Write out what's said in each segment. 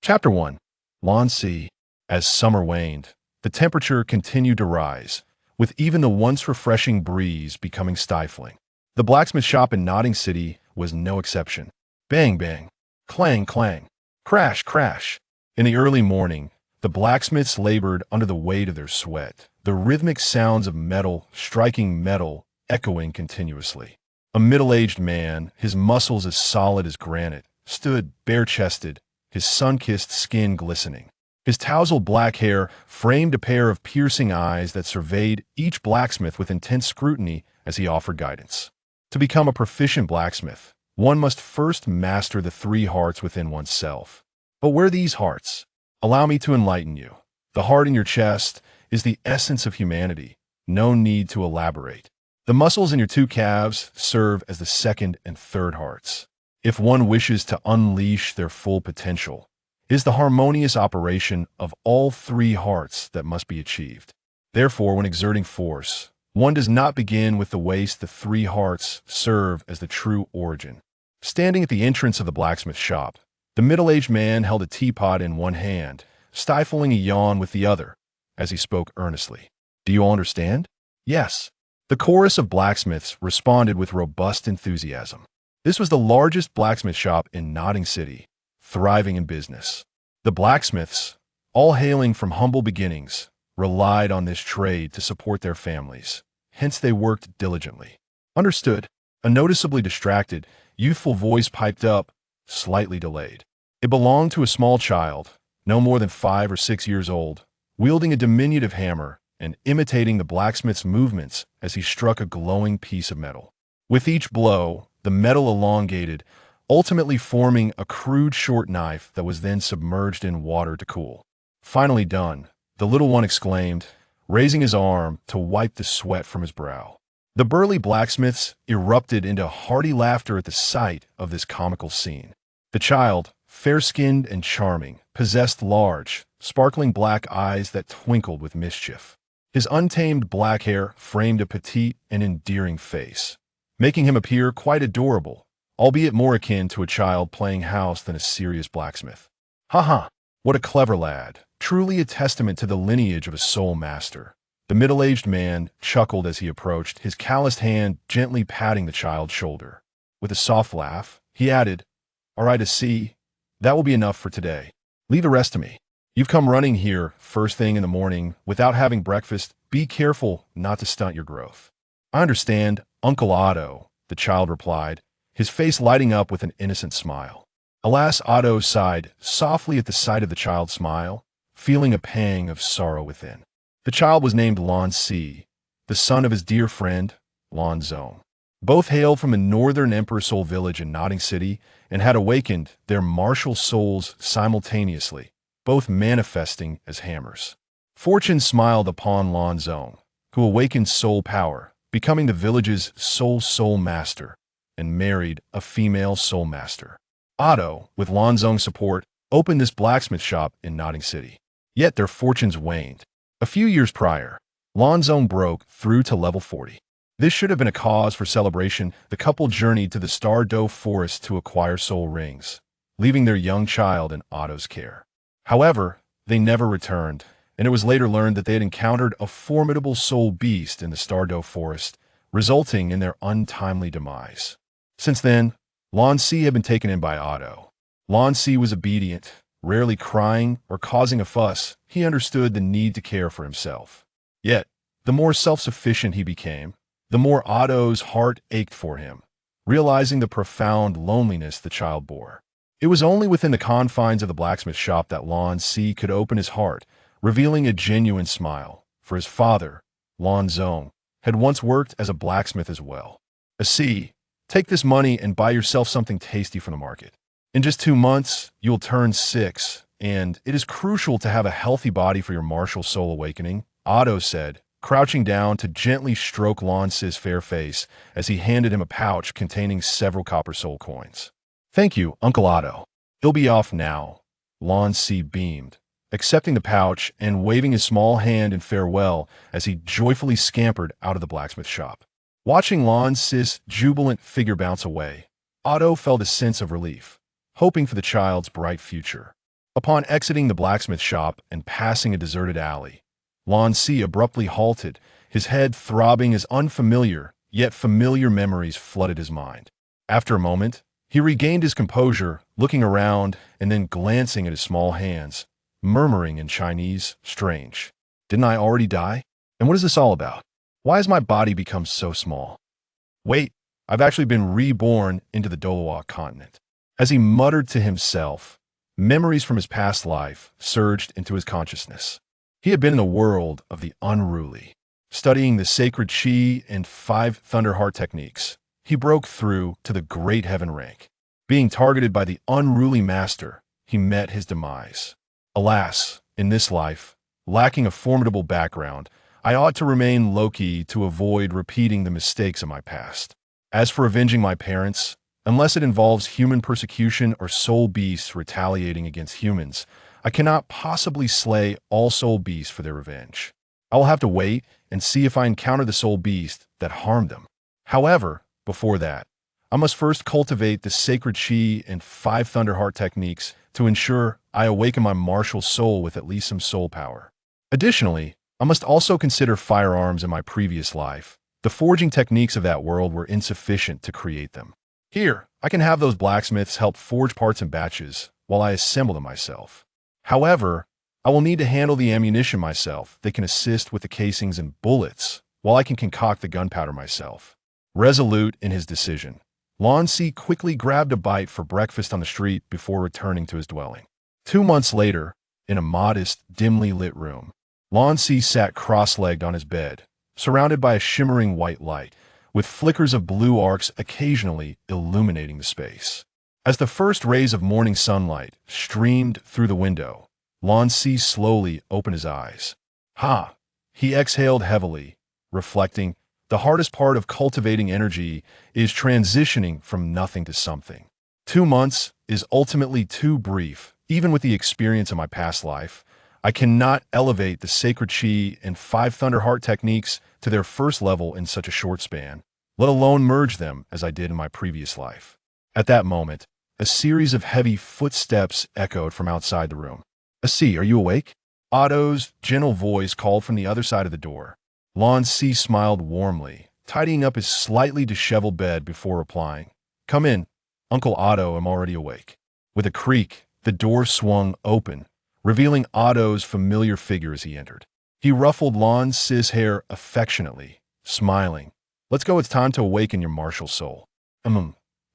Chapter 1. Lan Si. As summer waned, the temperature continued to rise, with even the once refreshing breeze becoming stifling. The blacksmith shop in Notting City was no exception. Bang, bang. Clang, clang. Crash, crash. In the early morning, the blacksmiths labored under the weight of their sweat, the rhythmic sounds of metal striking metal echoing continuously. A middle-aged man, his muscles as solid as granite, stood bare-chested, his sun-kissed skin glistening. His tousled black hair framed a pair of piercing eyes that surveyed each blacksmith with intense scrutiny as he offered guidance. To become a proficient blacksmith, one must first master the three hearts within oneself. But where are these hearts? Allow me to enlighten you. The heart in your chest is the essence of humanity. No need to elaborate. The muscles in your two calves serve as the second and third hearts. If one wishes to unleash their full potential, it is the harmonious operation of all three hearts that must be achieved. Therefore, when exerting force, one does not begin with the waist. The three hearts serve as the true origin. Standing at the entrance of the blacksmith shop, the middle-aged man held a teapot in one hand, stifling a yawn with the other, as he spoke earnestly. Do you all understand? Yes. The chorus of blacksmiths responded with robust enthusiasm. This was the largest blacksmith shop in Notting City, thriving in business. The blacksmiths, all hailing from humble beginnings, relied on this trade to support their families. Hence they worked diligently. Understood. A noticeably distracted, youthful voice piped up, slightly delayed. It belonged to a small child, no more than 5 or 6 years old, wielding a diminutive hammer and imitating the blacksmith's movements as he struck a glowing piece of metal. With each blow, the metal elongated, ultimately forming a crude short knife that was then submerged in water to cool. Finally done, the little one exclaimed, raising his arm to wipe the sweat from his brow. The burly blacksmiths erupted into hearty laughter at the sight of this comical scene. The child, fair-skinned and charming, possessed large, sparkling black eyes that twinkled with mischief. His untamed black hair framed a petite and endearing face, making him appear quite adorable, albeit more akin to a child playing house than a serious blacksmith. Ha! What a clever lad, truly a testament to the lineage of a soul master. The middle-aged man chuckled as he approached, his calloused hand gently patting the child's shoulder. With a soft laugh, he added, All right, see, that will be enough for today. Leave the rest to me. You've come running here first thing in the morning without having breakfast. Be careful not to stunt your growth. I understand, Uncle Otto, the child replied, his face lighting up with an innocent smile. Alas, Otto sighed softly at the sight of the child's smile, feeling a pang of sorrow within. The child was named Lan Si, the son of his dear friend, Lan Zong. Both hailed from a northern Emperor Soul village in Notting City and had awakened their martial souls simultaneously, both manifesting as hammers. Fortune smiled upon Lan Zong, who awakened soul power, becoming the village's soul master, and married a female soul master. Otto, with Lan Zong's support, opened this blacksmith shop in Notting City. Yet their fortunes waned. A few years prior, Lan Zong broke through to level 40. This should have been a cause for celebration. The couple journeyed to the Stardow Forest to acquire soul rings, leaving their young child in Otto's care. However, they never returned, and it was later learned that they had encountered a formidable soul beast in the Stardow Forest, resulting in their untimely demise. Since then, Lan Si had been taken in by Otto. Lan Si was obedient, rarely crying or causing a fuss. He understood the need to care for himself. Yet, the more self-sufficient he became, the more Otto's heart ached for him, realizing the profound loneliness the child bore. It was only within the confines of the blacksmith shop that Lan Si could open his heart, revealing a genuine smile, for his father, Lan Zong, had once worked as a blacksmith as well. See, take this money and buy yourself something tasty from the market. In just 2 months, you'll turn 6, and it is crucial to have a healthy body for your martial soul awakening, Otto said, crouching down to gently stroke Lan Si's fair face as he handed him a pouch containing several copper soul coins. Thank you, Uncle Otto. He'll be off now. Lan Si beamed, accepting the pouch and waving his small hand in farewell as he joyfully scampered out of the blacksmith shop. Watching Lan Si's jubilant figure bounce away, Otto felt a sense of relief, hoping for the child's bright future. Upon exiting the blacksmith shop and passing a deserted alley, Lan Si abruptly halted, his head throbbing as unfamiliar, yet familiar memories flooded his mind. After a moment, he regained his composure, looking around and then glancing at his small hands, murmuring in Chinese, "Strange. Didn't I already die? And what is this all about? Why has my body become so small? Wait, I've actually been reborn into the Douluo Continent." As he muttered to himself, memories from his past life surged into his consciousness. He had been in the world of the unruly, studying the sacred Qi and 5 Thunderheart techniques. He broke through to the Great Heaven rank. Being targeted by the unruly master, he met his demise. Alas, in this life, lacking a formidable background, I ought to remain low-key to avoid repeating the mistakes of my past. As for avenging my parents, unless it involves human persecution or soul beasts retaliating against humans, I cannot possibly slay all soul beasts for their revenge. I will have to wait and see if I encounter the soul beast that harmed them. However, before that, I must first cultivate the sacred Qi and 5 Thunderheart techniques to ensure I awaken my martial soul with at least some soul power. Additionally, I must also consider firearms in my previous life. The forging techniques of that world were insufficient to create them. Here, I can have those blacksmiths help forge parts in batches while I assemble them myself. However, I will need to handle the ammunition myself. They can assist with the casings and bullets, while I can concoct the gunpowder myself. Resolute in his decision, Lan Si quickly grabbed a bite for breakfast on the street before returning to his dwelling. 2 months later, in a modest, dimly lit room, Lan Si sat cross-legged on his bed, surrounded by a shimmering white light, with flickers of blue arcs occasionally illuminating the space. As the first rays of morning sunlight streamed through the window, Lan Si slowly opened his eyes. Ha! He exhaled heavily, reflecting, the hardest part of cultivating energy is transitioning from nothing to something. 2 months is ultimately too brief. Even with the experience of my past life, I cannot elevate the sacred Qi and 5 Thunderheart techniques to their first level in such a short span, let alone merge them as I did in my previous life. At that moment, a series of heavy footsteps echoed from outside the room. "Si, are you awake?" Otto's gentle voice called from the other side of the door. Lan Si smiled warmly, tidying up his slightly disheveled bed before replying, "Come in, Uncle Otto, I'm already awake." With a creak, the door swung open, revealing Otto's familiar figure as he entered. He ruffled Lan Si's hair affectionately, smiling. "Let's go, it's time to awaken your martial soul."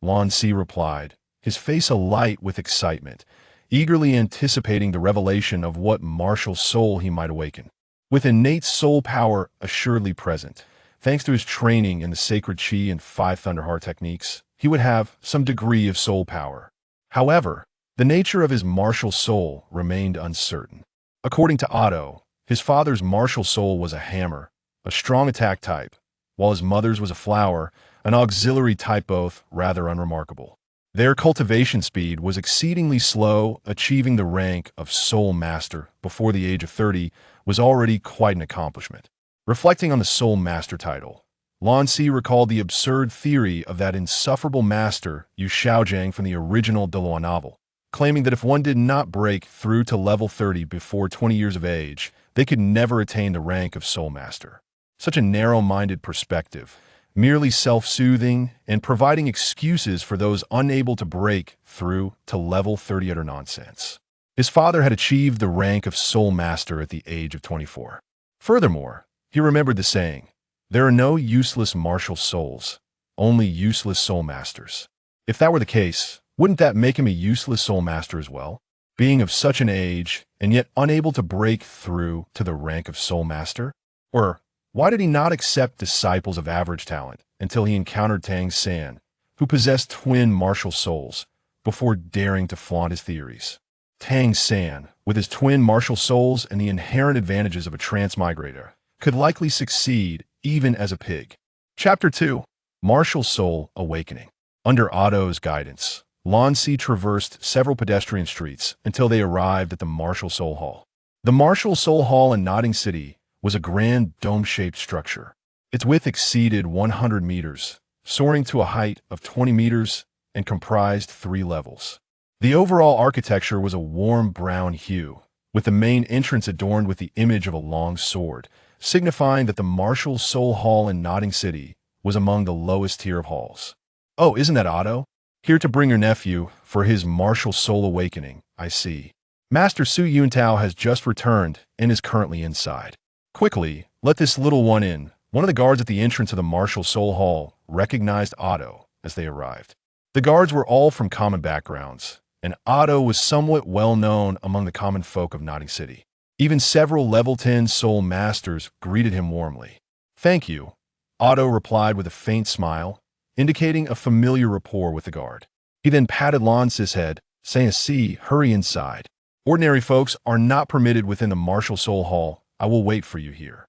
Lan Si replied, his face alight with excitement, eagerly anticipating the revelation of what martial soul he might awaken. With innate soul power assuredly present, thanks to his training in the sacred Qi and 5 Thunderheart techniques, he would have some degree of soul power. However, the nature of his martial soul remained uncertain. According to Otto, his father's martial soul was a hammer, a strong attack type, while his mother's was a flower, an auxiliary type, both rather unremarkable. Their cultivation speed was exceedingly slow. Achieving the rank of Soul Master before the age of 30 was already quite an accomplishment. Reflecting on the Soul Master title, Lan Si recalled the absurd theory of that insufferable master Yu Xiaojiang from the original Douluo novel, claiming that if one did not break through to level 30 before 20 years of age, they could never attain the rank of Soul Master. Such a narrow-minded perspective, merely self-soothing and providing excuses for those unable to break through to level 30 utter nonsense. His father had achieved the rank of Soul Master at the age of 24. Furthermore, he remembered the saying, "There are no useless martial souls, only useless Soul Masters." If that were the case, wouldn't that make him a useless Soul Master as well? Being of such an age and yet unable to break through to the rank of Soul Master? Or why did he not accept disciples of average talent until he encountered Tang San, who possessed twin martial souls, before daring to flaunt his theories? Tang San, with his twin martial souls and the inherent advantages of a transmigrator, could likely succeed even as a pig. Chapter 2. Martial Soul Awakening. Under Otto's guidance, Lan Si traversed several pedestrian streets until they arrived at the Martial Soul Hall. The Martial Soul Hall in Nodding City was a grand dome-shaped structure. Its width exceeded 100 meters, soaring to a height of 20 meters, and comprised 3 levels. The overall architecture was a warm brown hue, with the main entrance adorned with the image of a long sword, signifying that the martial soul hall in Nodding City was among the lowest tier of halls. Oh, isn't that Otto? Here to bring your nephew for his martial soul awakening, I see. Master Su Yuntao has just returned and is currently inside. Quickly, let this little one in. One of the guards at the entrance of the martial soul hall recognized Otto as they arrived. The guards were all from common backgrounds, and Otto was somewhat well known among the common folk of Nodding City. Even several level 10 soul masters greeted him warmly. Thank you, Otto replied with a faint smile, indicating a familiar rapport with the guard. He then patted Lan Si's head, saying, "See, hurry inside. Ordinary folks are not permitted within the martial soul hall. I will wait for you here."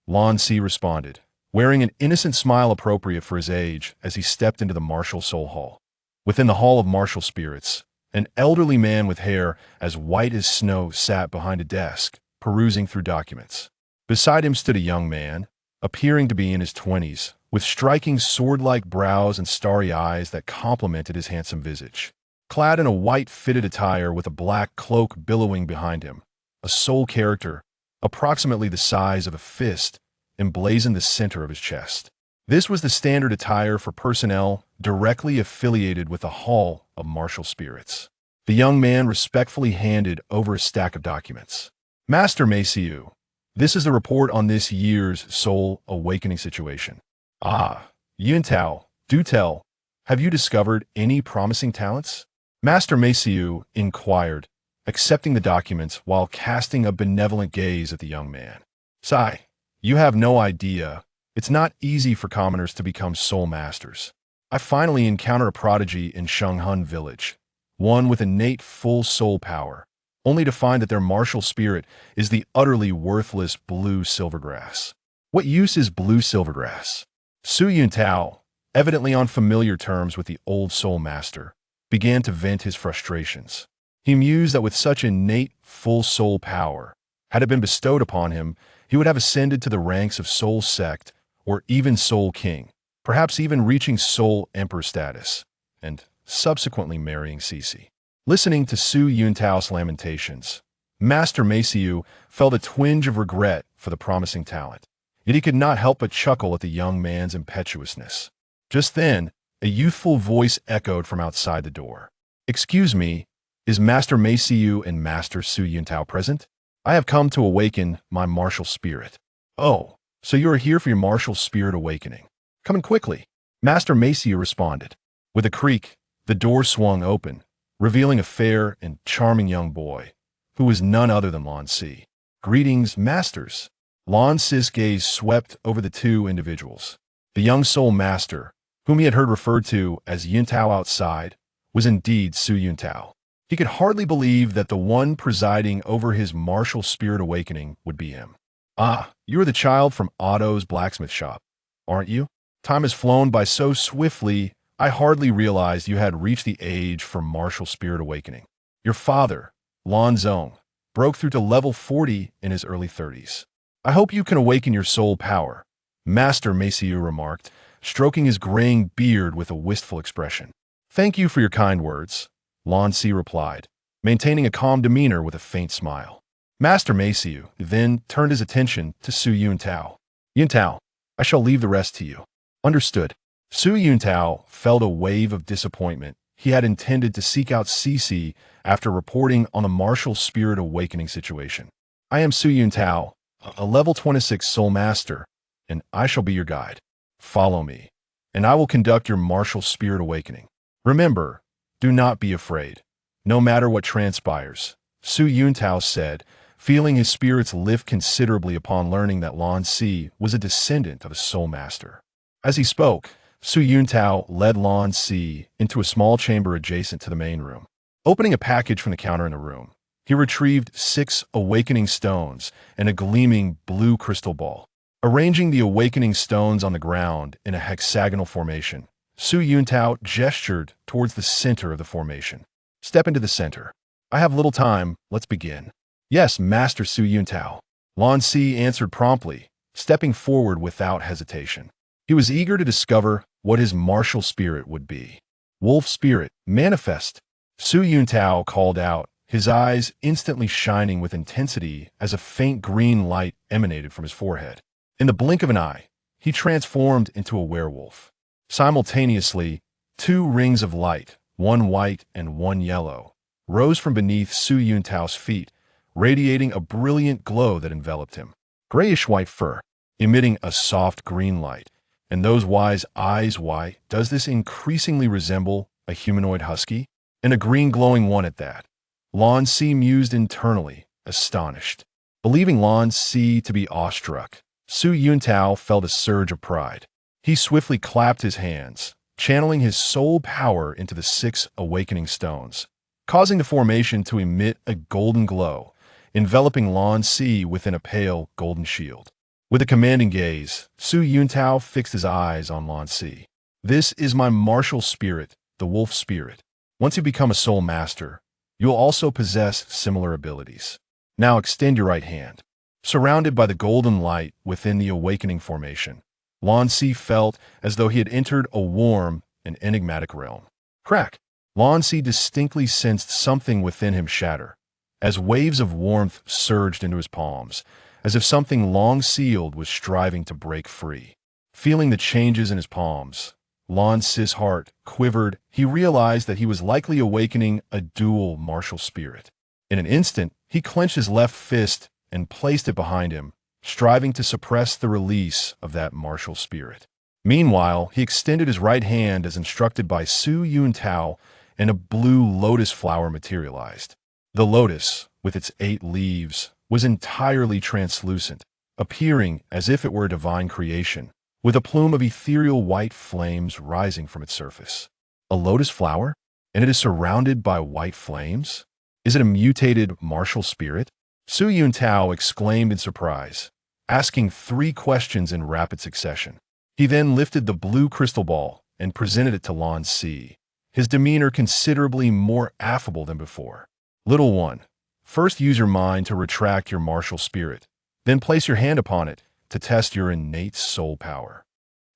Lan Si responded, wearing an innocent smile appropriate for his age as he stepped into the martial soul hall. Within the Hall of Martial Spirits, an elderly man with hair as white as snow sat behind a desk, perusing through documents. Beside him stood a young man, appearing to be in his 20s, with striking sword-like brows and starry eyes that complemented his handsome visage. Clad in a white fitted attire with a black cloak billowing behind him, a soul character, approximately the size of a fist, emblazoned the center of his chest. This was the standard attire for personnel directly affiliated with the Hall of Martial Spirits. The young man respectfully handed over a stack of documents. "Master Meixiu, this is the report on this year's soul awakening situation." "Ah, Yuntao, do tell, have you discovered any promising talents?" Master Meixiu inquired, accepting the documents while casting a benevolent gaze at the young man. "Sai, you have no idea. It's not easy for commoners to become soul masters. I finally encountered a prodigy in Shenghun village, one with innate full soul power, only to find that their martial spirit is the utterly worthless blue silvergrass." "What use is blue silvergrass?" Su Yuntao, evidently on familiar terms with the old soul master, began to vent his frustrations. He mused that with such innate full soul power, had it been bestowed upon him, he would have ascended to the ranks of Soul Sect or even Soul King, perhaps even reaching Soul Emperor status, and subsequently marrying Cici. Listening to Su Yuntao's lamentations, Master Meixiu felt a twinge of regret for the promising talent, yet he could not help but chuckle at the young man's impetuousness. Just then, a youthful voice echoed from outside the door. "Excuse me, is Master Meixiu and Master Su Yuntao present? I have come to awaken my martial spirit." "Oh, so you are here for your martial spirit awakening. Come in quickly," Master Meixiu responded. With a creak, the door swung open, revealing a fair and charming young boy, who was none other than Lan Si. "Greetings, masters." Lan Si's gaze swept over the two individuals. The young soul master, whom he had heard referred to as Yuntao outside, was indeed Su Yuntao. He could hardly believe that the one presiding over his martial spirit awakening would be him. "Ah, you are the child from Otto's blacksmith shop, aren't you? Time has flown by so swiftly, I hardly realized you had reached the age for martial spirit awakening. Your father, Lan Zong, broke through to level 40 in his early 30s. I hope you can awaken your soul power," Master Meixiu remarked, stroking his graying beard with a wistful expression. "Thank you for your kind words," Lan Si replied, maintaining a calm demeanor with a faint smile. Master Meixiu then turned his attention to Su Yuntao. "Yuntao, I shall leave the rest to you." "Understood." Su Yuntao felt a wave of disappointment. He had intended to seek out Cici after reporting on the martial spirit awakening situation. "I am Su Yuntao, a level 26 soul master, and I shall be your guide. Follow me, and I will conduct your martial spirit awakening. Remember, do not be afraid, no matter what transpires," Su Yuntao said, feeling his spirits lift considerably upon learning that Lan Si was a descendant of a soul master. As he spoke, Su Yuntao led Lan Si into a small chamber adjacent to the main room. Opening a package from the counter in the room, he retrieved 6 awakening stones and a gleaming blue crystal ball. Arranging the awakening stones on the ground in a hexagonal formation, Su Yuntao gestured towards the center of the formation. "Step into the center. I have little time, let's begin." "Yes, Master Su Yuntao," Lan Si answered promptly, stepping forward without hesitation. He was eager to discover what his martial spirit would be. "Wolf spirit, manifest!" Su Yuntao called out, his eyes instantly shining with intensity as a faint green light emanated from his forehead. In the blink of an eye, he transformed into a werewolf. Simultaneously, two rings of light, one white and one yellow, rose from beneath Su Yuntao's feet, radiating a brilliant glow that enveloped him. Grayish-white fur, emitting a soft green light, and those wise eyes. Why does this increasingly resemble a humanoid husky? And a green glowing one at that. Lan Si mused internally, astonished. Believing Lan Si to be awestruck, Su Yuntao felt a surge of pride. He swiftly clapped his hands, channeling his soul power into the 6 awakening stones, causing the formation to emit a golden glow, enveloping Lan Si within a pale golden shield. With a commanding gaze, Su Yuntao fixed his eyes on Lan Si. This is my martial spirit, the wolf spirit. Once you become a soul master, you'll also possess similar abilities. Now extend your right hand. Surrounded by the golden light within the awakening formation, Lan Si felt as though he had entered a warm and enigmatic realm. Crack! Lan Si distinctly sensed something within him shatter, as waves of warmth surged into his palms, as if something long sealed was striving to break free. Feeling the changes in his palms, Lan Si's heart quivered. He realized that he was likely awakening a dual martial spirit. In an instant, he clenched his left fist and placed it behind him, striving to suppress the release of that martial spirit. Meanwhile, he extended his right hand as instructed by Su Yuntao, and a blue lotus flower materialized. The lotus, with its 8 leaves, was entirely translucent, appearing as if it were a divine creation, with a plume of ethereal white flames rising from its surface. A lotus flower? And it is surrounded by white flames? Is it a mutated martial spirit? Su Yuntao exclaimed in surprise, asking 3 questions in rapid succession. He then lifted the blue crystal ball and presented it to Lan Si, his demeanor considerably more affable than before. Little one, first use your mind to retract your martial spirit, then place your hand upon it to test your innate soul power.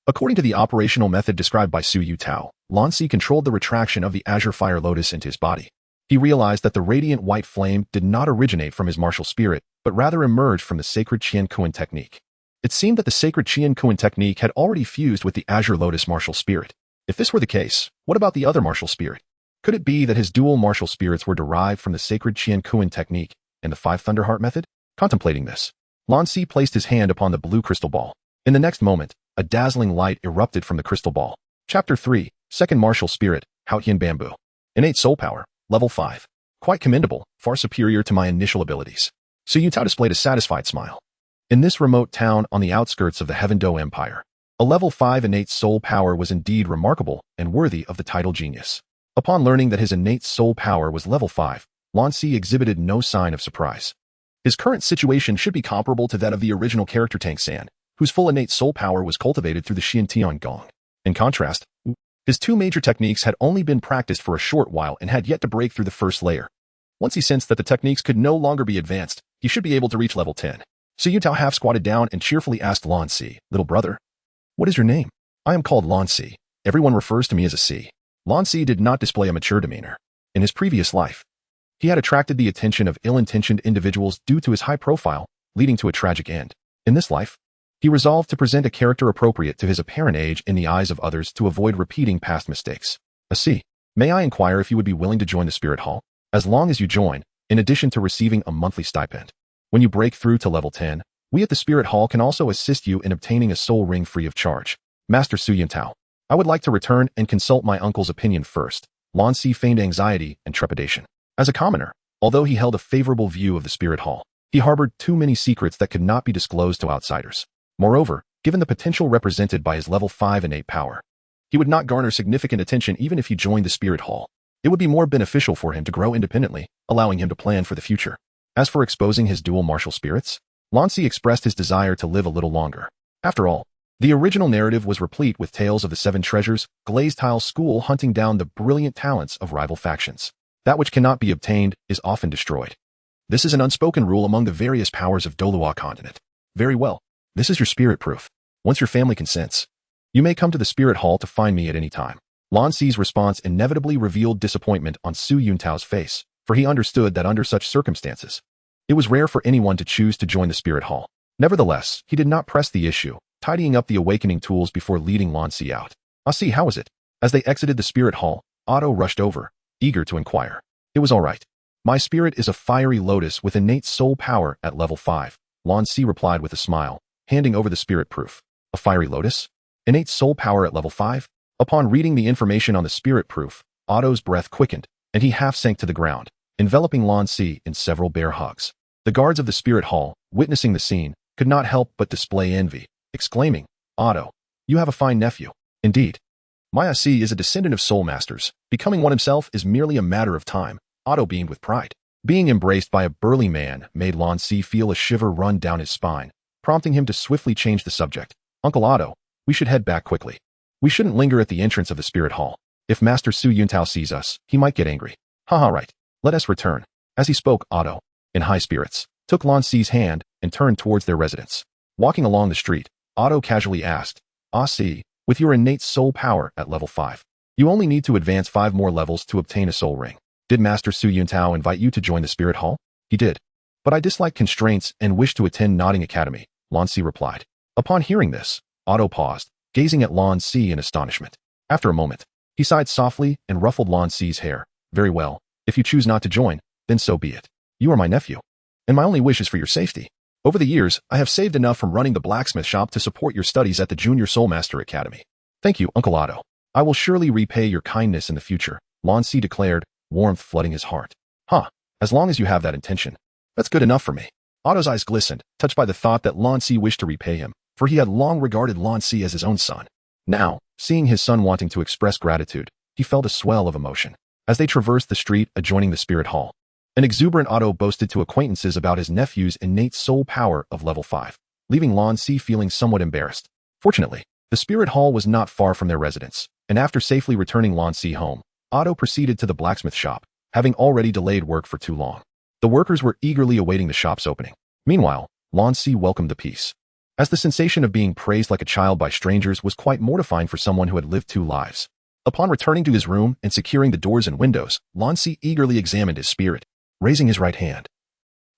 According to the operational method described by Su Yuntao, Lan Si controlled the retraction of the azure fire lotus into his body. He realized that the radiant white flame did not originate from his martial spirit, but rather emerged from the sacred Qian Kuan technique. It seemed that the sacred Qian Kuan technique had already fused with the azure lotus martial spirit. If this were the case, what about the other martial spirit? Could it be that his dual martial spirits were derived from the sacred Qian Kuan technique and the 5 Thunderheart method? Contemplating this, Lan Si placed his hand upon the blue crystal ball. In the next moment, a dazzling light erupted from the crystal ball. Chapter 3, Second Martial Spirit, Haotian Bamboo. Innate Soul Power, Level 5. Quite commendable, far superior to my initial abilities. Su Yuntao displayed a satisfied smile. In this remote town on the outskirts of the Heaven Do Empire, a Level 5 innate soul power was indeed remarkable and worthy of the title genius. Upon learning that his innate soul power was Level 5, Lan Si exhibited no sign of surprise. His current situation should be comparable to that of the original character Tang San, whose full innate soul power was cultivated through the Xian Gong. In contrast, his 2 major techniques had only been practiced for a short while and had yet to break through the first layer. Once he sensed that the techniques could no longer be advanced, he should be able to reach level 10. Su Yuntao half squatted down and cheerfully asked Lan Si, "Little brother, what is your name?" "I am called Lan Si. Everyone refers to me as a Si." Lan Si did not display a mature demeanor. In his previous life, he had attracted the attention of ill-intentioned individuals due to his high profile, leading to a tragic end. In this life, he resolved to present a character appropriate to his apparent age in the eyes of others to avoid repeating past mistakes. "A Si, may I inquire if you would be willing to join the Spirit Hall? As long as you join, in addition to receiving a monthly stipend. When you break through to level 10, we at the Spirit Hall can also assist you in obtaining a soul ring free of charge." "Master Su Yuntao, I would like to return and consult my uncle's opinion first." Lan Si feigned anxiety and trepidation. As a commoner, although he held a favorable view of the Spirit Hall, he harbored too many secrets that could not be disclosed to outsiders. Moreover, given the potential represented by his level 5 innate power, he would not garner significant attention even if he joined the Spirit Hall. It would be more beneficial for him to grow independently, allowing him to plan for the future. As for exposing his dual martial spirits, Lan Si expressed his desire to live a little longer. After all, the original narrative was replete with tales of the 7 treasures, glazed tile school hunting down the brilliant talents of rival factions. That which cannot be obtained is often destroyed. This is an unspoken rule among the various powers of Douluo Continent. Very well. This is your spirit proof. Once your family consents, you may come to the Spirit Hall to find me at any time. Lan Si's response inevitably revealed disappointment on Su Yuntao's face, for he understood that under such circumstances, it was rare for anyone to choose to join the spirit hall. Nevertheless, he did not press the issue, tidying up the awakening tools before leading Lan Si out. "Ah Si, how was it?" As they exited the spirit hall, Otto rushed over, eager to inquire. "It was all right. My spirit is a fiery lotus with innate soul power at level 5, Lan Si replied with a smile, handing over the spirit proof. "A fiery lotus? Innate soul power at level 5? Upon reading the information on the spirit proof, Otto's breath quickened, and he half sank to the ground, enveloping Lan Si in several bear hugs. The guards of the spirit hall, witnessing the scene, could not help but display envy, exclaiming, "Otto, you have a fine nephew." "Indeed. My Si is a descendant of soul masters. Becoming one himself is merely a matter of time," Otto beamed with pride. Being embraced by a burly man made Lan Si feel a shiver run down his spine, prompting him to swiftly change the subject. "Uncle Otto, we should head back quickly. We shouldn't linger at the entrance of the spirit hall. If Master Su Yuntao sees us, he might get angry." "Haha, right. Let us return." As he spoke, Otto, in high spirits, took Lan Si's hand and turned towards their residence. Walking along the street, Otto casually asked, "Ah Si, with your innate soul power at level 5, you only need to advance 5 more levels to obtain a soul ring. Did Master Su Yuntao invite you to join the spirit hall?" "He did. But I dislike constraints and wish to attend Nodding Academy," Lan Si replied. Upon hearing this, Otto paused, gazing at Lan Si in astonishment. After a moment, he sighed softly and ruffled Lan Si's hair. "Very well. If you choose not to join, then so be it. You are my nephew, and my only wish is for your safety. Over the years, I have saved enough from running the blacksmith shop to support your studies at the Junior Soulmaster Academy." "Thank you, Uncle Otto. I will surely repay your kindness in the future," Lan Si declared, warmth flooding his heart. "Huh, as long as you have that intention, that's good enough for me." Otto's eyes glistened, touched by the thought that Lan Si wished to repay him, for he had long regarded Lan Si as his own son. Now, seeing his son wanting to express gratitude, he felt a swell of emotion. As they traversed the street adjoining the spirit hall, an exuberant Otto boasted to acquaintances about his nephew's innate soul power of level 5, leaving Lan Si feeling somewhat embarrassed. Fortunately, the spirit hall was not far from their residence, and after safely returning Lan Si home, Otto proceeded to the blacksmith shop, having already delayed work for too long. The workers were eagerly awaiting the shop's opening. Meanwhile, Lan Si welcomed the peace, as the sensation of being praised like a child by strangers was quite mortifying for someone who had lived 2 lives. Upon returning to his room and securing the doors and windows, Lan Si eagerly examined his spirit, raising his right hand.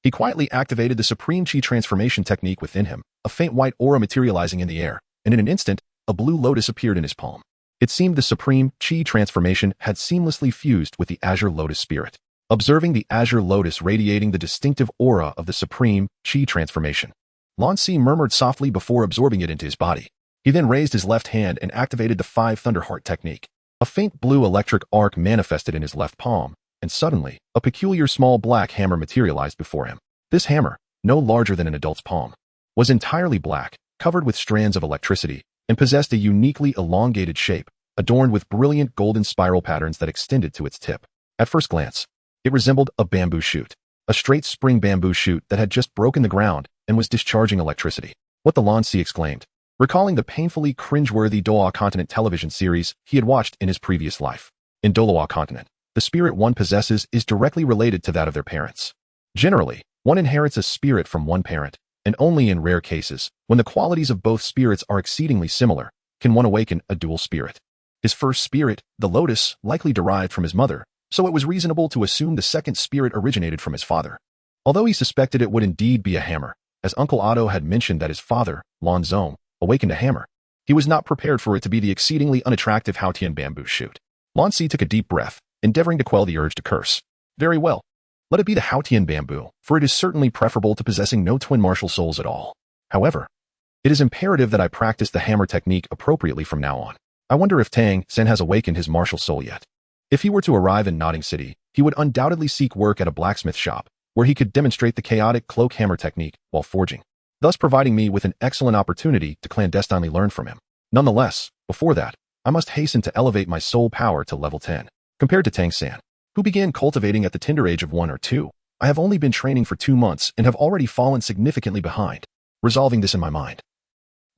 He quietly activated the supreme chi transformation technique within him, a faint white aura materializing in the air, and in an instant, a blue lotus appeared in his palm. It seemed the supreme chi transformation had seamlessly fused with the Azure Lotus spirit. Observing the Azure Lotus radiating the distinctive aura of the supreme chi transformation, Lan Si murmured softly before absorbing it into his body. He then raised his left hand and activated the 5 Thunderheart technique. A faint blue electric arc manifested in his left palm, and suddenly, a peculiar small black hammer materialized before him. This hammer, no larger than an adult's palm, was entirely black, covered with strands of electricity, and possessed a uniquely elongated shape, adorned with brilliant golden spiral patterns that extended to its tip. At first glance, it resembled a bamboo shoot, a straight spring bamboo shoot that had just broken the ground and was discharging electricity. "What the?" Lan Si exclaimed, recalling the painfully cringeworthy Douluo Continent television series he had watched in his previous life. In Douluo Continent, the spirit one possesses is directly related to that of their parents. Generally, one inherits a spirit from one parent, and only in rare cases, when the qualities of both spirits are exceedingly similar, can one awaken a dual spirit. His first spirit, the lotus, likely derived from his mother, so it was reasonable to assume the second spirit originated from his father. Although he suspected it would indeed be a hammer, as Uncle Otto had mentioned that his father, Lan Zong, awakened a hammer, he was not prepared for it to be the exceedingly unattractive Haotian bamboo shoot. Lan Si took a deep breath, endeavoring to quell the urge to curse. "Very well. Let it be the Haotian bamboo, for it is certainly preferable to possessing no twin martial souls at all. However, it is imperative that I practice the hammer technique appropriately from now on. I wonder if Tang San has awakened his martial soul yet. If he were to arrive in Nodding City, he would undoubtedly seek work at a blacksmith shop, where he could demonstrate the chaotic cloak hammer technique while forging, thus providing me with an excellent opportunity to clandestinely learn from him. Nonetheless, before that, I must hasten to elevate my soul power to level 10. Compared to Tang San, who began cultivating at the tender age of 1 or 2, I have only been training for 2 months and have already fallen significantly behind. Resolving this in my mind,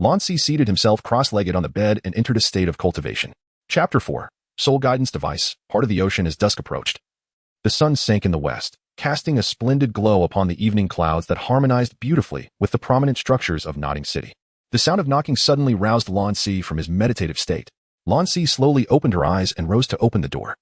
Lan Si seated himself cross-legged on the bed and entered a state of cultivation. Chapter 4. Soul Guidance Device, Part of the Ocean as dusk approached. The sun sank in the west, casting a splendid glow upon the evening clouds that harmonized beautifully with the prominent structures of Nodding City. The sound of knocking suddenly roused Lan Si from his meditative state. Lan Si slowly opened her eyes and rose to open the door,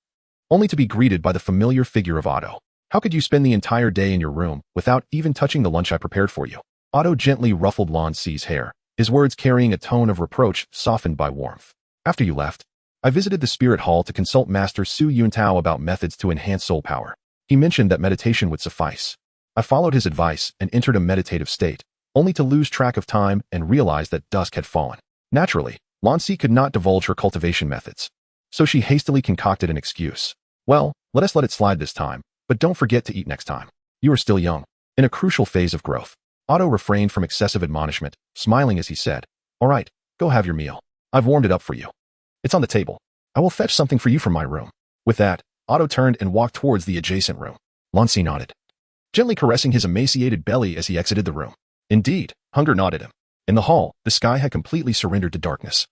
only to be greeted by the familiar figure of Otto. How could you spend the entire day in your room without even touching the lunch I prepared for you? Otto gently ruffled Lan Si's hair, his words carrying a tone of reproach softened by warmth. After you left, I visited the spirit hall to consult Master Su Yuntao about methods to enhance soul power. He mentioned that meditation would suffice. I followed his advice and entered a meditative state, only to lose track of time and realize that dusk had fallen. Naturally, Lan Si could not divulge her cultivation methods, so she hastily concocted an excuse. Well, let it slide this time, but don't forget to eat next time. You are still young, in a crucial phase of growth. Otto refrained from excessive admonishment, smiling as he said, All right, go have your meal. I've warmed it up for you. It's on the table. I will fetch something for you from my room. With that, Otto turned and walked towards the adjacent room. Lan Si nodded, gently caressing his emaciated belly as he exited the room. Indeed, hunger gnawed him. In the hall, the sky had completely surrendered to darkness.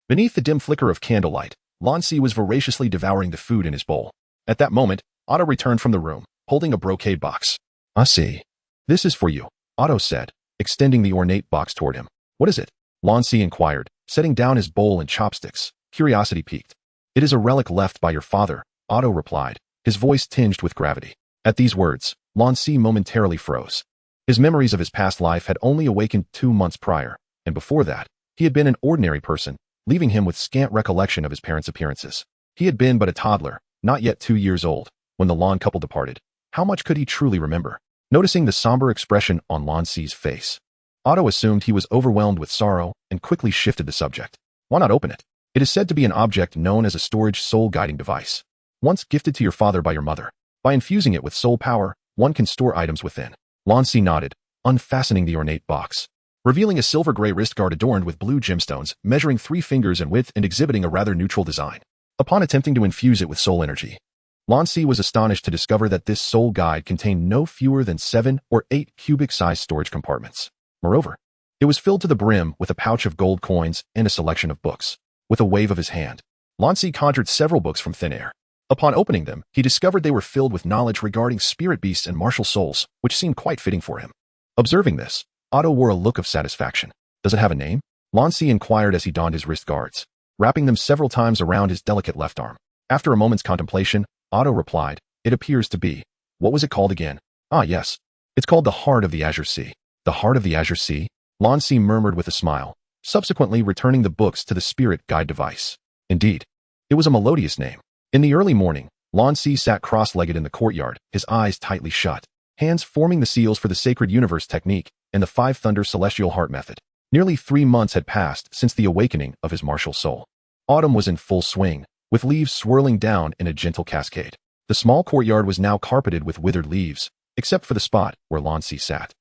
Beneath the dim flicker of candlelight, Lan Si was voraciously devouring the food in his bowl. At that moment, Otto returned from the room, holding a brocade box. I see. This is for you, Otto said, extending the ornate box toward him. What is it? Lan Si inquired, setting down his bowl and chopsticks, curiosity piqued. It is a relic left by your father, Otto replied, his voice tinged with gravity. At these words, Lan Si momentarily froze. His memories of his past life had only awakened 2 months prior, and before that, he had been an ordinary person, leaving him with scant recollection of his parents' appearances. He had been but a toddler, not yet 2 years old, when the Lan couple departed. How much could he truly remember? Noticing the somber expression on Lan Si's face, Otto assumed he was overwhelmed with sorrow and quickly shifted the subject. Why not open it? It is said to be an object known as a storage soul-guiding device, once gifted to your father by your mother. By infusing it with soul power, one can store items within. Lan Si nodded, unfastening the ornate box, revealing a silver-gray wrist guard adorned with blue gemstones, measuring 3 fingers in width and exhibiting a rather neutral design. Upon attempting to infuse it with soul energy, Lan Si was astonished to discover that this soul guide contained no fewer than 7 or 8 cubic-sized storage compartments. Moreover, it was filled to the brim with a pouch of gold coins and a selection of books. With a wave of his hand, Lan Si conjured several books from thin air. Upon opening them, he discovered they were filled with knowledge regarding spirit beasts and martial souls, which seemed quite fitting for him. Observing this, Otto wore a look of satisfaction. Does it have a name? Lan Si inquired as he donned his wrist guards, wrapping them several times around his delicate left arm. After a moment's contemplation, Otto replied, It appears to be. What was it called again? Ah, yes. It's called the Heart of the Azure Sea. The Heart of the Azure Sea? Lan Si murmured with a smile, subsequently returning the books to the spirit guide device. Indeed, it was a melodious name. In the early morning, Lan Si sat cross-legged in the courtyard, his eyes tightly shut, hands forming the seals for the Sacred Universe technique and the 5 Thunder Celestial Heart method. Nearly 3 months had passed since the awakening of his martial soul. Autumn was in full swing, with leaves swirling down in a gentle cascade. The small courtyard was now carpeted with withered leaves, except for the spot where Lan Si sat.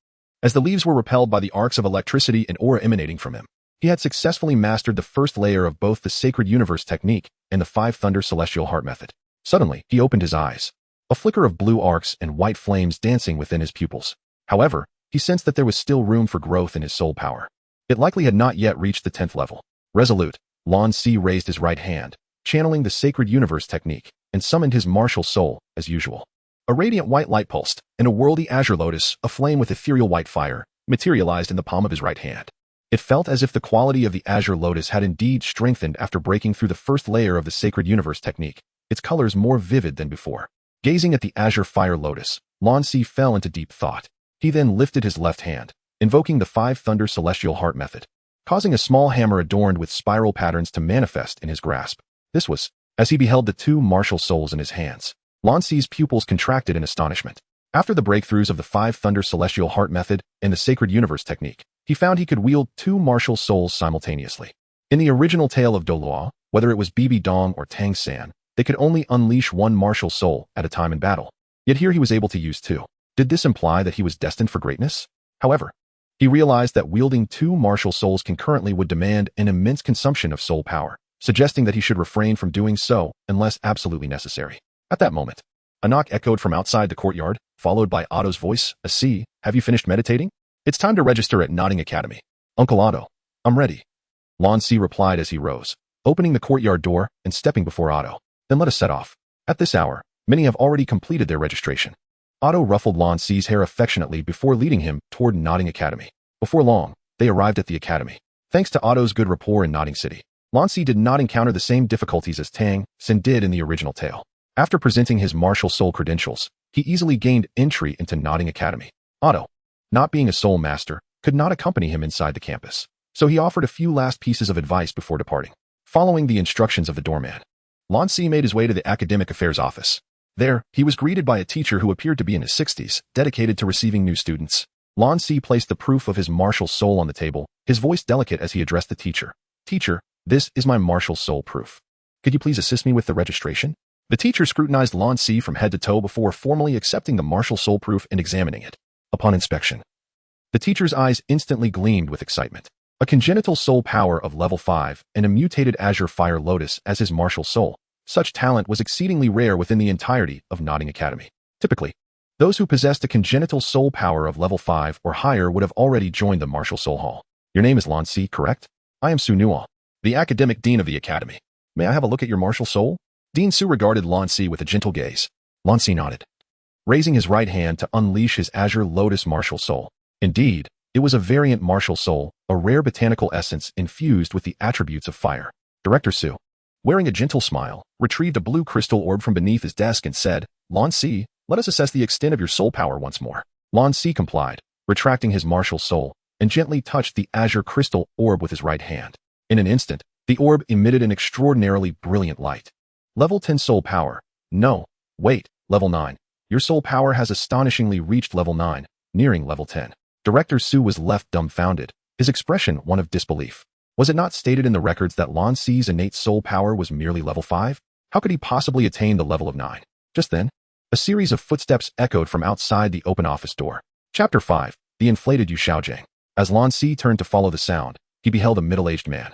As the leaves were repelled by the arcs of electricity and aura emanating from him, he had successfully mastered the first layer of both the Sacred Universe technique and the 5 Thunder Celestial Heart method. Suddenly, he opened his eyes, a flicker of blue arcs and white flames dancing within his pupils. However, he sensed that there was still room for growth in his soul power. It likely had not yet reached the 10th level. Resolute, Lan Si raised his right hand, channeling the Sacred Universe technique, and summoned his martial soul, as usual. A radiant white light pulsed, and a worldy azure lotus, aflame with ethereal white fire, materialized in the palm of his right hand. It felt as if the quality of the azure lotus had indeed strengthened after breaking through the first layer of the Sacred Universe technique, its colors more vivid than before. Gazing at the azure fire lotus, Lan Si fell into deep thought. He then lifted his left hand, invoking the 5 Thunder Celestial Heart method, causing a small hammer adorned with spiral patterns to manifest in his grasp. This was, as he beheld the 2 martial souls in his hands, Lan Si's pupils contracted in astonishment. After the breakthroughs of the 5 Thunder Celestial Heart method and the Sacred Universe technique, he found he could wield 2 martial souls simultaneously. In the original tale of Douluo, whether it was Bibi Dong or Tang San, they could only unleash 1 martial soul at a time in battle. Yet here he was able to use 2. Did this imply that he was destined for greatness? However, he realized that wielding 2 martial souls concurrently would demand an immense consumption of soul power, suggesting that he should refrain from doing so unless absolutely necessary. At that moment, a knock echoed from outside the courtyard, followed by Otto's voice. "See, have you finished meditating? It's time to register at Nodding Academy." "Uncle Otto, I'm ready," Lan Si replied as he rose, opening the courtyard door and stepping before Otto. "Then let us set off. At this hour, many have already completed their registration." Otto ruffled Lan Si's hair affectionately before leading him toward Nodding Academy. Before long, they arrived at the academy. Thanks to Otto's good rapport in Nodding City, Lan Si did not encounter the same difficulties as Tang San did in the original tale. After presenting his martial soul credentials, he easily gained entry into Nodding Academy. Otto, not being a soul master, could not accompany him inside the campus, so he offered a few last pieces of advice before departing. Following the instructions of the doorman, Lan Si made his way to the academic affairs office. There, he was greeted by a teacher who appeared to be in his 60s, dedicated to receiving new students. Lan Si placed the proof of his martial soul on the table, his voice delicate as he addressed the teacher. Teacher, this is my martial soul proof. Could you please assist me with the registration? The teacher scrutinized Lan Si from head to toe before formally accepting the martial soul proof and examining it. Upon inspection, the teacher's eyes instantly gleamed with excitement. A congenital soul power of level 5 and a mutated Azure Fire Lotus as his martial soul. Such talent was exceedingly rare within the entirety of Nodding Academy. Typically, those who possessed a congenital soul power of level 5 or higher would have already joined the martial soul hall. Your name is Lan Si, correct? I am Su Yuntao, the academic dean of the academy. May I have a look at your martial soul? Dean Su regarded Lan Si with a gentle gaze. Lan Si nodded, raising his right hand to unleash his Azure Lotus martial soul. Indeed, it was a variant martial soul, a rare botanical essence infused with the attributes of fire. Director Su, wearing a gentle smile, retrieved a blue crystal orb from beneath his desk and said, Lan Si, let us assess the extent of your soul power once more. Lan Si complied, retracting his martial soul, and gently touched the azure crystal orb with his right hand. In an instant, the orb emitted an extraordinarily brilliant light. Level 10 soul power. No, wait, level 9. Your soul power has astonishingly reached level 9, nearing level 10. Director Su was left dumbfounded, his expression one of disbelief. Was it not stated in the records that Lan Si's innate soul power was merely level 5? How could he possibly attain the level of 9? Just then, a series of footsteps echoed from outside the open office door. Chapter 5, The Inflated Yu Xiaojing. As Lan Si turned to follow the sound, he beheld a middle-aged man,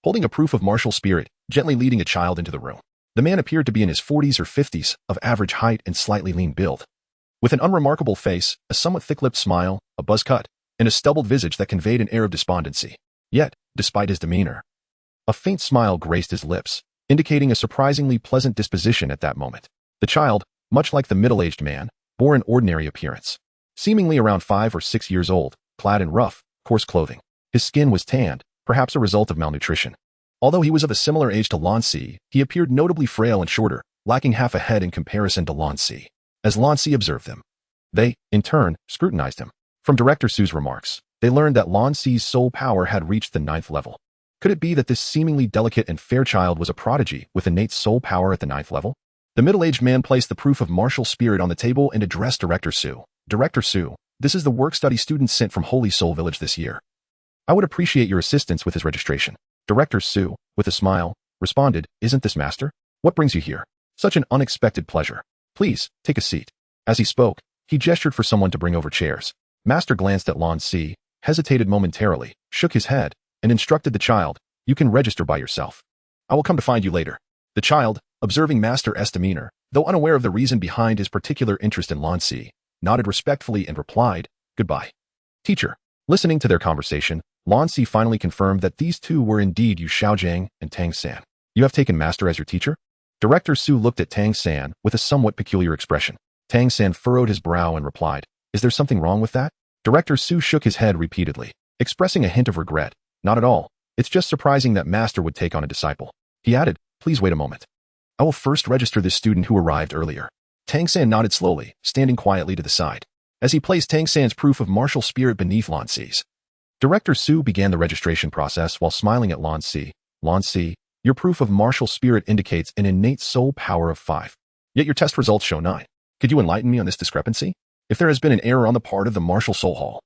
holding a proof of martial spirit, gently leading a child into the room. The man appeared to be in his 40s or 50s, of average height and slightly lean build. With an unremarkable face, a somewhat thick-lipped smile, a buzz cut, and a stubbled visage that conveyed an air of despondency. Yet, despite his demeanor, a faint smile graced his lips, indicating a surprisingly pleasant disposition at that moment. The child, much like the middle-aged man, bore an ordinary appearance. Seemingly around 5 or 6 years old, clad in rough, coarse clothing. His skin was tanned, perhaps a result of malnutrition. Although he was of a similar age to Lan Si, he appeared notably frail and shorter, lacking half a head in comparison to Lan Si. As Lan Si observed them, they, in turn, scrutinized him. From Director Su's remarks, they learned that Lan Si's soul power had reached the 9th level. Could it be that this seemingly delicate and fair child was a prodigy with innate soul power at the 9th level? The middle-aged man placed the proof of martial spirit on the table and addressed Director Su. Director Su, this is the work-study student sent from Holy Soul Village this year. I would appreciate your assistance with his registration. Director Su, with a smile, responded, Isn't this master? What brings you here? Such an unexpected pleasure. Please, take a seat. As he spoke, he gestured for someone to bring over chairs. Master glanced at Lan Si, hesitated momentarily, shook his head, and instructed the child, You can register by yourself. I will come to find you later. The child, observing Master's demeanor, though unaware of the reason behind his particular interest in Lan Si, nodded respectfully and replied, Goodbye. Teacher. Listening to their conversation, Lan Si finally confirmed that these two were indeed Yu Xiaojing and Tang San. You have taken Master as your teacher? Director Su looked at Tang San with a somewhat peculiar expression. Tang San furrowed his brow and replied, Is there something wrong with that? Director Su shook his head repeatedly, expressing a hint of regret. Not at all. It's just surprising that Master would take on a disciple. He added, Please wait a moment. I will first register this student who arrived earlier. Tang San nodded slowly, standing quietly to the side, as he placed Tang San's proof of martial spirit beneath Lan Si's. Director Su began the registration process while smiling at Lan Si. Lan Si, your proof of martial spirit indicates an innate soul power of 5. Yet your test results show 9. Could you enlighten me on this discrepancy? If there has been an error on the part of the Martial Soul Hall,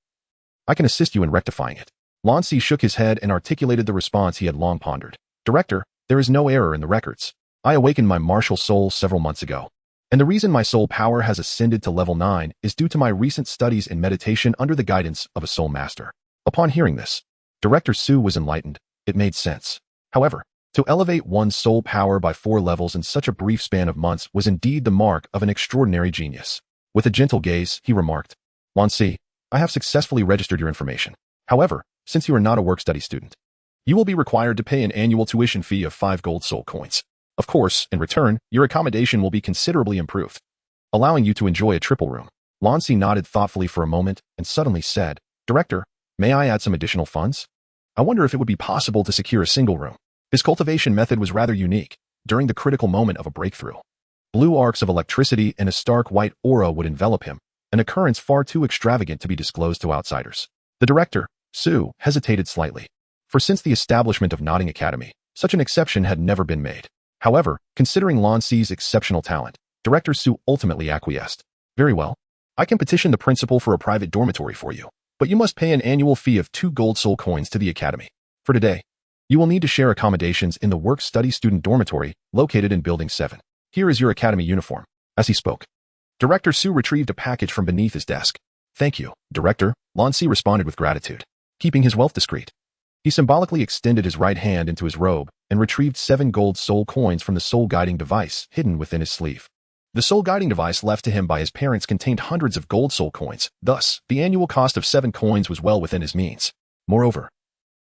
I can assist you in rectifying it. Lan Si shook his head and articulated the response he had long pondered. Director, there is no error in the records. I awakened my martial soul several months ago, and the reason my soul power has ascended to level 9 is due to my recent studies in meditation under the guidance of a soul master. Upon hearing this, Director Su was enlightened. It made sense. However, to elevate one's soul power by 4 levels in such a brief span of months was indeed the mark of an extraordinary genius. With a gentle gaze, he remarked, Lan Si, I have successfully registered your information. However, since you are not a work-study student, you will be required to pay an annual tuition fee of 5 gold soul coins. Of course, in return, your accommodation will be considerably improved, allowing you to enjoy a triple room. Lan Si nodded thoughtfully for a moment and suddenly said, Director, may I add some additional funds? I wonder if it would be possible to secure a single room. His cultivation method was rather unique. During the critical moment of a breakthrough, blue arcs of electricity and a stark white aura would envelop him, an occurrence far too extravagant to be disclosed to outsiders. The director, Su, hesitated slightly, for since the establishment of Nodding Academy, such an exception had never been made. However, considering Lan Si's exceptional talent, Director Su ultimately acquiesced. Very well. I can petition the principal for a private dormitory for you, but you must pay an annual fee of 2 gold soul coins to the academy. For today, you will need to share accommodations in the work-study student dormitory located in Building 7. Here is your academy uniform. As he spoke, Director Su retrieved a package from beneath his desk. Thank you, Director, Lan Si responded with gratitude. Keeping his wealth discreet, he symbolically extended his right hand into his robe and retrieved 7 gold soul coins from the soul guiding device hidden within his sleeve. The soul guiding device left to him by his parents contained hundreds of gold soul coins, thus, the annual cost of 7 coins was well within his means. Moreover,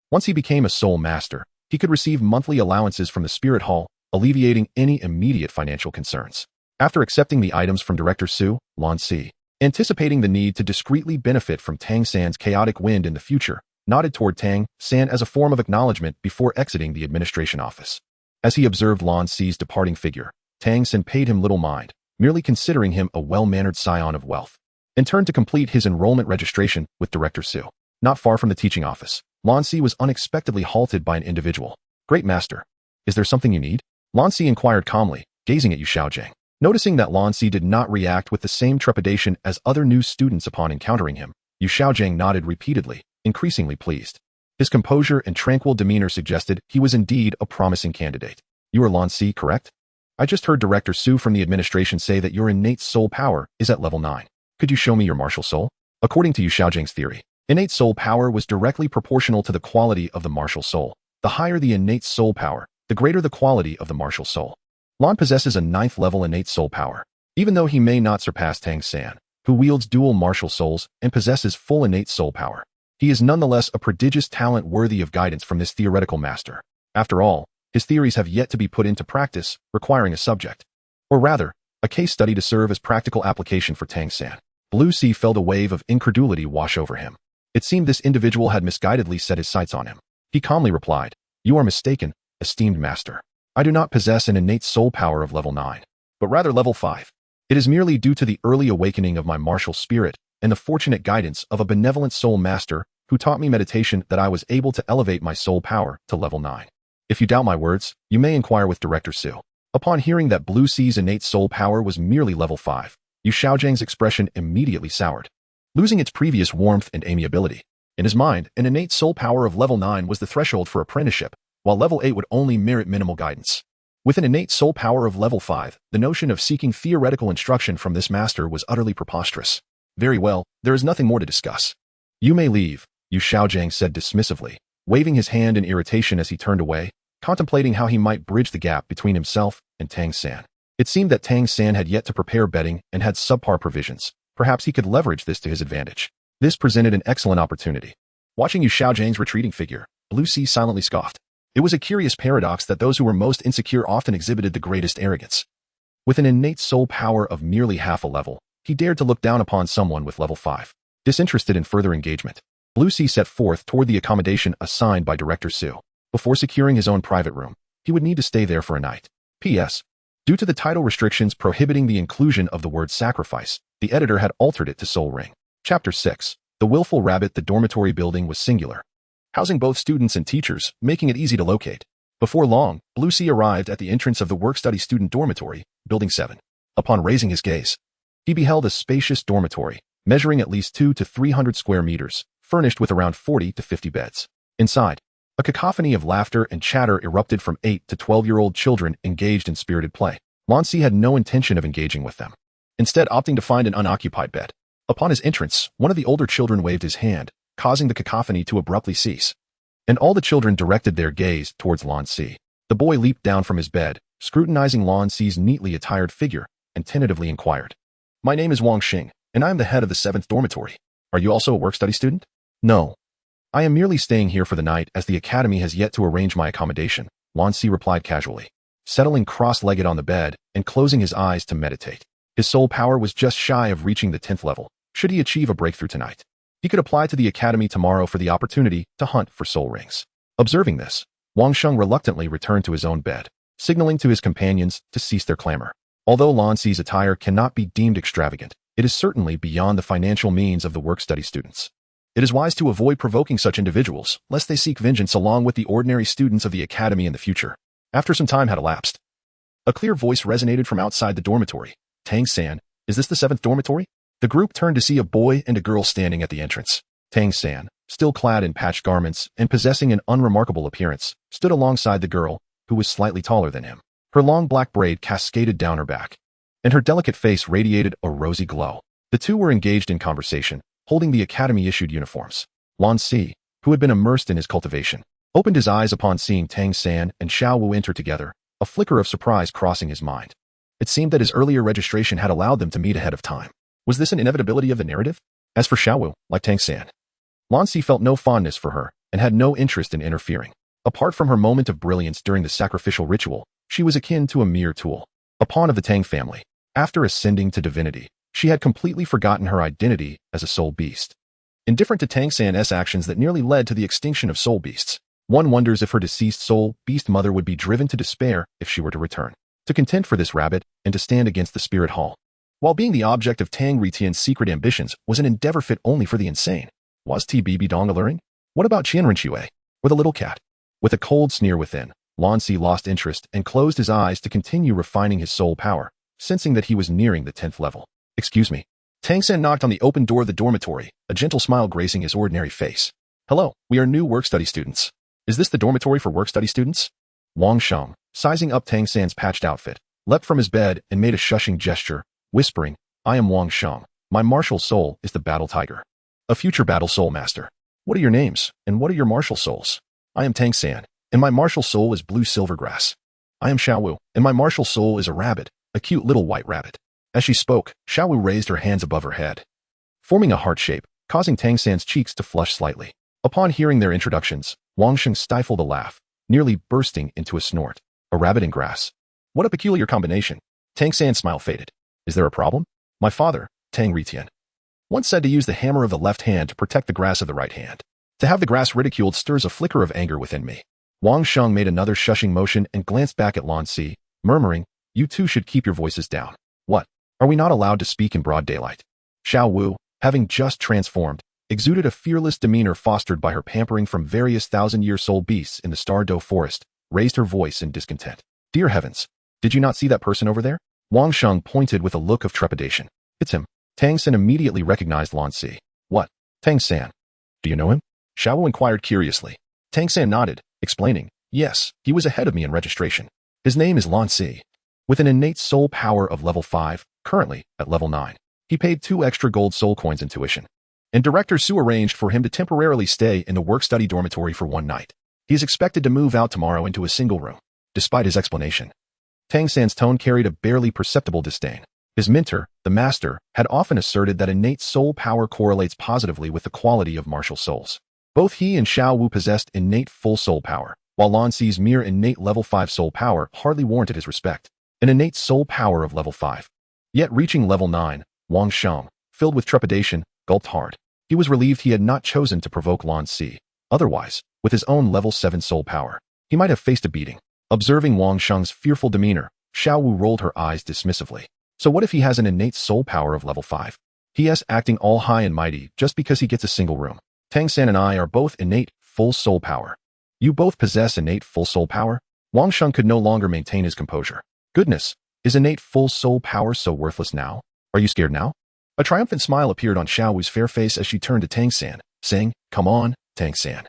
once he became a soul master, he could receive monthly allowances from the spirit hall, alleviating any immediate financial concerns. After accepting the items from Director Su, Lan Si, anticipating the need to discreetly benefit from Tang San's chaotic wind in the future, nodded toward Tang San as a form of acknowledgement before exiting the administration office. As he observed Lan Si's departing figure, Tang San paid him little mind, merely considering him a well-mannered scion of wealth, and turned to complete his enrollment registration with Director Su. Not far from the teaching office, Lan Si was unexpectedly halted by an individual. Great master, is there something you need? Lan Si inquired calmly, gazing at Yu Xiaojing. Noticing that Lan Si did not react with the same trepidation as other new students upon encountering him, Yu Xiaojing nodded repeatedly, increasingly pleased. His composure and tranquil demeanor suggested he was indeed a promising candidate. You are Lan Si, correct? I just heard Director Su from the administration say that your innate soul power is at level 9. Could you show me your martial soul? According to Yu Xiaojing's theory, innate soul power was directly proportional to the quality of the martial soul. The higher the innate soul power, the greater the quality of the martial soul. Lan possesses a 9th level innate soul power. Even though he may not surpass Tang San, who wields dual martial souls and possesses full innate soul power, he is nonetheless a prodigious talent worthy of guidance from this theoretical master. After all, his theories have yet to be put into practice, requiring a subject, or rather, a case study to serve as practical application for Tang San. Blue Sea felt a wave of incredulity wash over him. It seemed this individual had misguidedly set his sights on him. He calmly replied, "You are mistaken, esteemed master. I do not possess an innate soul power of level 9, but rather level 5. It is merely due to the early awakening of my martial spirit and the fortunate guidance of a benevolent soul master who taught me meditation that I was able to elevate my soul power to level 9. If you doubt my words, you may inquire with Director Su." Upon hearing that Blue Sea's innate soul power was merely level 5, Yu Xiaojing's expression immediately soured, losing its previous warmth and amiability. In his mind, an innate soul power of level 9 was the threshold for apprenticeship, while level 8 would only merit minimal guidance. With an innate soul power of level 5, the notion of seeking theoretical instruction from this master was utterly preposterous. Very well, there is nothing more to discuss. You may leave, Yu Xiaojing said dismissively, waving his hand in irritation as he turned away, contemplating how he might bridge the gap between himself and Tang San. It seemed that Tang San had yet to prepare bedding and had subpar provisions. Perhaps he could leverage this to his advantage. This presented an excellent opportunity. Watching Yu Xiaojing's retreating figure, Blue Sea silently scoffed. It was a curious paradox that those who were most insecure often exhibited the greatest arrogance. With an innate soul power of merely half a level, he dared to look down upon someone with level 5. Disinterested in further engagement, Blue Sea set forth toward the accommodation assigned by Director Su. Before securing his own private room, he would need to stay there for a night. P.S. Due to the title restrictions prohibiting the inclusion of the word sacrifice, the editor had altered it to soul ring. Chapter 6. The Willful Rabbit. The dormitory building was singular, housing both students and teachers, making it easy to locate. Before long, Blue Sea arrived at the entrance of the work-study student dormitory, Building 7. Upon raising his gaze, he beheld a spacious dormitory, measuring at least 200 to 300 square meters, furnished with around 40 to 50 beds. Inside, a cacophony of laughter and chatter erupted from 8 to 12-year-old children engaged in spirited play. Lan Si had no intention of engaging with them, instead opting to find an unoccupied bed. Upon his entrance, one of the older children waved his hand, causing the cacophony to abruptly cease, and all the children directed their gaze towards Lan Si. The boy leaped down from his bed, scrutinizing Lan Si's neatly attired figure, and tentatively inquired, "My name is Wang Xing, and I am the head of the 7th dormitory. Are you also a work-study student?" "No. I am merely staying here for the night as the academy has yet to arrange my accommodation," Lan Si replied casually, settling cross-legged on the bed and closing his eyes to meditate. His soul power was just shy of reaching the 10th level. Should he achieve a breakthrough tonight, he could apply to the academy tomorrow for the opportunity to hunt for soul rings. Observing this, Wang Sheng reluctantly returned to his own bed, signaling to his companions to cease their clamor. Although Lan Si's attire cannot be deemed extravagant, it is certainly beyond the financial means of the work-study students. It is wise to avoid provoking such individuals, lest they seek vengeance along with the ordinary students of the academy in the future. After some time had elapsed, a clear voice resonated from outside the dormitory. Tang San, is this the 7th dormitory? The group turned to see a boy and a girl standing at the entrance. Tang San, still clad in patched garments and possessing an unremarkable appearance, stood alongside the girl, who was slightly taller than him. Her long black braid cascaded down her back, and her delicate face radiated a rosy glow. The two were engaged in conversation, holding the academy-issued uniforms. Lan Si, who had been immersed in his cultivation, opened his eyes upon seeing Tang San and Xiaowu enter together, a flicker of surprise crossing his mind. It seemed that his earlier registration had allowed them to meet ahead of time. Was this an inevitability of the narrative? As for Xiaowu, like Tang San, Lan Si felt no fondness for her and had no interest in interfering. Apart from her moment of brilliance during the sacrificial ritual, she was akin to a mere tool, a pawn of the Tang family. After ascending to divinity, she had completely forgotten her identity as a soul beast. Indifferent to Tang San's actions that nearly led to the extinction of soul beasts, one wonders if her deceased soul beast mother would be driven to despair if she were to return, to contend for this rabbit and to stand against the spirit hall. While being the object of Tang Retian's secret ambitions was an endeavor fit only for the insane, was TBB Dong alluring? What about Xian Renu or the little cat? With a cold sneer within, Lan Si lost interest and closed his eyes to continue refining his soul power, sensing that he was nearing the 10th level. Excuse me. Tang San knocked on the open door of the dormitory, a gentle smile gracing his ordinary face. Hello, we are new work-study students. Is this the dormitory for work-study students? Wang Sheng, sizing up Tang San's patched outfit, leapt from his bed and made a shushing gesture, whispering, I am Wang Sheng. My martial soul is the battle tiger. A future battle soul master. What are your names, and what are your martial souls? I am Tang San, and my martial soul is blue silvergrass. I am Xiaowu, and my martial soul is a rabbit, a cute little white rabbit. As she spoke, Xiaowu raised her hands above her head, forming a heart shape, causing Tang San's cheeks to flush slightly. Upon hearing their introductions, Wang Sheng stifled a laugh, nearly bursting into a snort. A rabbit in grass. What a peculiar combination. Tang San's smile faded. Is there a problem? My father, Tang Retian, once said to use the hammer of the left hand to protect the grass of the right hand. To have the grass ridiculed stirs a flicker of anger within me. Wang Sheng made another shushing motion and glanced back at Lan Si, murmuring, You two should keep your voices down. What? Are we not allowed to speak in broad daylight? Xiao Wu, having just transformed, exuded a fearless demeanor fostered by her pampering from various thousand-year soul beasts in the Star Doe forest, raised her voice in discontent. Dear heavens! Did you not see that person over there? Wang Sheng pointed with a look of trepidation. It's him. Tang San immediately recognized Lan Si. What? Tang San. Do you know him? Xiaowu inquired curiously. Tang San nodded, explaining, Yes, he was ahead of me in registration. His name is Lan Si. With an innate soul power of level 5, currently at level 9. He paid 2 extra gold soul coins in tuition. And Director Su arranged for him to temporarily stay in the work-study dormitory for one night. He is expected to move out tomorrow into a single room. Despite his explanation, Tang San's tone carried a barely perceptible disdain. His mentor, the master, had often asserted that innate soul power correlates positively with the quality of martial souls. Both he and Xiao Wu possessed innate full soul power, while Lan Si's mere innate level 5 soul power hardly warranted his respect. An innate soul power of level 5. Yet reaching level 9, Wang Sheng, filled with trepidation, gulped hard. He was relieved he had not chosen to provoke Lan Si. Otherwise, with his own level 7 soul power, he might have faced a beating. Observing Wang Sheng's fearful demeanor, Xiao Wu rolled her eyes dismissively. So what if he has an innate soul power of level 5? He is acting all high and mighty just because he gets a single room. Tang San and I are both innate full soul power. You both possess innate full soul power? Wang Sheng could no longer maintain his composure. Goodness, is innate full soul power so worthless now? Are you scared now? A triumphant smile appeared on Xiao Wu's fair face as she turned to Tang San, saying, Come on, Tang San.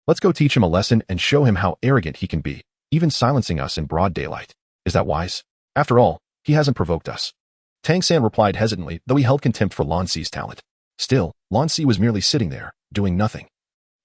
Let's go teach him a lesson and show him how arrogant he can be, even silencing us in broad daylight. Is that wise? After all, he hasn't provoked us. Tang San replied hesitantly, though he held contempt for Lan Si's talent. Still, Lan Si was merely sitting there, doing nothing,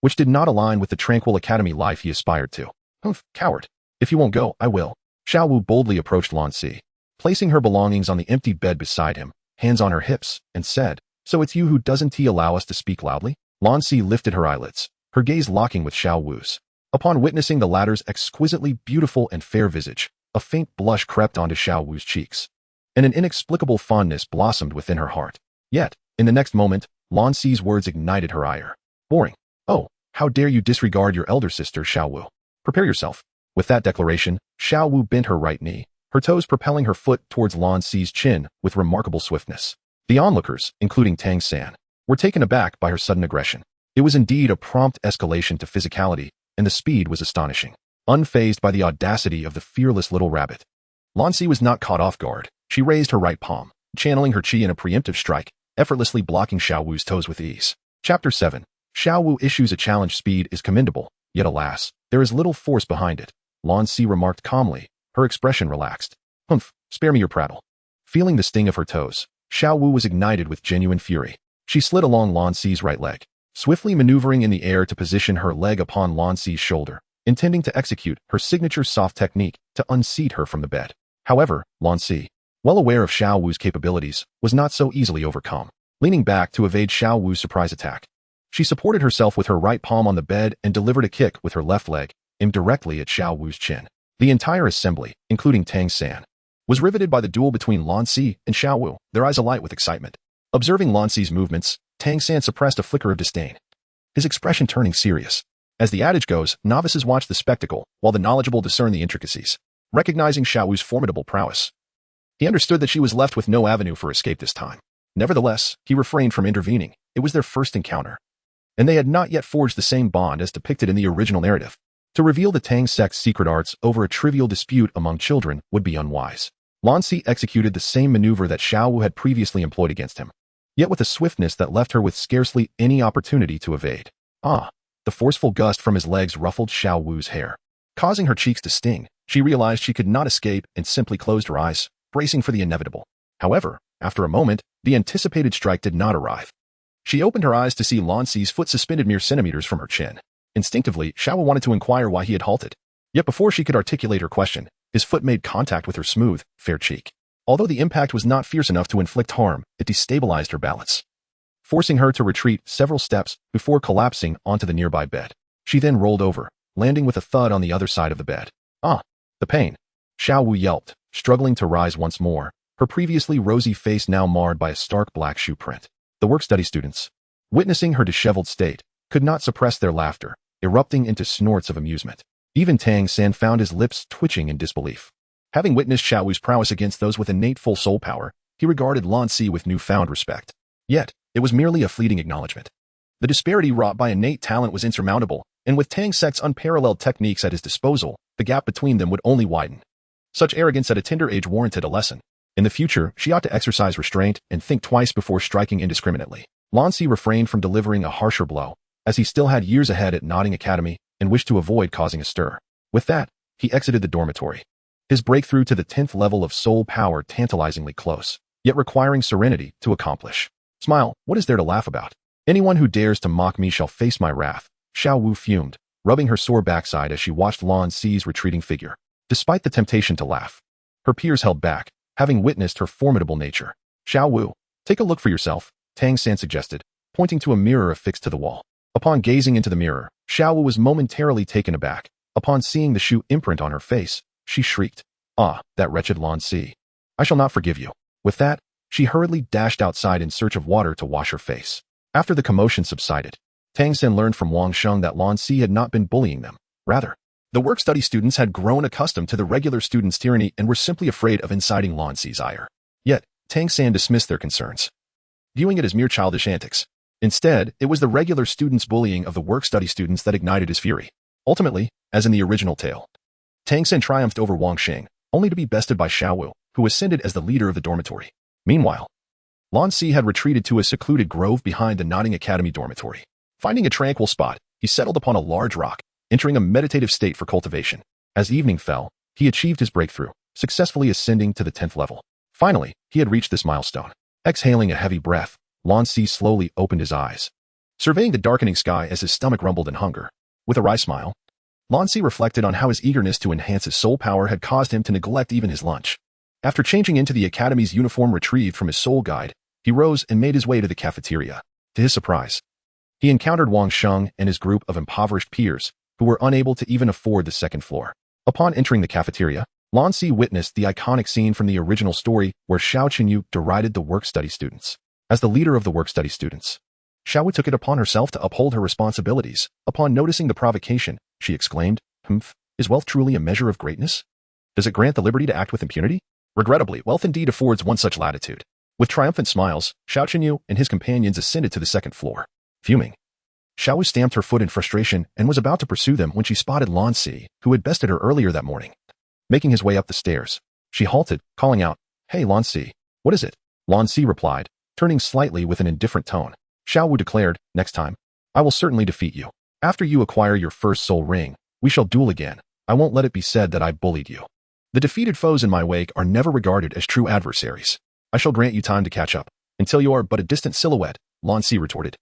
which did not align with the tranquil academy life he aspired to. Humph, coward. If you won't go, I will. Xiao Wu boldly approached Lan Si, placing her belongings on the empty bed beside him, hands on her hips, and said, So it's you who doesn't allow us to speak loudly? Lan Si lifted her eyelids, her gaze locking with Xiao Wu's. Upon witnessing the latter's exquisitely beautiful and fair visage, a faint blush crept onto Xiao Wu's cheeks, and an inexplicable fondness blossomed within her heart. Yet, in the next moment, Lan Si's words ignited her ire. Boring. Oh, how dare you disregard your elder sister, Xiao Wu. Prepare yourself. With that declaration, Xiao Wu bent her right knee, her toes propelling her foot towards Lan Si's chin with remarkable swiftness. The onlookers, including Tang San, were taken aback by her sudden aggression. It was indeed a prompt escalation to physicality, and the speed was astonishing. Unfazed by the audacity of the fearless little rabbit, Lan Si was not caught off guard. She raised her right palm, channeling her chi in a preemptive strike, effortlessly blocking Xiao Wu's toes with ease. Chapter 7. Xiao Wu issues a challenge. Speed is commendable, yet alas, there is little force behind it, Lan Si remarked calmly, her expression relaxed. Humph, spare me your prattle. Feeling the sting of her toes, Xiao Wu was ignited with genuine fury. She slid along Lan Si's right leg, swiftly maneuvering in the air to position her leg upon Lan Si's shoulder, intending to execute her signature soft technique to unseat her from the bed. However, Lan Si, well aware of Xiao Wu's capabilities, was not so easily overcome. Leaning back to evade Xiao Wu's surprise attack, she supported herself with her right palm on the bed and delivered a kick with her left leg, aimed directly at Xiao Wu's chin. The entire assembly, including Tang San, was riveted by the duel between Lan Si and Xiao Wu, their eyes alight with excitement. Observing Lan Si's movements, Tang San suppressed a flicker of disdain, his expression turning serious. As the adage goes, novices watch the spectacle, while the knowledgeable discern the intricacies. Recognizing Xiao Wu's formidable prowess, he understood that she was left with no avenue for escape this time. Nevertheless, he refrained from intervening. It was their first encounter, and they had not yet forged the same bond as depicted in the original narrative. To reveal the Tang Sect's secret arts over a trivial dispute among children would be unwise. Lan Si executed the same maneuver that Xiao Wu had previously employed against him, yet with a swiftness that left her with scarcely any opportunity to evade. Ah! The forceful gust from his legs ruffled Xiao Wu's hair, causing her cheeks to sting. She realized she could not escape and simply closed her eyes, bracing for the inevitable. However, after a moment, the anticipated strike did not arrive. She opened her eyes to see Lan Si's foot suspended mere centimeters from her chin. Instinctively, Xiao Wu wanted to inquire why he had halted. Yet before she could articulate her question, his foot made contact with her smooth, fair cheek. Although the impact was not fierce enough to inflict harm, it destabilized her balance, forcing her to retreat several steps before collapsing onto the nearby bed. She then rolled over, landing with a thud on the other side of the bed. Ah! The pain! Xiao Wu yelped, struggling to rise once more, her previously rosy face now marred by a stark black shoe print. The work-study students, witnessing her disheveled state, could not suppress their laughter, erupting into snorts of amusement. Even Tang San found his lips twitching in disbelief. Having witnessed Xiao Wu's prowess against those with innate full soul power, he regarded Lan Si with newfound respect. Yet, it was merely a fleeting acknowledgement. The disparity wrought by innate talent was insurmountable, and with Tang Sect's unparalleled techniques at his disposal, the gap between them would only widen. Such arrogance at a tender age warranted a lesson. In the future, she ought to exercise restraint and think twice before striking indiscriminately. Lan Si refrained from delivering a harsher blow, as he still had years ahead at Nodding Academy and wished to avoid causing a stir. With that, he exited the dormitory, his breakthrough to the 10th level of soul power tantalizingly close, yet requiring serenity to accomplish. Smile, what is there to laugh about? Anyone who dares to mock me shall face my wrath, Xiao Wu fumed, rubbing her sore backside as she watched Lan Si's retreating figure. Despite the temptation to laugh, her peers held back, having witnessed her formidable nature. Xiao Wu, take a look for yourself, Tang San suggested, pointing to a mirror affixed to the wall. Upon gazing into the mirror, Xiao Wu was momentarily taken aback. Upon seeing the shoe imprint on her face, she shrieked, "Ah, that wretched Lan Si. I shall not forgive you." With that, she hurriedly dashed outside in search of water to wash her face. After the commotion subsided, Tang San learned from Wang Sheng that Lan Si had not been bullying them. Rather, the work-study students had grown accustomed to the regular students' tyranny and were simply afraid of inciting Lan Si's ire. Yet, Tang San dismissed their concerns, viewing it as mere childish antics. Instead, it was the regular students' bullying of the work-study students that ignited his fury. Ultimately, as in the original tale, Tang San triumphed over Wang Sheng, only to be bested by Xiao Wu, who ascended as the leader of the dormitory. Meanwhile, Lan Si had retreated to a secluded grove behind the Nodding Academy dormitory. Finding a tranquil spot, he settled upon a large rock, entering a meditative state for cultivation. As evening fell, he achieved his breakthrough, successfully ascending to the 10th level. Finally, he had reached this milestone. Exhaling a heavy breath, Lan Si slowly opened his eyes, surveying the darkening sky as his stomach rumbled in hunger. With a wry smile, Lan Si reflected on how his eagerness to enhance his soul power had caused him to neglect even his lunch. After changing into the Academy's uniform retrieved from his soul guide, he rose and made his way to the cafeteria. To his surprise, he encountered Wang Sheng and his group of impoverished peers, who were unable to even afford the second floor. Upon entering the cafeteria, Lan Si witnessed the iconic scene from the original story where Xiao Qinyu derided the work-study students. As the leader of the work-study students, Xiao Wu took it upon herself to uphold her responsibilities. Upon noticing the provocation, she exclaimed, Is wealth truly a measure of greatness? Does it grant the liberty to act with impunity? Regrettably, wealth indeed affords one such latitude. With triumphant smiles, Xiao Wu and his companions ascended to the second floor. Fuming, Xiaowu stamped her foot in frustration and was about to pursue them when she spotted Lan Si, who had bested her earlier that morning. Making his way up the stairs, she halted, calling out, "Hey Lan Si, what is it?" Lan Si replied, turning slightly with an indifferent tone. Xiaowu declared, "Next time, I will certainly defeat you. After you acquire your first soul ring, we shall duel again. I won't let it be said that I bullied you. The defeated foes in my wake are never regarded as true adversaries. I shall grant you time to catch up, until you are but a distant silhouette," Lan Si retorted.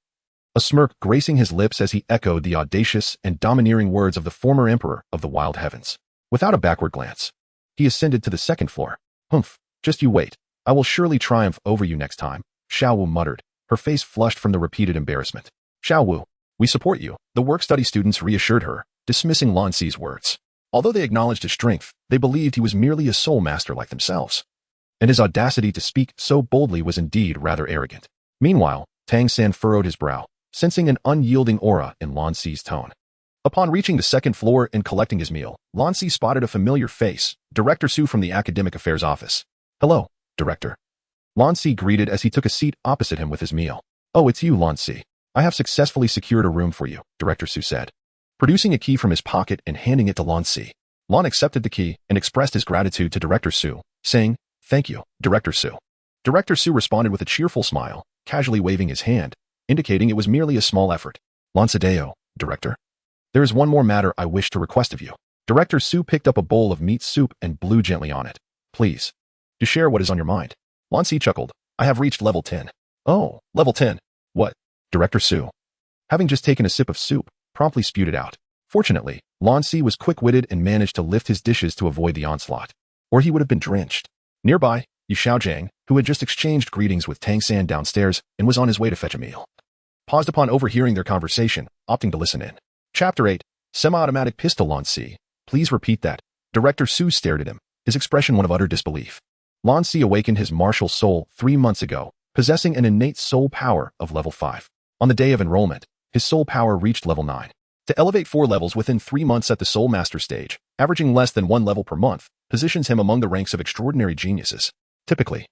A smirk gracing his lips as he echoed the audacious and domineering words of the former emperor of the wild heavens. Without a backward glance, he ascended to the second floor. Just you wait. I will surely triumph over you next time," Xiaowu muttered, her face flushed from the repeated embarrassment. "Xiaowu, we support you," the work-study students reassured her, dismissing Lan Si's words. Although they acknowledged his strength, they believed he was merely a soul master like themselves. And his audacity to speak so boldly was indeed rather arrogant. Meanwhile, Tang San furrowed his brow, sensing an unyielding aura in Lan Si's tone. Upon reaching the second floor and collecting his meal, Lan Si spotted a familiar face, Director Su from the Academic Affairs Office. "Hello, Director." Lan Si greeted as he took a seat opposite him with his meal. "Oh, it's you, Lan Si. I have successfully secured a room for you," Director Su said. Producing a key from his pocket and handing it to Lan Si, Lan accepted the key and expressed his gratitude to Director Su, saying, "Thank you, Director Su." Director Su responded with a cheerful smile, casually waving his hand, indicating it was merely a small effort. "Lansadeo, Director. There is one more matter I wish to request of you." Director Su picked up a bowl of meat soup and blew gently on it. "Please, to share what is on your mind." Lan Si chuckled. "I have reached level 10. "Oh, level 10. What?" Director Su, having just taken a sip of soup, promptly spewed it out. Fortunately, Lan Si was quick-witted and managed to lift his dishes to avoid the onslaught, or he would have been drenched. Nearby, Yu Xiaojiang, who had just exchanged greetings with Tang San downstairs and was on his way to fetch a meal, paused upon overhearing their conversation, opting to listen in. Chapter 8, Semi-Automatic Pistol. Lan Si, please repeat that. Director Su stared at him, his expression one of utter disbelief. Lan Si awakened his martial soul 3 months ago, possessing an innate soul power of level 5. On the day of enrollment, his soul power reached level 9. To elevate 4 levels within 3 months at the Soul Master stage, averaging less than 1 level per month, positions him among the ranks of extraordinary geniuses. Typically,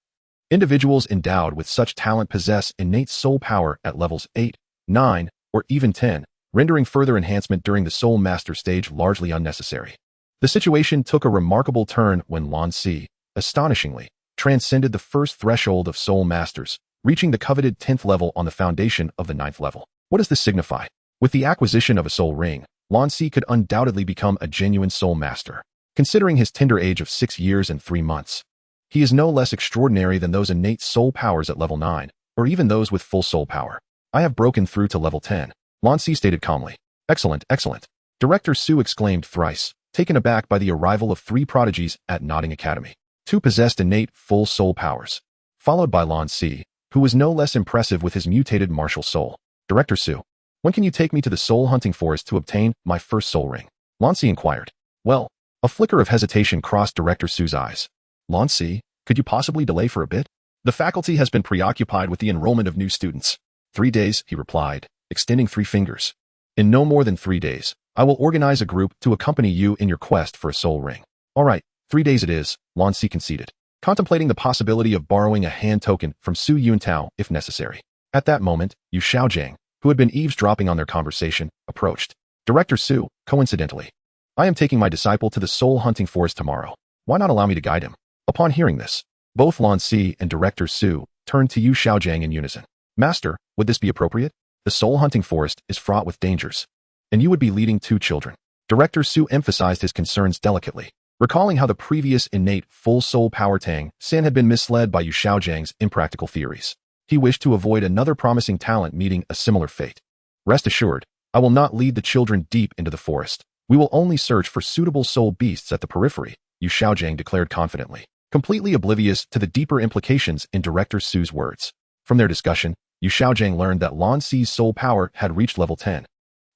individuals endowed with such talent possess innate soul power at levels 8, 9, or even 10, rendering further enhancement during the Soul Master stage largely unnecessary. The situation took a remarkable turn when Lan Si, astonishingly, transcended the first threshold of Soul Masters, reaching the coveted 10th level on the foundation of the 9th level. What does this signify? With the acquisition of a soul ring, Lan Si could undoubtedly become a genuine soul master. Considering his tender age of 6 years and 3 months, he is no less extraordinary than those innate soul powers at level 9, or even those with full soul power. "I have broken through to level 10, Lan Si stated calmly. "Excellent, excellent." Director Su exclaimed thrice, taken aback by the arrival of 3 prodigies at Nodding Academy. 2 possessed innate full soul powers, followed by Lan Si, who was no less impressive with his mutated martial soul. "Director Su, when can you take me to the soul hunting forest to obtain my first soul ring?" Lan Si inquired. "Well," a flicker of hesitation crossed Director Su's eyes. "Lan Si, could you possibly delay for a bit? The faculty has been preoccupied with the enrollment of new students." 3 days, he replied, extending 3 fingers. "In no more than 3 days, I will organize a group to accompany you in your quest for a soul ring." "All right, 3 days it is," Lan Si conceded, contemplating the possibility of borrowing a hand token from Su Yuntao if necessary. At that moment, Yu Xiaojiang, who had been eavesdropping on their conversation, approached. "Director Su, coincidentally, I am taking my disciple to the soul hunting forest tomorrow. Why not allow me to guide him?" Upon hearing this, both Lan Si and Director Su turned to Yu Xiaojiang in unison. "Master, would this be appropriate? The soul hunting forest is fraught with dangers, and you would be leading 2 children." Director Su emphasized his concerns delicately, recalling how the previous innate full soul power Tang San had been misled by Yu Xiaojiang's impractical theories. He wished to avoid another promising talent meeting a similar fate. "Rest assured, I will not lead the children deep into the forest. We will only search for suitable soul beasts at the periphery," Yu Xiaojiang declared confidently, completely oblivious to the deeper implications in Director Su's words. From their discussion, Yu Xiaojiang learned that Lan Si's soul power had reached level 10,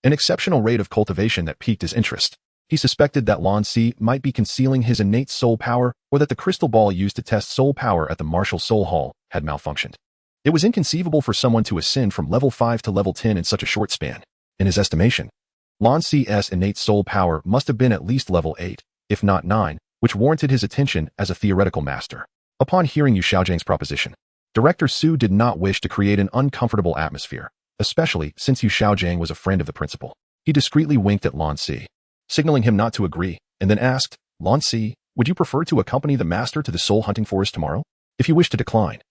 an exceptional rate of cultivation that piqued his interest. He suspected that Lan Si might be concealing his innate soul power, or that the crystal ball used to test soul power at the Martial Soul Hall had malfunctioned. It was inconceivable for someone to ascend from level 5 to level 10 in such a short span. In his estimation, Lan Si's innate soul power must have been at least level 8, if not 9, which warranted his attention as a theoretical master. Upon hearing Yu Xiaojiang's proposition, Director Su did not wish to create an uncomfortable atmosphere, especially since Yu Xiaojiang was a friend of the principal. He discreetly winked at Lan Si, signaling him not to agree, and then asked, Lan Si, would you prefer to accompany the master to the soul hunting forest tomorrow? If you wish to decline,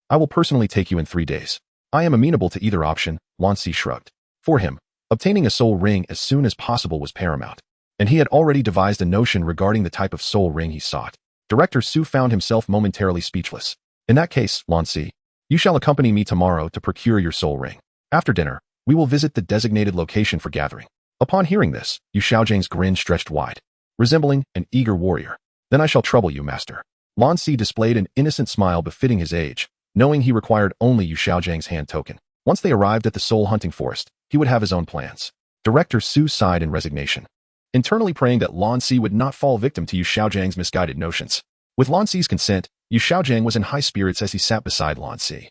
I will personally take you in 3 days. I am amenable to either option, Lan Si shrugged. For him, obtaining a soul ring as soon as possible was paramount, and he had already devised a notion regarding the type of soul ring he sought. Director Su found himself momentarily speechless. In that case, Lan Si, you shall accompany me tomorrow to procure your soul ring. After dinner, we will visit the designated location for gathering. Upon hearing this, Yu Xiaojiang's grin stretched wide, resembling an eager warrior. Then I shall trouble you, master. Lan Si displayed an innocent smile befitting his age, knowing he required only Yu Xiaojiang's hand token. Once they arrived at the soul hunting forest, he would have his own plans. Director Su sighed in resignation, internally praying that Lan Si would not fall victim to Yu Xiaojiang's misguided notions. With Lan Si's consent, Yu Xiaojiang was in high spirits as he sat beside Lan Si,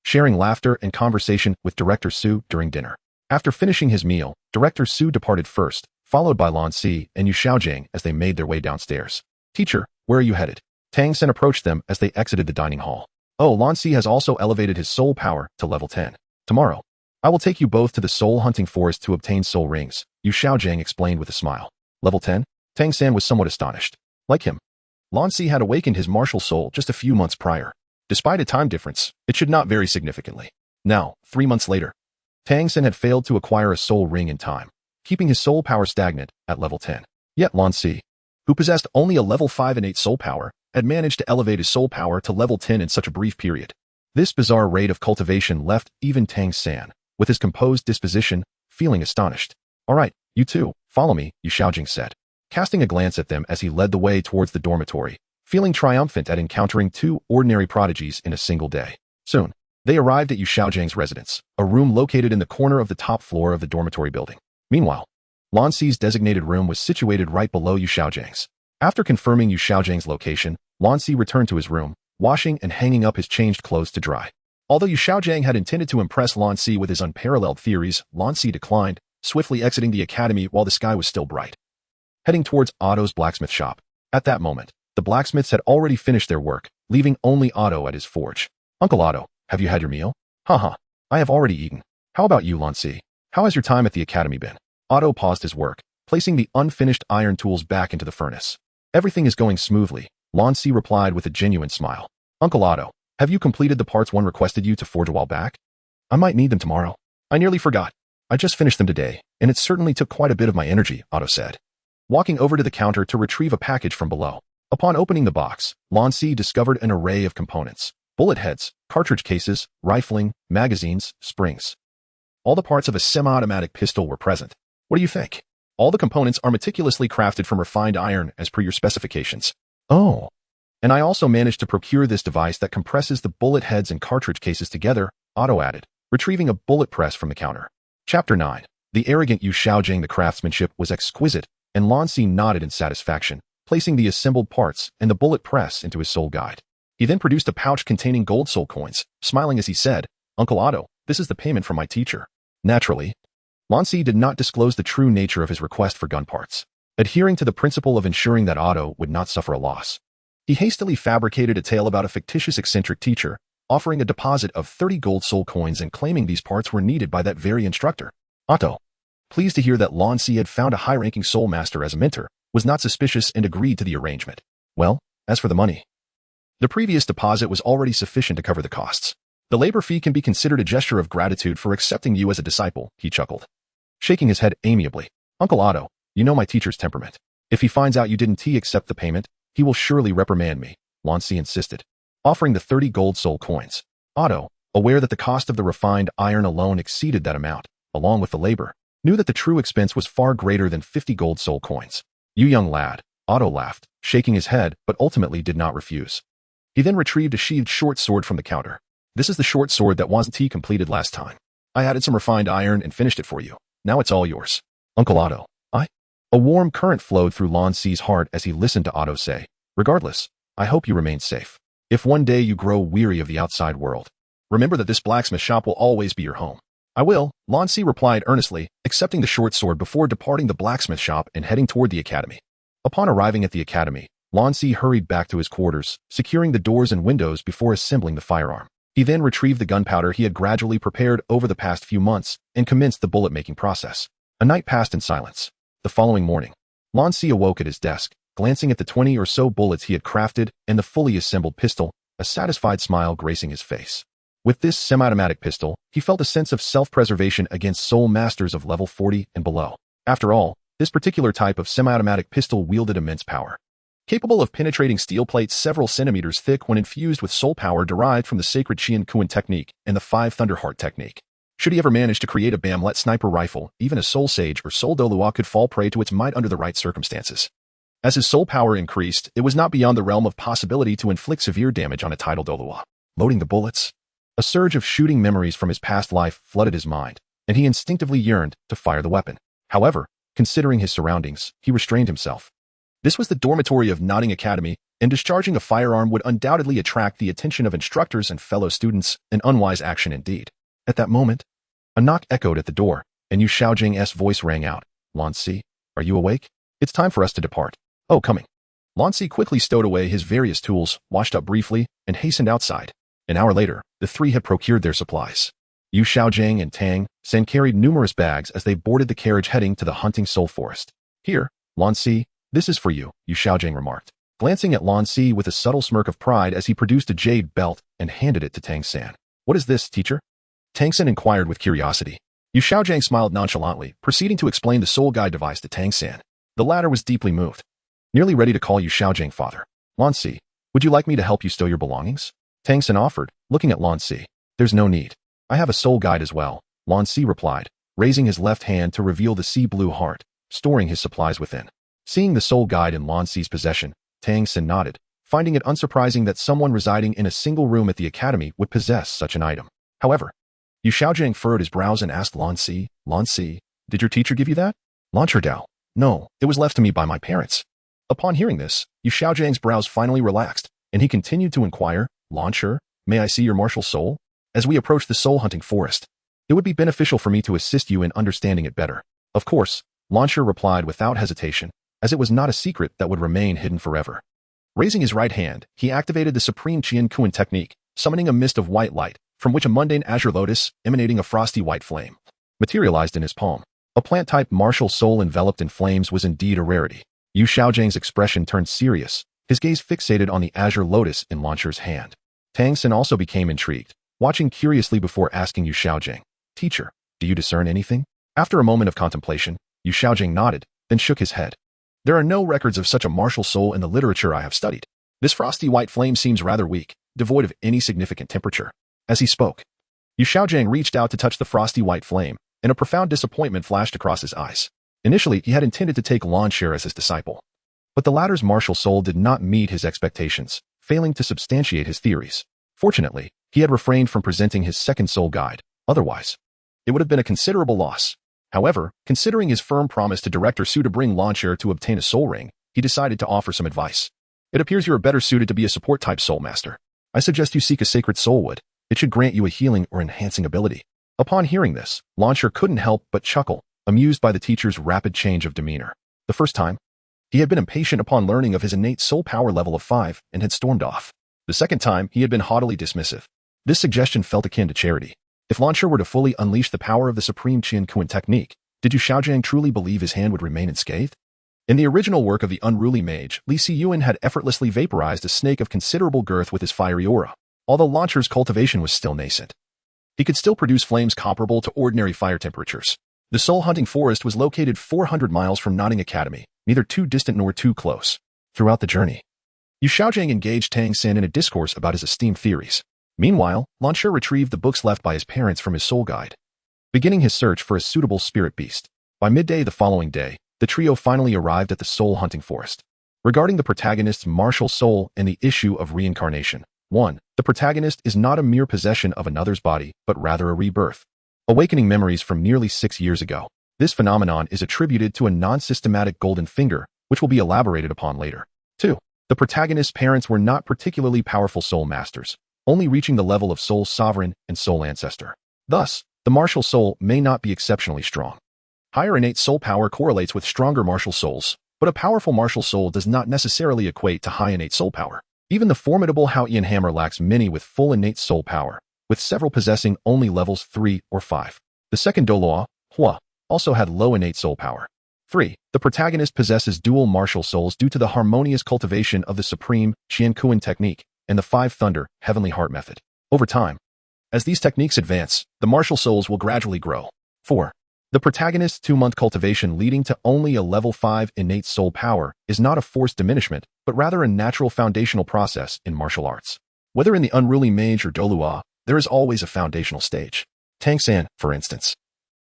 sharing laughter and conversation with Director Su during dinner. After finishing his meal, Director Su departed first, followed by Lan Si and Yu Xiaojiang as they made their way downstairs. Teacher, where are you headed? Tang San approached them as they exited the dining hall. Oh, Lan Si has also elevated his soul power to level 10. Tomorrow, I will take you both to the soul hunting forest to obtain soul rings, Yu Xiaojiang explained with a smile. Level 10? Tang San was somewhat astonished. Like him, Lan Si had awakened his martial soul just a few months prior. Despite a time difference, it should not vary significantly. Now, 3 months later, Tang San had failed to acquire a soul ring in time, keeping his soul power stagnant at level 10. Yet Lan Si, who possessed only a level 5 innate soul power, had managed to elevate his soul power to level 10 in such a brief period. This bizarre rate of cultivation left even Tang San, with his composed disposition, feeling astonished. All right, you two, follow me, Yu Xiaojing said, casting a glance at them as he led the way towards the dormitory, feeling triumphant at encountering 2 ordinary prodigies in a single day. Soon, they arrived at Yu Xiaojiang's residence, a room located in the corner of the top floor of the dormitory building. Meanwhile, Lan Si's designated room was situated right below Yu Xiaojiang's. After confirming Yu Xiaojiang's location, Lan Si returned to his room, washing and hanging up his changed clothes to dry. Although Yu Xiaojiang had intended to impress Lan Si with his unparalleled theories, Lan Si declined, swiftly exiting the academy while the sky was still bright. Heading towards Otto's blacksmith shop. At that moment, the blacksmiths had already finished their work, leaving only Otto at his forge. Uncle Otto, have you had your meal? Haha, I have already eaten. How about you, Lan Si? How has your time at the academy been? Otto paused his work, placing the unfinished iron tools back into the furnace. Everything is going smoothly, Lan Si replied with a genuine smile. Uncle Otto, have you completed the parts one requested you to forge a while back? I might need them tomorrow. I nearly forgot. I just finished them today, and it certainly took quite a bit of my energy, Otto said, walking over to the counter to retrieve a package from below. Upon opening the box, Lan Si discovered an array of components: bullet heads, cartridge cases, rifling, magazines, springs. All the parts of a semi-automatic pistol were present. What do you think? All the components are meticulously crafted from refined iron as per your specifications. Oh. And I also managed to procure this device that compresses the bullet heads and cartridge cases together, Otto added, retrieving a bullet press from the counter. Chapter 9. The arrogant Yu Xiaojing. The craftsmanship was exquisite, and Lan Si nodded in satisfaction, placing the assembled parts and the bullet press into his soul guide. He then produced a pouch containing gold soul coins, smiling as he said, Uncle Otto, this is the payment from my teacher. Naturally, Lan Si did not disclose the true nature of his request for gun parts, adhering to the principle of ensuring that Otto would not suffer a loss. He hastily fabricated a tale about a fictitious eccentric teacher, offering a deposit of 30 gold soul coins and claiming these parts were needed by that very instructor. Otto, pleased to hear that Lan Si had found a high-ranking soul master as a mentor, was not suspicious and agreed to the arrangement. Well, as for the money, the previous deposit was already sufficient to cover the costs. The labor fee can be considered a gesture of gratitude for accepting you as a disciple, he chuckled, shaking his head amiably. Uncle Otto, you know my teacher's temperament. If he finds out you didn't accept the payment, he will surely reprimand me, Lan Si insisted, offering the 30 gold soul coins. Otto, aware that the cost of the refined iron alone exceeded that amount, along with the labor, knew that the true expense was far greater than 50 gold soul coins. You young lad, Otto laughed, shaking his head, but ultimately did not refuse. He then retrieved a sheathed short sword from the counter. This is the short sword that wasn't completed last time. I added some refined iron and finished it for you. Now it's all yours. Uncle Otto, A warm current flowed through Lan Si's heart as he listened to Otto say, regardless, I hope you remain safe. If one day you grow weary of the outside world, remember that this blacksmith shop will always be your home. I will, Lan Si replied earnestly, accepting the short sword before departing the blacksmith shop and heading toward the academy. Upon arriving at the academy, Lan Si hurried back to his quarters, securing the doors and windows before assembling the firearm. He then retrieved the gunpowder he had gradually prepared over the past few months and commenced the bullet-making process. A night passed in silence. The following morning, Lan Si awoke at his desk, glancing at the 20 or so bullets he had crafted and the fully assembled pistol, a satisfied smile gracing his face. With this semi-automatic pistol, he felt a sense of self-preservation against soul masters of level 40 and below. After all, this particular type of semi-automatic pistol wielded immense power. Capable of penetrating steel plates several centimeters thick when infused with soul power derived from the sacred Xian Renu technique and the 5 Thunderheart technique. Should he ever manage to create a Bamlet sniper rifle, even a soul sage or soul Douluo could fall prey to its might under the right circumstances. As his soul power increased, it was not beyond the realm of possibility to inflict severe damage on a tidal Douluo. Loading the bullets. A surge of shooting memories from his past life flooded his mind, and he instinctively yearned to fire the weapon. However, considering his surroundings, he restrained himself. This was the dormitory of Notting Academy, and discharging a firearm would undoubtedly attract the attention of instructors and fellow students, an unwise action indeed. At that moment, a knock echoed at the door, and Yu Xiaojing's voice rang out. Lan Si, are you awake? It's time for us to depart. Oh, coming. Lan Si quickly stowed away his various tools, washed up briefly, and hastened outside. An hour later, the three had procured their supplies. Yu Xiaojing and Tang San carried numerous bags as they boarded the carriage heading to the hunting soul forest. Here, Lan Si, this is for you, Yu Xiaojing remarked, glancing at Lan Si with a subtle smirk of pride as he produced a jade belt and handed it to Tang San. What is this, teacher? Tang San inquired with curiosity. Yu Xiaojing smiled nonchalantly, proceeding to explain the soul guide device to Tang San. The latter was deeply moved. Nearly ready to call Yu Xiaojing father. Lan Si, would you like me to help you stow your belongings? Tang San offered, looking at Lan Si. There's no need. I have a soul guide as well, Lan Si replied, raising his left hand to reveal the sea blue heart, storing his supplies within. Seeing the soul guide in Lan Si's possession, Tang San nodded, finding it unsurprising that someone residing in a single room at the academy would possess such an item. However, Yu Xiaojing furrowed his brows and asked Lan Si, did your teacher give you that? Lan Dao. No, it was left to me by my parents. Upon hearing this, Yu Xiaojing's brows finally relaxed, and he continued to inquire, Lan Shi, may I see your martial soul? As we approach the soul-hunting forest, it would be beneficial for me to assist you in understanding it better. Of course, Lan Shi replied without hesitation, as it was not a secret that would remain hidden forever. Raising his right hand, he activated the supreme Qian Renu technique, summoning a mist of white light, from which a mundane azure lotus, emanating a frosty white flame, materialized in his palm. A plant-type martial soul enveloped in flames was indeed a rarity. Yu Xiaojing's expression turned serious, his gaze fixated on the azure lotus in Lan Shi's hand. Tang San also became intrigued, watching curiously before asking Yu Xiaojing, teacher, do you discern anything? After a moment of contemplation, Yu Xiaojing nodded, then shook his head. There are no records of such a martial soul in the literature I have studied. This frosty white flame seems rather weak, devoid of any significant temperature. As he spoke, Yu Xiaojing reached out to touch the frosty white flame, and a profound disappointment flashed across his eyes. Initially, he had intended to take Lan Shi as his disciple, but the latter's martial soul did not meet his expectations, failing to substantiate his theories. Fortunately, he had refrained from presenting his second soul guide. Otherwise, it would have been a considerable loss. However, considering his firm promise to Director Su to bring Lan Shi to obtain a soul ring, he decided to offer some advice. It appears you are better suited to be a support-type soul master. I suggest you seek a sacred soul wood. It should grant you a healing or enhancing ability. Upon hearing this, Lan Shi couldn't help but chuckle, amused by the teacher's rapid change of demeanor. The first time, he had been impatient upon learning of his innate soul power level of 5 and had stormed off. The second time, he had been haughtily dismissive. This suggestion felt akin to charity. If Lan Shi were to fully unleash the power of the supreme Qian Renu technique, did Yu Xiaojing truly believe his hand would remain unscathed? In the original work of the unruly mage, Li Siyuan had effortlessly vaporized a snake of considerable girth with his fiery aura, although Lan Shi's cultivation was still nascent. He could still produce flames comparable to ordinary fire temperatures. The soul-hunting forest was located 400 miles from Notting Academy, neither too distant nor too close. Throughout the journey, Yu Xiaojing engaged Tang San in a discourse about his esteemed theories. Meanwhile, Lan Shi retrieved the books left by his parents from his soul guide, beginning his search for a suitable spirit beast. By midday the following day, the trio finally arrived at the soul-hunting forest. Regarding the protagonist's martial soul and the issue of reincarnation, 1. The protagonist is not a mere possession of another's body, but rather a rebirth, awakening memories from nearly 6 years ago. This phenomenon is attributed to a non-systematic golden finger, which will be elaborated upon later. 2. The protagonist's parents were not particularly powerful soul masters, only reaching the level of soul sovereign and soul ancestor. Thus, the martial soul may not be exceptionally strong. Higher innate soul power correlates with stronger martial souls, but a powerful martial soul does not necessarily equate to high innate soul power. Even the formidable Haoyan hammer lacks many with full innate soul power, with several possessing only levels 3 or 5. The second Douluo, Hua, also had low innate soul power. 3. The protagonist possesses dual martial souls due to the harmonious cultivation of the supreme Qiankuan technique and the 5 Thunder Heavenly Heart method. Over time, as these techniques advance, the martial souls will gradually grow. 4. The protagonist's 2-month cultivation leading to only a level 5 innate soul power is not a forced diminishment, but rather a natural foundational process in martial arts. Whether in the unruly mage or Douluo, there is always a foundational stage. Tang San, for instance,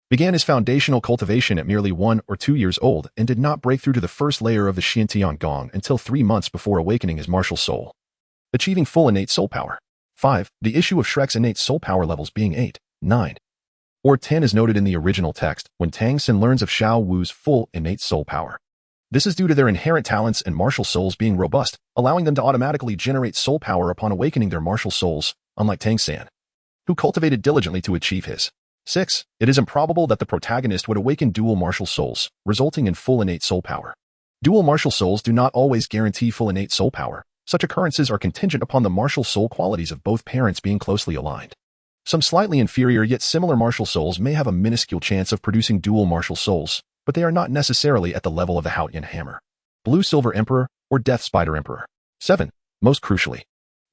began his foundational cultivation at merely 1 or 2 years old and did not break through to the first layer of the Xian Gong until 3 months before awakening his martial soul, achieving full innate soul power. 5. The issue of Shrek's innate soul power levels being 8, 9, or 10 is noted in the original text when Tang San learns of Xiao Wu's full innate soul power. This is due to their inherent talents and martial souls being robust, allowing them to automatically generate soul power upon awakening their martial souls, unlike Tang San, who cultivated diligently to achieve his. 6. It is improbable that the protagonist would awaken dual martial souls, resulting in full innate soul power. Dual martial souls do not always guarantee full innate soul power. Such occurrences are contingent upon the martial soul qualities of both parents being closely aligned. Some slightly inferior yet similar martial souls may have a minuscule chance of producing dual martial souls, but they are not necessarily at the level of the Haoyan hammer, Blue Silver Emperor, or Death Spider Emperor. 7. Most crucially,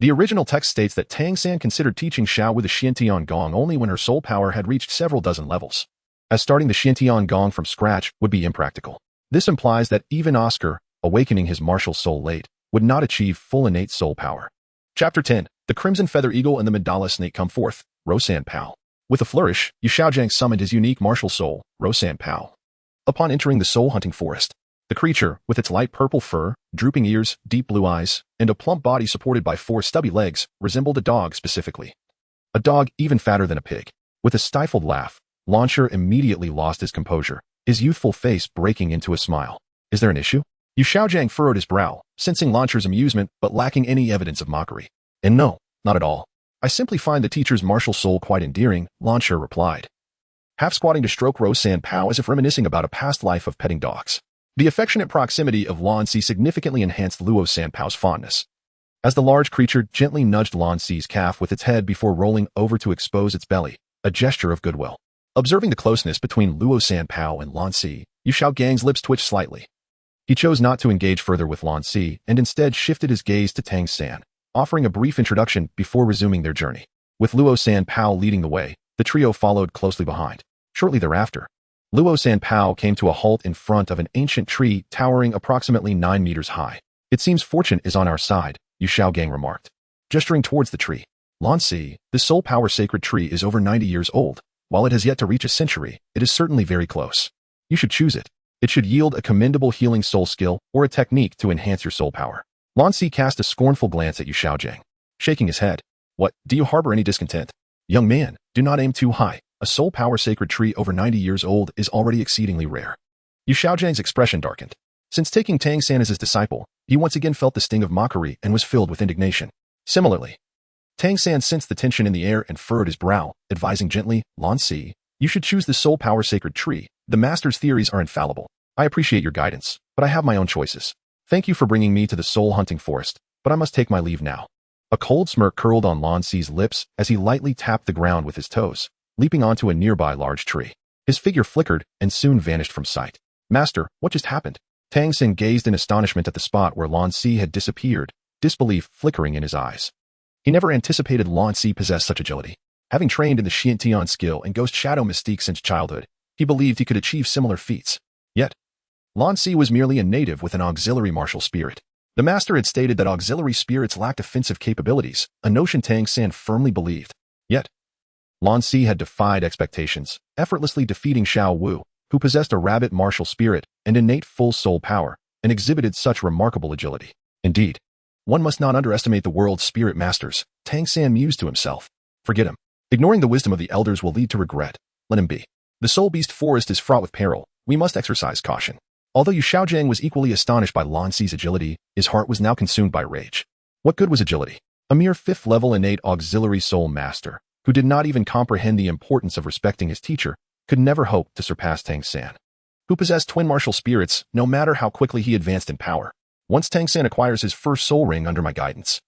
the original text states that Tang San considered teaching Xiaowu the Xian Gong only when her soul power had reached several dozen levels, as starting the Xian Gong from scratch would be impractical. This implies that even Oscar, awakening his martial soul late, would not achieve full innate soul power. Chapter 10. The Crimson Feather Eagle and the Mandala Snake come forth, Rosan Pao. With a flourish, Yu Xiaojiang summoned his unique martial soul, Rosan Pao. Upon entering the soul-hunting forest, the creature, with its light purple fur, drooping ears, deep blue eyes, and a plump body supported by 4 stubby legs, resembled a dog specifically. A dog even fatter than a pig. With a stifled laugh, Launcher immediately lost his composure, his youthful face breaking into a smile. Is there an issue? Yu Xiaojiang furrowed his brow, sensing Launcher's amusement but lacking any evidence of mockery. And no, not at all. I simply find the teacher's martial soul quite endearing, Launcher replied, half-squatting to stroke Rosan Pao as if reminiscing about a past life of petting dogs. The affectionate proximity of Lan Si significantly enhanced Luo San Pao's fondness, as the large creature gently nudged Lan Si's calf with its head before rolling over to expose its belly, a gesture of goodwill. Observing the closeness between Luo San Pao and Lan Si, Yu Xiaojiang's lips twitched slightly. He chose not to engage further with Lan Si and instead shifted his gaze to Tang San, offering a brief introduction before resuming their journey. With Luo San Pao leading the way, the trio followed closely behind. Shortly thereafter, Luo San Pao came to a halt in front of an ancient tree towering approximately 9 meters high. It seems fortune is on our side, Yu Xiaojiang remarked, gesturing towards the tree. Lan Si, this soul power sacred tree is over 90 years old. While it has yet to reach a century, it is certainly very close. You should choose it. It should yield a commendable healing soul skill or a technique to enhance your soul power. Lan Si cast a scornful glance at Yu Xiaojiang, shaking his head. What, do you harbor any discontent? Young man, do not aim too high. A soul power sacred tree over 90 years old is already exceedingly rare. Yu Xiaojiang's expression darkened. Since taking Tang San as his disciple, he once again felt the sting of mockery and was filled with indignation. Similarly, Tang San sensed the tension in the air and furrowed his brow, advising gently, Lan Si, you should choose the soul power sacred tree. The master's theories are infallible. I appreciate your guidance, but I have my own choices. Thank you for bringing me to the soul hunting forest, but I must take my leave now. A cold smirk curled on Lan Si's lips as he lightly tapped the ground with his toes, leaping onto a nearby large tree. His figure flickered and soon vanished from sight. Master, what just happened? Tang San gazed in astonishment at the spot where Lan Si had disappeared, disbelief flickering in his eyes. He never anticipated Lan Si possessed such agility. Having trained in the Xian skill and ghost shadow mystique since childhood, he believed he could achieve similar feats. Yet, Lan Si was merely a native with an auxiliary martial spirit. The master had stated that auxiliary spirits lacked offensive capabilities, a notion Tang San firmly believed. Yet, Lan Si had defied expectations, effortlessly defeating Xiao Wu, who possessed a rabbit martial spirit and innate full soul power, and exhibited such remarkable agility. Indeed, one must not underestimate the world's spirit masters, Tang San mused to himself. Forget him. Ignoring the wisdom of the elders will lead to regret. Let him be. The Soul Beast Forest is fraught with peril. We must exercise caution. Although Yu Xiaojiang was equally astonished by Lan Si's agility, his heart was now consumed by rage. What good was agility? A mere 5th-level innate auxiliary soul master, who did not even comprehend the importance of respecting his teacher, could never hope to surpass Tang San, who possessed twin martial spirits no matter how quickly he advanced in power. Once Tang San acquires his first soul ring under my guidance,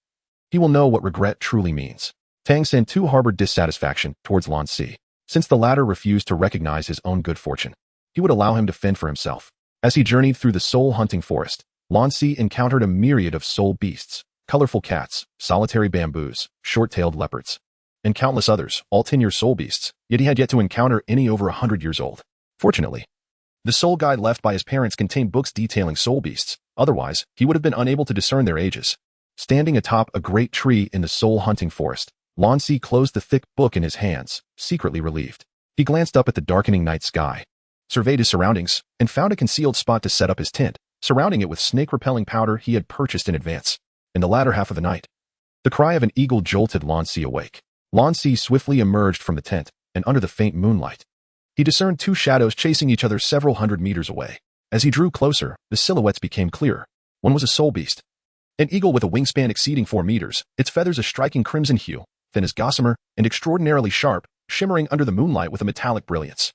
he will know what regret truly means. Tang San too harbored dissatisfaction towards Lan Si. Since the latter refused to recognize his own good fortune, he would allow him to fend for himself. As he journeyed through the soul-hunting forest, Lan Si encountered a myriad of soul beasts, colorful cats, solitary bamboos, short-tailed leopards, and countless others, all 10-year soul beasts, yet he had yet to encounter any over 100 years old. Fortunately, the soul guide left by his parents contained books detailing soul beasts, otherwise he would have been unable to discern their ages. Standing atop a great tree in the soul-hunting forest, Lan Si closed the thick book in his hands, secretly relieved. He glanced up at the darkening night sky, surveyed his surroundings, and found a concealed spot to set up his tent, surrounding it with snake-repelling powder he had purchased in advance. In the latter half of the night, the cry of an eagle jolted Lan Si awake. Lan Si swiftly emerged from the tent, and under the faint moonlight, he discerned two shadows chasing each other several hundred meters away. As he drew closer, the silhouettes became clearer. One was a soul beast, an eagle with a wingspan exceeding 4 meters, its feathers a striking crimson hue, thin as gossamer, and extraordinarily sharp, shimmering under the moonlight with a metallic brilliance.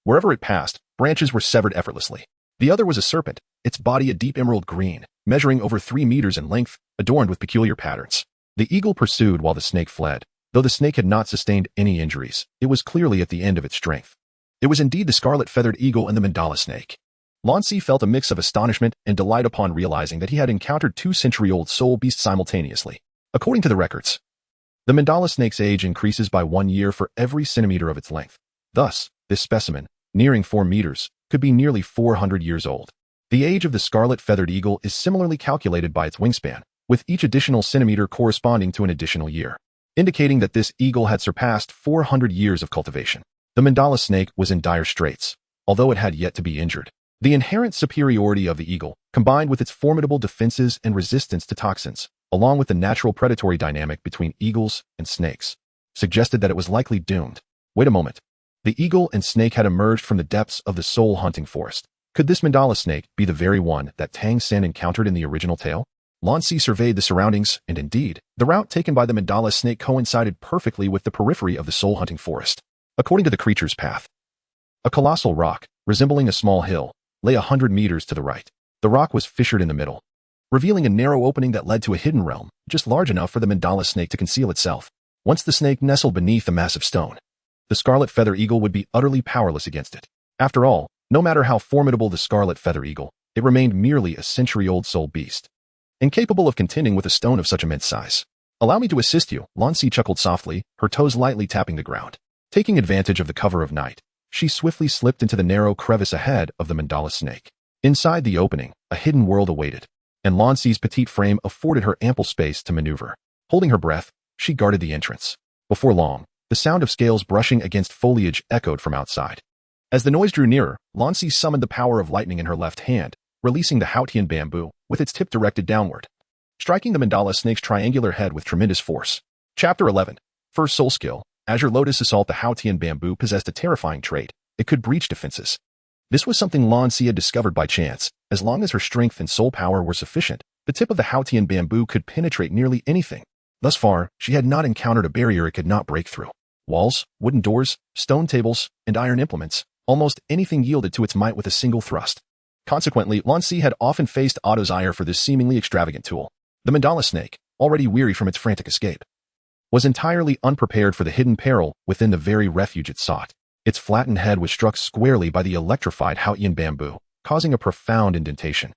Wherever it passed, branches were severed effortlessly. The other was a serpent, its body a deep emerald green, measuring over 3 meters in length, adorned with peculiar patterns. The eagle pursued while the snake fled. Though the snake had not sustained any injuries, it was clearly at the end of its strength. It was indeed the scarlet-feathered eagle and the mandala snake. Lan Si felt a mix of astonishment and delight upon realizing that he had encountered 2-century-old soul beasts simultaneously. According to the records, the mandala snake's age increases by 1 year for every centimeter of its length. Thus, this specimen, nearing 4 meters, could be nearly 400 years old. The age of the scarlet-feathered eagle is similarly calculated by its wingspan, with each additional centimeter corresponding to an additional year, indicating that this eagle had surpassed 400 years of cultivation. The mandala snake was in dire straits, although it had yet to be injured. The inherent superiority of the eagle, combined with its formidable defenses and resistance to toxins, along with the natural predatory dynamic between eagles and snakes, suggested that it was likely doomed. Wait a moment. The eagle and snake had emerged from the depths of the soul-hunting forest. Could this mandala snake be the very one that Tang San encountered in the original tale? Lan Si surveyed the surroundings, and indeed, the route taken by the mandala snake coincided perfectly with the periphery of the soul-hunting forest. According to the creature's path, a colossal rock, resembling a small hill, lay 100 meters to the right. The rock was fissured in the middle, revealing a narrow opening that led to a hidden realm, just large enough for the mandala snake to conceal itself. Once the snake nestled beneath a massive stone, the scarlet feather eagle would be utterly powerless against it. After all, no matter how formidable the scarlet feather eagle, it remained merely a century-old soul beast, incapable of contending with a stone of such immense size. Allow me to assist you, Lan Si chuckled softly, her toes lightly tapping the ground. Taking advantage of the cover of night, she swiftly slipped into the narrow crevice ahead of the mandala snake. Inside the opening, a hidden world awaited, and Lan Si's petite frame afforded her ample space to maneuver. Holding her breath, she guarded the entrance. Before long, the sound of scales brushing against foliage echoed from outside. As the noise drew nearer, Lan Si summoned the power of lightning in her left hand, releasing the Haotian bamboo, with its tip directed downward, striking the mandala snake's triangular head with tremendous force. Chapter 11. First Soul Skill. Azure Lotus Assault. The Haotian bamboo possessed a terrifying trait. It could breach defenses. This was something Lan Si had discovered by chance. As long as her strength and soul power were sufficient, the tip of the Haotian bamboo could penetrate nearly anything. Thus far, she had not encountered a barrier it could not break through. Walls, wooden doors, stone tables, and iron implements, almost anything yielded to its might with a single thrust. Consequently, Lan Si had often faced Otto's ire for this seemingly extravagant tool. The mandala snake, already weary from its frantic escape, was entirely unprepared for the hidden peril within the very refuge it sought. Its flattened head was struck squarely by the electrified Haotian bamboo, causing a profound indentation,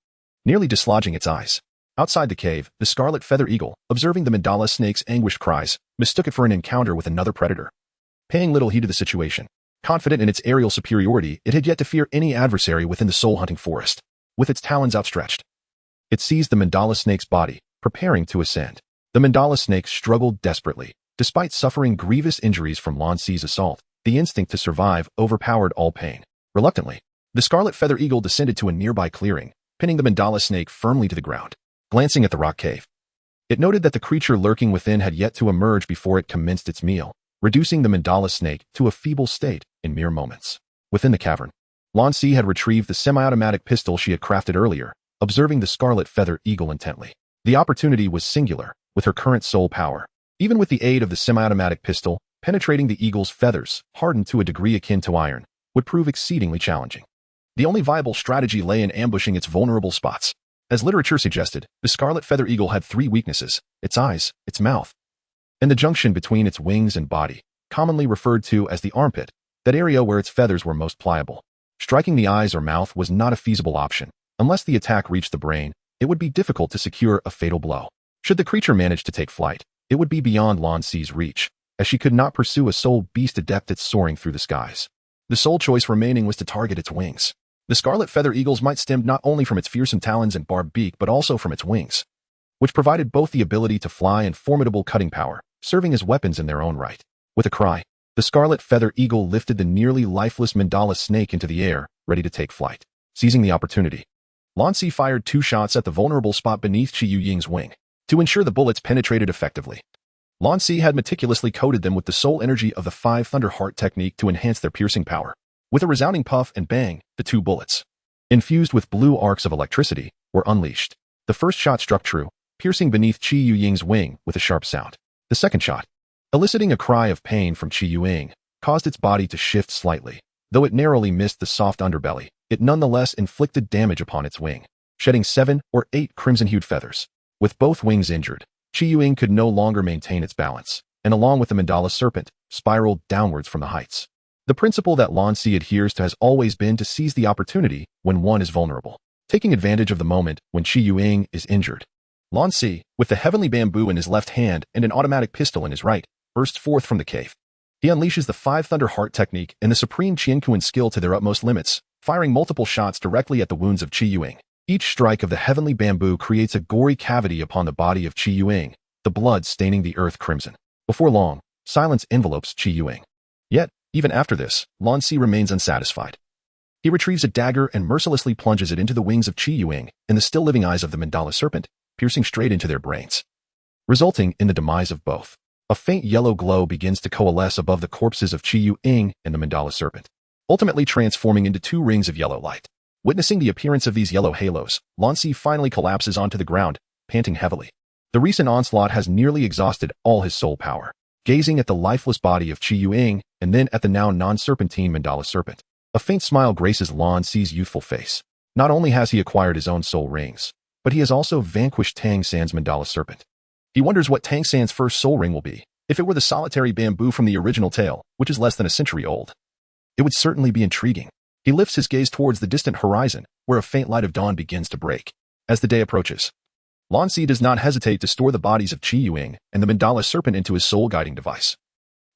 nearly dislodging its eyes. Outside the cave, the scarlet feather eagle, observing the mandala snake's anguished cries, mistook it for an encounter with another predator. Paying little heed to the situation, confident in its aerial superiority, it had yet to fear any adversary within the soul-hunting forest. With its talons outstretched, it seized the mandala snake's body, preparing to ascend. The mandala snake struggled desperately. Despite suffering grievous injuries from Lan Si's assault, the instinct to survive overpowered all pain. Reluctantly, the scarlet feather eagle descended to a nearby clearing, pinning the mandala snake firmly to the ground. Glancing at the rock cave, it noted that the creature lurking within had yet to emerge before it commenced its meal, reducing the mandala snake to a feeble state in mere moments. Within the cavern, Lan Si had retrieved the semi-automatic pistol she had crafted earlier, observing the scarlet feather eagle intently. The opportunity was singular. With her current soul power, even with the aid of the semi-automatic pistol, penetrating the eagle's feathers, hardened to a degree akin to iron, would prove exceedingly challenging. The only viable strategy lay in ambushing its vulnerable spots. As literature suggested, the scarlet feather eagle had three weaknesses: its eyes, its mouth, and the junction between its wings and body, commonly referred to as the armpit, that area where its feathers were most pliable. Striking the eyes or mouth was not a feasible option. Unless the attack reached the brain, it would be difficult to secure a fatal blow. Should the creature manage to take flight, it would be beyond Lan Si's reach, as she could not pursue a soul beast adept at soaring through the skies. The sole choice remaining was to target its wings. The scarlet feather eagle's might stemmed not only from its fearsome talons and barbed beak but also from its wings, which provided both the ability to fly and formidable cutting power, serving as weapons in their own right. With a cry, the scarlet feather eagle lifted the nearly lifeless mandala snake into the air, ready to take flight. Seizing the opportunity, Lan Si fired 2 shots at the vulnerable spot beneath Qiyu Ying's wing. To ensure the bullets penetrated effectively, Lan Si had meticulously coated them with the soul energy of the 5 Thunder Heart technique to enhance their piercing power. With a resounding puff and bang, the 2 bullets, infused with blue arcs of electricity, were unleashed. The first shot struck true, piercing beneath Qiyu Ying's wing with a sharp sound. The second shot, eliciting a cry of pain from Qiyu Ying, caused its body to shift slightly. Though it narrowly missed the soft underbelly, it nonetheless inflicted damage upon its wing, shedding 7 or 8 crimson-hued feathers. With both wings injured, Qiyu Ying could no longer maintain its balance, and along with the mandala serpent, spiraled downwards from the heights. The principle that Lan Si adheres to has always been to seize the opportunity when one is vulnerable, taking advantage of the moment when Qiyu Ying is injured. Lan Si, with the heavenly bamboo in his left hand and an automatic pistol in his right, bursts forth from the cave. He unleashes the 5 Thunder Heart technique and the supreme Qianquan skill to their utmost limits, firing multiple shots directly at the wounds of Qiyu Ying. Each strike of the heavenly bamboo creates a gory cavity upon the body of Qiyu Ying, the blood staining the earth crimson. Before long, silence envelopes Qiyu Ying. Yet, even after this, Lan Si remains unsatisfied. He retrieves a dagger and mercilessly plunges it into the wings of Qiyu Ying and the still living eyes of the mandala serpent, piercing straight into their brains, resulting in the demise of both. A faint yellow glow begins to coalesce above the corpses of Qiyu Ying and the mandala serpent, ultimately transforming into 2 rings of yellow light. Witnessing the appearance of these yellow halos, Lan Si finally collapses onto the ground, panting heavily. The recent onslaught has nearly exhausted all his soul power. Gazing at the lifeless body of Qiyu Ying and then at the now non-serpentine mandala serpent, a faint smile graces Lan Si's youthful face. Not only has he acquired his own soul rings, but he has also vanquished Tang San's mandala serpent. He wonders what Tang San's first soul ring will be. If it were the solitary bamboo from the original tale, which is less than a century old, it would certainly be intriguing. He lifts his gaze towards the distant horizon, where a faint light of dawn begins to break. As the day approaches, Lan Si does not hesitate to store the bodies of Qiyu Ying and the mandala serpent into his soul-guiding device.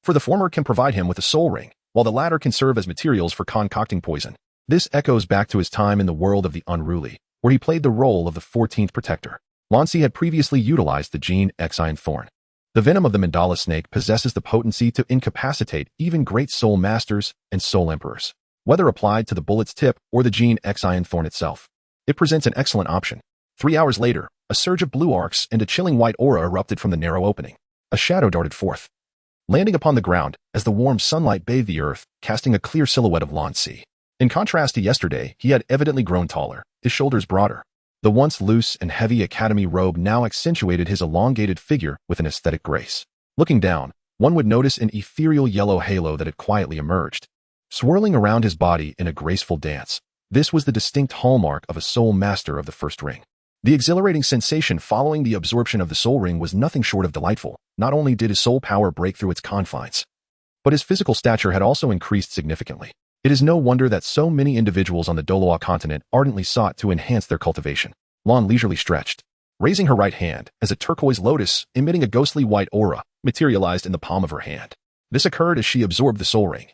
For the former can provide him with a soul ring, while the latter can serve as materials for concocting poison. This echoes back to his time in the world of the unruly, where he played the role of the 14th protector. Lan Si had previously utilized the gene Xian Thorn. The venom of the mandala snake possesses the potency to incapacitate even great soul masters and soul emperors. Whether applied to the bullet's tip or the gene Xian Thorn itself, it presents an excellent option. 3 hours later, a surge of blue arcs and a chilling white aura erupted from the narrow opening. A shadow darted forth, landing upon the ground as the warm sunlight bathed the earth, casting a clear silhouette of Lan Si. In contrast to yesterday, he had evidently grown taller, his shoulders broader. The once loose and heavy academy robe now accentuated his elongated figure with an aesthetic grace. Looking down, one would notice an ethereal yellow halo that had quietly emerged, swirling around his body in a graceful dance. This was the distinct hallmark of a soul master of the first ring. The exhilarating sensation following the absorption of the soul ring was nothing short of delightful. Not only did his soul power break through its confines, but his physical stature had also increased significantly. It is no wonder that so many individuals on the Douluo Continent ardently sought to enhance their cultivation. Lan leisurely stretched, raising her right hand as a turquoise lotus emitting a ghostly white aura materialized in the palm of her hand. This occurred as she absorbed the soul ring,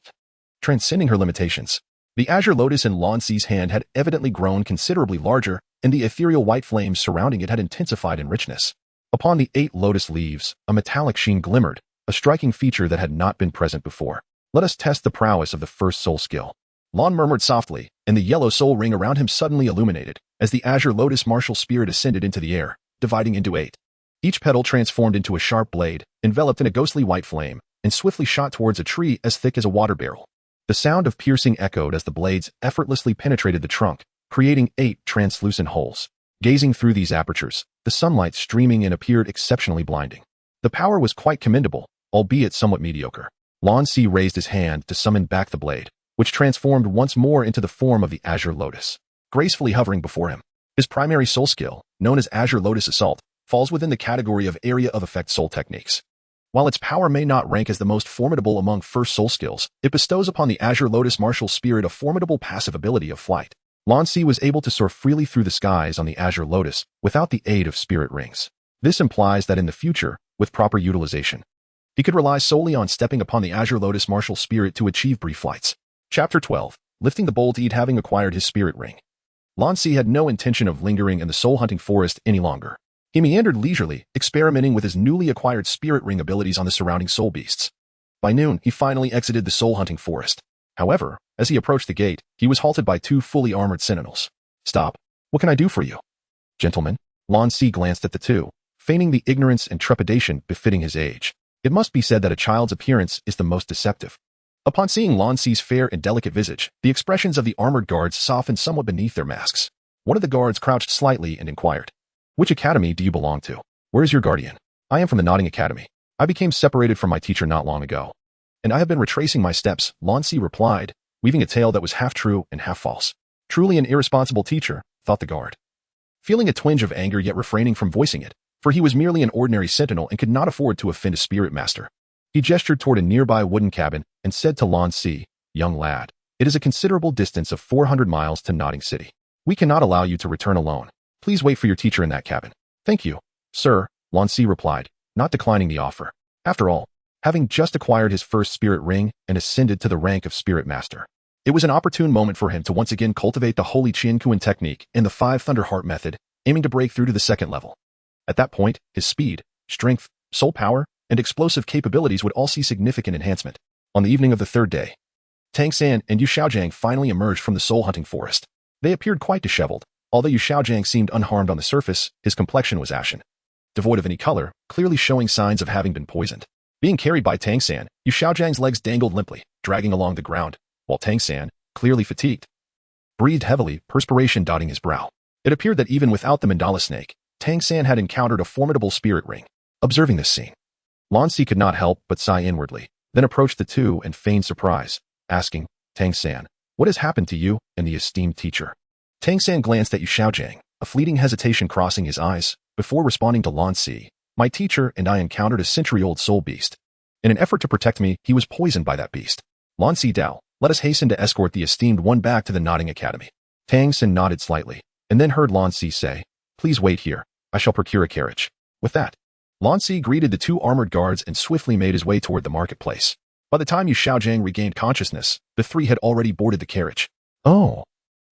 transcending her limitations. The azure lotus in Lan Si's hand had evidently grown considerably larger, and the ethereal white flames surrounding it had intensified in richness. Upon the 8 lotus leaves, a metallic sheen glimmered, a striking feature that had not been present before. Let us test the prowess of the first soul skill. Lan murmured softly, and the yellow soul ring around him suddenly illuminated, as the azure lotus martial spirit ascended into the air, dividing into 8. Each petal transformed into a sharp blade, enveloped in a ghostly white flame, and swiftly shot towards a tree as thick as a water barrel. The sound of piercing echoed as the blades effortlessly penetrated the trunk, creating 8 translucent holes. Gazing through these apertures, the sunlight streaming in appeared exceptionally blinding. The power was quite commendable, albeit somewhat mediocre. Lan Si raised his hand to summon back the blade, which transformed once more into the form of the Azure Lotus, gracefully hovering before him. His primary soul skill, known as Azure Lotus Assault, falls within the category of area of effect soul techniques. While its power may not rank as the most formidable among first soul skills, it bestows upon the Azure Lotus martial spirit a formidable passive ability of flight. Lan Si was able to soar freely through the skies on the Azure Lotus without the aid of spirit rings. This implies that in the future, with proper utilization, he could rely solely on stepping upon the Azure Lotus martial spirit to achieve brief flights. Chapter 12. Lifting the bolt. Having acquired his spirit ring, Lan Si had no intention of lingering in the soul-hunting forest any longer. He meandered leisurely, experimenting with his newly acquired spirit ring abilities on the surrounding soul beasts. By noon, he finally exited the soul-hunting forest. However, as he approached the gate, he was halted by two fully armored sentinels. "Stop. What can I do for you?" "Gentlemen." Lan Si glanced at the two, feigning the ignorance and trepidation befitting his age. It must be said that a child's appearance is the most deceptive. Upon seeing Lan Si's fair and delicate visage, the expressions of the armored guards softened somewhat beneath their masks. One of the guards crouched slightly and inquired, "Which academy do you belong to? Where is your guardian?" "I am from the Nodding Academy. I became separated from my teacher not long ago, and I have been retracing my steps," Lan Si replied, weaving a tale that was half true and half false. Truly an irresponsible teacher, thought the guard, feeling a twinge of anger yet refraining from voicing it, for he was merely an ordinary sentinel and could not afford to offend a spirit master. He gestured toward a nearby wooden cabin and said to Lan Si, "Young lad, it is a considerable distance of 400 miles to Nodding City. We cannot allow you to return alone. Please wait for your teacher in that cabin." "Thank you, sir," Lan Si replied, not declining the offer. After all, having just acquired his first spirit ring and ascended to the rank of spirit master, it was an opportune moment for him to once again cultivate the holy Qiankuan technique in the 5 Thunder Heart method, aiming to break through to the second level. At that point, his speed, strength, soul power, and explosive capabilities would all see significant enhancement. On the evening of the third day, Tang San and Yu Xiaojiang finally emerged from the soul-hunting forest. They appeared quite disheveled. Although Yu Xiaojiang seemed unharmed on the surface, his complexion was ashen, devoid of any color, clearly showing signs of having been poisoned. Being carried by Tang San, Yu Xiaojiang's legs dangled limply, dragging along the ground, while Tang San, clearly fatigued, breathed heavily, perspiration dotting his brow. It appeared that even without the mandala snake, Tang San had encountered a formidable spirit ring. Observing this scene, Lan Si could not help but sigh inwardly, then approached the two and feigned surprise, asking, "Tang San, what has happened to you and the esteemed teacher?" Tang San glanced at Yu Xiaojiang, a fleeting hesitation crossing his eyes, before responding to Lan Si, "My teacher and I encountered a century-old soul beast. In an effort to protect me, he was poisoned by that beast. Lan Si Dao, let us hasten to escort the esteemed one back to the Nodding Academy." Tang San nodded slightly, and then heard Lan Si say, "Please wait here. I shall procure a carriage." With that, Lan Si greeted the two armored guards and swiftly made his way toward the marketplace. By the time Yu Xiaojiang regained consciousness, the three had already boarded the carriage. "Oh,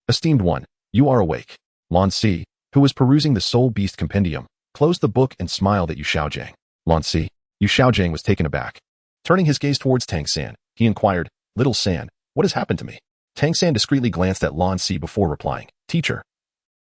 esteemed one, you are awake." Lan Si, who was perusing the Soul Beast Compendium, closed the book and smiled at Yu Xiaojiang. "Lan Si." Yu Xiaojiang was taken aback. Turning his gaze towards Tang San, he inquired, "Little San, what has happened to me?" Tang San discreetly glanced at Lan Si before replying, "Teacher,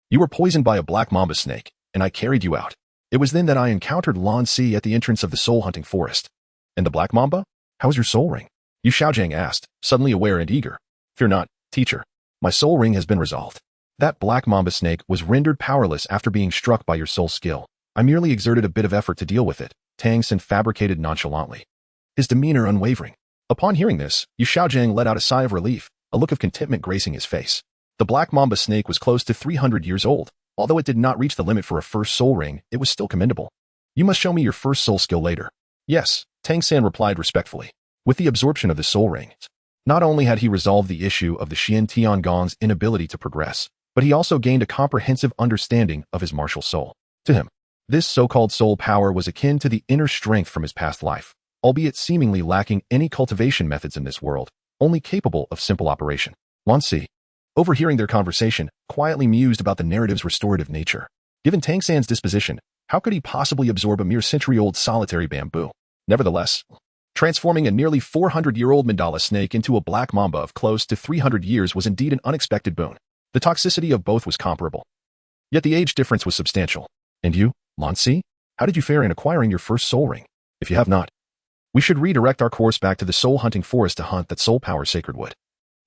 you were poisoned by a black mamba snake, and I carried you out. It was then that I encountered Lan Si at the entrance of the soul-hunting forest." "And the black mamba? How is your soul ring?" Yu Xiaojiang asked, suddenly aware and eager. "Fear not, teacher. My soul ring has been resolved. That black mamba snake was rendered powerless after being struck by your soul skill. I merely exerted a bit of effort to deal with it," Tang San fabricated nonchalantly, his demeanor unwavering. Upon hearing this, Yu Xiaojiang let out a sigh of relief, a look of contentment gracing his face. The black mamba snake was close to 300 years old. Although it did not reach the limit for a first soul ring, it was still commendable. "You must show me your first soul skill later." "Yes," Tang San replied respectfully. With the absorption of the soul ring, not only had he resolved the issue of the Xian Tiangong's inability to progress, but he also gained a comprehensive understanding of his martial soul. To him, this so-called soul power was akin to the inner strength from his past life, albeit seemingly lacking any cultivation methods in this world, only capable of simple operation. Lan Si, overhearing their conversation, quietly mused about the narrative's restorative nature. Given Tang San's disposition, how could he possibly absorb a mere century-old solitary bamboo? Nevertheless, transforming a nearly 400-year-old mandala snake into a black mamba of close to 300 years was indeed an unexpected boon. The toxicity of both was comparable, yet the age difference was substantial. "And you, Lan Si, how did you fare in acquiring your first soul ring? If you have not, we should redirect our course back to the soul-hunting forest to hunt that soul power sacred wood.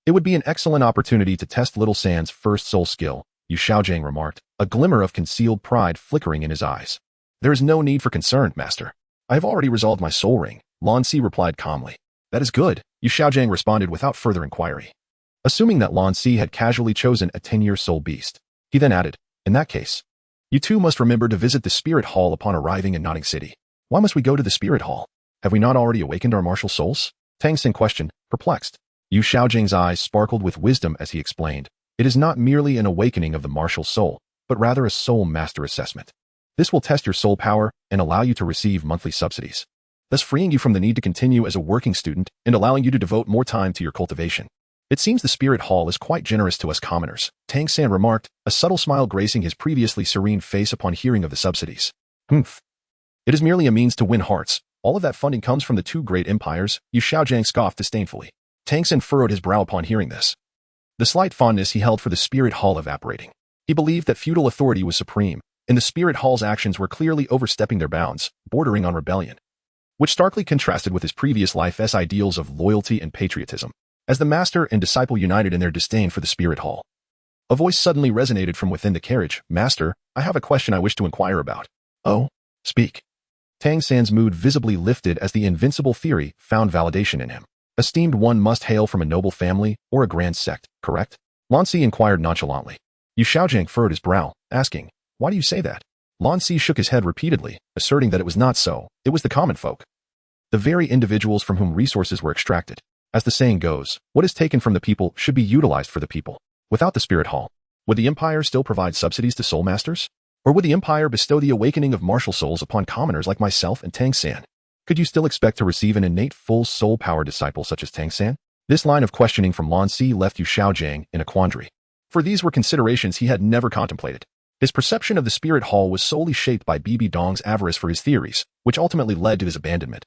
It would be an excellent opportunity to test Little San's first soul skill," Yu Xiaojiang remarked, a glimmer of concealed pride flickering in his eyes. "There is no need for concern, master. I have already resolved my soul ring," Lan Si replied calmly. That is good, Yu Xiaojiang responded without further inquiry. Assuming that Lan Si had casually chosen a 10-year soul beast, he then added, in that case, you too must remember to visit the Spirit Hall upon arriving in Notting City. Why must we go to the Spirit Hall? Have we not already awakened our martial souls? Tang San questioned, perplexed. Yu Xiaojiang's eyes sparkled with wisdom as he explained, it is not merely an awakening of the martial soul, but rather a soul master assessment. This will test your soul power and allow you to receive monthly subsidies, thus freeing you from the need to continue as a working student and allowing you to devote more time to your cultivation. It seems the Spirit Hall is quite generous to us commoners, Tang San remarked, a subtle smile gracing his previously serene face upon hearing of the subsidies. Humph. It is merely a means to win hearts. All of that funding comes from the two great empires, Yu Xiaojiang scoffed disdainfully. Tang San furrowed his brow upon hearing this. The slight fondness he held for the Spirit Hall evaporating. He believed that feudal authority was supreme, and the Spirit Hall's actions were clearly overstepping their bounds, bordering on rebellion, which starkly contrasted with his previous life's ideals of loyalty and patriotism. As the master and disciple united in their disdain for the Spirit Hall, a voice suddenly resonated from within the carriage. Master, I have a question I wish to inquire about. Oh? Speak. Tang San's mood visibly lifted as the invincible theory found validation in him. Esteemed one must hail from a noble family or a grand sect, correct? Lan Si inquired nonchalantly. Yu Xiaojiang furrowed his brow, asking, why do you say that? Lan Si shook his head repeatedly, asserting that it was not so. It was the common folk, the very individuals from whom resources were extracted. As the saying goes, what is taken from the people should be utilized for the people. Without the Spirit Hall, would the Empire still provide subsidies to soul masters? Or would the Empire bestow the awakening of martial souls upon commoners like myself and Tang San? Could you still expect to receive an innate full soul power disciple such as Tang San? This line of questioning from Lan Si left Yu Xiaojiang in a quandary. For these were considerations he had never contemplated. His perception of the Spirit Hall was solely shaped by Bibi Dong's avarice for his theories, which ultimately led to his abandonment,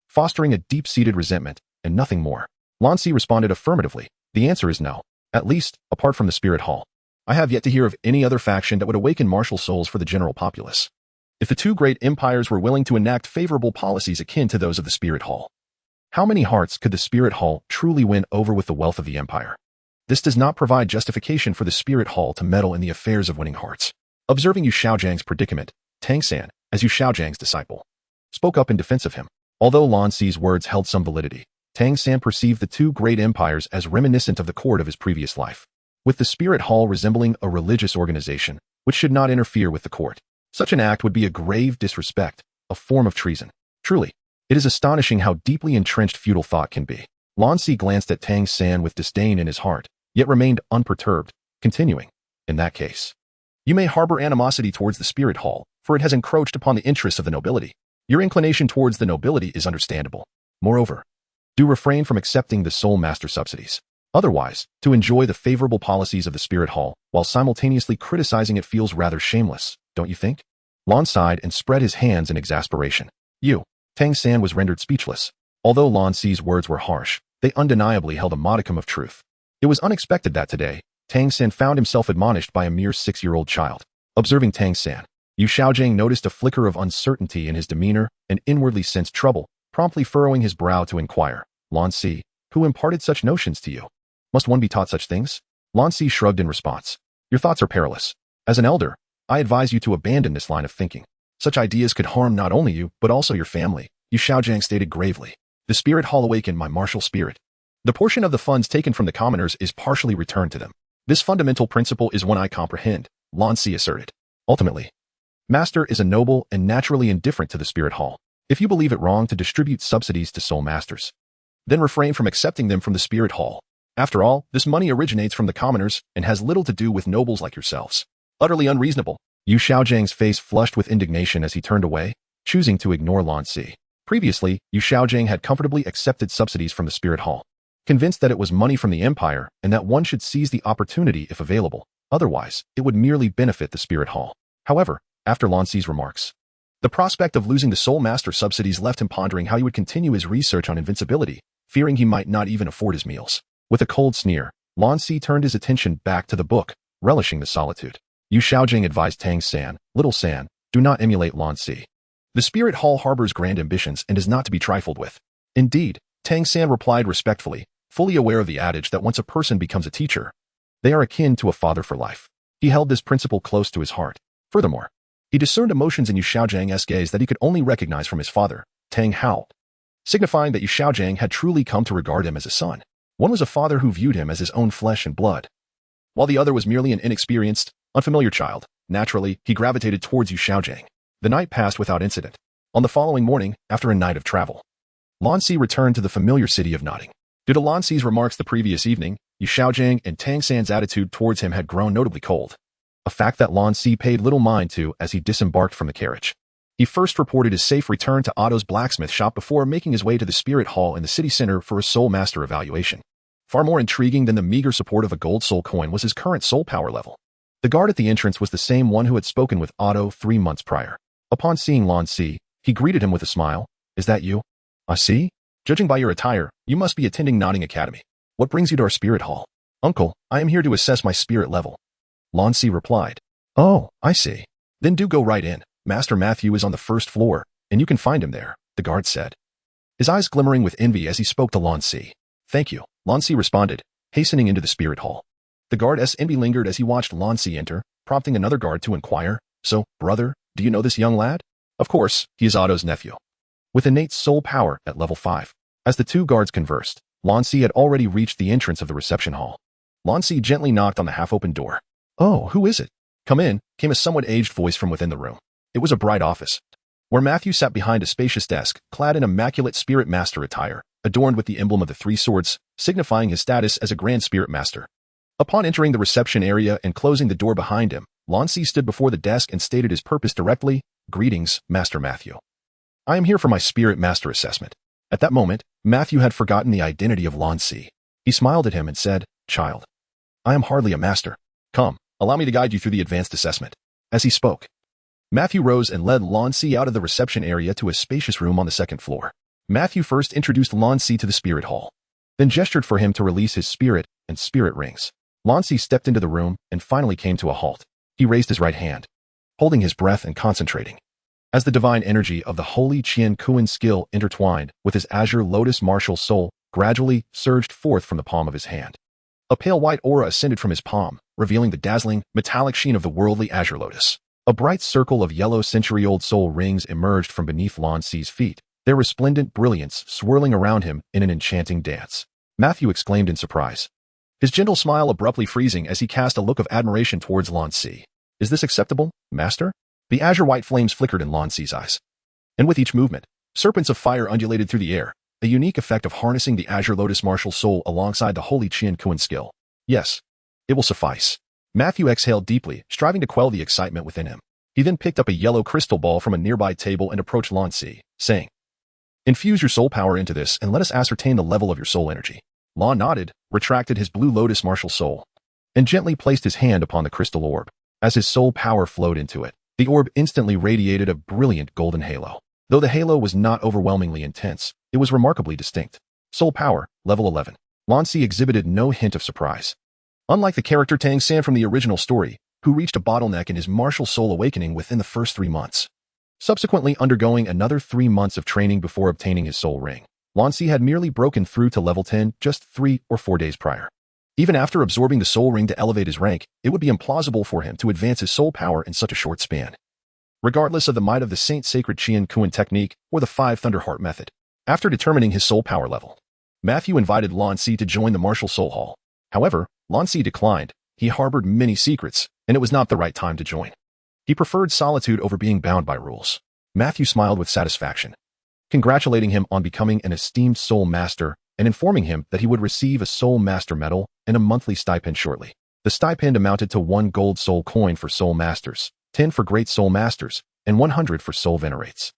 fostering a deep-seated resentment, and nothing more. Lan Si responded affirmatively. The answer is no. At least, apart from the Spirit Hall, I have yet to hear of any other faction that would awaken martial souls for the general populace. If the two great empires were willing to enact favorable policies akin to those of the Spirit Hall, how many hearts could the Spirit Hall truly win over with the wealth of the empire? This does not provide justification for the Spirit Hall to meddle in the affairs of winning hearts. Observing Yu Xiaojiang's predicament, Tang San, as Yu Xiaojiang's disciple, spoke up in defense of him. Although Lan Si's words held some validity, Tang San perceived the two great empires as reminiscent of the court of his previous life, with the Spirit Hall resembling a religious organization, which should not interfere with the court. Such an act would be a grave disrespect, a form of treason. Truly, it is astonishing how deeply entrenched feudal thought can be. Lan Si glanced at Tang San with disdain in his heart, yet remained unperturbed, continuing, in that case, you may harbor animosity towards the Spirit Hall, for it has encroached upon the interests of the nobility. Your inclination towards the nobility is understandable. Moreover, do refrain from accepting the soul master subsidies. Otherwise, to enjoy the favorable policies of the Spirit Hall, while simultaneously criticizing it feels rather shameless, don't you think? Lan sighed and spread his hands in exasperation. Tang San was rendered speechless. Although Lan Si's words were harsh, they undeniably held a modicum of truth. It was unexpected that today, Tang San found himself admonished by a mere 6-year-old child. Observing Tang San, Yu Xiaojiang noticed a flicker of uncertainty in his demeanor and inwardly sensed trouble, promptly furrowing his brow to inquire, Lan Si, who imparted such notions to you? Must one be taught such things? Lan Si shrugged in response. Your thoughts are perilous. As an elder, I advise you to abandon this line of thinking. Such ideas could harm not only you, but also your family, Yu Xiaojiang stated gravely. The Spirit Hall awakened my martial spirit. The portion of the funds taken from the commoners is partially returned to them. This fundamental principle is one I comprehend, Lan Si asserted. Ultimately, Master is a noble and naturally indifferent to the Spirit Hall. If you believe it wrong to distribute subsidies to soul masters, then refrain from accepting them from the Spirit Hall. After all, this money originates from the commoners and has little to do with nobles like yourselves. Utterly unreasonable. Yu Xiaojiang's face flushed with indignation as he turned away, choosing to ignore Lan Si. Previously, Yu Xiaojiang had comfortably accepted subsidies from the Spirit Hall, convinced that it was money from the empire and that one should seize the opportunity if available. Otherwise, it would merely benefit the Spirit Hall. However, after Lan Si's remarks, the prospect of losing the Soul Master subsidies left him pondering how he would continue his research on invincibility, fearing he might not even afford his meals. With a cold sneer, Lan Si turned his attention back to the book, relishing the solitude. Yu Xiaojing advised Tang San, Little San, do not emulate Lan Si. The Spirit Hall harbors grand ambitions and is not to be trifled with. Indeed, Tang San replied respectfully, fully aware of the adage that once a person becomes a teacher, they are akin to a father for life. He held this principle close to his heart. Furthermore, he discerned emotions in Yu Xiaojang's gaze that he could only recognize from his father, Tang Hao. signifying that Xiaojing had truly come to regard him as a son. One was a father who viewed him as his own flesh and blood, while the other was merely an inexperienced, unfamiliar child. Naturally, he gravitated towards Xiaojing. The night passed without incident. On the following morning, after a night of travel, Lan Si returned to the familiar city of Notting. Due to Lan Si's remarks the previous evening, Xiaojing and Tang San's attitude towards him had grown notably cold, a fact that Lan Si paid little mind to as he disembarked from the carriage. He first reported his safe return to Otto's blacksmith shop before making his way to the spirit hall in the city center for a soul master evaluation. Far more intriguing than the meager support of a gold soul coin was his current soul power level. The guard at the entrance was the same one who had spoken with Otto 3 months prior. Upon seeing Lan Si, he greeted him with a smile. "Is that you? I see. Judging by your attire, you must be attending Notting Academy. What brings you to our spirit hall?" "Uncle, I am here to assess my spirit level," Lan Si replied. "Oh, I see. Then do go right in. Master Matthew is on the first floor, and you can find him there," the guard said, his eyes glimmering with envy as he spoke to Lan Si. "Thank you," Lan Si responded, hastening into the spirit hall. The guard's envy lingered as he watched Lan Si enter, prompting another guard to inquire, "So, brother, do you know this young lad?" "Of course, he is Otto's nephew, with innate soul power at level 5. As the two guards conversed, Lan Si had already reached the entrance of the reception hall. Lan Si gently knocked on the half-open door. "Oh, who is it?" "Come in," came a somewhat aged voice from within the room. It was a bright office, where Matthew sat behind a spacious desk, clad in immaculate spirit master attire, adorned with the emblem of the 3 swords, signifying his status as a grand spirit master. Upon entering the reception area and closing the door behind him, Lan Si stood before the desk and stated his purpose directly. "Greetings, Master Matthew. I am here for my spirit master assessment." At that moment, Matthew had forgotten the identity of Lan Si. He smiled at him and said, "Child, I am hardly a master. Come, allow me to guide you through the advanced assessment." As he spoke, Matthew rose and led Lan Si out of the reception area to a spacious room on the 2nd floor. Matthew first introduced Lan Si to the spirit hall, then gestured for him to release his spirit and spirit rings. Lan Si stepped into the room and finally came to a halt. He raised his right hand, holding his breath and concentrating. As the divine energy of the holy Qian Kuan skill intertwined with his azure lotus martial soul gradually surged forth from the palm of his hand. A pale white aura ascended from his palm, revealing the dazzling, metallic sheen of the worldly azure lotus. A bright circle of yellow century-old soul rings emerged from beneath Lan Si's feet, their resplendent brilliance swirling around him in an enchanting dance. Matthew exclaimed in surprise, his gentle smile abruptly freezing as he cast a look of admiration towards Lan Si. "Is this acceptable, master?" The azure white flames flickered in Lan Si's eyes, and with each movement, serpents of fire undulated through the air, a unique effect of harnessing the azure lotus martial soul alongside the holy Qian Kuan skill. "Yes, it will suffice." Matthew exhaled deeply, striving to quell the excitement within him. He then picked up a yellow crystal ball from a nearby table and approached Lan Si, saying, "Infuse your soul power into this and let us ascertain the level of your soul energy." Lan nodded, retracted his blue lotus martial soul, and gently placed his hand upon the crystal orb. As his soul power flowed into it, the orb instantly radiated a brilliant golden halo. Though the halo was not overwhelmingly intense, it was remarkably distinct. Soul power, level 11. Lan Si exhibited no hint of surprise. Unlike the character Tang San from the original story, who reached a bottleneck in his martial soul awakening within the first 3 months, subsequently undergoing another 3 months of training before obtaining his soul ring, Lan Si had merely broken through to level 10 just 3 or 4 days prior. Even after absorbing the soul ring to elevate his rank, it would be implausible for him to advance his soul power in such a short span, regardless of the might of the Saint Sacred Qian Kuan technique or the 5 Thunderheart method. After determining his soul power level, Matthew invited Lan Si to join the martial soul hall. However, Lan Si declined. He harbored many secrets, and it was not the right time to join. He preferred solitude over being bound by rules. Matthew smiled with satisfaction, congratulating him on becoming an esteemed soul master and informing him that he would receive a soul master medal and a monthly stipend shortly. The stipend amounted to 1 gold soul coin for soul masters, 10 for great soul masters, and 100 for soul venerates.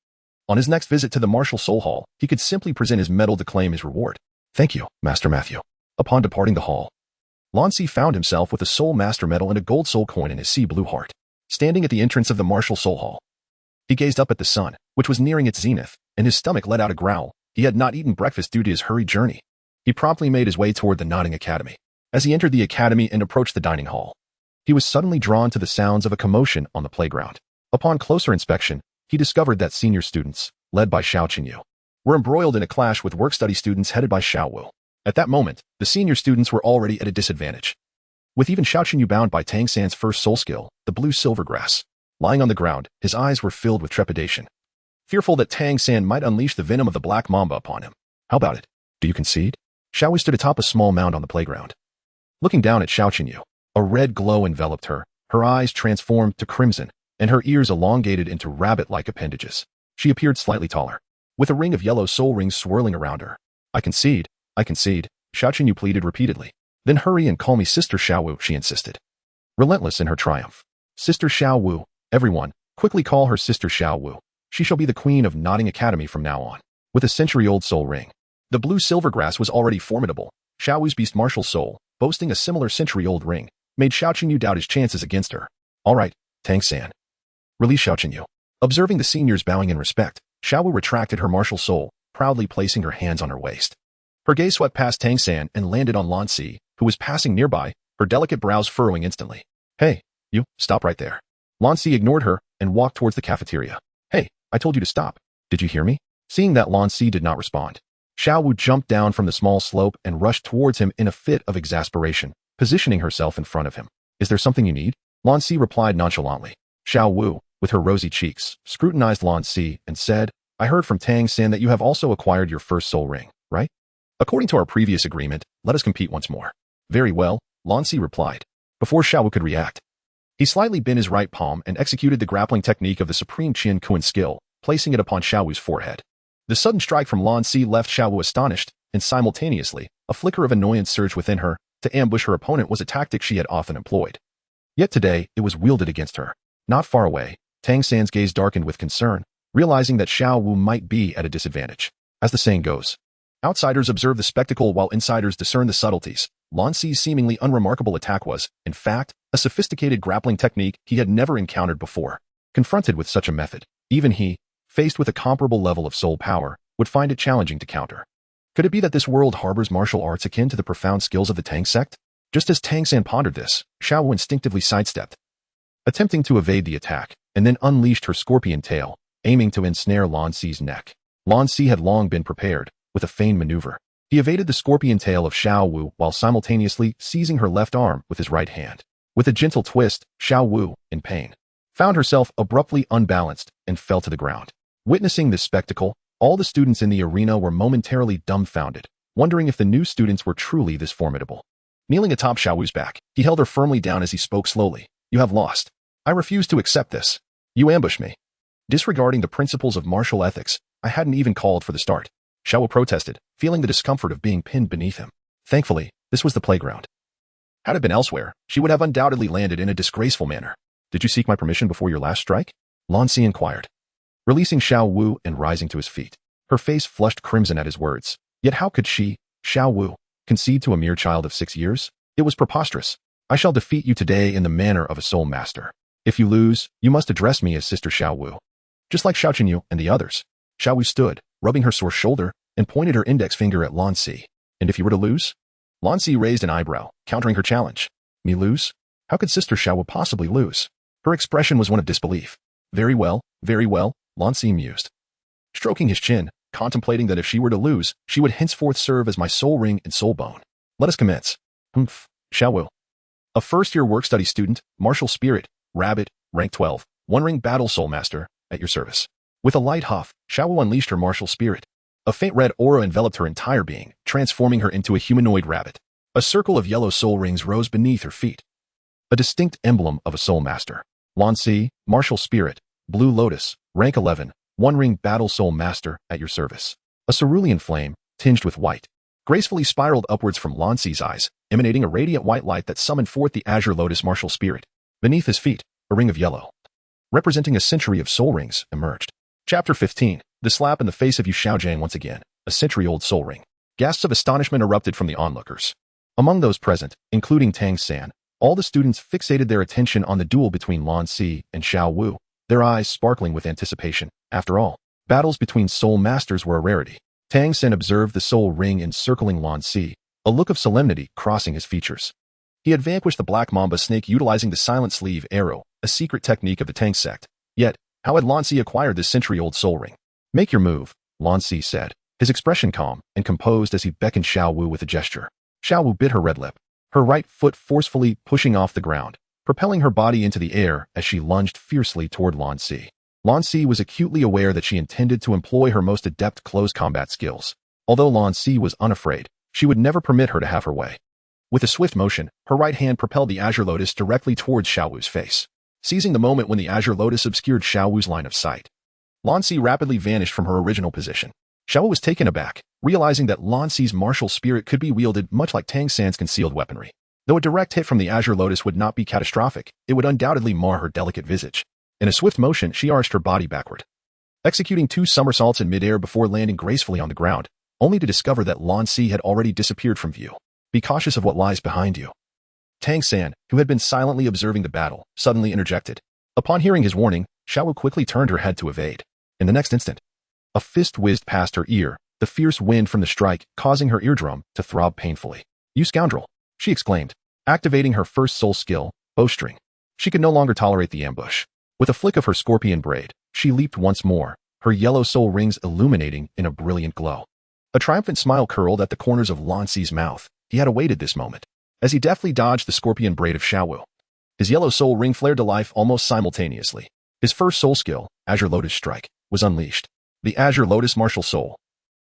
On his next visit to the martial soul hall, he could simply present his medal to claim his reward. "Thank you, Master Matthew." Upon departing the hall, Lan Si found himself with a soul master medal and a gold soul coin in his sea blue heart. Standing at the entrance of the martial soul hall, he gazed up at the sun, which was nearing its zenith, and his stomach let out a growl. He had not eaten breakfast due to his hurried journey. He promptly made his way toward the Notting Academy. As he entered the academy and approached the dining hall, he was suddenly drawn to the sounds of a commotion on the playground. Upon closer inspection, he discovered that senior students, led by Xiao Qingyu, were embroiled in a clash with work-study students headed by Xiao Wu. At that moment, the senior students were already at a disadvantage, with even Xiao Qingyu bound by Tang San's first soul skill, the blue silver grass. Lying on the ground, his eyes were filled with trepidation. fearful that Tang San might unleash the venom of the black mamba upon him. How about it? Do you concede? Xiaowu stood atop a small mound on the playground. Looking down at Xiao Qingyu, a red glow enveloped her, her eyes transformed to crimson, and her ears elongated into rabbit-like appendages. She appeared slightly taller, with a ring of yellow soul rings swirling around her. I concede, Xiao Qingyu pleaded repeatedly. Then hurry and call me Sister Xiaowu, she insisted. Relentless in her triumph. Sister Xiaowu, everyone, quickly call her Sister Xiaowu. She shall be the queen of Nodding Academy from now on. With a century-old soul ring. The blue silvergrass was already formidable. Xiaowu's beast martial soul, boasting a similar century-old ring, made Xiao Qingyu doubt his chances against her. All right, Tang San. Release Xiao Qingyu. Observing the seniors bowing in respect, Xiaowu retracted her martial soul, proudly placing her hands on her waist. Her gaze swept past Tang San and landed on Lan Si, who was passing nearby, her delicate brows furrowing instantly. Hey, you, stop right there. Lan Si ignored her and walked towards the cafeteria. Hey, I told you to stop. Did you hear me? Seeing that Lan Si did not respond, Xiaowu jumped down from the small slope and rushed towards him in a fit of exasperation, positioning herself in front of him. Is there something you need? Lan Si replied nonchalantly. Xiaowu, with her rosy cheeks, scrutinized Lan Si and said, I heard from Tang San that you have also acquired your first soul ring, right? According to our previous agreement, let us compete once more. Very well, Lan Si replied. Before Xiaowu could react, he slightly bent his right palm and executed the grappling technique of the supreme Qian Kuan skill, placing it upon Xiaowu's forehead. The sudden strike from Lan Si left Xiaowu astonished, and simultaneously, a flicker of annoyance surged within her. To ambush her opponent was a tactic she had often employed. Yet today, it was wielded against her. Not far away, Tang San's gaze darkened with concern, realizing that Xiaowu might be at a disadvantage. As the saying goes, outsiders observe the spectacle while insiders discern the subtleties. Lan Si's seemingly unremarkable attack was, in fact, a sophisticated grappling technique he had never encountered before. Confronted with such a method, even he, faced with a comparable level of soul power, would find it challenging to counter. Could it be that this world harbors martial arts akin to the profound skills of the Tang Sect? Just as Tang San pondered this, Xiaowu instinctively sidestepped, attempting to evade the attack, and then unleashed her scorpion tail, aiming to ensnare Lan Si's neck. Lan Si had long been prepared, with a feigned maneuver. He evaded the scorpion tail of Xiaowu while simultaneously seizing her left arm with his right hand. With a gentle twist, Xiaowu, in pain, found herself abruptly unbalanced and fell to the ground. Witnessing this spectacle, all the students in the arena were momentarily dumbfounded, wondering if the new students were truly this formidable. Kneeling atop Xiaowu's back, he held her firmly down as he spoke slowly. You have lost. I refuse to accept this. You ambushed me. Disregarding the principles of martial ethics, I hadn't even called for the start. Xiaowu protested, feeling the discomfort of being pinned beneath him. Thankfully, this was the playground. Had it been elsewhere, she would have undoubtedly landed in a disgraceful manner. Did you seek my permission before your last strike? Lan Si inquired, releasing Xiaowu and rising to his feet. Her face flushed crimson at his words. Yet how could she, Xiaowu, concede to a mere child of 6 years? It was preposterous. I shall defeat you today in the manner of a soul master. If you lose, you must address me as Sister Xiaowu. Just like Xiao Qingyu and the others. Xiaowu stood, rubbing her sore shoulder, and pointed her index finger at Lan Si. And if you were to lose? Lan Si raised an eyebrow, countering her challenge. Me lose? How could Sister Xiaowu possibly lose? Her expression was one of disbelief. Very well, Lan Si mused, stroking his chin, contemplating that if she were to lose, she would henceforth serve as my soul ring and soul bone. Let us commence. Humph, Xiaowu. A first-year work-study student, martial spirit, rabbit, rank 12, one-ring battle soul master, at your service. With a light huff, Xiaowu unleashed her martial spirit. A faint red aura enveloped her entire being, transforming her into a humanoid rabbit. A circle of yellow soul rings rose beneath her feet. A distinct emblem of a soul master. Lan Si, martial spirit, blue lotus, rank 11, one-ring battle soul master, at your service. A cerulean flame, tinged with white, gracefully spiraled upwards from Lan Si's eyes, emanating a radiant white light that summoned forth the azure lotus martial spirit. Beneath his feet, a ring of yellow, representing a century of soul rings, emerged. Chapter 15. The slap in the face of Yu Xiaojang once again, a century-old soul ring. Gasps of astonishment erupted from the onlookers. Among those present, including Tang San, all the students fixated their attention on the duel between Lan Si and Xiaowu, their eyes sparkling with anticipation. After all, battles between soul masters were a rarity. Tang San observed the soul ring encircling Lan Si, a look of solemnity crossing his features. He had vanquished the black mamba snake utilizing the silent sleeve arrow, a secret technique of the Tang Sect. Yet, how had Lan Si acquired this century-old soul ring? Make your move, Lan Si said, his expression calm and composed as he beckoned Xiaowu with a gesture. Xiaowu bit her red lip, her right foot forcefully pushing off the ground, propelling her body into the air as she lunged fiercely toward Lan Si. Lan Si was acutely aware that she intended to employ her most adept close combat skills. Although Lan Si was unafraid, she would never permit her to have her way. With a swift motion, her right hand propelled the Azure Lotus directly towards Xiaowu's face. Seizing the moment when the Azure Lotus obscured Xiaowu's line of sight, Lan Si rapidly vanished from her original position. Xiaowu was taken aback, realizing that Lan Si's martial spirit could be wielded much like Tang San's concealed weaponry. Though a direct hit from the Azure Lotus would not be catastrophic, it would undoubtedly mar her delicate visage. In a swift motion, she arched her body backward, executing 2 somersaults in midair before landing gracefully on the ground, only to discover that Lan Si had already disappeared from view. Be cautious of what lies behind you. Tang San, who had been silently observing the battle, suddenly interjected. Upon hearing his warning, Xiaowu quickly turned her head to evade. In the next instant, a fist whizzed past her ear, the fierce wind from the strike causing her eardrum to throb painfully. "You scoundrel!" she exclaimed, activating her first soul skill, bowstring. She could no longer tolerate the ambush. With a flick of her scorpion braid, she leaped once more, her yellow soul rings illuminating in a brilliant glow. A triumphant smile curled at the corners of Lan Si's mouth. He had awaited this moment. As he deftly dodged the scorpion braid of Xiaowu, his yellow soul ring flared to life almost simultaneously. His first soul skill, Azure Lotus Strike, was unleashed. The Azure Lotus Martial Soul,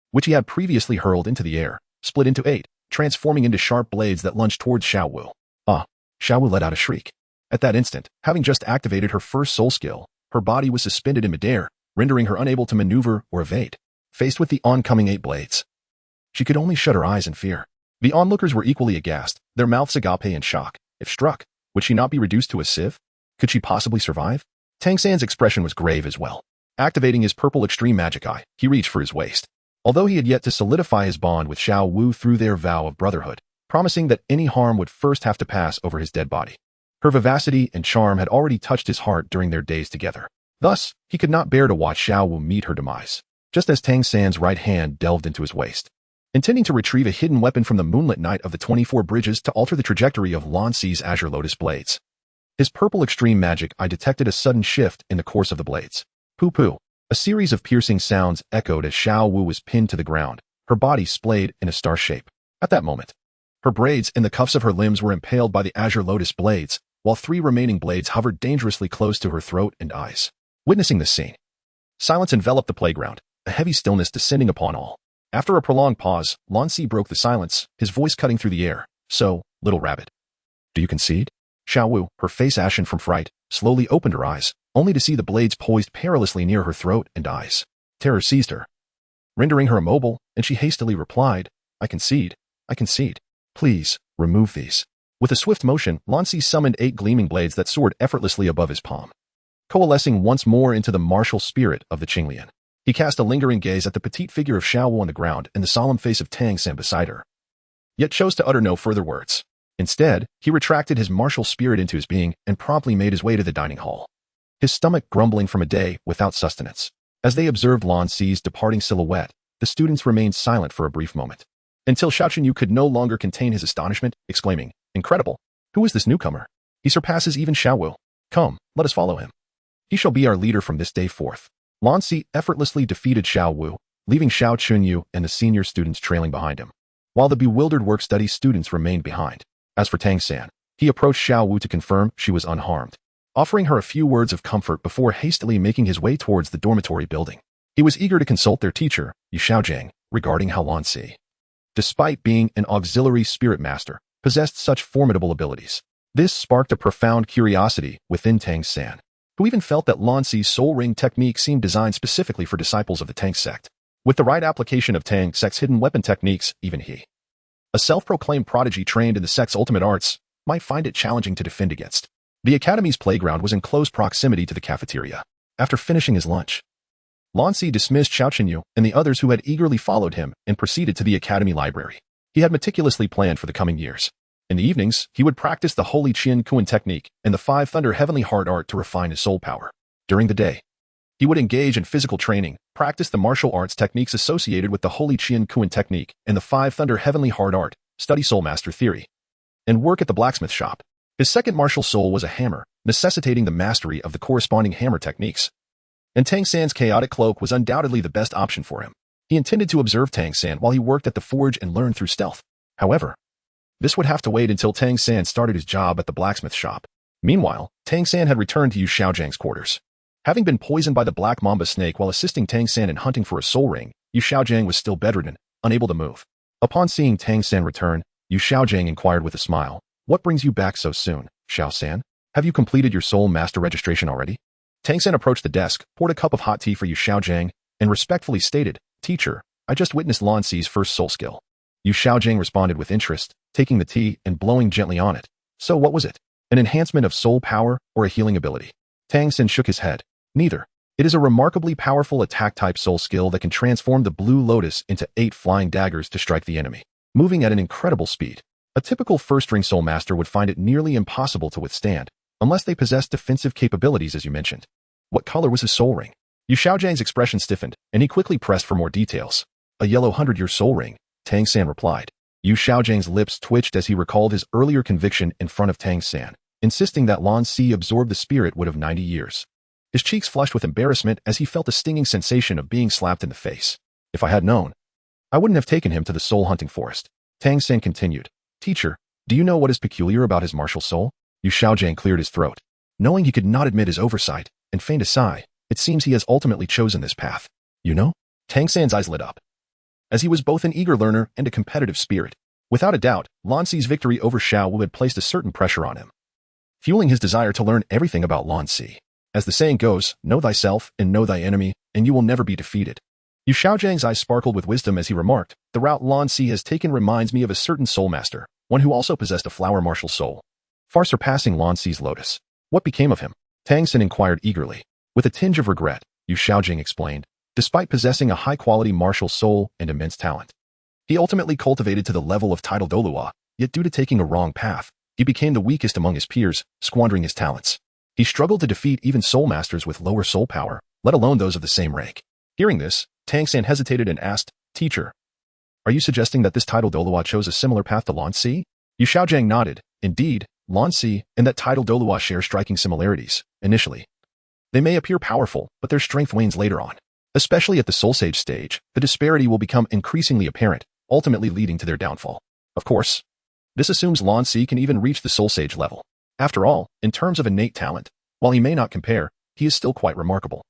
which he had previously hurled into the air, split into 8, transforming into sharp blades that lunged towards Xiaowu. Ah! Xiaowu let out a shriek. At that instant, having just activated her first soul skill, her body was suspended in midair, rendering her unable to maneuver or evade. Faced with the oncoming 8 blades, she could only shut her eyes in fear. The onlookers were equally aghast, their mouths agape in shock. If struck, would she not be reduced to a sieve? Could she possibly survive? Tang San's expression was grave as well. Activating his purple extreme magic eye, he reached for his waist. Although he had yet to solidify his bond with Xiao Wu through their vow of brotherhood, promising that any harm would first have to pass over his dead body. Her vivacity and charm had already touched his heart during their days together. Thus, he could not bear to watch Xiao Wu meet her demise. Just as Tang San's right hand delved into his waist, intending to retrieve a hidden weapon from the moonlit night of the 24 bridges to alter the trajectory of Lan Si's Azure Lotus blades. His purple extreme magic eye detected a sudden shift in the course of the blades. Poo-poo. A series of piercing sounds echoed as Xiao Wu was pinned to the ground, her body splayed in a star shape. At that moment, her braids and the cuffs of her limbs were impaled by the Azure Lotus blades, while 3 remaining blades hovered dangerously close to her throat and eyes. Witnessing this scene, silence enveloped the playground, a heavy stillness descending upon all. After a prolonged pause, Lan Si broke the silence, his voice cutting through the air. "So, little rabbit, do you concede?" Xiao Wu, her face ashen from fright, slowly opened her eyes, only to see the blades poised perilously near her throat and eyes. Terror seized her, rendering her immobile, and she hastily replied, "I concede. I concede. Please, remove these." With a swift motion, Lan Si summoned 8 gleaming blades that soared effortlessly above his palm, coalescing once more into the martial spirit of the Qinglian. He cast a lingering gaze at the petite figure of Xiao Wu on the ground and the solemn face of Tang San beside her, yet chose to utter no further words. Instead, he retracted his martial spirit into his being and promptly made his way to the dining hall, his stomach grumbling from a day without sustenance. As they observed Lan Si's departing silhouette, the students remained silent for a brief moment, until Xiaoqunyu could no longer contain his astonishment, exclaiming, "Incredible! Who is this newcomer? He surpasses even Xiao Wu. Come, let us follow him. He shall be our leader from this day forth." Lan Si effortlessly defeated Xiao Wu, leaving Xiaoqunyu and the senior students trailing behind him, while the bewildered work-study students remained behind. As for Tang San, he approached Xiao Wu to confirm she was unharmed, offering her a few words of comfort before hastily making his way towards the dormitory building. He was eager to consult their teacher, Yu Xiaojing, regarding how Lan Si, despite being an auxiliary spirit master, possessed such formidable abilities. This sparked a profound curiosity within Tang San, who even felt that Lan Si's soul ring technique seemed designed specifically for disciples of the Tang Sect. With the right application of Tang Sect's hidden weapon techniques, even he, a self-proclaimed prodigy trained in the sect's ultimate arts, might find it challenging to defend against. The academy's playground was in close proximity to the cafeteria. After finishing his lunch, Lan Si dismissed Xiaoqunyu and the others who had eagerly followed him and proceeded to the academy library. He had meticulously planned for the coming years. In the evenings, he would practice the Holy Qian Kuan technique and the 5 Thunder Heavenly Heart art to refine his soul power. During the day, he would engage in physical training, practice the martial arts techniques associated with the Holy Qian Kuan technique and the 5 Thunder Heavenly Heart art, study soul master theory, and work at the blacksmith shop. His second martial soul was a hammer, necessitating the mastery of the corresponding hammer techniques. And Tang San's chaotic cloak was undoubtedly the best option for him. He intended to observe Tang San while he worked at the forge and learn through stealth. However, this would have to wait until Tang San started his job at the blacksmith shop. Meanwhile, Tang San had returned to Yu Xiaojing's quarters. Having been poisoned by the black mamba snake while assisting Tang San in hunting for a soul ring, Yu Xiaojiang was still bedridden, unable to move. Upon seeing Tang San return, Yu Xiaojiang inquired with a smile, "What brings you back so soon, Xiao San? Have you completed your soul master registration already?" Tang San approached the desk, poured a cup of hot tea for Yu Xiaojiang, and respectfully stated, "Teacher, I just witnessed Lan Si's first soul skill." Yu Xiaojiang responded with interest, taking the tea and blowing gently on it. "So what was it? An enhancement of soul power or a healing ability?" Tang San shook his head. "Neither. It is a remarkably powerful attack-type soul skill that can transform the Blue Lotus into 8 flying daggers to strike the enemy, moving at an incredible speed. A typical first-ring soul master would find it nearly impossible to withstand, unless they possess defensive capabilities as you mentioned." "What color was his soul ring?" Yu Xiaojiang's expression stiffened, and he quickly pressed for more details. "A yellow 100-year soul ring," Tang San replied. Yu Xiaojiang's lips twitched as he recalled his earlier conviction in front of Tang San, insisting that Lan Si absorbed the spirit wood of 90 years. His cheeks flushed with embarrassment as he felt the stinging sensation of being slapped in the face. "If I had known, I wouldn't have taken him to the soul-hunting forest." Tang San continued, "Teacher, do you know what is peculiar about his martial soul?" Yu Xiaojiang cleared his throat. Knowing he could not admit his oversight, and feigned a sigh, it seems he has ultimately chosen this path. "You know?" Tang San's eyes lit up, as he was both an eager learner and a competitive spirit. Without a doubt, Lan Si's victory over Xiao Wu had placed a certain pressure on him, fueling his desire to learn everything about Lan Si. As the saying goes, know thyself and know thy enemy, and you will never be defeated. Yu Xiaojiang's eyes sparkled with wisdom as he remarked, "The route Lan Si has taken reminds me of a certain soul master, one who also possessed a flower martial soul, far surpassing Lan Si's lotus. What became of him?" Tang San inquired eagerly. With a tinge of regret, Yu Xiaojiang explained, "Despite possessing a high-quality martial soul and immense talent, he ultimately cultivated to the level of title Douluo, yet due to taking a wrong path, he became the weakest among his peers, squandering his talents. He struggled to defeat even soul masters with lower soul power, let alone those of the same rank." Hearing this, Tang San hesitated and asked, "Teacher, are you suggesting that this title Douluo chose a similar path to Lan Si?" Yu Xiaojiang nodded. "Indeed, Lan Si and that title Douluo share striking similarities. Initially, they may appear powerful, but their strength wanes later on. Especially at the Soul Sage stage, the disparity will become increasingly apparent, ultimately leading to their downfall. Of course, this assumes Lan Si can even reach the Soul Sage level. After all, in terms of innate talent, while he may not compare, he is still quite remarkable.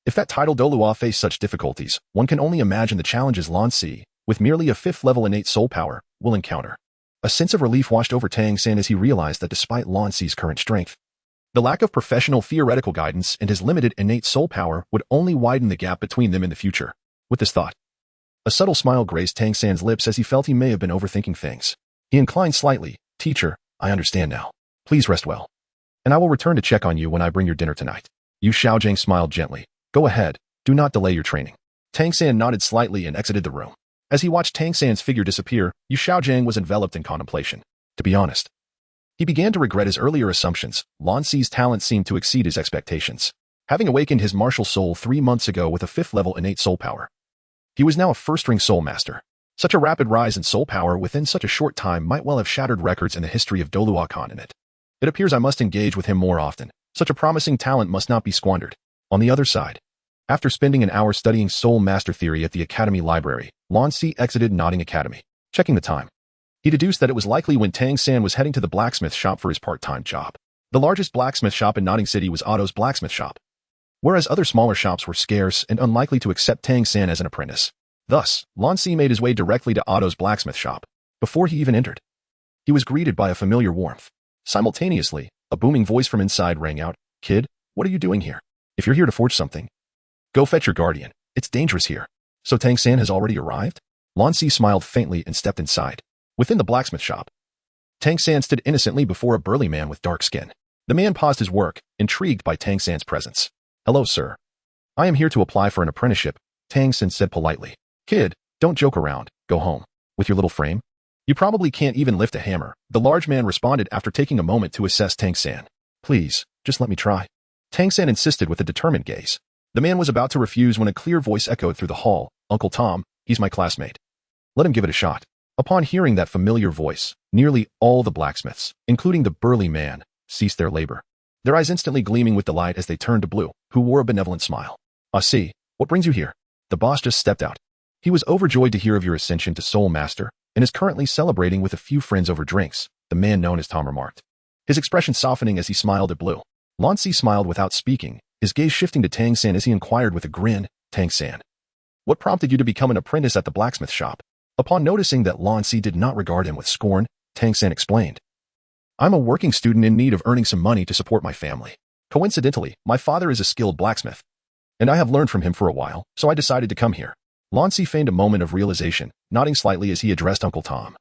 If that title Douluo faced such difficulties, one can only imagine the challenges Lan Si, with merely a 5th-level innate soul power, will encounter." A sense of relief washed over Tang San as he realized that despite Lan Si's current strength, the lack of professional theoretical guidance and his limited innate soul power would only widen the gap between them in the future. With this thought, a subtle smile grazed Tang San's lips as he felt he may have been overthinking things. He inclined slightly. "Teacher, I understand now. Please rest well, and I will return to check on you when I bring your dinner tonight." Yu Xiaojiang smiled gently. "Go ahead, do not delay your training." Tang San nodded slightly and exited the room. As he watched Tang San's figure disappear, Yu Xiaojiang was enveloped in contemplation. To be honest, he began to regret his earlier assumptions. Lan Si's talent seemed to exceed his expectations. Having awakened his martial soul 3 months ago with a 5th-level innate soul power, he was now a first-ring soul master. Such a rapid rise in soul power within such a short time might well have shattered records in the history of Douluo Continent. It appears I must engage with him more often. Such a promising talent must not be squandered. On the other side, after spending an hour studying soul master theory at the Academy library, Lan Si exited Nodding Academy. Checking the time, he deduced that it was likely when Tang San was heading to the blacksmith shop for his part-time job. The largest blacksmith shop in Nodding City was Otto's blacksmith shop, whereas other smaller shops were scarce and unlikely to accept Tang San as an apprentice. Thus, Lan Si made his way directly to Otto's blacksmith shop. Before he even entered, he was greeted by a familiar warmth. Simultaneously, a booming voice from inside rang out, "Kid, what are you doing here? If you're here to forge something, go fetch your guardian. It's dangerous here." "So Tang San has already arrived?" Lan Si smiled faintly and stepped inside. Within the blacksmith shop, Tang San stood innocently before a burly man with dark skin. The man paused his work, intrigued by Tang San's presence. "Hello, sir. I am here to apply for an apprenticeship," Tang San said politely. "Kid, don't joke around. Go home. With your little frame, you probably can't even lift a hammer," the large man responded after taking a moment to assess Tang San. "Please, just let me try." Tang San insisted with a determined gaze. The man was about to refuse when a clear voice echoed through the hall. "Uncle Tom, he's my classmate. Let him give it a shot." Upon hearing that familiar voice, nearly all the blacksmiths, including the burly man, ceased their labor, their eyes instantly gleaming with delight as they turned to Blue, who wore a benevolent smile. "Ah, Si, what brings you here?" The boss just stepped out. He was overjoyed to hear of your ascension to Soul Master, and is currently celebrating with a few friends over drinks, the man known as Tom remarked, his expression softening as he smiled at Blue. Lan Si smiled without speaking, his gaze shifting to Tang San as he inquired with a grin, "Tang San, what prompted you to become an apprentice at the blacksmith shop?" Upon noticing that Lan Si did not regard him with scorn, Tang San explained, "I'm a working student in need of earning some money to support my family. Coincidentally, my father is a skilled blacksmith, and I have learned from him for a while, so I decided to come here." Lan Si feigned a moment of realization, nodding slightly as he addressed Uncle Tom.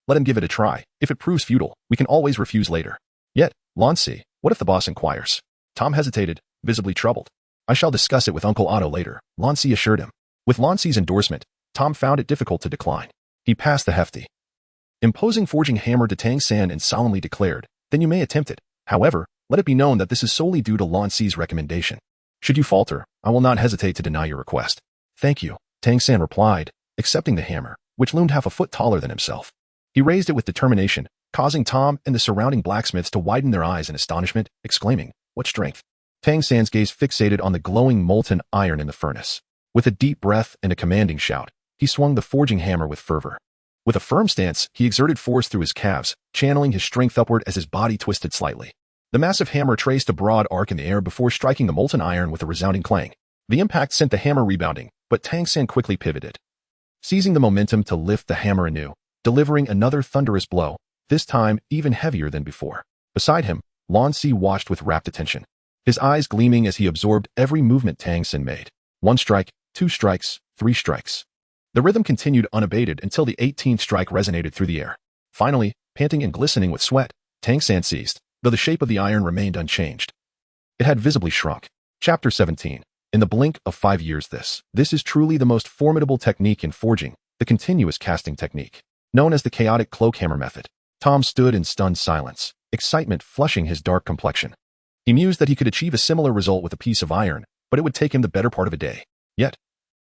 "Let him give it a try. If it proves futile, we can always refuse later." "Yet, Lan Si, what if the boss inquires?" Tom hesitated, visibly troubled. "I shall discuss it with Uncle Otto later," Lan Si assured him. With Lan Si's endorsement, Tom found it difficult to decline. He passed the hefty, imposing forging hammer to Tang San and solemnly declared, "Then you may attempt it. However, let it be known that this is solely due to Lan Si's recommendation. Should you falter, I will not hesitate to deny your request." "Thank you," Tang San replied, accepting the hammer, which loomed half a foot taller than himself. He raised it with determination, causing Tom and the surrounding blacksmiths to widen their eyes in astonishment, exclaiming, "What strength!" Tang San's gaze fixated on the glowing molten iron in the furnace. With a deep breath and a commanding shout, he swung the forging hammer with fervor. With a firm stance, he exerted force through his calves, channeling his strength upward as his body twisted slightly. The massive hammer traced a broad arc in the air before striking the molten iron with a resounding clang. The impact sent the hammer rebounding, but Tang San quickly pivoted, seizing the momentum to lift the hammer anew, delivering another thunderous blow, this time even heavier than before. Beside him, Lan Si watched with rapt attention, his eyes gleaming as he absorbed every movement Tang San made. 1 strike, 2 strikes, 3 strikes. The rhythm continued unabated until the 18th strike resonated through the air. Finally, panting and glistening with sweat, Tang San ceased, though the shape of the iron remained unchanged. It had visibly shrunk. Chapter 17. In the blink of 5 years this is truly the most formidable technique in forging, the continuous casting technique, known as the chaotic cloak hammer method. Tom stood in stunned silence, excitement flushing his dark complexion. He mused that he could achieve a similar result with a piece of iron, but it would take him the better part of a day. Yet,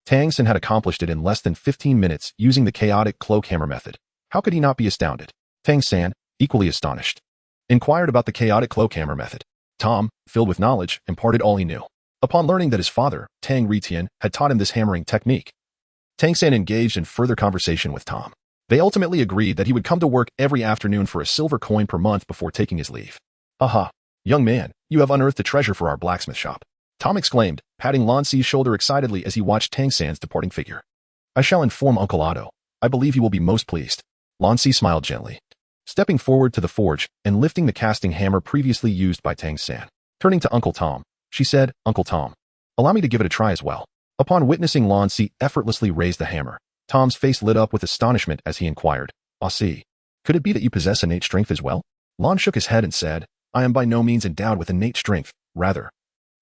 Tang San had accomplished it in less than 15 minutes using the chaotic cloak hammer method. How could he not be astounded? Tang San, equally astonished, inquired about the chaotic cloak hammer method. Tom, filled with knowledge, imparted all he knew. Upon learning that his father, Tang Retian, had taught him this hammering technique, Tang San engaged in further conversation with Tom. They ultimately agreed that he would come to work every afternoon for a silver coin per month before taking his leave. "Aha! Young man, you have unearthed a treasure for our blacksmith shop," Tom exclaimed, patting Lan Si's shoulder excitedly as he watched Tang San's departing figure. "I shall inform Uncle Otto. I believe he will be most pleased." Lan Si smiled gently, stepping forward to the forge and lifting the casting hammer previously used by Tang San. Turning to Uncle Tom, she said, "Uncle Tom, allow me to give it a try as well." Upon witnessing Lan Si effortlessly raise the hammer, Tom's face lit up with astonishment as he inquired, "Ah Si, could it be that you possess innate strength as well?" Lan shook his head and said, "I am by no means endowed with innate strength, rather,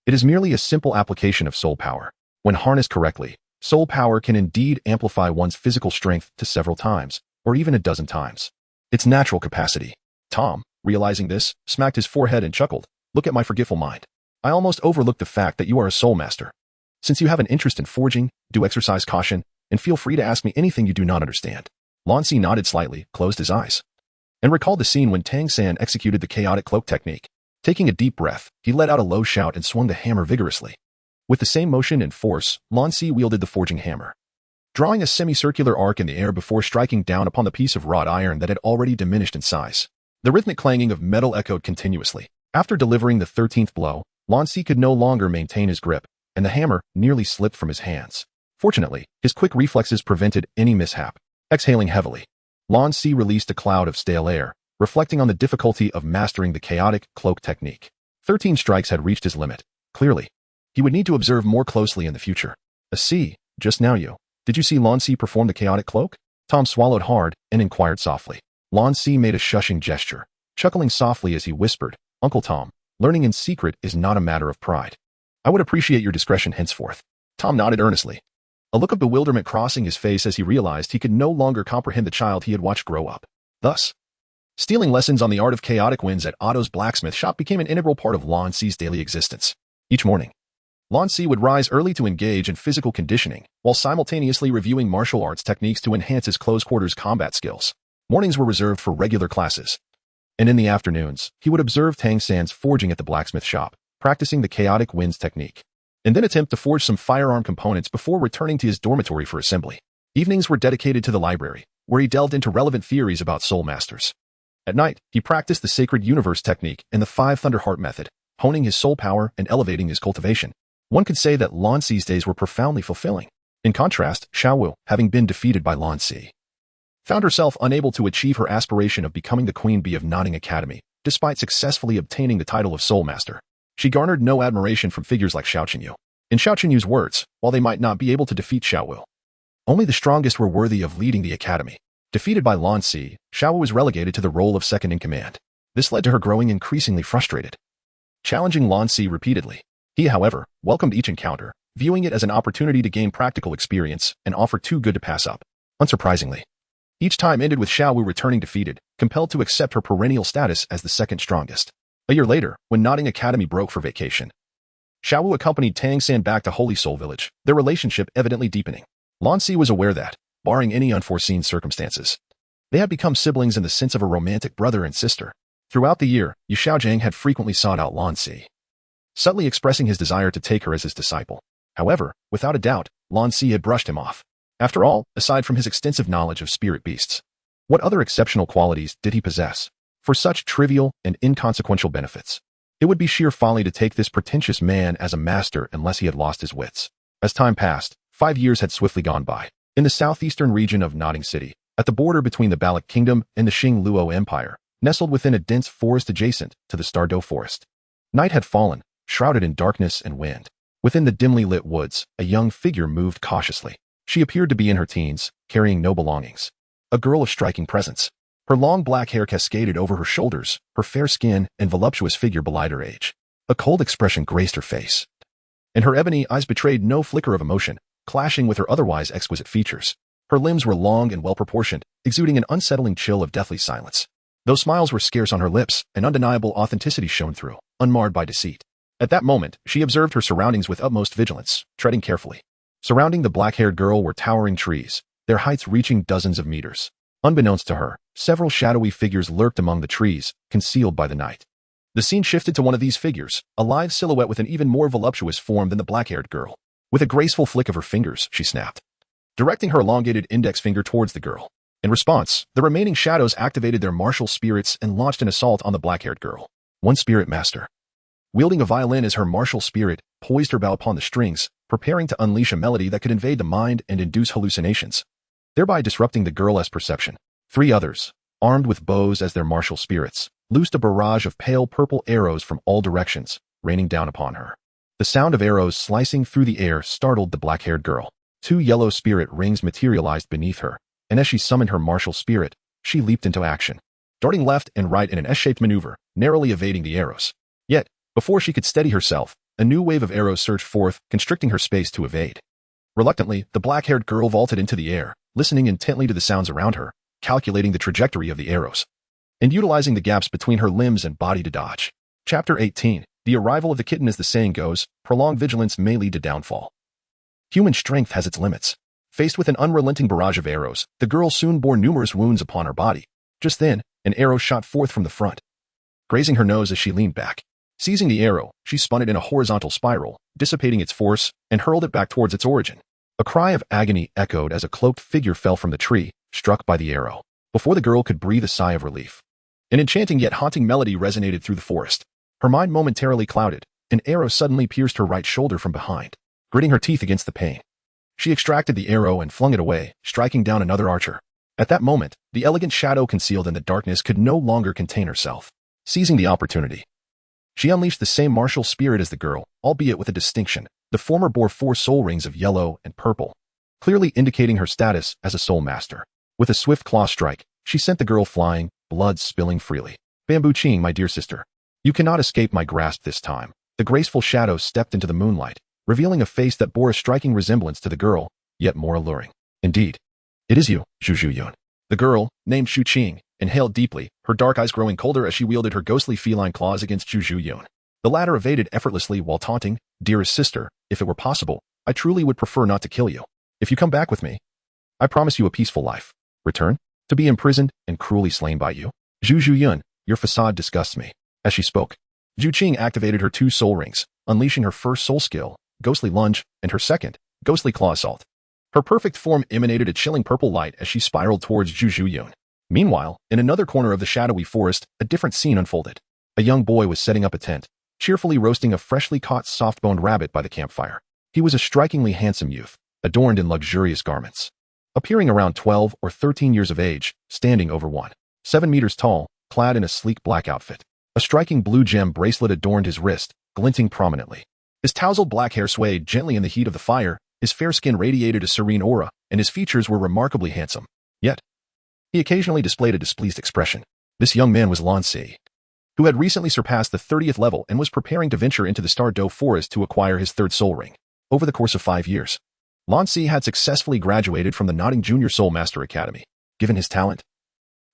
it is merely a simple application of soul power. When harnessed correctly, soul power can indeed amplify one's physical strength to several times, or even a dozen times its natural capacity." Tom, realizing this, smacked his forehead and chuckled, "Look at my forgetful mind. I almost overlooked the fact that you are a soul master. Since you have an interest in forging, do exercise caution, and feel free to ask me anything you do not understand." Lan Si nodded slightly, closed his eyes, and recalled the scene when Tang San executed the chaotic cloak technique. Taking a deep breath, he let out a low shout and swung the hammer vigorously. With the same motion and force, Lan Si wielded the forging hammer, drawing a semicircular arc in the air before striking down upon the piece of wrought iron that had already diminished in size. The rhythmic clanging of metal echoed continuously. After delivering the 13th blow, Lan Si could no longer maintain his grip, and the hammer nearly slipped from his hands. Fortunately, his quick reflexes prevented any mishap. Exhaling heavily, Lan Si released a cloud of stale air, reflecting on the difficulty of mastering the chaotic cloak technique. 13 strikes had reached his limit. Clearly, he would need to observe more closely in the future. "See, just now did you see Lan Si perform the chaotic cloak?" Tom swallowed hard and inquired softly. Lan Si made a shushing gesture, chuckling softly as he whispered, "Uncle Tom, learning in secret is not a matter of pride. I would appreciate your discretion henceforth." Tom nodded earnestly, a look of bewilderment crossing his face as he realized he could no longer comprehend the child he had watched grow up. Thus, stealing lessons on the art of chaotic winds at Otto's blacksmith shop became an integral part of Lan Si's daily existence. Each morning, Lan Si would rise early to engage in physical conditioning, while simultaneously reviewing martial arts techniques to enhance his close-quarters combat skills. Mornings were reserved for regular classes, and in the afternoons, he would observe Tang San's forging at the blacksmith shop, practicing the chaotic winds technique, and then attempt to forge some firearm components before returning to his dormitory for assembly. Evenings were dedicated to the library, where he delved into relevant theories about soul masters. At night, he practiced the sacred universe technique and the 5 Thunderheart method, honing his soul power and elevating his cultivation. One could say that Lan Si's days were profoundly fulfilling. In contrast, Xiaowu, having been defeated by Lan Si, found herself unable to achieve her aspiration of becoming the Queen Bee of Notting Academy, despite successfully obtaining the title of Soul Master. She garnered no admiration from figures like Xiao Qingyu. In Xiao Qingyu's words, while they might not be able to defeat Xiaowu, only the strongest were worthy of leading the academy. Defeated by Lan Si, Xiaowu was relegated to the role of second in command. This led to her growing increasingly frustrated, challenging Lan Si repeatedly. He, however, welcomed each encounter, viewing it as an opportunity to gain practical experience and offer too good to pass up. Unsurprisingly, each time ended with Xiaowu returning defeated, compelled to accept her perennial status as the second strongest. A year later, when Notting Academy broke for vacation, Xiaowu accompanied Tang San back to Holy Soul Village, their relationship evidently deepening. Lan Si was aware that, barring any unforeseen circumstances, they had become siblings in the sense of a romantic brother and sister. Throughout the year, Yu Xiaojing had frequently sought out Lan Si, subtly expressing his desire to take her as his disciple. However, without a doubt, Lan Si had brushed him off. After all, aside from his extensive knowledge of spirit beasts, what other exceptional qualities did he possess for such trivial and inconsequential benefits? It would be sheer folly to take this pretentious man as a master unless he had lost his wits. As time passed, 5 years had swiftly gone by. In the southeastern region of Notting City, at the border between the Balak Kingdom and the Xing Luo Empire, nestled within a dense forest adjacent to the Stardo Forest, night had fallen, shrouded in darkness and wind. Within the dimly lit woods, a young figure moved cautiously. She appeared to be in her teens, carrying no belongings. A girl of striking presence. Her long black hair cascaded over her shoulders, her fair skin and voluptuous figure belied her age. A cold expression graced her face, and her ebony eyes betrayed no flicker of emotion, clashing with her otherwise exquisite features. Her limbs were long and well-proportioned, exuding an unsettling chill of deathly silence. Though smiles were scarce on her lips, an undeniable authenticity shone through, unmarred by deceit. At that moment, she observed her surroundings with utmost vigilance, treading carefully. Surrounding the black-haired girl were towering trees, their heights reaching dozens of meters. Unbeknownst to her, several shadowy figures lurked among the trees, concealed by the night. The scene shifted to one of these figures, a lithe silhouette with an even more voluptuous form than the black-haired girl. With a graceful flick of her fingers, she snapped, directing her elongated index finger towards the girl. In response, the remaining shadows activated their martial spirits and launched an assault on the black-haired girl. One spirit master, wielding a violin as her martial spirit, poised her bow upon the strings, preparing to unleash a melody that could invade the mind and induce hallucinations, thereby disrupting the girl's perception. 3 others, armed with bows as their martial spirits, loosed a barrage of pale purple arrows from all directions, raining down upon her. The sound of arrows slicing through the air startled the black-haired girl. 2 yellow spirit rings materialized beneath her, and as she summoned her martial spirit, she leaped into action, darting left and right in an S-shaped maneuver, narrowly evading the arrows. Yet, before she could steady herself, a new wave of arrows surged forth, constricting her space to evade. Reluctantly, the black-haired girl vaulted into the air, listening intently to the sounds around her, calculating the trajectory of the arrows, and utilizing the gaps between her limbs and body to dodge. Chapter 18. The arrival of the kitten. As the saying goes, prolonged vigilance may lead to downfall. Human strength has its limits. Faced with an unrelenting barrage of arrows, the girl soon bore numerous wounds upon her body. Just then, an arrow shot forth from the front, grazing her nose as she leaned back. Seizing the arrow, she spun it in a horizontal spiral, dissipating its force, and hurled it back towards its origin. A cry of agony echoed as a cloaked figure fell from the tree, struck by the arrow. Before the girl could breathe a sigh of relief, an enchanting yet haunting melody resonated through the forest. Her mind momentarily clouded. An arrow suddenly pierced her right shoulder from behind, gritting her teeth against the pain. She extracted the arrow and flung it away, striking down another archer. At that moment, the elegant shadow concealed in the darkness could no longer contain herself. Seizing the opportunity, she unleashed the same martial spirit as the girl, albeit with a distinction. The former bore 4 soul rings of yellow and purple, clearly indicating her status as a soul master. With a swift claw strike, she sent the girl flying, blood spilling freely. Bamboo Qing, my dear sister, you cannot escape my grasp this time. The graceful shadow stepped into the moonlight, revealing a face that bore a striking resemblance to the girl, yet more alluring. Indeed, it is you, Zhu Yun. The girl, named Zhu Qing, inhaled deeply, her dark eyes growing colder as she wielded her ghostly feline claws against Zhu Yun. The latter evaded effortlessly while taunting, "Dearest sister, if it were possible, I truly would prefer not to kill you. If you come back with me, I promise you a peaceful life. Return, to be imprisoned and cruelly slain by you. Zhu Yun, your facade disgusts me." As she spoke, Zhu Qing activated her 2 soul rings, unleashing her first soul skill, Ghostly Lunge, and her second, Ghostly Claw Assault. Her perfect form emanated a chilling purple light as she spiraled towards Zhu Yun. Meanwhile, in another corner of the shadowy forest, a different scene unfolded. A young boy was setting up a tent, cheerfully roasting a freshly caught soft-boned rabbit by the campfire. He was a strikingly handsome youth, adorned in luxurious garments. Appearing around 12 or 13 years of age, standing over 7 meters tall, clad in a sleek black outfit. A striking blue gem bracelet adorned his wrist, glinting prominently. His tousled black hair swayed gently in the heat of the fire, his fair skin radiated a serene aura, and his features were remarkably handsome. Yet, he occasionally displayed a displeased expression. This young man was Lan Si, who had recently surpassed the 30th level and was preparing to venture into the Star Do Forest to acquire his third soul ring. Over the course of 5 years, Lan Si had successfully graduated from the Notting Junior Soul Master Academy. Given his talent,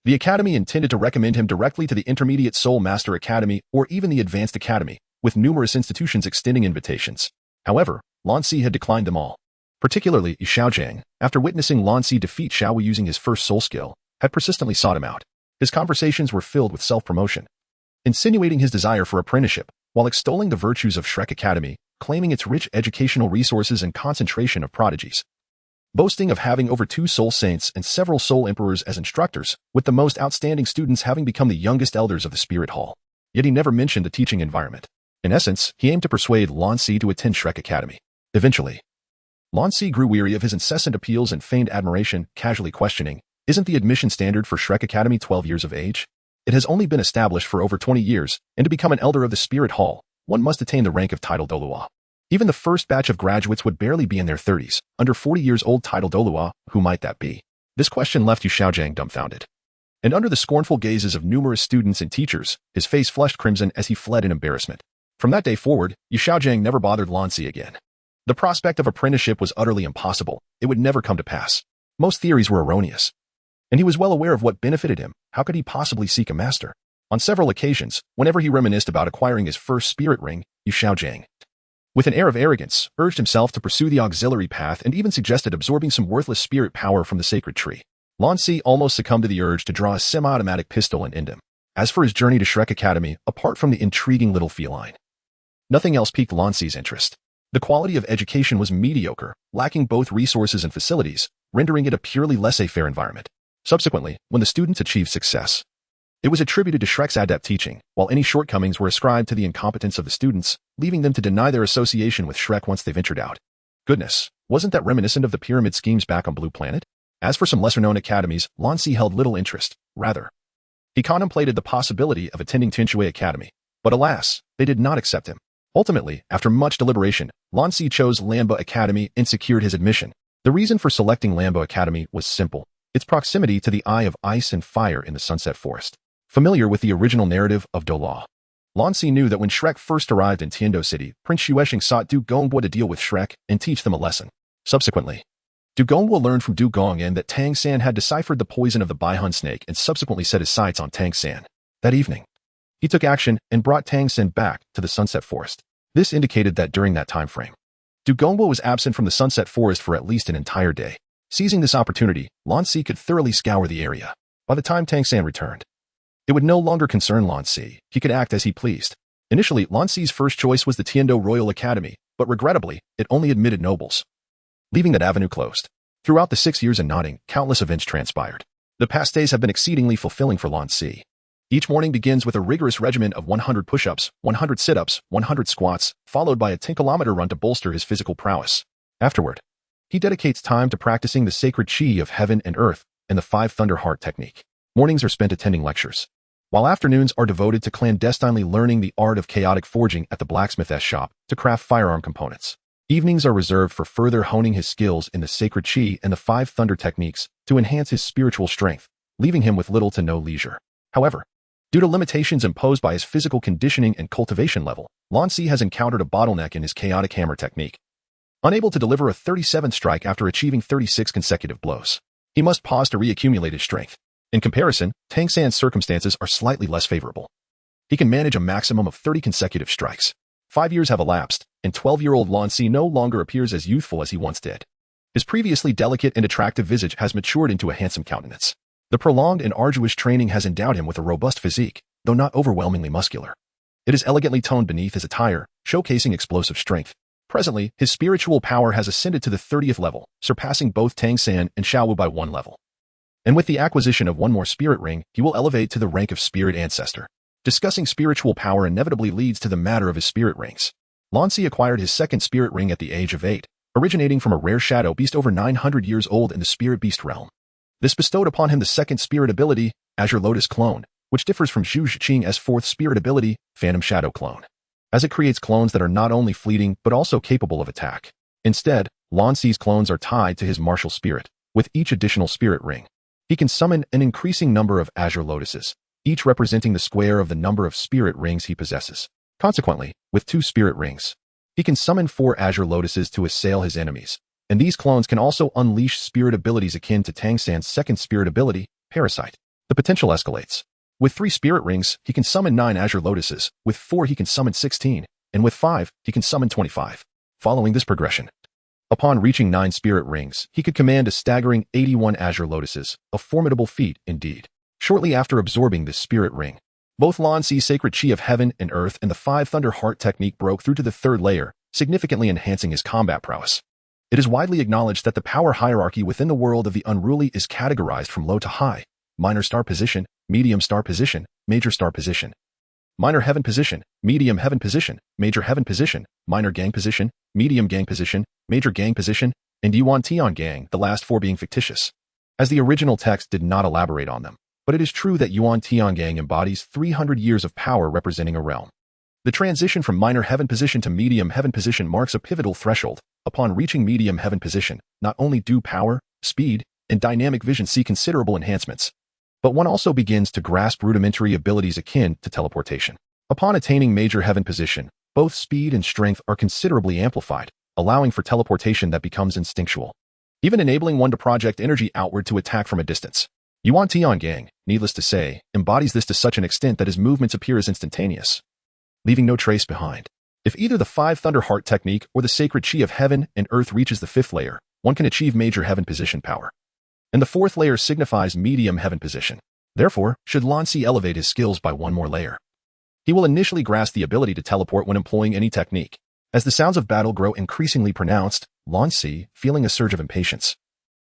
the Academy intended to recommend him directly to the Intermediate Soul Master Academy or even the Advanced Academy, with numerous institutions extending invitations. However, Lan Si had declined them all. Particularly Xiaojiang, after witnessing Lan Si defeat Xiaowu using his first soul skill, had persistently sought him out. His conversations were filled with self-promotion, insinuating his desire for apprenticeship, while extolling the virtues of Shrek Academy, claiming its rich educational resources and concentration of prodigies. Boasting of having over 2 soul saints and several soul emperors as instructors, with the most outstanding students having become the youngest elders of the Spirit Hall. Yet he never mentioned the teaching environment. In essence, he aimed to persuade Lan Si to attend Shrek Academy. Eventually, Lan Si grew weary of his incessant appeals and feigned admiration, casually questioning, "Isn't the admission standard for Shrek Academy 12 years of age? It has only been established for over 20 years, and to become an elder of the Spirit Hall, one must attain the rank of title Douluo. Even the first batch of graduates would barely be in their 30s, under 40 years old title Douluo, who might that be?" This question left Yu Xiaojiang dumbfounded. And under the scornful gazes of numerous students and teachers, his face flushed crimson as he fled in embarrassment. From that day forward, Yu Xiaojiang never bothered Lan Si again. The prospect of apprenticeship was utterly impossible. It would never come to pass. Most theories were erroneous. And he was well aware of what benefited him. How could he possibly seek a master? On several occasions, whenever he reminisced about acquiring his first spirit ring, Yu Xiaojiang, with an air of arrogance, urged himself to pursue the auxiliary path and even suggested absorbing some worthless spirit power from the sacred tree. Lan Si almost succumbed to the urge to draw a semi-automatic pistol and end him. As for his journey to Shrek Academy, apart from the intriguing little feline, nothing else piqued Lan Si's interest. The quality of education was mediocre, lacking both resources and facilities, rendering it a purely laissez-faire environment. Subsequently, when the students achieved success, it was attributed to Shrek's adept teaching, while any shortcomings were ascribed to the incompetence of the students, leaving them to deny their association with Shrek once they ventured out. Goodness, wasn't that reminiscent of the pyramid schemes back on Blue Planet? As for some lesser-known academies, Lan Si held little interest. Rather, he contemplated the possibility of attending Tinshui Academy, but alas, they did not accept him. Ultimately, after much deliberation, Lan Si chose Lanbo Academy and secured his admission. The reason for selecting Lanbo Academy was simple: its proximity to the Eye of Ice and Fire in the Sunset Forest. Familiar with the original narrative of Douluo, Lan Si knew that when Shrek first arrived in Tiando City, Prince Xuexing sought Du Gongbo to deal with Shrek and teach them a lesson. Subsequently, Du Gongbo learned from Du Gongyan that Tang San had deciphered the poison of the Baihun snake and subsequently set his sights on Tang San. That evening, he took action and brought Tang San back to the Sunset Forest. This indicated that during that time frame, Du Gongbo was absent from the Sunset Forest for at least an entire day. Seizing this opportunity, Lan Si could thoroughly scour the area. By the time Tang San returned, it would no longer concern Lan Si. He could act as he pleased. Initially, Lan Si's first choice was the Tiando Royal Academy, but regrettably, it only admitted nobles, leaving that avenue closed. Throughout the 6 years in Notting, countless events transpired. The past days have been exceedingly fulfilling for Lan Si. Each morning begins with a rigorous regimen of 100 push-ups, 100 sit-ups, 100 squats, followed by a 10-kilometer run to bolster his physical prowess. Afterward, he dedicates time to practicing the sacred chi of heaven and earth and the 5 Thunder Heart technique. Mornings are spent attending lectures, while afternoons are devoted to clandestinely learning the art of chaotic forging at the Blacksmith's shop to craft firearm components. Evenings are reserved for further honing his skills in the sacred chi and the 5 Thunder techniques to enhance his spiritual strength, leaving him with little to no leisure. However, due to limitations imposed by his physical conditioning and cultivation level, Lan Si has encountered a bottleneck in his chaotic hammer technique. Unable to deliver a 37th strike after achieving 36 consecutive blows, he must pause to reaccumulate his strength. In comparison, Tang San's circumstances are slightly less favorable. He can manage a maximum of 30 consecutive strikes. 5 years have elapsed, and 12-year-old Lan Si no longer appears as youthful as he once did. His previously delicate and attractive visage has matured into a handsome countenance. The prolonged and arduous training has endowed him with a robust physique, though not overwhelmingly muscular. It is elegantly toned beneath his attire, showcasing explosive strength. Presently, his spiritual power has ascended to the 30th level, surpassing both Tang San and Xiaowu by 1 level. And with the acquisition of 1 more spirit ring, he will elevate to the rank of spirit ancestor. Discussing spiritual power inevitably leads to the matter of his spirit rings. Lan Si acquired his second spirit ring at the age of 8, originating from a rare shadow beast over 900 years old in the spirit beast realm. This bestowed upon him the second spirit ability, Azure Lotus Clone, which differs from Zhu Qing's fourth spirit ability, Phantom Shadow Clone, as it creates clones that are not only fleeting but also capable of attack. Instead, Lan Si's clones are tied to his martial spirit. With each additional spirit ring, he can summon an increasing number of Azure Lotuses, each representing the square of the number of spirit rings he possesses. Consequently, with 2 spirit rings, he can summon 4 Azure Lotuses to assail his enemies, and these clones can also unleash spirit abilities akin to Tang San's second spirit ability, Parasite. The potential escalates. With 3 spirit rings, he can summon 9 Azure Lotuses, with 4 he can summon 16, and with 5, he can summon 25. Following this progression, upon reaching 9 spirit rings, he could command a staggering 81 Azure Lotuses, a formidable feat indeed. Shortly after absorbing this spirit ring, both Lan Si's sacred chi of heaven and earth and the 5 Thunder Heart technique broke through to the 3rd layer, significantly enhancing his combat prowess. It is widely acknowledged that the power hierarchy within the world of the unruly is categorized from low to high: minor star position, medium star position, major star position, minor heaven position, medium heaven position, major heaven position, minor gang position, medium gang position, major gang position, and Yuan Tian gang, the last 4 being fictitious, as the original text did not elaborate on them. But it is true that Yuan Tian gang embodies 300 years of power representing a realm. The transition from minor heaven position to medium heaven position marks a pivotal threshold. Upon reaching medium heaven position, not only do power, speed, and dynamic vision see considerable enhancements, but one also begins to grasp rudimentary abilities akin to teleportation. Upon attaining major heaven position, both speed and strength are considerably amplified, allowing for teleportation that becomes instinctual, even enabling one to project energy outward to attack from a distance. Yuan Tian gang, needless to say, embodies this to such an extent that his movements appear as instantaneous, leaving no trace behind. If either the 5 Thunder Heart technique or the sacred chi of heaven and earth reaches the 5th layer, one can achieve major heaven position power, and the 4th layer signifies medium heaven position. Therefore, should Lan Si elevate his skills by 1 more layer, he will initially grasp the ability to teleport when employing any technique. As the sounds of battle grow increasingly pronounced, Lan Si, feeling a surge of impatience,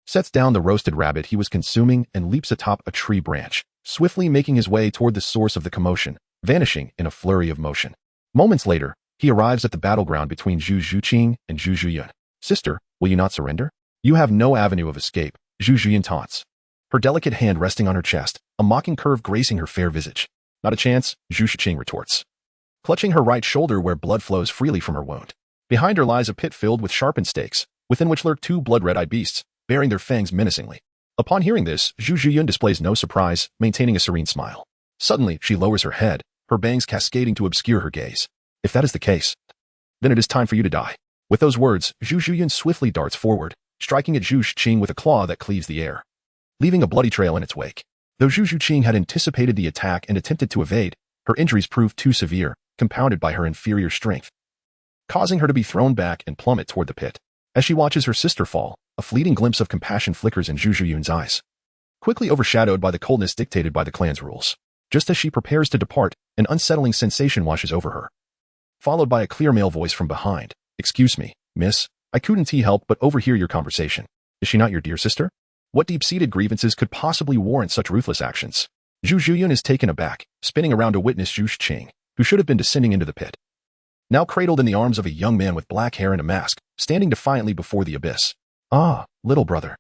sets down the roasted rabbit he was consuming and leaps atop a tree branch, swiftly making his way toward the source of the commotion, vanishing in a flurry of motion. Moments later, he arrives at the battleground between Zhu Qing and Zhu Zhiyun. "Sister, will you not surrender? You have no avenue of escape," Zhu Zhiyun taunts, her delicate hand resting on her chest, a mocking curve gracing her fair visage. "Not a chance," Zhu Qing retorts, clutching her right shoulder where blood flows freely from her wound. Behind her lies a pit filled with sharpened stakes, within which lurk 2 blood-red-eyed beasts, baring their fangs menacingly. Upon hearing this, Zhu Zhiyun displays no surprise, maintaining a serene smile. Suddenly, she lowers her head, her bangs cascading to obscure her gaze. "If that is the case, then it is time for you to die." With those words, Zhu Zhiyun swiftly darts forward, striking at Zhu Qing with a claw that cleaves the air, leaving a bloody trail in its wake. Though Zhu Qing had anticipated the attack and attempted to evade, her injuries proved too severe, compounded by her inferior strength, causing her to be thrown back and plummet toward the pit. As she watches her sister fall, a fleeting glimpse of compassion flickers in Zhu Zhiyun's eyes, quickly overshadowed by the coldness dictated by the clan's rules. Just as she prepares to depart, an unsettling sensation washes over her, followed by a clear male voice from behind. "Excuse me, miss, I couldn't help but overhear your conversation. Is she not your dear sister? What deep-seated grievances could possibly warrant such ruthless actions?" Zhu Zhiyun is taken aback, spinning around to witness Zhu Qing, who should have been descending into the pit, now cradled in the arms of a young man with black hair and a mask, standing defiantly before the abyss. "Ah, little brother.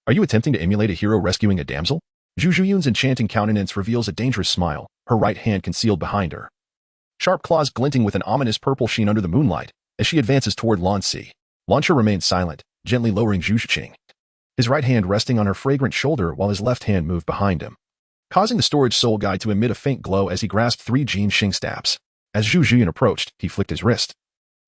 Are you attempting to emulate a hero rescuing a damsel?" Zhu Zhiyun's enchanting countenance reveals a dangerous smile, her right hand concealed behind her, sharp claws glinting with an ominous purple sheen under the moonlight, as she advances toward Lan Si. Lan Si remains silent, gently lowering Zhu Qing, his right hand resting on her fragrant shoulder while his left hand moved behind him, causing the storage soul guide to emit a faint glow as he grasped 3 Jin Xing stabs. As Zhu Zhiyun approached, he flicked his wrist,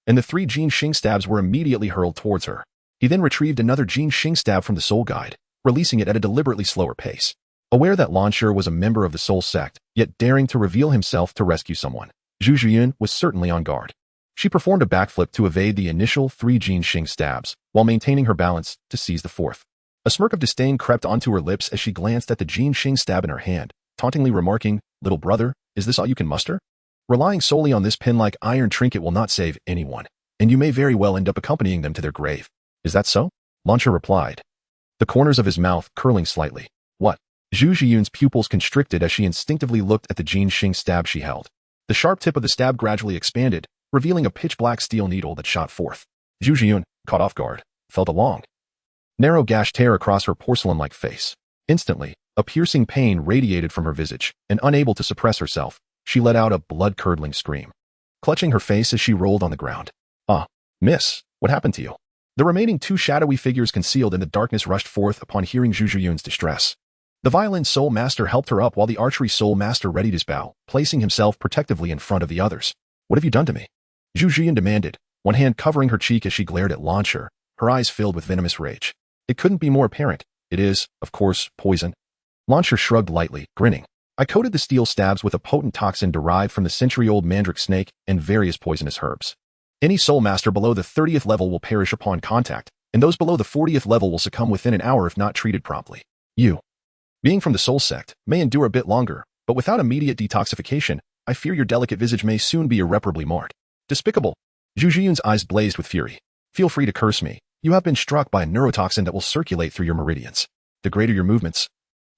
and the 3 Jin Xing stabs were immediately hurled towards her. He then retrieved another Jin Xing stab from the soul guide, releasing it at a deliberately slower pace. Aware that Lan Si was a member of the Soul Sect, yet daring to reveal himself to rescue someone, Zhu Zhiyun was certainly on guard. She performed a backflip to evade the initial 3 Jin Xing stabs, while maintaining her balance to seize the 4th. A smirk of disdain crept onto her lips as she glanced at the Jin Xing stab in her hand, tauntingly remarking, "Little brother, is this all you can muster? Relying solely on this pin-like iron trinket will not save anyone, and you may very well end up accompanying them to their grave. Is that so?" Lan Si replied, the corners of his mouth curling slightly. "What? Zhu Zhiyun's pupils constricted as she instinctively looked at the Jin Xing stab she held. The sharp tip of the stab gradually expanded, revealing a pitch-black steel needle that shot forth. Zhu Zhiyun, caught off guard, felt a long, narrow gash tear across her porcelain-like face. Instantly, a piercing pain radiated from her visage, and unable to suppress herself, she let out a blood-curdling scream, clutching her face as she rolled on the ground. "Ah, miss, what happened to you?" The remaining two shadowy figures concealed in the darkness rushed forth upon hearing Zhu Zhiyun's distress. The violin soul master helped her up while the archery soul master readied his bow, placing himself protectively in front of the others. "What have you done to me?" Zhu Zhiyun demanded, one hand covering her cheek as she glared at Lan Si, her eyes filled with venomous rage. "It couldn't be more apparent. It is, of course, poison." Lan Si shrugged lightly, grinning. "I coated the steel stabs with a potent toxin derived from the century-old mandrake snake and various poisonous herbs. Any soul master below the 30th level will perish upon contact, and those below the 40th level will succumb within an hour if not treated promptly. You, being from the Soul Sect, may endure a bit longer, but without immediate detoxification, I fear your delicate visage may soon be irreparably marred." "Despicable." Zhu Zhiyun's eyes blazed with fury. "Feel free to curse me. You have been struck by a neurotoxin that will circulate through your meridians. The greater your movements,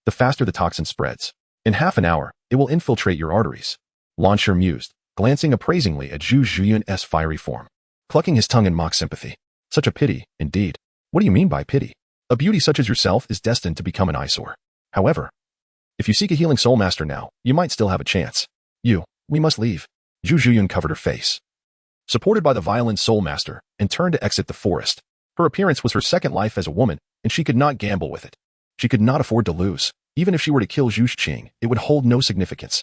the faster the toxin spreads. In half an hour, it will infiltrate your arteries." Lan Si mused, glancing appraisingly at Zhu Zhiyun's fiery form, clucking his tongue in mock sympathy. "Such a pity, indeed." "What do you mean by pity? A beauty such as yourself is destined to become an eyesore. However, if you seek a healing soul master now, you might still have a chance. We must leave." Zhu Zhiyun covered her face, supported by the violin soul master, and turned to exit the forest. Her appearance was her second life as a woman, and she could not gamble with it. She could not afford to lose. Even if she were to kill Zhu Qing, it would hold no significance.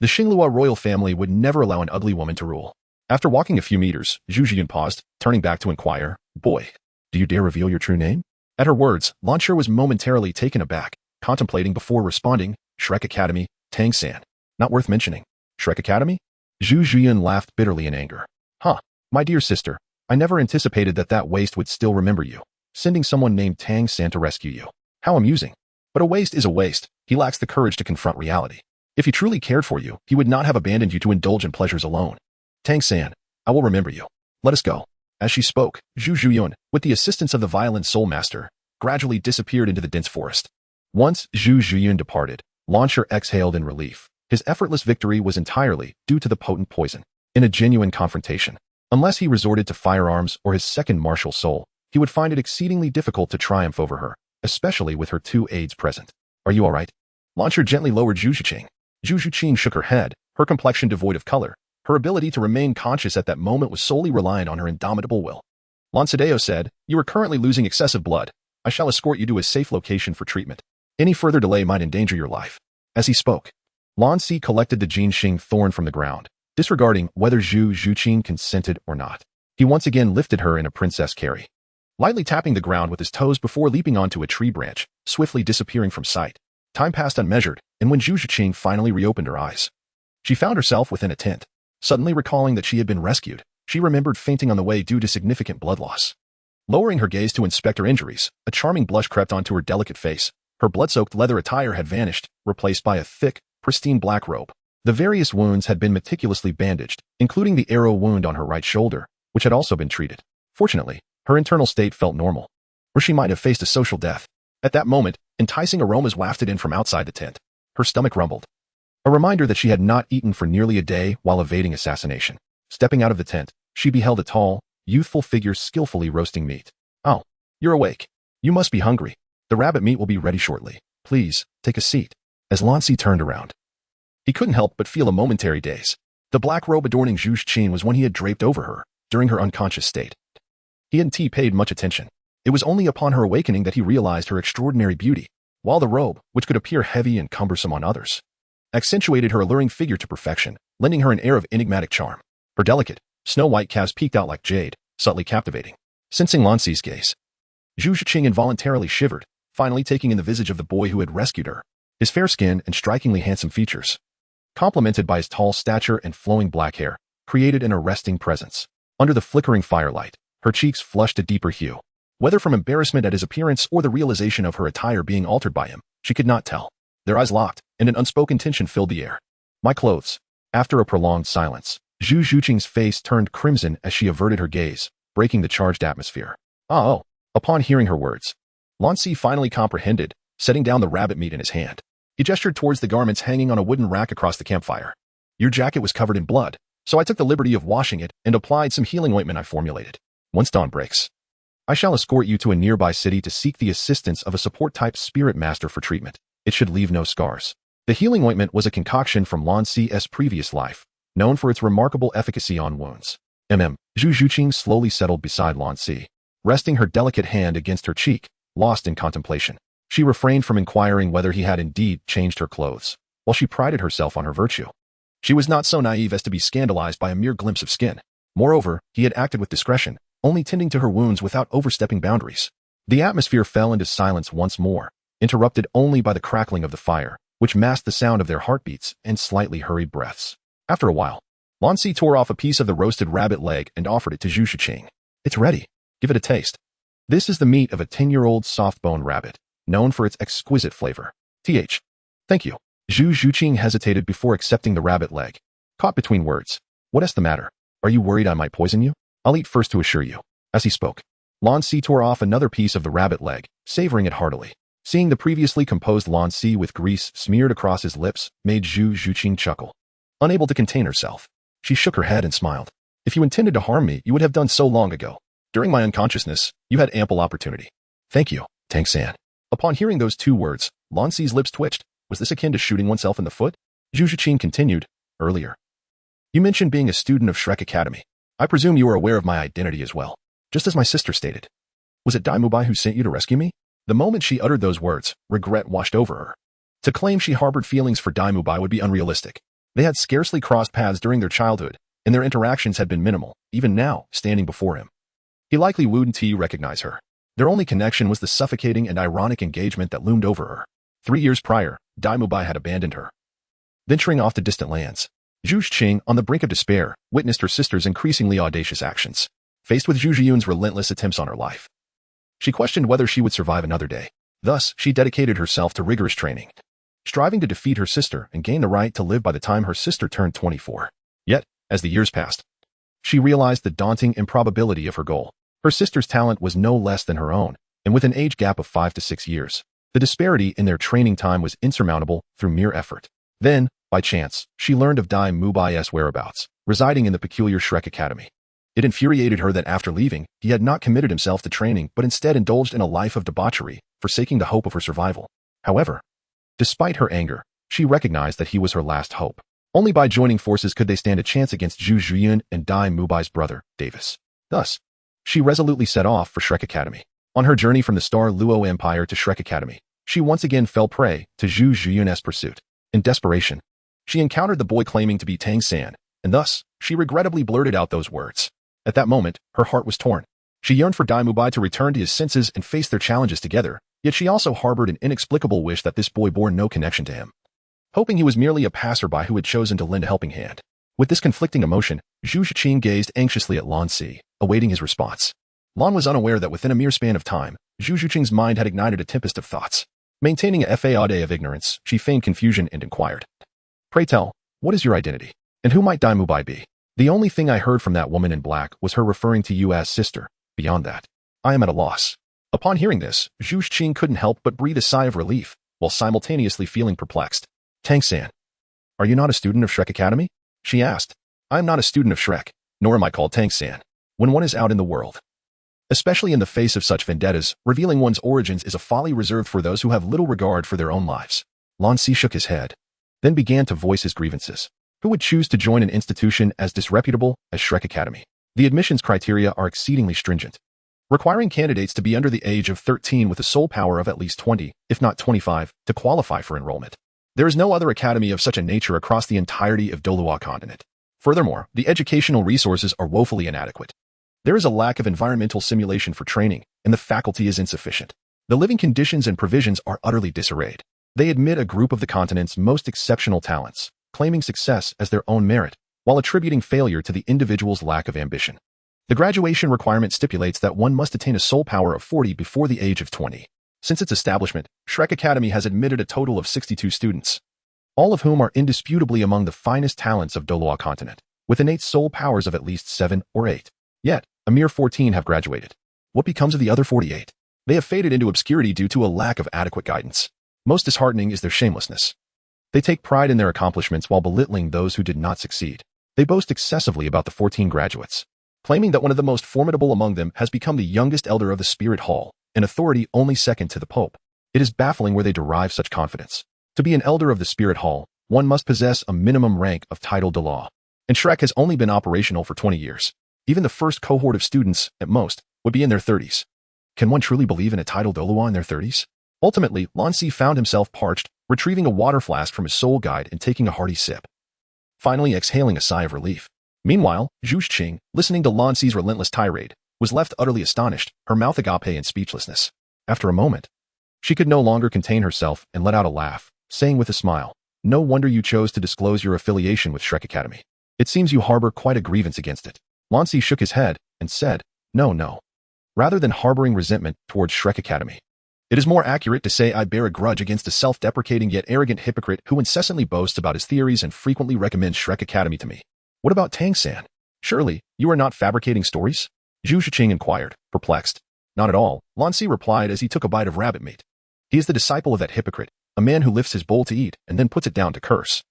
The Xinglua royal family would never allow an ugly woman to rule. After walking a few meters, Zhu Zhiyun paused, turning back to inquire, "Boy, do you dare reveal your true name?" At her words, Lan Si was momentarily taken aback, contemplating before responding. "Shrek Academy, Tang San. Not worth mentioning." "Shrek Academy?" Zhu Zhiyun laughed bitterly in anger. "Huh, my dear sister, I never anticipated that waste would still remember you, sending someone named Tang San to rescue you. How amusing. But a waste is a waste. He lacks the courage to confront reality. If he truly cared for you, he would not have abandoned you to indulge in pleasures alone. Tang San, I will remember you. Let us go." As she spoke, Zhu Zhiyun, with the assistance of the violin soul master, gradually disappeared into the dense forest. Once Zhu Zhiyun departed, Lan Si exhaled in relief. His effortless victory was entirely due to the potent poison. In a genuine confrontation, unless he resorted to firearms or his second martial soul, he would find it exceedingly difficult to triumph over her, especially with her two aides present. "Are you all right?" Lan Si gently lowered Zhu Qing. Zhu Qing shook her head, her complexion devoid of color. Her ability to remain conscious at that moment was solely reliant on her indomitable will. Lan Si said, "You are currently losing excessive blood. I shall escort you to a safe location for treatment. Any further delay might endanger your life." As he spoke, Lan Si collected the Jin Xing thorn from the ground, disregarding whether Zhu Qing consented or not. He once again lifted her in a princess carry, lightly tapping the ground with his toes before leaping onto a tree branch, swiftly disappearing from sight. Time passed unmeasured, and when Zhu Qing finally reopened her eyes, she found herself within a tent. Suddenly recalling that she had been rescued, she remembered fainting on the way due to significant blood loss. Lowering her gaze to inspect her injuries, a charming blush crept onto her delicate face. Her blood-soaked leather attire had vanished, replaced by a thick, pristine black robe. The various wounds had been meticulously bandaged, including the arrow wound on her right shoulder, which had also been treated. Fortunately, her internal state felt normal, or she might have faced a social death. At that moment, enticing aromas wafted in from outside the tent. Her stomach rumbled, a reminder that she had not eaten for nearly a day while evading assassination. Stepping out of the tent, she beheld a tall, youthful figure skillfully roasting meat. "Oh, you're awake. You must be hungry. The rabbit meat will be ready shortly. Please, take a seat." As Lan Si turned around, he couldn't help but feel a momentary daze. The black robe adorning Zhu Qing was one he had draped over her during her unconscious state. He hadn't paid much attention. It was only upon her awakening that he realized her extraordinary beauty, while the robe, which could appear heavy and cumbersome on others, accentuated her alluring figure to perfection, lending her an air of enigmatic charm. Her delicate, snow-white calves peeked out like jade, subtly captivating. Sensing Lan Si's gaze, Zhu Qing involuntarily shivered, finally taking in the visage of the boy who had rescued her. His fair skin and strikingly handsome features, complemented by his tall stature and flowing black hair, created an arresting presence. Under the flickering firelight, her cheeks flushed a deeper hue. Whether from embarrassment at his appearance or the realization of her attire being altered by him, she could not tell. Their eyes locked, and an unspoken tension filled the air. "My clothes." After a prolonged silence, Zhu Qing's face turned crimson as she averted her gaze, breaking the charged atmosphere. Oh. Upon hearing her words, Lan Si finally comprehended, setting down the rabbit meat in his hand. He gestured towards the garments hanging on a wooden rack across the campfire. Your jacket was covered in blood, so I took the liberty of washing it and applied some healing ointment I formulated. Once dawn breaks, I shall escort you to a nearby city to seek the assistance of a support-type spirit master for treatment. It should leave no scars. The healing ointment was a concoction from Lan Si's previous life, known for its remarkable efficacy on wounds. Zhu Qing slowly settled beside Lan Si, resting her delicate hand against her cheek, lost in contemplation. She refrained from inquiring whether he had indeed changed her clothes, while she prided herself on her virtue. She was not so naive as to be scandalized by a mere glimpse of skin. Moreover, he had acted with discretion, only tending to her wounds without overstepping boundaries. The atmosphere fell into silence once more, interrupted only by the crackling of the fire, which masked the sound of their heartbeats and slightly hurried breaths. After a while, Lan Si tore off a piece of the roasted rabbit leg and offered it to Zhu Qing. It's ready. Give it a taste. This is the meat of a 10-year-old soft-boned rabbit, known for its exquisite flavor. Thank you. Zhu Qing hesitated before accepting the rabbit leg. Caught between words. What's the matter? Are you worried I might poison you? I'll eat first to assure you. As he spoke, Lan Si tore off another piece of the rabbit leg, savoring it heartily. Seeing the previously composed Lan Si with grease smeared across his lips made Zhu Qing chuckle. Unable to contain herself, she shook her head and smiled. If you intended to harm me, you would have done so long ago. During my unconsciousness, you had ample opportunity. Thank you, Tang San. Upon hearing those two words, Lan Si's lips twitched. Was this akin to shooting oneself in the foot? Zhu Qing continued. Earlier, you mentioned being a student of Shrek Academy. I presume you are aware of my identity as well, just as my sister stated. Was it Daim Mubai who sent you to rescue me? The moment she uttered those words, regret washed over her. To claim she harbored feelings for Daim Mubai would be unrealistic. They had scarcely crossed paths during their childhood, and their interactions had been minimal, even now, standing before him. He likely wouldn't recognize her. Their only connection was the suffocating and ironic engagement that loomed over her. 3 years prior, Daim Mubai had abandoned her. Venturing off to distant lands, Zhu Qing, on the brink of despair, witnessed her sister's increasingly audacious actions. Faced with Zhu Yun's relentless attempts on her life, she questioned whether she would survive another day. Thus, she dedicated herself to rigorous training, striving to defeat her sister and gain the right to live by the time her sister turned 24. Yet, as the years passed, she realized the daunting improbability of her goal. Her sister's talent was no less than her own, and with an age gap of 5 to 6 years, the disparity in their training time was insurmountable through mere effort. Then, by chance, she learned of Daim Mubai's whereabouts, residing in the peculiar Shrek Academy. It infuriated her that after leaving, he had not committed himself to training but instead indulged in a life of debauchery, forsaking the hope of her survival. However, despite her anger, she recognized that he was her last hope. Only by joining forces could they stand a chance against Zhu Yun and Daim Mubai's brother, Davis. Thus, she resolutely set off for Shrek Academy. On her journey from the Star Luo Empire to Shrek Academy, she once again fell prey to Zhu Yun's pursuit. In desperation, she encountered the boy claiming to be Tang San, and thus, she regrettably blurted out those words. At that moment, her heart was torn. She yearned for Daim Mubai to return to his senses and face their challenges together, yet she also harbored an inexplicable wish that this boy bore no connection to him, hoping he was merely a passerby who had chosen to lend a helping hand. With this conflicting emotion, Zhu Qing gazed anxiously at Lan Si, awaiting his response. Lan was unaware that within a mere span of time, Zhu Qing's mind had ignited a tempest of thoughts. Maintaining a facade of ignorance, she feigned confusion and inquired. Pray tell, what is your identity? And who might Daim Mubai be? The only thing I heard from that woman in black was her referring to you as sister. Beyond that, I am at a loss. Upon hearing this, Zhu Qing couldn't help but breathe a sigh of relief, while simultaneously feeling perplexed. Tang San, are you not a student of Shrek Academy? She asked. I am not a student of Shrek, nor am I called Tang San. When one is out in the world, especially in the face of such vendettas, revealing one's origins is a folly reserved for those who have little regard for their own lives. Lan Si shook his head, then began to voice his grievances. Who would choose to join an institution as disreputable as Shrek Academy? The admissions criteria are exceedingly stringent, requiring candidates to be under the age of 13 with a soul power of at least 20, if not 25, to qualify for enrollment. There is no other academy of such a nature across the entirety of Douluo Continent. Furthermore, the educational resources are woefully inadequate. There is a lack of environmental simulation for training, and the faculty is insufficient. The living conditions and provisions are utterly disarrayed. They admit a group of the continent's most exceptional talents, claiming success as their own merit, while attributing failure to the individual's lack of ambition. The graduation requirement stipulates that one must attain a soul power of 40 before the age of 20. Since its establishment, Shrek Academy has admitted a total of 62 students, all of whom are indisputably among the finest talents of Douluo Continent, with innate soul powers of at least 7 or 8. Yet, a mere 14 have graduated. What becomes of the other 48? They have faded into obscurity due to a lack of adequate guidance. Most disheartening is their shamelessness. They take pride in their accomplishments while belittling those who did not succeed. They boast excessively about the 14 graduates, claiming that one of the most formidable among them has become the youngest elder of the Spirit Hall, an authority only second to the Pope. It is baffling where they derive such confidence. To be an elder of the Spirit Hall, one must possess a minimum rank of title de law. And Shrek has only been operational for 20 years. Even the first cohort of students, at most, would be in their 30s. Can one truly believe in a title Douluo in their 30s? Ultimately, Lan Si found himself parched, retrieving a water flask from his soul guide and taking a hearty sip. Finally exhaling a sigh of relief. Meanwhile, Zhu Qing, listening to Lan Si's relentless tirade, was left utterly astonished, her mouth agape in speechlessness. After a moment, she could no longer contain herself and let out a laugh, saying with a smile, "No wonder you chose to disclose your affiliation with Shrek Academy. It seems you harbor quite a grievance against it." Lan Si shook his head and said, No. Rather than harboring resentment towards Shrek Academy, it is more accurate to say I bear a grudge against a self-deprecating yet arrogant hypocrite who incessantly boasts about his theories and frequently recommends Shrek Academy to me. What about Tang San? Surely, you are not fabricating stories? Zhu Qing inquired, perplexed. Not at all, Lan Si replied as he took a bite of rabbit meat. He is the disciple of that hypocrite, a man who lifts his bowl to eat and then puts it down to curse.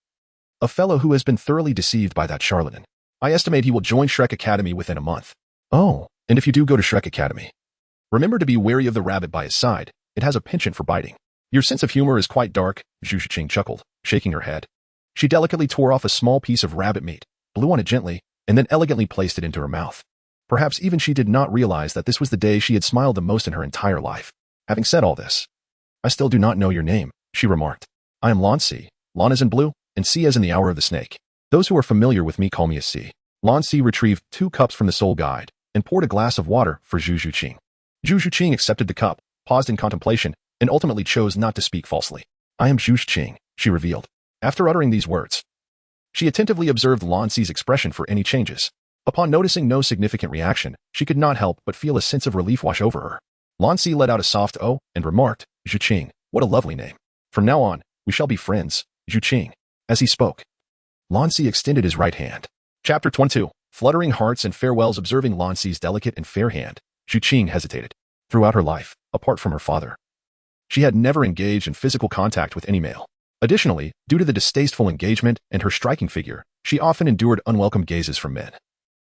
A fellow who has been thoroughly deceived by that charlatan. I estimate he will join Shrek Academy within a month. Oh, and if you do go to Shrek Academy, remember to be wary of the rabbit by his side. It has a penchant for biting. Your sense of humor is quite dark, Zhu Qing chuckled, shaking her head. She delicately tore off a small piece of rabbit meat, blew on it gently, and then elegantly placed it into her mouth. Perhaps even she did not realize that this was the day she had smiled the most in her entire life. Having said all this, I still do not know your name, she remarked. I am Lan Si. Lan as in blue, and Si as in the hour of the snake. Those who are familiar with me call me a Si. Lan Si retrieved 2 cups from the soul guide and poured a glass of water for Zhu Qing. Zhu Qing accepted the cup, paused in contemplation, and ultimately chose not to speak falsely. I am Zhu Qing, she revealed. After uttering these words, she attentively observed Lan Si's expression for any changes. Upon noticing no significant reaction, she could not help but feel a sense of relief wash over her. Lan Si let out a soft "oh" and remarked, Zhu Qing, what a lovely name. From now on, we shall be friends, Zhu Qing. As he spoke, Lan Si extended his right hand. Chapter 22. Fluttering hearts and farewells. Observing Lan Si's delicate and fair hand, Zhu Qing hesitated. Throughout her life, apart from her father, she had never engaged in physical contact with any male. Additionally, due to the distasteful engagement and her striking figure, she often endured unwelcome gazes from men,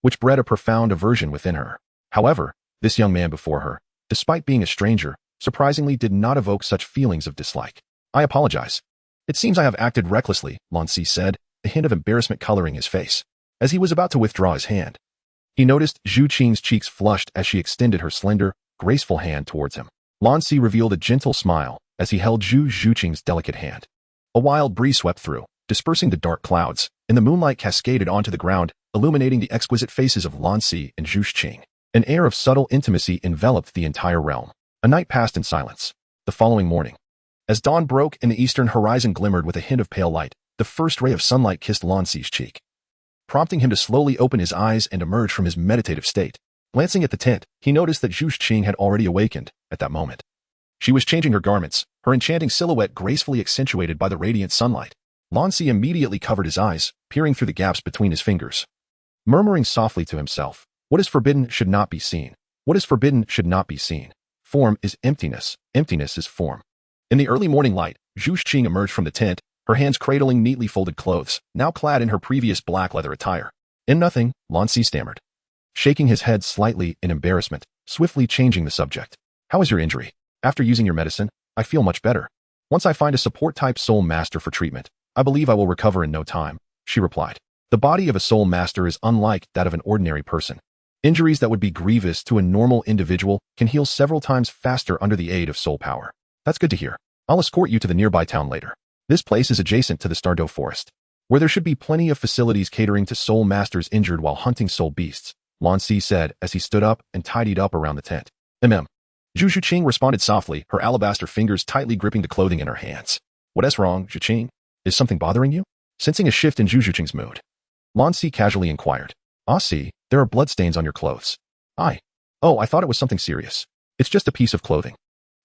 which bred a profound aversion within her. However, this young man before her, despite being a stranger, surprisingly did not evoke such feelings of dislike. I apologize. It seems I have acted recklessly, Lan Si said, a hint of embarrassment coloring his face. As he was about to withdraw his hand, he noticed Zhu Qing's cheeks flushed as she extended her slender, graceful hand towards him. Lan Si revealed a gentle smile as he held Zhu Qing's delicate hand. A wild breeze swept through, dispersing the dark clouds, and the moonlight cascaded onto the ground, illuminating the exquisite faces of Lan Si and Zhu Qing. An air of subtle intimacy enveloped the entire realm. A night passed in silence. The following morning, as dawn broke and the eastern horizon glimmered with a hint of pale light, the first ray of sunlight kissed Lan Si's cheek, prompting him to slowly open his eyes and emerge from his meditative state. Glancing at the tent, he noticed that Zhu Qing had already awakened at that moment. She was changing her garments, her enchanting silhouette gracefully accentuated by the radiant sunlight. Lan Si immediately covered his eyes, peering through the gaps between his fingers, murmuring softly to himself, what is forbidden should not be seen. What is forbidden should not be seen. Form is emptiness. Emptiness is form. In the early morning light, Zhu Qing emerged from the tent, her hands cradling neatly folded clothes, now clad in her previous black leather attire. In nothing, Lan Si stammered, shaking his head slightly in embarrassment, swiftly changing the subject. How is your injury? After using your medicine, I feel much better. Once I find a support-type soul master for treatment, I believe I will recover in no time, she replied. The body of a soul master is unlike that of an ordinary person. Injuries that would be grievous to a normal individual can heal several times faster under the aid of soul power. That's good to hear. I'll escort you to the nearby town later. This place is adjacent to the Stardew Forest, where there should be plenty of facilities catering to soul masters injured while hunting soul beasts, Lan Si said as he stood up and tidied up around the tent. Zhu Qing responded softly, her alabaster fingers tightly gripping the clothing in her hands. What's wrong, Zhu Qing? Is something bothering you? Sensing a shift in Zhu Qing's mood, Lan Si casually inquired. Ah, Si, there are bloodstains on your clothes. I thought it was something serious. It's just a piece of clothing.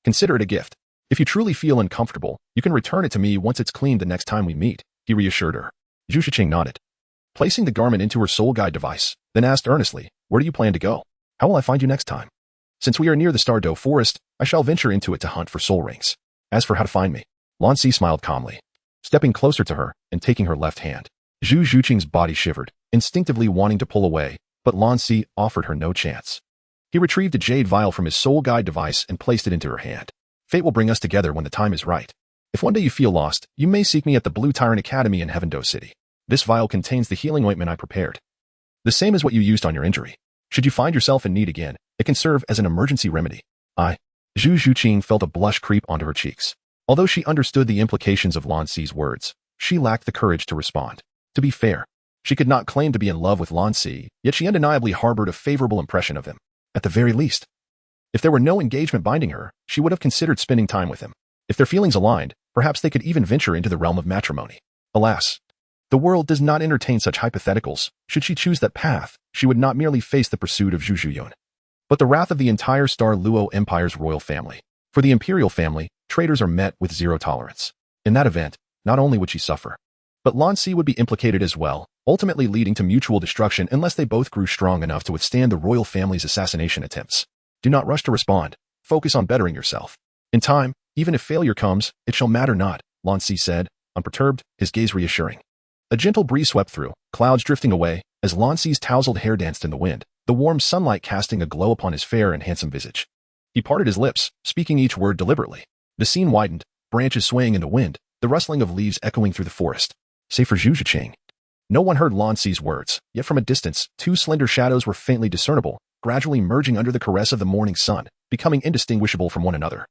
Consider it a gift. If you truly feel uncomfortable, you can return it to me once it's cleaned the next time we meet, he reassured her. Zhu Qing nodded, placing the garment into her soul guide device, then asked earnestly, where do you plan to go? How will I find you next time? Since we are near the Stardow Forest, I shall venture into it to hunt for soul rings. As for how to find me, Lan Si smiled calmly, stepping closer to her and taking her left hand. Zhu Qing's body shivered, instinctively wanting to pull away, but Lan Si offered her no chance. He retrieved a jade vial from his soul guide device and placed it into her hand. Fate will bring us together when the time is right. If one day you feel lost, you may seek me at the Blue Tyrant Academy in Heaven Do City. This vial contains the healing ointment I prepared. The same as what you used on your injury. Should you find yourself in need again, it can serve as an emergency remedy. Zhu Qing felt a blush creep onto her cheeks. Although she understood the implications of Lan Si's words, she lacked the courage to respond. To be fair, she could not claim to be in love with Lan Si, yet she undeniably harbored a favorable impression of him. At the very least, if there were no engagement binding her, she would have considered spending time with him. If their feelings aligned, perhaps they could even venture into the realm of matrimony. Alas, the world does not entertain such hypotheticals. Should she choose that path, she would not merely face the pursuit of Zhu Zhuyun, but the wrath of the entire Star Luo Empire's royal family. For the imperial family, traitors are met with zero tolerance. In that event, not only would she suffer, but Lan Si would be implicated as well, ultimately leading to mutual destruction unless they both grew strong enough to withstand the royal family's assassination attempts. Do not rush to respond. Focus on bettering yourself. In time, even if failure comes, it shall matter not, Lan Si said, unperturbed, his gaze reassuring. A gentle breeze swept through, clouds drifting away, as Lan Si's tousled hair danced in the wind, the warm sunlight casting a glow upon his fair and handsome visage. He parted his lips, speaking each word deliberately. The scene widened, branches swaying in the wind, the rustling of leaves echoing through the forest. Save for Zhu Qing. No one heard Lan Si's words, yet from a distance, two slender shadows were faintly discernible, gradually merging under the caress of the morning sun, becoming indistinguishable from one another.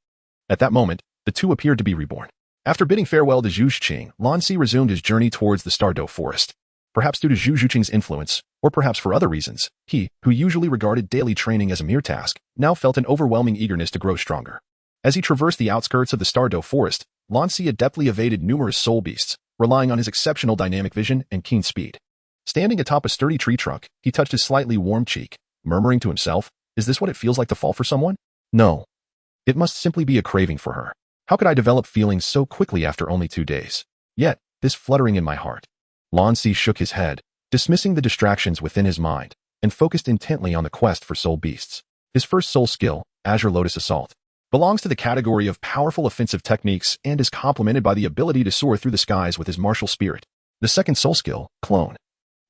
At that moment, the two appeared to be reborn. After bidding farewell to Zhu Qing, Lan Si resumed his journey towards the Stardow Forest. Perhaps due to Zhu Qing's influence, or perhaps for other reasons, he, who usually regarded daily training as a mere task, now felt an overwhelming eagerness to grow stronger. As he traversed the outskirts of the Stardow Forest, Lan Si adeptly evaded numerous soul beasts, relying on his exceptional dynamic vision and keen speed. Standing atop a sturdy tree trunk, he touched his slightly warm cheek, murmuring to himself, "Is this what it feels like to fall for someone? No. It must simply be a craving for her. How could I develop feelings so quickly after only 2 days? Yet, this fluttering in my heart." Lan Si shook his head, dismissing the distractions within his mind, and focused intently on the quest for soul beasts. His first soul skill, Azure Lotus Assault, belongs to the category of powerful offensive techniques and is complemented by the ability to soar through the skies with his martial spirit. The second soul skill, Clone,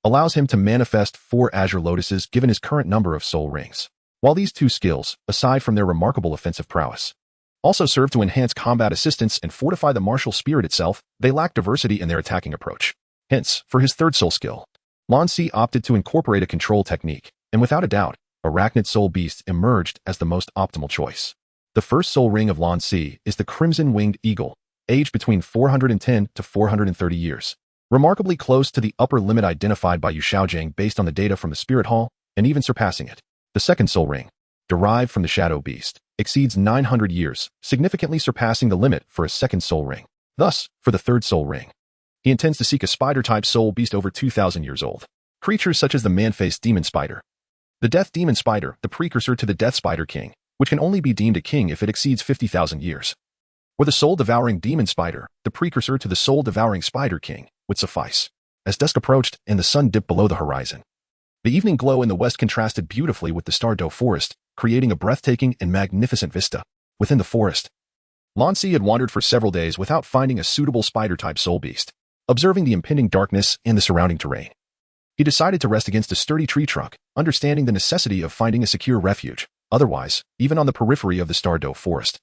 allows him to manifest 4 Azure Lotuses given his current number of soul rings. While these two skills, aside from their remarkable offensive prowess, also serve to enhance combat assistance and fortify the martial spirit itself, they lack diversity in their attacking approach. Hence, for his third soul skill, Lan Si opted to incorporate a control technique, and without a doubt, Arachnid Soul Beast emerged as the most optimal choice. The first soul ring of Lan Si is the Crimson Winged Eagle, aged between 410 to 430 years. Remarkably close to the upper limit identified by Yu Xiaojing based on the data from the Spirit Hall, and even surpassing it. The second soul ring, derived from the Shadow Beast, exceeds 900 years, significantly surpassing the limit for a second soul ring. Thus, for the third soul ring, he intends to seek a spider-type soul beast over 2,000 years old. Creatures such as the man-faced demon spider, the death demon spider, the precursor to the death spider king, which can only be deemed a king if it exceeds 50,000 years, or the soul-devouring demon spider, the precursor to the soul-devouring spider king, would suffice. As dusk approached and the sun dipped below the horizon, the evening glow in the west contrasted beautifully with the Stardow Forest, creating a breathtaking and magnificent vista. Within the forest, Lan Si had wandered for several days without finding a suitable spider-type soul beast. Observing the impending darkness and the surrounding terrain, he decided to rest against a sturdy tree trunk, understanding the necessity of finding a secure refuge. Otherwise, even on the periphery of the Stardow Forest,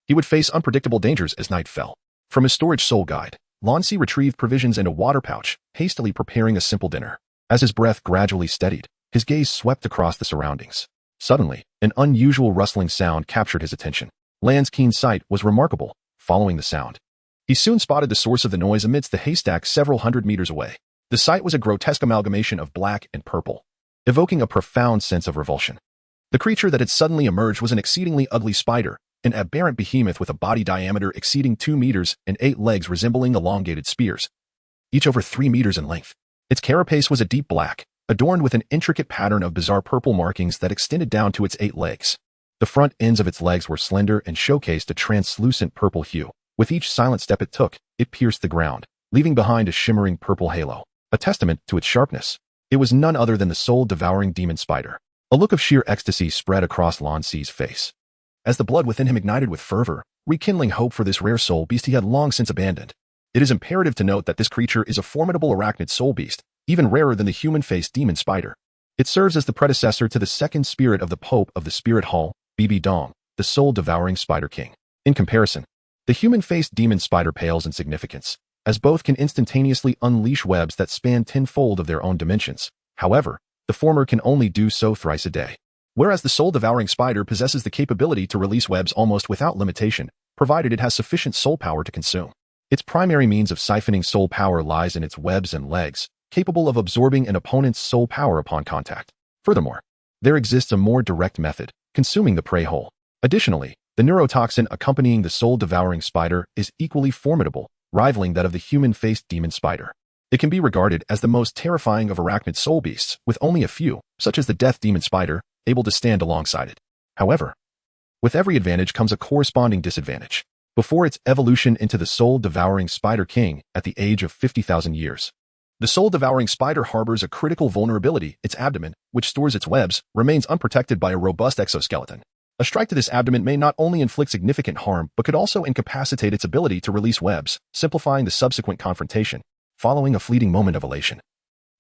he would face unpredictable dangers as night fell. From his storage soul guide, Lan Si retrieved provisions and a water pouch, hastily preparing a simple dinner. As his breath gradually steadied, his gaze swept across the surroundings. Suddenly, an unusual rustling sound captured his attention. Lan's keen sight was remarkable. Following the sound, he soon spotted the source of the noise amidst the haystack several hundred meters away. The sight was a grotesque amalgamation of black and purple, evoking a profound sense of revulsion. The creature that had suddenly emerged was an exceedingly ugly spider, an aberrant behemoth with a body diameter exceeding 2 meters and 8 legs resembling elongated spears, each over 3 meters in length. Its carapace was a deep black, adorned with an intricate pattern of bizarre purple markings that extended down to its 8 legs. The front ends of its legs were slender and showcased a translucent purple hue. With each silent step it took, it pierced the ground, leaving behind a shimmering purple halo, a testament to its sharpness. It was none other than the soul-devouring demon spider. A look of sheer ecstasy spread across Lan Si's face, as the blood within him ignited with fervor, rekindling hope for this rare soul beast he had long since abandoned. It is imperative to note that this creature is a formidable arachnid soul beast, even rarer than the human-faced demon spider. It serves as the predecessor to the second spirit of the Pope of the Spirit Hall, Bibi Dong, the soul-devouring spider king. In comparison, the human-faced demon spider pales in significance, as both can instantaneously unleash webs that span tenfold of their own dimensions. However, the former can only do so thrice a day, whereas the soul-devouring spider possesses the capability to release webs almost without limitation, provided it has sufficient soul power to consume. Its primary means of siphoning soul power lies in its webs and legs, capable of absorbing an opponent's soul power upon contact. Furthermore, there exists a more direct method, consuming the prey whole. Additionally, the neurotoxin accompanying the soul-devouring spider is equally formidable, rivaling that of the human-faced demon spider. It can be regarded as the most terrifying of arachnid soul beasts, with only a few, such as the death demon spider, able to stand alongside it. However, with every advantage comes a corresponding disadvantage. Before its evolution into the soul-devouring spider king at the age of 50,000 years, the soul-devouring spider harbors a critical vulnerability. Its abdomen, which stores its webs, remains unprotected by a robust exoskeleton. A strike to this abdomen may not only inflict significant harm but could also incapacitate its ability to release webs, simplifying the subsequent confrontation. Following a fleeting moment of elation,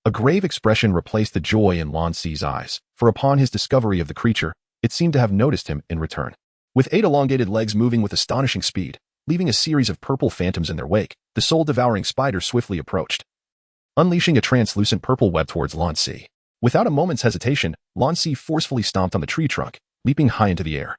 a grave expression replaced the joy in Lan Si's eyes, for upon his discovery of the creature, it seemed to have noticed him in return. With 8 elongated legs moving with astonishing speed, leaving a series of purple phantoms in their wake, the soul-devouring spider swiftly approached, unleashing a translucent purple web towards Lan Si. Without a moment's hesitation, Lan Si forcefully stomped on the tree trunk, leaping high into the air,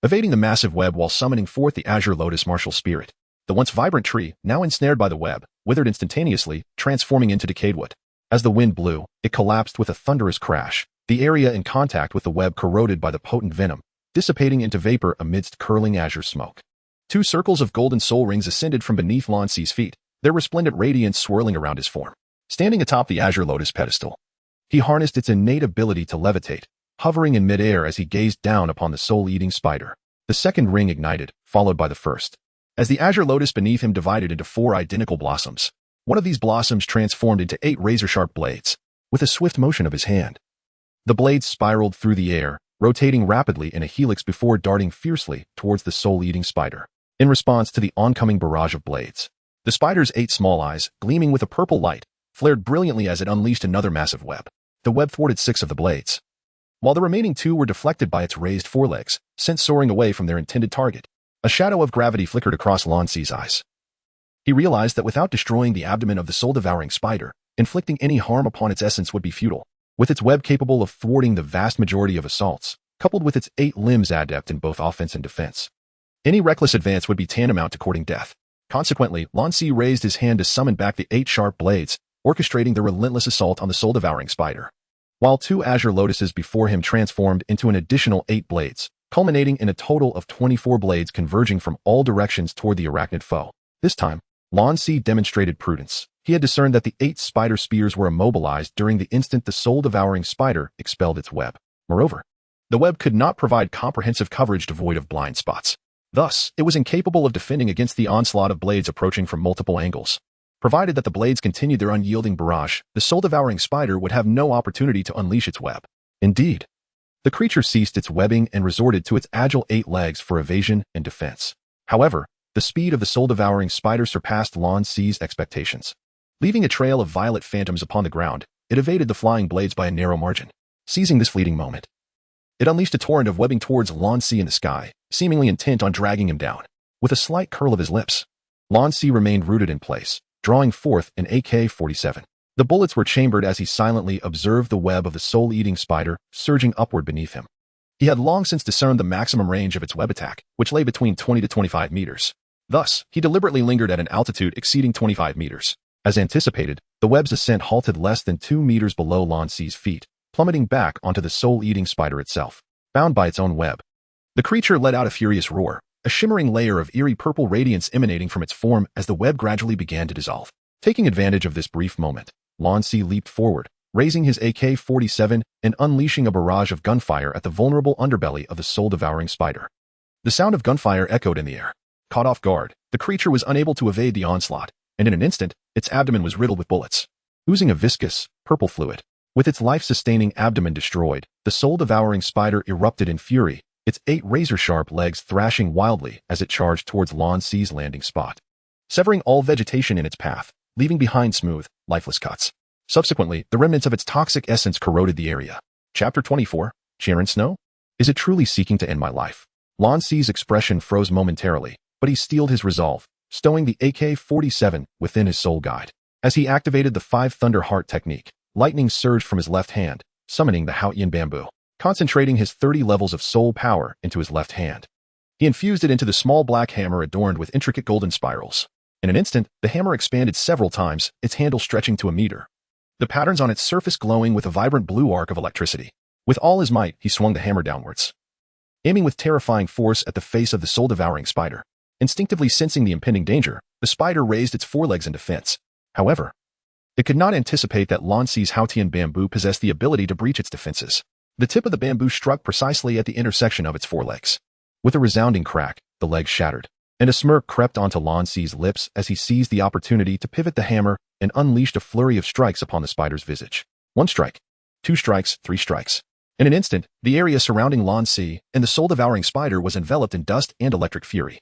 evading the massive web while summoning forth the Azure Lotus martial spirit. The once vibrant tree, now ensnared by the web, withered instantaneously, transforming into decayed wood. As the wind blew, it collapsed with a thunderous crash, the area in contact with the web corroded by the potent venom, dissipating into vapor amidst curling azure smoke. 2 circles of golden soul rings ascended from beneath Lan Si's feet, their resplendent radiance swirling around his form. Standing atop the Azure Lotus pedestal, he harnessed its innate ability to levitate, hovering in midair as he gazed down upon the soul-eating spider. The second ring ignited, followed by the first, as the Azure Lotus beneath him divided into 4 identical blossoms. One of these blossoms transformed into 8 razor-sharp blades. With a swift motion of his hand, the blades spiraled through the air, rotating rapidly in a helix before darting fiercely towards the soul-eating spider. In response to the oncoming barrage of blades, the spider's 8 small eyes, gleaming with a purple light, flared brilliantly as it unleashed another massive web. The web thwarted 6 of the blades, while the remaining 2 were deflected by its raised forelegs, sent soaring away from their intended target. A shadow of gravity flickered across Lan Si's eyes. He realized that without destroying the abdomen of the soul-devouring spider, inflicting any harm upon its essence would be futile. With its web capable of thwarting the vast majority of assaults, coupled with its 8 limbs adept in both offense and defense, any reckless advance would be tantamount to courting death. Consequently, Lan Si raised his hand to summon back the 8 sharp blades, orchestrating the relentless assault on the soul-devouring spider, while 2 Azure Lotuses before him transformed into an additional 8 blades, culminating in a total of 24 blades converging from all directions toward the arachnid foe. This time, Lan Si demonstrated prudence. He had discerned that the 8 spider spears were immobilized during the instant the soul-devouring spider expelled its web. Moreover, the web could not provide comprehensive coverage devoid of blind spots. Thus, it was incapable of defending against the onslaught of blades approaching from multiple angles. Provided that the blades continued their unyielding barrage, the soul-devouring spider would have no opportunity to unleash its web. Indeed, the creature ceased its webbing and resorted to its agile 8 legs for evasion and defense. However, the speed of the soul-devouring spider surpassed Lan Si's expectations. Leaving a trail of violet phantoms upon the ground, it evaded the flying blades by a narrow margin. Seizing this fleeting moment, it unleashed a torrent of webbing towards Lan Si in the sky, seemingly intent on dragging him down. With a slight curl of his lips, Lan Si remained rooted in place, drawing forth an AK-47. The bullets were chambered as he silently observed the web of the soul-eating spider surging upward beneath him. He had long since discerned the maximum range of its web attack, which lay between 20 to 25 meters. Thus, he deliberately lingered at an altitude exceeding 25 meters. As anticipated, the web's ascent halted less than 2 meters below Lan Si's feet, plummeting back onto the soul-eating spider itself, bound by its own web. The creature let out a furious roar, a shimmering layer of eerie purple radiance emanating from its form as the web gradually began to dissolve. Taking advantage of this brief moment, Lan Si leaped forward, raising his AK-47 and unleashing a barrage of gunfire at the vulnerable underbelly of the soul-devouring spider. The sound of gunfire echoed in the air. Caught off guard, the creature was unable to evade the onslaught, and in an instant, its abdomen was riddled with bullets. Oozing a viscous, purple fluid, With its life-sustaining abdomen destroyed, the soul-devouring spider erupted in fury, its 8 razor-sharp legs thrashing wildly as it charged towards Lan Si's landing spot, severing all vegetation in its path, leaving behind smooth, lifeless cuts. Subsequently, the remnants of its toxic essence corroded the area. Chapter 24, Xian Renu? Is it truly seeking to end my life? Lan Si's expression froze momentarily, but he steeled his resolve, stowing the AK-47 within his soul guide. As he activated the 5 Thunder Heart technique, lightning surged from his left hand, summoning the Haotian bamboo, concentrating his 30 levels of soul power into his left hand. He infused it into the small black hammer adorned with intricate golden spirals. In an instant, the hammer expanded several times, its handle stretching to a meter, the patterns on its surface glowing with a vibrant blue arc of electricity. With all his might, he swung the hammer downwards, aiming with terrifying force at the face of the soul-devouring spider. Instinctively sensing the impending danger, the spider raised its forelegs in defense. However, it could not anticipate that Lan Si's Haotian bamboo possessed the ability to breach its defenses. The tip of the bamboo struck precisely at the intersection of its forelegs. With a resounding crack, the legs shattered, and a smirk crept onto Lan Si's lips as he seized the opportunity to pivot the hammer and unleashed a flurry of strikes upon the spider's visage. 1 strike, 2 strikes, 3 strikes. In an instant, the area surrounding Lan Si and the soul-devouring spider was enveloped in dust and electric fury.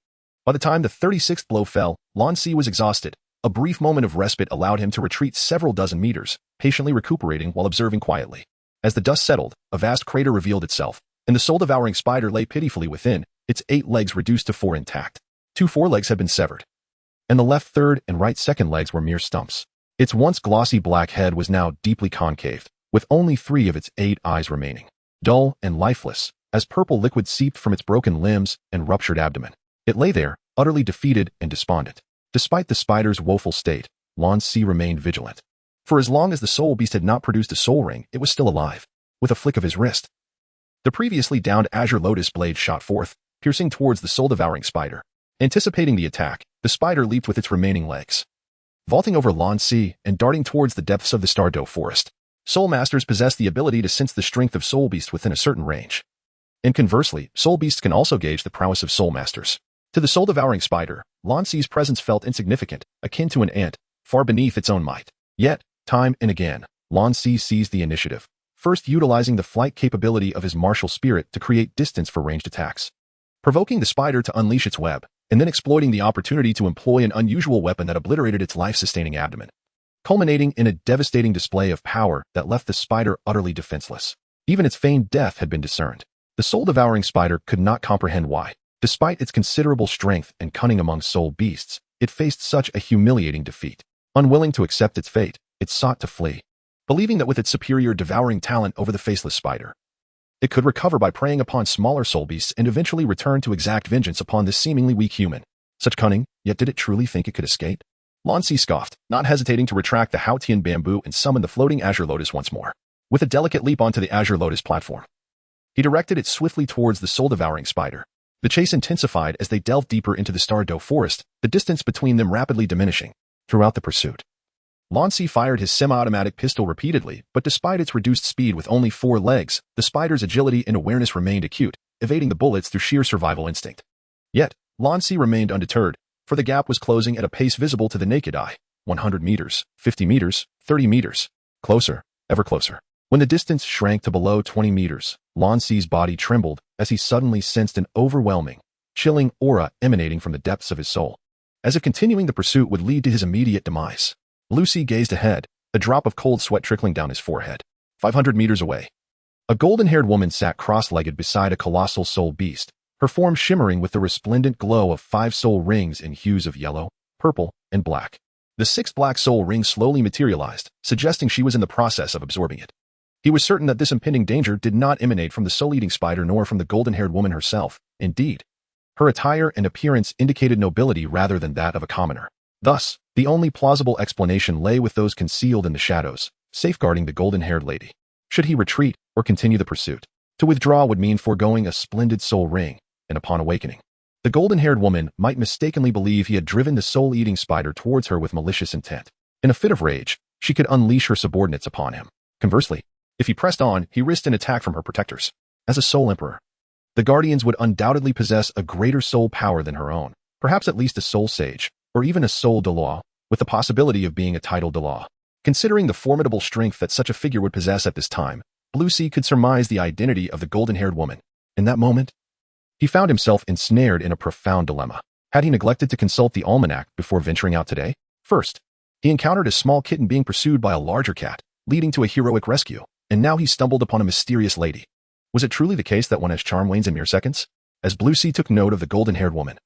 By the time the 36th blow fell, Lan Si was exhausted. A brief moment of respite allowed him to retreat several dozen meters, patiently recuperating while observing quietly. As the dust settled, a vast crater revealed itself, and the soul-devouring spider lay pitifully within, its 8 legs reduced to 4 intact. 2 forelegs had been severed, and the left third and right second legs were mere stumps. Its once glossy black head was now deeply concaved, with only 3 of its 8 eyes remaining, dull and lifeless, as purple liquid seeped from its broken limbs and ruptured abdomen. It lay there, utterly defeated and despondent. Despite the spider's woeful state, Lan Si remained vigilant. For as long as the soul beast had not produced a soul ring, it was still alive. With a flick of his wrist, the previously downed azure lotus blade shot forth, piercing towards the soul-devouring spider. Anticipating the attack, the spider leaped with its remaining legs, vaulting over Lan Si and darting towards the depths of the Stardow forest. Soul Masters possess the ability to sense the strength of Soul Beasts within a certain range. And conversely, Soul Beasts can also gauge the prowess of Soul Masters. To the soul-devouring spider, Lan Si's presence felt insignificant, akin to an ant, far beneath its own might. Yet, time and again, Lan Si seized the initiative, first utilizing the flight capability of his martial spirit to create distance for ranged attacks, provoking the spider to unleash its web, and then exploiting the opportunity to employ an unusual weapon that obliterated its life-sustaining abdomen, culminating in a devastating display of power that left the spider utterly defenseless. Even its feigned death had been discerned. The soul-devouring spider could not comprehend why, despite its considerable strength and cunning among soul beasts, it faced such a humiliating defeat. Unwilling to accept its fate, it sought to flee, believing that with its superior devouring talent over the faceless spider, it could recover by preying upon smaller soul beasts and eventually return to exact vengeance upon this seemingly weak human. Such cunning, yet did it truly think it could escape? Lan Si scoffed, not hesitating to retract the Haotian bamboo and summon the floating azure lotus once more. With a delicate leap onto the azure lotus platform, he directed it swiftly towards the soul-devouring spider. The chase intensified as they delved deeper into the Stardow forest, the distance between them rapidly diminishing. Throughout the pursuit, Lan Si fired his semi-automatic pistol repeatedly, but despite its reduced speed with only 4 legs, the spider's agility and awareness remained acute, evading the bullets through sheer survival instinct. Yet, Lan Si remained undeterred, for the gap was closing at a pace visible to the naked eye. 100 meters, 50 meters, 30 meters. Closer, ever closer. When the distance shrank to below 20 meters, Lan Si's body trembled as he suddenly sensed an overwhelming, chilling aura emanating from the depths of his soul, as if continuing the pursuit would lead to his immediate demise. Lucy gazed ahead, a drop of cold sweat trickling down his forehead. 500 meters away, a golden-haired woman sat cross-legged beside a colossal soul beast, her form shimmering with the resplendent glow of 5 soul rings in hues of yellow, purple, and black. The 6th black soul ring slowly materialized, suggesting she was in the process of absorbing it. He was certain that this impending danger did not emanate from the soul-eating spider nor from the golden-haired woman herself. Indeed, her attire and appearance indicated nobility rather than that of a commoner. Thus, the only plausible explanation lay with those concealed in the shadows, safeguarding the golden-haired lady. Should he retreat or continue the pursuit? To withdraw would mean foregoing a splendid soul ring, and upon awakening, the golden-haired woman might mistakenly believe he had driven the soul-eating spider towards her with malicious intent. In a fit of rage, she could unleash her subordinates upon him. Conversely, if he pressed on, he risked an attack from her protectors. As a soul emperor, the guardians would undoubtedly possess a greater soul power than her own, perhaps at least a soul sage, or even a soul Douluo, with the possibility of being a title Douluo. Considering the formidable strength that such a figure would possess at this time, Blue Si could surmise the identity of the golden-haired woman. In that moment, he found himself ensnared in a profound dilemma. Had he neglected to consult the almanac before venturing out today? First, he encountered a small kitten being pursued by a larger cat, leading to a heroic rescue, and now he stumbled upon a mysterious lady. Was it truly the case that one has charm wanes in mere seconds? As Blue Si took note of the golden-haired woman,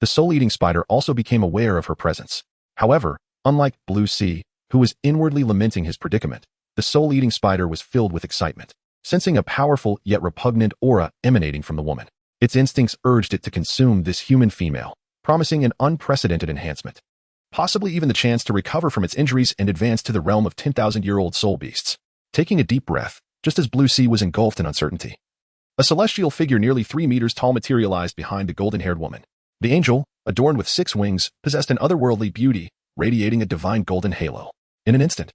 the soul-eating spider also became aware of her presence. However, unlike Blue Si, who was inwardly lamenting his predicament, the soul-eating spider was filled with excitement, sensing a powerful yet repugnant aura emanating from the woman. Its instincts urged it to consume this human female, promising an unprecedented enhancement, possibly even the chance to recover from its injuries and advance to the realm of 10,000-year-old soul beasts. Taking a deep breath, just as Blue Si was engulfed in uncertainty, a celestial figure nearly 3 meters tall materialized behind the golden-haired woman. The angel, adorned with 6 wings, possessed an otherworldly beauty, radiating a divine golden halo. In an instant,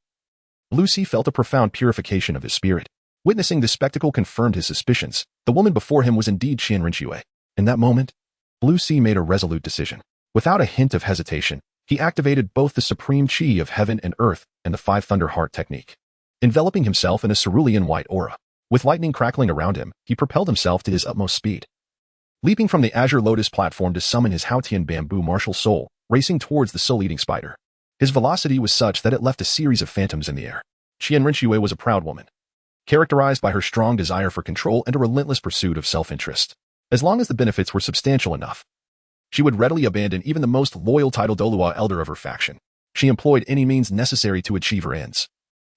Blue Si felt a profound purification of his spirit. Witnessing this spectacle confirmed his suspicions. The woman before him was indeed Xian Renu. In that moment, Blue Si made a resolute decision. Without a hint of hesitation, he activated both the supreme chi of heaven and earth and the 5 Thunder Heart technique, enveloping himself in a cerulean white aura. With lightning crackling around him, he propelled himself to his utmost speed, leaping from the Azure Lotus platform to summon his Haotian bamboo martial soul, racing towards the soul-eating spider. His velocity was such that it left a series of phantoms in the air. Xian Renu was a proud woman, characterized by her strong desire for control and a relentless pursuit of self-interest. As long as the benefits were substantial enough, she would readily abandon even the most loyal title Douluo elder of her faction. She employed any means necessary to achieve her ends,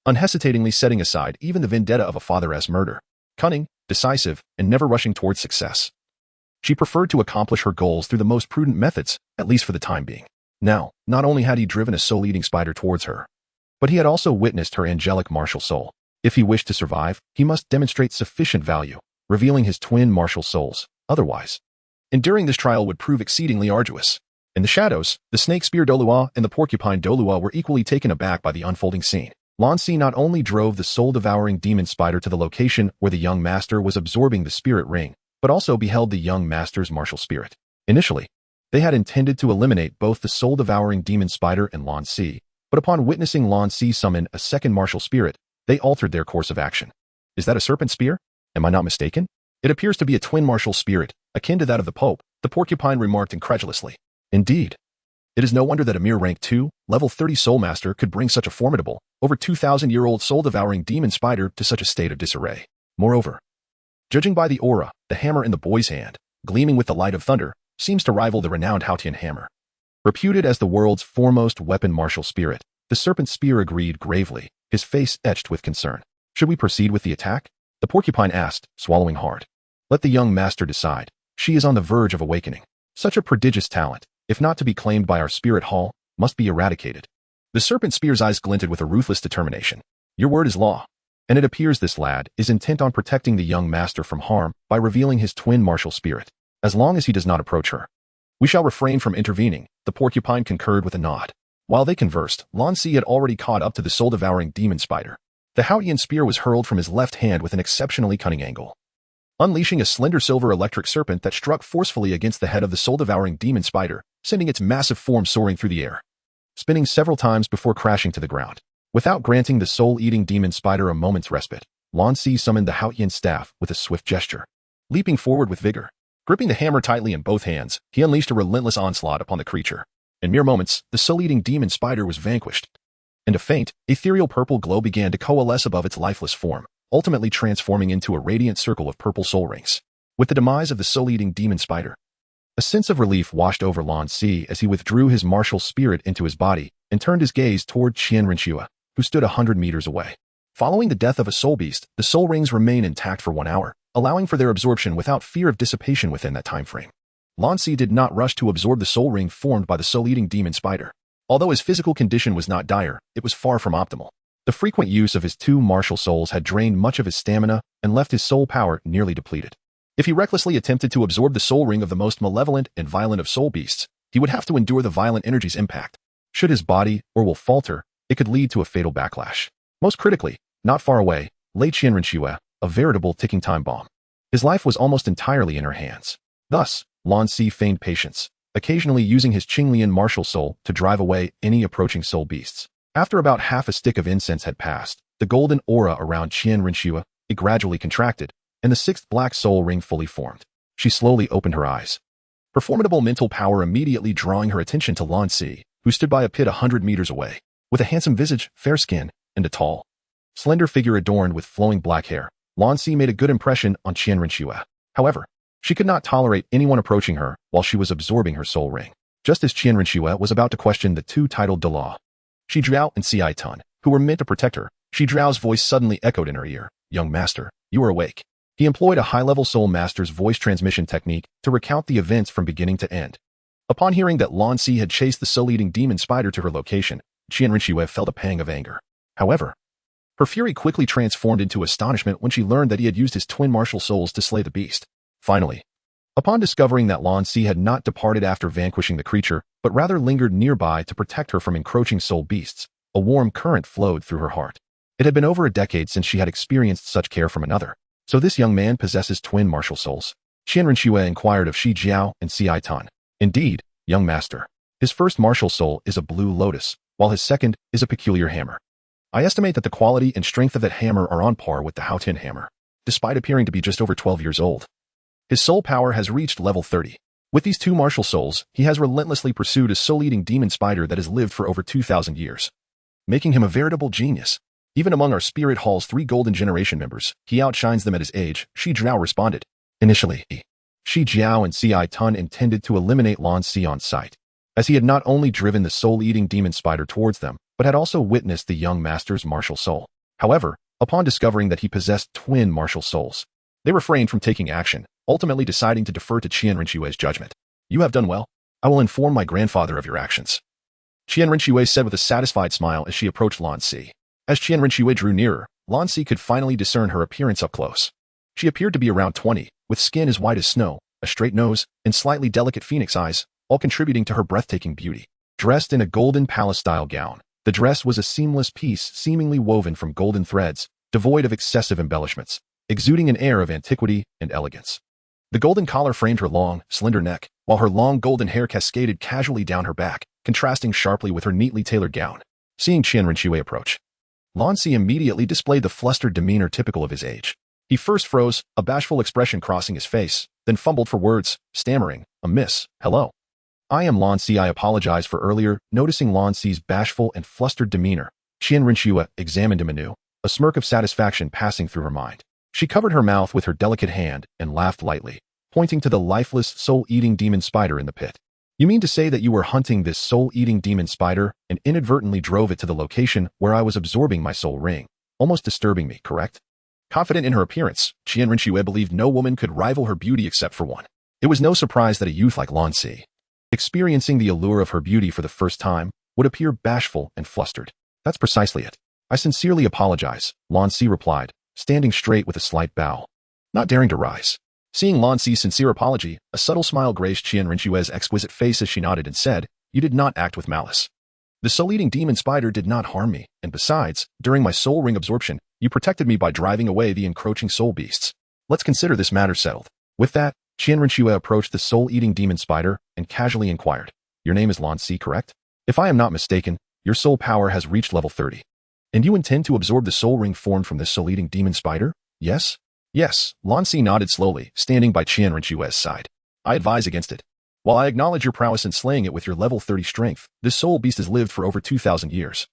unhesitatingly setting aside even the vendetta of a father's murder. Cunning, decisive, and never rushing towards success, she preferred to accomplish her goals through the most prudent methods, at least for the time being. Now, not only had he driven a soul-eating spider towards her, but he had also witnessed her angelic martial soul. If he wished to survive, he must demonstrate sufficient value, revealing his twin martial souls. Otherwise, enduring this trial would prove exceedingly arduous. In the shadows, the snake spear Douluo and the porcupine Douluo were equally taken aback by the unfolding scene. Lan Si not only drove the soul-devouring demon spider to the location where the young master was absorbing the spirit ring, but also beheld the young master's martial spirit. Initially, they had intended to eliminate both the soul-devouring demon spider and Lan Si, but upon witnessing Lan Si summon a second martial spirit, they altered their course of action. Is that a serpent spear? Am I not mistaken? It appears to be a twin martial spirit, akin to that of the Pope, the porcupine remarked incredulously. Indeed. It is no wonder that a mere rank 2, level 30 soul master could bring such a formidable, over 2,000-year-old soul-devouring demon spider to such a state of disarray. Moreover, judging by the aura, the hammer in the boy's hand, gleaming with the light of thunder, seems to rival the renowned Haotian hammer. Reputed as the world's foremost weapon martial spirit, the serpent spear agreed gravely, his face etched with concern. Should we proceed with the attack? The porcupine asked, swallowing hard. Let the young master decide. She is on the verge of awakening. Such a prodigious talent, if not to be claimed by our spirit hall, must be eradicated. The serpent spear's eyes glinted with a ruthless determination. Your word is law. And it appears this lad is intent on protecting the young master from harm by revealing his twin martial spirit. As long as he does not approach her, we shall refrain from intervening, the porcupine concurred with a nod. While they conversed, Lan Si had already caught up to the soul-devouring demon spider. The Haotian spear was hurled from his left hand with an exceptionally cunning angle, unleashing a slender silver electric serpent that struck forcefully against the head of the soul-devouring demon spider, sending its massive form soaring through the air, spinning several times before crashing to the ground. Without granting the soul-eating demon spider a moment's respite, Lan Si summoned the Haotian staff with a swift gesture. Leaping forward with vigor, gripping the hammer tightly in both hands, he unleashed a relentless onslaught upon the creature. In mere moments, the soul-eating demon spider was vanquished, and a faint, ethereal purple glow began to coalesce above its lifeless form, ultimately transforming into a radiant circle of purple soul rings. With the demise of the soul-eating demon spider, a sense of relief washed over Lan Si as he withdrew his martial spirit into his body and turned his gaze toward Xian Renu, who stood 100 meters away. Following the death of a soul beast, the soul rings remain intact for 1 hour, allowing for their absorption without fear of dissipation within that time frame. Lan Si did not rush to absorb the soul ring formed by the soul-eating demon spider. Although his physical condition was not dire, it was far from optimal. The frequent use of his 2 martial souls had drained much of his stamina and left his soul power nearly depleted. If he recklessly attempted to absorb the soul ring of the most malevolent and violent of soul beasts, he would have to endure the violent energy's impact. Should his body or will falter, it could lead to a fatal backlash. Most critically, not far away, lay Xian Renu, a veritable ticking time bomb. His life was almost entirely in her hands. Thus, Lan Si feigned patience, occasionally using his Qinglian martial soul to drive away any approaching soul beasts. After about half a stick of incense had passed, the golden aura around Xian Renu, it gradually contracted, and the sixth black soul ring fully formed. She slowly opened her eyes. Her formidable mental power immediately drawing her attention to Lan Si, who stood by a pit 100 meters away, with a handsome visage, fair skin, and a tall, slender figure adorned with flowing black hair. Lan Si made a good impression on Xian Renu. However, she could not tolerate anyone approaching her while she was absorbing her soul ring. Just as Xian Renu was about to question the two titled Douluo Continent and Citan, who were meant to protect her, Zhuo's voice suddenly echoed in her ear. Young master, you are awake. He employed a high-level soul master's voice transmission technique to recount the events from beginning to end. Upon hearing that Lan Si had chased the soul-eating demon spider to her location, Xian Renu felt a pang of anger. However, her fury quickly transformed into astonishment when she learned that he had used his twin martial souls to slay the beast. Finally, upon discovering that Lan Si had not departed after vanquishing the creature, but rather lingered nearby to protect her from encroaching soul beasts, a warm current flowed through her heart. It had been over a decade since she had experienced such care from another. So this young man possesses twin martial souls? Xian Renu inquired of Zhu and Citan. Indeed, young master. His first martial soul is a blue lotus, while his second is a peculiar hammer. I estimate that the quality and strength of that hammer are on par with the Haotin hammer, despite appearing to be just over 12 years old. His soul power has reached level 30. With these two martial souls, he has relentlessly pursued a soul-eating demon spider that has lived for over 2,000 years, making him a veritable genius. Even among our Spirit Hall's 3 Golden Generation members, he outshines them at his age, Zhu responded. Initially, Zhu and Citan intended to eliminate Lan Si on sight, as he had not only driven the soul-eating demon spider towards them, but had also witnessed the young master's martial soul. However, upon discovering that he possessed twin martial souls, they refrained from taking action, ultimately deciding to defer to Xian Renu's judgment. You have done well. I will inform my grandfather of your actions, Xian Renu said with a satisfied smile as she approached Lan Si. As Xian Renu drew nearer, Lan Si could finally discern her appearance up close. She appeared to be around 20, with skin as white as snow, a straight nose, and slightly delicate phoenix eyes, all contributing to her breathtaking beauty. Dressed in a golden palace-style gown, the dress was a seamless piece seemingly woven from golden threads, devoid of excessive embellishments, exuding an air of antiquity and elegance. The golden collar framed her long, slender neck, while her long golden hair cascaded casually down her back, contrasting sharply with her neatly tailored gown. Seeing Xian Renu approach, Lan Si immediately displayed the flustered demeanor typical of his age. He first froze, a bashful expression crossing his face, then fumbled for words, stammering, hello. I am Lan Si. I apologize for earlier. Noticing Lan Si's bashful and flustered demeanor, Xian Renu examined him anew, a smirk of satisfaction passing through her mind. She covered her mouth with her delicate hand and laughed lightly, pointing to the lifeless, soul-eating demon spider in the pit. You mean to say that you were hunting this soul-eating demon spider and inadvertently drove it to the location where I was absorbing my soul ring, almost disturbing me, correct? Confident in her appearance, Xian Renu believed no woman could rival her beauty except for one. It was no surprise that a youth like Lan Si, experiencing the allure of her beauty for the first time, would appear bashful and flustered. That's precisely it. I sincerely apologize, Lan Si replied, standing straight with a slight bow, not daring to rise. Seeing Lan Si's sincere apology, a subtle smile graced Xian Renu's exquisite face as she nodded and said, You did not act with malice. The soul-eating demon spider did not harm me, and besides, during my soul ring absorption, you protected me by driving away the encroaching soul beasts. Let's consider this matter settled. With that, Xian Renu approached the soul-eating demon spider and casually inquired, Your name is Lan Si, correct? If I am not mistaken, your soul power has reached level 30. And you intend to absorb the soul ring formed from this soul-eating demon spider? Yes? Yes, Lan Si nodded slowly, standing by Xian Renu's side. I advise against it. While I acknowledge your prowess in slaying it with your level 30 strength, this soul beast has lived for over 2,000 years.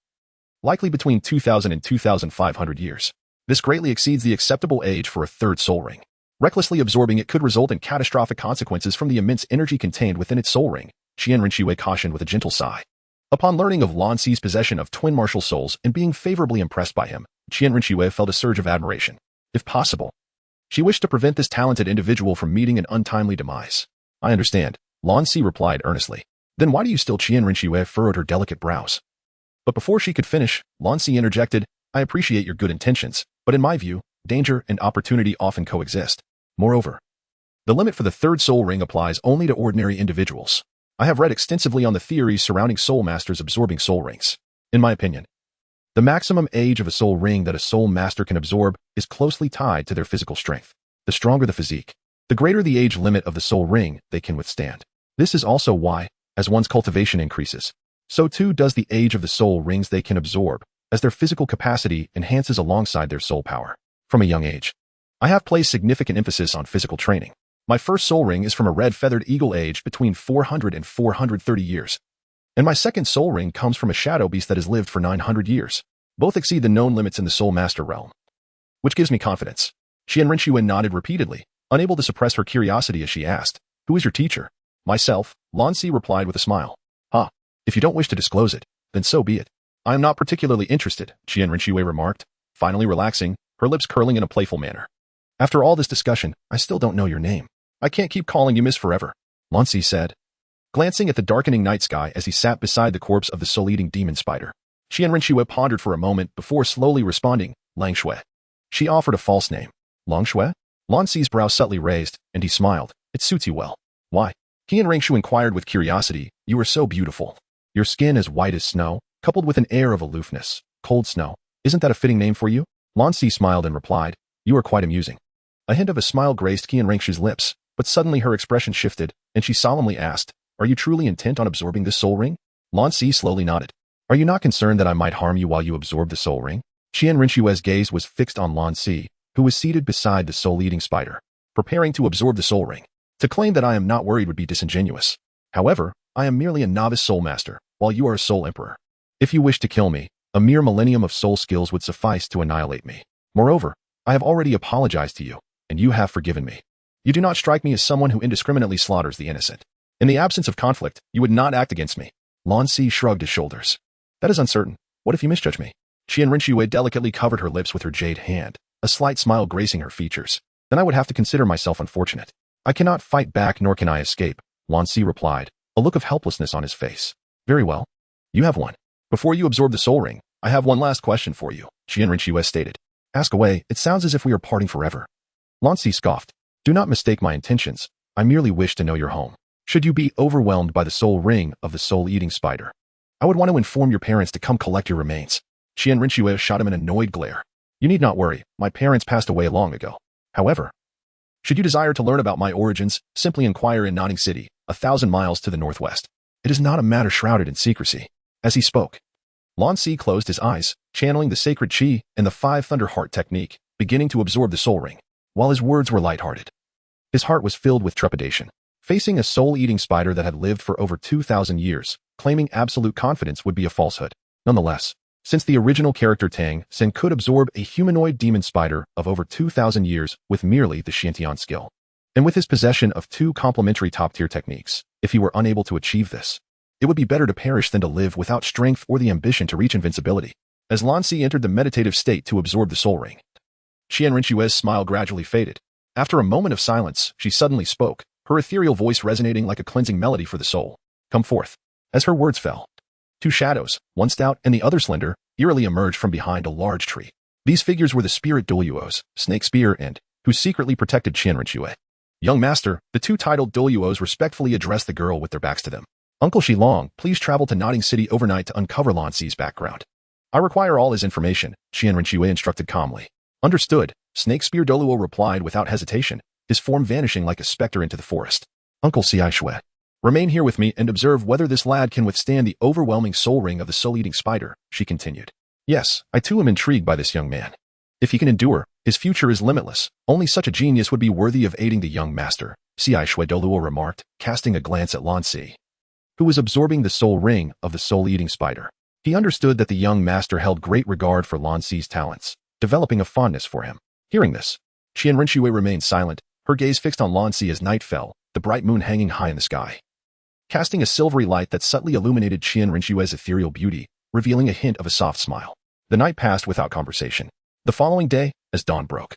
Likely between 2,000 and 2,500 years. This greatly exceeds the acceptable age for a third soul ring. Recklessly absorbing it could result in catastrophic consequences from the immense energy contained within its soul ring, Xian Renu cautioned with a gentle sigh. Upon learning of Lan Si's possession of twin martial souls and being favorably impressed by him, Xian Renu felt a surge of admiration. If possible, she wished to prevent this talented individual from meeting an untimely demise. I understand, Lan Si replied earnestly. Then why do you still? Xian Renu furrowed her delicate brows. But before she could finish, Lan Si interjected, I appreciate your good intentions, but in my view, danger and opportunity often coexist. Moreover, the limit for the third soul ring applies only to ordinary individuals. I have read extensively on the theories surrounding soul masters absorbing soul rings. In my opinion, the maximum age of a soul ring that a soul master can absorb is closely tied to their physical strength. The stronger the physique, the greater the age limit of the soul ring they can withstand. This is also why, as one's cultivation increases, so too does the age of the soul rings they can absorb, as their physical capacity enhances alongside their soul power. From a young age, I have placed significant emphasis on physical training. My first soul ring is from a red-feathered eagle aged between 400 and 430 years. And my second soul ring comes from a shadow beast that has lived for 900 years. Both exceed the known limits in the soul master realm, which gives me confidence. Xian Renu nodded repeatedly, unable to suppress her curiosity as she asked, "Who is your teacher?" "Myself," Lan Si replied with a smile. "Ah, if you don't wish to disclose it, then so be it." "I am not particularly interested," Xian Renu remarked, finally relaxing, her lips curling in a playful manner. "After all this discussion, I still don't know your name. I can't keep calling you Miss forever," Lan Si said, glancing at the darkening night sky as he sat beside the corpse of the soul-eating demon spider. Xian Renu pondered for a moment before slowly responding, "Lang Shui." She offered a false name. "Lang Shui?" Lan Si's brow subtly raised, and he smiled. "It suits you well." "Why?" Xian Renu inquired with curiosity. "You are so beautiful. Your skin as white as snow, coupled with an air of aloofness. Cold snow. Isn't that a fitting name for you?" Lan Si smiled and replied, "You are quite amusing." A hint of a smile graced Xian Renu's lips, but suddenly her expression shifted, and she solemnly asked, "Are you truly intent on absorbing this soul ring?" Lan Si slowly nodded. "Are you not concerned that I might harm you while you absorb the soul ring?" Xian Renu's gaze was fixed on Lan Si, who was seated beside the soul-eating spider, preparing to absorb the soul ring. To claim that I am not worried would be disingenuous. However, I am merely a novice soul master, while you are a soul emperor. If you wish to kill me, a mere millennium of soul skills would suffice to annihilate me. Moreover, I have already apologized to you, and you have forgiven me. You do not strike me as someone who indiscriminately slaughters the innocent. In the absence of conflict, you would not act against me." Lan Si shrugged his shoulders. "That is uncertain. What if you misjudge me?" Xian Renu delicately covered her lips with her jade hand, a slight smile gracing her features. "Then I would have to consider myself unfortunate. I cannot fight back nor can I escape," Lan Si replied, a look of helplessness on his face. "Very well. You have won. Before you absorb the soul ring, I have one last question for you," Xian Renu stated. "Ask away. It sounds as if we are parting forever." Lan Si scoffed. "Do not mistake my intentions. I merely wish to know your home. Should you be overwhelmed by the soul ring of the soul-eating spider, I would want to inform your parents to come collect your remains." Xian Renu shot him an annoyed glare. "You need not worry. My parents passed away long ago. However, should you desire to learn about my origins, simply inquire in Nanning City, 1,000 miles to the northwest. It is not a matter shrouded in secrecy." As he spoke, Lan Si closed his eyes, channeling the sacred chi and the 5 Thunder Heart technique, beginning to absorb the soul ring. While his words were lighthearted, his heart was filled with trepidation. Facing a soul-eating spider that had lived for over 2,000 years, claiming absolute confidence would be a falsehood. Nonetheless, since the original character Tang San could absorb a humanoid demon spider of over 2,000 years with merely the Xiantian skill, and with his possession of 2 complementary top-tier techniques, if he were unable to achieve this, it would be better to perish than to live without strength or the ambition to reach invincibility. As Lan Si entered the meditative state to absorb the soul ring, Xian Renu's smile gradually faded. After a moment of silence, she suddenly spoke, her ethereal voice resonating like a cleansing melody for the soul. "Come forth." As her words fell, 2 shadows, one stout and the other slender, eerily emerged from behind a large tree. These figures were the spirit Douluos, Snake Spear and, who secretly protected Xian Renu. "Young master," the 2 titled Douluos respectfully addressed the girl with their backs to them. "Uncle Shilong, please travel to Nanning City overnight to uncover Lan Si's background. I require all his information," Xian Renu instructed calmly. "Understood," Snake Spear Douluo replied without hesitation, his form vanishing like a specter into the forest. "Uncle Si Shui, remain here with me and observe whether this lad can withstand the overwhelming soul ring of the soul-eating spider," she continued. "Yes, I too am intrigued by this young man. If he can endure, his future is limitless. Only such a genius would be worthy of aiding the young master," Si Shui Douluo remarked, casting a glance at Lan Si, who was absorbing the soul ring of the soul-eating spider. He understood that the young master held great regard for Lan Si's talents, developing a fondness for him. Hearing this, Xian Renu remained silent, her gaze fixed on Lan Si as night fell, the bright moon hanging high in the sky, casting a silvery light that subtly illuminated Xian Renu's ethereal beauty, revealing a hint of a soft smile. The night passed without conversation. The following day, as dawn broke,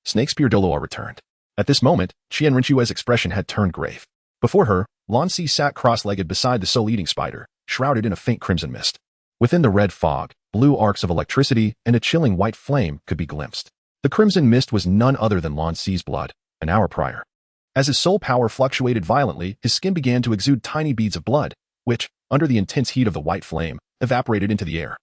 Snake Spear Douluo returned. At this moment, Xian Renu's expression had turned grave. Before her, Lan Si sat cross-legged beside the soul-eating spider, shrouded in a faint crimson mist. Within the red fog, blue arcs of electricity and a chilling white flame could be glimpsed. The crimson mist was none other than Lan Si's blood, an hour prior. As his soul power fluctuated violently, his skin began to exude tiny beads of blood, which, under the intense heat of the white flame, evaporated into the air,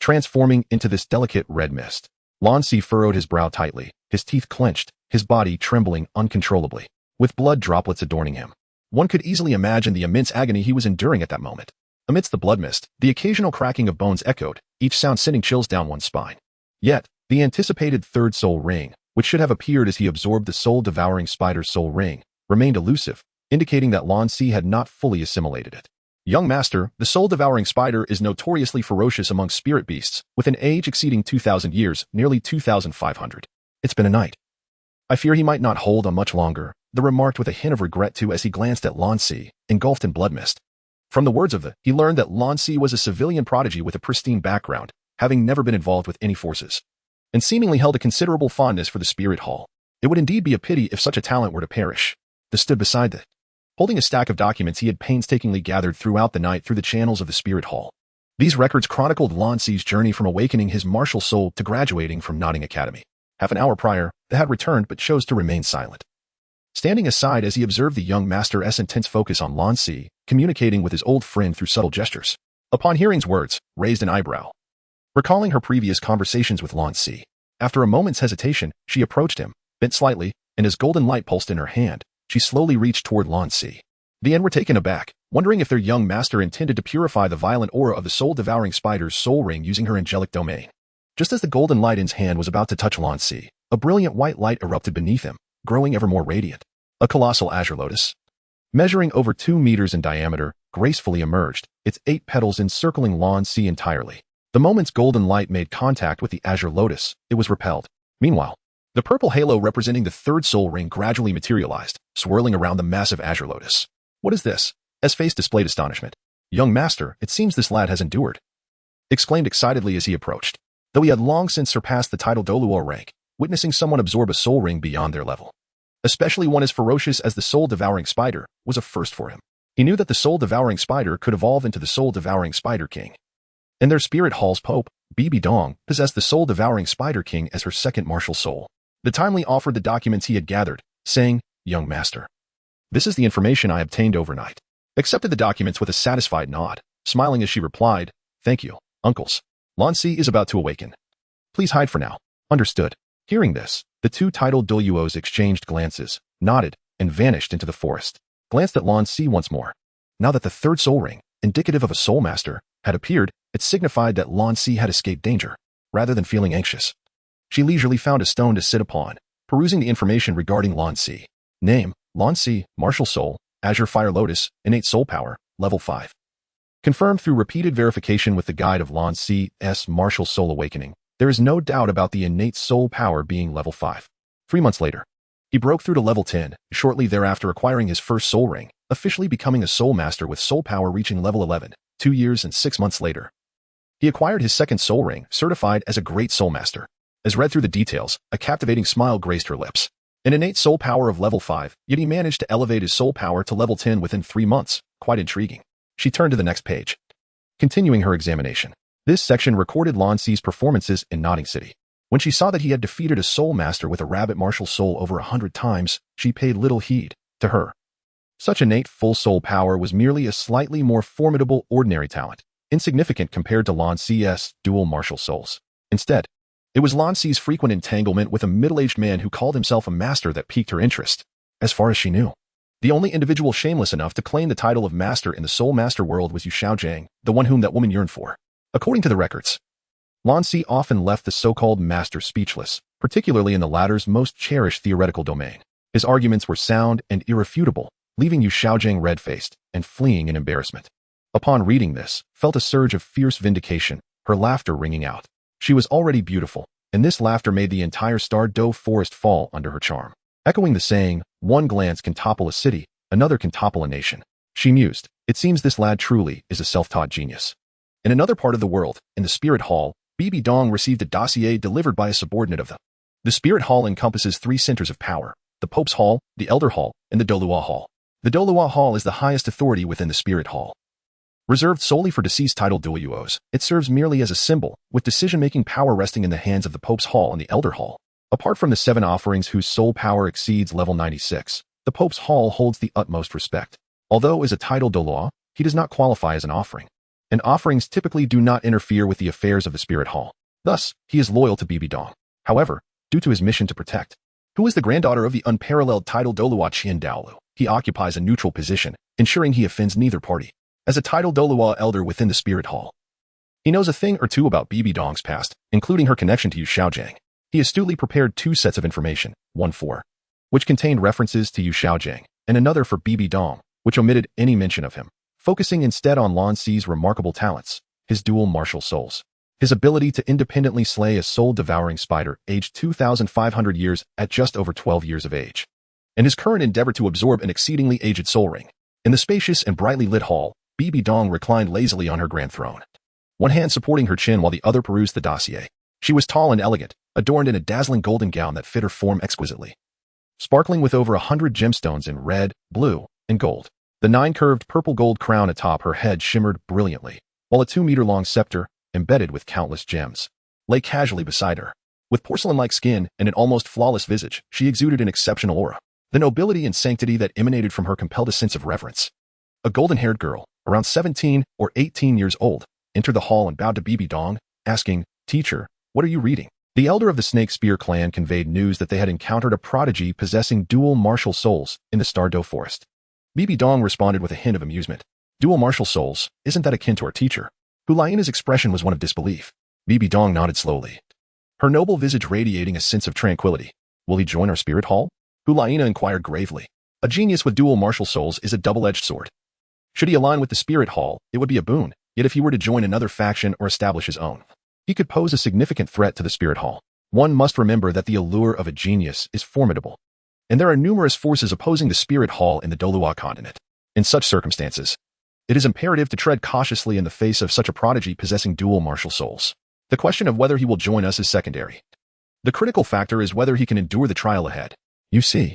transforming into this delicate red mist. Lan Si furrowed his brow tightly, his teeth clenched, his body trembling uncontrollably, with blood droplets adorning him. One could easily imagine the immense agony he was enduring at that moment. Amidst the blood mist, the occasional cracking of bones echoed, each sound sending chills down one's spine. Yet, the anticipated third soul ring, which should have appeared as he absorbed the soul-devouring spider's soul ring, remained elusive, indicating that Lan Si had not fully assimilated it. Young master, the soul-devouring spider is notoriously ferocious among spirit beasts, with an age exceeding 2,000 years, nearly 2,500. It's been a night. I fear he might not hold on much longer, the remarked with a hint of regret too as he glanced at Lan Si, engulfed in blood mist. From the words of he learned that Lan Si was a civilian prodigy with a pristine background, having never been involved with any forces, and seemingly held a considerable fondness for the spirit hall. It would indeed be a pity if such a talent were to perish. They stood beside it, holding a stack of documents he had painstakingly gathered throughout the night through the channels of the spirit hall. These records chronicled Lan Si's journey from awakening his martial soul to graduating from Nodding Academy. Half an hour prior, they had returned but chose to remain silent. Standing aside as he observed the young master's intense focus on Lan Si, communicating with his old friend through subtle gestures. Upon hearing's words, raised an eyebrow. Recalling her previous conversations with Lan Si, after a moment's hesitation, she approached him, bent slightly, and as golden light pulsed in her hand, she slowly reached toward Lan Si. The N were taken aback, wondering if their young master intended to purify the violent aura of the soul-devouring spider's soul ring using her angelic domain. Just as the golden light in's hand was about to touch Lan Si, a brilliant white light erupted beneath him, growing ever more radiant. A colossal azure lotus, measuring over 2 meters in diameter, gracefully emerged, its 8 petals encircling Lan Si entirely. The moment's golden light made contact with the azure lotus, it was repelled. Meanwhile, the purple halo representing the third soul ring gradually materialized, swirling around the massive azure lotus. What is this? As face displayed astonishment. Young master, it seems this lad has endured, exclaimed excitedly as he approached. Though he had long since surpassed the title Douluo rank, witnessing someone absorb a soul ring beyond their level, especially one as ferocious as the soul-devouring spider, was a first for him. He knew that the soul-devouring spider could evolve into the soul-devouring spider king. And their spirit hall's pope, Bibi Dong, possessed the soul-devouring spider king as her second martial soul. The timely offered the documents he had gathered, saying, "Young master, this is the information I obtained overnight." Accepted the documents with a satisfied nod, smiling as she replied, "Thank you, uncles. Lan Si is about to awaken. Please hide for now." Understood. Hearing this, the two titled Douluos exchanged glances, nodded, and vanished into the forest. Glanced at Lan Si once more. Now that the third soul ring, indicative of a soul master, had appeared, it signified that Lan Si had escaped danger, rather than feeling anxious. She leisurely found a stone to sit upon, perusing the information regarding Lan Si. Name, Lan Si, martial soul, Azure Fire Lotus, innate soul power, level 5. Confirmed through repeated verification with the guide of Lan Si's martial soul awakening, there is no doubt about the innate soul power being level 5. 3 months later, he broke through to level 10, shortly thereafter acquiring his first soul ring, officially becoming a soul master with soul power reaching level 11, 2 years and 6 months later. He acquired his second soul ring, certified as a great soul master. As read through the details, a captivating smile graced her lips. An innate soul power of level 5, yet he managed to elevate his soul power to level 10 within 3 months, quite intriguing. She turned to the next page. Continuing her examination, this section recorded Lan Si's performances in Nodding City. When she saw that he had defeated a soul master with a rabbit martial soul over 100 times, she paid little heed to her. Such innate full soul power was merely a slightly more formidable ordinary talent, insignificant compared to Lan Si's dual martial souls. Instead, it was Lan Si's frequent entanglement with a middle-aged man who called himself a master that piqued her interest. As far as she knew, the only individual shameless enough to claim the title of master in the soul master world was Yu Xiaojang, the one whom that woman yearned for. According to the records, Lan Si often left the so-called master speechless, particularly in the latter's most cherished theoretical domain. His arguments were sound and irrefutable, leaving Yu Xiaojang red-faced and fleeing in embarrassment. Upon reading this, felt a surge of fierce vindication, her laughter ringing out. She was already beautiful, and this laughter made the entire Star Doe forest fall under her charm. Echoing the saying, one glance can topple a city, another can topple a nation. She mused, it seems this lad truly is a self-taught genius. In another part of the world, in the Spirit Hall, Bibi Dong received a dossier delivered by a subordinate of them. The Spirit Hall encompasses 3 centers of power, the Pope's Hall, the Elder Hall, and the Douluo Hall. The Douluo Hall is the highest authority within the Spirit Hall. Reserved solely for deceased titled Douluos, it serves merely as a symbol, with decision-making power resting in the hands of the Pope's Hall and the Elder Hall. Apart from the 7 offerings whose soul power exceeds level 96, the Pope's Hall holds the utmost respect. Although as a title Douluo, he does not qualify as an offering, and offerings typically do not interfere with the affairs of the Spirit Hall. Thus, he is loyal to Bibi Dong. However, due to his mission to protect, who is the granddaughter of the unparalleled title Douluo Qian Daolu, he occupies a neutral position, ensuring he offends neither party. as a titled Douluo elder within the Spirit Hall. He knows a thing or two about Bibi Dong's past, including her connection to Yu Xiaojiang. He astutely prepared 2 sets of information, one for which contained references to Yu Xiaojiang, and another for Bibi Dong, which omitted any mention of him, focusing instead on Lan Si's remarkable talents, his dual martial souls, his ability to independently slay a soul-devouring spider aged 2,500 years at just over 12 years of age, and his current endeavor to absorb an exceedingly aged soul ring. In the spacious and brightly lit hall, Bibi Dong reclined lazily on her grand throne, one hand supporting her chin while the other perused the dossier. She was tall and elegant, adorned in a dazzling golden gown that fit her form exquisitely, sparkling with over 100 gemstones in red, blue, and gold. The 9-curved purple-gold crown atop her head shimmered brilliantly, while a 2-meter-long scepter, embedded with countless gems, lay casually beside her. With porcelain-like skin and an almost flawless visage, she exuded an exceptional aura. The nobility and sanctity that emanated from her compelled a sense of reverence. A golden-haired girl, around 17 or 18 years old, entered the hall and bowed to Bibi Dong, asking, "Teacher, what are you reading?" The elder of the Snake Spear clan conveyed news that they had encountered a prodigy possessing dual martial souls in the Stardow Forest. Bibi Dong responded with a hint of amusement. "Dual martial souls, isn't that akin to our teacher?" Hulaina's expression was one of disbelief. Bibi Dong nodded slowly, her noble visage radiating a sense of tranquility. "Will he join our spirit hall?" Hulaina inquired gravely. "A genius with dual martial souls is a double-edged sword. Should he align with the spirit hall, it would be a boon, yet if he were to join another faction or establish his own, he could pose a significant threat to the spirit hall. One must remember that the allure of a genius is formidable, and there are numerous forces opposing the spirit hall in the Douluo Continent. In such circumstances, it is imperative to tread cautiously in the face of such a prodigy possessing dual martial souls. The question of whether he will join us is secondary. The critical factor is whether he can endure the trial ahead. You see,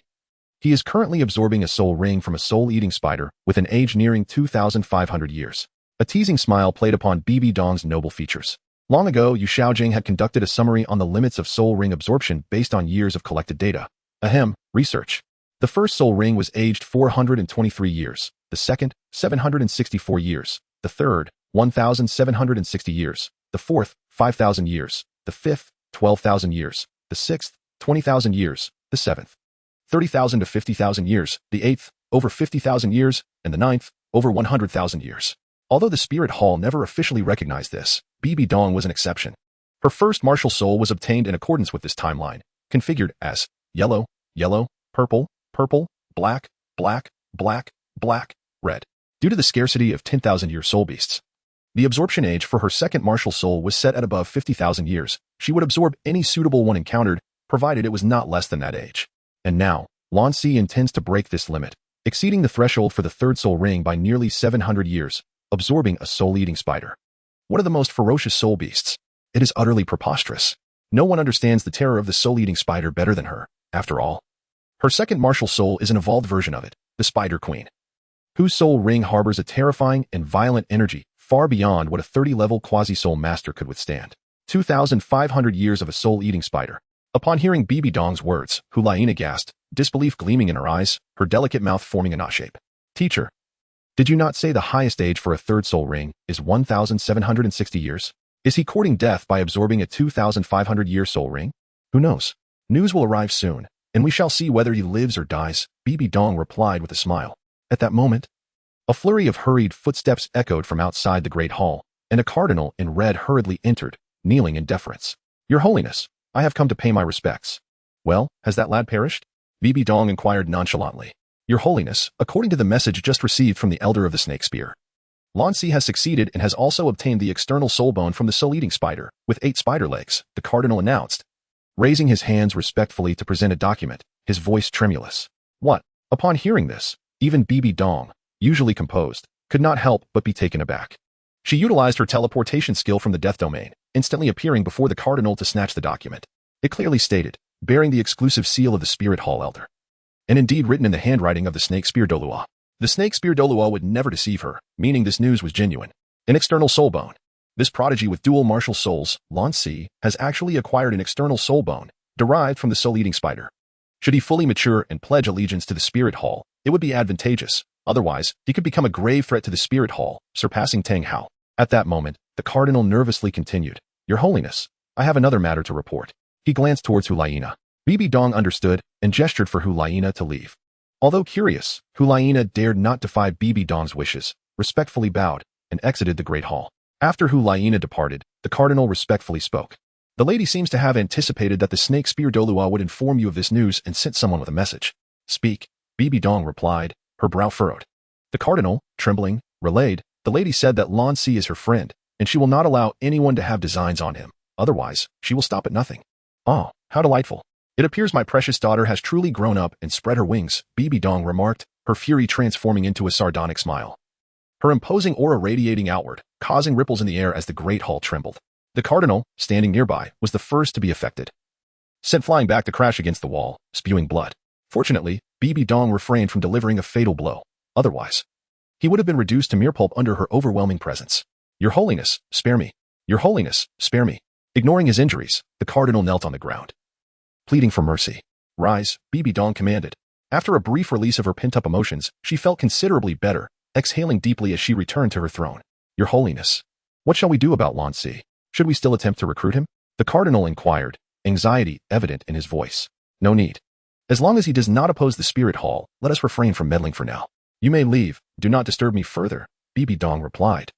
he is currently absorbing a soul ring from a soul-eating spider with an age nearing 2,500 years. A teasing smile played upon Bibi Dong's noble features. Long ago, Yu Xiaojing had conducted a summary on the limits of soul ring absorption based on years of collected data. Research. The first soul ring was aged 423 years, the second, 764 years, the third, 1,760 years, the fourth, 5,000 years, the fifth, 12,000 years, the sixth, 20,000 years, the seventh, 30,000 to 50,000 years, the eighth, over 50,000 years, and the ninth, over 100,000 years. Although the Spirit Hall never officially recognized this, Bibi Dong was an exception. Her first martial soul was obtained in accordance with this timeline, configured as yellow, yellow, purple, purple, black, black, black, black, red. Due to the scarcity of 10,000-year soul beasts, the absorption age for her second martial soul was set at above 50,000 years. She would absorb any suitable one encountered, provided it was not less than that age. And now, Lan Si intends to break this limit, exceeding the threshold for the third soul ring by nearly 700 years, absorbing a soul-eating spider. One of the most ferocious soul beasts. It is utterly preposterous. No one understands the terror of the soul-eating spider better than her, after all. Her second martial soul is an evolved version of it, the Spider Queen, whose soul ring harbors a terrifying and violent energy far beyond what a 30-level quasi-soul master could withstand. 2,500 years of a soul-eating spider. Upon hearing Bibi Dong's words, Hulaina gasped, disbelief gleaming in her eyes, her delicate mouth forming a knot shape. Teacher, did you not say the highest age for a third soul ring is 1,760 years? Is he courting death by absorbing a 2,500-year soul ring? Who knows? News will arrive soon, and we shall see whether he lives or dies, Bibi Dong replied with a smile. At that moment, a flurry of hurried footsteps echoed from outside the great hall, and a cardinal in red hurriedly entered, kneeling in deference. Your Holiness, I have come to pay my respects. Well, has that lad perished? Bibi Dong inquired nonchalantly. Your Holiness, according to the message just received from the Elder of the Snake Spear, Lan Si has succeeded and has also obtained the external soul bone from the soul-eating spider, with 8 spider legs, the cardinal announced, raising his hands respectfully to present a document, his voice tremulous. What? Upon hearing this, even Bibi Dong, usually composed, could not help but be taken aback. She utilized her teleportation skill from the death domain, instantly appearing before the cardinal to snatch the document. It clearly stated, bearing the exclusive seal of the Spirit Hall Elder, and indeed written in the handwriting of the Snake Spear Douluo. The Snake Spear Douluo would never deceive her, meaning this news was genuine. An external soul bone. This prodigy with dual martial souls, Lan Si, has actually acquired an external soul bone, derived from the soul-eating spider. Should he fully mature and pledge allegiance to the Spirit Hall, it would be advantageous. Otherwise, he could become a grave threat to the Spirit Hall, surpassing Tang Hao. At that moment, the cardinal nervously continued, Your Holiness, I have another matter to report. He glanced towards Hulaina. Bibi Dong understood and gestured for Hulaina to leave. Although curious, Hulaina dared not defy Bibi Dong's wishes, respectfully bowed, and exited the great hall. After Hu Liena departed, the cardinal respectfully spoke. The lady seems to have anticipated that the snake spear Douluo would inform you of this news and sent someone with a message. Speak, Bibi Dong replied, her brow furrowed. The cardinal, trembling, relayed, the lady said that Lan Si is her friend, and she will not allow anyone to have designs on him. Otherwise, she will stop at nothing. Oh, how delightful. It appears my precious daughter has truly grown up and spread her wings, Bibi Dong remarked, her fury transforming into a sardonic smile. Her imposing aura radiating outward, causing ripples in the air as the great hall trembled. The cardinal, standing nearby, was the first to be affected. Sent flying back to crash against the wall, spewing blood. Fortunately, Bibi Dong refrained from delivering a fatal blow. Otherwise, he would have been reduced to mere pulp under her overwhelming presence. Your Holiness, spare me. Your Holiness, spare me. Ignoring his injuries, the cardinal knelt on the ground, pleading for mercy. Rise, Bibi Dong commanded. After a brief release of her pent-up emotions, she felt considerably better, exhaling deeply as she returned to her throne. Your Holiness, what shall we do about Lan Si? Should we still attempt to recruit him? The cardinal inquired, anxiety evident in his voice. No need. As long as he does not oppose the spirit hall, let us refrain from meddling for now. You may leave, do not disturb me further, Bibi Dong replied,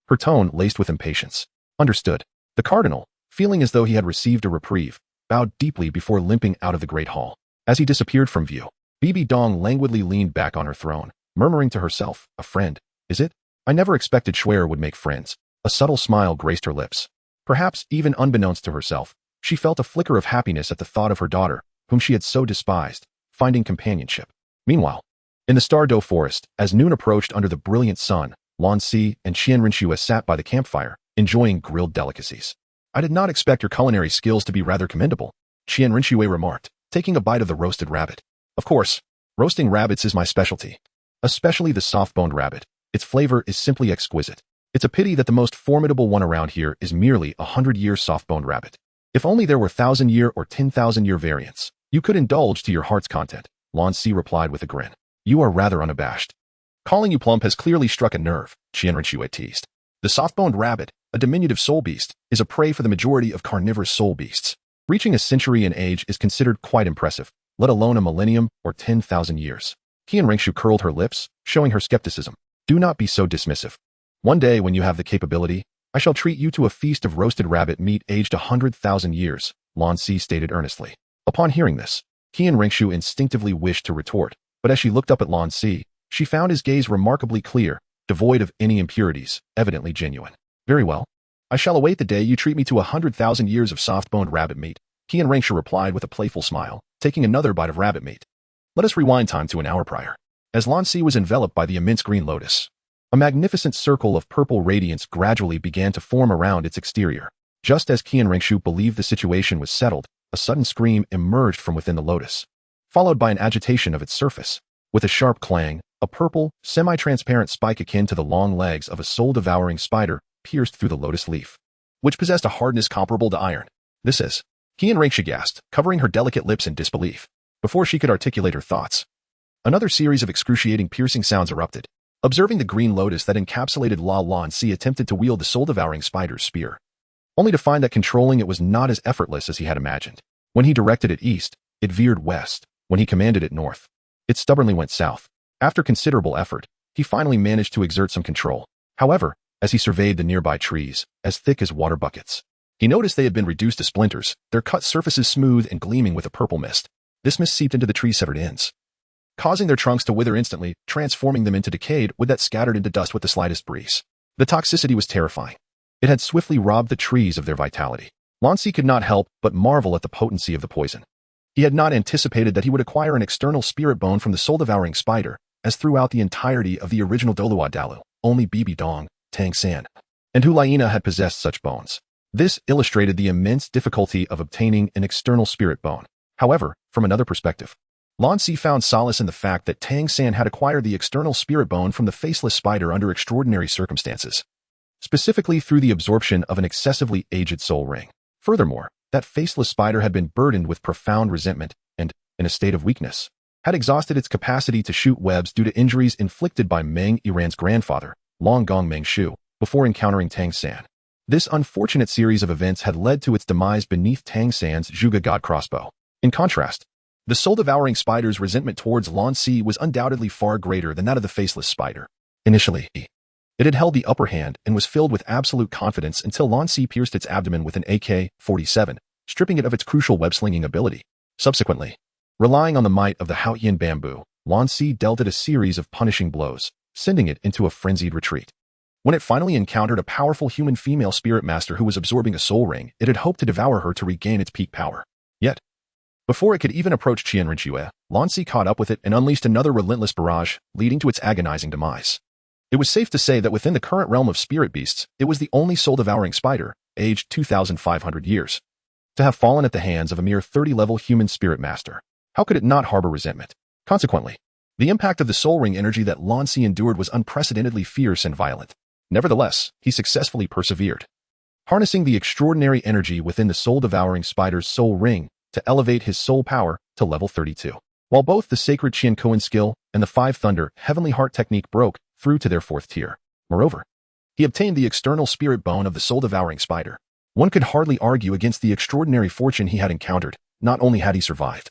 her tone laced with impatience. Understood. The cardinal, feeling as though he had received a reprieve, bowed deeply before limping out of the great hall. As he disappeared from view, Bibi Dong languidly leaned back on her throne, murmuring to herself, a friend, is it? I never expected Shuer would make friends. A subtle smile graced her lips. Perhaps even unbeknownst to herself, she felt a flicker of happiness at the thought of her daughter, whom she had so despised, finding companionship. Meanwhile, in the Star-Do forest, as noon approached under the brilliant sun, Lan Si and Xian Renu sat by the campfire, enjoying grilled delicacies. I did not expect your culinary skills to be rather commendable, Xian Renu remarked, taking a bite of the roasted rabbit. Of course, roasting rabbits is my specialty. Especially the soft-boned rabbit. Its flavor is simply exquisite. It's a pity that the most formidable one around here is merely a 100-year soft-boned rabbit. If only there were 1,000-year or 10,000-year variants, you could indulge to your heart's content, Lan Si replied with a grin. You are rather unabashed. Calling you plump has clearly struck a nerve, Xian Renu teased. The soft-boned rabbit, a diminutive soul beast, is a prey for the majority of carnivorous soul beasts. Reaching a century in age is considered quite impressive, let alone a millennium or 10,000 years. Xian Renu curled her lips, showing her skepticism. Do not be so dismissive. One day when you have the capability, I shall treat you to a feast of roasted rabbit meat aged 100,000 years, Lan Si stated earnestly. Upon hearing this, Xian Renu instinctively wished to retort, but as she looked up at Lan Si, she found his gaze remarkably clear, devoid of any impurities, evidently genuine. Very well. I shall await the day you treat me to 100,000 years of soft-boned rabbit meat, Xian Renu replied with a playful smile, taking another bite of rabbit meat. Let us rewind time to an hour prior. As Lan Si was enveloped by the immense green lotus, a magnificent circle of purple radiance gradually began to form around its exterior. Just as Xian Renu believed the situation was settled, a sudden scream emerged from within the lotus, followed by an agitation of its surface. With a sharp clang, a purple, semi-transparent spike akin to the long legs of a soul-devouring spider pierced through the lotus leaf, which possessed a hardness comparable to iron. This is, Xian Renu gasped, covering her delicate lips in disbelief. Before she could articulate her thoughts, another series of excruciating piercing sounds erupted. Observing the green lotus that encapsulated Lan Si attempted to wield the soul-devouring spider's spear, only to find that controlling it was not as effortless as he had imagined. When he directed it east, it veered west. When he commanded it north, it stubbornly went south. After considerable effort, he finally managed to exert some control. However, as he surveyed the nearby trees, as thick as water buckets, he noticed they had been reduced to splinters, their cut surfaces smooth and gleaming with a purple mist. This mist seeped into the tree's severed ends, causing their trunks to wither instantly, transforming them into decayed wood that scattered into dust with the slightest breeze. The toxicity was terrifying. It had swiftly robbed the trees of their vitality. Lan Si could not help but marvel at the potency of the poison. He had not anticipated that he would acquire an external spirit bone from the soul-devouring spider, as throughout the entirety of the original Douluo Dalu, only Bibi Dong, Tang San, and Hu Liena had possessed such bones. This illustrated the immense difficulty of obtaining an external spirit bone. However, from another perspective, Lan Si found solace in the fact that Tang San had acquired the external spirit bone from the faceless spider under extraordinary circumstances, specifically through the absorption of an excessively aged soul ring. Furthermore, that faceless spider had been burdened with profound resentment and, in a state of weakness, had exhausted its capacity to shoot webs due to injuries inflicted by Meng Yiran's grandfather, Long Gong Meng Shu, before encountering Tang San. This unfortunate series of events had led to its demise beneath Tang San's Zhuge God crossbow. In contrast, the soul-devouring spider's resentment towards Lan Si was undoubtedly far greater than that of the faceless spider. Initially, It had held the upper hand and was filled with absolute confidence until Lan Si pierced its abdomen with an AK-47, stripping it of its crucial web-slinging ability. Subsequently, relying on the might of the Haotian bamboo, Lan Si dealt it a series of punishing blows, sending it into a frenzied retreat. When it finally encountered a powerful human female spirit master who was absorbing a soul ring, it had hoped to devour her to regain its peak power. Yet, before it could even approach Xian Renu, Lan Si caught up with it and unleashed another relentless barrage, leading to its agonizing demise. It was safe to say that within the current realm of spirit beasts, it was the only soul-devouring spider, aged 2,500 years, to have fallen at the hands of a mere 30-level human spirit master. How could it not harbor resentment? Consequently, the impact of the soul ring energy that Lan Si endured was unprecedentedly fierce and violent. Nevertheless, he successfully persevered, harnessing the extraordinary energy within the soul-devouring spider's soul ring to elevate his soul power to level 32. While both the sacred Qian Koan skill and the Five Thunder Heavenly Heart technique broke through to their fourth tier. Moreover, he obtained the external spirit bone of the soul-devouring spider. One could hardly argue against the extraordinary fortune he had encountered. Not only had he survived,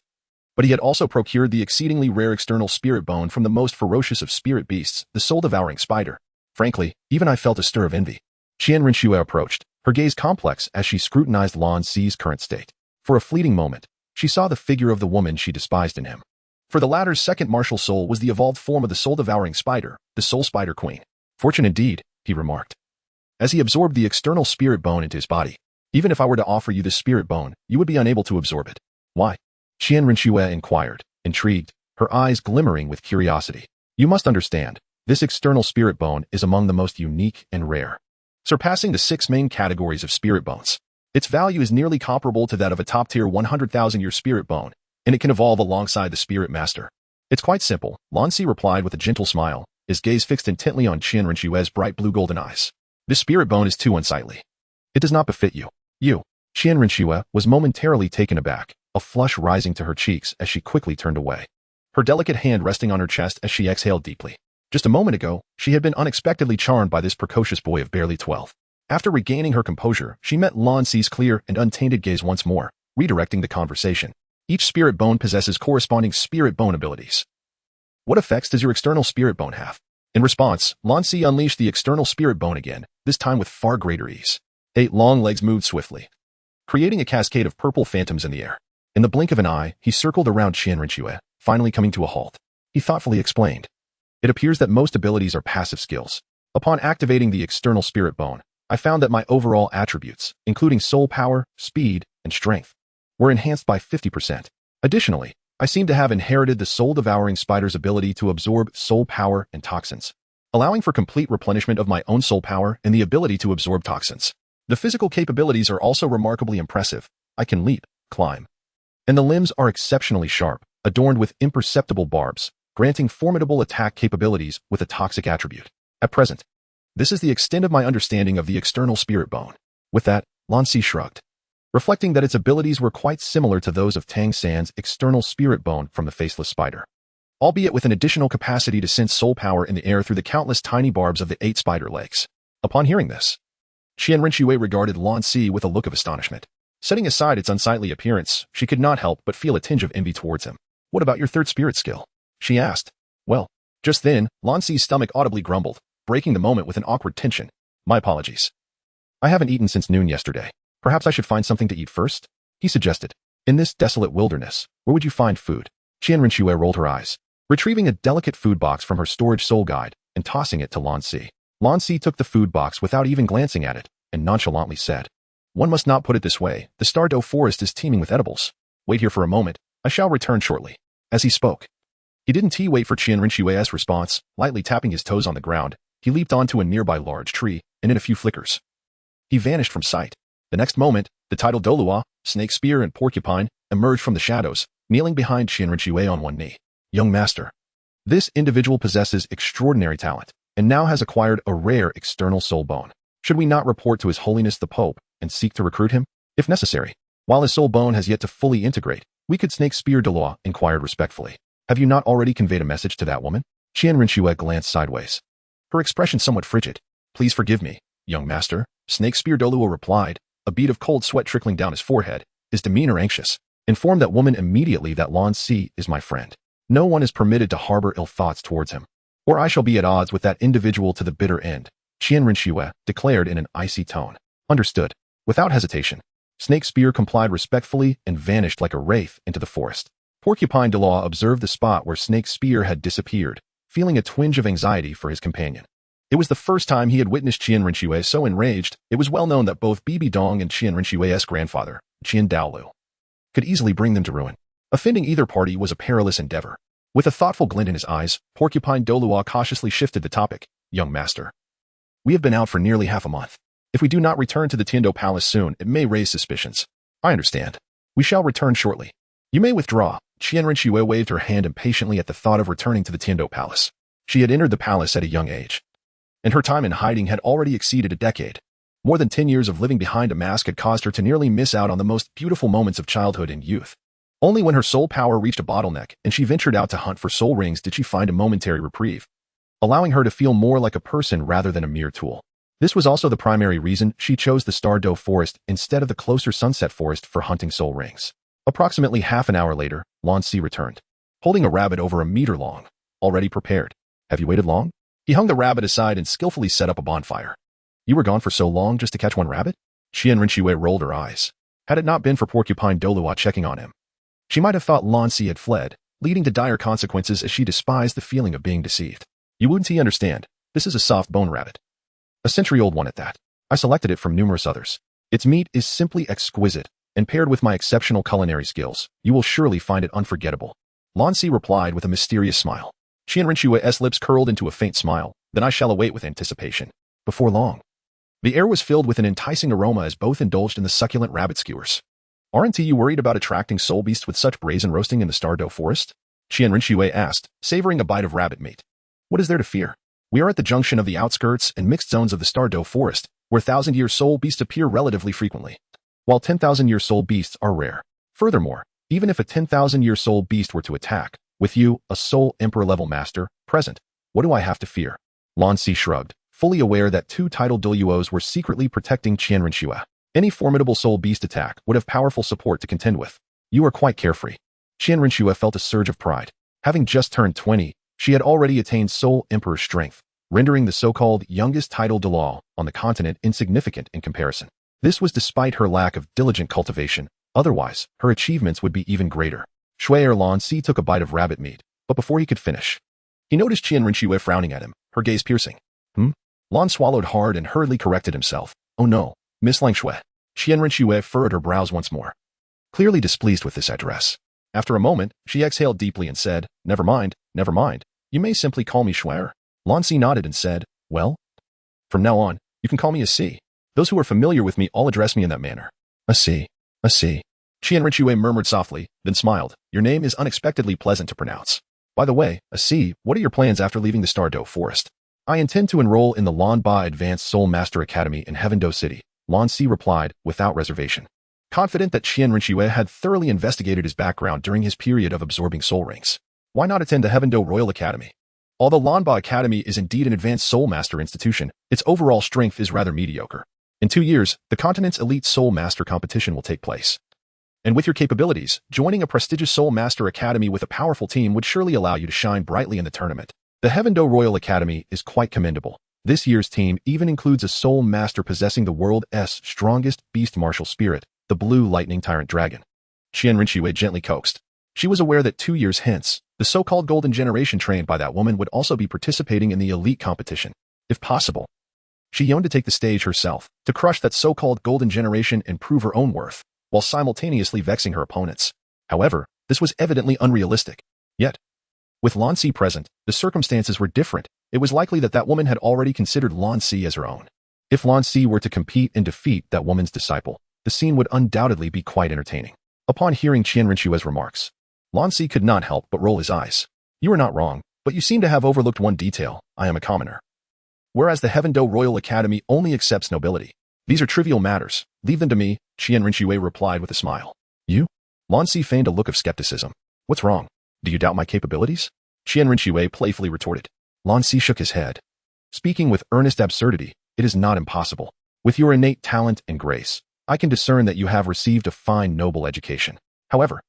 but he had also procured the exceedingly rare external spirit bone from the most ferocious of spirit beasts, the soul-devouring spider. Frankly, even I felt a stir of envy. Xian Renu approached, her gaze complex as she scrutinized Lan Si's current state. For a fleeting moment, she saw the figure of the woman she despised in him. For the latter's second martial soul was the evolved form of the soul-devouring spider, the Soul Spider Queen. Fortune indeed, he remarked, as he absorbed the external spirit bone into his body. Even if I were to offer you this spirit bone, you would be unable to absorb it. Why? Xian Renu inquired, intrigued, her eyes glimmering with curiosity. You must understand, this external spirit bone is among the most unique and rare, surpassing the 6 main categories of spirit bones. Its value is nearly comparable to that of a top-tier 100,000-year spirit bone, and it can evolve alongside the spirit master. It's quite simple, Lan Si replied with a gentle smile, his gaze fixed intently on Xian Renu's bright blue golden eyes. This spirit bone is too unsightly. It does not befit you. Xian Renu was momentarily taken aback, a flush rising to her cheeks as she quickly turned away, her delicate hand resting on her chest as she exhaled deeply. Just a moment ago, she had been unexpectedly charmed by this precocious boy of barely 12. After regaining her composure, she met Lan Si's clear and untainted gaze once more, redirecting the conversation. Each spirit bone possesses corresponding spirit bone abilities. What effects does your external spirit bone have? In response, Lan Si unleashed the external spirit bone again, this time with far greater ease. 8 long legs moved swiftly, creating a cascade of purple phantoms in the air. In the blink of an eye, he circled around Xian Renu, finally coming to a halt. He thoughtfully explained. It appears that most abilities are passive skills. Upon activating the external spirit bone, I found that my overall attributes, including soul power, speed, and strength, were enhanced by 50%. Additionally, I seem to have inherited the soul-devouring spider's ability to absorb soul power and toxins, allowing for complete replenishment of my own soul power and the ability to absorb toxins. The physical capabilities are also remarkably impressive. I can leap, climb, and the limbs are exceptionally sharp, adorned with imperceptible barbs, granting formidable attack capabilities with a toxic attribute. At present, this is the extent of my understanding of the external spirit bone. With that, Lan Si shrugged, reflecting that its abilities were quite similar to those of Tang San's external spirit bone from the faceless spider, albeit with an additional capacity to sense soul power in the air through the countless tiny barbs of the 8 spider legs. Upon hearing this, Xian Renu regarded Lan Si with a look of astonishment. Setting aside its unsightly appearance, she could not help but feel a tinge of envy towards him. What about your third spirit skill? She asked. Well, just then, Lan Si's stomach audibly grumbled, breaking the moment with an awkward tension. My apologies. I haven't eaten since noon yesterday. Perhaps I should find something to eat first? He suggested. In this desolate wilderness, where would you find food? Xian Renu rolled her eyes, retrieving a delicate food box from her storage soul guide and tossing it to Lan Si. Lan Si took the food box without even glancing at it and nonchalantly said, One must not put it this way. The Stardow forest is teeming with edibles. Wait here for a moment. I shall return shortly. As he spoke, he didn't wait for Xian Renu's response. Lightly tapping his toes on the ground, he leaped onto a nearby large tree, and in a few flickers, he vanished from sight. The next moment, the titled Douluo, Snake Spear and Porcupine, emerged from the shadows, kneeling behind Xian Renu on one knee. Young master, this individual possesses extraordinary talent, and now has acquired a rare external soul bone. Should we not report to His Holiness the Pope and seek to recruit him? If necessary. While his soul bone has yet to fully integrate, we could Snake Spear Douluo inquired respectfully. Have you not already conveyed a message to that woman? Xian Renu glanced sideways, her expression somewhat frigid. Please forgive me, young master, Snake Spear Douluo replied, a bead of cold sweat trickling down his forehead, his demeanor anxious. Inform that woman immediately that Lan Si is my friend. No one is permitted to harbor ill thoughts towards him, or I shall be at odds with that individual to the bitter end. Qian Renu declared in an icy tone. Understood. Without hesitation, Snake Spear complied respectfully and vanished like a wraith into the forest. Porcupine Dulau observed the spot where Snake Spear had disappeared, feeling a twinge of anxiety for his companion. It was the first time he had witnessed Qian Renu so enraged. It was well known that both Bibi Dong and Qian Renu's grandfather, Qian Douluo, could easily bring them to ruin. Offending either party was a perilous endeavor. With a thoughtful glint in his eyes, Porcupine Dulau cautiously shifted the topic. Young master, we have been out for nearly half a month. If we do not return to the Tiando Palace soon, it may raise suspicions. I understand. We shall return shortly. You may withdraw. Qian Renu waved her hand impatiently at the thought of returning to the Tiando Palace. She had entered the palace at a young age, and her time in hiding had already exceeded a decade. More than 10 years of living behind a mask had caused her to nearly miss out on the most beautiful moments of childhood and youth. Only when her soul power reached a bottleneck and she ventured out to hunt for soul rings did she find a momentary reprieve, allowing her to feel more like a person rather than a mere tool. This was also the primary reason she chose the Stardow Forest instead of the closer Sunset Forest for hunting soul rings. Approximately half an hour later, Lan Si returned, holding a rabbit over a meter long, already prepared. Have you waited long? He hung the rabbit aside and skillfully set up a bonfire. You were gone for so long just to catch one rabbit? Qian Renu rolled her eyes. Had it not been for Porcupine Dulau checking on him, she might have thought Lan Si had fled, leading to dire consequences as she despised the feeling of being deceived. You wouldn't understand. This is a soft bone rabbit. A century-old one at that. I selected it from numerous others. Its meat is simply exquisite, and paired with my exceptional culinary skills, you will surely find it unforgettable. Lan Si replied with a mysterious smile. Qian Renu's lips curled into a faint smile. Then I shall await with anticipation. Before long. The air was filled with an enticing aroma as both indulged in the succulent rabbit skewers. Aren't you worried about attracting soul beasts with such brazen roasting in the Stardow Forest? Qian Renu asked, savoring a bite of rabbit meat. What is there to fear? We are at the junction of the outskirts and mixed zones of the Stardow Forest, where 1,000-year soul beasts appear relatively frequently, while 10,000-year soul beasts are rare. Furthermore, even if a 10,000-year soul beast were to attack, with you, a soul emperor-level master, present, what do I have to fear? Lan Si shrugged, fully aware that two titled Duluos were secretly protecting Qian Renu. Any formidable soul beast attack would have powerful support to contend with. You are quite carefree. Qian Renu felt a surge of pride. Having just turned 20, she had already attained Soul Emperor strength, rendering the so-called youngest title Dulau on the continent insignificant in comparison. This was despite her lack of diligent cultivation. Otherwise, her achievements would be even greater. Lan Si took a bite of rabbit meat, but before he could finish, he noticed Qian Renu frowning at him, her gaze piercing. Lan swallowed hard and hurriedly corrected himself. Oh no, Miss Langshui. Qian Renu furrowed her brows once more, clearly displeased with this address. After a moment, she exhaled deeply and said, Never mind. You may simply call me Schwer. Lan Si nodded and said, Well, from now on, you can call me a Si. Those who are familiar with me all address me in that manner. A Si. Qian Renu murmured softly, then smiled. Your name is unexpectedly pleasant to pronounce. By the way, a Si, what are your plans after leaving the Stardow Forest? I intend to enroll in the Lan Ba Advanced Soul Master Academy in Heavendo City, Lan Si replied, without reservation. Confident that Qian Renu had thoroughly investigated his background during his period of absorbing soul rings. Why not attend the Heavendo Royal Academy? Although Lan Ba Academy is indeed an advanced soul master institution, its overall strength is rather mediocre. In 2 years, the continent's elite soul master competition will take place. And with your capabilities, joining a prestigious soul master academy with a powerful team would surely allow you to shine brightly in the tournament. The Heavendo Royal Academy is quite commendable. This year's team even includes a soul master possessing the world's strongest beast martial spirit, the Blue Lightning Tyrant Dragon. Qian Renu gently coaxed. She was aware that 2 years hence, the so-called golden generation trained by that woman would also be participating in the elite competition. If possible, she yearned to take the stage herself, to crush that so-called golden generation and prove her own worth, while simultaneously vexing her opponents. However, this was evidently unrealistic. Yet, with Lan Si present, the circumstances were different. It was likely that that woman had already considered Lan Si as her own. If Lan Si were to compete and defeat that woman's disciple, the scene would undoubtedly be quite entertaining. Upon hearing Qian Renu's remarks, Lan Si could not help but roll his eyes. You are not wrong, but you seem to have overlooked one detail. I am a commoner. Whereas the Heavendo Royal Academy only accepts nobility. These are trivial matters. Leave them to me, Qian Renu replied with a smile. You? Lan Si feigned a look of skepticism. What's wrong? Do you doubt my capabilities? Qian Renu playfully retorted. Lan Si shook his head. Speaking with earnest absurdity, it is not impossible. With your innate talent and grace, I can discern that you have received a fine, noble education. However,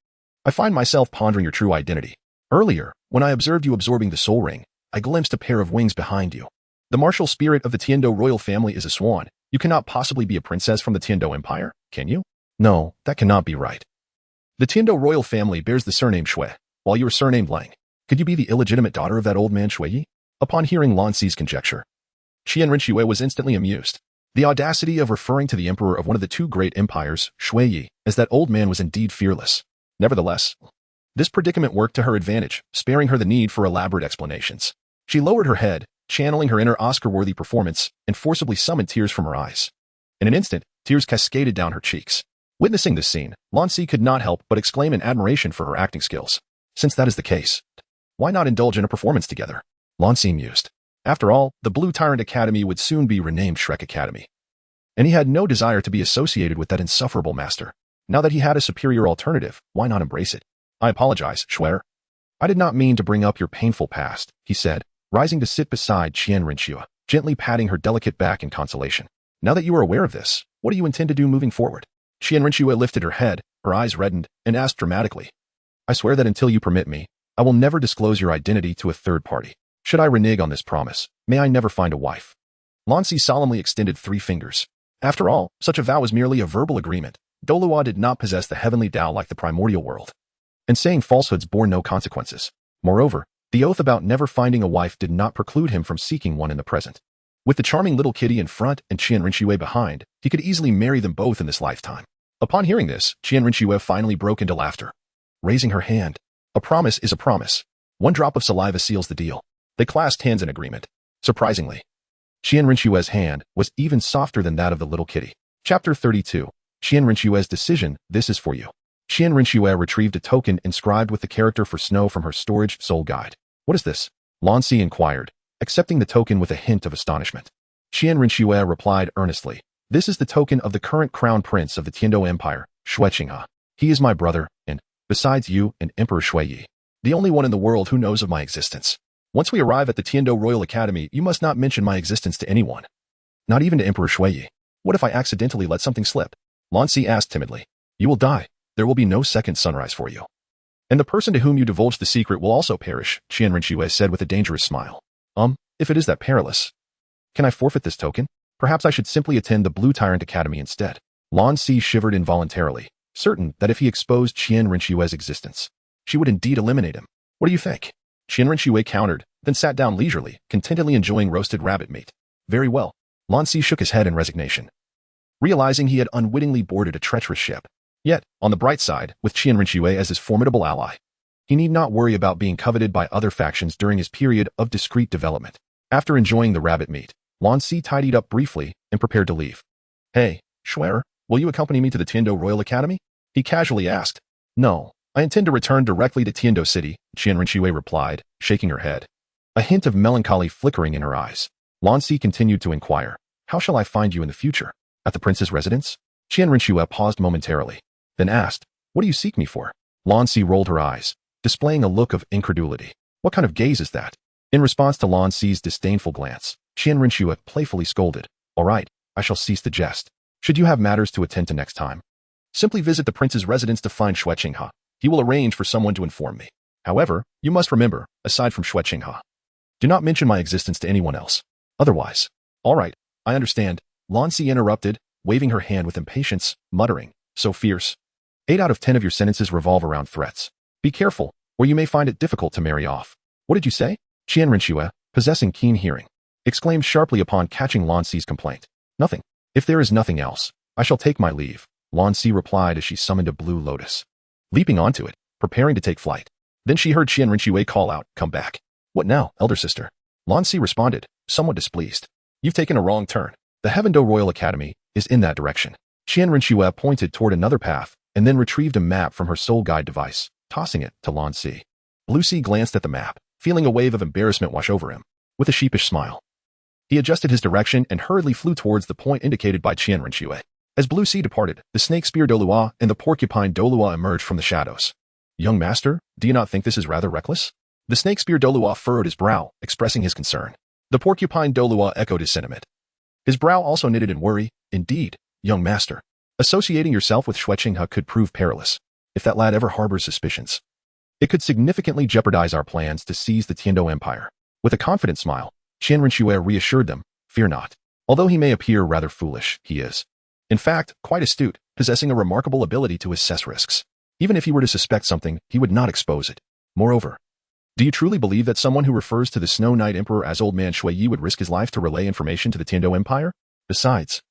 I find myself pondering your true identity. Earlier, when I observed you absorbing the soul ring, I glimpsed a pair of wings behind you. The martial spirit of the Tiando royal family is a swan. You cannot possibly be a princess from the Tiando Empire, can you? No, that cannot be right. The Tiando royal family bears the surname Shui, while you are surnamed Lang. Could you be the illegitimate daughter of that old man Shui Yi? Upon hearing Lan Si's conjecture, Shian Renu was instantly amused. The audacity of referring to the emperor of one of the two great empires, Shui Yi, as that old man was indeed fearless. Nevertheless, this predicament worked to her advantage, sparing her the need for elaborate explanations. She lowered her head, channeling her inner Oscar-worthy performance, and forcibly summoned tears from her eyes. In an instant, tears cascaded down her cheeks. Witnessing this scene, Lan Si could not help but exclaim in admiration for her acting skills. Since that is the case, why not indulge in a performance together? Lan Si mused. After all, the Blue Tyrant Academy would soon be renamed Shrek Academy. And he had no desire to be associated with that insufferable master. Now that he had a superior alternative, why not embrace it? I apologize, Shuer. I did not mean to bring up your painful past, he said, rising to sit beside Shian Renu, gently patting her delicate back in consolation. Now that you are aware of this, what do you intend to do moving forward? Shian Renu lifted her head, her eyes reddened, and asked dramatically. I swear that until you permit me, I will never disclose your identity to a third party. Should I renege on this promise, may I never find a wife. Lan Si solemnly extended 3 fingers. After all, such a vow was merely a verbal agreement. Douluo did not possess the heavenly Tao like the primordial world. And saying falsehoods bore no consequences. Moreover, the oath about never finding a wife did not preclude him from seeking one in the present. With the charming little kitty in front and Shian Renu behind, he could easily marry them both in this lifetime. Upon hearing this, Shian Renu finally broke into laughter. Raising her hand, a promise is a promise. One drop of saliva seals the deal. They clasped hands in agreement. Surprisingly, Shian Renu's hand was even softer than that of the little kitty. Chapter 32. Shian Renu's decision, this is for you. Shian Renu retrieved a token inscribed with the character for snow from her storage soul guide. What is this? Lan Si inquired, accepting the token with a hint of astonishment. Shian Renu replied earnestly. This is the token of the current crown prince of the Tiando Empire, Shu Qing. He is my brother, and, besides you and Emperor Shui Yi, the only one in the world who knows of my existence. Once we arrive at the Tiando Royal Academy, you must not mention my existence to anyone. Not even to Emperor Shui Yi. What if I accidentally let something slip? Lan Si asked timidly. You will die. There will be no second sunrise for you. And the person to whom you divulge the secret will also perish, Shian Renu said with a dangerous smile. If it is that perilous, can I forfeit this token? Perhaps I should simply attend the Blue Tyrant Academy instead. Lan Si shivered involuntarily, certain that if he exposed Shian Renu's existence, she would indeed eliminate him. What do you think? Shian Renu countered, then sat down leisurely, contentedly enjoying roasted rabbit meat. Very well. Lan Si shook his head in resignation, realizing he had unwittingly boarded a treacherous ship. Yet, on the bright side, with Shian Renu as his formidable ally, he need not worry about being coveted by other factions during his period of discreet development. After enjoying the rabbit meat, Lan Si tidied up briefly and prepared to leave. Hey, Shuer, will you accompany me to the Tiando Royal Academy? He casually asked. No, I intend to return directly to Tiando City, Shian Renu replied, shaking her head, a hint of melancholy flickering in her eyes. Lan Si continued to inquire, how shall I find you in the future? At the prince's residence? Shian Renu paused momentarily, then asked, what do you seek me for? Lan Si rolled her eyes, displaying a look of incredulity. What kind of gaze is that? In response to Lan Si's disdainful glance, Shian Renu playfully scolded, all right, I shall cease the jest. Should you have matters to attend to next time, simply visit the prince's residence to find Shu Qing. He will arrange for someone to inform me. However, you must remember, aside from Shu Qing, do not mention my existence to anyone else. Otherwise, all right, I understand, Lan Si interrupted, waving her hand with impatience, muttering, so fierce. 8 out of 10 of your sentences revolve around threats. Be careful, or you may find it difficult to marry off. What did you say? Shian Renu, possessing keen hearing, exclaimed sharply upon catching Lan Si's complaint. Nothing. If there is nothing else, I shall take my leave, Lan Si replied as she summoned a blue lotus, leaping onto it, preparing to take flight. Then she heard Shian Renu call out, come back. What now, elder sister? Lan Si responded, somewhat displeased. You've taken a wrong turn. The Heavendo Royal Academy is in that direction. Shian Renu pointed toward another path, and then retrieved a map from her soul guide device, tossing it to Lan Si. Blue Si glanced at the map, feeling a wave of embarrassment wash over him. With a sheepish smile, he adjusted his direction and hurriedly flew towards the point indicated by Shian Renu. As Blue Si departed, the snake spear Douluo and the porcupine Douluo emerged from the shadows. Young master, do you not think this is rather reckless? The snake spear Douluo furrowed his brow, expressing his concern. The porcupine Douluo echoed his sentiment. His brow also knitted in worry. Indeed, young master, associating yourself with Shu Qing could prove perilous. If that lad ever harbors suspicions, it could significantly jeopardize our plans to seize the Tiando Empire. With a confident smile, Xian Renu reassured them, "Fear not. Although he may appear rather foolish, he is, in fact, quite astute, possessing a remarkable ability to assess risks. Even if he were to suspect something, he would not expose it. Moreover, do you truly believe that someone who refers to the Snow Knight Emperor as Old Man Shui Yi would risk his life to relay information to the Tiando Empire? Besides,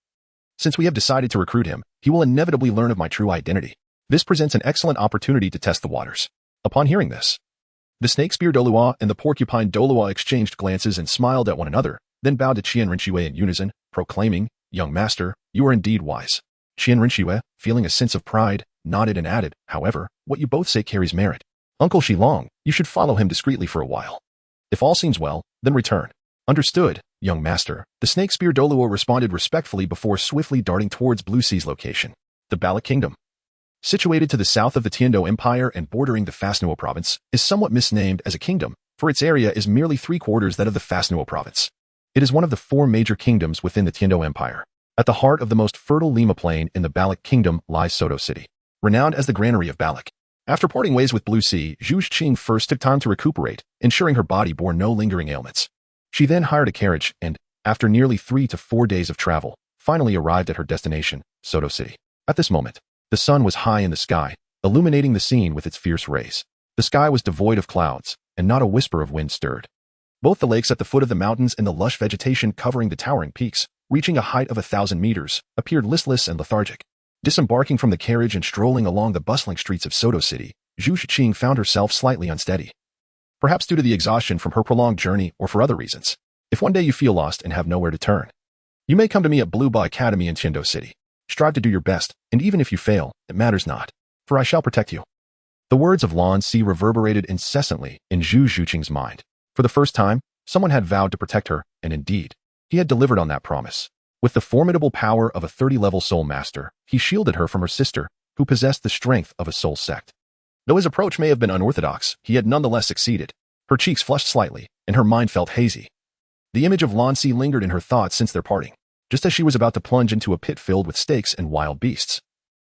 since we have decided to recruit him, he will inevitably learn of my true identity. This presents an excellent opportunity to test the waters." Upon hearing this, the snake spear Douluo and the porcupine Douluo exchanged glances and smiled at one another, then bowed to Xian Renu in unison, proclaiming, "Young master, you are indeed wise." Xian Renu, feeling a sense of pride, nodded and added, "However, what you both say carries merit. Uncle Shilong, you should follow him discreetly for a while. If all seems well, then return." "Understood, young master," the snake spear Douluo responded respectfully before swiftly darting towards Blue Sea's location. The Bala Kingdom, situated to the south of the Tiando Empire and bordering the Fasnuo province, is somewhat misnamed as a kingdom, for its area is merely 3/4 that of the Fasnuo province. It is one of the 4 major kingdoms within the Tiando Empire. At the heart of the most fertile Lima plain in the Balak Kingdom lies Soto City, renowned as the Granary of Balak. After parting ways with Blue Sea, Zhu Qing first took time to recuperate, ensuring her body bore no lingering ailments. She then hired a carriage and, after nearly 3 to 4 days of travel, finally arrived at her destination, Soto City. At this moment, the sun was high in the sky, illuminating the scene with its fierce rays. The sky was devoid of clouds, and not a whisper of wind stirred. Both the lakes at the foot of the mountains and the lush vegetation covering the towering peaks, reaching a height of 1,000 meters, appeared listless and lethargic. Disembarking from the carriage and strolling along the bustling streets of Soto City, Zhu Qing found herself slightly unsteady. Perhaps due to the exhaustion from her prolonged journey or for other reasons. If one day you feel lost and have nowhere to turn, you may come to me at Douluo Academy in Tiando City. Strive to do your best, and even if you fail, it matters not, for I shall protect you." The words of Lan Si reverberated incessantly in Zhu Qing's mind. For the first time, someone had vowed to protect her, and indeed, he had delivered on that promise. With the formidable power of a 30-level soul master, he shielded her from her sister, who possessed the strength of a soul sect. Though his approach may have been unorthodox, he had nonetheless succeeded. Her cheeks flushed slightly, and her mind felt hazy. The image of Lan Si lingered in her thoughts since their parting, just as she was about to plunge into a pit filled with snakes and wild beasts.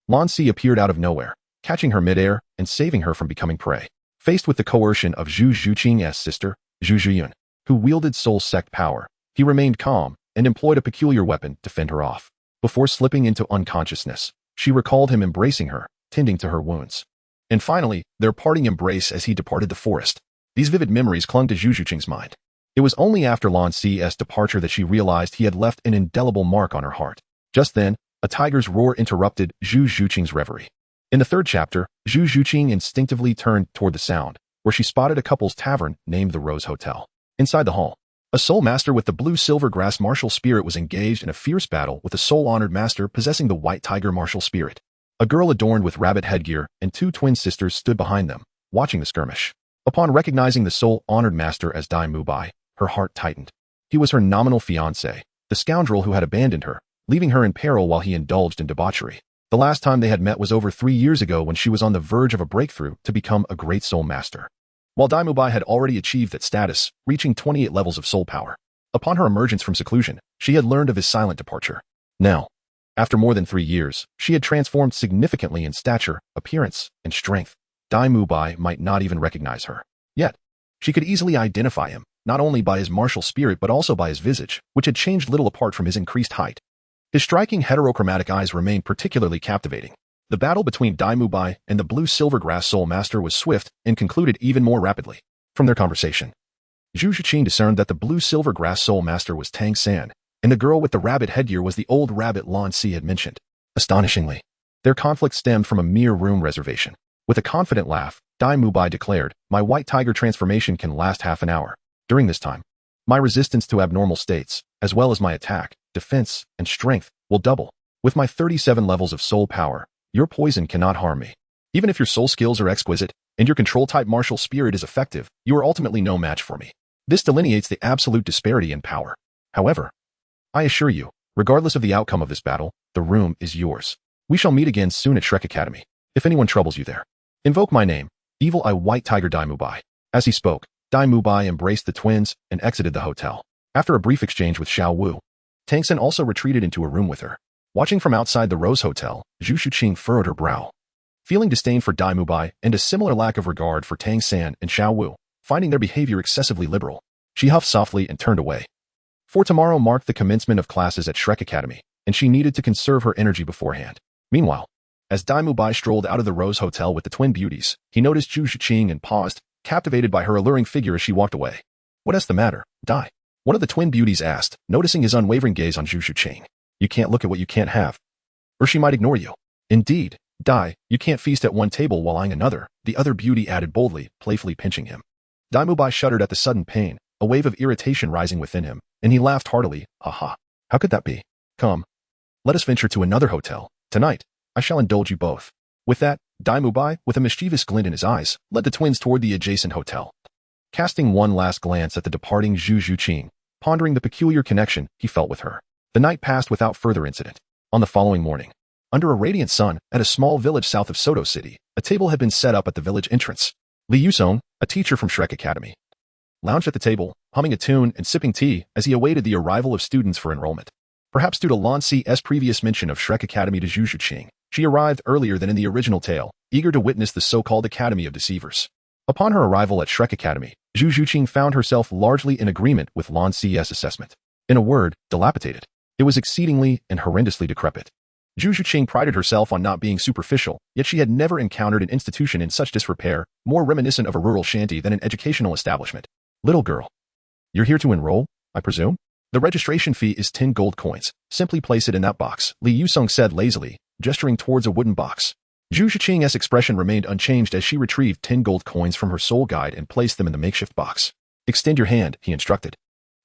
Lan Si appeared out of nowhere, catching her midair and saving her from becoming prey. Faced with the coercion of Zhu Qing's sister, Zhu Zhiyun, who wielded soul sect power, he remained calm and employed a peculiar weapon to fend her off. Before slipping into unconsciousness, she recalled him embracing her, tending to her wounds. And finally, their parting embrace as he departed the forest. These vivid memories clung to Zhu Qing's mind. It was only after Lan Si's departure that she realized he had left an indelible mark on her heart. Just then, a tiger's roar interrupted Zhu Qing's reverie. In the 3rd chapter, Zhu Qing instinctively turned toward the sound, where she spotted a couple's tavern named the Rose Hotel. Inside the hall, a soul master with the blue silver grass martial spirit was engaged in a fierce battle with a soul-honored master possessing the white tiger martial spirit. A girl adorned with rabbit headgear and 2 twin sisters stood behind them, watching the skirmish. Upon recognizing the soul-honored master as Daim Mubai, her heart tightened. He was her nominal fiancé, the scoundrel who had abandoned her, leaving her in peril while he indulged in debauchery. The last time they had met was over 3 years ago when she was on the verge of a breakthrough to become a great soul master. While Daim Mubai had already achieved that status, reaching 28 levels of soul power. Upon her emergence from seclusion, she had learned of his silent departure. Now, after more than 3 years, she had transformed significantly in stature, appearance, and strength. Daim Mubai might not even recognize her. Yet, she could easily identify him, not only by his martial spirit but also by his visage, which had changed little apart from his increased height. His striking heterochromatic eyes remained particularly captivating. The battle between Daim Mubai and the blue silver grass soul master was swift and concluded even more rapidly. From their conversation, Zhu Qing discerned that the blue silver grass soul master was Tang San, and the girl with the rabbit headgear was the old rabbit Lan Si had mentioned. Astonishingly, their conflict stemmed from a mere room reservation. With a confident laugh, Daim Mubai declared, "My white tiger transformation can last half an hour. During this time, my resistance to abnormal states, as well as my attack, defense, and strength, will double. With my 37 levels of soul power, your poison cannot harm me. Even if your soul skills are exquisite, and your control-type martial spirit is effective, you are ultimately no match for me." This delineates the absolute disparity in power. However, I assure you, regardless of the outcome of this battle, the room is yours. We shall meet again soon at Shrek Academy. If anyone troubles you there, invoke my name, Evil Eye White Tiger Daim Mubai. As he spoke, Daim Mubai embraced the twins and exited the hotel. After a brief exchange with Xiao Wu, Tang San also retreated into a room with her. Watching from outside the Rose Hotel, Zhu Qing furrowed her brow. Feeling disdain for Daim Mubai and a similar lack of regard for Tang San and Xiao Wu, finding their behavior excessively liberal, She huffed softly and turned away. For tomorrow marked the commencement of classes at Shrek Academy, and she needed to conserve her energy beforehand. Meanwhile, as Daim Mubai strolled out of the Rose Hotel with the twin beauties, he noticed Zhu Qing and paused, captivated by her alluring figure as she walked away. "What's the matter, Dai?" one of the twin beauties asked, noticing his unwavering gaze on Zhu Qing. "You can't look at what you can't have, or she might ignore you." "Indeed, Dai, you can't feast at one table while eyeing another," the other beauty added boldly, playfully pinching him. Daim Mubai shuddered at the sudden pain, a wave of irritation rising within him, and he laughed heartily. "Ha ha. How could that be? Come. Let us venture to another hotel. Tonight, I shall indulge you both." With that, Daim Mubai, with a mischievous glint in his eyes, led the twins toward the adjacent hotel. Casting one last glance at the departing Zhu Qing, pondering the peculiar connection he felt with her, the night passed without further incident. On the following morning, under a radiant sun, at a small village south of Soto City, a table had been set up at the village entrance. Li Yusong, a teacher from Shrek Academy, lounged at the table, humming a tune and sipping tea as he awaited the arrival of students for enrollment. Perhaps due to Lan Si's previous mention of Shrek Academy to Zhu Qing, she arrived earlier than in the original tale, eager to witness the so-called Academy of Deceivers. Upon her arrival at Shrek Academy, Zhu Qing found herself largely in agreement with Lan Si's assessment. In a word, dilapidated. It was exceedingly and horrendously decrepit. Zhu Qing prided herself on not being superficial, yet she had never encountered an institution in such disrepair, more reminiscent of a rural shanty than an educational establishment. "Little girl, you're here to enroll, I presume? The registration fee is 10 gold coins. Simply place it in that box," Li Yusong said lazily, gesturing towards a wooden box. Zhu Qing's expression remained unchanged as she retrieved 10 gold coins from her soul guide and placed them in the makeshift box. "Extend your hand," he instructed.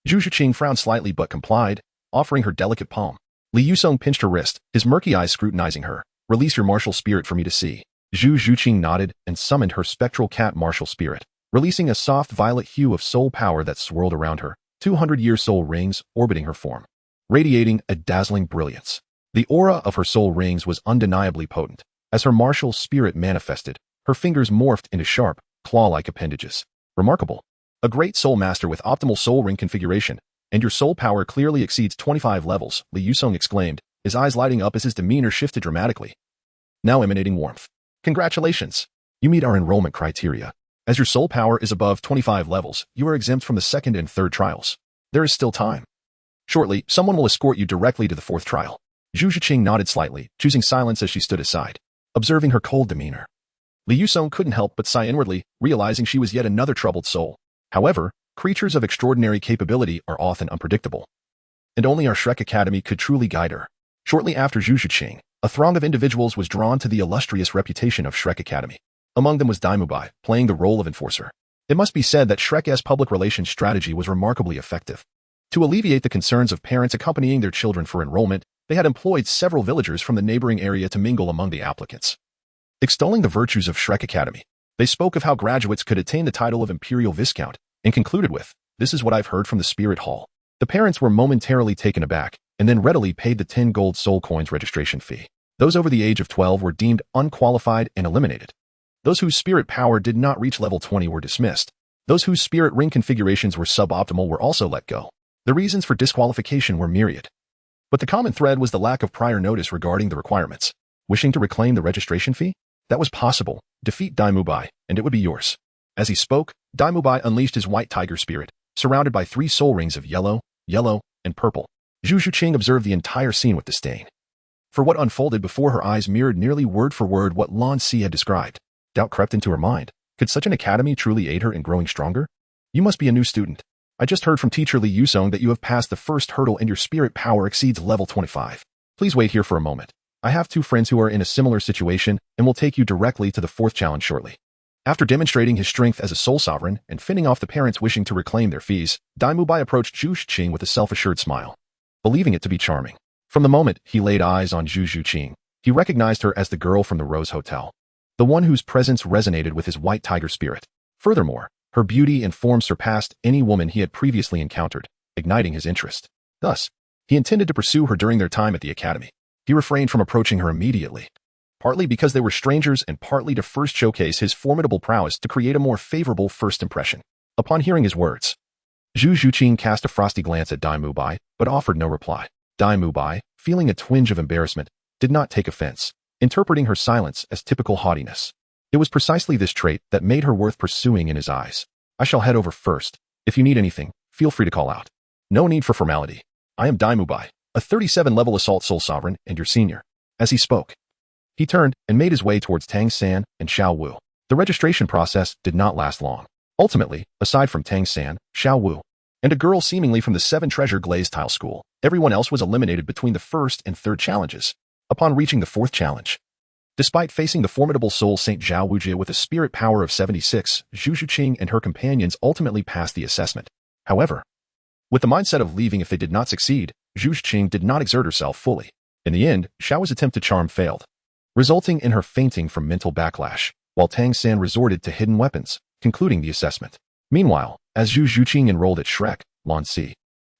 Zhu Qing frowned slightly but complied, offering her delicate palm. Li Yusong pinched her wrist, his murky eyes scrutinizing her. "Release your martial spirit for me to see." Zhu Qing nodded and summoned her spectral cat martial spirit, releasing a soft violet hue of soul power that swirled around her, 200-year soul rings orbiting her form, radiating a dazzling brilliance. The aura of her soul rings was undeniably potent. As her martial spirit manifested, her fingers morphed into sharp, claw-like appendages. "Remarkable. A great soul master with optimal soul ring configuration, and your soul power clearly exceeds 25 levels," Li Yusong exclaimed, his eyes lighting up as his demeanor shifted dramatically, now emanating warmth. "Congratulations. You meet our enrollment criteria. As your soul power is above 25 levels, you are exempt from the second and third trials. There is still time. Shortly, someone will escort you directly to the fourth trial." Zhu Qing nodded slightly, choosing silence as she stood aside, observing her cold demeanor. Li Yusong couldn't help but sigh inwardly, realizing she was yet another troubled soul. However, creatures of extraordinary capability are often unpredictable, and only our Shrek Academy could truly guide her. Shortly after Zhu Qing, a throng of individuals was drawn to the illustrious reputation of Shrek Academy. Among them was Daim Mubai, playing the role of enforcer. It must be said that Shrek's public relations strategy was remarkably effective. To alleviate the concerns of parents accompanying their children for enrollment, they had employed several villagers from the neighboring area to mingle among the applicants. Extolling the virtues of Shrek Academy, they spoke of how graduates could attain the title of Imperial Viscount, and concluded with, "This is what I've heard from the Spirit Hall." The parents were momentarily taken aback, and then readily paid the 10 gold soul coins registration fee. Those over the age of 12 were deemed unqualified and eliminated. Those whose spirit power did not reach level 20 were dismissed. Those whose spirit ring configurations were suboptimal were also let go. The reasons for disqualification were myriad, but the common thread was the lack of prior notice regarding the requirements. Wishing to reclaim the registration fee? That was possible. Defeat Daim Mubai, and it would be yours. As he spoke, Daim Mubai unleashed his white tiger spirit, surrounded by 3 soul rings of yellow, and purple. Zhu Qing observed the entire scene with disdain. For what unfolded before her eyes mirrored nearly word for word what Lan Si had described. Doubt crept into her mind. Could such an academy truly aid her in growing stronger? "You must be a new student. I just heard from teacher Li Yusong that you have passed the first hurdle and your spirit power exceeds level 25. Please wait here for a moment. I have 2 friends who are in a similar situation and will take you directly to the 4th challenge shortly." After demonstrating his strength as a soul sovereign and fending off the parents wishing to reclaim their fees, Daim Mubai approached Zhu Qing with a self-assured smile, believing it to be charming. From the moment he laid eyes on Zhu Qing, he recognized her as the girl from the Rose Hotel, the one whose presence resonated with his white tiger spirit. Furthermore, her beauty and form surpassed any woman he had previously encountered, igniting his interest. Thus, he intended to pursue her during their time at the academy. He refrained from approaching her immediately, partly because they were strangers and partly to first showcase his formidable prowess to create a more favorable first impression. Upon hearing his words, Zhu Qing cast a frosty glance at Daim Mubai, but offered no reply. Daim Mubai, feeling a twinge of embarrassment, did not take offense, interpreting her silence as typical haughtiness. It was precisely this trait that made her worth pursuing in his eyes. "I shall head over first. If you need anything, feel free to call out. No need for formality. I am Daim Mubai, a 37-level Assault Soul Sovereign and your senior. As he spoke, he turned and made his way towards Tang San and Xiao Wu. The registration process did not last long. Ultimately, aside from Tang San, Xiao Wu, and a girl seemingly from the 7 Treasure Glazed Tile School, everyone else was eliminated between the first and third challenges. Upon reaching the 4th challenge, despite facing the formidable Soul Saint Zhao Wujie with a spirit power of 76, Zhu Qing and her companions ultimately passed the assessment. However, with the mindset of leaving if they did not succeed, Zhu Qing did not exert herself fully. In the end, Xiao's attempt to charm failed, resulting in her fainting from mental backlash, while Tang San resorted to hidden weapons, concluding the assessment. Meanwhile, as Zhu Qing enrolled at Shrek, Lan Si,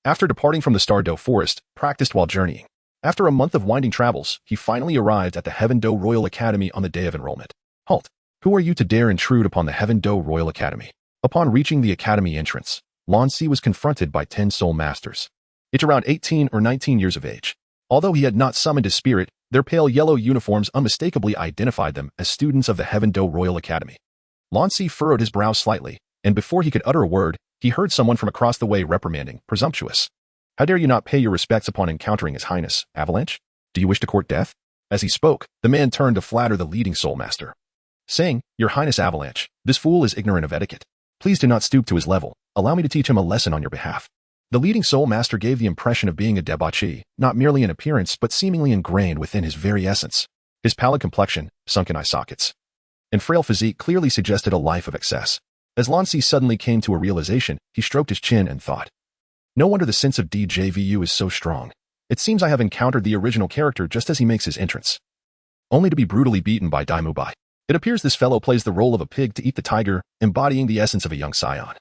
after departing from the Stardow Forest, practiced while journeying. After a month of winding travels, he finally arrived at the Heaven Do Royal Academy on the day of enrollment. Halt! Who are you to dare intrude upon the Heaven Do Royal Academy? Upon reaching the academy entrance, Lan Si was confronted by 10 soul masters, each around 18 or 19 years of age. Although he had not summoned his spirit, their pale yellow uniforms unmistakably identified them as students of the Heaven Do Royal Academy. Lan Si furrowed his brow slightly, and before he could utter a word, he heard someone from across the way reprimanding, "Presumptuous! How dare you not pay your respects upon encountering His Highness, Avalanche? Do you wish to court death?" As he spoke, the man turned to flatter the leading soul master, saying, "Your Highness Avalanche, this fool is ignorant of etiquette. Please do not stoop to his level. Allow me to teach him a lesson on your behalf." The leading soul master gave the impression of being a debauchee, not merely in appearance but seemingly ingrained within his very essence. His pallid complexion, sunken eye sockets, and frail physique clearly suggested a life of excess. As Lan Si suddenly came to a realization, he stroked his chin and thought, "No wonder the sense of DJVU is so strong. It seems I have encountered the original character just as he makes his entrance, only to be brutally beaten by Daim Mubai. It appears this fellow plays the role of a pig to eat the tiger, embodying the essence of a young scion,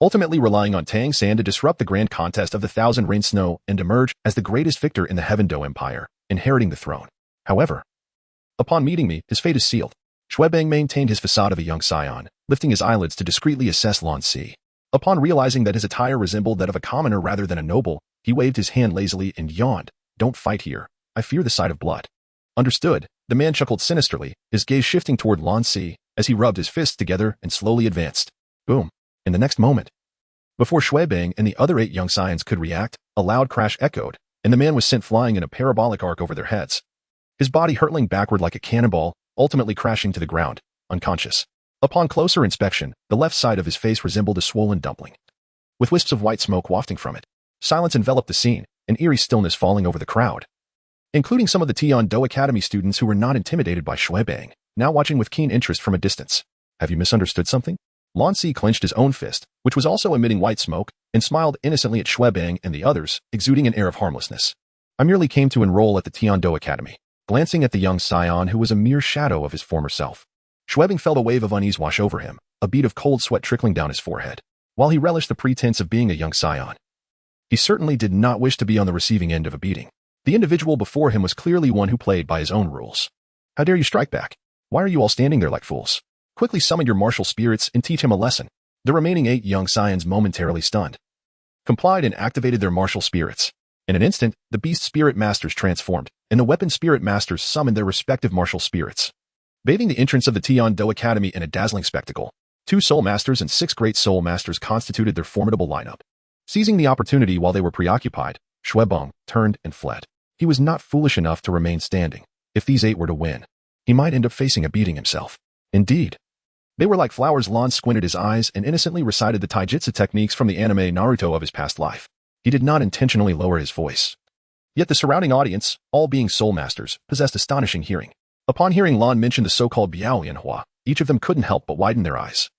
ultimately relying on Tang San to disrupt the grand contest of the 1,000 Rain Snow and emerge as the greatest victor in the Heaven Do Empire, inheriting the throne. However, upon meeting me, his fate is sealed." Shuebang maintained his facade of a young scion, lifting his eyelids to discreetly assess Lan Si. Upon realizing that his attire resembled that of a commoner rather than a noble, he waved his hand lazily and yawned. "Don't fight here. I fear the sight of blood." Understood, the man chuckled sinisterly, his gaze shifting toward Lan Si as he rubbed his fists together and slowly advanced. Boom. In the next moment, before Shuebang and the other 8 young scions could react, a loud crash echoed, and the man was sent flying in a parabolic arc over their heads, his body hurtling backward like a cannonball, ultimately crashing to the ground, unconscious. Upon closer inspection, the left side of his face resembled a swollen dumpling, with wisps of white smoke wafting from it. Silence enveloped the scene, an eerie stillness falling over the crowd, including some of the Tian-Do Academy students who were not intimidated by Shuebang, now watching with keen interest from a distance. "Have you misunderstood something?" Lan Si clenched his own fist, which was also emitting white smoke, and smiled innocently at Shuebang and the others, exuding an air of harmlessness. "I merely came to enroll at the Tian-Do Academy." Glancing at the young scion who was a mere shadow of his former self, Shuebang felt a wave of unease wash over him, a bead of cold sweat trickling down his forehead. While he relished the pretense of being a young scion, he certainly did not wish to be on the receiving end of a beating. The individual before him was clearly one who played by his own rules. "How dare you strike back? Why are you all standing there like fools? Quickly summon your martial spirits and teach him a lesson." The remaining 8 young scions, momentarily stunned, complied and activated their martial spirits. In an instant, the beast spirit masters transformed, and the weapon spirit masters summoned their respective martial spirits, bathing the entrance of the Tian-Do Academy in a dazzling spectacle. 2 soul masters and 6 great soul masters constituted their formidable lineup. Seizing the opportunity while they were preoccupied, Shuebang turned and fled. He was not foolish enough to remain standing. If these 8 were to win, he might end up facing a beating himself. Indeed, they were like flowers. Lan squinted his eyes and innocently recited the taijutsu techniques from the anime Naruto of his past life. He did not intentionally lower his voice. Yet the surrounding audience, all being soul masters, possessed astonishing hearing. Upon hearing Lan mention the so-called Biao Yanhua, each of them couldn't help but widen their eyes,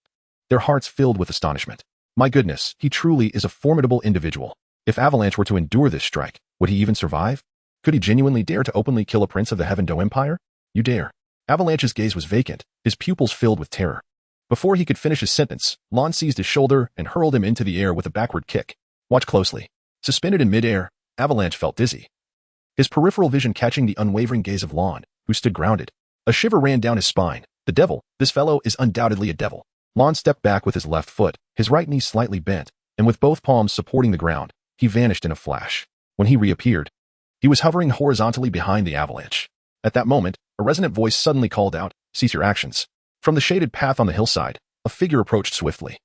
their hearts filled with astonishment. My goodness, he truly is a formidable individual. If Avalanche were to endure this strike, would he even survive? Could he genuinely dare to openly kill a prince of the Heaven Do Empire? You dare. Avalanche's gaze was vacant, his pupils filled with terror. Before he could finish his sentence, Lan seized his shoulder and hurled him into the air with a backward kick. Watch closely. Suspended in midair, Avalanche felt dizzy, his peripheral vision catching the unwavering gaze of Lan, who stood grounded. A shiver ran down his spine. The devil, this fellow is undoubtedly a devil. Lan stepped back with his left foot, his right knee slightly bent, and with both palms supporting the ground, he vanished in a flash. When he reappeared, he was hovering horizontally behind the Avalanche. At that moment, a resonant voice suddenly called out, "Cease your actions." From the shaded path on the hillside, a figure approached swiftly.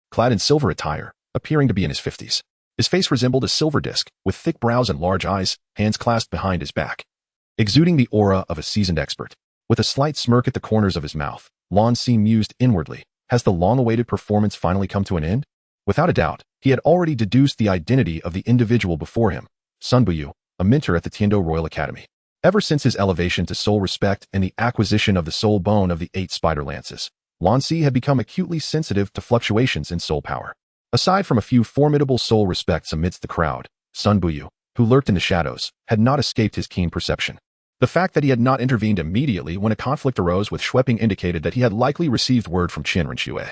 Clad in silver attire, appearing to be in his 50s. His face resembled a silver disc, with thick brows and large eyes, hands clasped behind his back, exuding the aura of a seasoned expert. With a slight smirk at the corners of his mouth, Lan Si mused inwardly, has the long-awaited performance finally come to an end? Without a doubt, he had already deduced the identity of the individual before him, Sun Buyu, a mentor at the Tiando Royal Academy. Ever since his elevation to soul respect and the acquisition of the soul bone of the 8 spider lances, Lan Si had become acutely sensitive to fluctuations in soul power. Aside from a few formidable soul respects amidst the crowd, Sun Buyu, who lurked in the shadows, had not escaped his keen perception. The fact that he had not intervened immediately when a conflict arose with Shueping indicated that he had likely received word from Xian Renu,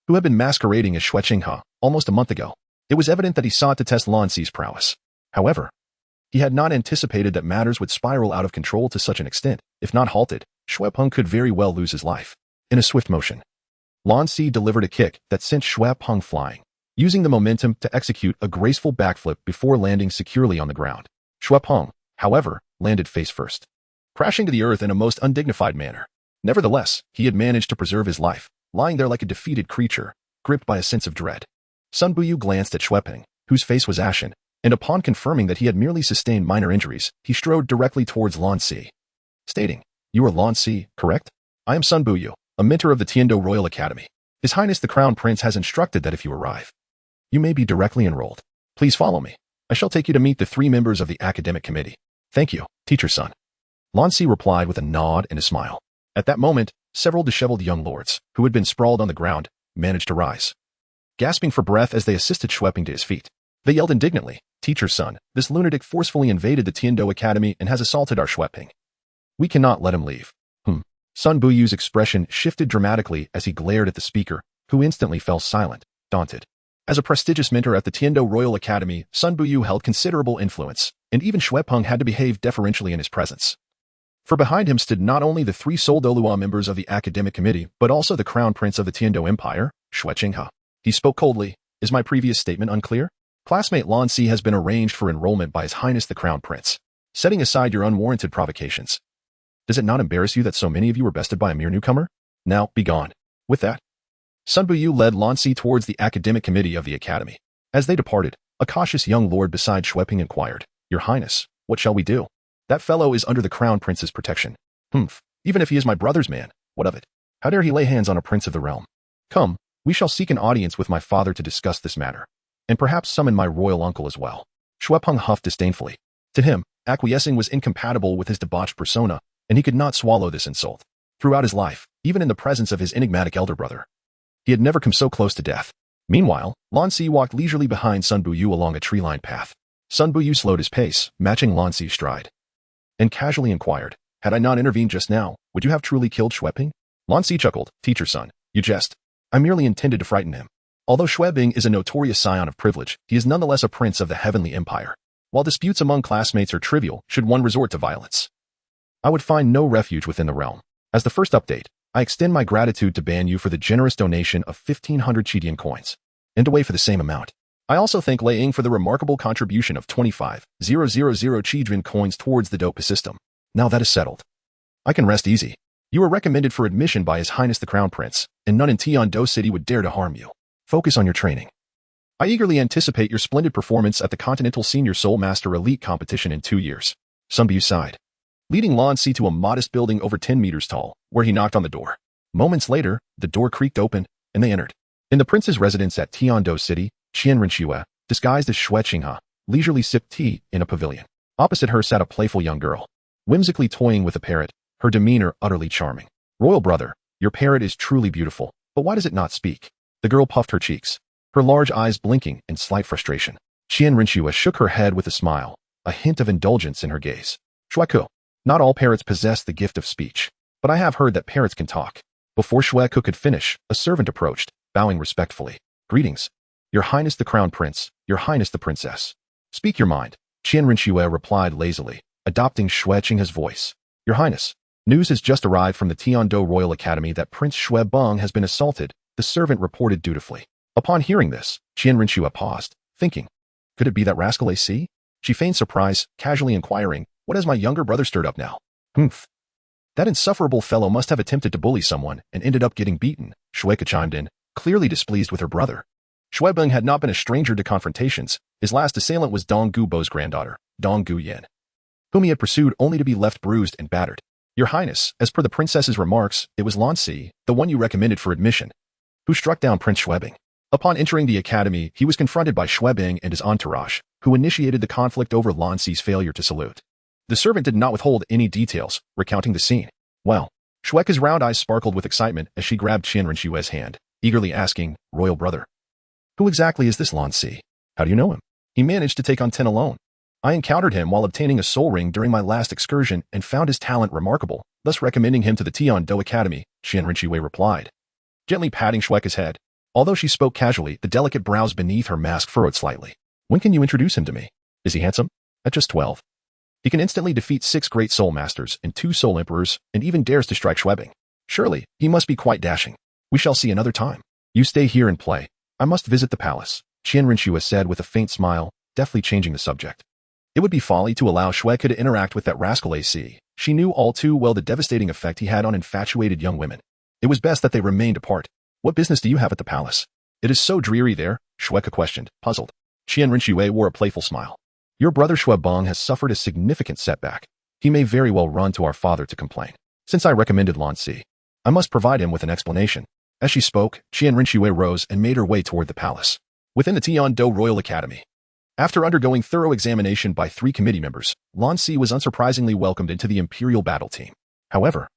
who had been masquerading as Qinghe almost a month ago. It was evident that he sought to test Lan Si's prowess. However, he had not anticipated that matters would spiral out of control to such an extent. If not halted, Shueping could very well lose his life. In a swift motion, Lan Si delivered a kick that sent Shueping flying, using the momentum to execute a graceful backflip before landing securely on the ground. Shueping, however, landed face first, crashing to the earth in a most undignified manner. Nevertheless, he had managed to preserve his life, lying there like a defeated creature, gripped by a sense of dread. Sun Buyu glanced at Shueping, whose face was ashen, and upon confirming that he had merely sustained minor injuries, he strode directly towards Lan Si, stating, "You are Lan Si, correct? I am Sun Buyu, a mentor of the Tiando Royal Academy. His Highness the Crown Prince has instructed that if you arrive, you may be directly enrolled. Please follow me. I shall take you to meet the 3 members of the academic committee." "Thank you, teacher's son." Lan Si replied with a nod and a smile. At that moment, several disheveled young lords, who had been sprawled on the ground, managed to rise, gasping for breath as they assisted Shueping to his feet. They yelled indignantly, "Teacher's son, this lunatic forcefully invaded the Tiando Academy and has assaulted our Shueping. We cannot let him leave." Sun Buyu's expression shifted dramatically as he glared at the speaker, who instantly fell silent, daunted. As a prestigious mentor at the Tiando Royal Academy, Sun Buyu held considerable influence, and even Shueping had to behave deferentially in his presence. For behind him stood not only the 3 sole Douluo members of the academic committee, but also the crown prince of the Tiando Empire, Qinghe. He spoke coldly. "Is my previous statement unclear? Classmate Lan Si has been arranged for enrollment by His Highness the Crown Prince. Setting aside your unwarranted provocations, does it not embarrass you that so many of you were bested by a mere newcomer? Now, be gone." With that, Sun Buyu led Lan Si towards the academic committee of the academy. As they departed, a cautious young lord beside Shueping inquired, "Your Highness, what shall we do? That fellow is under the Crown Prince's protection." "Even if he is my brother's man, what of it? How dare he lay hands on a prince of the realm? Come, we shall seek an audience with my father to discuss this matter, and perhaps summon my royal uncle as well." Shueping huffed disdainfully. To him, acquiescing was incompatible with his debauched persona, and he could not swallow this insult. Throughout his life, even in the presence of his enigmatic elder brother, he had never come so close to death. Meanwhile, Lan Si walked leisurely behind Sun Buyu along a tree-lined path. Sun Buyu slowed his pace, matching Lan Si's stride, and casually inquired, "Had I not intervened just now, would you have truly killed Shueping?" Lan Si chuckled, "Teacher's son, you jest. I merely intended to frighten him. Although Shueping is a notorious scion of privilege, he is nonetheless a prince of the heavenly empire. While disputes among classmates are trivial, should one resort to violence, I would find no refuge within the realm. As the first update, I extend my gratitude to Ban Yu for the generous donation of 1,500 Chidian coins, and away for the same amount. I also thank Lei Ying for the remarkable contribution of 25,000 Chidian coins towards the dope system. Now that is settled, I can rest easy. You are recommended for admission by His Highness the Crown Prince, and none in Tiando City would dare to harm you. Focus on your training. I eagerly anticipate your splendid performance at the Continental Senior Soul Master Elite competition in 2 years." Sun Buyu sighed, leading Lan Si to a modest building over 10 meters tall, where he knocked on the door. Moments later, the door creaked open, and they entered. In the prince's residence at Tiando City, Xian Renu, disguised as Qinghe, leisurely sipped tea in a pavilion. Opposite her sat a playful young girl, whimsically toying with a parrot, her demeanor utterly charming. "Royal brother, your parrot is truly beautiful, but why does it not speak?" The girl puffed her cheeks, her large eyes blinking in slight frustration. Xian Renu shook her head with a smile, a hint of indulgence in her gaze. "Shueku, not all parrots possess the gift of speech, but I have heard that parrots can talk." Before Shueku could finish, a servant approached, bowing respectfully. "Greetings, Your Highness the Crown Prince, Your Highness the Princess. Speak your mind." Xian Renu replied lazily, adopting Qinghe's voice. "Your Highness, news has just arrived from the Tiando Royal Academy that Prince Shuebeng has been assaulted," the servant reported dutifully. Upon hearing this, Xian Renu paused, thinking, could it be that rascal AC? She feigned surprise, casually inquiring, "What has my younger brother stirred up now?" That insufferable fellow must have attempted to bully someone and ended up getting beaten," Shueku chimed in, clearly displeased with her brother. Beng had not been a stranger to confrontations. His last assailant was Dugu Bo's granddaughter, Dugu Yan, whom he had pursued only to be left bruised and battered. Your Highness, as per the princess's remarks, it was Lan Si, the one you recommended for admission, who struck down Prince Beng. Upon entering the academy, he was confronted by Beng and his entourage, who initiated the conflict over Lan Si's failure to salute. The servant did not withhold any details, recounting the scene. Well, Shueka's round eyes sparkled with excitement as she grabbed Xian Renu's hand, eagerly asking, Royal brother, who exactly is this Lan Si? How do you know him? He managed to take on 10 alone. I encountered him while obtaining a soul ring during my last excursion and found his talent remarkable, thus recommending him to the Tian-Do Academy, Xian Renu replied, gently patting Shueka's head. Although she spoke casually, the delicate brows beneath her mask furrowed slightly. When can you introduce him to me? Is he handsome? At just 12. He can instantly defeat 6 great soul masters and 2 soul emperors and even dares to strike Beng. Surely, he must be quite dashing. We shall see another time. You stay here and play. I must visit the palace, Xian Renu said with a faint smile, deftly changing the subject. It would be folly to allow Shueka to interact with that rascal AC. She knew all too well the devastating effect he had on infatuated young women. It was best that they remained apart. What business do you have at the palace? It is so dreary there, Shueka questioned, puzzled. Xian Renu wore a playful smile. Your brother Beng has suffered a significant setback. He may very well run to our father to complain. Since I recommended Lan Si, I must provide him with an explanation. As she spoke, Xian Renu rose and made her way toward the palace. Within the Tian-Do Royal Academy, after undergoing thorough examination by 3 committee members, Lan Si was unsurprisingly welcomed into the Imperial Battle Team. However,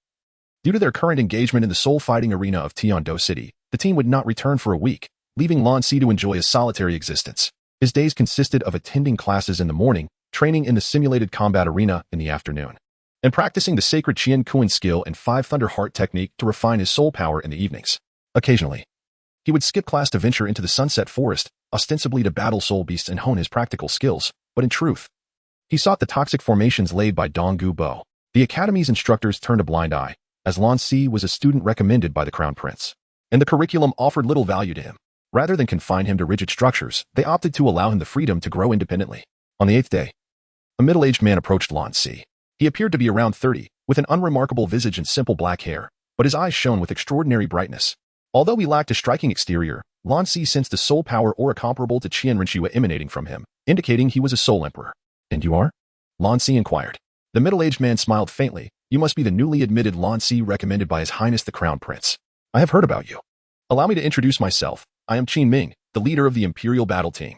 due to their current engagement in the soul-fighting arena of Tian-Do City, the team would not return for a week, leaving Lan Si to enjoy a solitary existence. His days consisted of attending classes in the morning, training in the simulated combat arena in the afternoon, and practicing the sacred Qian Kuan skill and 5 Thunder Heart technique to refine his soul power in the evenings. Occasionally, he would skip class to venture into the Sunset Forest, ostensibly to battle soul beasts and hone his practical skills, but in truth, he sought the toxic formations laid by Dugu Bo. The academy's instructors turned a blind eye, as Lan Si was a student recommended by the Crown Prince, and the curriculum offered little value to him. Rather than confine him to rigid structures, they opted to allow him the freedom to grow independently. On the 8th day, a middle-aged man approached Lan Si. He appeared to be around 30, with an unremarkable visage and simple black hair, but his eyes shone with extraordinary brightness. Although he lacked a striking exterior, Lan Si sensed a soul power aura comparable to Xian Renu emanating from him, indicating he was a soul emperor. And you are? Lan Si inquired. The middle-aged man smiled faintly. You must be the newly admitted Lan Si recommended by His Highness the Crown Prince. I have heard about you. Allow me to introduce myself. I am Qin Ming, the leader of the Imperial Battle Team.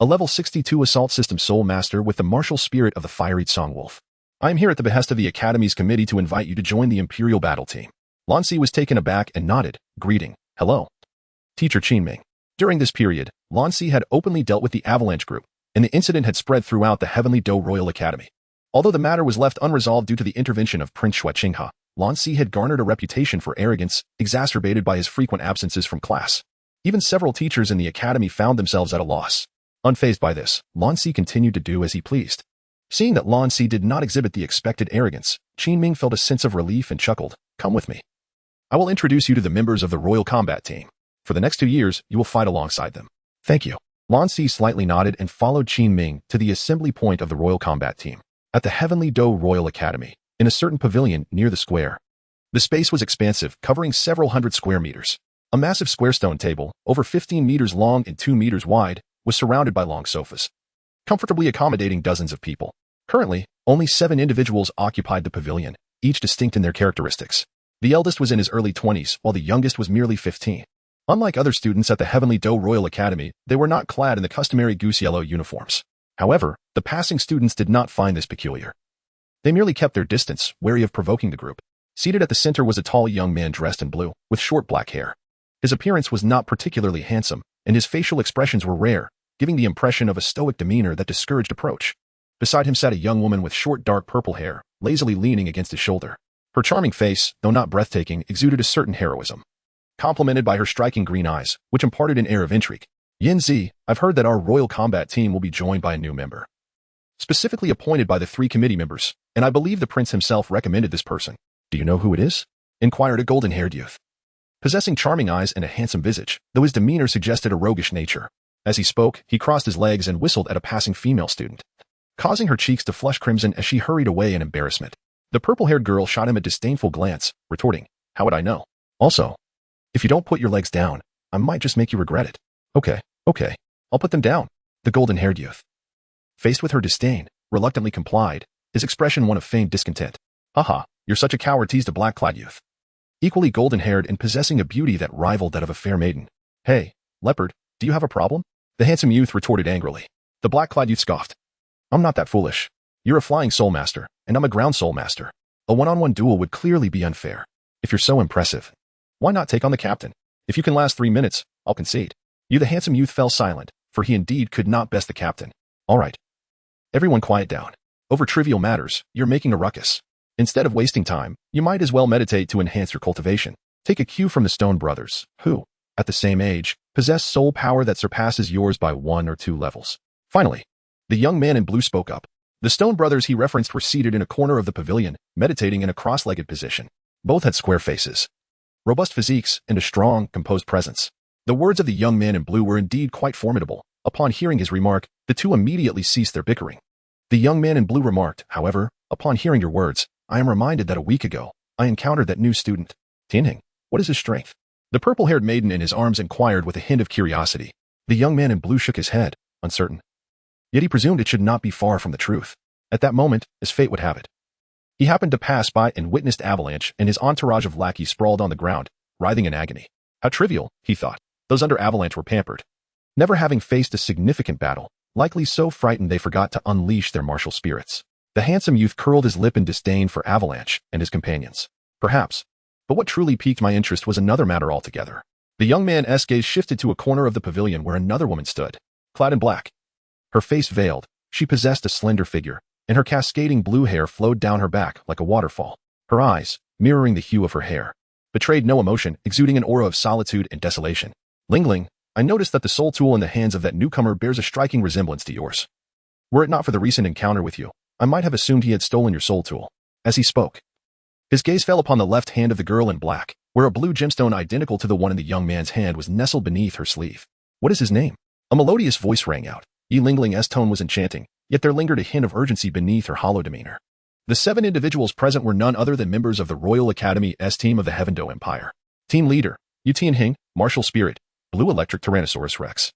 A level 62 assault system soul master with the martial spirit of the fiery Song Wolf. I am here at the behest of the Academy's committee to invite you to join the Imperial Battle Team. Lan Si was taken aback and nodded, greeting, hello. Teacher Qin Ming. During this period, Lan Si had openly dealt with the Avalanche Group, and the incident had spread throughout the Heavenly Do Royal Academy. Although the matter was left unresolved due to the intervention of Prince Qinghe, Lan Si had garnered a reputation for arrogance, exacerbated by his frequent absences from class. Even several teachers in the academy found themselves at a loss. Unfazed by this, Lan Si continued to do as he pleased. Seeing that Lan Si did not exhibit the expected arrogance, Qin Ming felt a sense of relief and chuckled, come with me. I will introduce you to the members of the Royal Combat Team. For the next 2 years, you will fight alongside them. Thank you. Lan Si slightly nodded and followed Qin Ming to the assembly point of the Royal Combat Team, at the Heavenly Do Royal Academy, in a certain pavilion near the square. The space was expansive, covering several hundred square meters. A massive square stone table, over 15 meters long and 2 meters wide, was surrounded by long sofas, comfortably accommodating dozens of people. Currently, only 7 individuals occupied the pavilion, each distinct in their characteristics. The eldest was in his early 20s, while the youngest was merely 15. Unlike other students at the Heavenly Do Royal Academy, they were not clad in the customary goose yellow uniforms. However, the passing students did not find this peculiar. They merely kept their distance, wary of provoking the group. Seated at the center was a tall young man dressed in blue, with short black hair. His appearance was not particularly handsome, and his facial expressions were rare, giving the impression of a stoic demeanor that discouraged approach. Beside him sat a young woman with short dark purple hair, lazily leaning against his shoulder. Her charming face, though not breathtaking, exuded a certain heroism, complemented by her striking green eyes, which imparted an air of intrigue. Yin Zi, I've heard that our Royal Combat Team will be joined by a new member, specifically appointed by the 3 committee members, and I believe the prince himself recommended this person. Do you know who it is? Inquired a golden-haired youth, possessing charming eyes and a handsome visage, though his demeanor suggested a roguish nature. As he spoke, he crossed his legs and whistled at a passing female student, causing her cheeks to flush crimson as she hurried away in embarrassment. The purple-haired girl shot him a disdainful glance, retorting, how would I know? Also, if you don't put your legs down, I might just make you regret it. Okay, okay. I'll put them down. The golden-haired youth, faced with her disdain, reluctantly complied, his expression one of feigned discontent. Haha, you're such a coward, teased a black-clad youth, equally golden-haired and possessing a beauty that rivaled that of a fair maiden. Hey, leopard, do you have a problem? The handsome youth retorted angrily. The black-clad youth scoffed. I'm not that foolish. You're a flying soul master, and I'm a ground soul master. A one-on-one duel would clearly be unfair. If you're so impressive, why not take on the captain? If you can last 3 minutes, I'll concede. The handsome youth fell silent, for he indeed could not best the captain. All right. Everyone quiet down. Over trivial matters, you're making a ruckus. Instead of wasting time, you might as well meditate to enhance your cultivation. Take a cue from the Stone brothers, who, at the same age, possess soul power that surpasses yours by 1 or 2 levels. Finally, the young man in blue spoke up. The Stone brothers he referenced were seated in a corner of the pavilion, meditating in a cross-legged position. Both had square faces, robust physiques, and a strong, composed presence. The words of the young man in blue were indeed quite formidable. Upon hearing his remark, the two immediately ceased their bickering. The young man in blue remarked, however, upon hearing your words, I am reminded that a week ago, I encountered that new student. Tianhing, what is his strength? The purple-haired maiden in his arms inquired with a hint of curiosity. The young man in blue shook his head, uncertain. Yet he presumed it should not be far from the truth. At that moment, as fate would have it, he happened to pass by and witnessed Avalanche and his entourage of lackeys sprawled on the ground, writhing in agony. How trivial, he thought. Those under Avalanche were pampered, never having faced a significant battle, likely so frightened they forgot to unleash their martial spirits. The handsome youth curled his lip in disdain for Avalanche and his companions. Perhaps. But what truly piqued my interest was another matter altogether. The young man's gaze shifted to a corner of the pavilion where another woman stood, clad in black. Her face veiled, she possessed a slender figure, and her cascading blue hair flowed down her back like a waterfall. Her eyes, mirroring the hue of her hair, betrayed no emotion, exuding an aura of solitude and desolation. Lingling, I noticed that the soul tool in the hands of that newcomer bears a striking resemblance to yours. Were it not for the recent encounter with you, I might have assumed he had stolen your soul tool. As he spoke, his gaze fell upon the left hand of the girl in black, where a blue gemstone identical to the one in the young man's hand was nestled beneath her sleeve. What is his name? A melodious voice rang out. Yi Lingling's tone was enchanting, yet there lingered a hint of urgency beneath her hollow demeanor. The 7 individuals present were none other than members of the Royal Academy's team of the Heavendo Empire. Team leader, Yu Tianhing, martial spirit, Blue Electric Tyrannosaurus Rex.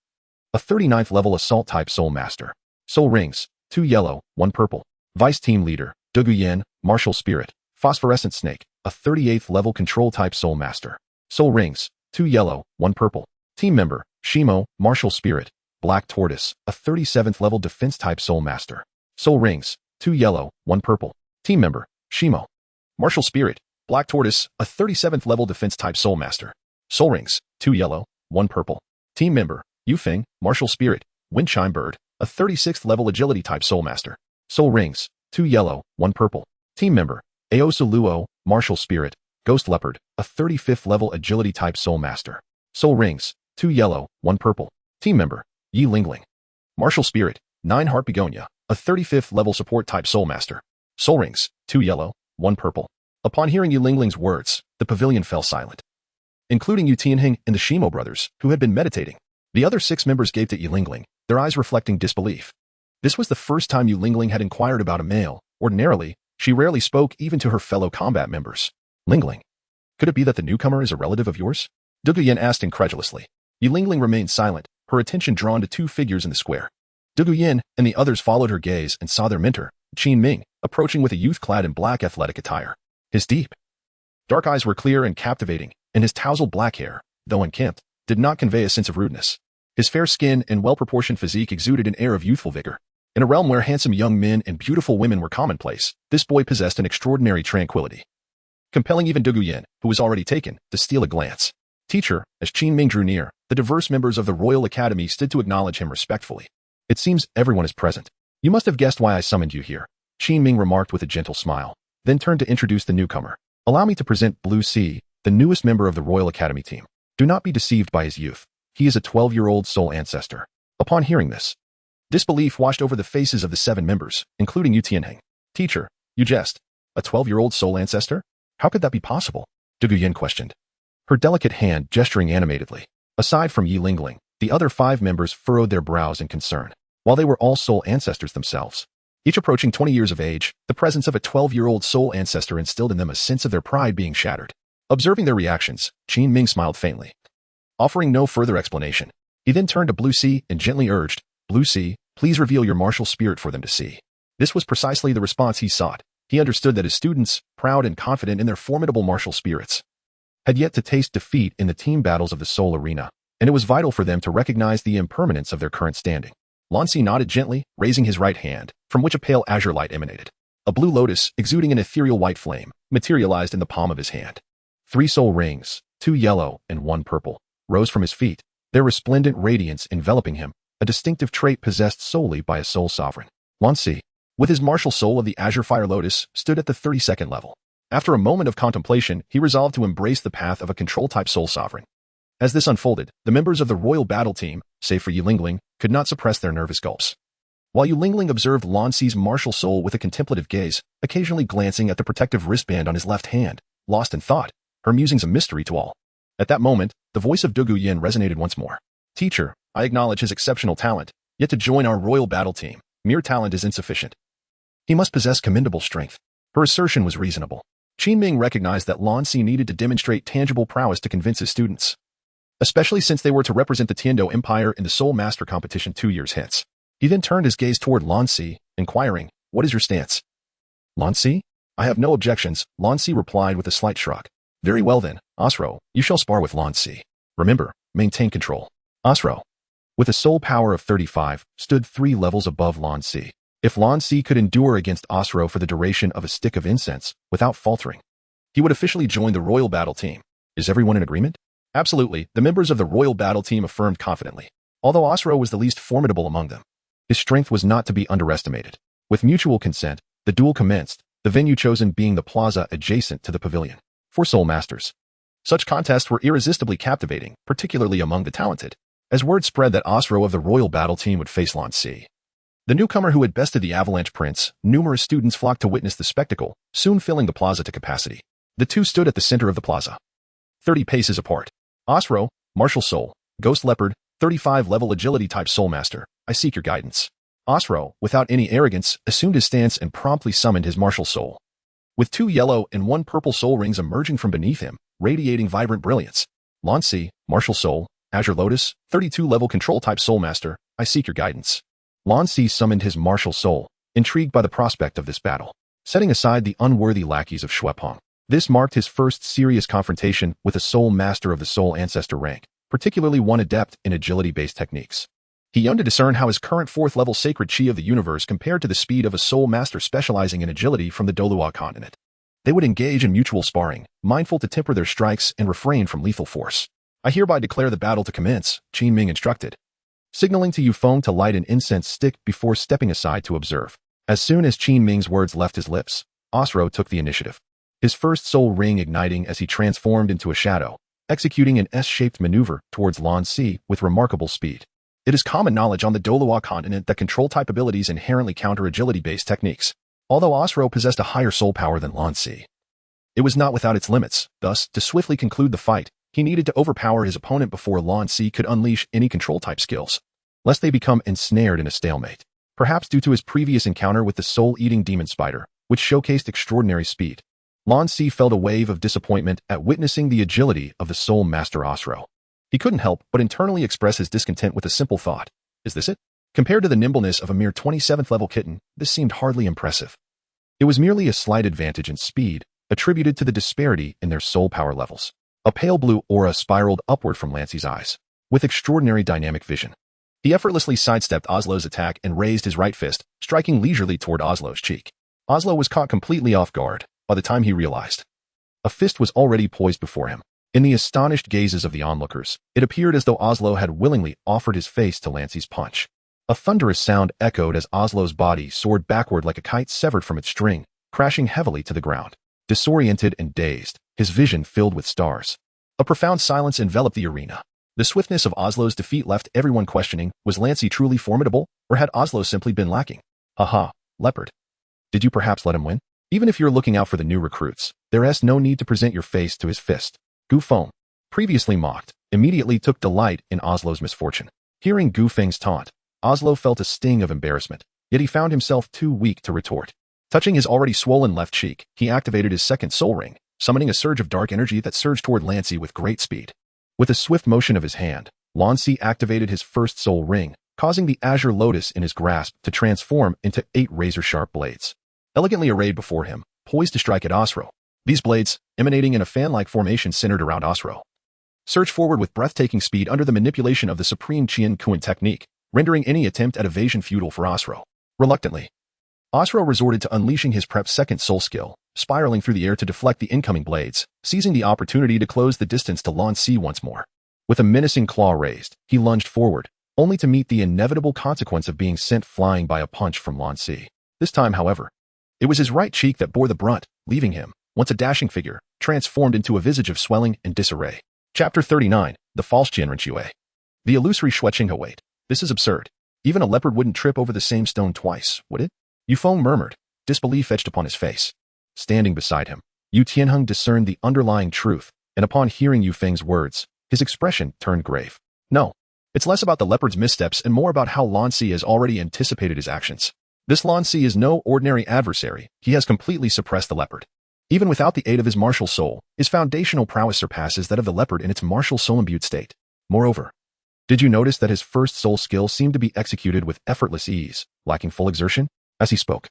A 39th level assault type soul master. Soul rings, 2 yellow, 1 purple. Vice team leader, Dugu Yen, martial spirit, phosphorescent snake, a 38th level control type soul master. Soul rings, 2 yellow, 1 purple. Team member, Shimo, martial spirit, black tortoise, a 37th level defense type soul master. Soul rings, 2 yellow, 1 purple. Team member, Shimo, martial spirit, black tortoise, a 37th level defense type soul master. Soul rings, 2 yellow, 1 purple. Team member, Yufeng, martial spirit, wind chime bird, a 36th level agility type soul master. Soul rings, 2 yellow, 1 purple. Team member, Aosu Luo, martial spirit, ghost leopard, a 35th level agility type soul master. Soul rings, 2 yellow, 1 purple. Team member, Yi Lingling, martial spirit, 9 heart begonia, a 35th level support type soul master. Soul rings, 2 yellow, 1 purple. Upon hearing Yi Lingling's words, the pavilion fell silent, including Yu Tianhing and the Shimo brothers, who had been meditating. The other 6 members gaped at Yi Lingling, their eyes reflecting disbelief. This was the first time Yu Lingling had inquired about a male. Ordinarily, she rarely spoke even to her fellow combat members. Lingling, could it be that the newcomer is a relative of yours? Dugu Yen asked incredulously. Yi Lingling remained silent, her attention drawn to 2 figures in the square. Dugu Yen and the others followed her gaze and saw their mentor, Qin Ming, approaching with a youth clad in black athletic attire. His deep, dark eyes were clear and captivating, and his tousled black hair, though unkempt, did not convey a sense of rudeness. His fair skin and well-proportioned physique exuded an air of youthful vigor. In a realm where handsome young men and beautiful women were commonplace, this boy possessed an extraordinary tranquility, compelling even Dugu Yen, who was already taken, to steal a glance. Teacher, as Qin Ming drew near, the diverse members of the Royal Academy stood to acknowledge him respectfully. It seems everyone is present. You must have guessed why I summoned you here, Qin Ming remarked with a gentle smile, then turned to introduce the newcomer. Allow me to present Lan Si, the newest member of the Royal Academy team. Do not be deceived by his youth. He is a 12-year-old soul ancestor. Upon hearing this, disbelief washed over the faces of the 7 members, including Yu Tianhing. Teacher, you jest. A 12-year-old soul ancestor? How could that be possible? Dugu Yen questioned, her delicate hand gesturing animatedly. Aside from Yi Lingling, the other 5 members furrowed their brows in concern. While they were all soul ancestors themselves, each approaching 20 years of age, the presence of a 12-year-old soul ancestor instilled in them a sense of their pride being shattered. Observing their reactions, Qin Ming smiled faintly. Offering no further explanation, He then turned to Blue Si and gently urged, "Blue Si, please reveal your martial spirit for them to see." This was precisely the response he sought. He understood that his students, proud and confident in their formidable martial spirits, had yet to taste defeat in the team battles of the Soul Arena, and it was vital for them to recognize the impermanence of their current standing. Lan Si nodded gently, raising his right hand, from which a pale azure light emanated. A blue lotus, exuding an ethereal white flame, materialized in the palm of his hand. 3 soul rings, 2 yellow and 1 purple, rose from his feet, their resplendent radiance enveloping him, a distinctive trait possessed solely by a soul sovereign. Lan Si, with his martial soul of the Azure Fire Lotus, stood at the 32nd level. After a moment of contemplation, he resolved to embrace the path of a control-type soul sovereign. As this unfolded, the members of the royal battle team, save for Yulingling, could not suppress their nervous gulps. While Yulingling observed Lan Si's martial soul with a contemplative gaze, occasionally glancing at the protective wristband on his left hand, lost in thought, her musings a mystery to all. At that moment, the voice of Dugu Yin resonated once more. "Teacher, I acknowledge his exceptional talent, yet to join our royal battle team, mere talent is insufficient. He must possess commendable strength." Her assertion was reasonable. Qinming recognized that Lan Si needed to demonstrate tangible prowess to convince his students, especially since they were to represent the Tiando Empire in the Soul Master competition 2 years hence. He then turned his gaze toward Lan Si, inquiring, "What is your stance?" "Lan Si? I have no objections," Lan Si replied with a slight shrug. "Very well then, Asro, you shall spar with Lan Si. Remember, maintain control." Asro, with a soul power of 35, stood 3 levels above Lan Si. If Lan Si could endure against Asro for the duration of a stick of incense, without faltering, he would officially join the royal battle team. Is everyone in agreement? Absolutely, the members of the royal battle team affirmed confidently. Although Asro was the least formidable among them, his strength was not to be underestimated. With mutual consent, the duel commenced, the venue chosen being the plaza adjacent to the pavilion. 4 soul masters. Such contests were irresistibly captivating, particularly among the talented, as word spread that Asro of the royal battle team would face Lan Si. The newcomer who had bested the Avalanche Prince, numerous students flocked to witness the spectacle, soon filling the plaza to capacity. The two stood at the center of the plaza, 30 paces apart. Asro, martial soul, ghost leopard, 35 level agility type soul master, I seek your guidance. Asro, without any arrogance, assumed his stance and promptly summoned his martial soul. With 2 yellow and 1 purple soul rings emerging from beneath him, radiating vibrant brilliance. Lan Si, martial soul, Azure Lotus, 32 level control type soul master, I seek your guidance. Lan Si summoned his martial soul, intrigued by the prospect of this battle. Setting aside the unworthy lackeys of Shuepeng, this marked his first serious confrontation with a soul master of the soul ancestor rank, particularly one adept in agility-based techniques. He yearned to discern how his current 4th level sacred chi of the universe compared to the speed of a soul master specializing in agility from the Douluo Continent. They would engage in mutual sparring, mindful to temper their strikes and refrain from lethal force. I hereby declare the battle to commence, Qinming instructed, signaling to Yufeng to light an incense stick before stepping aside to observe. As soon as Qinming's words left his lips, Asro took the initiative, his first soul ring igniting as he transformed into a shadow, executing an S-shaped maneuver towards Lan Si with remarkable speed. It is common knowledge on the Douluo Continent that control-type abilities inherently counter agility-based techniques, although Asro possessed a higher soul power than Lan Si. It was not without its limits, thus, to swiftly conclude the fight, he needed to overpower his opponent before Lan Si could unleash any control-type skills, lest they become ensnared in a stalemate. Perhaps due to his previous encounter with the soul-eating demon spider, which showcased extraordinary speed, Lan Si felt a wave of disappointment at witnessing the agility of the soul master Asro. He couldn't help but internally express his discontent with a simple thought. Is this it? Compared to the nimbleness of a mere 27th level kitten, this seemed hardly impressive. It was merely a slight advantage in speed, attributed to the disparity in their soul power levels. A pale blue aura spiraled upward from Lan Si's eyes, with extraordinary dynamic vision. He effortlessly sidestepped Oslo's attack and raised his right fist, striking leisurely toward Oslo's cheek. Oslo was caught completely off guard by the time he realized. A fist was already poised before him. In the astonished gazes of the onlookers, it appeared as though Oslo had willingly offered his face to Lan Si's punch. A thunderous sound echoed as Oslo's body soared backward like a kite severed from its string, crashing heavily to the ground. Disoriented and dazed, his vision filled with stars. A profound silence enveloped the arena. The swiftness of Oslo's defeat left everyone questioning, was Lan Si truly formidable, or had Oslo simply been lacking? Haha, leopard. Did you perhaps let him win? Even if you're looking out for the new recruits, there is no need to present your face to his fist. Gu Feng, previously mocked, immediately took delight in Oslo's misfortune. Hearing Gu Feng's taunt, Oslo felt a sting of embarrassment, yet he found himself too weak to retort. Touching his already swollen left cheek, he activated his second soul ring, summoning a surge of dark energy that surged toward Lan Si with great speed. With a swift motion of his hand, Lan Si activated his first soul ring, causing the azure lotus in his grasp to transform into 8 razor-sharp blades. Elegantly arrayed before him, poised to strike at Osro. These blades, emanating in a fan-like formation centered around Osro, surge forward with breathtaking speed under the manipulation of the supreme Qian Kuan technique, rendering any attempt at evasion futile for Osro. Reluctantly, Osro resorted to unleashing his prep's second soul skill, spiraling through the air to deflect the incoming blades, seizing the opportunity to close the distance to Lan Si once more. With a menacing claw raised, he lunged forward, only to meet the inevitable consequence of being sent flying by a punch from Lan Si. This time, however, it was his right cheek that bore the brunt, leaving him, once a dashing figure, transformed into a visage of swelling and disarray. Chapter 39, The False Xian Renu. The illusory Shuqing. Wait, this is absurd. Even a leopard wouldn't trip over the same stone twice, would it? Yu Feng murmured, disbelief etched upon his face. Standing beside him, Yu Tianheng discerned the underlying truth, and upon hearing Yu Feng's words, his expression turned grave. No, it's less about the leopard's missteps and more about how Lan Si has already anticipated his actions. This Lan Si is no ordinary adversary, he has completely suppressed the leopard. Even without the aid of his martial soul, his foundational prowess surpasses that of the leopard in its martial soul-imbued state. Moreover, did you notice that his first soul skill seemed to be executed with effortless ease, lacking full exertion? As he spoke,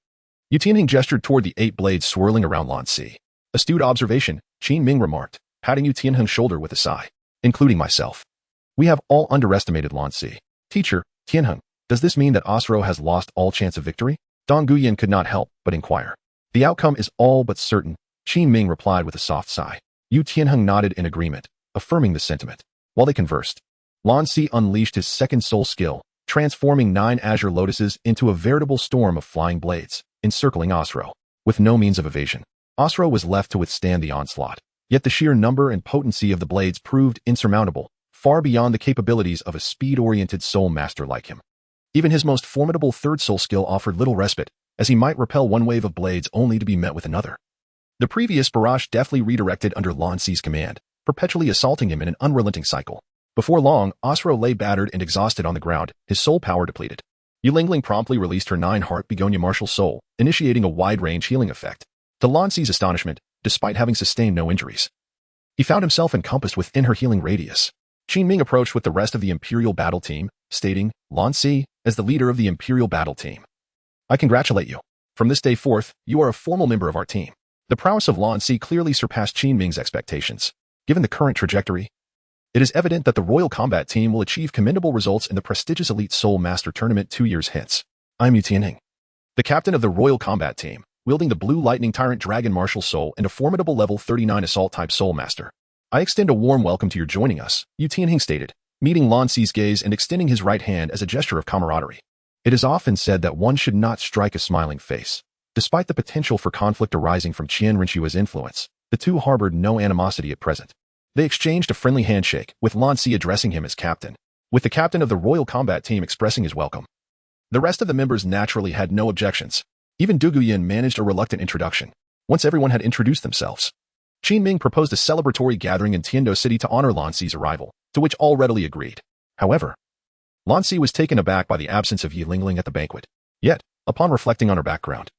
Yu Tianheng gestured toward the 8 blades swirling around Lan Si. Astute observation, Qin Ming remarked, patting Yu Tianheng's shoulder with a sigh. Including myself. We have all underestimated Lan Si. Teacher, Tianheng, does this mean that Osro has lost all chance of victory? Dong Guyan could not help but inquire. The outcome is all but certain, Qin Ming replied with a soft sigh. Yu Tianheng nodded in agreement, affirming the sentiment. While they conversed, Lan Si unleashed his second soul skill, transforming 9 azure lotuses into a veritable storm of flying blades, encircling Osro. With no means of evasion, Osro was left to withstand the onslaught. Yet the sheer number and potency of the blades proved insurmountable, far beyond the capabilities of a speed-oriented soul master like him. Even his most formidable third soul skill offered little respite, as he might repel one wave of blades only to be met with another. The previous barrage deftly redirected under Lan Si's command, perpetually assaulting him in an unrelenting cycle. Before long, Osro lay battered and exhausted on the ground, his soul power depleted. Yulingling promptly released her 9-heart begonia martial soul, initiating a wide-range healing effect. To Lan Si's astonishment, despite having sustained no injuries, he found himself encompassed within her healing radius. Qin Ming approached with the rest of the Imperial battle team, stating, Lan Si, as the leader of the Imperial battle team, I congratulate you. From this day forth, you are a formal member of our team. The prowess of Lan Si clearly surpassed Qin Ming's expectations. Given the current trajectory, it is evident that the Royal Combat Team will achieve commendable results in the prestigious Elite Soul Master Tournament 2 years hence. I'm Yu Tianheng, the captain of the Royal Combat Team, wielding the Blue Lightning Tyrant Dragon Martial Soul and a formidable level 39 Assault-type Soul Master. I extend a warm welcome to your joining us, Yu Tianheng stated, meeting Lan Si's gaze and extending his right hand as a gesture of camaraderie. It is often said that one should not strike a smiling face. Despite the potential for conflict arising from Qian Renchua's influence, the two harbored no animosity at present. They exchanged a friendly handshake, with Lan Si addressing him as captain, with the captain of the Royal Combat Team expressing his welcome. The rest of the members naturally had no objections. Even Dugu Yin managed a reluctant introduction. Once everyone had introduced themselves, Qin Ming proposed a celebratory gathering in Tiando City to honor Lan Si's arrival, to which all readily agreed. However, Lan Si was taken aback by the absence of Yi Lingling at the banquet. Yet, upon reflecting on her background,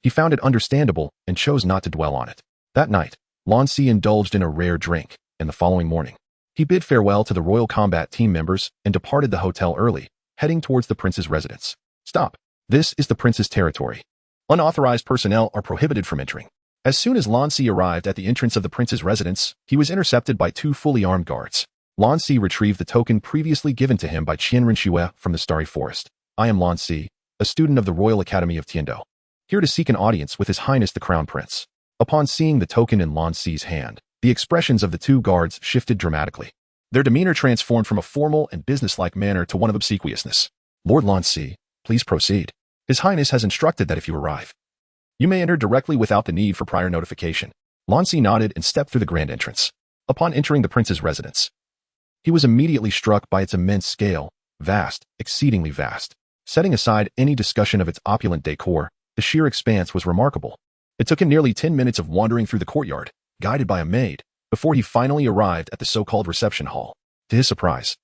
he found it understandable and chose not to dwell on it. That night, Lan Si indulged in a rare drink, and the following morning, he bid farewell to the Royal Combat Team members and departed the hotel early, heading towards the prince's residence. Stop. This is the prince's territory. Unauthorized personnel are prohibited from entering. As soon as Lan Si arrived at the entrance of the prince's residence, he was intercepted by 2 fully armed guards. Lan Si retrieved the token previously given to him by Qian Renxue from the Starry Forest. I am Lan Si, a student of the Royal Academy of Tiando, here to seek an audience with His Highness the Crown Prince. Upon seeing the token in Lan Si's hand, the expressions of the 2 guards shifted dramatically. Their demeanor transformed from a formal and businesslike manner to one of obsequiousness. Lord Lan Si, please proceed. His Highness has instructed that if you arrive, you may enter directly without the need for prior notification. Lan Si nodded and stepped through the grand entrance. Upon entering the prince's residence, he was immediately struck by its immense scale, vast, exceedingly vast. Setting aside any discussion of its opulent decor, the sheer expanse was remarkable. It took him nearly 10 minutes of wandering through the courtyard, guided by a maid, before he finally arrived at the so-called reception hall. To his surprise,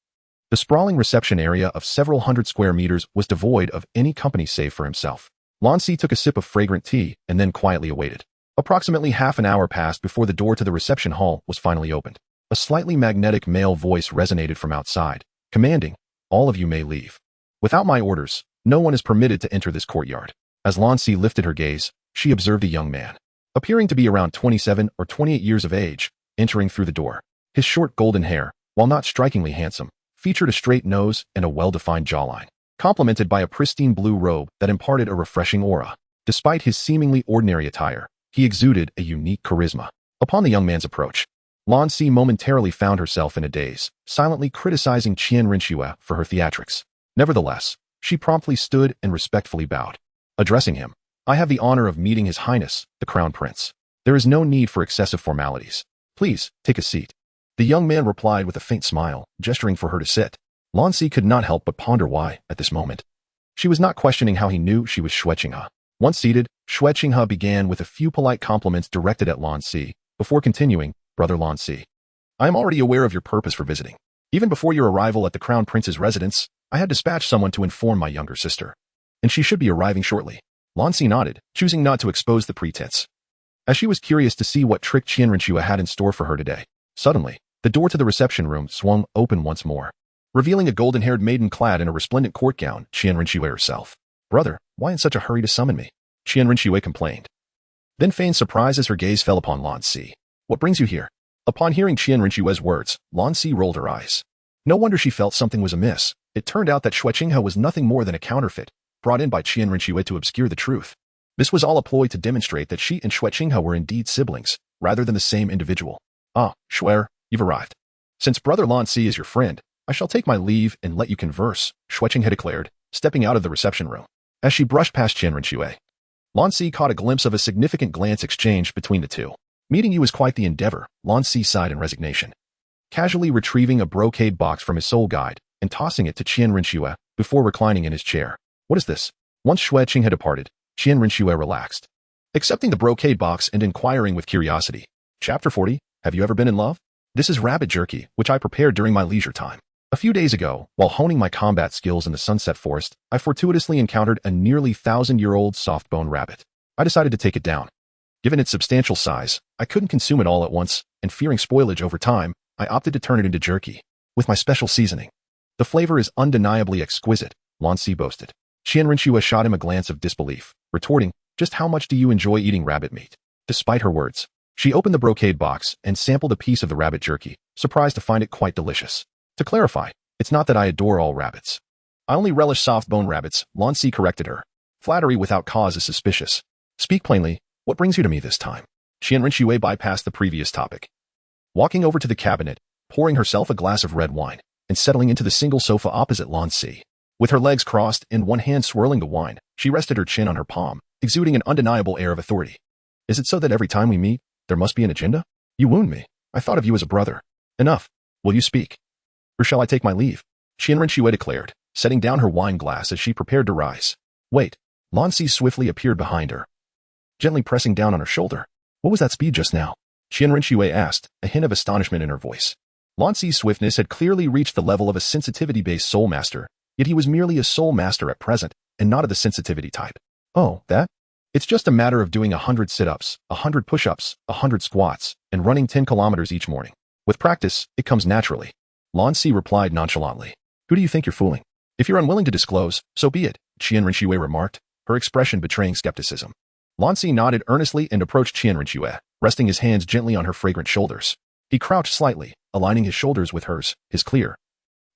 the sprawling reception area of several hundred square meters was devoid of any company save for himself. Lan Si took a sip of fragrant tea and then quietly awaited. Approximately half an hour passed before the door to the reception hall was finally opened. A slightly magnetic male voice resonated from outside, commanding, "All of you may leave. Without my orders, no one is permitted to enter this courtyard." As Lan Si lifted her gaze, she observed a young man, appearing to be around 27 or 28 years of age, entering through the door. His short golden hair, while not strikingly handsome, featured a straight nose and a well-defined jawline, complemented by a pristine blue robe that imparted a refreshing aura. Despite his seemingly ordinary attire, he exuded a unique charisma. Upon the young man's approach, Lan Si momentarily found herself in a daze, silently criticizing Xian Renu for her theatrics. Nevertheless, she promptly stood and respectfully bowed. Addressing him, "I have the honor of meeting His Highness, the Crown Prince. There is no need for excessive formalities. Please, take a seat." The young man replied with a faint smile, gesturing for her to sit. Lan Si could not help but ponder why, at this moment. She was not questioning how he knew she was Shu Qinghe. Once seated, Shu Qinghe began with a few polite compliments directed at Lan Si, before continuing, "Brother Lan Si, I am already aware of your purpose for visiting. Even before your arrival at the Crown Prince's residence, I had dispatched someone to inform my younger sister, and she should be arriving shortly." Lan Si nodded, choosing not to expose the pretense, as she was curious to see what trick Xian Renu had in store for her today. Suddenly, the door to the reception room swung open once more, revealing a golden-haired maiden clad in a resplendent court gown, Xian Renu herself. "Brother, why in such a hurry to summon me?" Xian Renu complained. Then feigned surprise as her gaze fell upon Lan Si. "What brings you here?" Upon hearing Xian Renu's words, Lan Si rolled her eyes. No wonder she felt something was amiss. It turned out that Shu Qinghe was nothing more than a counterfeit, brought in by Xian Renu to obscure the truth. This was all a ploy to demonstrate that she and Shu Qinghe were indeed siblings, rather than the same individual. "Ah, Shuer, you've arrived. Since Brother Lan Si is your friend, I shall take my leave and let you converse," Shu Qinghe declared, stepping out of the reception room. As she brushed past Xian Renu, Lan Si caught a glimpse of a significant glance exchanged between the two. "Meeting you is quite the endeavor," Lan Si sighed in resignation, casually retrieving a brocade box from his soul guide and tossing it to Xian Renu before reclining in his chair. "What is this?" Once Shu Qinghe had departed, Xian Renu relaxed, accepting the brocade box and inquiring with curiosity. Chapter 40, Have you ever been in love? This is rabbit jerky, which I prepared during my leisure time. A few days ago, while honing my combat skills in the Sunset Forest, I fortuitously encountered a nearly 1,000-year-old soft-bone rabbit. I decided to take it down. Given its substantial size, I couldn't consume it all at once, and fearing spoilage over time, I opted to turn it into jerky, with my special seasoning. The flavor is undeniably exquisite, Lan Si boasted. Xian Renu shot him a glance of disbelief, retorting, "Just how much do you enjoy eating rabbit meat?" Despite her words, she opened the brocade box and sampled a piece of the rabbit jerky, surprised to find it quite delicious. To clarify, it's not that I adore all rabbits. I only relish soft-bone rabbits, Lan Si corrected her. Flattery without cause is suspicious. Speak plainly, what brings you to me this time? Xian Renu bypassed the previous topic, walking over to the cabinet, pouring herself a glass of red wine, and settling into the single sofa opposite Lan Si. With her legs crossed and one hand swirling the wine, she rested her chin on her palm, exuding an undeniable air of authority. "Is it so that every time we meet, there must be an agenda? You wound me. I thought of you as a brother. Enough. Will you speak? Or shall I take my leave?" Xian Renu declared, setting down her wine glass as she prepared to rise. "Wait." Lan Si swiftly appeared behind her, gently pressing down on her shoulder. "What was that speed just now?" Xian Renu asked, a hint of astonishment in her voice. Lan Si's swiftness had clearly reached the level of a sensitivity-based soul master, yet he was merely a soul master at present, and not of the sensitivity type. "Oh, that? It's just a matter of doing 100 sit-ups, 100 push-ups, 100 squats, and running 10 kilometers each morning. With practice, it comes naturally." Lan Si replied nonchalantly. "Who do you think you're fooling? If you're unwilling to disclose, so be it," Xian Renu remarked, her expression betraying skepticism. Lan Si nodded earnestly and approached Xian Renu, resting his hands gently on her fragrant shoulders. He crouched slightly, aligning his shoulders with hers, his clear,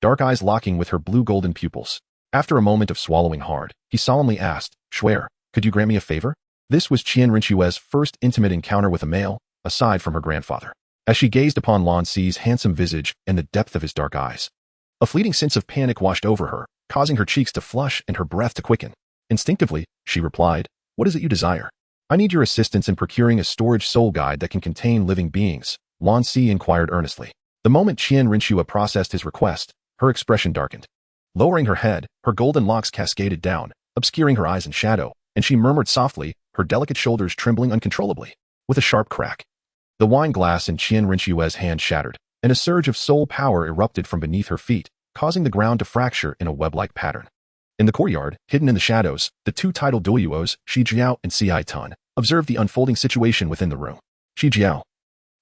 dark eyes locking with her blue-golden pupils. After a moment of swallowing hard, he solemnly asked, "Shuer, could you grant me a favor?" This was Xian Renu's first intimate encounter with a male, aside from her grandfather. As she gazed upon Lan Si's handsome visage and the depth of his dark eyes, a fleeting sense of panic washed over her, causing her cheeks to flush and her breath to quicken. Instinctively, she replied, "What is it you desire?" "I need your assistance in procuring a storage soul guide that can contain living beings," Lan Si inquired earnestly. The moment Xian Renu processed his request, her expression darkened. Lowering her head, her golden locks cascaded down, obscuring her eyes in shadow, and she murmured softly, her delicate shoulders trembling uncontrollably. With a sharp crack, the wine glass in Xian Renu's hand shattered, and a surge of soul power erupted from beneath her feet, causing the ground to fracture in a web-like pattern. In the courtyard, hidden in the shadows, the two titled Douluos, Shi Jiao and Si Tun, observed the unfolding situation within the room. Shi Jiao.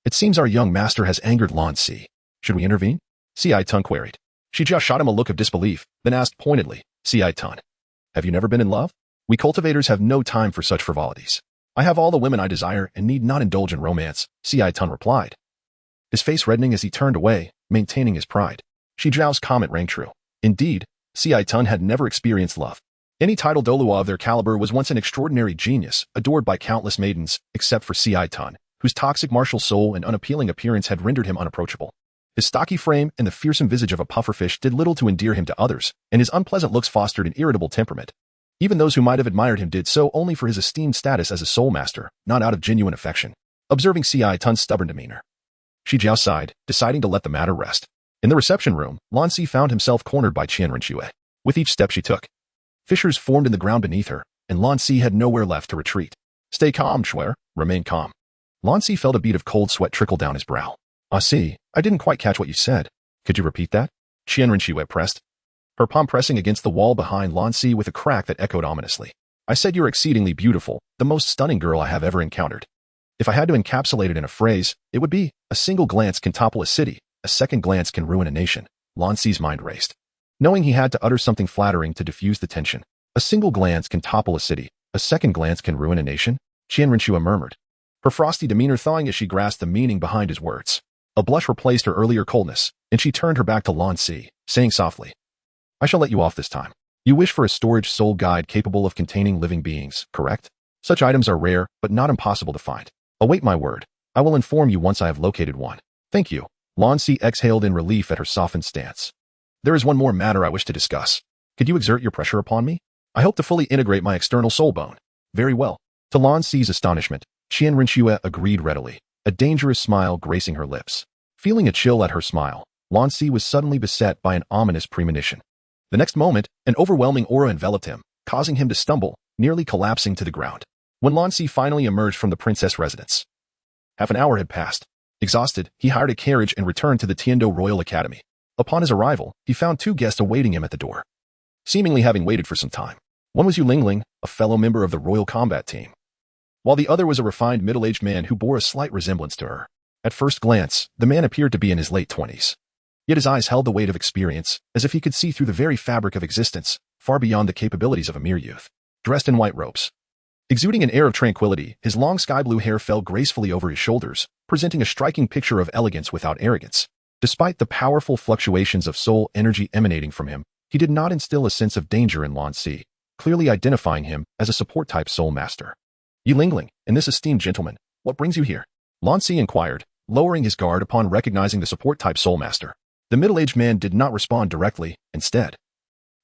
"It seems our young master has angered Lan Si. Should we intervene?" Si Tun queried. Shi Jiao shot him a look of disbelief, then asked pointedly, "Si Tun, have you never been in love? We cultivators have no time for such frivolities. I have all the women I desire and need not indulge in romance," Si Tun replied, his face reddening as he turned away, maintaining his pride. Shi Jiao's comment rang true. Indeed, Si Tun had never experienced love. Any titled Douluo of their caliber was once an extraordinary genius, adored by countless maidens, except for Si Tun, whose toxic martial soul and unappealing appearance had rendered him unapproachable. His stocky frame and the fearsome visage of a pufferfish did little to endear him to others, and his unpleasant looks fostered an irritable temperament. Even those who might have admired him did so only for his esteemed status as a soul master, not out of genuine affection. Observing Si Tun's stubborn demeanor, Shi Jiao sighed, deciding to let the matter rest. In the reception room, Lan Si found himself cornered by Xian Renu. With each step she took, fissures formed in the ground beneath her, and Lan Si had nowhere left to retreat. "Stay calm, Shuer. Remain calm." Lan Si felt a bead of cold sweat trickle down his brow. "Ah, Si, I didn't quite catch what you said. Could you repeat that?" Xian Renu pressed, her palm pressing against the wall behind Lan Si with a crack that echoed ominously. "I said you're exceedingly beautiful, the most stunning girl I have ever encountered. If I had to encapsulate it in a phrase, it would be, a single glance can topple a city, a second glance can ruin a nation." Lan Si's mind raced, knowing he had to utter something flattering to diffuse the tension. "A single glance can topple a city, a second glance can ruin a nation?" Xian Renu murmured, her frosty demeanor thawing as she grasped the meaning behind his words. A blush replaced her earlier coldness, and she turned her back to Lan Si, saying softly, "I shall let you off this time. You wish for a storage soul guide capable of containing living beings, correct? Such items are rare, but not impossible to find. Await my word. I will inform you once I have located one." "Thank you." Lan Si exhaled in relief at her softened stance. "There is one more matter I wish to discuss. Could you exert your pressure upon me? I hope to fully integrate my external soul bone." "Very well." To Lan Si's astonishment, Xian Renu agreed readily, a dangerous smile gracing her lips. Feeling a chill at her smile, Lan Si was suddenly beset by an ominous premonition. The next moment, an overwhelming aura enveloped him, causing him to stumble, nearly collapsing to the ground. When Lan Si finally emerged from the princess residence, half an hour had passed. Exhausted, he hired a carriage and returned to the Tiando Royal Academy. Upon his arrival, he found two guests awaiting him at the door, seemingly having waited for some time. One was Yu Lingling, a fellow member of the Royal Combat Team, while the other was a refined middle-aged man who bore a slight resemblance to her. At first glance, the man appeared to be in his late 20s. Yet his eyes held the weight of experience, as if he could see through the very fabric of existence, far beyond the capabilities of a mere youth. Dressed in white robes, exuding an air of tranquility, his long sky-blue hair fell gracefully over his shoulders, presenting a striking picture of elegance without arrogance. Despite the powerful fluctuations of soul energy emanating from him, he did not instill a sense of danger in Lan Si, clearly identifying him as a support-type soul master. "Yu Lingling, and this esteemed gentleman, what brings you here?" Lan Si inquired, lowering his guard upon recognizing the support-type soul master. The middle-aged man did not respond directly. Instead,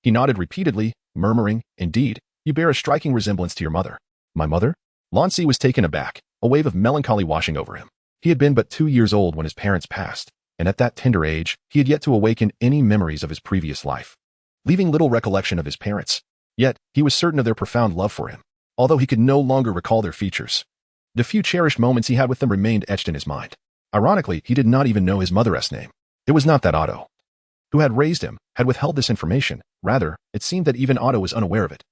he nodded repeatedly, murmuring, "Indeed, you bear a striking resemblance to your mother." "My mother?" Lan Si was taken aback, a wave of melancholy washing over him. He had been but 2 years old when his parents passed, and at that tender age, he had yet to awaken any memories of his previous life, leaving little recollection of his parents. Yet, he was certain of their profound love for him, although he could no longer recall their features. The few cherished moments he had with them remained etched in his mind. Ironically, he did not even know his mother's name. It was not that Otto, who had raised him, had withheld this information. Rather, it seemed that even Otto was unaware of it,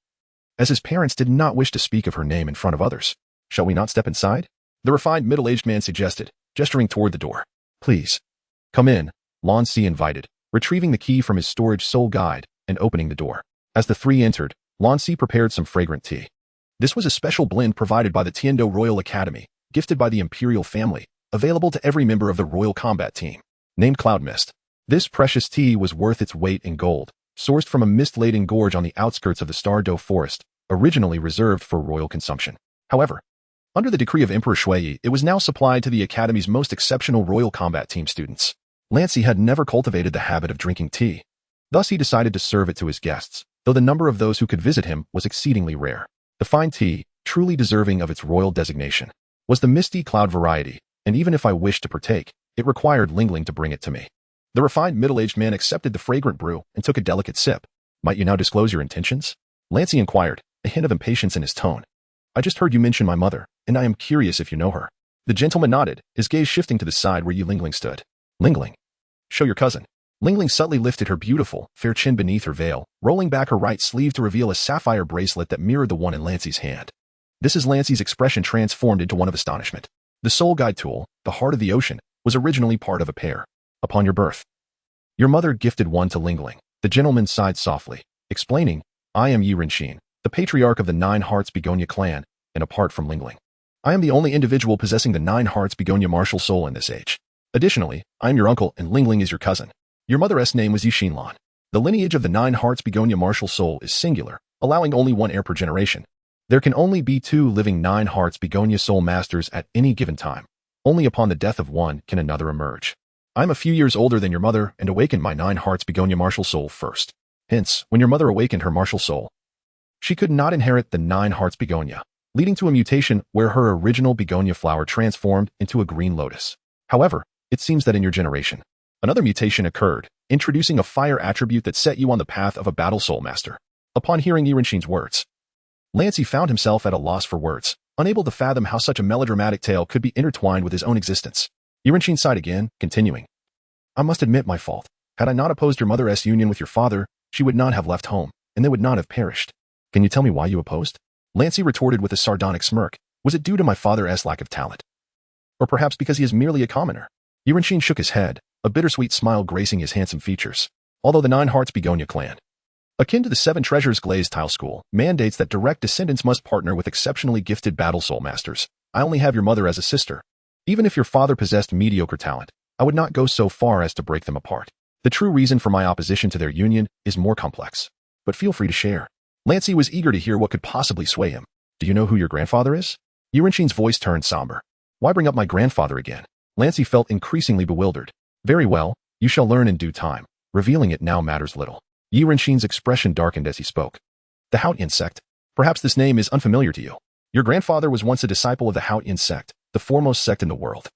as his parents did not wish to speak of her name in front of others. "Shall we not step inside?" the refined middle-aged man suggested, gesturing toward the door. "Please, come in," Lan Si invited, retrieving the key from his storage soul guide and opening the door. As the three entered, Lan Si prepared some fragrant tea. This was a special blend provided by the Tiando Royal Academy, gifted by the imperial family, available to every member of the Royal Combat Team. Named Cloud Mist. This precious tea was worth its weight in gold, sourced from a mist-laden gorge on the outskirts of the Star Doe Forest, originally reserved for royal consumption. However, under the decree of Emperor Shui, it was now supplied to the Academy's most exceptional Royal Combat Team students. Lan Si had never cultivated the habit of drinking tea. Thus he decided to serve it to his guests, though the number of those who could visit him was exceedingly rare. The fine tea, truly deserving of its royal designation, was the misty cloud variety, and even if I wished to partake, it required Lingling to bring it to me. The refined middle-aged man accepted the fragrant brew and took a delicate sip. "Might you now disclose your intentions?" Lan Si inquired, a hint of impatience in his tone. "I just heard you mention my mother, and I am curious if you know her." The gentleman nodded, his gaze shifting to the side where Yu Lingling stood. "Lingling, show your cousin." Lingling subtly lifted her beautiful, fair chin beneath her veil, rolling back her right sleeve to reveal a sapphire bracelet that mirrored the one in Lan Si's hand. This is Lan Si's expression transformed into one of astonishment. The soul guide tool, the heart of the ocean, was originally part of a pair. "Upon your birth, Your mother gifted one to Lingling. The gentleman sighed softly, explaining, I am Yi Renqin, the patriarch of the Nine Hearts Begonia clan, and apart from Lingling, I am the only individual possessing the Nine Hearts Begonia martial soul in this age. Additionally, I am your uncle and Lingling is your cousin. Your mother's name was Yixinlan. The lineage of the Nine Hearts Begonia martial soul is singular, allowing only one heir per generation. There can only be 2 living Nine Hearts Begonia soul masters at any given time. Only upon the death of one can another emerge. I am a few years older than your mother and awakened my Nine Hearts Begonia martial soul first. Hence, when your mother awakened her martial soul, she could not inherit the Nine Hearts Begonia, leading to a mutation where her original Begonia flower transformed into a green lotus. However, it seems that in your generation, another mutation occurred, introducing a fire attribute that set you on the path of a battle soul master. Upon hearing Yi Renqin's words, Lan Si found himself at a loss for words, unable to fathom how such a melodramatic tale could be intertwined with his own existence. Yi Renqin sighed again, continuing, I must admit my fault. Had I not opposed your mother's union with your father, she would not have left home, and they would not have perished. Can you tell me why you opposed? Lan Si retorted with a sardonic smirk. Was it due to my father's lack of talent? Or perhaps because he is merely a commoner? Yi Renqin shook his head, a bittersweet smile gracing his handsome features. Although the Nine Hearts Begonia clan, akin to the Seven Treasures Glazed Tile School, mandates that direct descendants must partner with exceptionally gifted battle soul masters, I only have your mother as a sister. Even if your father possessed mediocre talent, I would not go so far as to break them apart. The true reason for my opposition to their union is more complex. But feel free to share. Lan Si was eager to hear what could possibly sway him. Do you know who your grandfather is? Yi Renqin's voice turned somber. Why bring up my grandfather again? Lan Si felt increasingly bewildered. Very well, you shall learn in due time. Revealing it now matters little. Yi Renqin's expression darkened as he spoke. The Haotian Sect. Perhaps this name is unfamiliar to you. Your grandfather was once a disciple of the Haotian Sect, the foremost sect in the world.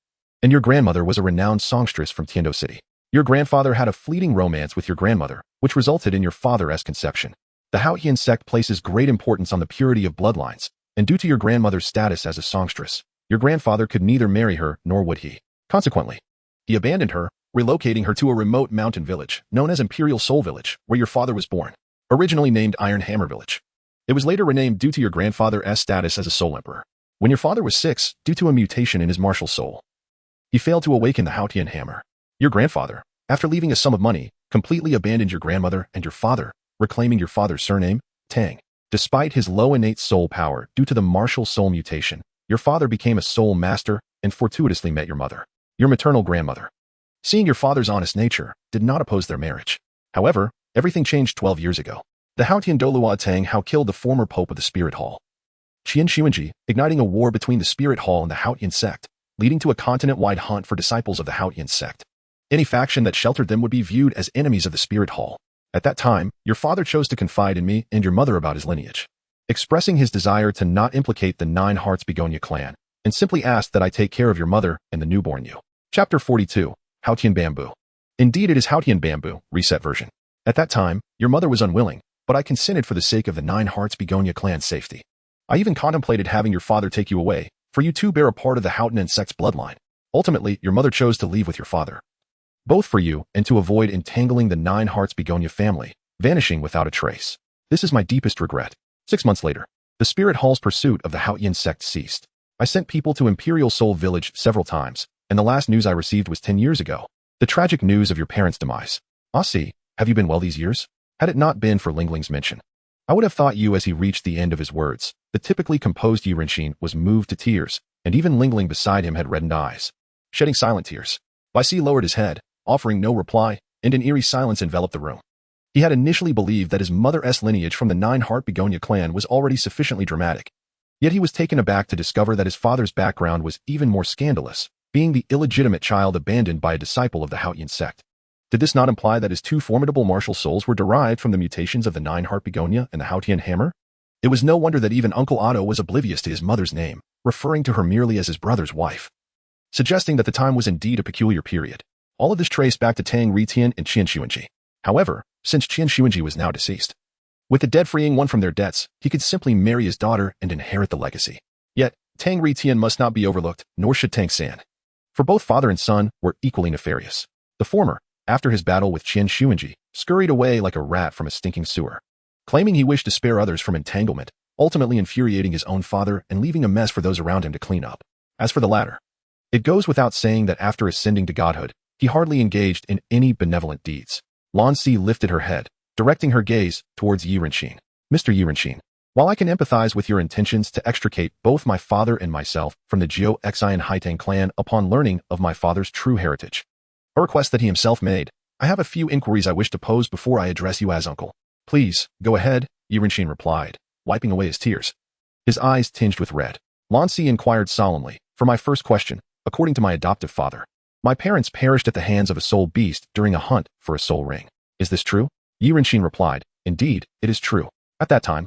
And your grandmother was a renowned songstress from Tiando City. Your grandfather had a fleeting romance with your grandmother, which resulted in your father's conception. The Haotian Sect places great importance on the purity of bloodlines, and due to your grandmother's status as a songstress, your grandfather could neither marry her nor would he. Consequently, he abandoned her, relocating her to a remote mountain village known as Imperial Soul Village, where your father was born, originally named Iron Hammer Village. It was later renamed due to your grandfather's status as a soul emperor. When your father was 6, due to a mutation in his martial soul, he failed to awaken the Haotian hammer. Your grandfather, after leaving a sum of money, completely abandoned your grandmother and your father, reclaiming your father's surname, Tang. Despite his low innate soul power due to the martial soul mutation, your father became a soul master and fortuitously met your mother, your maternal grandmother. Seeing your father's honest nature, did not oppose their marriage. However, everything changed 12 years ago. The Haotian Douluo Tang Hao killed the former pope of the Spirit Hall, Qian Xuanji, igniting a war between the Spirit Hall and the Haotian Sect, leading to a continent-wide hunt for disciples of the Haotian Sect. Any faction that sheltered them would be viewed as enemies of the Spirit Hall. At that time, your father chose to confide in me and your mother about his lineage, expressing his desire to not implicate the Nine Hearts Begonia clan, and simply asked that I take care of your mother and the newborn you. Chapter 42. Haotian Bamboo. Indeed, it is Haotian Bamboo, reset version. At that time, your mother was unwilling, but I consented for the sake of the Nine Hearts Begonia clan's safety. I even contemplated having your father take you away, for you two bear a part of the Haotian Sect's bloodline. Ultimately, your mother chose to leave with your father, both for you and to avoid entangling the Nine Hearts Begonia family, vanishing without a trace. This is my deepest regret. 6 months later, the Spirit Hall's pursuit of the Haotian Sect ceased. I sent people to Imperial Soul Village several times, and the last news I received was 10 years ago. The tragic news of your parents' demise. Ah Si, have you been well these years? Had it not been for Lingling's mention, I would have thought you as he reached the end of his words. The typically composed Yi Renqin was moved to tears, and even Lingling beside him had reddened eyes, shedding silent tears. Bai Si lowered his head, offering no reply, and an eerie silence enveloped the room. He had initially believed that his mother's lineage from the Nine-Heart Begonia clan was already sufficiently dramatic. Yet he was taken aback to discover that his father's background was even more scandalous, being the illegitimate child abandoned by a disciple of the Haotian Sect. Did this not imply that his two formidable martial souls were derived from the mutations of the Nine-Heart Begonia and the Haotian Hammer? It was no wonder that even Uncle Otto was oblivious to his mother's name, referring to her merely as his brother's wife, suggesting that the time was indeed a peculiar period. All of this traced back to Tang Retian and Qian Xuanji. However, since Qian Xuanji was now deceased, with the dead freeing one from their debts, he could simply marry his daughter and inherit the legacy. Yet, Tang Retian must not be overlooked, nor should Tang San. For both father and son were equally nefarious. The former, after his battle with Qian Xuanji, scurried away like a rat from a stinking sewer, claiming he wished to spare others from entanglement, ultimately infuriating his own father and leaving a mess for those around him to clean up. As for the latter, it goes without saying that after ascending to godhood, He hardly engaged in any benevolent deeds. Lan Si lifted her head, directing her gaze towards Yi Renqin. Mr. Yi Renqin, while I can empathize with your intentions to extricate both my father and myself from the Jiao Haitang clan upon learning of my father's true heritage, a request that he himself made, I have a few inquiries I wish to pose before I address you as uncle. Please, go ahead, Yi Renqin replied, wiping away his tears. His eyes tinged with red. Lan Si inquired solemnly, for my first question, according to my adoptive father, my parents perished at the hands of a soul beast during a hunt for a soul ring. Is this true? Yi Renqin replied, indeed, it is true. At that time,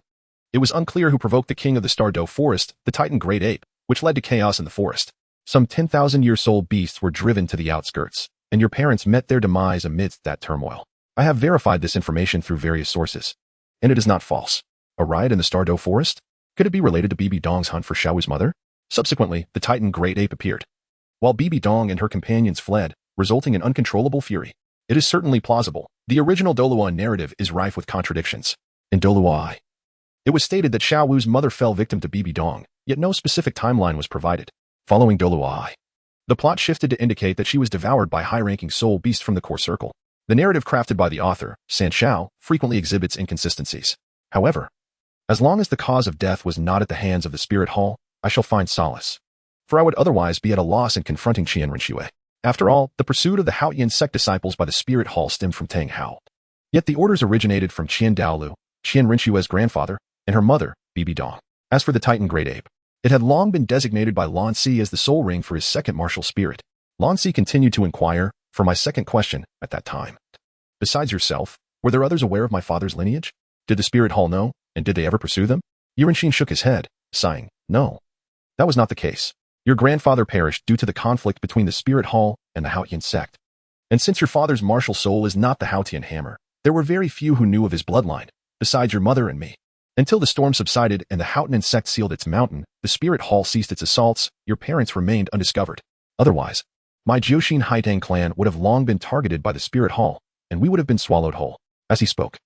it was unclear who provoked the king of the Stardow Forest, the Titan Great Ape, which led to chaos in the forest. Some 10,000-year soul beasts were driven to the outskirts, and your parents met their demise amidst that turmoil. I have verified this information through various sources, and it is not false. A riot in the Stardow Forest? Could it be related to Bibi Dong's hunt for Xiaowu's mother? Subsequently, the Titan Great Ape appeared, while Bibi Dong and her companions fled, resulting in uncontrollable fury. It is certainly plausible. The original Douluo narrative is rife with contradictions. In Douluo, it was stated that Xiaowu's mother fell victim to Bibi Dong, yet no specific timeline was provided. Following Douluo, the plot shifted to indicate that she was devoured by high-ranking soul beasts from the core circle. The narrative crafted by the author, San Xiao, frequently exhibits inconsistencies. However, as long as the cause of death was not at the hands of the spirit hall, I shall find solace, for I would otherwise be at a loss in confronting Xian Renu. After all, the pursuit of the Haotian sect disciples by the spirit hall stemmed from Tang Hao. Yet the orders originated from Qian Daolu, Xian Renu's grandfather, and her mother, Bibi Dong. As for the Titan Great Ape, it had long been designated by Lan Si as the soul ring for his second martial spirit. Lan Si continued to inquire, for my second question, at that time. Besides yourself, were there others aware of my father's lineage? Did the spirit hall know, and did they ever pursue them? Yi Renqin shook his head, sighing, no. That was not the case. Your grandfather perished due to the conflict between the spirit hall and the Haotian sect. And since your father's martial soul is not the Haotian hammer, there were very few who knew of his bloodline, besides your mother and me. Until the storm subsided and the Haotian sect sealed its mountain, the spirit hall ceased its assaults, your parents remained undiscovered. Otherwise, my Jiao Haitang clan would have long been targeted by the spirit hall, and we would have been swallowed whole. As he spoke,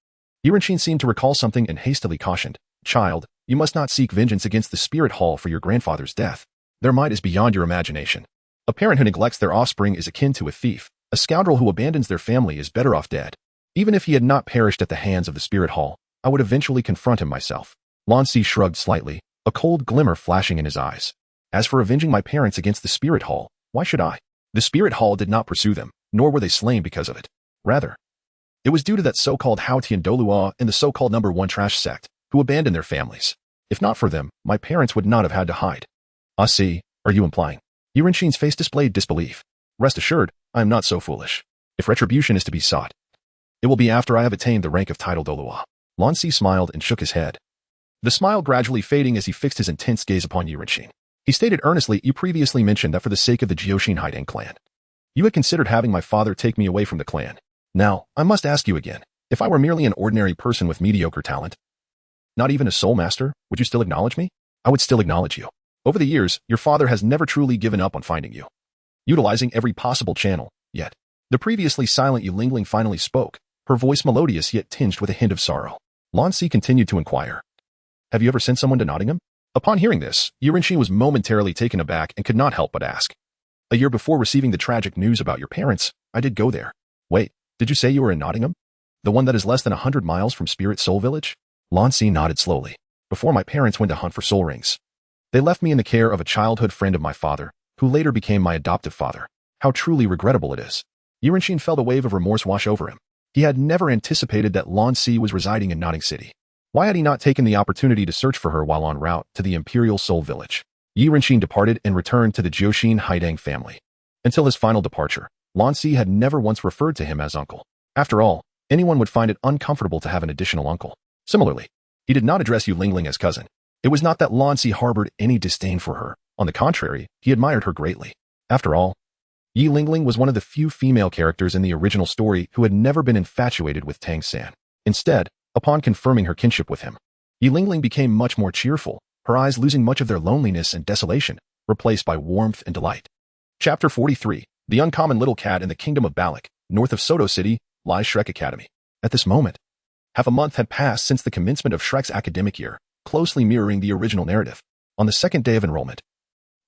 Yi Renqin seemed to recall something and hastily cautioned, child, you must not seek vengeance against the spirit hall for your grandfather's death. Their might is beyond your imagination. A parent who neglects their offspring is akin to a thief. A scoundrel who abandons their family is better off dead. Even if he had not perished at the hands of the spirit hall, I would eventually confront him myself. Lan Si shrugged slightly, a cold glimmer flashing in his eyes. As for avenging my parents against the spirit hall, why should I? The spirit hall did not pursue them, nor were they slain because of it. Rather, it was due to that so-called Haotian Douluo and the so-called number 1 trash sect, who abandoned their families. If not for them, my parents would not have had to hide. Ah, see, are you implying? Yi Renqin's face displayed disbelief. Rest assured, I am not so foolish. If retribution is to be sought, it will be after I have attained the rank of title Douluo. Lan Si smiled and shook his head, the smile gradually fading as he fixed his intense gaze upon Yi Renqin. He stated earnestly, you previously mentioned that for the sake of the Jiao Haitang clan, you had considered having my father take me away from the clan. Now, I must ask you again, if I were merely an ordinary person with mediocre talent, not even a soul master, would you still acknowledge me? I would still acknowledge you. Over the years, your father has never truly given up on finding you, utilizing every possible channel, yet. The previously silent Yulingling finally spoke, her voice melodious yet tinged with a hint of sorrow. Lan Si continued to inquire, have you ever sent someone to Nottingham? Upon hearing this, Yi Renqin was momentarily taken aback and could not help but ask. A year before receiving the tragic news about your parents, I did go there. Wait, did you say you were in Nottingham? The one that is less than 100 miles from Spirit Soul Village? Lan Si nodded slowly. Before my parents went to hunt for soul rings, they left me in the care of a childhood friend of my father, who later became my adoptive father. How truly regrettable it is. Yi Renqin felt a wave of remorse wash over him. He had never anticipated that Lan Si was residing in Notting City. Why had he not taken the opportunity to search for her while en route to the Imperial Soul Village? Yi Renqin departed and returned to the Jiao Haitang family. Until his final departure, Lan Si had never once referred to him as uncle. After all, anyone would find it uncomfortable to have an additional uncle. Similarly, he did not address Yulingling as cousin. It was not that Lan Si harbored any disdain for her. On the contrary, he admired her greatly. After all, Yulingling was one of the few female characters in the original story who had never been infatuated with Tang San. Instead, upon confirming her kinship with him, Yulingling became much more cheerful, her eyes losing much of their loneliness and desolation, replaced by warmth and delight. Chapter 43, The Uncommon Little Cat in the Kingdom of Balak, north of Soto City, lies Shrek Academy. At this moment, half a month had passed since the commencement of Shrek's academic year, closely mirroring the original narrative. On the second day of enrollment,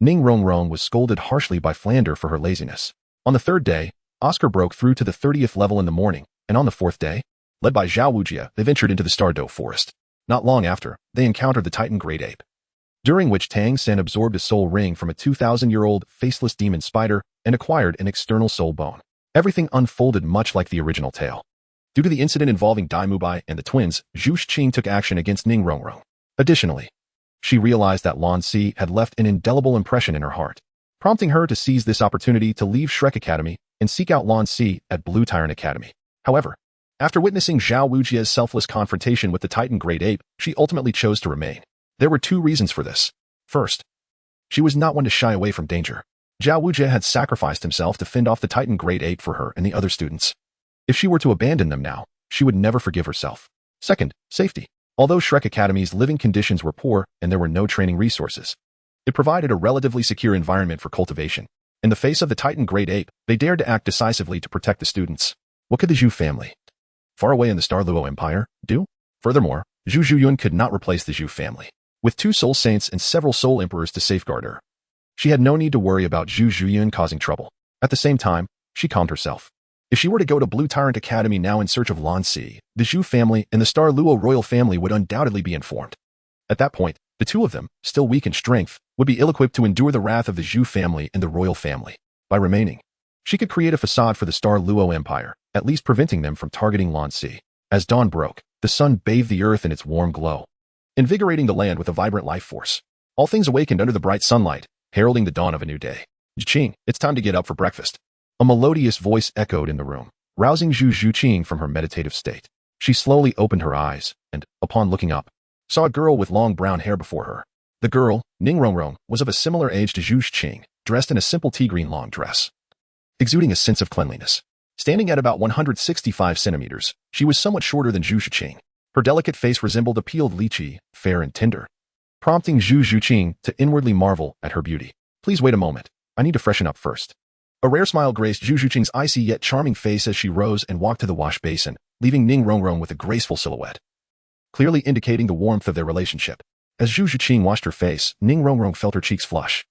Ning Rongrong was scolded harshly by Flander for her laziness. On the third day, Oscar broke through to the 30th level in the morning, and on the 4th day, led by Xiao Wu, they ventured into the Stardoe Forest. Not long after, they encountered the Titan Great Ape, during which Tang San absorbed a soul ring from a 2,000-year-old faceless demon spider and acquired an external soul bone. Everything unfolded much like the original tale. Due to the incident involving Daim Mubai and the twins, Zhu Qing took action against Ning Rongrong. Additionally, she realized that Lan Si had left an indelible impression in her heart, prompting her to seize this opportunity to leave Shrek Academy and seek out Lan Si at Blue Tyrant Academy. However, after witnessing Xiao Wu's selfless confrontation with the Titan Great Ape, she ultimately chose to remain. There were 2 reasons for this. First, she was not one to shy away from danger. Xiao Wu had sacrificed himself to fend off the Titan Great Ape for her and the other students. If she were to abandon them now, she would never forgive herself. Second, safety. Although Shrek Academy's living conditions were poor and there were no training resources, it provided a relatively secure environment for cultivation. In the face of the Titan Great Ape, they dared to act decisively to protect the students. What could the Zhu family, far away in the Starluo Empire, do? Furthermore, Zhu Zhuyun could not replace the Zhu family. With 2 soul saints and several soul emperors to safeguard her, she had no need to worry about Zhu Zhuyun causing trouble. At the same time, she calmed herself. If she were to go to Blue Tyrant Academy now in search of Lan Si, the Zhu family and the Starluo royal family would undoubtedly be informed. At that point, the 2 of them, still weak in strength, would be ill-equipped to endure the wrath of the Zhu family and the royal family. By remaining, she could create a facade for the Starluo Empire, at least preventing them from targeting Lan Si. As dawn broke, the sun bathed the earth in its warm glow, invigorating the land with a vibrant life force. All things awakened under the bright sunlight, heralding the dawn of a new day. Qing, it's time to get up for breakfast. A melodious voice echoed in the room, rousing Zhu Qing from her meditative state. She slowly opened her eyes and, upon looking up, saw a girl with long brown hair before her. The girl, Ning Rongrong, was of a similar age to Zhu Qing, dressed in a simple tea-green long dress, exuding a sense of cleanliness. Standing at about 165 centimeters, she was somewhat shorter than Zhu Qing. Her delicate face resembled a peeled lychee, fair and tender, prompting Zhu Qing to inwardly marvel at her beauty. Please wait a moment. I need to freshen up first. A rare smile graced Zhu Qing's icy yet charming face as she rose and walked to the wash basin, leaving Ning Rongrong with a graceful silhouette, clearly indicating the warmth of their relationship. As Zhu Qing washed her face, Ning Rongrong felt her cheeks flush,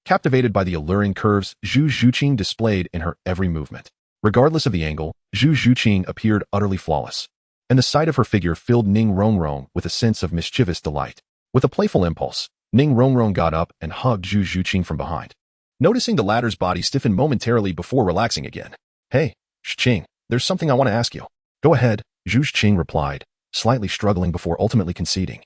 captivated by the alluring curves Zhu Qing displayed in her every movement. Regardless of the angle, Zhu Qing appeared utterly flawless, and the sight of her figure filled Ning Rongrong with a sense of mischievous delight. With a playful impulse, Ning Rongrong got up and hugged Zhu Qing from behind, noticing the latter's body stiffen momentarily before relaxing again. Hey, Qing, there's something I want to ask you. Go ahead, Zhu Qing replied, slightly struggling before ultimately conceding,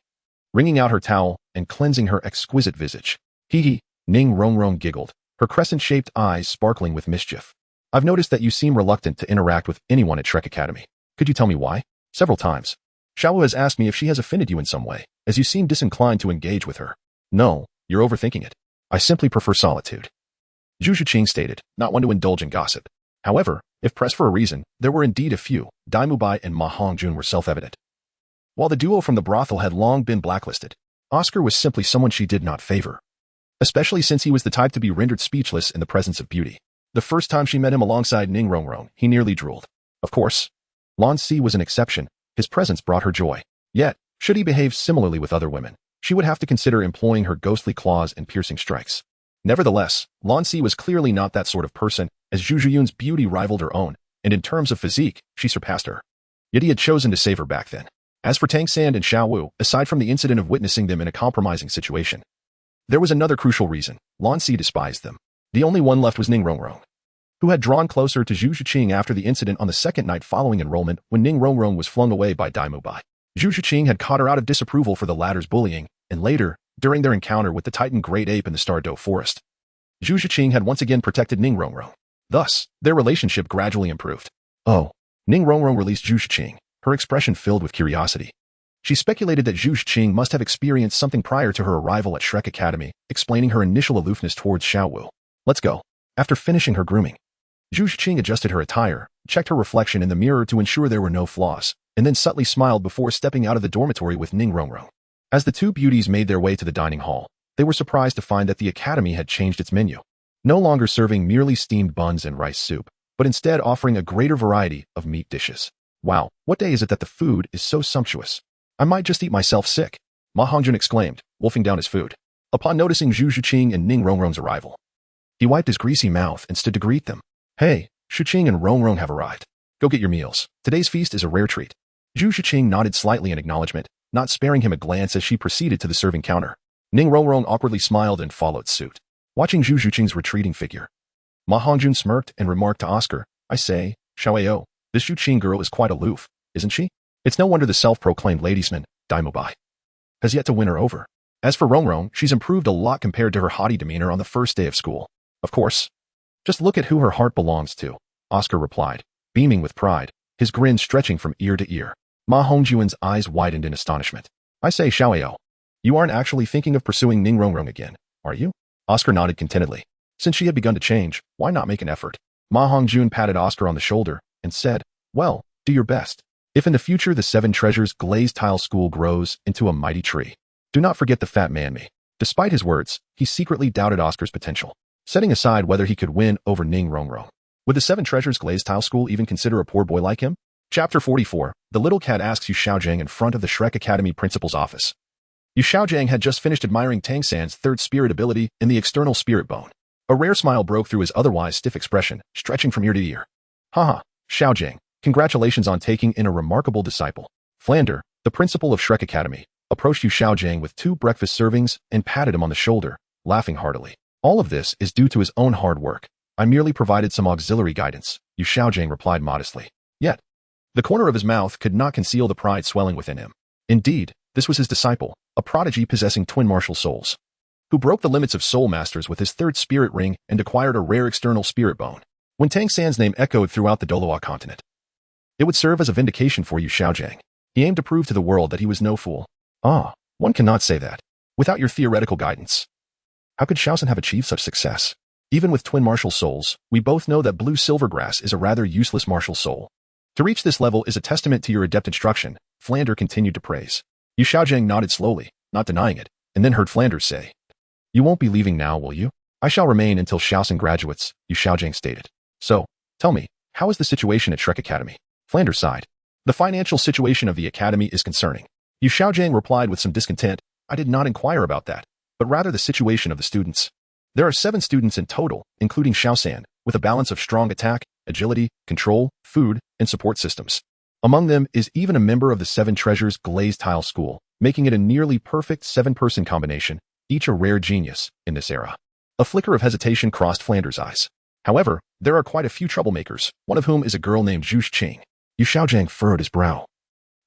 wringing out her towel and cleansing her exquisite visage. Hee, Ning Rongrong giggled, her crescent-shaped eyes sparkling with mischief. I've noticed that you seem reluctant to interact with anyone at Shrek Academy. Could you tell me why? Several times, Xiaowu has asked me if she has offended you in some way, as you seem disinclined to engage with her. No, you're overthinking it. I simply prefer solitude, Zhu Qing stated, not one to indulge in gossip. However, if pressed for a reason, there were indeed a few. Daim Mubai and Ma Hongjun were self-evident. While the duo from the brothel had long been blacklisted, Oscar was simply someone she did not favor, especially since he was the type to be rendered speechless in the presence of beauty. The first time she met him alongside Ning Rongrong, he nearly drooled. Of course, Lan Si was an exception. His presence brought her joy. Yet, should he behave similarly with other women, she would have to consider employing her ghostly claws and piercing strikes. Nevertheless, Lan Si was clearly not that sort of person, as Zhu Zhuyun's beauty rivaled her own, and in terms of physique, she surpassed her. Yet he had chosen to save her back then. As for Tang San and Xiao Wu, aside from the incident of witnessing them in a compromising situation, there was another crucial reason. Lan Si despised them. The only one left was Ning Rongrong, who had drawn closer to Zhu Qing after the incident on the second night following enrollment when Ning Rongrong was flung away by Daim Mubai. Zhu Qing had caught her out of disapproval for the latter's bullying, and later, during their encounter with the Titan Great Ape in the Stardoe Forest, Zhu Qing had once again protected Ning Rongrong. Thus, their relationship gradually improved. Oh, Ning Rongrong released Zhu Qing, her expression filled with curiosity. She speculated that Zhu Qing must have experienced something prior to her arrival at Shrek Academy, explaining her initial aloofness towards Xiaowu. Let's go. After finishing her grooming, Zhu Qing adjusted her attire, checked her reflection in the mirror to ensure there were no flaws, and then subtly smiled before stepping out of the dormitory with Ning Rongrong. As the two beauties made their way to the dining hall, they were surprised to find that the academy had changed its menu, no longer serving merely steamed buns and rice soup, but instead offering a greater variety of meat dishes. Wow, what day is it that the food is so sumptuous? I might just eat myself sick, Ma Hongjun exclaimed, wolfing down his food. Upon noticing Zhu Qing and Ning Rongrong's arrival, he wiped his greasy mouth and stood to greet them. Hey, Zhu Qing and Rongrong have arrived. Go get your meals. Today's feast is a rare treat. Zhu Qing nodded slightly in acknowledgement, not sparing him a glance as she proceeded to the serving counter. Ning Rongrong awkwardly smiled and followed suit. Watching Zhu Qing's retreating figure, Ma Hongjun smirked and remarked to Oscar, I say, Xiaowu, this Zhu Qing girl is quite aloof, isn't she? It's no wonder the self-proclaimed ladiesman, Daim Mubai, has yet to win her over. As for Rongrong, she's improved a lot compared to her haughty demeanor on the first day of school. Of course. Just look at who her heart belongs to, Oscar replied, beaming with pride, his grin stretching from ear to ear. Ma Hongjun's eyes widened in astonishment. I say, Xiaowu, you aren't actually thinking of pursuing Ning Rongrong again, are you? Oscar nodded contentedly. Since she had begun to change, why not make an effort? Ma Hongjun patted Oscar on the shoulder and said, well, do your best. If in the future the Seven Treasures glazed tile school grows into a mighty tree, do not forget the fat man me. Despite his words, he secretly doubted Oscar's potential, setting aside whether he could win over Ning Rongrong. Would the Seven Treasures glazed tile school even consider a poor boy like him? Chapter 44, The Little Cat Asks Yu Xiaojiang in front of the Shrek Academy principal's office. Yu Xiaojiang had just finished admiring Tang San's third spirit ability in the external spirit bone. A rare smile broke through his otherwise stiff expression, stretching from ear to ear. Haha, Xiaojiang, congratulations on taking in a remarkable disciple. Flander, the principal of Shrek Academy, approached Yu Xiaojiang with 2 breakfast servings and patted him on the shoulder, laughing heartily. All of this is due to his own hard work. I merely provided some auxiliary guidance, Yu Xiaojiang replied modestly. Yet, the corner of his mouth could not conceal the pride swelling within him. Indeed, this was his disciple, a prodigy possessing twin martial souls, who broke the limits of soul masters with his third spirit ring and acquired a rare external spirit bone. When Tang San's name echoed throughout the Douluo Continent, it would serve as a vindication for Yu Xiaojiang. He aimed to prove to the world that he was no fool. Ah, one cannot say that. Without your theoretical guidance, how could Xiaosan have achieved such success? Even with twin martial souls, we both know that blue silvergrass is a rather useless martial soul. To reach this level is a testament to your adept instruction, Flander continued to praise. Yu Xiaojiang nodded slowly, not denying it, and then heard Flander say, You won't be leaving now, will you? I shall remain until Xiaosan graduates, Yu Xiaojiang stated. So, tell me, how is the situation at Shrek Academy? Flander sighed. The financial situation of the academy is concerning. Yu Xiaojiang replied with some discontent, I did not inquire about that, but rather the situation of the students. There are 7 students in total, including Xiaosan, with a balance of strong attack, agility, control, food, and support systems. Among them is even a member of the Seven Treasures glazed tile school, making it a nearly perfect 7-person combination, each a rare genius in this era. A flicker of hesitation crossed Flander's eyes. However, there are quite a few troublemakers, one of whom is a girl named Zhu Qing. Yu Xiaojiang furrowed his brow.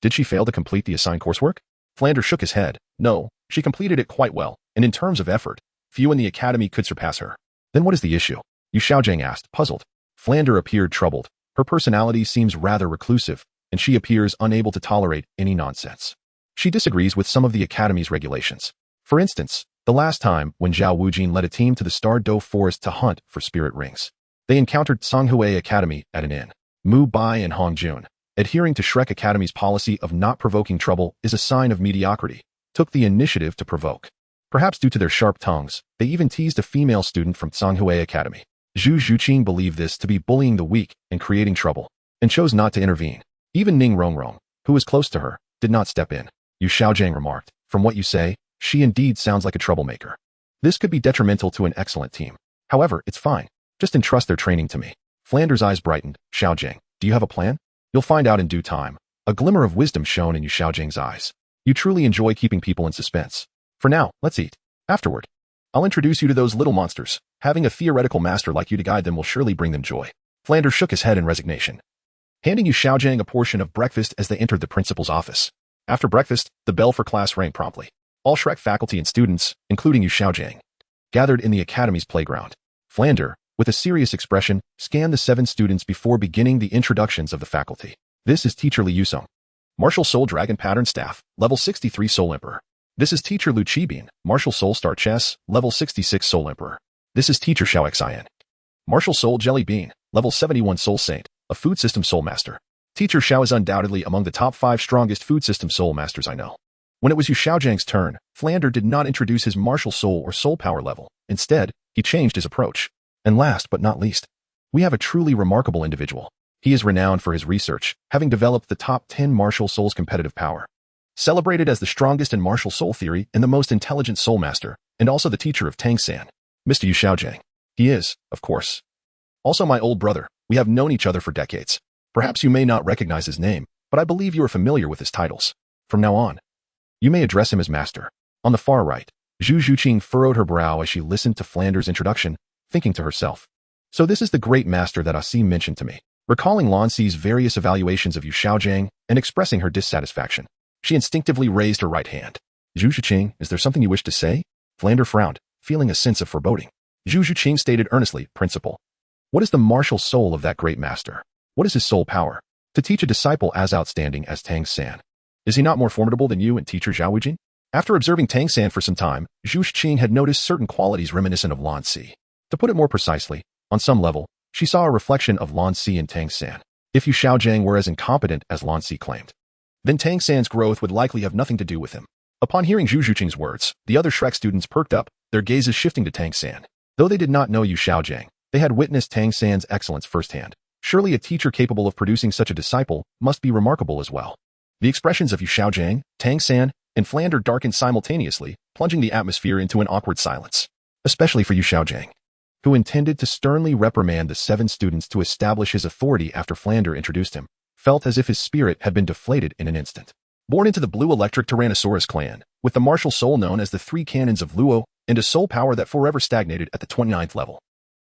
Did she fail to complete the assigned coursework? Flander shook his head. No, she completed it quite well, and in terms of effort, few in the academy could surpass her. Then what is the issue? Yu Xiaojiang asked, puzzled. Flander appeared troubled. Her personality seems rather reclusive, and she appears unable to tolerate any nonsense. She disagrees with some of the academy's regulations. For instance, the last time when Zhao Wujin led a team to the Star Do Forest to hunt for spirit rings, they encountered Songhui Academy at an inn. Mubai and Hongjun, adhering to Shrek Academy's policy of not provoking trouble is a sign of mediocrity, took the initiative to provoke. Perhaps due to their sharp tongues, they even teased a female student from Songhui Academy. Zhu Qing believed this to be bullying the weak and creating trouble, and chose not to intervene. Even Ning Rongrong, who was close to her, did not step in. Yu Xiaojiang remarked, from what you say, she indeed sounds like a troublemaker. This could be detrimental to an excellent team. However, it's fine. Just entrust their training to me. Flander's eyes brightened. Xiaojiang, do you have a plan? You'll find out in due time. A glimmer of wisdom shone in Yu Xiaojiang's eyes. You truly enjoy keeping people in suspense. For now, let's eat. Afterward, I'll introduce you to those little monsters. Having a theoretical master like you to guide them will surely bring them joy. Flander shook his head in resignation, handing Yu Xiaojiang a portion of breakfast as they entered the principal's office. After breakfast, the bell for class rang promptly. All Shrek faculty and students, including Yu Xiaojiang, gathered in the academy's playground. Flander, with a serious expression, scanned the 7 students before beginning the introductions of the faculty. This is Teacher Li Yusong, Martial Soul Dragon Pattern Staff, Level 63 Soul Emperor. This is Teacher Lu Qibin, Martial Soul Star Chess, Level 66 Soul Emperor. This is Teacher Xiao Xian, Martial Soul Jelly Bean, Level 71 Soul Saint, a Food System Soul Master. Teacher Xiao is undoubtedly among the top 5 strongest Food System Soul Masters I know. When it was Yu Xiaojiang's turn, Flander did not introduce his martial soul or soul power level. Instead, he changed his approach. And last but not least, we have a truly remarkable individual. He is renowned for his research, having developed the top 10 martial souls competitive power. Celebrated as the strongest in martial soul theory and the most intelligent soul master, and also the teacher of Tang San, Mr. Yu Xiaojiang. He is, of course, also my old brother, We have known each other for decades. Perhaps you may not recognize his name, but I believe you are familiar with his titles. From now on, you may address him as master. On the far right, Zhu Qing furrowed her brow as she listened to Flanders' introduction, thinking to herself, so this is the great master that Asi mentioned to me. Recalling Lan Si's various evaluations of Yu Xiaojiang and expressing her dissatisfaction, she instinctively raised her right hand. Zhu Qing, is there something you wish to say? Flander frowned, feeling a sense of foreboding. Zhu Qing stated earnestly, Principal. What is the martial soul of that great master? What is his soul power? To teach a disciple as outstanding as Tang San. Is he not more formidable than you and teacher Xiao Wu? After observing Tang San for some time, Zhu Qing had noticed certain qualities reminiscent of Lan Si. To put it more precisely, on some level, she saw a reflection of Lan Si in Tang San. If Yu Xiaojiang were as incompetent as Lan Si claimed, then Tang San's growth would likely have nothing to do with him. Upon hearing Zhu Qing's words, the other Shrek students perked up, their gazes shifting to Tang San. Though they did not know Yu Xiaojiang, they had witnessed Tang San's excellence firsthand. Surely a teacher capable of producing such a disciple must be remarkable as well. The expressions of Yu Xiaojiang, Tang San, and Flander darkened simultaneously, plunging the atmosphere into an awkward silence. Especially for Yu Xiaojiang, who intended to sternly reprimand the 7 students to establish his authority after Flander introduced him, felt as if his spirit had been deflated in an instant. Born into the blue electric Tyrannosaurus clan, with the martial soul known as the 3 Cannons of Luo, and a soul power that forever stagnated at the 29th level.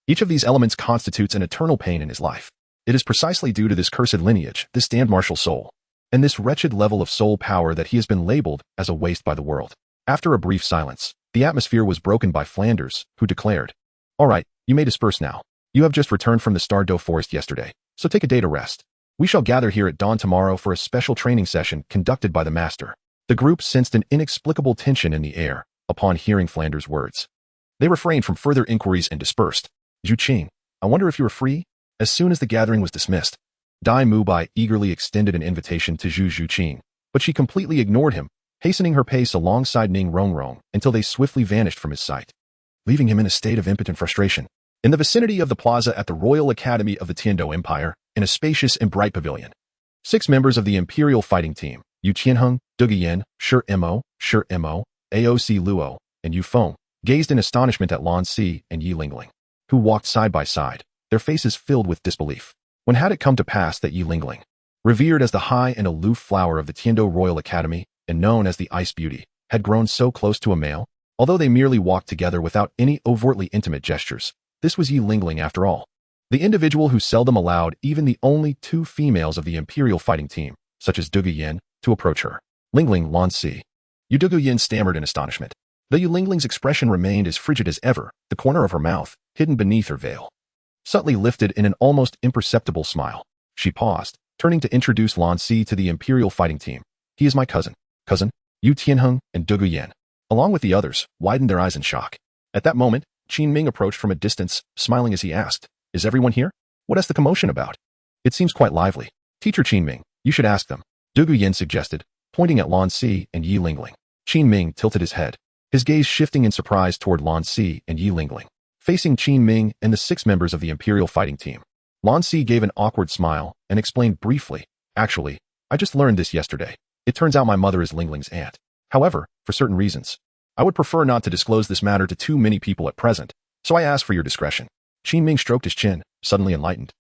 Each of these elements constitutes an eternal pain in his life. It is precisely due to this cursed lineage, this damned martial soul, and this wretched level of soul power that he has been labeled as a waste by the world. After a brief silence, the atmosphere was broken by Flanders, who declared, All right, you may disperse now. You have just returned from the Stardew Forest yesterday, so take a day to rest. We shall gather here at dawn tomorrow for a special training session conducted by the master. The group sensed an inexplicable tension in the air upon hearing Flanders' words. They refrained from further inquiries and dispersed. Zhu Qing, I wonder if you are free? As soon as the gathering was dismissed, Daim Mubai eagerly extended an invitation to Zhu Qing, but she completely ignored him, hastening her pace alongside Ning Rongrong until they swiftly vanished from his sight, leaving him in a state of impotent frustration. In the vicinity of the plaza at the Royal Academy of the Tiando Empire, in a spacious and bright pavilion, 6 members of the Imperial Fighting Team, Yu Qianheng, Dugu Yen, Shi Mo, AOC Luo, and Yu Feng, gazed in astonishment at Lan Si and Yi Lingling, who walked side by side, their faces filled with disbelief. When had it come to pass that Yi Lingling, revered as the high and aloof flower of the Tiando Royal Academy and known as the Ice Beauty, had grown so close to a male? Although they merely walked together without any overtly intimate gestures, this was Yi Lingling after all. The individual who seldom allowed even the only 2 females of the Imperial Fighting Team, such as Dugu Yen, to approach her. Lingling, Lan Si. Yu Dugu Yen stammered in astonishment. Though Yu Lingling's expression remained as frigid as ever, the corner of her mouth, hidden beneath her veil, subtly lifted in an almost imperceptible smile. She paused, turning to introduce Lan Si to the Imperial Fighting Team. He is my cousin. Yu Tianheng and Dugu Yen, along with the others, widened their eyes in shock. At that moment, Qin Ming approached from a distance, smiling as he asked, Is everyone here? What is the commotion about? It seems quite lively. Teacher Qin Ming, you should ask them, Dugu Yen suggested, pointing at Lan Si and Yi Lingling. Qin Ming tilted his head, his gaze shifting in surprise toward Lan Si and Yi Lingling. Facing Qin Ming and the 6 members of the Imperial Fighting Team, Lan Si gave an awkward smile and explained briefly, Actually, I just learned this yesterday. It turns out my mother is Lingling's aunt. However, for certain reasons, I would prefer not to disclose this matter to too many people at present, so I ask for your discretion. Qin Ming stroked his chin, suddenly enlightened.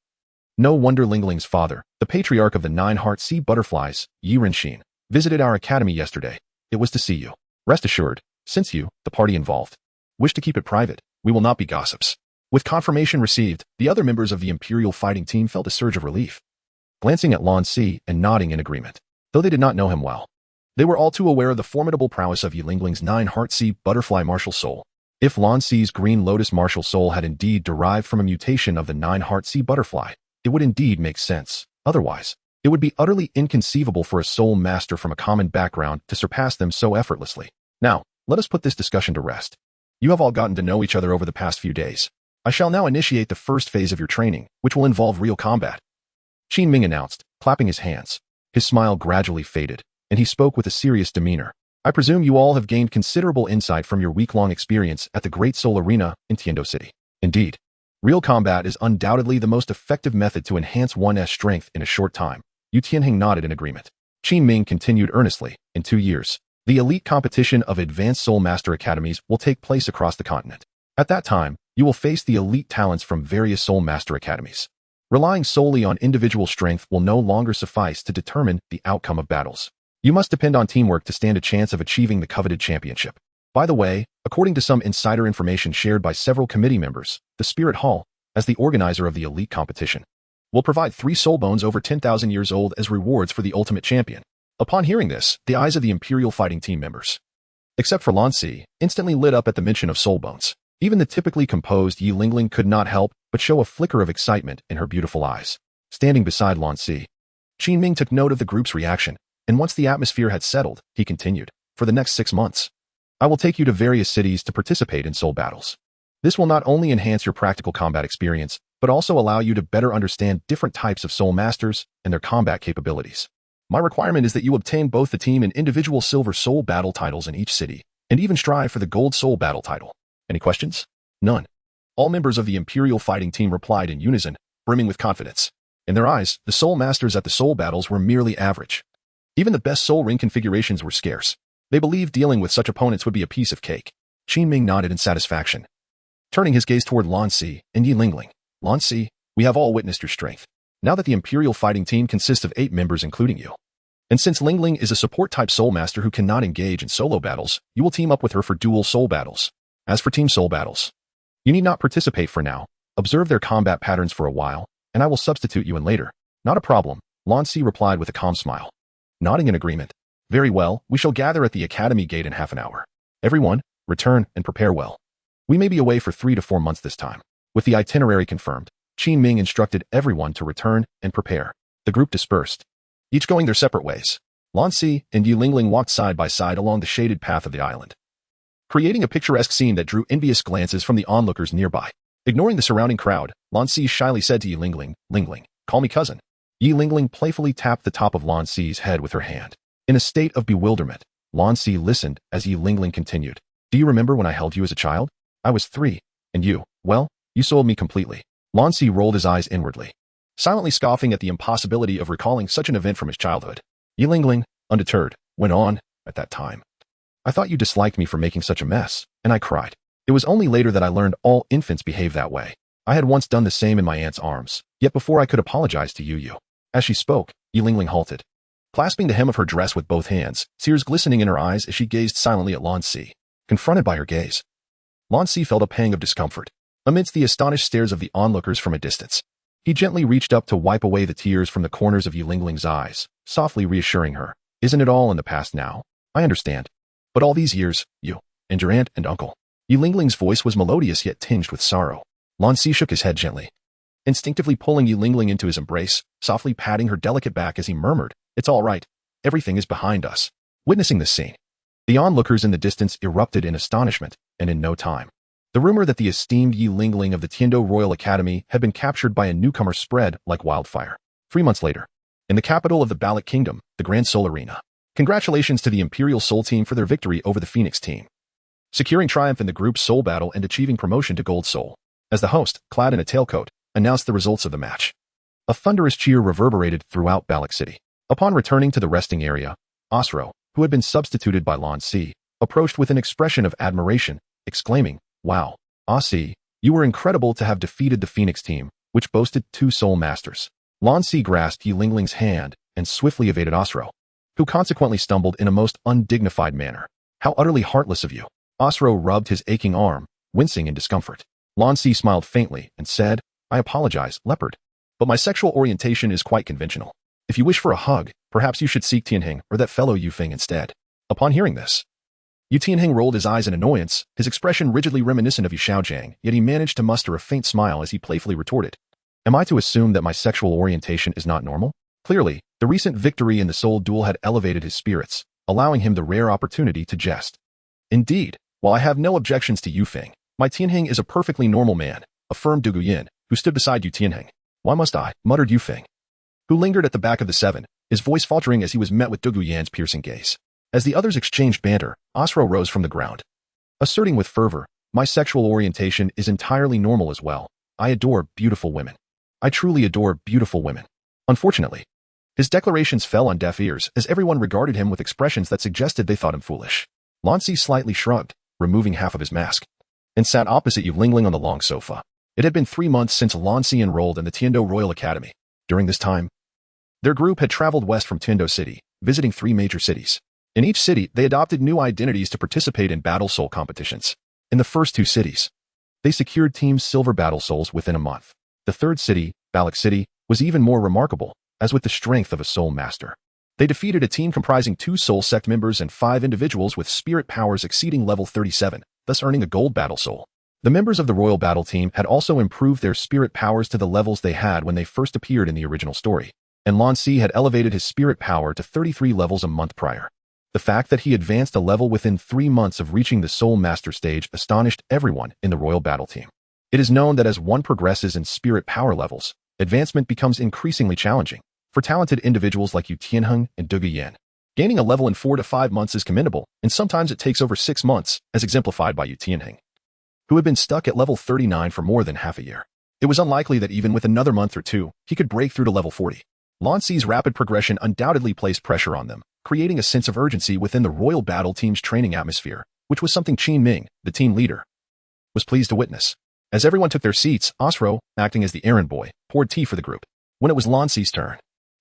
No wonder Lingling's father, the patriarch of the 9-heart sea butterflies, Yi Renxin, visited our academy yesterday. It was to see you. Rest assured, since you, the party involved, wish to keep it private, we will not be gossips. With confirmation received, the other members of the Imperial Fighting Team felt a surge of relief, glancing at Lan Si and nodding in agreement. Though they did not know him well, they were all too aware of the formidable prowess of Yi Lingling's 9-heart sea butterfly martial soul. If Lan Si's green lotus martial soul had indeed derived from a mutation of the 9-heart sea butterfly, it would indeed make sense. Otherwise, it would be utterly inconceivable for a soul master from a common background to surpass them so effortlessly. Now, let us put this discussion to rest. You have all gotten to know each other over the past few days. I shall now initiate the first phase of your training, which will involve real combat. Qin Ming announced, clapping his hands. His smile gradually faded, and he spoke with a serious demeanor. I presume you all have gained considerable insight from your week-long experience at the Great Soul Arena in Tiando City. Indeed, real combat is undoubtedly the most effective method to enhance one's strength in a short time. Yu Tianheng nodded in agreement. Qin Ming continued earnestly, in 2 years, the elite competition of advanced Soul Master Academies will take place across the continent. At that time, you will face the elite talents from various Soul Master Academies. Relying solely on individual strength will no longer suffice to determine the outcome of battles. You must depend on teamwork to stand a chance of achieving the coveted championship. By the way, according to some insider information shared by several committee members, the Spirit Hall, as the organizer of the elite competition, will provide 3 soul bones over 10,000 years old as rewards for the ultimate champion. Upon hearing this, the eyes of the Imperial Fighting Team members, except for Lan Si, instantly lit up at the mention of soul bones. Even the typically composed Yi Lingling could not help but show a flicker of excitement in her beautiful eyes. Standing beside Lan Si, Qin Ming took note of the group's reaction, and once the atmosphere had settled, he continued, "For the next 6 months, I will take you to various cities to participate in soul battles. This will not only enhance your practical combat experience, but also allow you to better understand different types of soul masters and their combat capabilities. My requirement is that you obtain both the team and individual silver soul battle titles in each city, and even strive for the gold soul battle title." Any questions? None. All members of the Imperial Fighting Team replied in unison, brimming with confidence. In their eyes, the soul masters at the soul battles were merely average. Even the best soul ring configurations were scarce. They believed dealing with such opponents would be a piece of cake. Qin Ming nodded in satisfaction, turning his gaze toward Lan Si and Yi Lingling. "Lan Si, we have all witnessed your strength. Now that the Imperial Fighting Team consists of 8 members including you, and since Lingling is a support-type soul master who cannot engage in solo battles, you will team up with her for dual soul battles. As for team soul battles, you need not participate for now. Observe their combat patterns for a while, and I will substitute you in later." "Not a problem," Lan Si replied with a calm smile. Nodding in agreement. "Very well, we shall gather at the Academy Gate in half an hour. Everyone, return and prepare well. We may be away for 3 to 4 months this time." With the itinerary confirmed, Qin Ming instructed everyone to return and prepare. The group dispersed, each going their separate ways. Lan Si and Yi Lingling walked side by side along the shaded path of the island, creating a picturesque scene that drew envious glances from the onlookers nearby. Ignoring the surrounding crowd, Lan Si shyly said to Yi Lingling, "Lingling, call me cousin." Yi Lingling playfully tapped the top of Lan Si's head with her hand. In a state of bewilderment, Lan Si listened as Yi Lingling continued, "Do you remember when I held you as a child? I was 3, and you, well, you sold me completely." Lan Si rolled his eyes inwardly, silently scoffing at the impossibility of recalling such an event from his childhood. Yi Lingling, undeterred, went on, "At that time, I thought you disliked me for making such a mess, and I cried. It was only later that I learned all infants behave that way. I had once done the same in my aunt's arms, yet before I could apologize to you." As she spoke, Yi Lingling halted, clasping the hem of her dress with both hands, tears glistening in her eyes as she gazed silently at Lan Si. Confronted by her gaze, Lan Si felt a pang of discomfort. Amidst the astonished stares of the onlookers from a distance, he gently reached up to wipe away the tears from the corners of Yi Lingling's eyes, softly reassuring her, "Isn't it all in the past now? I understand. But all these years, you, and your aunt and uncle." Yi Lingling's voice was melodious yet tinged with sorrow. Lan Si shook his head gently, instinctively pulling Yi Lingling into his embrace, softly patting her delicate back as he murmured, "It's all right. Everything is behind us." Witnessing this scene, the onlookers in the distance erupted in astonishment, and in no time, the rumor that the esteemed Yi Lingling of the Tiando Royal Academy had been captured by a newcomer spread like wildfire. 3 months later, in the capital of the Ballot Kingdom, the Grand Soul Arena. Congratulations to the Imperial Soul Team for their victory over the Phoenix Team, securing triumph in the group soul battle and achieving promotion to Gold Soul. As the host, clad in a tailcoat, announced the results of the match, a thunderous cheer reverberated throughout Ballot City. Upon returning to the resting area, Osro, who had been substituted by Lan Si, approached with an expression of admiration, exclaiming, "Wow, Si, you were incredible to have defeated the Phoenix Team, which boasted 2 soul masters." Lan Si grasped Yi Lingling's hand and swiftly evaded Osro, who consequently stumbled in a most undignified manner. "How utterly heartless of you." Osro rubbed his aching arm, wincing in discomfort. Lan Si smiled faintly and said, "I apologize, leopard, but my sexual orientation is quite conventional. If you wish for a hug, perhaps you should seek Tianheng or that fellow Yufeng instead." Upon hearing this, Yu Tianheng rolled his eyes in annoyance, his expression rigidly reminiscent of Yu Xiaojiang, yet he managed to muster a faint smile as he playfully retorted, "Am I to assume that my sexual orientation is not normal?" Clearly, the recent victory in the soul duel had elevated his spirits, allowing him the rare opportunity to jest. "Indeed, while I have no objections to Yufeng, my Tianheng is a perfectly normal man," affirmed Dugu Yin, who stood beside Yu Tianheng. "Why must I?" muttered Yufeng, who lingered at the back of the 7, his voice faltering as he was met with Dugu Yan's piercing gaze. As the others exchanged banter, Osro rose from the ground, asserting with fervor, "My sexual orientation is entirely normal as well. I adore beautiful women. I truly adore beautiful women." Unfortunately, his declarations fell on deaf ears as everyone regarded him with expressions that suggested they thought him foolish. Lan Si slightly shrugged, removing half of his mask, and sat opposite Yu Lingling on the long sofa. It had been 3 months since Lan Si enrolled in the Tiando Royal Academy. During this time, their group had traveled west from Tiando City, visiting 3 major cities. In each city, they adopted new identities to participate in Battle Soul competitions. In the first 2 cities, they secured Team's Silver Battle Souls within a month. The third city, Balak City, was even more remarkable, as with the strength of a Soul Master. They defeated a team comprising 2 Soul Sect members and 5 individuals with spirit powers exceeding level 37, thus earning a Gold Battle Soul. The members of the Royal Battle Team had also improved their spirit powers to the levels they had when they first appeared in the original story, and Lan Si had elevated his spirit power to 33 levels a month prior. The fact that he advanced a level within 3 months of reaching the Soul Master stage astonished everyone in the Royal Battle Team. It is known that as one progresses in spirit power levels, advancement becomes increasingly challenging. For talented individuals like Yu Tianheng and Dugu Yan, gaining a level in 4 to 5 months is commendable, and sometimes it takes over 6 months, as exemplified by Yu Tianheng, who had been stuck at level 39 for more than half a year. It was unlikely that even with another month or 2, he could break through to level 40. Lan Si's rapid progression undoubtedly placed pressure on them, creating a sense of urgency within the Royal Battle Team's training atmosphere, which was something Qin Ming, the team leader, was pleased to witness. As everyone took their seats, Osro, acting as the errand boy, poured tea for the group. When it was Lan Si's turn,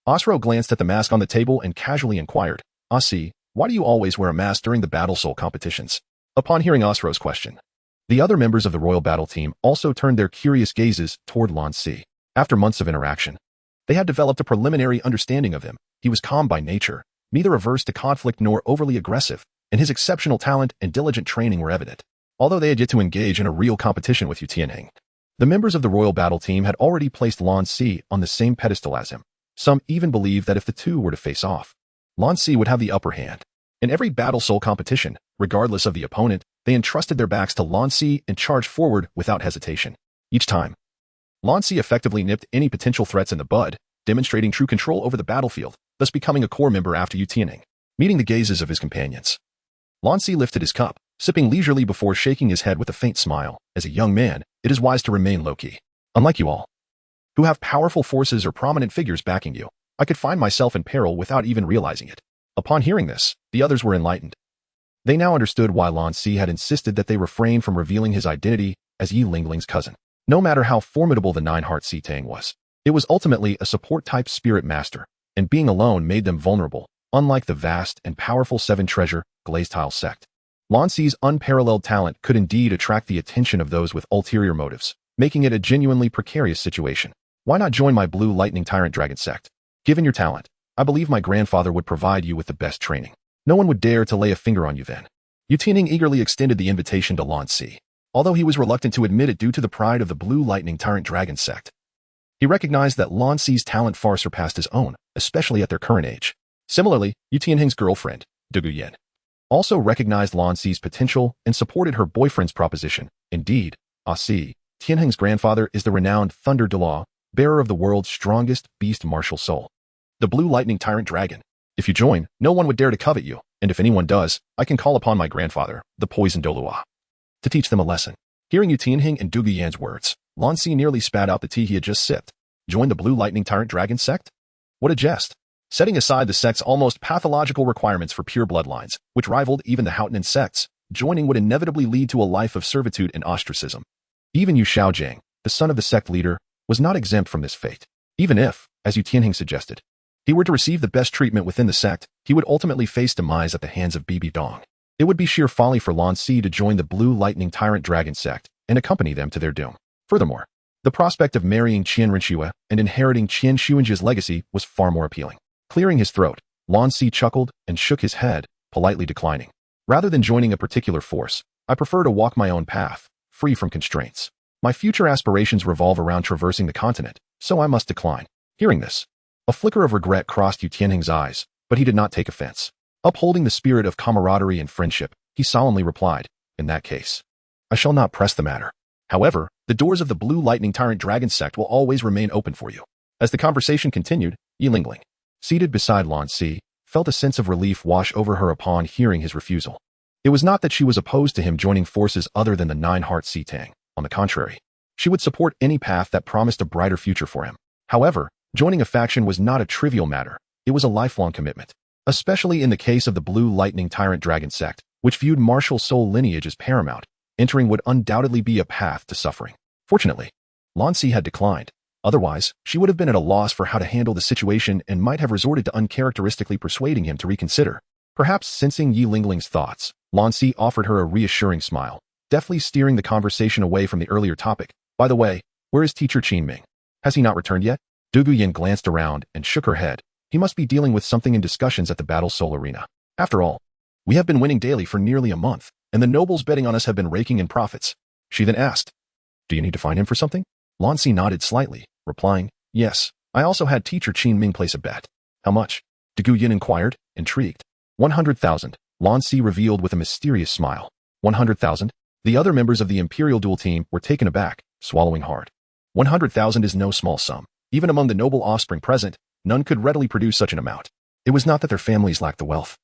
Osro glanced at the mask on the table and casually inquired, "Si, why do you always wear a mask during the Battle Soul competitions?" Upon hearing Osro's question, the other members of the Royal Battle Team also turned their curious gazes toward Lan Si. After months of interaction, they had developed a preliminary understanding of him. He was calm by nature, neither averse to conflict nor overly aggressive, and his exceptional talent and diligent training were evident. Although they had yet to engage in a real competition with Yu Tianheng, the members of the Royal Battle Team had already placed Lan Si on the same pedestal as him. Some even believed that if the two were to face off, Lan Si would have the upper hand. In every Battle Soul competition, regardless of the opponent, they entrusted their backs to Lan Si and charged forward without hesitation. Each time, Lan Si effectively nipped any potential threats in the bud, demonstrating true control over the battlefield, thus becoming a core member after Yu Tianheng. Meeting the gazes of his companions, Lan Si lifted his cup, sipping leisurely before shaking his head with a faint smile. As a young man, it is wise to remain low-key. Unlike you all, who have powerful forces or prominent figures backing you, I could find myself in peril without even realizing it. Upon hearing this, the others were enlightened. They now understood why Lan Si had insisted that they refrain from revealing his identity as Yi Lingling's cousin. No matter how formidable the Nine-Heart Sea Tang was, it was ultimately a support-type spirit master, and being alone made them vulnerable, unlike the vast and powerful Seven-Treasure Glazed-Tile Sect. Lan Si's unparalleled talent could indeed attract the attention of those with ulterior motives, making it a genuinely precarious situation. Why not join my Blue Lightning Tyrant Dragon Sect? Given your talent, I believe my grandfather would provide you with the best training. No one would dare to lay a finger on you then. Yu Tianheng eagerly extended the invitation to Lan Si, although he was reluctant to admit it due to the pride of the Blue Lightning Tyrant Dragon Sect. He recognized that Lan Si's talent far surpassed his own, especially at their current age. Similarly, Yu Tianheng's girlfriend, Dugu Yan, also recognized Lan Si's potential and supported her boyfriend's proposition. Indeed, Si, Tianheng's grandfather is the renowned Thunder Dulau, bearer of the world's strongest beast martial soul, the Blue Lightning Tyrant Dragon. If you join, no one would dare to covet you, and if anyone does, I can call upon my grandfather, the Poison Douluo, to teach them a lesson. Hearing Yu Tianheng and Dugu Yan's words, Lan Si nearly spat out the tea he had just sipped. Join the Blue Lightning Tyrant Dragon Sect? What a jest. Setting aside the sect's almost pathological requirements for pure bloodlines, which rivaled even the Houghton sects, joining would inevitably lead to a life of servitude and ostracism. Even Yu Xiaojiang, the son of the sect leader, was not exempt from this fate. Even if, as Yu Tianheng suggested, he were to receive the best treatment within the sect, he would ultimately face demise at the hands of Bibi Dong. It would be sheer folly for Lan Si to join the Blue Lightning Tyrant Dragon Sect and accompany them to their doom. Furthermore, the prospect of marrying Qian Renu and inheriting Qian Xuanji's legacy was far more appealing. Clearing his throat, Lan Si chuckled and shook his head, politely declining. Rather than joining a particular force, I prefer to walk my own path, free from constraints. My future aspirations revolve around traversing the continent, so I must decline. Hearing this, a flicker of regret crossed Yu Tianheng's eyes, but he did not take offense. Upholding the spirit of camaraderie and friendship, he solemnly replied, "In that case, I shall not press the matter. However, the doors of the Blue Lightning Tyrant Dragon Sect will always remain open for you." As the conversation continued, Yi Lingling, seated beside Lan Si, felt a sense of relief wash over her upon hearing his refusal. It was not that she was opposed to him joining forces other than the Nine-Heart Sea Tang. On the contrary, she would support any path that promised a brighter future for him. However, joining a faction was not a trivial matter. It was a lifelong commitment, especially in the case of the Blue Lightning Tyrant Dragon Sect, which viewed martial soul lineage as paramount. Entering would undoubtedly be a path to suffering. Fortunately, Lan Si had declined. Otherwise, she would have been at a loss for how to handle the situation and might have resorted to uncharacteristically persuading him to reconsider. Perhaps sensing Yi Lingling's thoughts, Lan Si offered her a reassuring smile, deftly steering the conversation away from the earlier topic. By the way, where is teacher Qingming? Has he not returned yet? Dugu Yin glanced around and shook her head. He must be dealing with something in discussions at the Battle Soul Arena. After all, we have been winning daily for nearly a month, and the nobles betting on us have been raking in profits. She then asked, do you need to find him for something? Lan Si nodded slightly, replying, yes, I also had teacher Qingming place a bet. How much? Dugu Yin inquired, intrigued. 100,000, Lan Si revealed with a mysterious smile. 100,000? The other members of the Imperial Duel team were taken aback, swallowing hard. 100,000 is no small sum. Even among the noble offspring present, none could readily produce such an amount. It was not that their families lacked the wealth,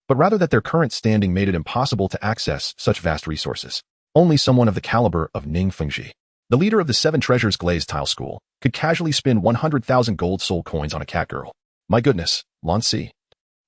but rather that their current standing made it impossible to access such vast resources. Only someone of the caliber of Ning Fengji, the leader of the Seven Treasures Glazed Tile School, could casually spend 100,000 gold soul coins on a cat girl. My goodness, Lan Si.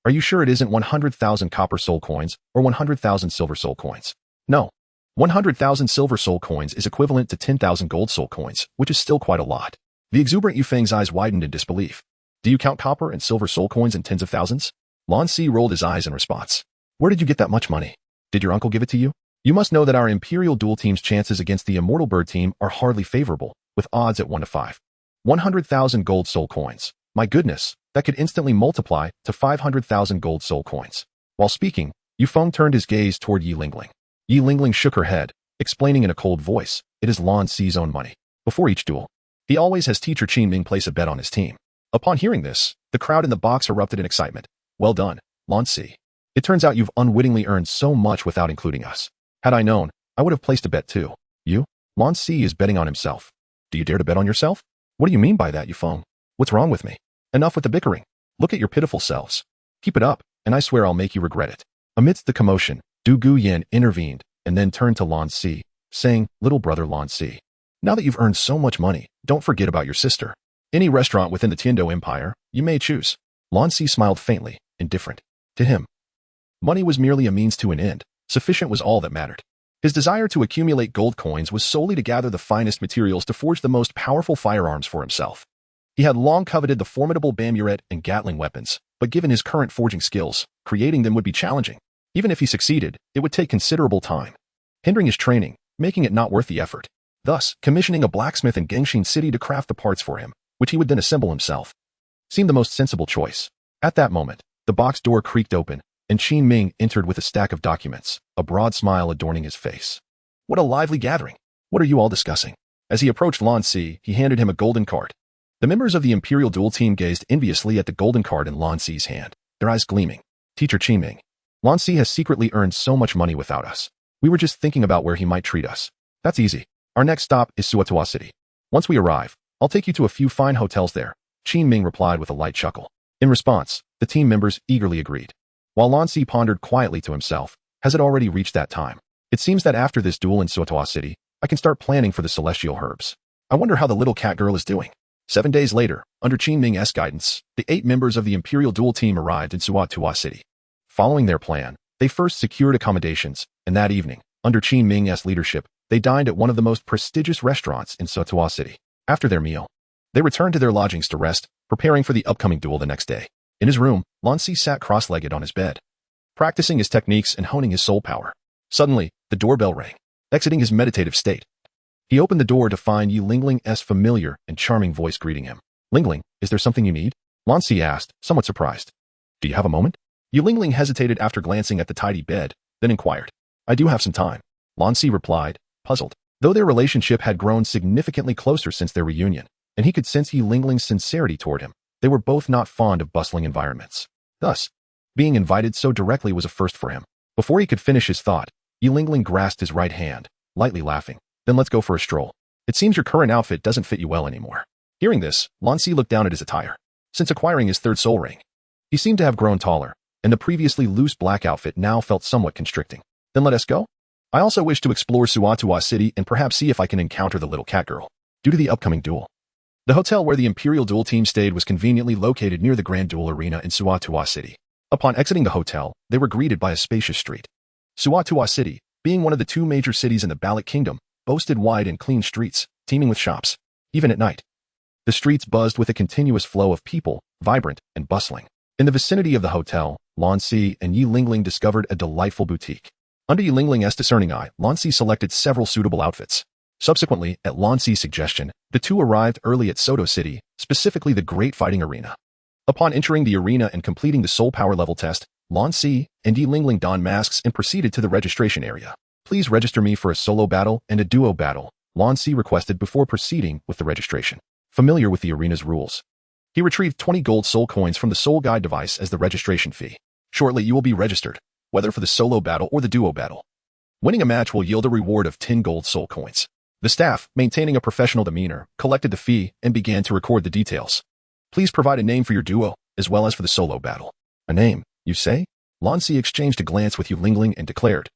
Are you sure it isn't 100,000 copper soul coins or 100,000 silver soul coins? No. 100,000 silver soul coins is equivalent to 10,000 gold soul coins, which is still quite a lot. The exuberant Yufeng's eyes widened in disbelief. Do you count copper and silver soul coins in tens of thousands? Lan Si rolled his eyes in response. Where did you get that much money? Did your uncle give it to you? You must know that our Imperial Duel team's chances against the Immortal Bird team are hardly favorable, with odds at 1 to 5. 100,000 gold soul coins. My goodness, that could instantly multiply to 500,000 gold soul coins. While speaking, Yufeng turned his gaze toward Yi Lingling. Yi Lingling shook her head, explaining in a cold voice, it is Lan Si's own money. Before each duel, he always has teacher Qingming place a bet on his team. Upon hearing this, the crowd in the box erupted in excitement. Well done, Lan Si. It turns out you've unwittingly earned so much without including us. Had I known, I would have placed a bet too. You? Lan Si is betting on himself. Do you dare to bet on yourself? What do you mean by that, Yufeng? What's wrong with me? Enough with the bickering. Look at your pitiful selves. Keep it up, and I swear I'll make you regret it. Amidst the commotion, Dugu Yin intervened and then turned to Lan Si, saying, little brother Lan Si, now that you've earned so much money, don't forget about your sister. Any restaurant within the Tiando Empire, you may choose. Lan Si smiled faintly, indifferent. To him, money was merely a means to an end. Sufficient was all that mattered. His desire to accumulate gold coins was solely to gather the finest materials to forge the most powerful firearms for himself. He had long coveted the formidable Bamuret and Gatling weapons, but given his current forging skills, creating them would be challenging. Even if he succeeded, it would take considerable time, hindering his training, making it not worth the effort. Thus, commissioning a blacksmith in Gengshin City to craft the parts for him, which he would then assemble himself, seemed the most sensible choice. At that moment, the box door creaked open, and Qingming entered with a stack of documents, a broad smile adorning his face. What a lively gathering! What are you all discussing? As he approached Lan Si, he handed him a golden card. The members of the Imperial Duel team gazed enviously at the golden card in Lan Si's hand, their eyes gleaming. Teacher Qingming, Lan Si has secretly earned so much money without us. We were just thinking about where he might treat us. That's easy. Our next stop is Su Yuntao City. Once we arrive, I'll take you to a few fine hotels there. Qingming replied with a light chuckle. In response, the team members eagerly agreed. While Lan Si pondered quietly to himself, has it already reached that time? It seems that after this duel in Su Yuntao City, I can start planning for the celestial herbs. I wonder how the little cat girl is doing. 7 days later, under Qingming's guidance, the 8 members of the Imperial Duel team arrived in Su Yuntao City. Following their plan, they first secured accommodations, and that evening, under Qingming's leadership, they dined at one of the most prestigious restaurants in Su Yuntao City. After their meal, they returned to their lodgings to rest, preparing for the upcoming duel the next day. In his room, Lan Si sat cross-legged on his bed, practicing his techniques and honing his soul power. Suddenly, the doorbell rang. Exiting his meditative state, he opened the door to find Yi Lingling's familiar and charming voice greeting him. Lingling, is there something you need? Lan Si asked, somewhat surprised. Do you have a moment? Yi Lingling hesitated after glancing at the tidy bed, then inquired. I do have some time. Lan Si replied, puzzled. Though their relationship had grown significantly closer since their reunion, and he could sense Yi Lingling's sincerity toward him, they were both not fond of bustling environments. Thus, being invited so directly was a first for him. Before he could finish his thought, Yi Lingling grasped his right hand, lightly laughing. Then let's go for a stroll. It seems your current outfit doesn't fit you well anymore. Hearing this, Lan Si looked down at his attire. Since acquiring his 3rd soul ring, he seemed to have grown taller, and the previously loose black outfit now felt somewhat constricting. Then let us go. I also wish to explore Su Yuntao City and perhaps see if I can encounter the little cat girl. Due to the upcoming duel, the hotel where the Imperial Duel team stayed was conveniently located near the Grand Duel Arena in Su Yuntao City. Upon exiting the hotel, they were greeted by a spacious street. Su Yuntao City, being one of the 2 major cities in the Ballot Kingdom, boasted wide and clean streets, teeming with shops. even at night. The streets buzzed with a continuous flow of people, vibrant and bustling. In the vicinity of the hotel, Lan Si and Yi Lingling discovered a delightful boutique. Under Yi Lingling's discerning eye, Lan Si selected several suitable outfits. Subsequently, at Lan Si's suggestion, the two arrived early at Soto City, specifically the Great Fighting Arena. Upon entering the arena and completing the soul power level test, Lan Si and Yi Lingling donned masks and proceeded to the registration area. Please register me for a solo battle and a duo battle, Lan Si requested before proceeding with the registration. Familiar with the arena's rules, he retrieved 20 gold soul coins from the soul guide device as the registration fee. Shortly you will be registered, whether for the solo battle or the duo battle. Winning a match will yield a reward of 10 gold soul coins. The staff, maintaining a professional demeanor, collected the fee and began to record the details. Please provide a name for your duo, as well as for the solo battle. A name, you say? Lan Si exchanged a glance with Yi Lingling and declared,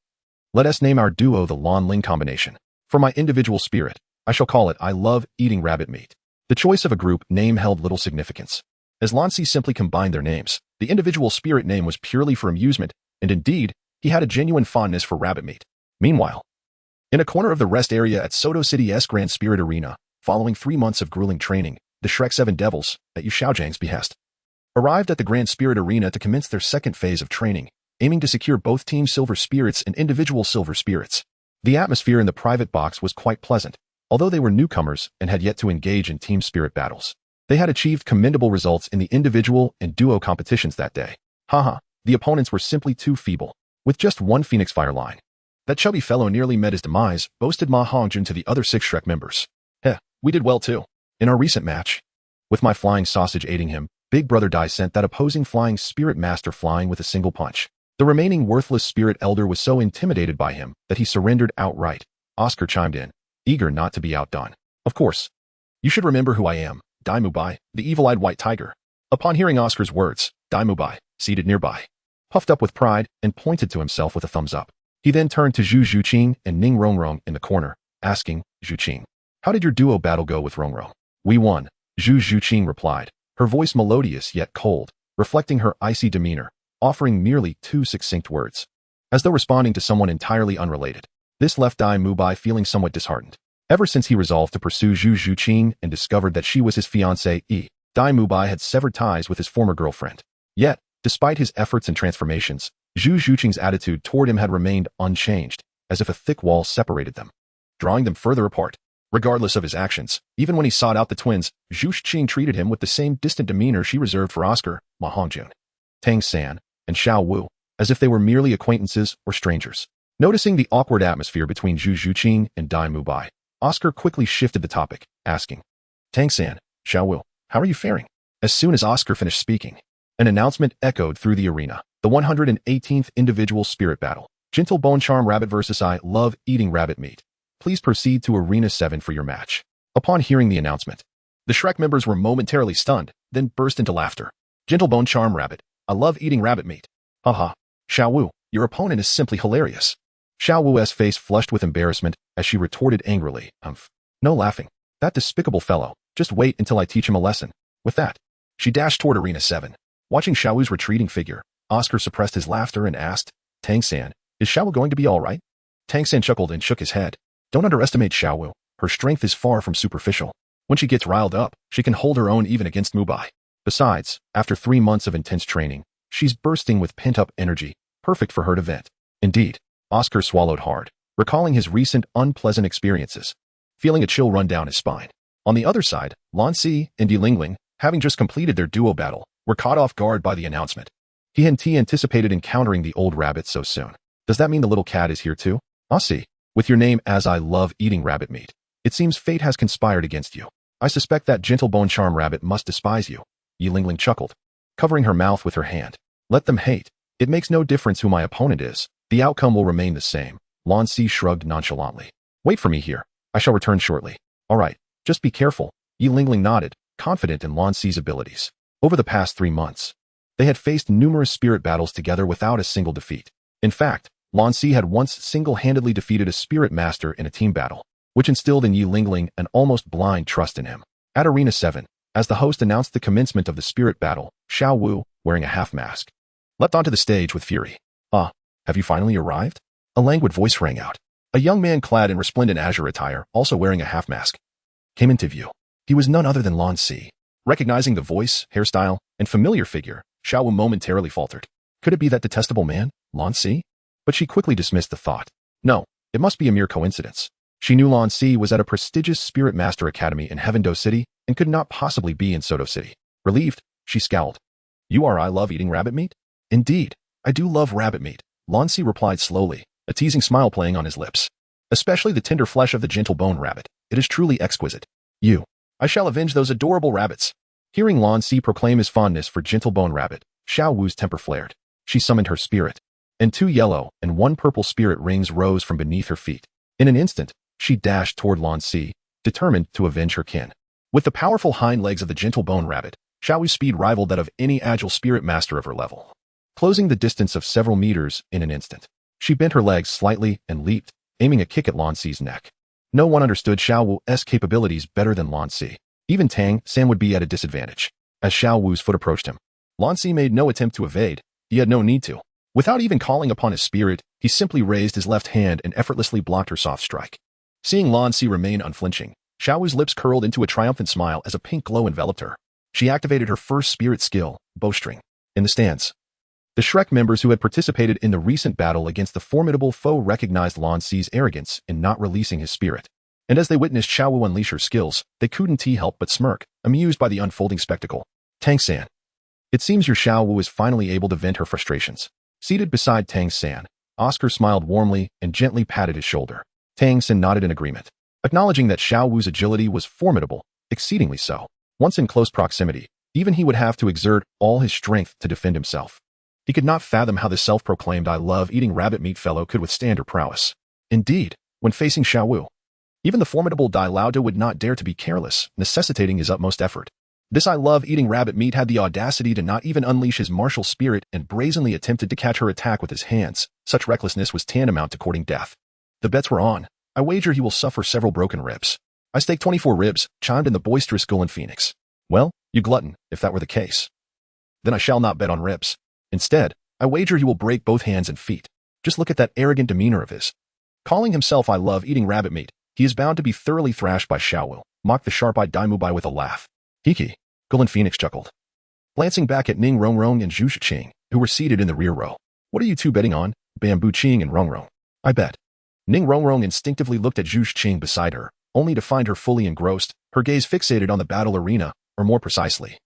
let us name our duo the Lan Ling combination. For my individual spirit, I shall call it I love eating rabbit meat. The choice of a group name held little significance. As Lan Si simply combined their names, the individual spirit name was purely for amusement, and indeed, he had a genuine fondness for rabbit meat. Meanwhile, in a corner of the rest area at Soto City's Grand Spirit Arena, following 3 months of grueling training, the Shrek 7 Devils, at Yu Xiaojiang's behest, arrived at the Grand Spirit Arena to commence their second phase of training, aiming to secure both team silver spirits and individual silver spirits. The atmosphere in the private box was quite pleasant. Although they were newcomers and had yet to engage in team spirit battles, they had achieved commendable results in the individual and duo competitions that day. Haha, the opponents were simply too feeble. With just one Phoenix Fire line, that chubby fellow nearly met his demise, boasted Ma Hongjun to the other 6 Shrek members. Heh, we did well too. In our recent match, with my flying sausage aiding him, Big Brother Dai sent that opposing flying spirit master flying with a single punch. The remaining worthless spirit elder was so intimidated by him that he surrendered outright. Oscar chimed in, eager not to be outdone. Of course. You should remember who I am, Daim Mubai, the evil-eyed white tiger. Upon hearing Oscar's words, Daim Mubai, seated nearby, puffed up with pride and pointed to himself with a thumbs up. He then turned to Zhu Qing and Ning Rongrong in the corner, asking, Zhu Qing, how did your duo battle go with Rongrong? We won, Zhu Qing replied, her voice melodious yet cold, reflecting her icy demeanor, offering merely 2 succinct words, as though responding to someone entirely unrelated. This left Daim Mubai feeling somewhat disheartened. Ever since he resolved to pursue Zhu Qing and discovered that she was his fiancée, Daim Mubai had severed ties with his former girlfriend. Yet, despite his efforts and transformations, Zhu Qing's attitude toward him had remained unchanged, as if a thick wall separated them, drawing them further apart. Regardless of his actions, even when he sought out the twins, Zhu Qing treated him with the same distant demeanor she reserved for Oscar, Ma Hongjun, Tang San, and Xiao Wu, as if they were merely acquaintances or strangers. Noticing the awkward atmosphere between Zhu Qing and Daim Mubai, Oscar quickly shifted the topic, asking, Tang San, Xiao Wu, how are you faring? As soon as Oscar finished speaking, an announcement echoed through the arena. The 118th individual spirit battle. Gentle Bone Charm Rabbit vs. I love eating rabbit meat. Please proceed to Arena 7 for your match. Upon hearing the announcement, the Shrek members were momentarily stunned, then burst into laughter. Gentle Bone Charm Rabbit, I love eating rabbit meat. Haha, Xiao Wu, your opponent is simply hilarious. Xiao Wu's face flushed with embarrassment as she retorted angrily, no laughing. That despicable fellow, just wait until I teach him a lesson. With that, she dashed toward Arena 7. Watching Xiao Wu's retreating figure, Oscar suppressed his laughter and asked, Tang San, is Xiao Wu going to be all right? Tang San chuckled and shook his head. Don't underestimate Xiao Wu. Her strength is far from superficial. When she gets riled up, she can hold her own even against Mubai. Besides, after 3 months of intense training, she's bursting with pent-up energy, perfect for her to vent. Indeed, Oscar swallowed hard, recalling his recent unpleasant experiences, feeling a chill run down his spine. On the other side, Lan Si and Yi Lingling, having just completed their duo battle, were caught off guard by the announcement. He anticipated encountering the old rabbit so soon. Does that mean the little cat is here too? Ah, see. With your name as I love eating rabbit meat, it seems fate has conspired against you. I suspect that gentle bone charm rabbit must despise you. Yi Lingling chuckled, covering her mouth with her hand. Let them hate. It makes no difference who my opponent is. The outcome will remain the same. Lan Si shrugged nonchalantly. Wait for me here. I shall return shortly. All right, just be careful. Yi Lingling nodded, confident in Lan Si's abilities. Over the past 3 months, they had faced numerous spirit battles together without a single defeat. In fact, Lan Si had once single-handedly defeated a spirit master in a team battle, which instilled in Yi Lingling an almost blind trust in him. At Arena 7, as the host announced the commencement of the spirit battle, Xiao Wu, wearing a half-mask, leapt onto the stage with fury. Ah, have you finally arrived? A languid voice rang out. A young man clad in resplendent azure attire, also wearing a half-mask, came into view. He was none other than Lan Si. Recognizing the voice, hairstyle, and familiar figure, Xiaowu momentarily faltered. Could it be that detestable man, Lan Si? But she quickly dismissed the thought. No, it must be a mere coincidence. She knew Lan Si was at a prestigious Spirit Master Academy in Heavendo City and could not possibly be in Soto City. Relieved, she scowled. I love eating rabbit meat? Indeed, I do love rabbit meat, Lan Si replied slowly, a teasing smile playing on his lips. Especially the tender flesh of the gentle bone rabbit. It is truly exquisite. I shall avenge those adorable rabbits. Hearing Lan Si proclaim his fondness for gentle bone rabbit, Xiao Wu's temper flared. She summoned her spirit, and 2 yellow and 1 purple spirit rings rose from beneath her feet. In an instant, she dashed toward Lan Si, determined to avenge her kin. With the powerful hind legs of the gentle bone rabbit, Xiao Wu's speed rivaled that of any agile spirit master of her level. Closing the distance of several meters in an instant, she bent her legs slightly and leaped, aiming a kick at Lan Si's neck. No one understood Xiao Wu's capabilities better than Lan Si. Even Tang San would be at a disadvantage. As Xiao Wu's foot approached him, Lan Si made no attempt to evade. He had no need to. Without even calling upon his spirit, he simply raised his left hand and effortlessly blocked her soft strike. Seeing Lan Si remain unflinching, Xiao Wu's lips curled into a triumphant smile as a pink glow enveloped her. She activated her first spirit skill, Bowstring. In the stands, the Shrek members who had participated in the recent battle against the formidable foe recognized Lan Si's arrogance in not releasing his spirit. And as they witnessed Xiao Wu unleash her skills, they couldn't help but smirk, amused by the unfolding spectacle. Tang San. It seems your Xiao Wu is finally able to vent her frustrations. Seated beside Tang San, Oscar smiled warmly and gently patted his shoulder. Tang San nodded in agreement, acknowledging that Xiao Wu's agility was formidable, exceedingly so. Once in close proximity, even he would have to exert all his strength to defend himself. He could not fathom how the self-proclaimed I-love-eating rabbit meat fellow could withstand her prowess. Indeed, when facing Xiao Wu, even the formidable Dauluo would not dare to be careless, necessitating his utmost effort. This I-love-eating rabbit meat had the audacity to not even unleash his martial spirit and brazenly attempted to catch her attack with his hands. Such recklessness was tantamount to courting death. The bets were on. I wager he will suffer several broken ribs. I stake 24 ribs, chimed in the boisterous Golden Phoenix. Well, you glutton, if that were the case. Then I shall not bet on ribs. Instead, I wager he will break both hands and feet. Just look at that arrogant demeanor of his. Calling himself I love eating rabbit meat, he is bound to be thoroughly thrashed by Xiaowu, mocked the sharp-eyed Daim Mubai with a laugh. Hiki, Golden Phoenix chuckled. Glancing back at Ning Rongrong and Zhu Qing, who were seated in the rear row. What are you two betting on, Bamboo Qing and Rongrong? I bet. Ning Rongrong instinctively looked at Zhu Qing beside her, only to find her fully engrossed, her gaze fixated on the battle arena, or more precisely,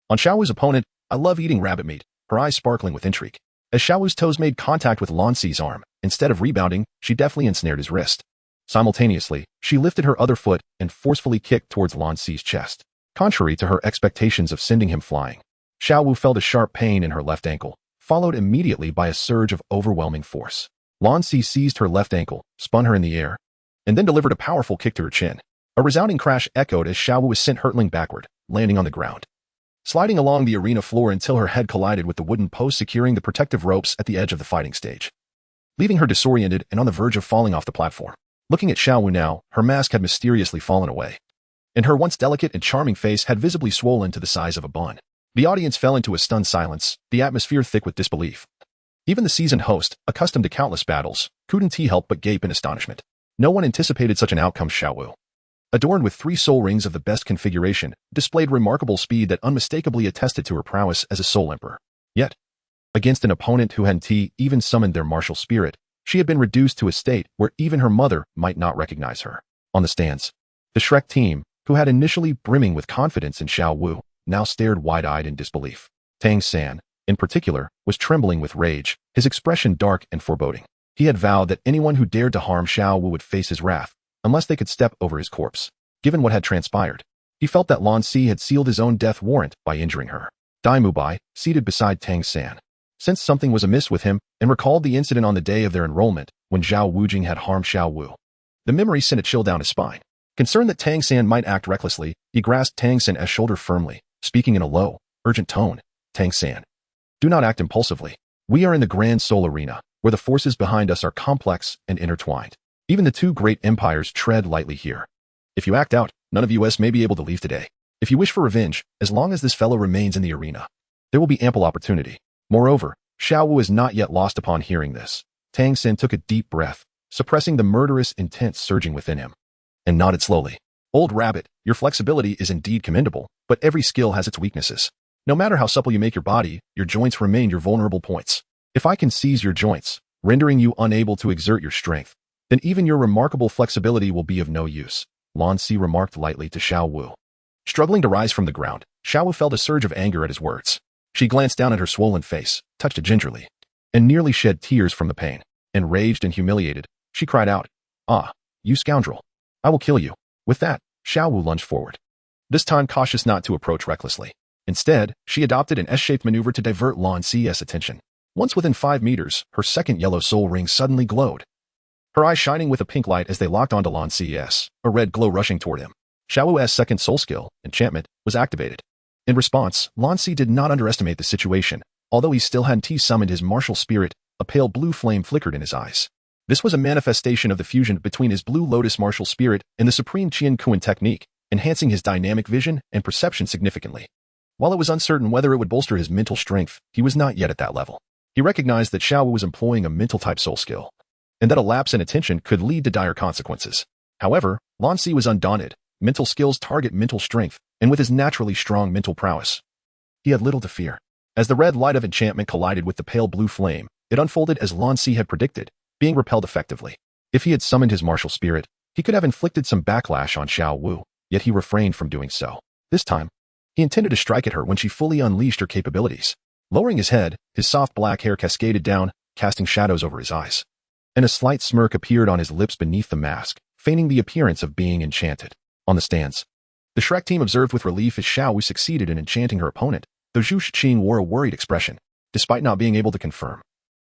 on Xiaowu's opponent. I love eating rabbit meat, her eyes sparkling with intrigue. As Xiaowu's toes made contact with Lan Si's arm, instead of rebounding, she deftly ensnared his wrist. Simultaneously, she lifted her other foot and forcefully kicked towards Lan Si's chest, contrary to her expectations of sending him flying. Xiaowu felt a sharp pain in her left ankle, followed immediately by a surge of overwhelming force. Lan Si seized her left ankle, spun her in the air, and then delivered a powerful kick to her chin. A resounding crash echoed as Xiaowu was sent hurtling backward, landing on the ground, sliding along the arena floor until her head collided with the wooden post securing the protective ropes at the edge of the fighting stage, leaving her disoriented and on the verge of falling off the platform. Looking at Xiaowu now, her mask had mysteriously fallen away, and her once delicate and charming face had visibly swollen to the size of a bun. The audience fell into a stunned silence, the atmosphere thick with disbelief. Even the seasoned host, accustomed to countless battles, couldn't help but gape in astonishment. No one anticipated such an outcome. Xiaowu, adorned with 3 soul rings of the best configuration, displayed remarkable speed that unmistakably attested to her prowess as a soul emperor. Yet, against an opponent who hadn't even summoned their martial spirit, she had been reduced to a state where even her mother might not recognize her. On the stands, the Shrek team, who had initially brimming with confidence in Xiao Wu, now stared wide-eyed in disbelief. Tang San, in particular, was trembling with rage, his expression dark and foreboding. He had vowed that anyone who dared to harm Xiao Wu would face his wrath, unless they could step over his corpse. Given what had transpired, he felt that Lan Si had sealed his own death warrant by injuring her. Daim Mubai, seated beside Tang San, sensed something was amiss with him and recalled the incident on the day of their enrollment when Zhao Wujing had harmed Xiao Wu. The memory sent a chill down his spine. Concerned that Tang San might act recklessly, he grasped Tang San's shoulder firmly, speaking in a low, urgent tone. Tang San, do not act impulsively. We are in the grand soul arena, where the forces behind us are complex and intertwined. Even the 2 great empires tread lightly here. If you act out, none of us may be able to leave today. If you wish for revenge, as long as this fellow remains in the arena, there will be ample opportunity. Moreover, Xiao Wu is not yet lost. Upon hearing this, Tang San took a deep breath, suppressing the murderous intent surging within him, and nodded slowly. Old rabbit, your flexibility is indeed commendable, but every skill has its weaknesses. No matter how supple you make your body, your joints remain your vulnerable points. If I can seize your joints, rendering you unable to exert your strength, then even your remarkable flexibility will be of no use, Lan Si remarked lightly to Xiao Wu. Struggling to rise from the ground, Xiao Wu felt a surge of anger at his words. She glanced down at her swollen face, touched it gingerly, and nearly shed tears from the pain. Enraged and humiliated, she cried out, "Ah, you scoundrel! I will kill you." With that, Xiao Wu lunged forward. This time cautious not to approach recklessly. Instead, she adopted an S-shaped maneuver to divert Lan Si's attention. Once within 5 meters, her second yellow soul ring suddenly glowed, her eyes shining with a pink light as they locked onto Lan Si's, a red glow rushing toward him. Xiao Wu's second soul skill, enchantment, was activated. In response, Lan Si did not underestimate the situation. Although he still hadn't summoned his martial spirit, a pale blue flame flickered in his eyes. This was a manifestation of the fusion between his Blue Lotus martial spirit and the supreme Qian Kuan technique, enhancing his dynamic vision and perception significantly. While it was uncertain whether it would bolster his mental strength, he was not yet at that level. He recognized that Xiao Wu was employing a mental-type soul skill, and that a lapse in attention could lead to dire consequences. However, Lan Si was undaunted. Mental skills target mental strength, and with his naturally strong mental prowess, he had little to fear. As the red light of enchantment collided with the pale blue flame, it unfolded as Lan Si had predicted, being repelled effectively. If he had summoned his martial spirit, he could have inflicted some backlash on Xiao Wu, yet he refrained from doing so. This time, he intended to strike at her when she fully unleashed her capabilities. Lowering his head, his soft black hair cascaded down, casting shadows over his eyes. And a slight smirk appeared on his lips beneath the mask, feigning the appearance of being enchanted. On the stands, the Shrek team observed with relief as Xiao Wu succeeded in enchanting her opponent, though Zhu Qing wore a worried expression, despite not being able to confirm.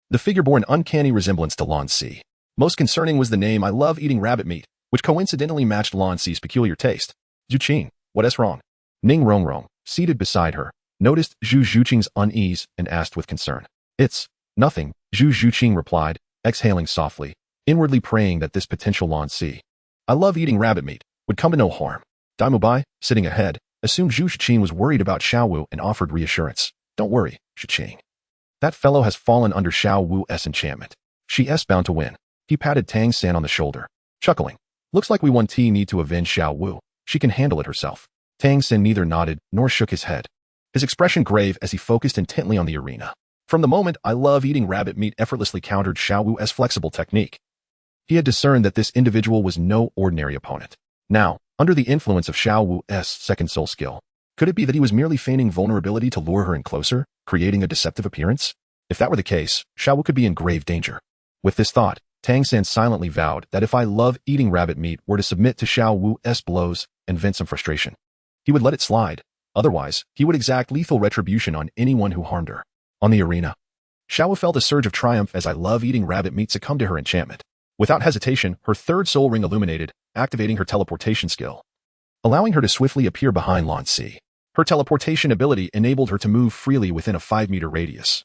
The figure bore an uncanny resemblance to Lan Si. Most concerning was the name "I love eating rabbit meat," which coincidentally matched Lan Si's peculiar taste. Zhu Qing, what's wrong? Ning Rongrong, seated beside her, noticed Zhu Qing's unease and asked with concern. "It's nothing," Zhu Qing replied, exhaling softly, inwardly praying that this potential Lan Si, "I love eating rabbit meat," would come to no harm. Daim Mubai, sitting ahead, assumed Zhu Qing was worried about Xiao Wu and offered reassurance. "Don't worry, Zhu Qing. That fellow has fallen under Xiao Wu's enchantment. She's bound to win." He patted Tang San on the shoulder, chuckling. "Looks like we need to avenge Xiao Wu. She can handle it herself." Tang San neither nodded nor shook his head, his expression grave as he focused intently on the arena. From the moment "I love eating rabbit meat" effortlessly countered Xiao Wu's flexible technique, he had discerned that this individual was no ordinary opponent. Now, under the influence of Xiao Wu's second soul skill, could it be that he was merely feigning vulnerability to lure her in closer, creating a deceptive appearance? If that were the case, Xiao Wu could be in grave danger. With this thought, Tang San silently vowed that if "I love eating rabbit meat" were to submit to Xiao Wu's blows and vent some frustration, he would let it slide. Otherwise, he would exact lethal retribution on anyone who harmed her. On the arena, Xiao Wu felt a surge of triumph as "I love eating rabbit meat" succumbed to her enchantment. Without hesitation, her third soul ring illuminated, activating her teleportation skill, allowing her to swiftly appear behind Lan Si. Her teleportation ability enabled her to move freely within a 5-meter radius,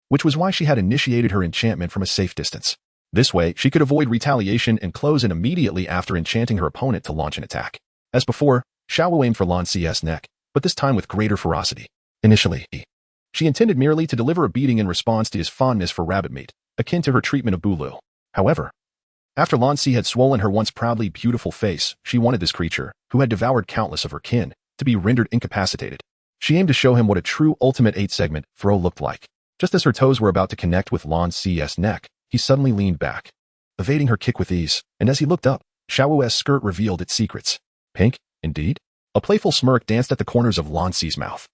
which was why she had initiated her enchantment from a safe distance. This way, she could avoid retaliation and close in immediately after enchanting her opponent to launch an attack. As before, Xiao Wu aimed for Lan Si's neck, but this time with greater ferocity. Initially, she intended merely to deliver a beating in response to his fondness for rabbit meat, akin to her treatment of Bulu. However, after Lan Si had swollen her once proudly beautiful face, she wanted this creature, who had devoured countless of her kin, to be rendered incapacitated. She aimed to show him what a true ultimate 8-segment throw looked like. Just as her toes were about to connect with Lan Si's neck, he suddenly leaned back, evading her kick with ease, and as he looked up, Xiao Wu's skirt revealed its secrets. Pink, indeed? A playful smirk danced at the corners of Lan Si's mouth.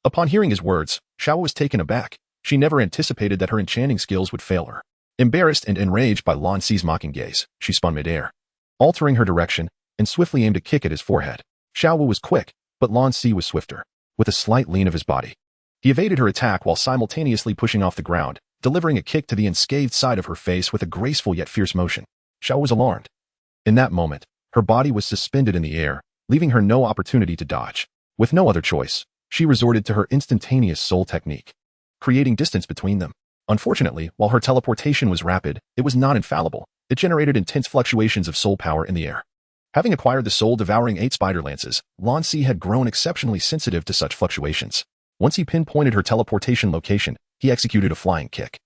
Upon hearing his words, Xiao Wu was taken aback. She never anticipated that her enchanting skills would fail her. Embarrassed and enraged by Lan Si's mocking gaze, she spun midair, altering her direction, and swiftly aimed a kick at his forehead. Xiao Wu was quick, but Lan Si was swifter. With a slight lean of his body, he evaded her attack while simultaneously pushing off the ground, delivering a kick to the unscathed side of her face with a graceful yet fierce motion. Xiao was alarmed. In that moment, her body was suspended in the air, leaving her no opportunity to dodge. With no other choice, she resorted to her instantaneous soul technique, creating distance between them. Unfortunately, while her teleportation was rapid, it was not infallible. It generated intense fluctuations of soul power in the air. Having acquired the soul-devouring 8 spider lances, Lan Si had grown exceptionally sensitive to such fluctuations. Once he pinpointed her teleportation location, he executed a flying kick,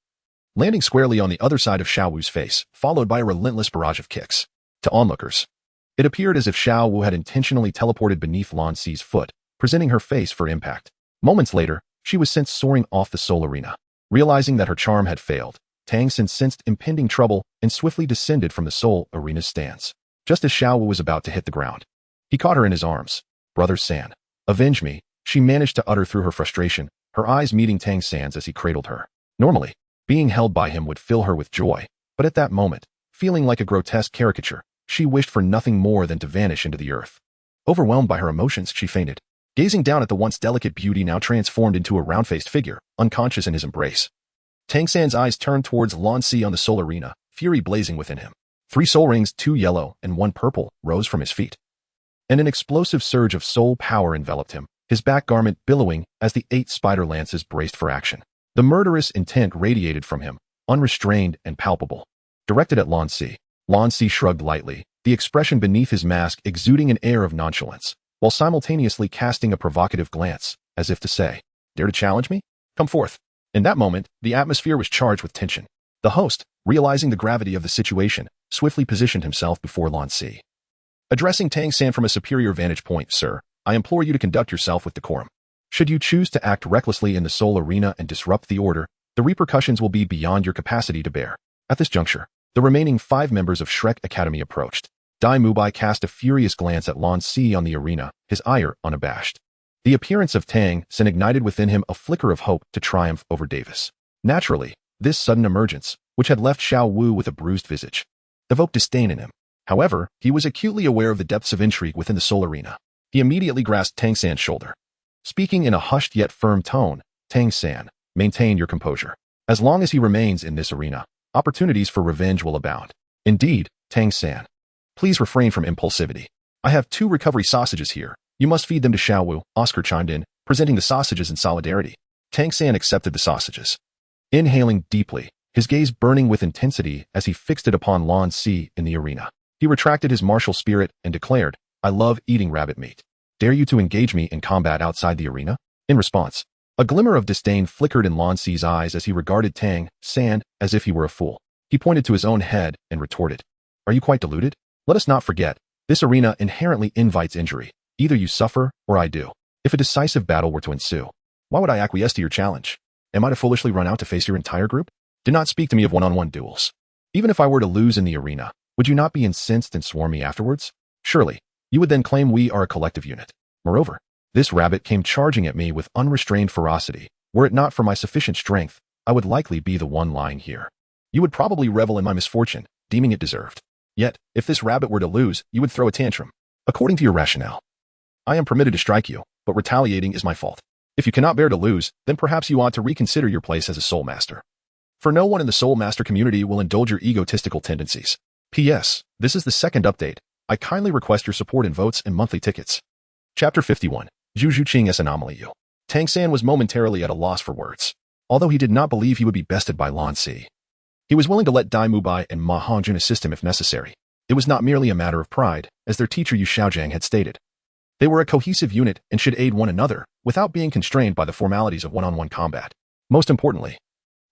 landing squarely on the other side of Xiao Wu's face, followed by a relentless barrage of kicks. To onlookers, It appeared as if Xiao Wu had intentionally teleported beneath Lan Si's foot, presenting her face for impact. Moments later, she was sent soaring off the soul arena. Realizing that her charm had failed, Tang San sensed impending trouble and swiftly descended from the soul arena's stands. Just as Xiao Wu was about to hit the ground, he caught her in his arms. "Brother San, avenge me," she managed to utter through her frustration, her eyes meeting Tang San's as he cradled her. Normally, being held by him would fill her with joy, but at that moment, feeling like a grotesque caricature, she wished for nothing more than to vanish into the earth. Overwhelmed by her emotions, she fainted. Gazing down at the once delicate beauty now transformed into a round-faced figure, unconscious in his embrace. Tang San's eyes turned towards Lan Si on the soul arena, fury blazing within him. 3 soul rings, 2 yellow and 1 purple, rose from his feet. And an explosive surge of soul power enveloped him, his back garment billowing as the 8 spider lances braced for action. The murderous intent radiated from him, unrestrained and palpable. Directed at Lan Si, Lan Si shrugged lightly, the expression beneath his mask exuding an air of nonchalance, while simultaneously casting a provocative glance, as if to say, "Dare to challenge me? Come forth." In that moment, the atmosphere was charged with tension. The host, realizing the gravity of the situation, swiftly positioned himself before Lan Si. Addressing Tang San from a superior vantage point, "Sir, I implore you to conduct yourself with decorum. Should you choose to act recklessly in the soul arena and disrupt the order, the repercussions will be beyond your capacity to bear." At this juncture, the remaining 5 members of Shrek Academy approached. Daim Mubai cast a furious glance at Lan Si on the arena, his ire unabashed. The appearance of Tang San ignited within him a flicker of hope to triumph over Davis. Naturally, this sudden emergence, which had left Xiao Wu with a bruised visage, evoked disdain in him. However, he was acutely aware of the depths of intrigue within the soul arena. He immediately grasped Tang San's shoulder. Speaking in a hushed yet firm tone, "Tang San, maintain your composure. As long as he remains in this arena, opportunities for revenge will abound. Indeed, Tang San, please refrain from impulsivity. I have 2 recovery sausages here. You must feed them to Xiao Wu." Oscar chimed in, presenting the sausages in solidarity. Tang San accepted the sausages. Inhaling deeply, his gaze burning with intensity as he fixed it upon Lan Si in the arena. He retracted his martial spirit and declared, "I love eating rabbit meat. Dare you to engage me in combat outside the arena?" In response, a glimmer of disdain flickered in Lan Si's eyes as he regarded Tang San as if he were a fool. He pointed to his own head and retorted, "Are you quite deluded? Let us not forget, this arena inherently invites injury. Either you suffer, or I do. If a decisive battle were to ensue, why would I acquiesce to your challenge? Am I to foolishly run out to face your entire group? Do not speak to me of one-on-one duels. Even if I were to lose in the arena, would you not be incensed and swarm me afterwards? Surely, you would then claim we are a collective unit. Moreover, this rabbit came charging at me with unrestrained ferocity. Were it not for my sufficient strength, I would likely be the one lying here. You would probably revel in my misfortune, deeming it deserved. Yet, if this rabbit were to lose, you would throw a tantrum. According to your rationale, I am permitted to strike you, but retaliating is my fault. If you cannot bear to lose, then perhaps you ought to reconsider your place as a soul master. For no one in the soul master community will indulge your egotistical tendencies. P.S. This is the 2nd update. I kindly request your support in votes and monthly tickets. Chapter 51. Zhu Qing's anomaly. Tang San was momentarily at a loss for words. Although he did not believe he would be bested by Lan Si, he was willing to let Daim Mubai and Ma Hongjun assist him if necessary. It was not merely a matter of pride, as their teacher Yu Xiaojiang had stated. They were a cohesive unit and should aid one another without being constrained by the formalities of one-on-one combat. Most importantly,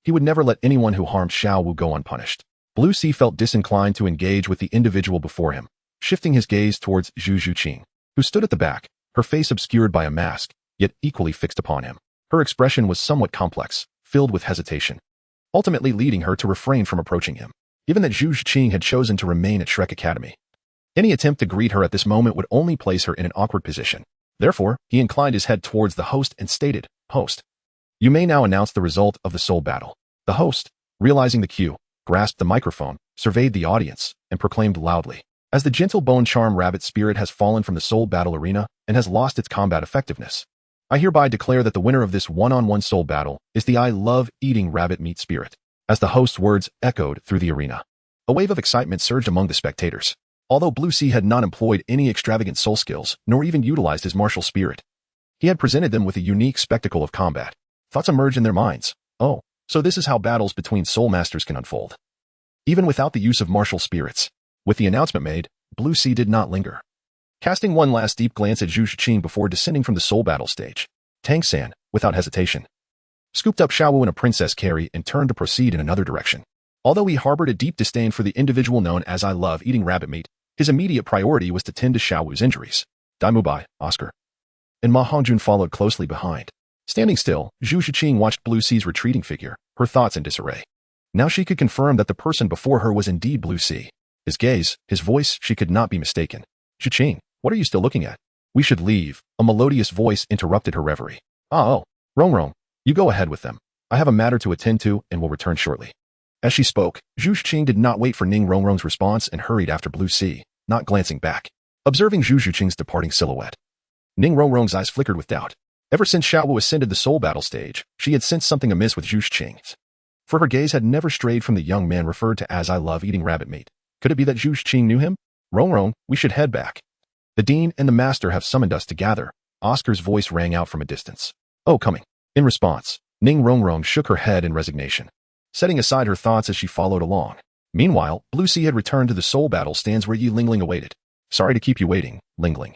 he would never let anyone who harmed Xiao Wu go unpunished. Blue Sea felt disinclined to engage with the individual before him, shifting his gaze towards Zhu Qing, who stood at the back, her face obscured by a mask, yet equally fixed upon him. Her expression was somewhat complex, filled with hesitation, ultimately leading her to refrain from approaching him. Given that Zhu Qing had chosen to remain at Shrek Academy, any attempt to greet her at this moment would only place her in an awkward position. Therefore, he inclined his head towards the host and stated, "Host, you may now announce the result of the soul battle." The host, realizing the cue, grasped the microphone, surveyed the audience, and proclaimed loudly, "As the gentle bone charm rabbit spirit has fallen from the soul battle arena and has lost its combat effectiveness, I hereby declare that the winner of this one-on-one soul battle is the I love eating rabbit meat spirit." As the host's words echoed through the arena, a wave of excitement surged among the spectators. Although Blue Sea had not employed any extravagant soul skills, nor even utilized his martial spirit, he had presented them with a unique spectacle of combat. Thoughts emerged in their minds. Oh, so this is how battles between soul masters can unfold, even without the use of martial spirits. With the announcement made, Blue Sea did not linger. Casting one last deep glance at Zhu Qing before descending from the soul battle stage, Tang San, without hesitation, scooped up Xiaowu in a princess carry and turned to proceed in another direction. Although he harbored a deep disdain for the individual known as I love eating rabbit meat, His immediate priority was to tend to Xiaowu's injuries. Daim Mubai, Oscar, and Ma Hongjun followed closely behind. Standing still, Zhu Qing watched Blue Sea's retreating figure, her thoughts in disarray. Now she could confirm that the person before her was indeed Blue Sea. His gaze, his voice, she could not be mistaken. Zhu Qing, what are you still looking at? We should leave. A melodious voice interrupted her reverie. Oh, Rong, you go ahead with them. I have a matter to attend to and will return shortly. As she spoke, Zhu Qing did not wait for Ning Rongrong's response and hurried after Blue Sea, not glancing back. Observing Zhu Qing's departing silhouette, Ning Rongrong's eyes flickered with doubt. Ever since Xiaowu ascended the soul battle stage, she had sensed something amiss with Zhu Qing. For her gaze had never strayed from the young man referred to as I love eating rabbit meat. Could it be that Zhu Qing knew him? Rong, we should head back. The dean and the master have summoned us to gather. Oscar's voice rang out from a distance. Oh, coming. In response, Ning Rongrong shook her head in resignation, setting aside her thoughts as she followed along. Meanwhile, Blue Sea had returned to the soul battle stands where Yi Lingling awaited. Sorry to keep you waiting, Lingling.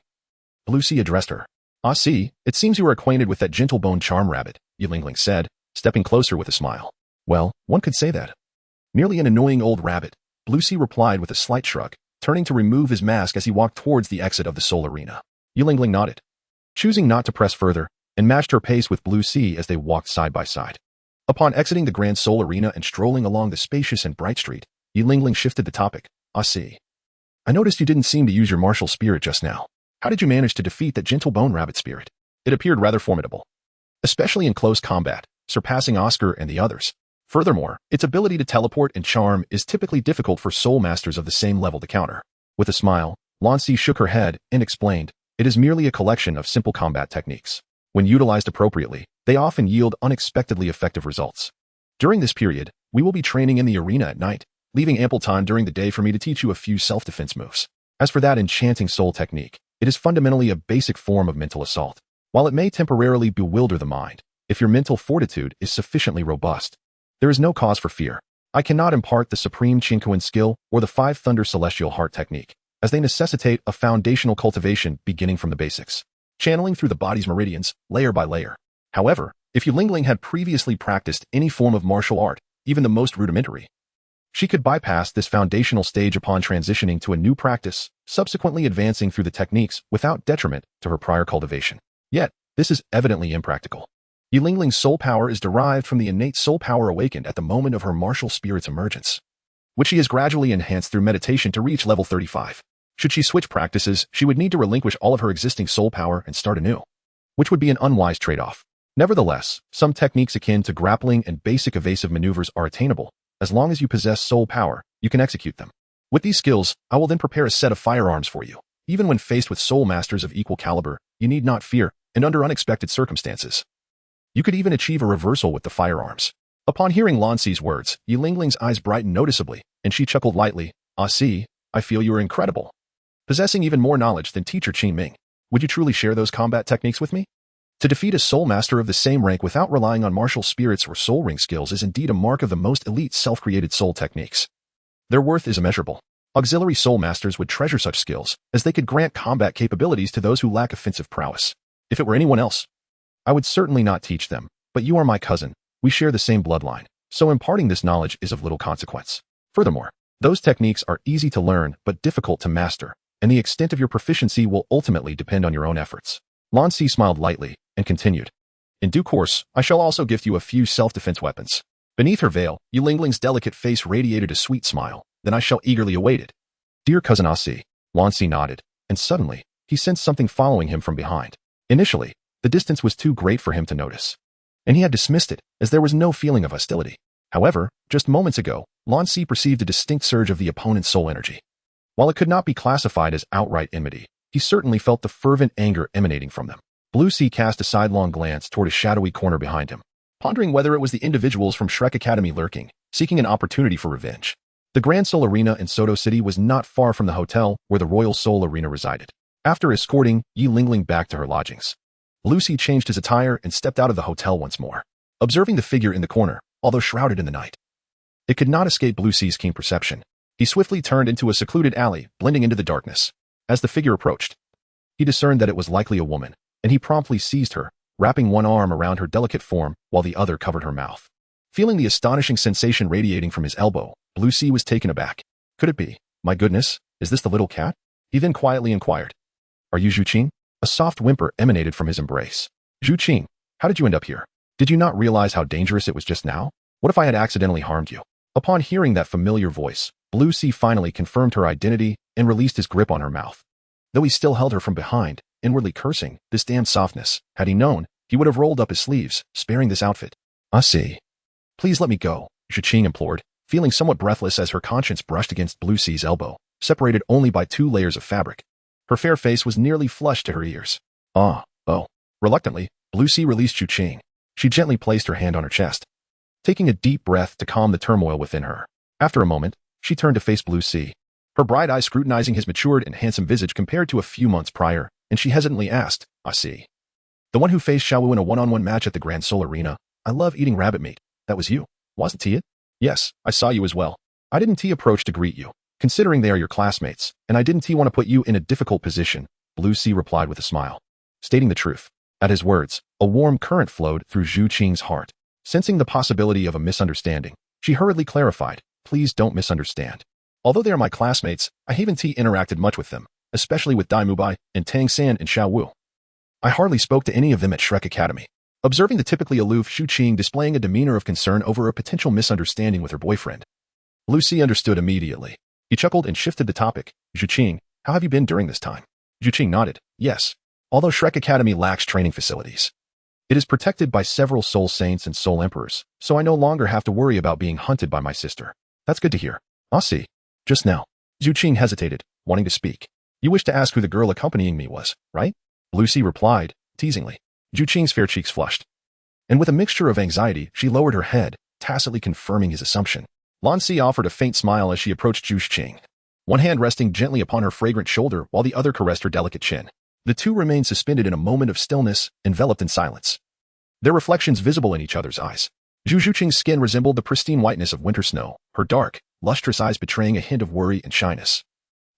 Blue Sea addressed her. Ah, see, it seems you are acquainted with that gentle-boned charm rabbit, Yi Lingling said, stepping closer with a smile. Well, one could say that. Merely an annoying old rabbit, Blue Sea replied with a slight shrug, turning to remove his mask as he walked towards the exit of the soul arena. Yi Lingling nodded, choosing not to press further, and matched her pace with Blue Sea as they walked side by side. Upon exiting the grand soul arena and strolling along the spacious and bright street, Yi Lingling shifted the topic. Ah, see. I noticed you didn't seem to use your martial spirit just now. How did you manage to defeat that gentle bone rabbit spirit? It appeared rather formidable, especially in close combat, surpassing Oscar and the others. Furthermore, its ability to teleport and charm is typically difficult for soul masters of the same level to counter. With a smile, Lan Si shook her head and explained, it is merely a collection of simple combat techniques. When utilized appropriately, they often yield unexpectedly effective results. During this period, we will be training in the arena at night, leaving ample time during the day for me to teach you a few self-defense moves. As for that enchanting soul technique, it is fundamentally a basic form of mental assault. While it may temporarily bewilder the mind, if your mental fortitude is sufficiently robust, there is no cause for fear. I cannot impart the supreme Qingquan skill or the Five Thunder Celestial Heart technique, as they necessitate a foundational cultivation beginning from the basics, channeling through the body's meridians, layer by layer. However, if Yi Lingling had previously practiced any form of martial art, even the most rudimentary, she could bypass this foundational stage upon transitioning to a new practice, subsequently advancing through the techniques without detriment to her prior cultivation. Yet, this is evidently impractical. Yi Lingling's soul power is derived from the innate soul power awakened at the moment of her martial spirit's emergence, which she has gradually enhanced through meditation to reach level 35. Should she switch practices, she would need to relinquish all of her existing soul power and start anew, which would be an unwise trade-off. Nevertheless, some techniques akin to grappling and basic evasive maneuvers are attainable. As long as you possess soul power, you can execute them. With these skills, I will then prepare a set of firearms for you. Even when faced with soul masters of equal caliber, you need not fear, and under unexpected circumstances, you could even achieve a reversal with the firearms. Upon hearing Lan Si's words, Yi Lingling's eyes brightened noticeably, and she chuckled lightly. Ah, see, I feel you are incredible, possessing even more knowledge than teacher Qin Ming. Would you truly share those combat techniques with me? To defeat a soul master of the same rank without relying on martial spirits or soul ring skills is indeed a mark of the most elite self-created soul techniques. Their worth is immeasurable. Auxiliary soul masters would treasure such skills, as they could grant combat capabilities to those who lack offensive prowess. If it were anyone else, I would certainly not teach them, but you are my cousin. We share the same bloodline, so imparting this knowledge is of little consequence. Furthermore, those techniques are easy to learn but difficult to master, and the extent of your proficiency will ultimately depend on your own efforts. Lan Si smiled lightly and continued. In due course, I shall also gift you a few self-defense weapons. Beneath her veil, Yi Lingling's delicate face radiated a sweet smile. Then I shall eagerly await it. Dear cousin Ah Si, Lan Si nodded, and suddenly, he sensed something following him from behind. Initially, the distance was too great for him to notice, and he had dismissed it, as there was no feeling of hostility. However, just moments ago, Lan Si perceived a distinct surge of the opponent's soul energy. While it could not be classified as outright enmity, he certainly felt the fervent anger emanating from them. Blue Sea cast a sidelong glance toward a shadowy corner behind him, pondering whether it was the individuals from Shrek Academy lurking, seeking an opportunity for revenge. The Grand Soul Arena in Soto City was not far from the hotel where the Royal Soul Arena resided. After escorting Yi Lingling back to her lodgings, Blue Sea changed his attire and stepped out of the hotel once more, observing the figure in the corner, although shrouded in the night. It could not escape Blue Sea's keen perception. He swiftly turned into a secluded alley, blending into the darkness. As the figure approached, he discerned that it was likely a woman, and he promptly seized her, wrapping one arm around her delicate form while the other covered her mouth. Feeling the astonishing sensation radiating from his elbow, Blue Sea was taken aback. Could it be? My goodness, Is this the little cat? He then quietly inquired. Are you Zhu Qing? A soft whimper emanated from his embrace. Zhu Qing, how did you end up here? Did you not realize how dangerous it was just now? What if I had accidentally harmed you? Upon hearing that familiar voice, Blue Sea finally confirmed her identity and released his grip on her mouth. Though he still held her from behind, inwardly cursing this damned softness. Had he known, he would have rolled up his sleeves, sparing this outfit. I see. Please let me go, Zhu Qing implored, feeling somewhat breathless as her conscience brushed against Blue Sea's elbow, separated only by 2 layers of fabric. Her fair face was nearly flushed to her ears. Oh. Reluctantly, Blue Sea released Zhu Qing. She gently placed her hand on her chest, taking a deep breath to calm the turmoil within her. After a moment, she turned to face Blue Sea, her bright eyes scrutinizing his matured and handsome visage compared to a few months prior, and she hesitantly asked, I see. The one who faced Xiao Wu in a one-on-one match at the Grand Soul Arena. I love eating rabbit meat. That was you, wasn't it? Yes, I saw you as well. I didn't approach to greet you, considering they are your classmates, and I didn't want to put you in a difficult position, Blue Sea replied with a smile, stating the truth. At his words, a warm current flowed through Zhu Qing's heart. Sensing the possibility of a misunderstanding, she hurriedly clarified, please don't misunderstand. Although they are my classmates, I haven't interacted much with them, especially with Daim Mubai and Tang San and Xiao Wu. I hardly spoke to any of them at Shrek Academy. Observing the typically aloof Zhu Qing displaying a demeanor of concern over a potential misunderstanding with her boyfriend, Blue Sea understood immediately. He chuckled and shifted the topic. Zhu Qing, how have you been during this time? Zhu Qing nodded. Yes. Although Shrek Academy lacks training facilities, it is protected by several soul saints and soul emperors, so I no longer have to worry about being hunted by my sister. That's good to hear. I see. Just now, Zhu Qing hesitated, wanting to speak. You wish to ask who the girl accompanying me was, right? Blue Sea replied, teasingly. Zhu Qing's fair cheeks flushed, and with a mixture of anxiety, she lowered her head, tacitly confirming his assumption. Lan Si offered a faint smile as she approached Zhu Qing, one hand resting gently upon her fragrant shoulder while the other caressed her delicate chin. The two remained suspended in a moment of stillness, enveloped in silence, their reflections visible in each other's eyes. Zhu Qing's skin resembled the pristine whiteness of winter snow, her dark, lustrous eyes betraying a hint of worry and shyness.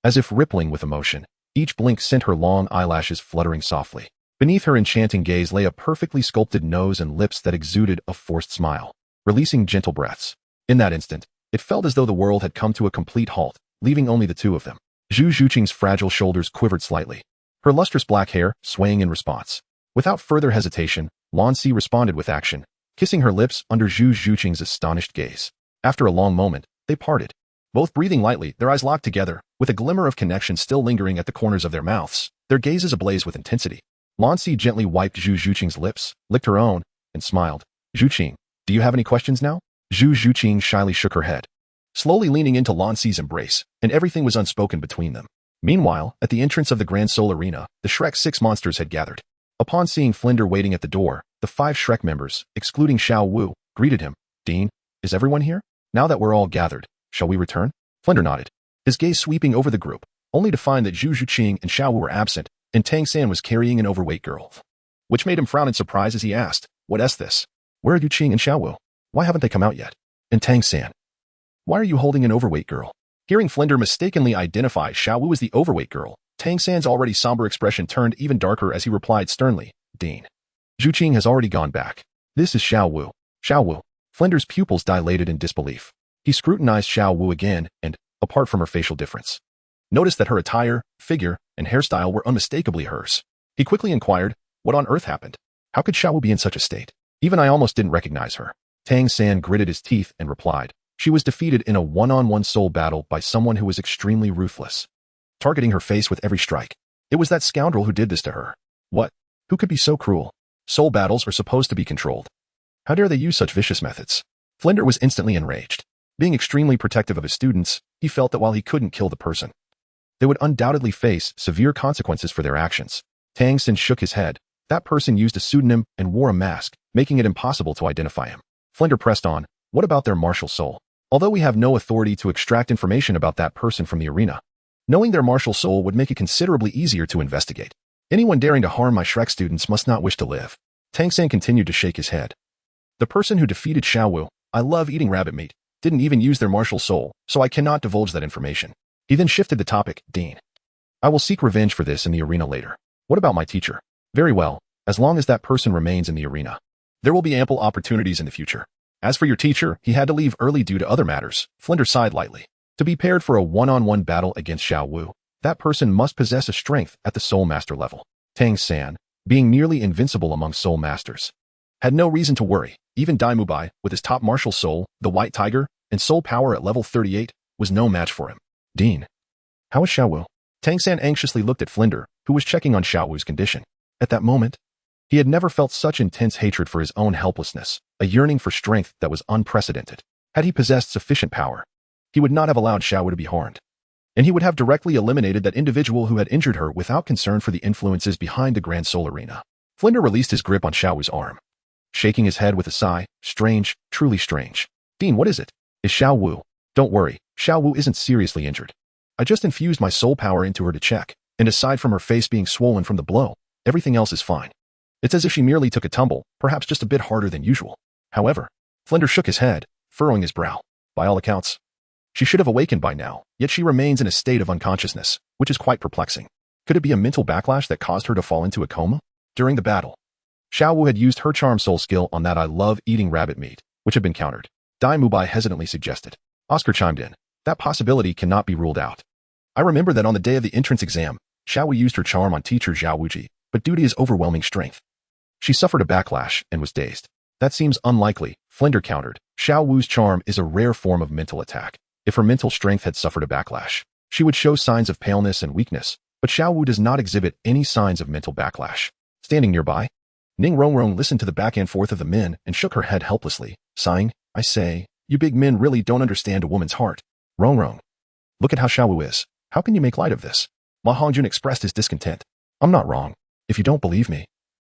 As if rippling with emotion, each blink sent her long eyelashes fluttering softly. Beneath her enchanting gaze lay a perfectly sculpted nose and lips that exuded a forced smile, releasing gentle breaths. In that instant, it felt as though the world had come to a complete halt, leaving only the two of them. Zhu Qing's fragile shoulders quivered slightly, her lustrous black hair swaying in response. Without further hesitation, Lan Si responded with action, kissing her lips under Zhu Qing's astonished gaze. After a long moment, they parted, both breathing lightly, their eyes locked together, with a glimmer of connection still lingering at the corners of their mouths, their gazes ablaze with intensity. Lan Si gently wiped Zhu Qing's lips, licked her own, and smiled. Zhu Qing, do you have any questions now? Zhu Qing shyly shook her head, slowly leaning into Lan Si's embrace, and everything was unspoken between them. Meanwhile, at the entrance of the Grand Soul Arena, the Shrek 6 monsters had gathered. Upon seeing Flinder waiting at the door, the 5 Shrek members, excluding Xiao Wu, greeted him. Dean, is everyone here? Now that we're all gathered, shall we return? Flinder nodded, his gaze sweeping over the group, only to find that Zhu Qing and Xiao Wu were absent, and Tang San was carrying an overweight girl, which made him frown in surprise as he asked, what is this? Where are Zhu Qing and Xiao Wu? Why haven't they come out yet? And Tang San, why are you holding an overweight girl? Hearing Flinder mistakenly identify Xiao Wu as the overweight girl, Tang San's already somber expression turned even darker as he replied sternly, Dean, Zhu Qing has already gone back. This is Xiao Wu. Xiao Wu. Flinder's pupils dilated in disbelief. He scrutinized Xiao Wu again and, apart from her facial difference, noticed that her attire, figure, and hairstyle were unmistakably hers. He quickly inquired, what on earth happened? How could Xiao Wu be in such a state? Even I almost didn't recognize her. Tang San gritted his teeth and replied, she was defeated in a one-on-one soul battle by someone who was extremely ruthless, targeting her face with every strike. It was that scoundrel who did this to her. What? Who could be so cruel? Soul battles are supposed to be controlled. How dare they use such vicious methods? Flinder was instantly enraged. Being extremely protective of his students, he felt that while he couldn't kill the person, they would undoubtedly face severe consequences for their actions. Tang San shook his head. That person used a pseudonym and wore a mask, making it impossible to identify him. Flinder pressed on, what about their martial soul? Although we have no authority to extract information about that person from the arena, knowing their martial soul would make it considerably easier to investigate. Anyone daring to harm my Shrek students must not wish to live. Tang San continued to shake his head. The person who defeated Xiao Wu, I love eating rabbit meat, didn't even use their martial soul, so I cannot divulge that information. He then shifted the topic, Dean, I will seek revenge for this in the arena later. What about my teacher? Very well, as long as that person remains in the arena, there will be ample opportunities in the future. As for your teacher, he had to leave early due to other matters. Flinder sighed lightly. To be paired for a one-on-one battle against Xiao Wu, that person must possess a strength at the Soul Master level. Tang San, being nearly invincible among Soul Masters, had no reason to worry. Even Daim Mubai, with his top martial soul, the White Tiger, and soul power at level 38, was no match for him. Dean, how is Xiao Wu? Tang San anxiously looked at Flinder, who was checking on Xiao Wu's condition. At that moment, he had never felt such intense hatred for his own helplessness, a yearning for strength that was unprecedented. Had he possessed sufficient power, he would not have allowed Xiao Wu to be harmed, and he would have directly eliminated that individual who had injured her without concern for the influences behind the Grand Soul Arena. Flinder released his grip on Xiao Wu's arm, shaking his head with a sigh. Strange, truly strange. Dean, what is it? Is Xiao Wu? Don't worry, Xiao Wu isn't seriously injured. I just infused my soul power into her to check, and aside from her face being swollen from the blow, everything else is fine. It's as if she merely took a tumble, perhaps just a bit harder than usual. However, Flinder shook his head, furrowing his brow. By all accounts, she should have awakened by now, yet she remains in a state of unconsciousness, which is quite perplexing. Could it be a mental backlash that caused her to fall into a coma? During the battle, Xiao Wu had used her charm soul skill on that I love eating rabbit meat, which had been countered. Daim Mubai hesitantly suggested. Oscar chimed in. That possibility cannot be ruled out. I remember that on the day of the entrance exam, Xiao Wu used her charm on teacher Zhao Wuji, but due to his overwhelming strength, she suffered a backlash and was dazed. That seems unlikely, Flinder countered. Xiao Wu's charm is a rare form of mental attack. If her mental strength had suffered a backlash, she would show signs of paleness and weakness, but Xiao Wu does not exhibit any signs of mental backlash. Standing nearby, Ning Rongrong listened to the back and forth of the men and shook her head helplessly, sighing, I say, you big men really don't understand a woman's heart. Rongrong, look at how Xiao Wu is. How can you make light of this? Ma Hongjun expressed his discontent. I'm not wrong. If you don't believe me,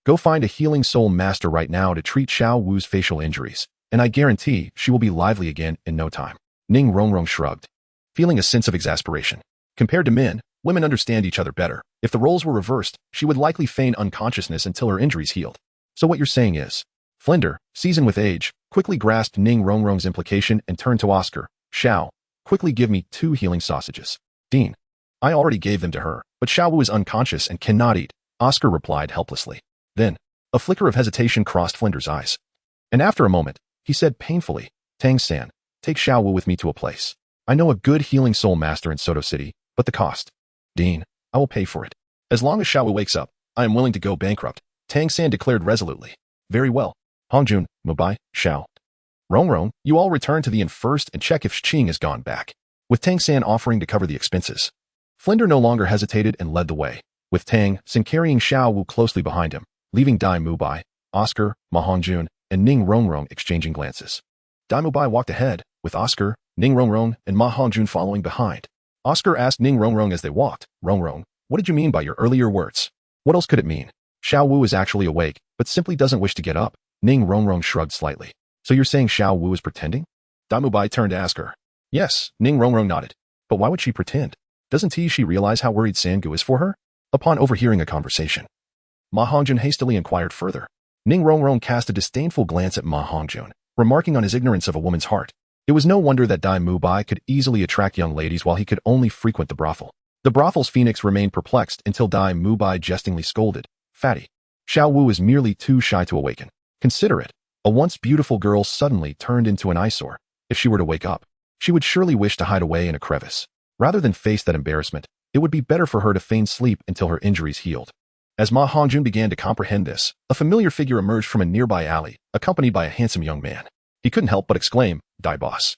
go find a healing soul master right now to treat Xiao Wu's facial injuries, and I guarantee she will be lively again in no time. Ning Rongrong shrugged, feeling a sense of exasperation. Compared to men, women understand each other better. If the roles were reversed, she would likely feign unconsciousness until her injuries healed. So what you're saying is, Flinder, seasoned with age, quickly grasped Ning Rongrong's implication and turned to Oscar. Xiao, quickly give me 2 healing sausages. Dean, I already gave them to her, but Xiao Wu is unconscious and cannot eat, Oscar replied helplessly. Then, a flicker of hesitation crossed Flinder's eyes. And after a moment, he said painfully, Tang San, take Xiao Wu with me to a place. I know a good healing soul master in Soto City, but the cost. Dean, I will pay for it. As long as Xiao Wu wakes up, I am willing to go bankrupt, Tang San declared resolutely. Very well. Hongjun, Mubai, Xiao. Rongrong, you all return to the inn first and check if Zhu Qing has gone back. With Tang San offering to cover the expenses, Flinder no longer hesitated and led the way, with Tang San carrying Xiao Wu closely behind him, leaving Daim Mubai, Oscar, Ma Hongjun, and Ning Rongrong exchanging glances. Daim Mubai walked ahead, with Oscar, Ning Rongrong, and Ma Hongjun following behind. Oscar asked Ning Rongrong as they walked, Rongrong, what did you mean by your earlier words? What else could it mean? Xiao Wu is actually awake, but simply doesn't wish to get up. Ning Rongrong shrugged slightly. So you're saying Xiao Wu is pretending? Daim Mubai turned to ask her. Yes, Ning Rongrong nodded. But why would she pretend? Doesn't she realize how worried Sangu is for her? Upon overhearing a conversation, Ma Hongjun hastily inquired further. Ning Rongrong cast a disdainful glance at Ma Hongjun, remarking on his ignorance of a woman's heart. It was no wonder that Daim Mubai could easily attract young ladies while he could only frequent the brothel. The brothel's phoenix remained perplexed until Daim Mubai jestingly scolded, Fatty, Xiao Wu is merely too shy to awaken. Consider it. A once beautiful girl suddenly turned into an eyesore. If she were to wake up, she would surely wish to hide away in a crevice. Rather than face that embarrassment, it would be better for her to feign sleep until her injuries healed. As Ma Hongjun began to comprehend this, a familiar figure emerged from a nearby alley, accompanied by a handsome young man. He couldn't help but exclaim, Dai boss.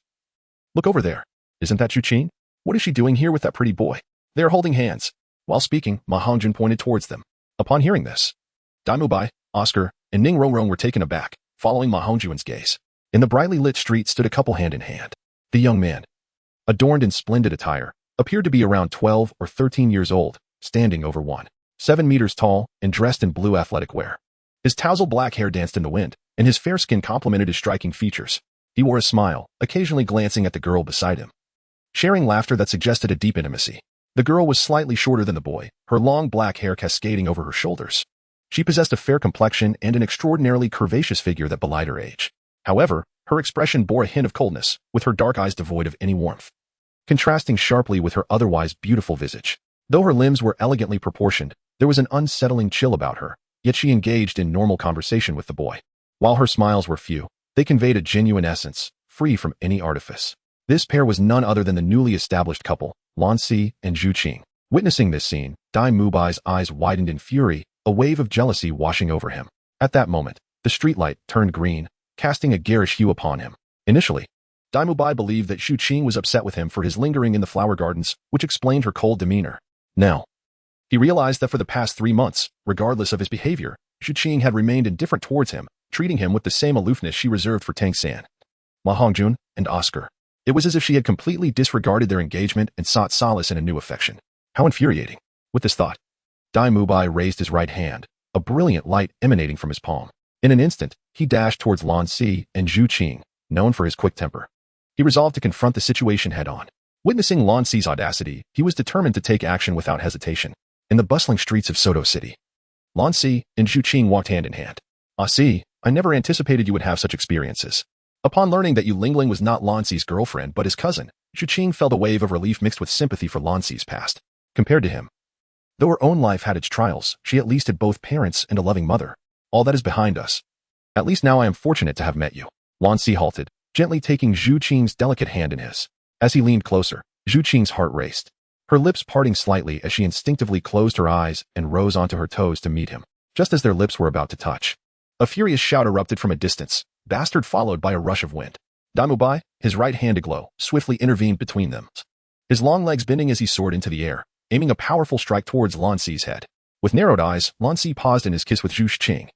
Look over there. Isn't that Zhu Qing? What is she doing here with that pretty boy? They are holding hands. While speaking, Ma Hongjun pointed towards them. Upon hearing this, Daim Mubai, Oscar, and Ning Rongrong were taken aback, following Ma Hongjun's gaze. In the brightly lit street stood a couple hand in hand. The young man, adorned in splendid attire, appeared to be around 12 or 13 years old, standing over 7 meters tall and dressed in blue athletic wear. His tousled black hair danced in the wind, and his fair skin complemented his striking features. He wore a smile, occasionally glancing at the girl beside him, sharing laughter that suggested a deep intimacy. The girl was slightly shorter than the boy, her long black hair cascading over her shoulders. She possessed a fair complexion and an extraordinarily curvaceous figure that belied her age. However, her expression bore a hint of coldness, with her dark eyes devoid of any warmth, contrasting sharply with her otherwise beautiful visage. Though her limbs were elegantly proportioned, there was an unsettling chill about her, yet she engaged in normal conversation with the boy. While her smiles were few, they conveyed a genuine essence, free from any artifice. This pair was none other than the newly established couple, Lan Si and Zhu Qing. Witnessing this scene, Daim Mubai's eyes widened in fury, a wave of jealousy washing over him. At that moment, the streetlight turned green, casting a garish hue upon him. Initially, Daim Mubai believed that Zhu Qing was upset with him for his lingering in the flower gardens, which explained her cold demeanor. Now, he realized that for the past 3 months, regardless of his behavior, Zhu Qing had remained indifferent towards him, treating him with the same aloofness she reserved for Tang San, Ma Hongjun, and Oscar. It was as if she had completely disregarded their engagement and sought solace in a new affection. How infuriating. With this thought, Daim Mubai raised his right hand, a brilliant light emanating from his palm. In an instant, he dashed towards Lan Si and Zhu Qing, known for his quick temper. He resolved to confront the situation head-on. Witnessing Lan Si's audacity, he was determined to take action without hesitation. In the bustling streets of Soto City, Lan Si and Zhu Qing walked hand in hand. "Ah Si, I never anticipated you would have such experiences." Upon learning that Yu Lingling was not Lan Si's girlfriend but his cousin, Zhu Qing felt a wave of relief mixed with sympathy for Lan Si's past. Compared to him, though her own life had its trials, she at least had both parents and a loving mother. All that is behind us. At least now I am fortunate to have met you. Lan Si halted, gently taking Zhu Qing's delicate hand in his. As he leaned closer, Zhu Qing's heart raced, her lips parting slightly as she instinctively closed her eyes and rose onto her toes to meet him. Just as their lips were about to touch, a furious shout erupted from a distance, bastard followed by a rush of wind. Daim Mubai, his right hand aglow, swiftly intervened between them, his long legs bending as he soared into the air, aiming a powerful strike towards Lan Si's head. With narrowed eyes, Lan Si paused in his kiss with Zhu Qing,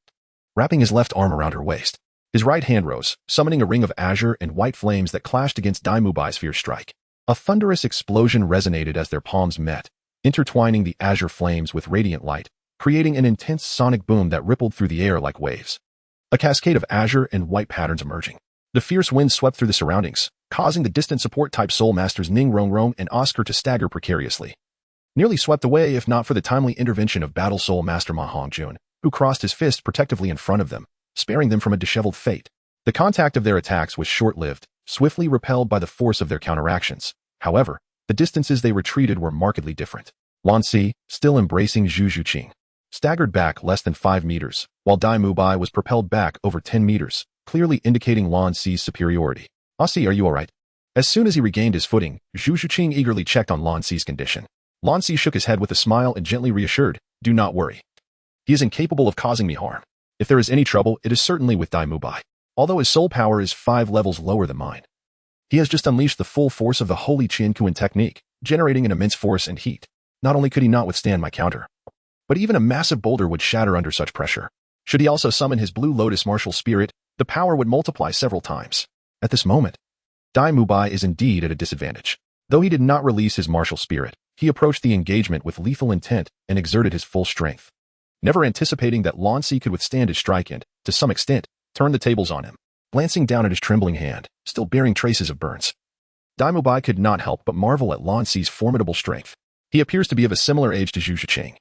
wrapping his left arm around her waist. His right hand rose, summoning a ring of azure and white flames that clashed against Daim Mubai's fierce strike. A thunderous explosion resonated as their palms met, intertwining the azure flames with radiant light, creating an intense sonic boom that rippled through the air like waves. A cascade of azure and white patterns emerging. The fierce wind swept through the surroundings, causing the distant support-type soul masters Ning Rongrong and Oscar to stagger precariously. Nearly swept away if not for the timely intervention of Battle Soul Master Ma Hongjun, who crossed his fist protectively in front of them, sparing them from a disheveled fate. The contact of their attacks was short-lived, swiftly repelled by the force of their counteractions. However, the distances they retreated were markedly different. Lan Si, still embracing Zhu Qing, staggered back less than 5 meters, while Daim Mubai was propelled back over 10 meters, clearly indicating Lan Si's superiority. "Ah Si, are you alright?" As soon as he regained his footing, Zhu Qing eagerly checked on Lan Si's condition. Lan Si shook his head with a smile and gently reassured, "Do not worry. He is incapable of causing me harm. If there is any trouble, it is certainly with Daim Mubai. Although his soul power is 5 levels lower than mine, he has just unleashed the full force of the holy Qian Kuan technique, generating an immense force and heat. Not only could he not withstand my counter, but even a massive boulder would shatter under such pressure. Should he also summon his Blue Lotus martial spirit, the power would multiply several times. At this moment, Daim Mubai is indeed at a disadvantage. Though he did not release his martial spirit, he approached the engagement with lethal intent and exerted his full strength. Never anticipating that Lan Si could withstand his strike and, to some extent, turned the tables on him. Glancing down at his trembling hand, still bearing traces of burns, Daim Mubai could not help but marvel at Lan Si's formidable strength. He appears to be of a similar age to Zhu Qing.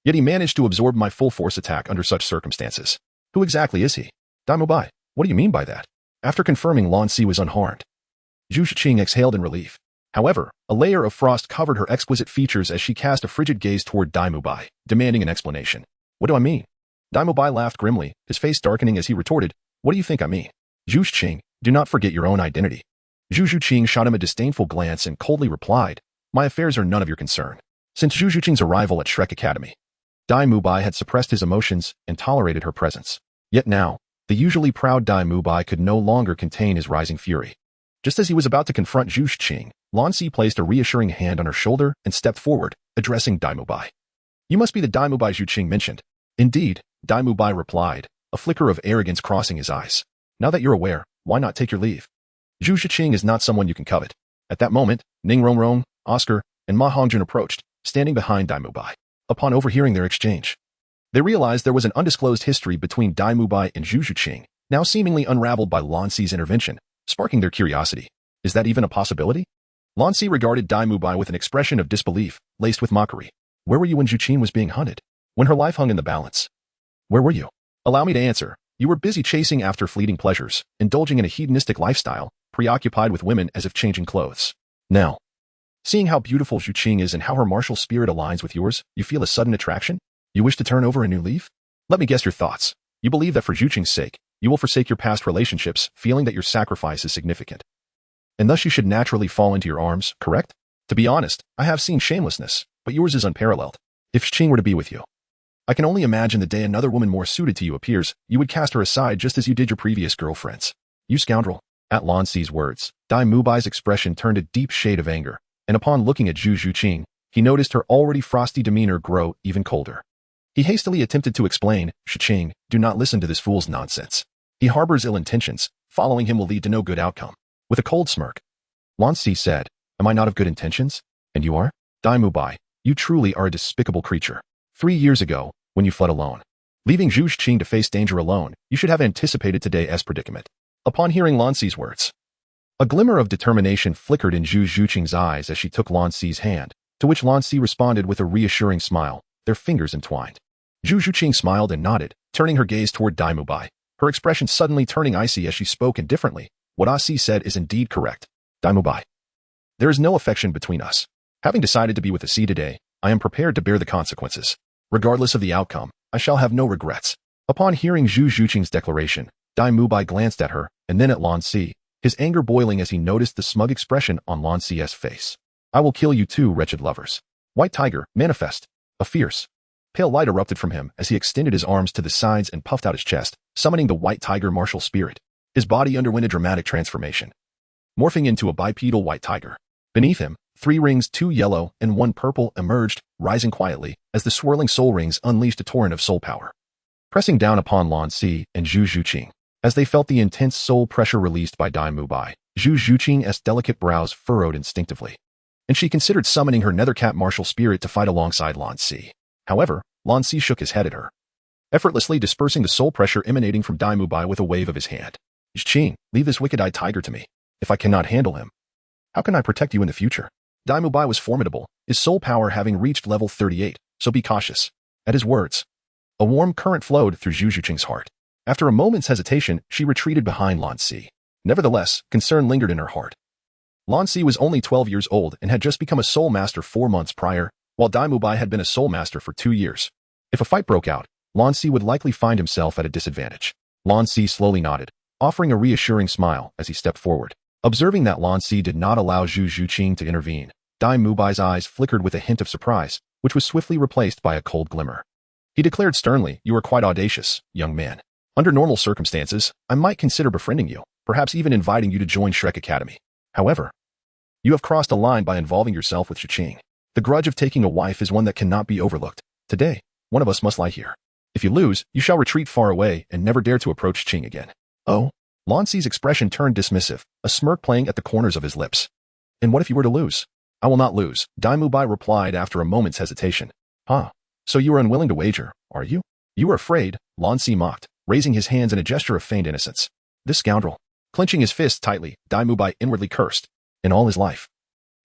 Yet he managed to absorb my full force attack under such circumstances. Who exactly is he? Daim Mubai, what do you mean by that? After confirming Lan Si was unharmed, Zhu Qing exhaled in relief. However, a layer of frost covered her exquisite features as she cast a frigid gaze toward Daim Mubai, demanding an explanation. What do I mean? Daim Mubai laughed grimly, his face darkening as he retorted, What do you think I mean? Zhu Qing, do not forget your own identity. Zhu Qing shot him a disdainful glance and coldly replied, My affairs are none of your concern. Since Zhu Qing's arrival at Shrek Academy, Daim Mubai had suppressed his emotions and tolerated her presence. Yet now, the usually proud Daim Mubai could no longer contain his rising fury. Just as he was about to confront Zhu Qing, Lan Si placed a reassuring hand on her shoulder and stepped forward, addressing Daim Mubai. You must be the Daim Mubai Zhu Qing mentioned. Indeed, Daim Mubai replied, a flicker of arrogance crossing his eyes. Now that you're aware, why not take your leave? Zhu Qing is not someone you can covet. At that moment, Ning Rongrong, Oscar, and Ma Hongjun approached, standing behind Daim Mubai. Upon overhearing their exchange, they realized there was an undisclosed history between Daim Mubai and Zhu Qing, now seemingly unraveled by Lan Si's intervention, sparking their curiosity. Is that even a possibility? Lan Si regarded Daim Mubai with an expression of disbelief, laced with mockery. Where were you when Zhu Qing was being hunted? When her life hung in the balance? Where were you? Allow me to answer. You were busy chasing after fleeting pleasures, indulging in a hedonistic lifestyle, preoccupied with women as if changing clothes. Now, seeing how beautiful Zhu Qing is and how her martial spirit aligns with yours, you feel a sudden attraction? You wish to turn over a new leaf? Let me guess your thoughts. You believe that for Zhu Qing's sake, you will forsake your past relationships, feeling that your sacrifice is significant. and thus you should naturally fall into your arms, correct? To be honest, I have seen shamelessness, but yours is unparalleled. If Qing were to be with you, I can only imagine the day another woman more suited to you appears, you would cast her aside just as you did your previous girlfriends. You scoundrel. At Lan Si's words, Daim Mubai's expression turned a deep shade of anger, and upon looking at Zhu Qing, he noticed her already frosty demeanor grow even colder. He hastily attempted to explain, Qing, do not listen to this fool's nonsense. He harbors ill intentions. Following him will lead to no good outcome. With a cold smirk, Lan Si said, am I not of good intentions? And you are? Daim Mubai, you truly are a despicable creature. 3 years ago, when you fled alone, leaving Zhu Qing to face danger alone, you should have anticipated today's predicament. Upon hearing Lan Si's words, a glimmer of determination flickered in Zhu Qing's eyes as she took Lan Si's hand, to which Lan Si responded with a reassuring smile, their fingers entwined. Zhu Qing smiled and nodded, turning her gaze toward Daim Mubai, her expression suddenly turning icy as she spoke indifferently. What Ah Si said is indeed correct. Daim Mubai, there is no affection between us. Having decided to be with the sea today, I am prepared to bear the consequences. Regardless of the outcome, I shall have no regrets. Upon hearing Zhu Qing's declaration, Daim Mubai glanced at her, and then at Lan Si, his anger boiling as he noticed the smug expression on Lan Si's face. I will kill you too, wretched lovers. White Tiger, manifest. A fierce, pale light erupted from him as he extended his arms to the sides and puffed out his chest, summoning the White Tiger martial spirit. His body underwent a dramatic transformation, morphing into a bipedal white tiger. Beneath him, 3 rings, 2 yellow and 1 purple, emerged, rising quietly as the swirling soul rings unleashed a torrent of soul power, pressing down upon Lan Si and Zhu Qing. As they felt the intense soul pressure released by Daim Mubai, Zhu Qing's delicate brows furrowed instinctively, and she considered summoning her nethercat martial spirit to fight alongside Lan Si. However, Lan Si shook his head at her, effortlessly dispersing the soul pressure emanating from Daim Mubai with a wave of his hand. Qing, leave this wicked-eyed tiger to me. If I cannot handle him, how can I protect you in the future? Daim Mubai was formidable, his soul power having reached level 38, so be cautious. At his words, a warm current flowed through Zhu Qing's heart. After a moment's hesitation, she retreated behind Lan Si. Nevertheless, concern lingered in her heart. Lan Si was only 12 years old and had just become a soul master 4 months prior, while Daim Mubai had been a soul master for 2 years. If a fight broke out, Lan Si would likely find himself at a disadvantage. Lan Si slowly nodded, offering a reassuring smile as he stepped forward. Observing that Lan Si did not allow Zhu Qing to intervene, Daim Mubai's eyes flickered with a hint of surprise, which was swiftly replaced by a cold glimmer. He declared sternly, you are quite audacious, young man. Under normal circumstances, I might consider befriending you, perhaps even inviting you to join Shrek Academy. However, you have crossed a line by involving yourself with Zhu Qing. The grudge of taking a wife is one that cannot be overlooked. Today, one of us must lie here. If you lose, you shall retreat far away and never dare to approach Qing again. Oh? Lan Si's expression turned dismissive, a smirk playing at the corners of his lips. And what if you were to lose? I will not lose, Daim Mubai replied after a moment's hesitation. Huh. So you are unwilling to wager, are you? You are afraid, Lan Si mocked, raising his hands in a gesture of feigned innocence. This scoundrel. Clenching his fists tightly, Daim Mubai inwardly cursed. In all his life,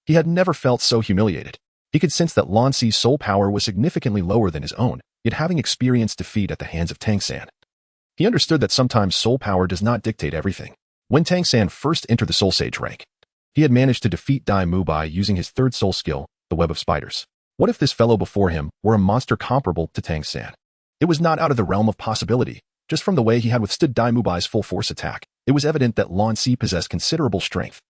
he had never felt so humiliated. He could sense that Lan Si's soul power was significantly lower than his own, yet having experienced defeat at the hands of Tang San, he understood that sometimes soul power does not dictate everything. When Tang San first entered the Soul Sage rank, he had managed to defeat Daim Mubai using his 3rd soul skill, the Web of Spiders. What if this fellow before him were a monster comparable to Tang San? It was not out of the realm of possibility. Just from the way he had withstood Daim Mubai's full force attack, it was evident that Lan Si possessed considerable strength.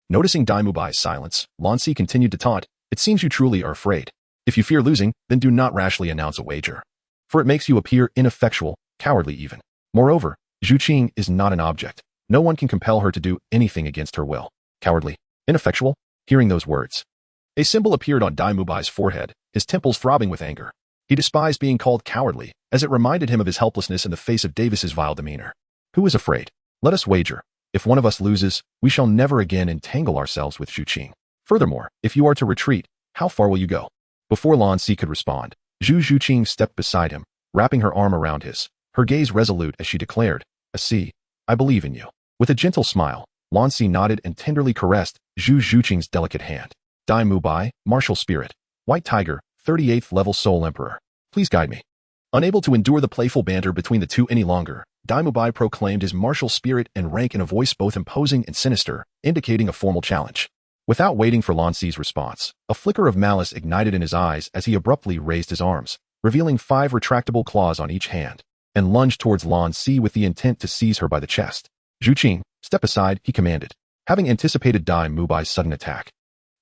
Noticing Daim Mubai's silence, Lan Si continued to taunt, it seems you truly are afraid. If you fear losing, then do not rashly announce a wager, for it makes you appear ineffectual, cowardly even. Moreover, Zhu Qing is not an object. No one can compel her to do anything against her will. Cowardly, ineffectual. Hearing those words, a symbol appeared on Daim Mubai's forehead, his temples throbbing with anger. He despised being called cowardly, as it reminded him of his helplessness in the face of Davis's vile demeanor. Who is afraid? Let us wager. If one of us loses, we shall never again entangle ourselves with Zhu Qing. Furthermore, if you are to retreat, how far will you go? Before Lan Si could respond, Zhu Qing stepped beside him, wrapping her arm around his, her gaze resolute as she declared, "I see. I believe in you." With a gentle smile, Lan Si nodded and tenderly caressed Zhu Qing's delicate hand. Daim Mubai, martial spirit. White Tiger, 38th level Soul Emperor. Please guide me. Unable to endure the playful banter between the two any longer, Daim Mubai proclaimed his martial spirit and rank in a voice both imposing and sinister, indicating a formal challenge. Without waiting for Lan Si's response, a flicker of malice ignited in his eyes as he abruptly raised his arms, revealing 5 retractable claws on each hand, and lunged towards Lan Si with the intent to seize her by the chest. Zhu Qing, step aside, he commanded. Having anticipated Daim Mubai's sudden attack,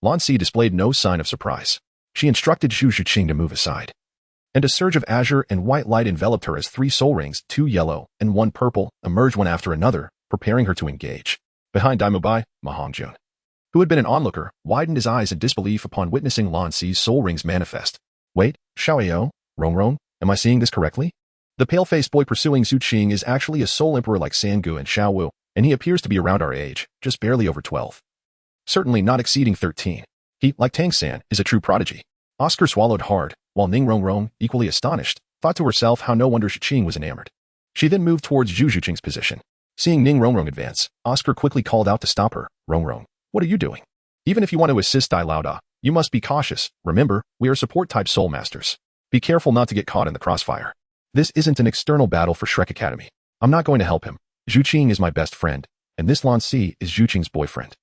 Lan Si displayed no sign of surprise. She instructed Zhu Qing to move aside, and a surge of azure and white light enveloped her as 3 soul rings, 2 yellow and 1 purple, emerged one after another, preparing her to engage. Behind Daim Mubai, Ma Hongjun, who had been an onlooker, widened his eyes in disbelief upon witnessing Lan Si's soul rings manifest. Wait, Xiaowu, Rongrong, am I seeing this correctly? The pale-faced boy pursuing Zhu Qing is actually a soul emperor like Sangu and Xiaowu, and he appears to be around our age, just barely over 12. Certainly not exceeding 13. He, like Tang San, is a true prodigy. Oscar swallowed hard, while Ning Rongrong, equally astonished, thought to herself how no wonder Zhu Qing was enamored. She then moved towards Zhu Qing's position. Seeing Ning Rongrong advance, Oscar quickly called out to stop her. Rongrong, what are you doing? Even if you want to assist Dai Lao, you must be cautious. Remember, we are support-type soul masters. Be careful not to get caught in the crossfire. This isn't an external battle for Shrek Academy. I'm not going to help him. Zhu Qing is my best friend, and this Lan Si is Zhu Qing's boyfriend.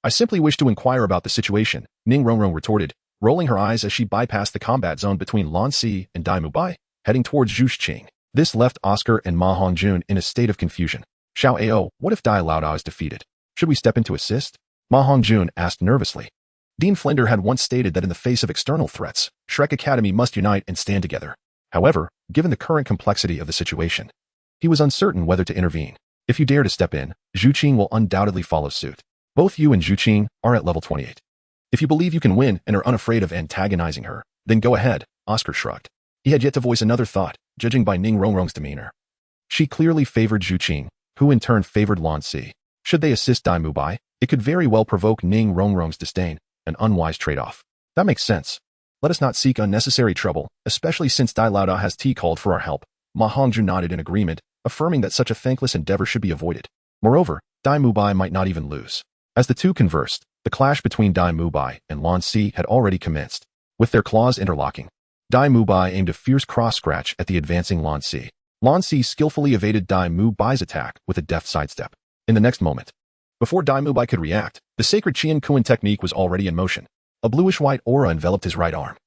I simply wish to inquire about the situation, Ning Rongrong retorted, rolling her eyes as she bypassed the combat zone between Lan Si and Daim Mubai, heading towards Zhu Qing. This left Oscar and Ma Hongjun in a state of confusion. Xiaowu, what if Dai Lao is defeated? Should we step in to assist? Ma Hongjun asked nervously. Dean Flender had once stated that in the face of external threats, Shrek Academy must unite and stand together. However, given the current complexity of the situation, he was uncertain whether to intervene. If you dare to step in, Zhu Qing will undoubtedly follow suit. Both you and Zhu Qing are at level 28. If you believe you can win and are unafraid of antagonizing her, then go ahead, Oscar shrugged. He had yet to voice another thought, judging by Ning Rongrong's demeanor. She clearly favored Zhu Qing, who in turn favored Lan Si. Should they assist Daim Mubai, it could very well provoke Ning Rongrong's disdain, an unwise trade-off. That makes sense. Let us not seek unnecessary trouble, especially since Dai Lao has called for our help. Ma Hongjun nodded in agreement, affirming that such a thankless endeavor should be avoided. Moreover, Daim Mubai might not even lose. As the two conversed, the clash between Daim Mubai and Lan Si had already commenced. With their claws interlocking, Daim Mubai aimed a fierce cross-scratch at the advancing Lan Si. Lan Si skillfully evaded Daim Mubai's attack with a deft sidestep. In the next moment, before Daim Mubai could react, the sacred Qian Kuan technique was already in motion. A bluish-white aura enveloped his right arm,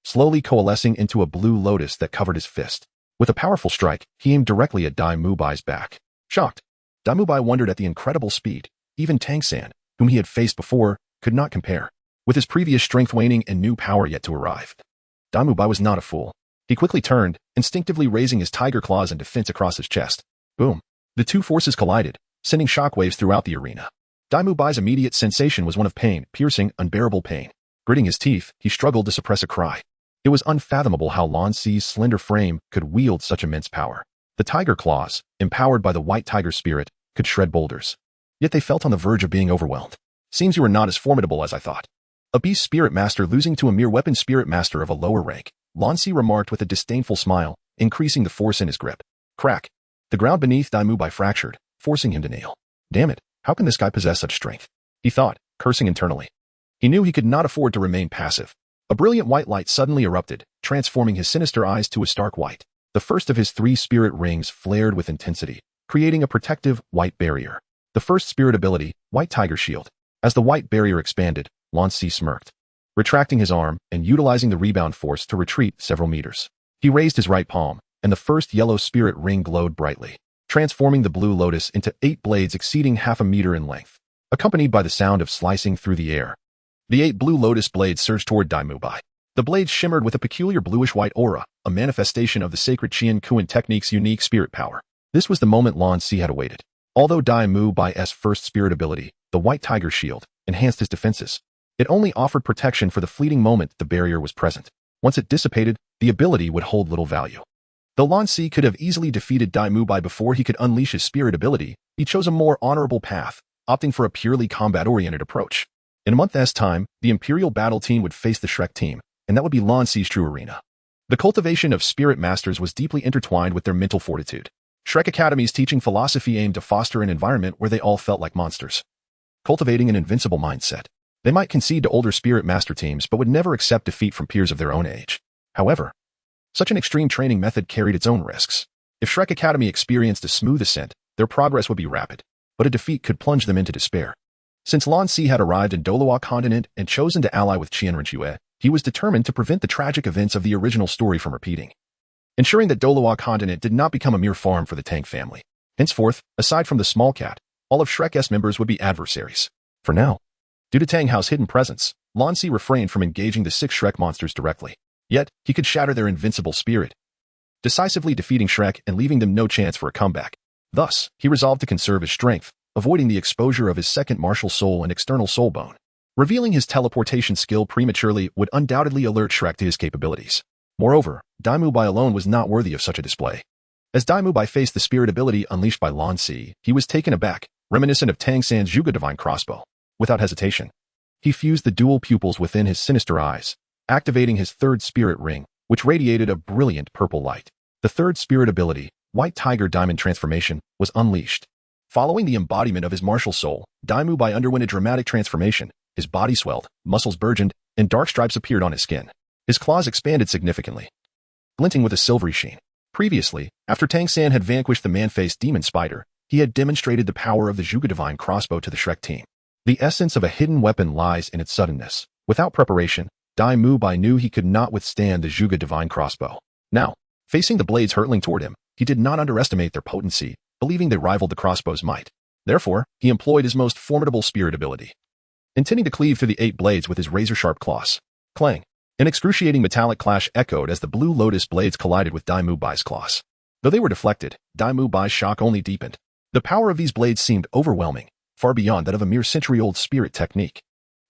slowly coalescing into a blue lotus that covered his fist. With a powerful strike, he aimed directly at Daim Mubai's back. Shocked, Daim Mubai wondered at the incredible speed. Even Tang San, whom he had faced before, could not compare. With his previous strength waning and new power yet to arrive, Daim Mubai was not a fool. He quickly turned, instinctively raising his tiger claws in defense across his chest. Boom. The two forces collided, sending shockwaves throughout the arena. Daim Mubai's immediate sensation was one of pain, piercing, unbearable pain. Gritting his teeth, he struggled to suppress a cry. It was unfathomable how Lan Si's slender frame could wield such immense power. The tiger claws, empowered by the white tiger spirit, could shred boulders. Yet they felt on the verge of being overwhelmed. Seems you are not as formidable as I thought. A beast spirit master losing to a mere weapon spirit master of a lower rank, Lan Si remarked with a disdainful smile, increasing the force in his grip. Crack. The ground beneath Daim Mubai fractured, forcing him to kneel. Damn it, how can this guy possess such strength? He thought, cursing internally. He knew he could not afford to remain passive. A brilliant white light suddenly erupted, transforming his sinister eyes to a stark white. The first of his 3 spirit rings flared with intensity, creating a protective, white barrier. The first spirit ability, White Tiger Shield. As the white barrier expanded, Lan Si smirked, retracting his arm and utilizing the rebound force to retreat several meters. He raised his right palm, and the first yellow spirit ring glowed brightly, transforming the blue lotus into 8 blades exceeding half a meter in length, accompanied by the sound of slicing through the air. The 8 blue lotus blades surged toward Daim Mubai. The blades shimmered with a peculiar bluish-white aura, a manifestation of the sacred Qian Kuan technique's unique spirit power. This was the moment Lan Si had awaited. Although Daim Mubai's first spirit ability, the White Tiger Shield, enhanced his defenses, it only offered protection for the fleeting moment the barrier was present. Once it dissipated, the ability would hold little value. Though Lan Si could have easily defeated Daim Mubai before he could unleash his spirit ability, he chose a more honorable path, opting for a purely combat-oriented approach. In a month's time, the Imperial Battle Team would face the Shrek team, and that would be Lan Si's true arena. The cultivation of spirit masters was deeply intertwined with their mental fortitude. Shrek Academy's teaching philosophy aimed to foster an environment where they all felt like monsters, cultivating an invincible mindset. They might concede to older spirit master teams but would never accept defeat from peers of their own age. However, such an extreme training method carried its own risks. If Shrek Academy experienced a smooth ascent, their progress would be rapid, but a defeat could plunge them into despair. Since Lan Si had arrived in Douluo Continent and chosen to ally with Shian Renu, he was determined to prevent the tragic events of the original story from repeating, ensuring that Douluo Continent did not become a mere farm for the Tang family. Henceforth, aside from the small cat, all of Shrek's members would be adversaries. For now. Due to Tang Hao's hidden presence, Lan Si refrained from engaging the 6 Shrek monsters directly. Yet, he could shatter their invincible spirit, decisively defeating Shrek and leaving them no chance for a comeback. Thus, he resolved to conserve his strength, avoiding the exposure of his second martial soul and external soul bone. Revealing his teleportation skill prematurely would undoubtedly alert Shrek to his capabilities. Moreover, Daim Mubai alone was not worthy of such a display. As Daim Mubai faced the spirit ability unleashed by Lan Si, he was taken aback, reminiscent of Tang San's Zhuge Divine Crossbow. Without hesitation, he fused the dual pupils within his sinister eyes, activating his third spirit ring, which radiated a brilliant purple light. The third spirit ability, White Tiger Diamond Transformation, was unleashed. Following the embodiment of his martial soul, Daim Mubai underwent a dramatic transformation. His body swelled, muscles burgeoned, and dark stripes appeared on his skin. His claws expanded significantly, glinting with a silvery sheen. Previously, after Tang San had vanquished the man-faced demon spider, he had demonstrated the power of the Zhuge Divine Crossbow to the Shrek team. The essence of a hidden weapon lies in its suddenness. Without preparation, Daim Mubai knew he could not withstand the Zhuge Divine Crossbow. Now, facing the blades hurtling toward him, he did not underestimate their potency, believing they rivaled the crossbow's might. Therefore, he employed his most formidable spirit ability, intending to cleave through the 8 blades with his razor-sharp claws. Clang! An excruciating metallic clash echoed as the blue lotus blades collided with Daim Mubai's claws. Though they were deflected, Daim Mubai's shock only deepened. The power of these blades seemed overwhelming, far beyond that of a mere century-old spirit technique.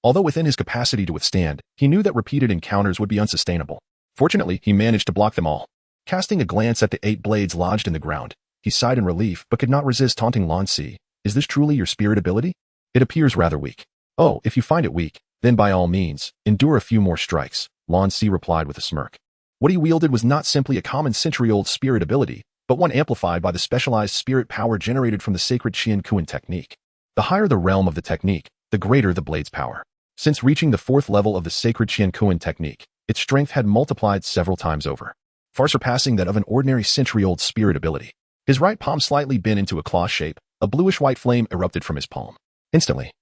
Although within his capacity to withstand, he knew that repeated encounters would be unsustainable. Fortunately, he managed to block them all. Casting a glance at the 8 blades lodged in the ground, he sighed in relief but could not resist taunting Lan Si. Is this truly your spirit ability? It appears rather weak. Oh, if you find it weak, then by all means, endure a few more strikes, Lan Si replied with a smirk. What he wielded was not simply a common century-old spirit ability, but one amplified by the specialized spirit power generated from the sacred Xian Renu technique. The higher the realm of the technique, the greater the blade's power. Since reaching the 4th level of the sacred Xian Renu technique, its strength had multiplied several times over, far surpassing that of an ordinary century-old spirit ability. His right palm slightly bent into a claw shape, a bluish-white flame erupted from his palm. Instantly,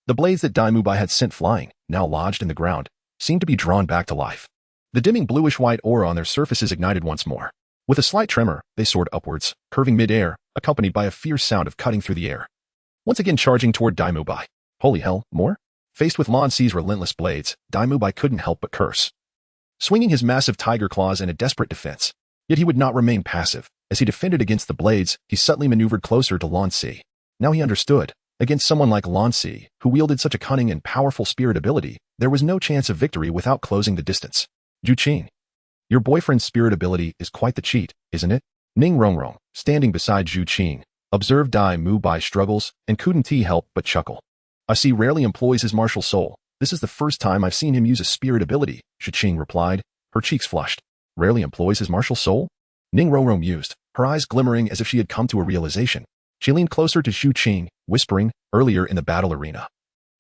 the blades that Daim Mubai had sent flying, now lodged in the ground, seemed to be drawn back to life. The dimming bluish-white aura on their surfaces ignited once more. With a slight tremor, they soared upwards, curving mid-air, accompanied by a fierce sound of cutting through the air. Once again charging toward Daim Mubai. Holy hell, more? Faced with Lan Si's relentless blades, Daim Mubai couldn't help but curse, swinging his massive tiger claws in a desperate defense. Yet he would not remain passive. As he defended against the blades, he subtly maneuvered closer to Lan Si. Now he understood. Against someone like Lan Si, who wielded such a cunning and powerful spirit ability, there was no chance of victory without closing the distance. Zhu Qing, your boyfriend's spirit ability is quite the cheat, isn't it? Ning Rongrong, standing beside Zhu Qing, observed Daim Mubai's struggles and couldn't help but chuckle. I see rarely employs his martial soul. This is the first time I've seen him use a spirit ability, Zhu Qing replied, her cheeks flushed. Rarely employs his martial soul? Ning Rongrong mused, her eyes glimmering as if she had come to a realization. She leaned closer to Zhu Qing, whispering, earlier in the battle arena.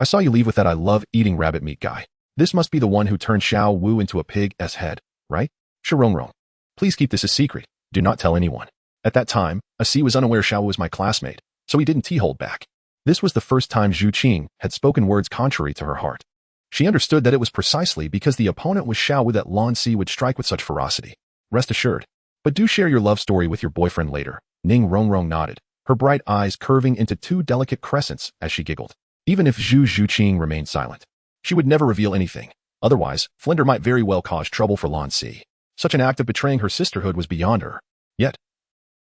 I saw you leave with that I love eating rabbit meat guy. This must be the one who turned Xiao Wu into a pig's head, right? Rongrong. Please keep this a secret. Do not tell anyone. At that time, Asi was unaware Xiao Wu was my classmate, so he didn't hold back. This was the first time Zhu Qing had spoken words contrary to her heart. She understood that it was precisely because the opponent was Xiao Wu that Lan Si would strike with such ferocity. Rest assured. But do share your love story with your boyfriend later. Ning Rongrong nodded, her bright eyes curving into 2 delicate crescents as she giggled. Even if Zhu Qing remained silent, she would never reveal anything. Otherwise, Flinder might very well cause trouble for Lan Si. Such an act of betraying her sisterhood was beyond her. Yet,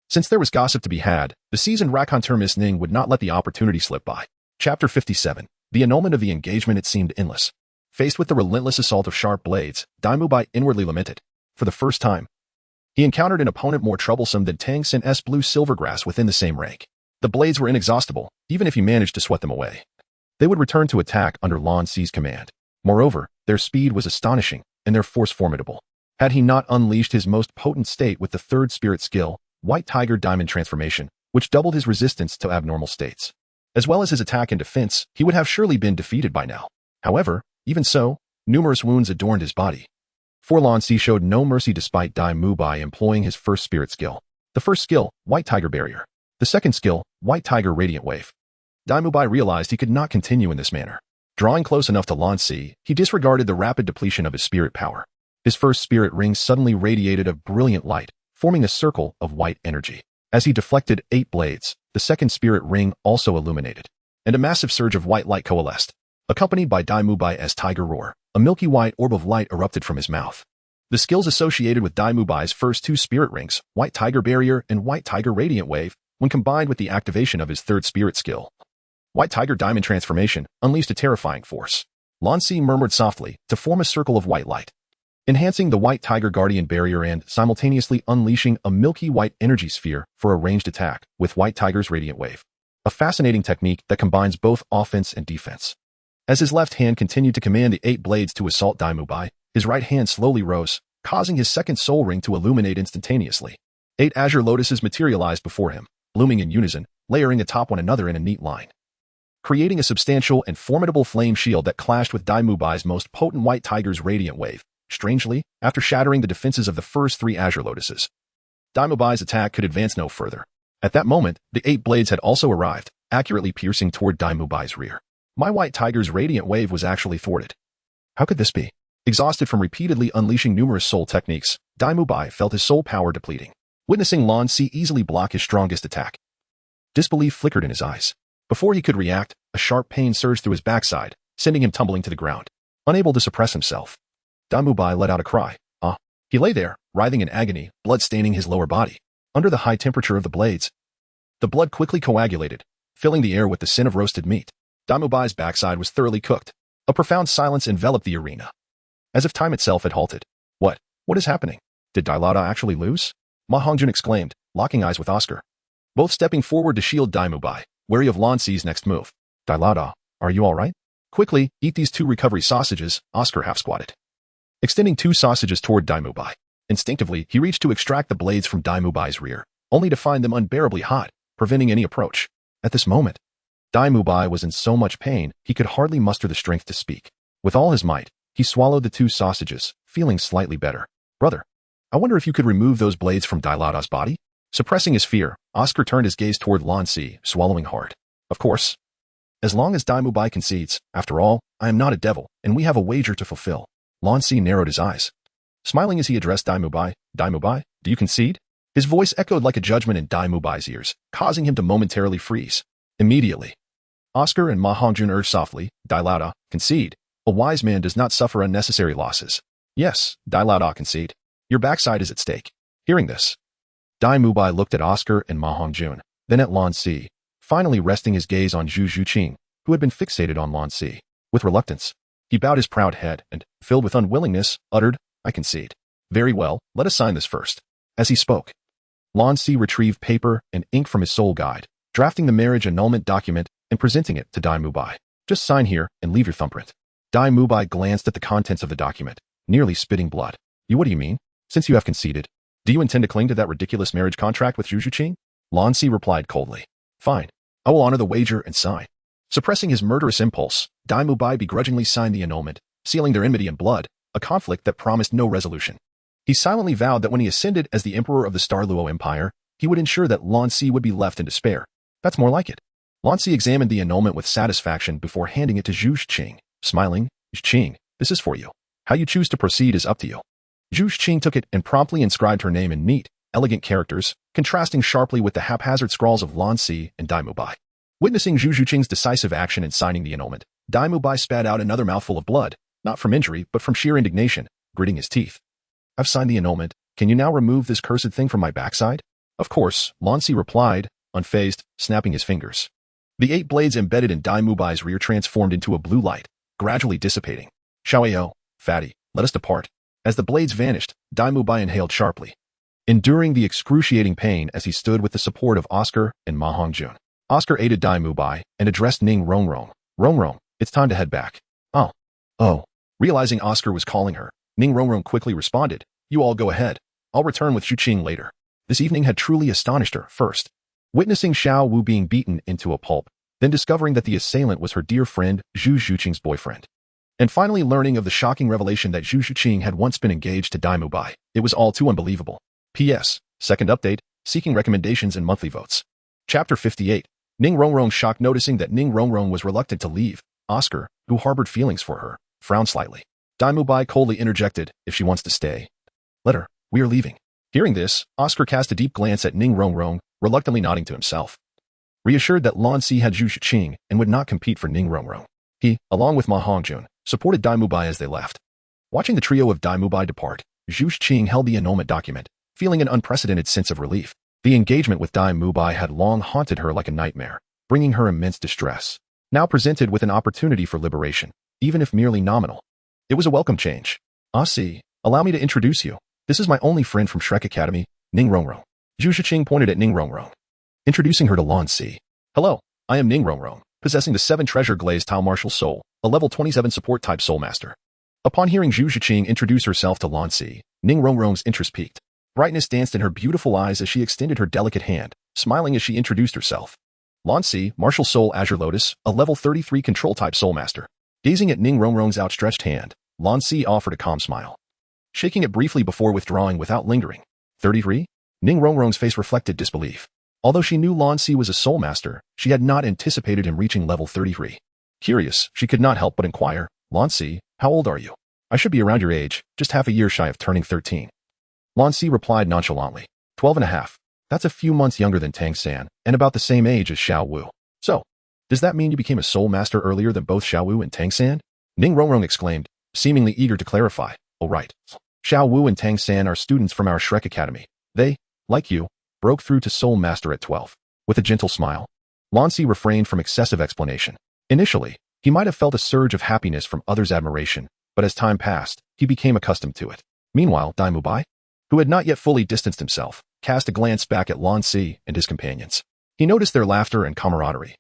since there was gossip to be had, the seasoned raconteur Miss Ning would not let the opportunity slip by. Chapter 57. The annulment of the engagement. It seemed endless. Faced with the relentless assault of sharp blades, Daim Mubai inwardly lamented. For the first time, he encountered an opponent more troublesome than Tang San's blue silvergrass within the same rank. The blades were inexhaustible, even if he managed to sweat them away. They would return to attack under Lan Si's command. Moreover, their speed was astonishing, and their force formidable. Had he not unleashed his most potent state with the 3rd spirit skill, White Tiger Diamond Transformation, which doubled his resistance to abnormal states, as well as his attack and defense, he would have surely been defeated by now. However, even so, numerous wounds adorned his body. For Lan Si showed no mercy despite Daim Mubai employing his 1st spirit skill. The 1st skill, White Tiger Barrier. The 2nd skill, White Tiger Radiant Wave. Daim Mubai realized he could not continue in this manner. Drawing close enough to Lan Si, he disregarded the rapid depletion of his spirit power. His 1st spirit ring suddenly radiated a brilliant light, forming a circle of white energy. As he deflected 8 blades, the 2nd spirit ring also illuminated. and a massive surge of white light coalesced, accompanied by Daim Mubai's tiger roar. A milky white orb of light erupted from his mouth. The skills associated with Daim Mubai's first two spirit rings, White Tiger Barrier and White Tiger Radiant Wave, when combined with the activation of his third spirit skill, White Tiger Diamond Transformation, unleashed a terrifying force. Lan Si murmured softly to form a circle of white light, enhancing the White Tiger Guardian Barrier and simultaneously unleashing a milky white energy sphere for a ranged attack with White Tiger's Radiant Wave. A fascinating technique that combines both offense and defense. As his left hand continued to command the 8 blades to assault Daim Mubai, his right hand slowly rose, causing his second soul ring to illuminate instantaneously. 8 azure lotuses materialized before him, blooming in unison, layering atop one another in a neat line, creating a substantial and formidable flame shield that clashed with Daim Mubai's most potent White Tiger's Radiant Wave. Strangely, after shattering the defenses of the first 3 azure lotuses, Daim Mubai's attack could advance no further. At that moment, the 8 blades had also arrived, accurately piercing toward Daim Mubai's rear. My White Tiger's Radiant Wave was actually thwarted. How could this be? Exhausted from repeatedly unleashing numerous soul techniques, Daim Mubai felt his soul power depleting, witnessing Lan Si easily block his strongest attack. Disbelief flickered in his eyes. Before he could react, a sharp pain surged through his backside, sending him tumbling to the ground. Unable to suppress himself, Daim Mubai let out a cry. He lay there, writhing in agony, blood staining his lower body. Under the high temperature of the blades, the blood quickly coagulated, filling the air with the scent of roasted meat. Daim Mubai's backside was thoroughly cooked. A profound silence enveloped the arena, as if time itself had halted. What is happening? Did Dailada actually lose? Ma Hongjun exclaimed, locking eyes with Oscar, both stepping forward to shield Daim Mubai, wary of Lan Si's next move. Dailada, are you all right? Quickly, eat these 2 recovery sausages, Oscar half-squatted, extending 2 sausages toward Daim Mubai. Instinctively, he reached to extract the blades from Daim Mubai's rear, only to find them unbearably hot, preventing any approach. At this moment, Daim Mubai was in so much pain, he could hardly muster the strength to speak. With all his might, he swallowed the 2 sausages, feeling slightly better. Brother, I wonder if you could remove those blades from Dailada's body? Suppressing his fear, Oscar turned his gaze toward Lan Si, swallowing hard. Of course. As long as Daim Mubai concedes, after all, I am not a devil, and we have a wager to fulfill. Lan Si narrowed his eyes, smiling as he addressed Daim Mubai. Daim Mubai, do you concede? His voice echoed like a judgment in Daim Mubai's ears, causing him to momentarily freeze. Immediately, Oscar and Ma Hongjun urged softly, Dailada, concede. A wise man does not suffer unnecessary losses. Yes, Dailada, concede. Your backside is at stake. Hearing this, Daim Mubai looked at Oscar and Ma Hongjun, then at Lan Si, finally resting his gaze on Zhu Qing, who had been fixated on Lan Si. With reluctance, he bowed his proud head and, filled with unwillingness, uttered, I concede. Very well, let us sign this first. As he spoke, Lan Si retrieved paper and ink from his soul guide, drafting the marriage annulment document and presenting it to Daim Mubai. Just sign here and leave your thumbprint. Daim Mubai glanced at the contents of the document, nearly spitting blood. What do you mean? Since you have conceded, do you intend to cling to that ridiculous marriage contract with Zhu Qing? Lan Si replied coldly. Fine. I will honor the wager and sign. Suppressing his murderous impulse, Daim Mubai begrudgingly signed the annulment, sealing their enmity in blood, a conflict that promised no resolution. He silently vowed that when he ascended as the emperor of the Star Luo Empire, he would ensure that Lan Si would be left in despair. That's more like it. Lan Si examined the annulment with satisfaction before handing it to Zhu Qing, smiling. Qing, this is for you. How you choose to proceed is up to you. Zhu Qing took it and promptly inscribed her name in neat, elegant characters, contrasting sharply with the haphazard scrawls of Lan Si and Daim Mubai. Witnessing Zhu Qing's decisive action in signing the annulment, Daim Mubai spat out another mouthful of blood, not from injury but from sheer indignation, gritting his teeth. I've signed the annulment. Can you now remove this cursed thing from my backside? Of course, Lan Si replied, unfazed, snapping his fingers. The 8 blades embedded in Daim Mubai's rear transformed into a blue light, gradually dissipating. Xiaowu, fatty, let us depart. As the blades vanished, Daim Mubai inhaled sharply, enduring the excruciating pain as he stood with the support of Oscar and Ma Hongjun. Oscar aided Daim Mubai and addressed Ning Rongrong. Rongrong, it's time to head back. Oh. Realizing Oscar was calling her, Ning Rongrong quickly responded, you all go ahead. I'll return with Zhu Qing later. This evening had truly astonished her. First, witnessing Xiao Wu being beaten into a pulp, then discovering that the assailant was her dear friend Zhu Qing's boyfriend, and finally learning of the shocking revelation that Zhu Qing had once been engaged to Daim Mubai. It was all too unbelievable. P.S. Second update, seeking recommendations and monthly votes. Chapter 58. Ning Rongrong shocked noticing that Ning Rongrong was reluctant to leave. Oscar, who harbored feelings for her, frowned slightly. Daim Mubai coldly interjected, if she wants to stay. Let her, we are leaving. Hearing this, Oscar cast a deep glance at Ning Rongrong, reluctantly nodding to himself. reassured that Lan Si had Zhu Qing and would not compete for Ning Rongrong. He, along with Ma Hongjun, supported Daim Mubai as they left. Watching the trio of Daim Mubai depart, Zhu Qing held the annulment document, feeling an unprecedented sense of relief. The engagement with Daim Mubai had long haunted her like a nightmare, bringing her immense distress. Now presented with an opportunity for liberation, even if merely nominal. It was a welcome change. Ah Si, allow me to introduce you. This is my only friend from Shrek Academy, Ning Rongrong. Zhu Qing pointed at Ning Rongrong, introducing her to Lan Si. Hello, I am Ning Rongrong, possessing the 7 treasure glazed Tao martial soul, a level 27 support type soul master. Upon hearing Zhu Qing introduce herself to Lan Si, Ning Rongrong's interest peaked. Brightness danced in her beautiful eyes as she extended her delicate hand, smiling as she introduced herself. Lan Si, martial soul Azure Lotus, a level 33 control type soul master. Gazing at Ning Rongrong's outstretched hand, Lan Si offered a calm smile, shaking it briefly before withdrawing without lingering. 33? Ning Rongrong's face reflected disbelief. Although she knew Lan Si was a soul master, she had not anticipated him reaching level 33. Curious, she could not help but inquire, Lan Si, how old are you? I should be around your age, just half a year shy of turning 13. Lan Si replied nonchalantly, 12 and a half. That's a few months younger than Tang San, and about the same age as Xiao Wu. So, does that mean you became a soul master earlier than both Xiao Wu and Tang San? Ning Rongrong exclaimed, seemingly eager to clarify. Oh right. Xiao Wu and Tang San are students from our Shrek Academy. They, like you, broke through to soul master at 12. With a gentle smile, Lan Si refrained from excessive explanation. Initially, he might have felt a surge of happiness from others' admiration, but as time passed, he became accustomed to it. Meanwhile, Daim Mubai, who had not yet fully distanced himself, cast a glance back at Lan Si and his companions. He noticed their laughter and camaraderie,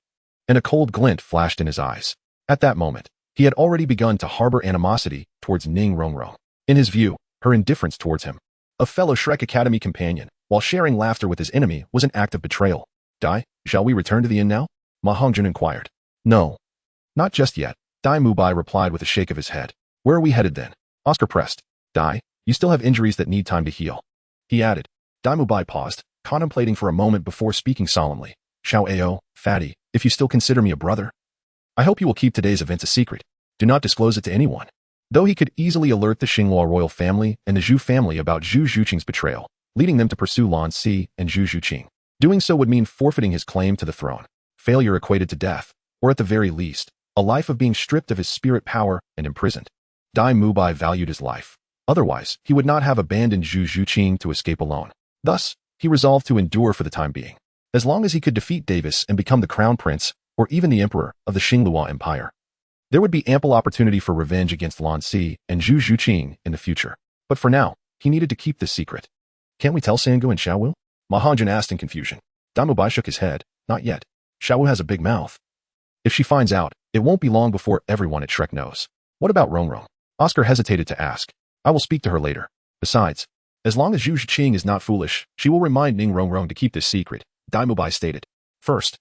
and a cold glint flashed in his eyes. At that moment, he had already begun to harbor animosity towards Ning Rongrong. In his view, her indifference towards him, a fellow Shrek Academy companion, while sharing laughter with his enemy, was an act of betrayal. Dai, shall we return to the inn now? Ma Hongjun inquired. No. Not just yet, Daim Mubai replied with a shake of his head. Where are we headed then? Oscar pressed. Dai, you still have injuries that need time to heal. He added. Daim Mubai paused, contemplating for a moment before speaking solemnly. Xiaowu, fatty, if you still consider me a brother, I hope you will keep today's events a secret. Do not disclose it to anyone. Though he could easily alert the Xinghua royal family and the Zhu family about Zhu Qing's betrayal, leading them to pursue Lan Si and Zhu Qing. Doing so would mean forfeiting his claim to the throne. Failure equated to death, or at the very least, a life of being stripped of his spirit power and imprisoned. Daim Mubai valued his life. Otherwise, he would not have abandoned Zhu Qing to escape alone. Thus, he resolved to endure for the time being, as long as he could defeat Davis and become the crown prince, or even the emperor, of the Xinghua Empire. There would be ample opportunity for revenge against Lan Si and Zhu Qing in the future. But for now, he needed to keep this secret. Can't we tell Sangu and Xiao Wu? Ma Hongjun asked in confusion. Daim Mubai shook his head. Not yet. Xiao Wu has a big mouth. If she finds out, it won't be long before everyone at Shrek knows. What about Rongrong? Oscar hesitated to ask. I will speak to her later. Besides, as long as Zhu Qing is not foolish, she will remind Ning Rongrong to keep this secret, Daim Mubai stated. First,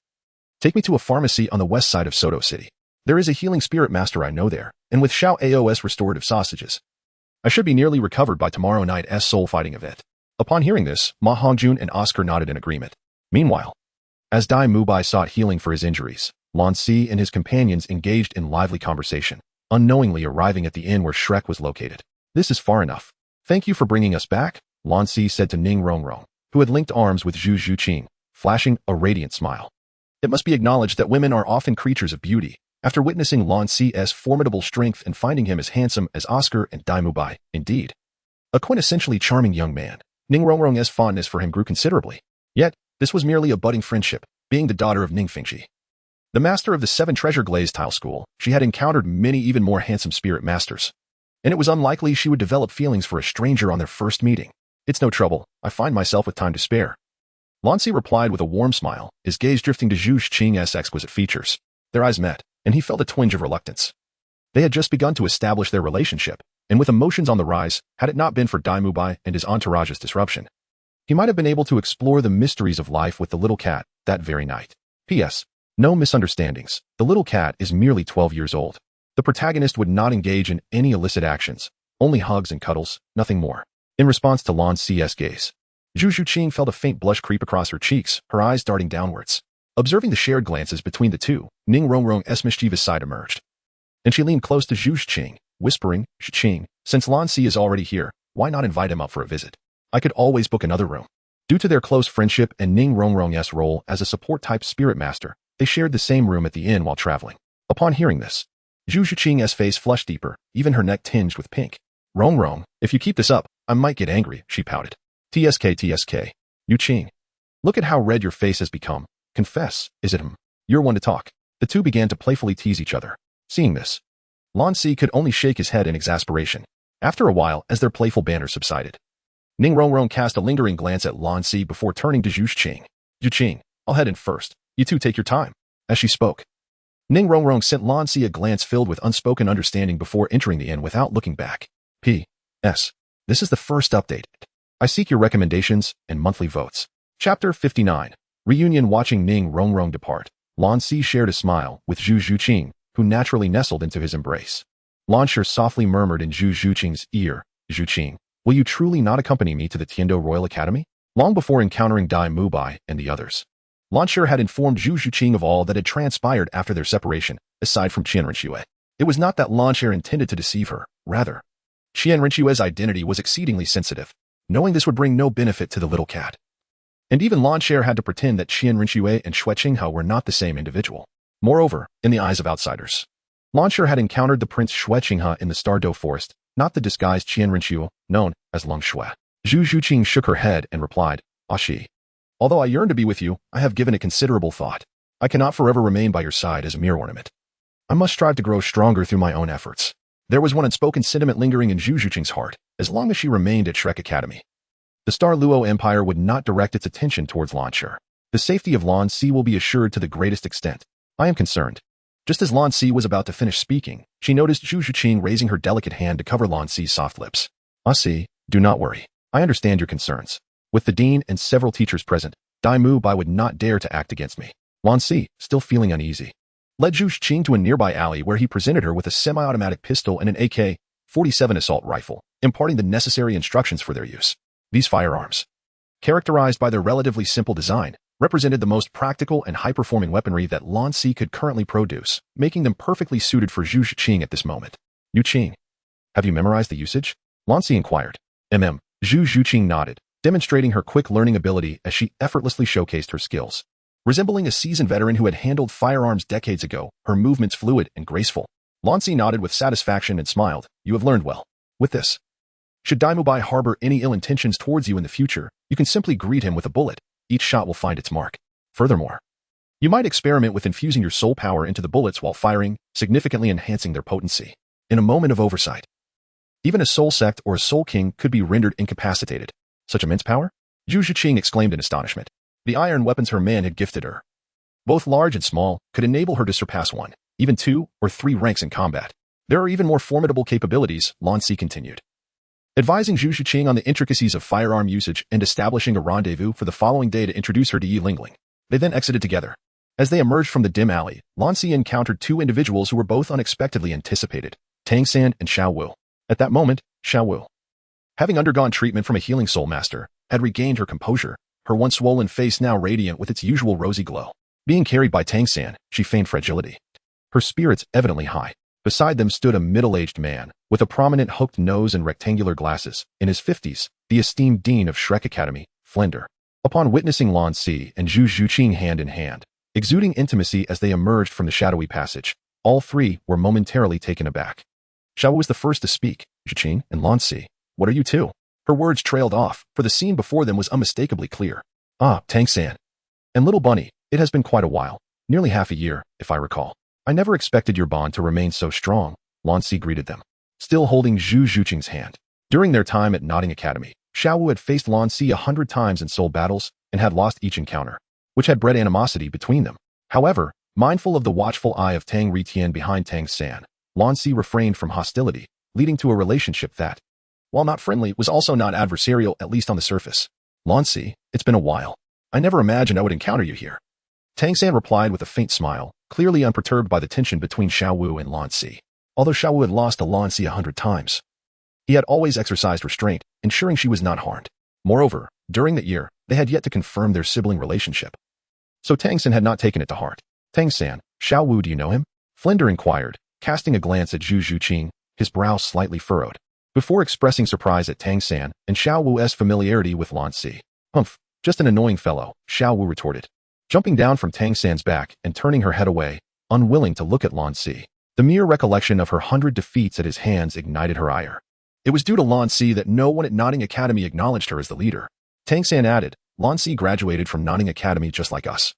take me to a pharmacy on the west side of Soto City. There is a healing spirit master I know there, and with Xiao's restorative sausages, I should be nearly recovered by tomorrow night's soul fighting event. Upon hearing this, Ma Hongjun and Oscar nodded in agreement. Meanwhile, as Daim Mubai sought healing for his injuries, Lan Si and his companions engaged in lively conversation, unknowingly arriving at the inn where Shrek was located. This is far enough. Thank you for bringing us back, Lan Si said to Ning Rongrong, who had linked arms with Zhu Qing, flashing a radiant smile. It must be acknowledged that women are often creatures of beauty. After witnessing Lan Si's formidable strength and finding him as handsome as Oscar and Daim Mubai, indeed, a quintessentially charming young man, Ning Rongrong's fondness for him grew considerably. Yet, this was merely a budding friendship, being the daughter of Ning Fengxi, the master of the 7 treasure glazed tile school. She had encountered many even more handsome spirit masters, and it was unlikely she would develop feelings for a stranger on their first meeting. It's no trouble, I find myself with time to spare. Lan Si replied with a warm smile, his gaze drifting to Zhu Qing's exquisite features. Their eyes met, and he felt a twinge of reluctance. They had just begun to establish their relationship, and with emotions on the rise, had it not been for Daim Mubai and his entourage's disruption, he might have been able to explore the mysteries of life with the little cat that very night. P.S. No misunderstandings, the little cat is merely 12 years old. The protagonist would not engage in any illicit actions, only hugs and cuddles, nothing more. In response to Lan Si's gaze, Zhu Qing felt a faint blush creep across her cheeks, her eyes darting downwards. Observing the shared glances between the two, Ning Rongrong's mischievous side emerged, and she leaned close to Zhu Qing, whispering, Qing, since Lan Si is already here, why not invite him up for a visit? I could always book another room. Due to their close friendship and Ning Rongrong's role as a support-type spirit master, they shared the same room at the inn while traveling. Upon hearing this, Zhu Qing's face flushed deeper, even her neck tinged with pink. Rongrong, if you keep this up, I might get angry, she pouted. TSK. Yu Qing. Look at how red your face has become. Confess, is it him? You're one to talk. The two began to playfully tease each other. Seeing this, Lan Si could only shake his head in exasperation. After a while, as their playful banter subsided, Ning Rongrong cast a lingering glance at Lan Si before turning to Zhu Qing. Zhu Qing, I'll head in first. You two take your time. As she spoke, Ning Rongrong sent Lan Si a glance filled with unspoken understanding before entering the inn without looking back. P.S. This is the first update. I seek your recommendations and monthly votes. Chapter 59. Reunion. Watching Ning Rongrong depart, Lan Si shared a smile with Zhu Qing, who naturally nestled into his embrace. Lan Si softly murmured in Zhu Qing's ear, Zhu Qing, will you truly not accompany me to the Tiando Royal Academy? Long before encountering Daim Mubai and the others, Lan Si had informed Zhu Qing of all that had transpired after their separation, aside from Xian Renu. It was not that Lan Si intended to deceive her, rather, Xian Renu's identity was exceedingly sensitive, knowing this would bring no benefit to the little cat. And even Lan Si had to pretend that Xian Renu and Shrek Academy were not the same individual. Moreover, in the eyes of outsiders, Lan Si had encountered the Prince Shrek Academy in the Stardow Forest, not the disguised Xian Renu, known as Long Shui. Zhu Qing shook her head and replied, Shi. Although I yearn to be with you, I have given it considerable thought. I cannot forever remain by your side as a mere ornament. I must strive to grow stronger through my own efforts. There was one unspoken sentiment lingering in Zhu Qing's heart, as long as she remained at Shrek Academy. The Star Luo Empire would not direct its attention towards Lan Si. The safety of Lan Si will be assured to the greatest extent. I am concerned. Just as Lan Si was about to finish speaking, she noticed Zhu Qing raising her delicate hand to cover Lan Si's soft lips. Si, do not worry. I understand your concerns. With the dean and several teachers present, Daim Mubai would not dare to act against me. Lan Si, still feeling uneasy, led Zhu Qing to a nearby alley where he presented her with a semi-automatic pistol and an AK-47 assault rifle, imparting the necessary instructions for their use. These firearms, characterized by their relatively simple design, represented the most practical and high-performing weaponry that Lan Si could currently produce, making them perfectly suited for Zhu Qing at this moment. Yu Qing, have you memorized the usage? Lan Si inquired. Zhu Qing nodded, demonstrating her quick learning ability as she effortlessly showcased her skills. Resembling a seasoned veteran who had handled firearms decades ago, her movements fluid and graceful. Lan Si nodded with satisfaction and smiled. You have learned well. With this, should Daim Mubai harbor any ill intentions towards you in the future, you can simply greet him with a bullet. Each shot will find its mark. Furthermore, you might experiment with infusing your soul power into the bullets while firing, significantly enhancing their potency. In a moment of oversight, even a soul sect or a soul king could be rendered incapacitated. Such immense power? Zhu Qing exclaimed in astonishment. The iron weapons her man had gifted her, both large and small, could enable her to surpass 1, even 2 or 3 ranks in combat. There are even more formidable capabilities, Lan Si continued, advising Zhu Qing on the intricacies of firearm usage and establishing a rendezvous for the following day to introduce her to Yi Lingling. They then exited together. As they emerged from the dim alley, Lan Si encountered 2 individuals who were both unexpectedly anticipated, Tang San and Xiao Wu. At that moment, Xiao Wu, having undergone treatment from a healing soul master, had regained her composure, her once swollen face now radiant with its usual rosy glow. Being carried by Tang San, she feigned fragility, her spirits evidently high. Beside them stood a middle-aged man, with a prominent hooked nose and rectangular glasses, in his 50s, the esteemed dean of Shrek Academy, Flender. Upon witnessing Lan Si and Zhu Qing hand in hand, exuding intimacy as they emerged from the shadowy passage, all 3 were momentarily taken aback. Xiaowu was the first to speak. Zhu Qing and Lan Si, what are you two? Her words trailed off, for the scene before them was unmistakably clear. Tang San. And little bunny, it has been quite a while, nearly half a year, if I recall. I never expected your bond to remain so strong, Lan Si greeted them, still holding Zhu Qing's hand. During their time at Nodding Academy, Xiaowu had faced Lan Si 100 times in soul battles and had lost each encounter, which had bred animosity between them. However, mindful of the watchful eye of Tang Ritian behind Tang San, Lan Si refrained from hostility, leading to a relationship that, while not friendly, was also not adversarial, at least on the surface. Lan Si, it's been a while. I never imagined I would encounter you here. Tang San replied with a faint smile, clearly unperturbed by the tension between Xiaowu and Lan Si. Although Xiaowu had lost to Lan Si 100 times, he had always exercised restraint, ensuring she was not harmed. Moreover, during that year, they had yet to confirm their sibling relationship. So Tang San had not taken it to heart. Tang San, Xiaowu, do you know him? Flender inquired, casting a glance at Zhu Qing, his brow slightly furrowed, before expressing surprise at Tang San and Xiaowu's familiarity with Lan Si. Humph, Just an annoying fellow, Xiao Wu retorted, jumping down from Tang San's back and turning her head away, unwilling to look at Lan Si. The mere recollection of her 100 defeats at his hands ignited her ire. It was due to Lan Si that no one at Notting Academy acknowledged her as the leader. Tang San added, Lan Si graduated from Notting Academy just like us.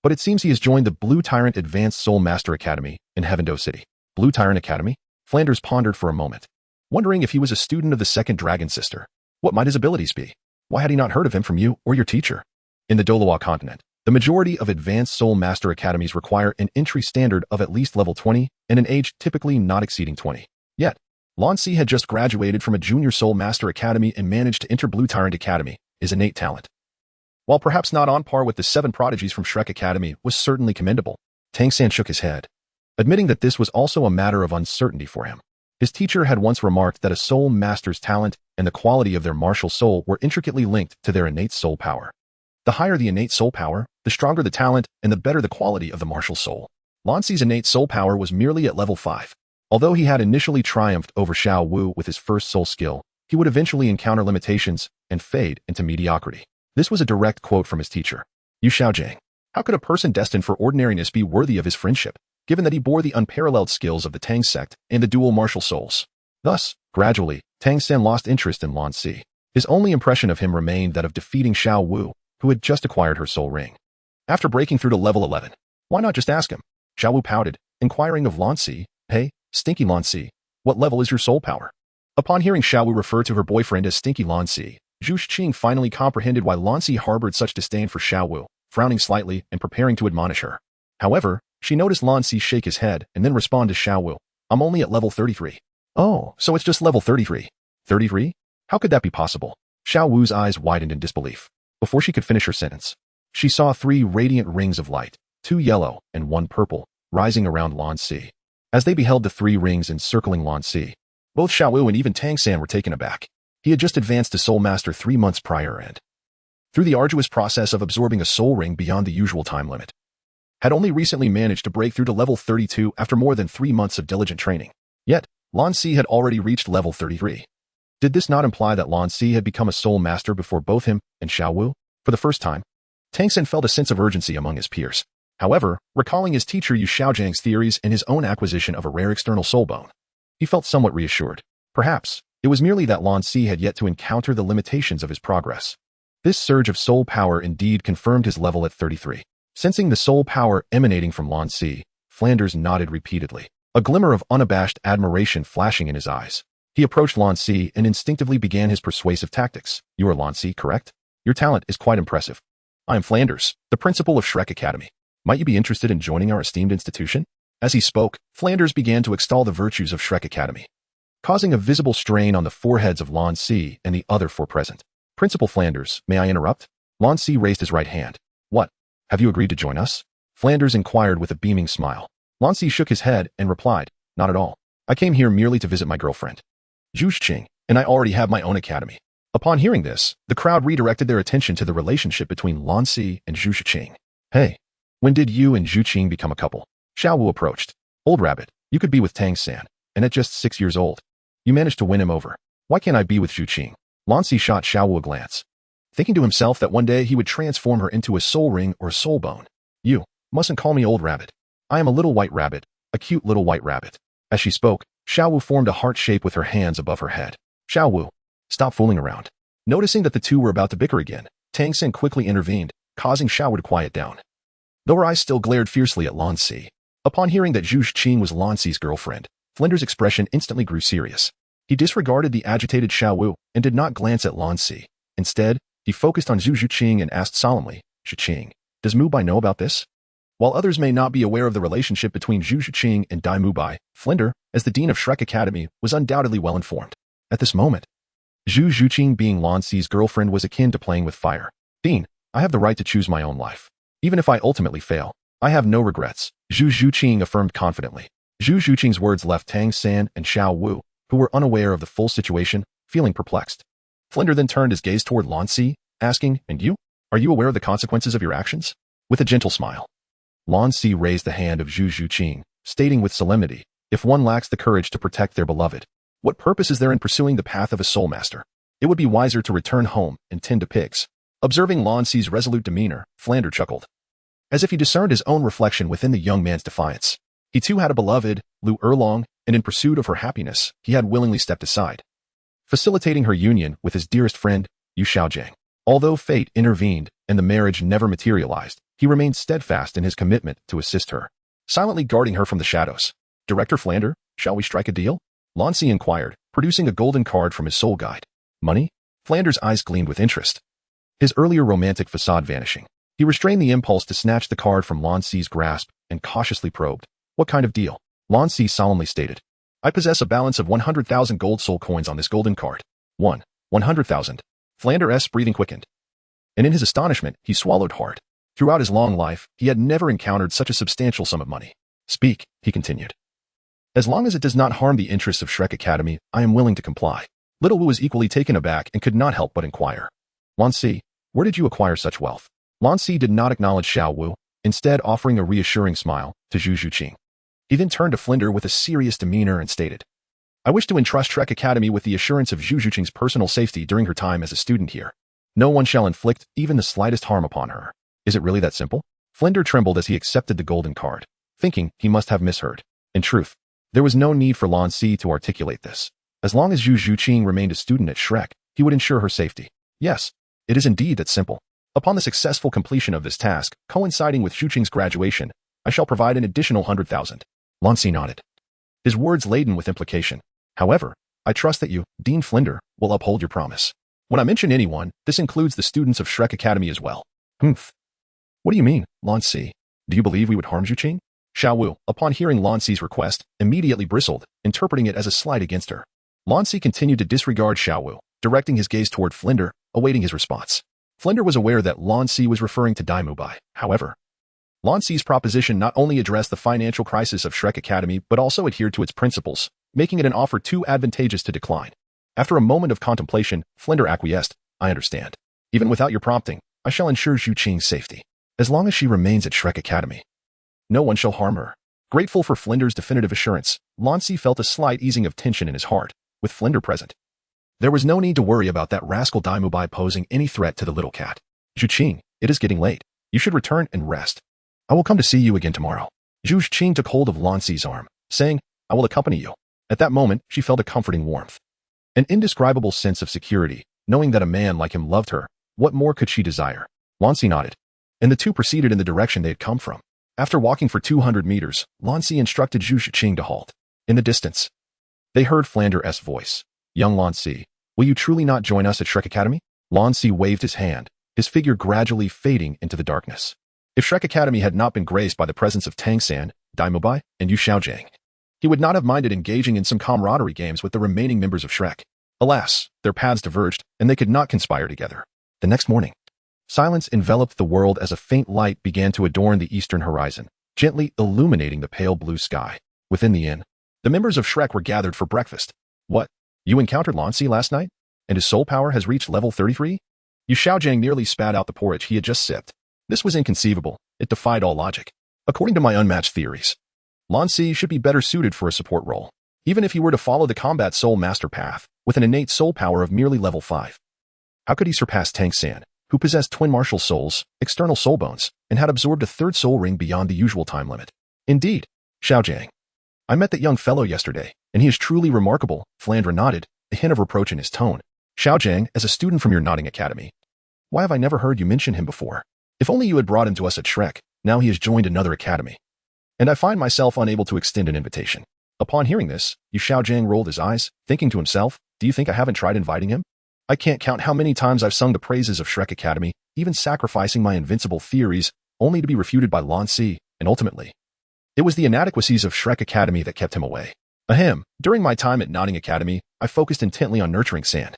But it seems he has joined the Blue Tyrant Advanced Soul Master Academy in Heavendo City. Blue Tyrant Academy? Flanders pondered for a moment, wondering if he was a student of the second dragon sister. What might his abilities be? Why had he not heard of him from you or your teacher? In the Douluo Continent, the majority of Advanced Soul Master Academies require an entry standard of at least level 20 and an age typically not exceeding 20. Yet, Lan Si had just graduated from a Junior Soul Master Academy and managed to enter Blue Tyrant Academy. His innate talent, while perhaps not on par with the 7 prodigies from Shrek Academy, was certainly commendable. Tang San shook his head, admitting that this was also a matter of uncertainty for him. His teacher had once remarked that a soul master's talent and the quality of their martial soul were intricately linked to their innate soul power. The higher the innate soul power, the stronger the talent and the better the quality of the martial soul. Lan Si's innate soul power was merely at level 5. Although he had initially triumphed over Xiao Wu with his first soul skill, he would eventually encounter limitations and fade into mediocrity. This was a direct quote from his teacher. You Xiaojiang, how could a person destined for ordinariness be worthy of his friendship, given that he bore the unparalleled skills of the Tang Sect and the dual martial souls? Thus, gradually, Tang San lost interest in Lan Si. His only impression of him remained that of defeating Xiao Wu, who had just acquired her soul ring. After breaking through to level 11, why not just ask him? Xiao Wu pouted, inquiring of Lan Si, Hey, Stinky Lan Si, what level is your soul power? Upon hearing Xiao Wu refer to her boyfriend as Stinky Lan Si, Zhu Qing finally comprehended why Lan Si harbored such disdain for Xiao Wu, frowning slightly and preparing to admonish her. However, she noticed Lan Si shake his head and then respond to Xiao Wu, I'm only at level 33. Oh, so it's just level 33. 33? How could that be possible? Xiao Wu's eyes widened in disbelief. Before she could finish her sentence, she saw 3 radiant rings of light, 2 yellow and 1 purple, rising around Lan Si. As they beheld the 3 rings encircling Lan Si, both Xiao Wu and even Tang San were taken aback. He had just advanced to Soul Master 3 months prior and, through the arduous process of absorbing a soul ring beyond the usual time limit, had only recently managed to break through to level 32 after more than 3 months of diligent training. Yet, Lan Si had already reached level 33. Did this not imply that Lan Si had become a soul master before both him and Xiao Wu? For the first time, Tang San felt a sense of urgency among his peers. However, recalling his teacher Yu Xiaojiang's theories and his own acquisition of a rare external soul bone, he felt somewhat reassured. Perhaps, it was merely that Lan Si had yet to encounter the limitations of his progress. This surge of soul power indeed confirmed his level at 33. Sensing the soul power emanating from Lan Si, Flanders nodded repeatedly, a glimmer of unabashed admiration flashing in his eyes. He approached Lan Si and instinctively began his persuasive tactics. You are Lan Si, correct? Your talent is quite impressive. I am Flanders, the principal of Shrek Academy. Might you be interested in joining our esteemed institution? As he spoke, Flanders began to extol the virtues of Shrek Academy, causing a visible strain on the foreheads of Lan Si and the other 4 present. Principal Flanders, may I interrupt? Lan Si raised his right hand. What? Have you agreed to join us? Flanders inquired with a beaming smile. Lan Si shook his head and replied, Not at all. I came here merely to visit my girlfriend, Zhu Qing, and I already have my own academy. Upon hearing this, the crowd redirected their attention to the relationship between Lan Si and Zhu Qing. Hey, when did you and Zhu Qing become a couple? Xiao Wu approached. Old rabbit, you could be with Tang San, and at just 6 years old, you managed to win him over. Why can't I be with Zhu Qing? Lan Si shot Xiao Wu a glance, thinking to himself that one day he would transform her into a soul ring or a soul bone. You mustn't call me old rabbit. I am a little white rabbit, a cute little white rabbit. As she spoke, Xiao Wu formed a heart shape with her hands above her head. Xiao Wu, stop fooling around. Noticing that the two were about to bicker again, Tang San quickly intervened, causing Xiao Wu to quiet down. Though her eyes still glared fiercely at Lan Si. Upon hearing that Zhu Qing was Lan Si's girlfriend, Flinder's expression instantly grew serious. He disregarded the agitated Xiao Wu and did not glance at Lan Si. Instead, he focused on Zhu Qing and asked solemnly, Zhu Qing, does Mubai know about this? While others may not be aware of the relationship between Zhu Qing and Daim Mubai, Flinder, as the dean of Shrek Academy, was undoubtedly well informed. At this moment, Zhu Qing being Lan Si's girlfriend was akin to playing with fire. Dean, I have the right to choose my own life. Even if I ultimately fail, I have no regrets, Zhu Qing affirmed confidently. Zhu Qing's words left Tang San and Xiao Wu, who were unaware of the full situation, feeling perplexed. Flinder then turned his gaze toward Lan Si, asking, And you? Are you aware of the consequences of your actions? With a gentle smile, Lan Si raised the hand of Zhu Qing, stating with solemnity, If one lacks the courage to protect their beloved, what purpose is there in pursuing the path of a soul master? It would be wiser to return home and tend to pigs. Observing Lan Si's resolute demeanor, Flander chuckled, as if he discerned his own reflection within the young man's defiance. He too had a beloved, Lu Erlong, and in pursuit of her happiness, he had willingly stepped aside, facilitating her union with his dearest friend, Yu Xiaojiang. Although fate intervened and the marriage never materialized, he remained steadfast in his commitment to assist her, silently guarding her from the shadows. Director Flander, shall we strike a deal? Lan Si inquired, producing a golden card from his soul guide. Money? Flander's eyes gleamed with interest, his earlier romantic facade vanishing. He restrained the impulse to snatch the card from Lan Si's grasp and cautiously probed. What kind of deal? Lan Si solemnly stated. I possess a balance of 100,000 gold soul coins on this golden card. 100,000. Flander's breathing quickened, and in his astonishment, he swallowed hard. Throughout his long life, he had never encountered such a substantial sum of money. Speak, he continued. As long as it does not harm the interests of Shrek Academy, I am willing to comply. Little Wu was equally taken aback and could not help but inquire. Lan Si, where did you acquire such wealth? Lan Si did not acknowledge Xiao Wu, instead offering a reassuring smile to Zhu Qing. He then turned to Flinder with a serious demeanor and stated, I wish to entrust Shrek Academy with the assurance of Zhu Qing's personal safety during her time as a student here. No one shall inflict even the slightest harm upon her. Is it really that simple? Flinder trembled as he accepted the golden card, thinking he must have misheard. In truth, there was no need for Lan Si to articulate this. As long as Zhu Qing remained a student at Shrek, he would ensure her safety. Yes, it is indeed that simple. Upon the successful completion of this task, coinciding with Zhu Qing's graduation, I shall provide an additional 100,000. Lan Si nodded, his words laden with implication. However, I trust that you, Dean Flinder, will uphold your promise. When I mention anyone, this includes the students of Shrek Academy as well. Humph. What do you mean, Lan Si? Do you believe we would harm Zhu Qing? Xiao Wu, upon hearing Lan Si's request, immediately bristled, interpreting it as a slight against her. Lan Si continued to disregard Xiao Wu, directing his gaze toward Flinder, awaiting his response. Flinder was aware that Lan Si was referring to Daim Mubai. However, Lan Si's proposition not only addressed the financial crisis of Shrek Academy but also adhered to its principles, making it an offer too advantageous to decline. After a moment of contemplation, Flinder acquiesced. I understand. Even without your prompting, I shall ensure Zhu Qing's safety. As long as she remains at Shrek Academy, no one shall harm her. Grateful for Flinder's definitive assurance, Lan Si felt a slight easing of tension in his heart, with Flinder present. There was no need to worry about that rascal Daim Mubai posing any threat to the little cat. Zhu Qing, it is getting late. You should return and rest. I will come to see you again tomorrow. Zhu Qing took hold of Lan Si's arm, saying, I will accompany you. At that moment, she felt a comforting warmth, an indescribable sense of security, knowing that a man like him loved her. What more could she desire? Lan Si nodded, and the two proceeded in the direction they had come from. After walking for 200 meters, Lan Si instructed Zhu Qing to halt. In the distance, they heard Flander's voice. Young Lan Si, will you truly not join us at Shrek Academy? Lan Si waved his hand, his figure gradually fading into the darkness. If Shrek Academy had not been graced by the presence of Tang San, Daim Mubai, and Yu Xiaojiang, he would not have minded engaging in some camaraderie games with the remaining members of Shrek. Alas, their paths diverged, and they could not conspire together. The next morning, silence enveloped the world as a faint light began to adorn the eastern horizon, gently illuminating the pale blue sky. Within the inn, the members of Shrek were gathered for breakfast. What? You encountered Lan Si last night? And his soul power has reached level 33? Yu Xiaojiang nearly spat out the porridge he had just sipped. This was inconceivable. It defied all logic. According to my unmatched theories, Lan Si should be better suited for a support role, even if he were to follow the combat soul master path, with an innate soul power of merely level 5. How could he surpass Tang San, who possessed twin martial souls, external soul bones, and had absorbed a third soul ring beyond the usual time limit? Indeed, Xiaojiang. I met that young fellow yesterday, and he is truly remarkable. Flandre nodded, a hint of reproach in his tone. Xiaojiang, as a student from your nodding academy. Why have I never heard you mention him before? If only you had brought him to us at Shrek. Now he has joined another academy, and I find myself unable to extend an invitation. Upon hearing this, Yu Xiaojiang rolled his eyes, thinking to himself, do you think I haven't tried inviting him? I can't count how many times I've sung the praises of Shrek Academy, even sacrificing my invincible theories, only to be refuted by Lan Si, and ultimately, it was the inadequacies of Shrek Academy that kept him away. Ahem, during my time at Nodding Academy, I focused intently on nurturing Sand,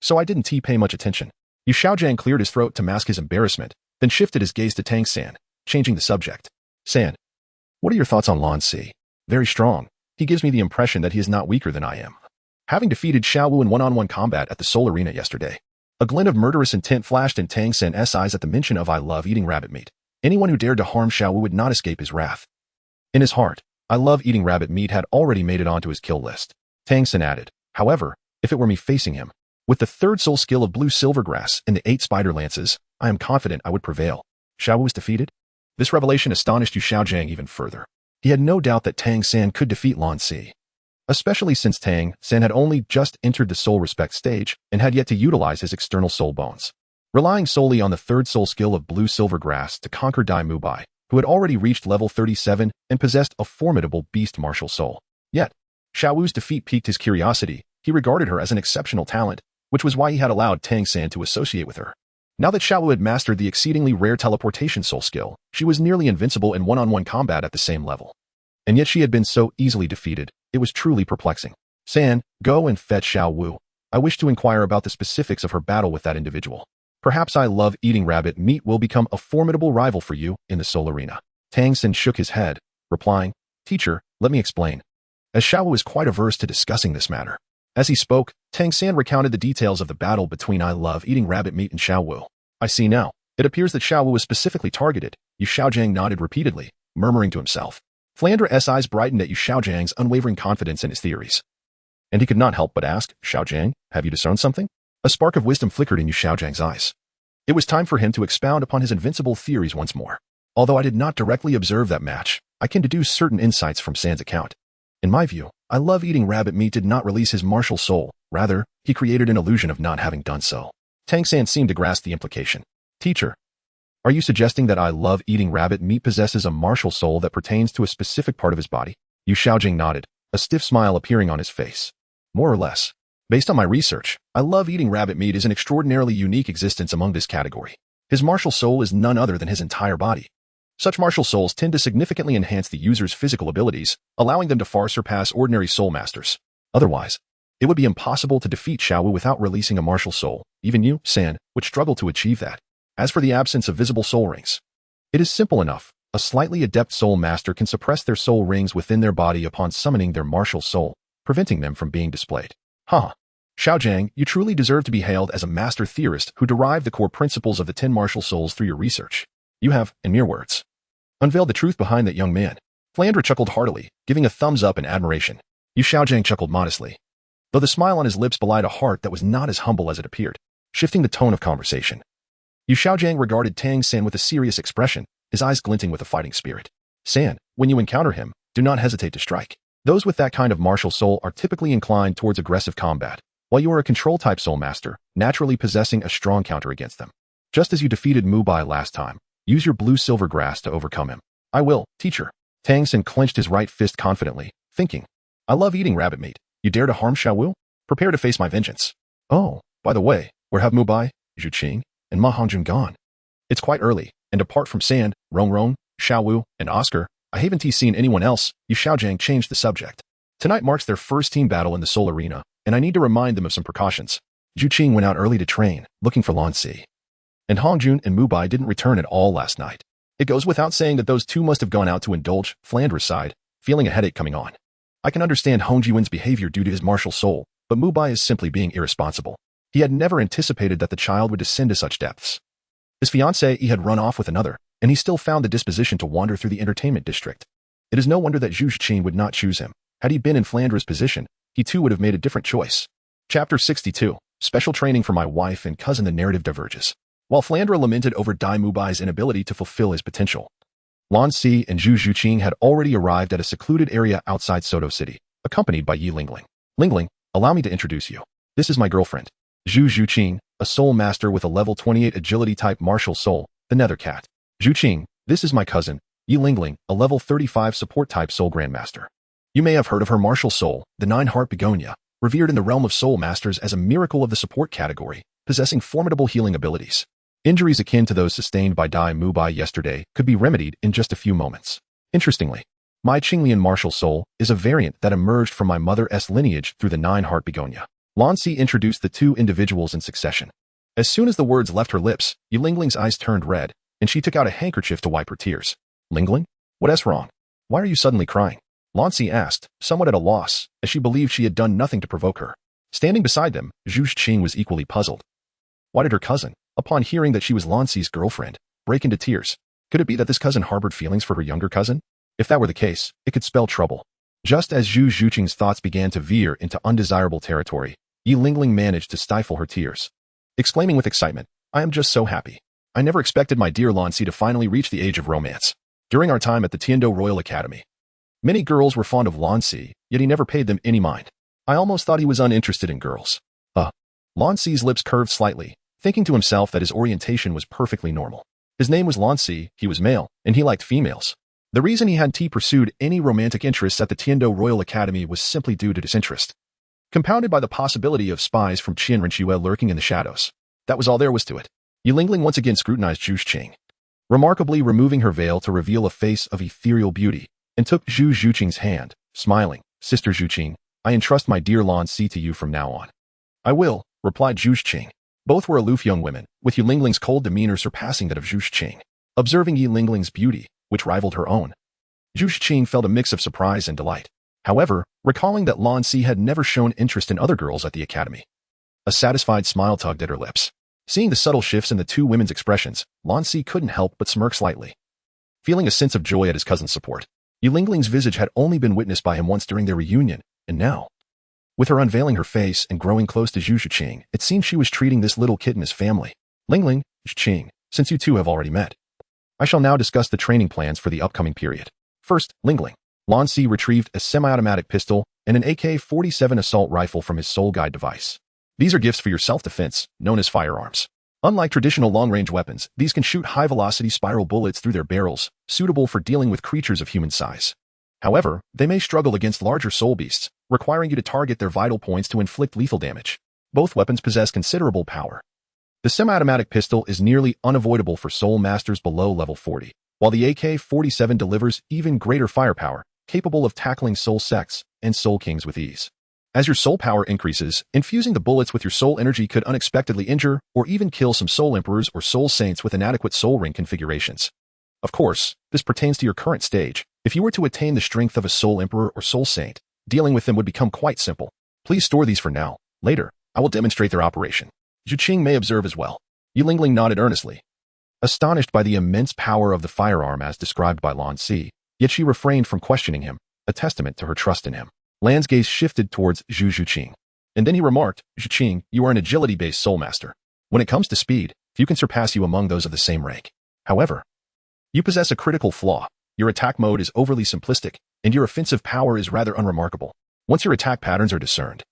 so I didn't pay much attention. Yu Xiaojiang cleared his throat to mask his embarrassment, then shifted his gaze to Tang San, changing the subject. San, what are your thoughts on Lan Si? Very strong. He gives me the impression that he is not weaker than I am. Having defeated Xiaowu in one-on-one combat at the Soul Arena yesterday, a glint of murderous intent flashed in Tang San's eyes at the mention of I love eating rabbit meat. Anyone who dared to harm Xiaowu would not escape his wrath. In his heart, I love eating rabbit meat had already made it onto his kill list. Tang San added, however, if it were me facing him, With the third soul skill of blue silvergrass and the 8 spider lances, I am confident I would prevail. Xiaowu was defeated? This revelation astonished Yu Xiaojiang even further. He had no doubt that Tang San could defeat Lan Si, especially since Tang San had only just entered the soul respect stage and had yet to utilize his external soul bones. Relying solely on the third soul skill of blue silvergrass to conquer Daim Mubai, who had already reached level 37 and possessed a formidable beast martial soul. Yet, Xiaowu's defeat piqued his curiosity. He regarded her as an exceptional talent, which was why he had allowed Tang San to associate with her. Now that Xiaowu had mastered the exceedingly rare teleportation soul skill, she was nearly invincible in one-on-one combat at the same level. And yet she had been so easily defeated, it was truly perplexing. San, go and fetch Xiao Wu. I wish to inquire about the specifics of her battle with that individual. Perhaps I love eating rabbit meat will become a formidable rival for you in the soul arena. Tang San shook his head, replying, Teacher, let me explain. As Xiaowu is quite averse to discussing this matter. As he spoke, Tang San recounted the details of the battle between I love eating rabbit meat and Xiaowu. I see now. It appears that Xiaowu was specifically targeted. Yu Xiaojiang nodded repeatedly, murmuring to himself. Flandra's eyes brightened at Yu Xiaojiang's unwavering confidence in his theories. And he could not help but ask, Xiaojiang, have you discerned something? A spark of wisdom flickered in Yu Xiaojiang's eyes. It was time for him to expound upon his invincible theories once more. Although I did not directly observe that match, I can deduce certain insights from San's account. In my view, I love eating rabbit meat did not release his martial soul. Rather, he created an illusion of not having done so. Tang San seemed to grasp the implication. Teacher, are you suggesting that I love eating rabbit meat possesses a martial soul that pertains to a specific part of his body? Yu Xiaojing nodded, a stiff smile appearing on his face. More or less. Based on my research, I love eating rabbit meat is an extraordinarily unique existence among this category. His martial soul is none other than his entire body. Such martial souls tend to significantly enhance the user's physical abilities, allowing them to far surpass ordinary soul masters. Otherwise, it would be impossible to defeat Xiaowu without releasing a martial soul. Even you, San, would struggle to achieve that. As for the absence of visible soul rings, it is simple enough. A slightly adept soul master can suppress their soul rings within their body upon summoning their martial soul, preventing them from being displayed. Xiaojiang, you truly deserve to be hailed as a master theorist who derived the core principles of the 10 martial souls through your research. You have, in mere words, unveiled the truth behind that young man. Flandra chuckled heartily, giving a thumbs up in admiration. Yu Xiaojiang chuckled modestly, though the smile on his lips belied a heart that was not as humble as it appeared. Shifting the tone of conversation, Yu Xiaojiang regarded Tang San with a serious expression, his eyes glinting with a fighting spirit. San, when you encounter him, do not hesitate to strike. Those with that kind of martial soul are typically inclined towards aggressive combat, while you are a control-type soul master, naturally possessing a strong counter against them. Just as you defeated Mubai last time, use your blue silver grass to overcome him. I will, teacher. Tang San clenched his right fist confidently, thinking, I love eating rabbit meat. You dare to harm Xiaowu? Prepare to face my vengeance. Oh, by the way, where have Mubai, Zhu Qing, and Ma Hongjun gone? It's quite early, and apart from Sand, Rong, Xiaowu, and Oscar, I haven't seen anyone else. Yu Xiaojiang changed the subject. Tonight marks their first team battle in the Soul Arena, and I need to remind them of some precautions. Zhu Qing went out early to train, looking for Lan Si. And Hongjun and Mubai didn't return at all last night. It goes without saying that those two must have gone out to indulge. Flandra sighed, feeling a headache coming on. I can understand Hongjiwen's behavior due to his martial soul, but Mubai is simply being irresponsible. He had never anticipated that the child would descend to such depths. His fiancée he had run off with another, and he still found the disposition to wander through the entertainment district. It is no wonder that Zhu Qing would not choose him. Had he been in Flandra's position, he too would have made a different choice. Chapter 62. Special training for my wife and cousin. The narrative diverges. While Flandra lamented over Daim Mubai's inability to fulfill his potential, Lan Si and Zhu Qing had already arrived at a secluded area outside Soto City, accompanied by Yi Lingling. Lingling, allow me to introduce you. This is my girlfriend, Zhu Qing, a soul master with a level 28 agility type martial soul, the Nether Cat. Zhu Qing, this is my cousin, Yi Lingling, a level 35 support type soul grandmaster. You may have heard of her martial soul, the Nine-Heart Begonia, revered in the realm of soul masters as a miracle of the support category, possessing formidable healing abilities. Injuries akin to those sustained by Daim Mubai yesterday could be remedied in just a few moments. Interestingly, my Qinglian martial soul is a variant that emerged from my mother's lineage through the Nine-Heart Begonia. Lan Si introduced the two individuals in succession. As soon as the words left her lips, Yi Lingling's eyes turned red, and she took out a handkerchief to wipe her tears. Lingling? What's wrong? Why are you suddenly crying? Lan Si asked, somewhat at a loss, as she believed she had done nothing to provoke her. Standing beside them, Zhu Qing was equally puzzled. Why did her cousin, upon hearing that she was Lan Si's girlfriend, break into tears? Could it be that this cousin harbored feelings for her younger cousin? If that were the case, it could spell trouble. Just as Zhu Qing's thoughts began to veer into undesirable territory, Yi Lingling managed to stifle her tears, exclaiming with excitement, "I am just so happy. I never expected my dear Lan Si to finally reach the age of romance. During our time at the Tiando Royal Academy, many girls were fond of Lan Si, yet he never paid them any mind. I almost thought he was uninterested in girls." Lan Si's lips curved slightly, thinking to himself that his orientation was perfectly normal. His name was Lan Si, he was male, and he liked females. The reason he hadn't pursued any romantic interests at the Tiando Royal Academy was simply due to disinterest, compounded by the possibility of spies from Xian Renu lurking in the shadows. That was all there was to it. Yi Lingling once again scrutinized Zhu Qing, remarkably removing her veil to reveal a face of ethereal beauty, and took Zhu Qing's hand, smiling. "Sister Zhu Qing, I entrust my dear Lan Si to you from now on." "I will," replied Zhu Qing. Both were aloof young women, with Yi Lingling's cold demeanor surpassing that of Zhu Qing. Observing Yi Lingling's beauty, which rivaled her own, Zhu Qing felt a mix of surprise and delight. However, recalling that Lan Si had never shown interest in other girls at the academy, a satisfied smile tugged at her lips. Seeing the subtle shifts in the two women's expressions, Lan Si couldn't help but smirk slightly. Feeling a sense of joy at his cousin's support, Yi Lingling's visage had only been witnessed by him once during their reunion, and now, with her unveiling her face and growing close to Zhu Qing, it seemed she was treating this little kitten as family. "Lingling, Zhu Qing, since you two have already met, I shall now discuss the training plans for the upcoming period. First, Lingling." Lan Si retrieved a semi-automatic pistol and an AK-47 assault rifle from his soul guide device. These are gifts for your self-defense, known as firearms. Unlike traditional long-range weapons, these can shoot high-velocity spiral bullets through their barrels, suitable for dealing with creatures of human size. However, they may struggle against larger soul beasts, requiring you to target their vital points to inflict lethal damage. Both weapons possess considerable power. The semi-automatic pistol is nearly unavoidable for soul masters below level 40, while the AK-47 delivers even greater firepower, capable of tackling soul sects and soul kings with ease. As your soul power increases, infusing the bullets with your soul energy could unexpectedly injure or even kill some soul emperors or soul saints with inadequate soul ring configurations. Of course, this pertains to your current stage. If you were to attain the strength of a soul emperor or soul saint, dealing with them would become quite simple. Please store these for now. Later, I will demonstrate their operation. Zhu Qing may observe as well. Yi Lingling nodded earnestly, astonished by the immense power of the firearm as described by Lan Si, yet she refrained from questioning him, a testament to her trust in him. Lan's gaze shifted towards Zhu Qing, and then he remarked, "Zhu Qing, you are an agility-based soul master. When it comes to speed, few can surpass you among those of the same rank. However, you possess a critical flaw. Your attack mode is overly simplistic, and your offensive power is rather unremarkable. Once your attack patterns are discerned,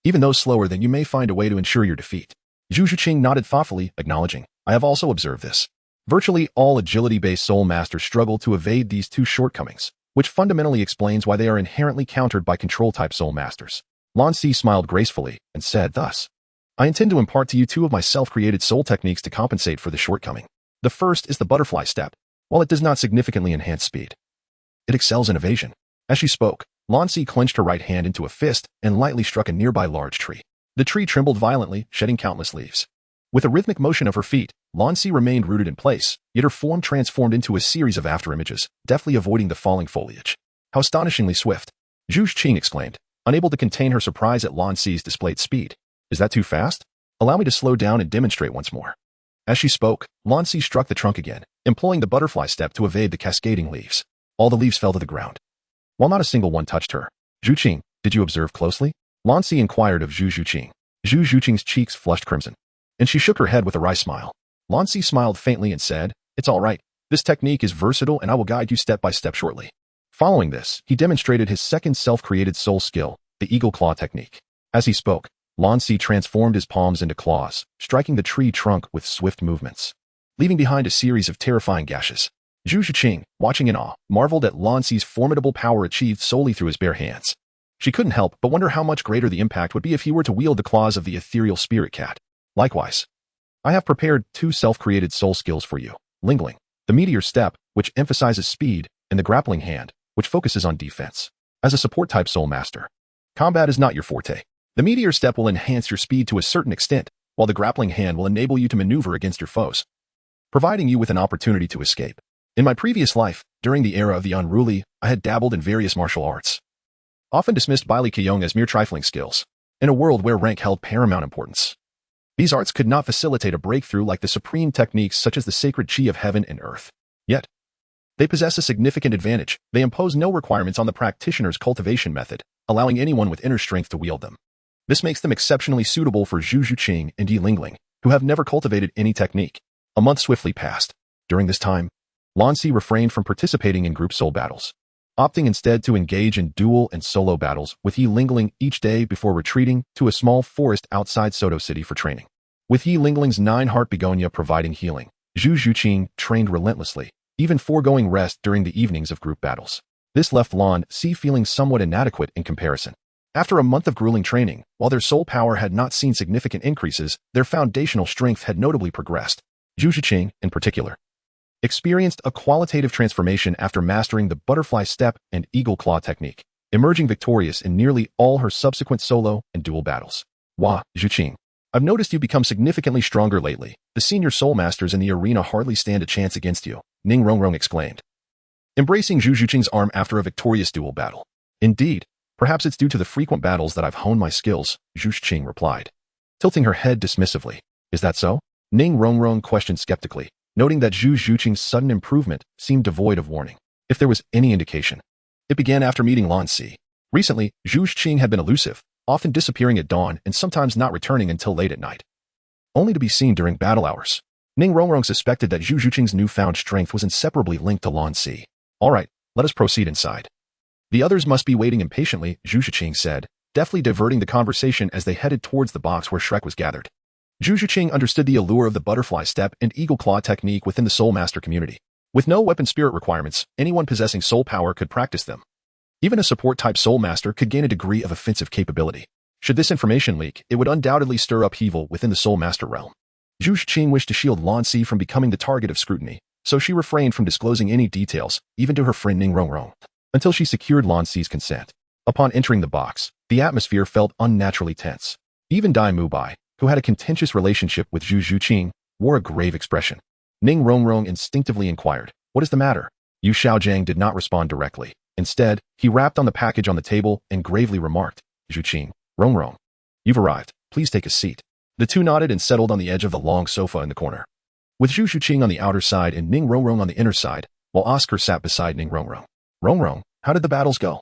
even though slower, then you may find a way to ensure your defeat." Zhu Qing nodded thoughtfully, acknowledging, "I have also observed this. Virtually all agility-based soul masters struggle to evade these two shortcomings, which fundamentally explains why they are inherently countered by control-type soul masters." Lan Si smiled gracefully and said, "Thus, I intend to impart to you two of my self-created soul techniques to compensate for the shortcoming. The first is the butterfly step. While it does not significantly enhance speed, it excels in evasion." As she spoke, Lan Si clenched her right hand into a fist and lightly struck a nearby large tree. The tree trembled violently, shedding countless leaves. With a rhythmic motion of her feet, Lan Si remained rooted in place, yet her form transformed into a series of afterimages, deftly avoiding the falling foliage. "How astonishingly swift!" Zhu Qing exclaimed, unable to contain her surprise at Lan Si's displayed speed. "Is that too fast? Allow me to slow down and demonstrate once more." As she spoke, Lan Si struck the trunk again, employing the butterfly step to evade the cascading leaves. All the leaves fell to the ground, while not a single one touched her. "Zhu Qing, did you observe closely?" Lan Si inquired of Zhu Qing. Zhu Qing's cheeks flushed crimson, and she shook her head with a wry smile. Lan Si smiled faintly and said, "It's all right. This technique is versatile and I will guide you step by step shortly." Following this, he demonstrated his second self-created soul skill, the eagle claw technique. As he spoke, Lan Si transformed his palms into claws, striking the tree trunk with swift movements, leaving behind a series of terrifying gashes. Zhu Qing, watching in awe, marveled at Lan Si's formidable power achieved solely through his bare hands. She couldn't help but wonder how much greater the impact would be if he were to wield the claws of the ethereal spirit cat. Likewise, I have prepared two self-created soul skills for you. Lingling, the meteor step, which emphasizes speed, and the grappling hand, which focuses on defense. As a support-type soul master, combat is not your forte. The meteor step will enhance your speed to a certain extent, while the grappling hand will enable you to maneuver against your foes, providing you with an opportunity to escape. In my previous life, during the era of the unruly, I had dabbled in various martial arts, often dismissed Baili Qiyong as mere trifling skills, in a world where rank held paramount importance. These arts could not facilitate a breakthrough like the supreme techniques such as the sacred chi of heaven and earth. Yet, they possess a significant advantage. They impose no requirements on the practitioner's cultivation method, allowing anyone with inner strength to wield them. This makes them exceptionally suitable for Zhu Qing and Yi Lingling, who have never cultivated any technique. A month swiftly passed. During this time, Lan Si refrained from participating in group soul battles, opting instead to engage in duel and solo battles with Yi Lingling each day before retreating to a small forest outside Soto City for training. With Yi Lingling's 9-heart begonia providing healing, Zhu Qing trained relentlessly, even foregoing rest during the evenings of group battles. This left Lan Si feeling somewhat inadequate in comparison. After a month of grueling training, while their soul power had not seen significant increases, their foundational strength had notably progressed. Zhu Qing, in particular, experienced a qualitative transformation after mastering the butterfly step and eagle claw technique, emerging victorious in nearly all her subsequent solo and duel battles. Wah, Zhu Qing, I've noticed you become significantly stronger lately. The senior soul masters in the arena hardly stand a chance against you, Ning Rongrong exclaimed, embracing Zhu Qing's arm after a victorious duel battle. Indeed, perhaps it's due to the frequent battles that I've honed my skills, Zhu Qing replied, tilting her head dismissively. Is that so? Ning Rongrong questioned skeptically, noting that Zhu Qing's sudden improvement seemed devoid of warning. If there was any indication, it began after meeting Lan Si. Recently, Zhu Qing had been elusive, often disappearing at dawn and sometimes not returning until late at night, only to be seen during battle hours. Ning Rongrong suspected that Zhu Qing's newfound strength was inseparably linked to Lan Si. All right, let us proceed inside. The others must be waiting impatiently, Zhu Qing said, deftly diverting the conversation as they headed towards the box where Shrek was gathered. Zhu Qing understood the allure of the butterfly step and eagle claw technique within the soul master community. With no weapon spirit requirements, anyone possessing soul power could practice them. Even a support-type soul master could gain a degree of offensive capability. Should this information leak, it would undoubtedly stir upheaval within the soul master realm. Zhu Qing wished to shield Lan Si from becoming the target of scrutiny, so she refrained from disclosing any details, even to her friend Ning Rongrong, until she secured Lan Si's consent. Upon entering the box, the atmosphere felt unnaturally tense. Even Daim Mubai, who had a contentious relationship with Zhu Qing, wore a grave expression. Ning Rongrong instinctively inquired, "What is the matter?" Yu Xiaojiang did not respond directly. Instead, he rapped on the package on the table and gravely remarked, "Zhu Qing, Rongrong, you've arrived. Please take a seat." The two nodded and settled on the edge of the long sofa in the corner, with Zhu Qing on the outer side and Ning Rongrong on the inner side, while Oscar sat beside Ning Rongrong. "Rongrong, how did the battles go?"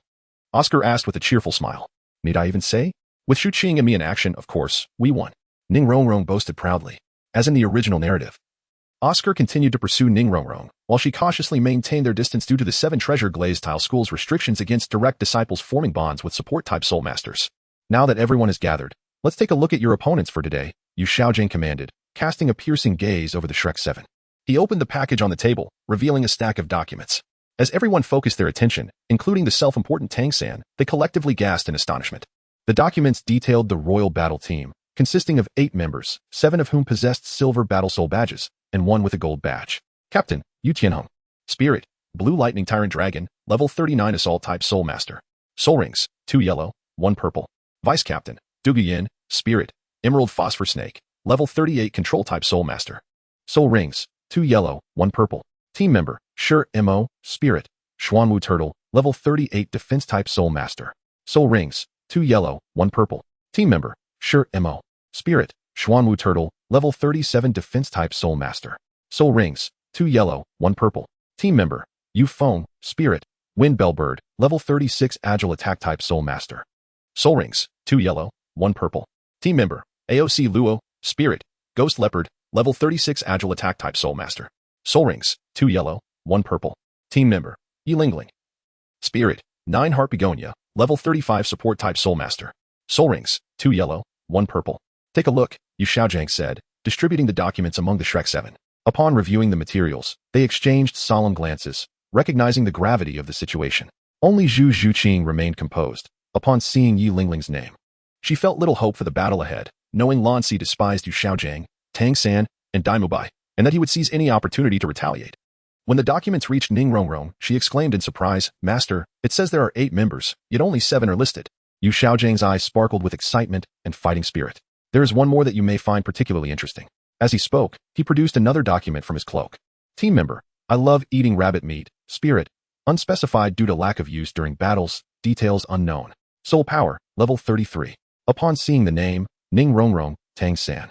Oscar asked with a cheerful smile. "Need I even say? With Zhu Qing and me in action, of course, we won," Ning Rongrong boasted proudly, as in the original narrative. Oscar continued to pursue Ning Rongrong, while she cautiously maintained their distance due to the 7 Treasure Glazed Tile School's restrictions against direct disciples forming bonds with support-type soul masters. "Now that everyone is gathered, let's take a look at your opponents for today," Yu Xiaojiang commanded, casting a piercing gaze over the Shrek 7. He opened the package on the table, revealing a stack of documents. As everyone focused their attention, including the self-important Tang San, they collectively gasped in astonishment. The documents detailed the Royal Battle Team, consisting of 8 members, 7 of whom possessed silver battle soul badges, and 1 with a gold badge. Captain, Yu Tianhong. Spirit, Blue Lightning Tyrant Dragon, level 39 Assault Type Soul Master. Soul Rings, 2 yellow, 1 purple. Vice Captain, Dugu Yin, Spirit, Emerald Phosphor Snake, level 38 Control Type Soul Master. Soul Rings, 2 yellow, 1 purple. Team Member, Shi Mo, Spirit, Xuanwu Turtle, level 38 Defense Type Soul Master. Soul Rings, 2 yellow, 1 purple. Team Member, Shi Mo, Spirit, Xuanwu Turtle, level 37 Defense Type Soul Master. Soul Rings, 2 yellow, 1 purple. Team Member, Yu Feng, Spirit, Wind Bellbird, level 36 Agile Attack Type Soul Master. Soul Rings, 2 yellow, 1 purple. Team Member, AOC Luo, Spirit, Ghost Leopard, level 36 Agile Attack Type Soul Master. Soul Rings, 2 yellow, 1 purple. Team Member, Yi Lingling. Spirit, 9 Heart Begonia, level 35 Support Type Soul Master. Soul Rings, 2 yellow, 1 purple. Take a look, Yu Xiaojiang said, distributing the documents among the Shrek 7. Upon reviewing the materials, they exchanged solemn glances, recognizing the gravity of the situation. Only Zhu Qing remained composed, upon seeing Yi Lingling's name. She felt little hope for the battle ahead, knowing Lan Si despised Yu Xiaojiang, Tang San, and Daim Mubai, and that he would seize any opportunity to retaliate. When the documents reached Ning Rongrong, she exclaimed in surprise, "Master, it says there are 8 members, yet only 7 are listed." Yu Xiaojiang's eyes sparkled with excitement and fighting spirit. "There is one more that you may find particularly interesting." As he spoke, he produced another document from his cloak. Team Member, I love eating rabbit meat. Spirit, unspecified due to lack of use during battles, details unknown. Soul Power, level 33. Upon seeing the name, Ning Rongrong, Tang San,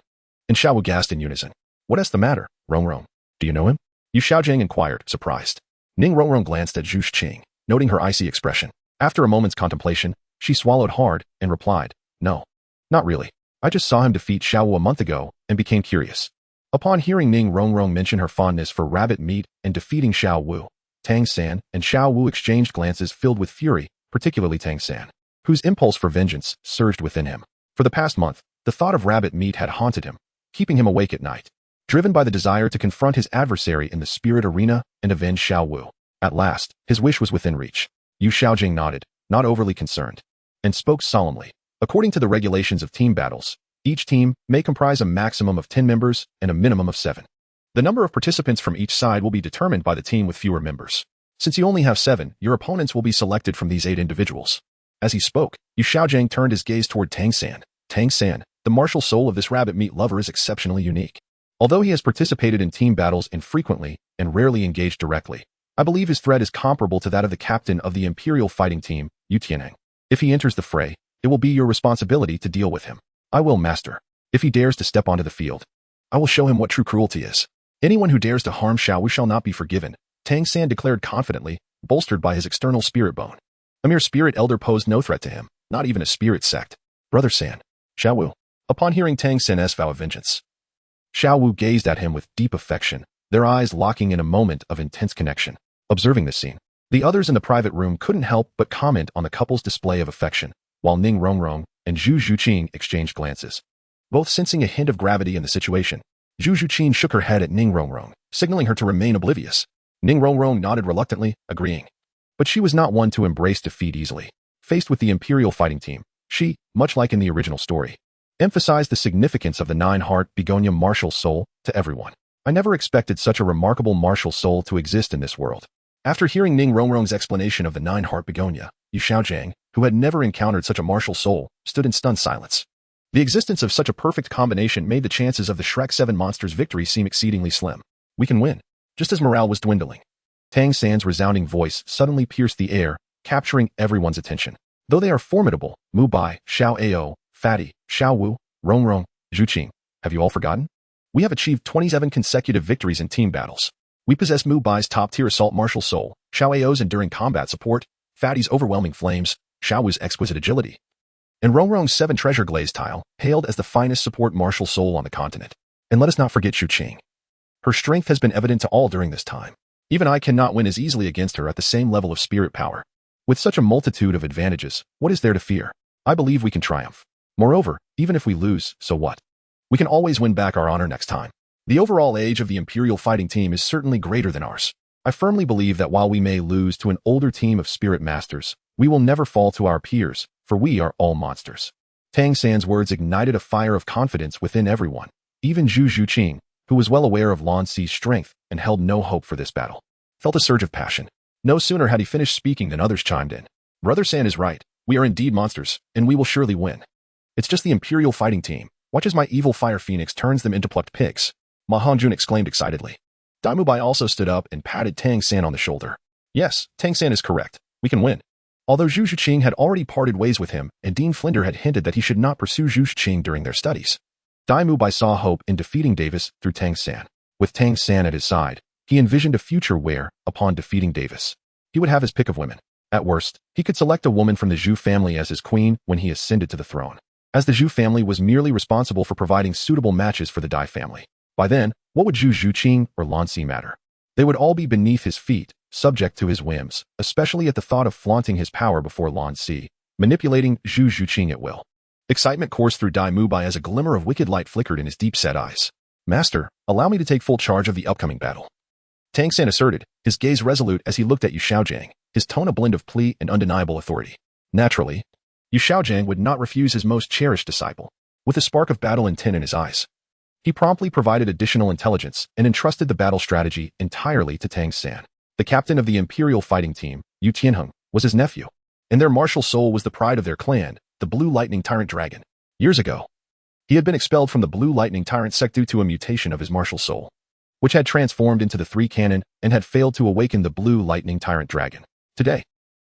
and Xiaowu gasped in unison. "What is the matter, Rongrong? Do you know him?" Yu Xiaojiang inquired, surprised. Ning Rongrong glanced at Zhu Qing, noting her icy expression. After a moment's contemplation, she swallowed hard and replied, "No. Not really. I just saw him defeat Xiaowu a month ago and became curious. Upon hearing Ning Rongrong mention her fondness for rabbit meat and defeating Xiao Wu, Tang San and Xiao Wu exchanged glances filled with fury, particularly Tang San, whose impulse for vengeance surged within him. For the past month, the thought of rabbit meat had haunted him, keeping him awake at night. Driven by the desire to confront his adversary in the spirit arena and avenge Xiao Wu. At last, his wish was within reach. Yu Xiaojing nodded, not overly concerned, and spoke solemnly. According to the regulations of team battles, each team may comprise a maximum of 10 members and a minimum of 7. The number of participants from each side will be determined by the team with fewer members. Since you only have 7, your opponents will be selected from these 8 individuals. As he spoke, Yu Xiaojing turned his gaze toward Tang San. Tang San, the martial soul of this rabbit meat lover, is exceptionally unique. Although he has participated in team battles infrequently and rarely engaged directly, I believe his threat is comparable to that of the captain of the Imperial fighting team, Yu Tianeng. If he enters the fray, it will be your responsibility to deal with him. I will, master. If he dares to step onto the field, I will show him what true cruelty is. Anyone who dares to harm Xiaowu shall not be forgiven, Tang San declared confidently, bolstered by his external spirit bone. A mere spirit elder posed no threat to him, not even a spirit sect. Brother San, Xiaowu. Upon hearing Tang San's vow of vengeance, Xiaowu gazed at him with deep affection, their eyes locking in a moment of intense connection. Observing this scene, the others in the private room couldn't help but comment on the couple's display of affection, while Ning Rongrong and Zhu Qing exchanged glances. Both sensing a hint of gravity in the situation, Zhu Qing shook her head at Ning Rongrong, signaling her to remain oblivious. Ning Rongrong nodded reluctantly, agreeing. But she was not one to embrace defeat easily. Faced with the Imperial fighting team, she, much like in the original story, emphasized the significance of the 9-heart begonia martial soul to everyone. I never expected such a remarkable martial soul to exist in this world. After hearing Ning Rongrong's explanation of the 9-heart begonia, Yu Xiaojing, who had never encountered such a martial soul, stood in stunned silence. The existence of such a perfect combination made the chances of the Shrek 7 monster's victory seem exceedingly slim. We can win. Just as morale was dwindling, Tang San's resounding voice suddenly pierced the air, capturing everyone's attention. Though they are formidable, Mubai, Xiao, Fatty, Xiao Wu, Rongrong, Zhu Qing, have you all forgotten? We have achieved 27 consecutive victories in team battles. We possess Mubai's top-tier assault martial soul, Xiao's enduring combat support, Fatty's overwhelming flames, Xiaowu's exquisite agility, and Rongrong's 7 treasure glaze tile, hailed as the finest support martial soul on the continent. And let us not forget Zhu Qing. Her strength has been evident to all during this time. Even I cannot win as easily against her at the same level of spirit power. With such a multitude of advantages, what is there to fear? I believe we can triumph. Moreover, even if we lose, so what? We can always win back our honor next time. The overall age of the Imperial fighting team is certainly greater than ours. I firmly believe that while we may lose to an older team of spirit masters, we will never fall to our peers, for we are all monsters. Tang San's words ignited a fire of confidence within everyone. Even Zhu Qing, who was well aware of Lan Si's strength and held no hope for this battle, felt a surge of passion. No sooner had he finished speaking than others chimed in. Brother San is right. We are indeed monsters, and we will surely win. It's just the Imperial fighting team. Watch as my evil fire phoenix turns them into plucked pigs. Ma Hongjun exclaimed excitedly. Daim Mubai also stood up and patted Tang San on the shoulder. Yes, Tang San is correct. We can win. Although Zhu Qing had already parted ways with him, and Dean Flinder had hinted that he should not pursue Zhu Qing during their studies, Daim Mubai saw hope in defeating Davis through Tang San. With Tang San at his side, he envisioned a future where, upon defeating Davis, he would have his pick of women. At worst, he could select a woman from the Zhu family as his queen when he ascended to the throne, as the Zhu family was merely responsible for providing suitable matches for the Dai family. By then, what would Zhu Qing or Lan Si matter? They would all be beneath his feet, subject to his whims, especially at the thought of flaunting his power before Lan Si, manipulating Zhu Qing at will. Excitement coursed through Daim Mubai as a glimmer of wicked light flickered in his deep-set eyes. Master, allow me to take full charge of the upcoming battle. Tang San asserted, his gaze resolute as he looked at Yu Xiaojing, his tone a blend of plea and undeniable authority. Naturally, Yu Xiaojing would not refuse his most cherished disciple. With a spark of battle intent in his eyes, he promptly provided additional intelligence and entrusted the battle strategy entirely to Tang San. The captain of the Imperial fighting team, Yu Tianheng, was his nephew, and their martial soul was the pride of their clan, the Blue Lightning Tyrant Dragon. Years ago, he had been expelled from the Blue Lightning Tyrant Sect due to a mutation of his martial soul, which had transformed into the 3 Cannon and had failed to awaken the Blue Lightning Tyrant Dragon. Today,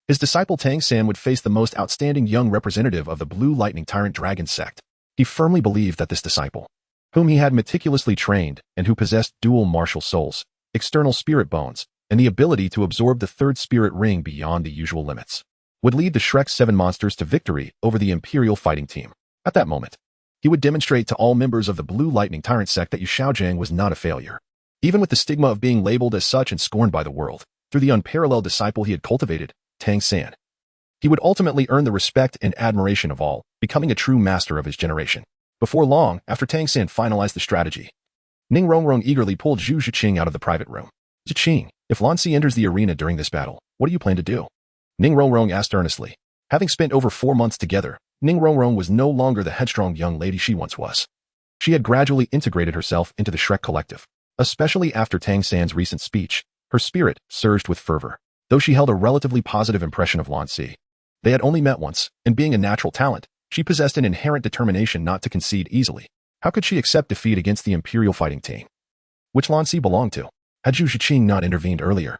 his disciple Tang San would face the most outstanding young representative of the Blue Lightning Tyrant Dragon Sect. He firmly believed that this disciple, whom he had meticulously trained and who possessed dual martial souls, external spirit bones, and the ability to absorb the 3rd spirit ring beyond the usual limits, would lead the Shrek 7 monsters to victory over the Imperial fighting team. At that moment, he would demonstrate to all members of the Blue Lightning Tyrant Sect that Yu Xiaojiang was not a failure. Even with the stigma of being labeled as such and scorned by the world, through the unparalleled disciple he had cultivated, Tang San, he would ultimately earn the respect and admiration of all, becoming a true master of his generation. Before long, after Tang San finalized the strategy, Ning Rongrong eagerly pulled Zhu Qing out of the private room. Zhu Qing, if Lan Si enters the arena during this battle, what do you plan to do? Ning Rongrong asked earnestly. Having spent over 4 months together, Ning Rongrong was no longer the headstrong young lady she once was. She had gradually integrated herself into the Shrek collective. Especially after Tang San's recent speech, her spirit surged with fervor. Though she held a relatively positive impression of Lan Si, they had only met once, and being a natural talent, she possessed an inherent determination not to concede easily. How could she accept defeat against the Imperial fighting team, which Lan Si belonged to? Had Zhu Qing not intervened earlier,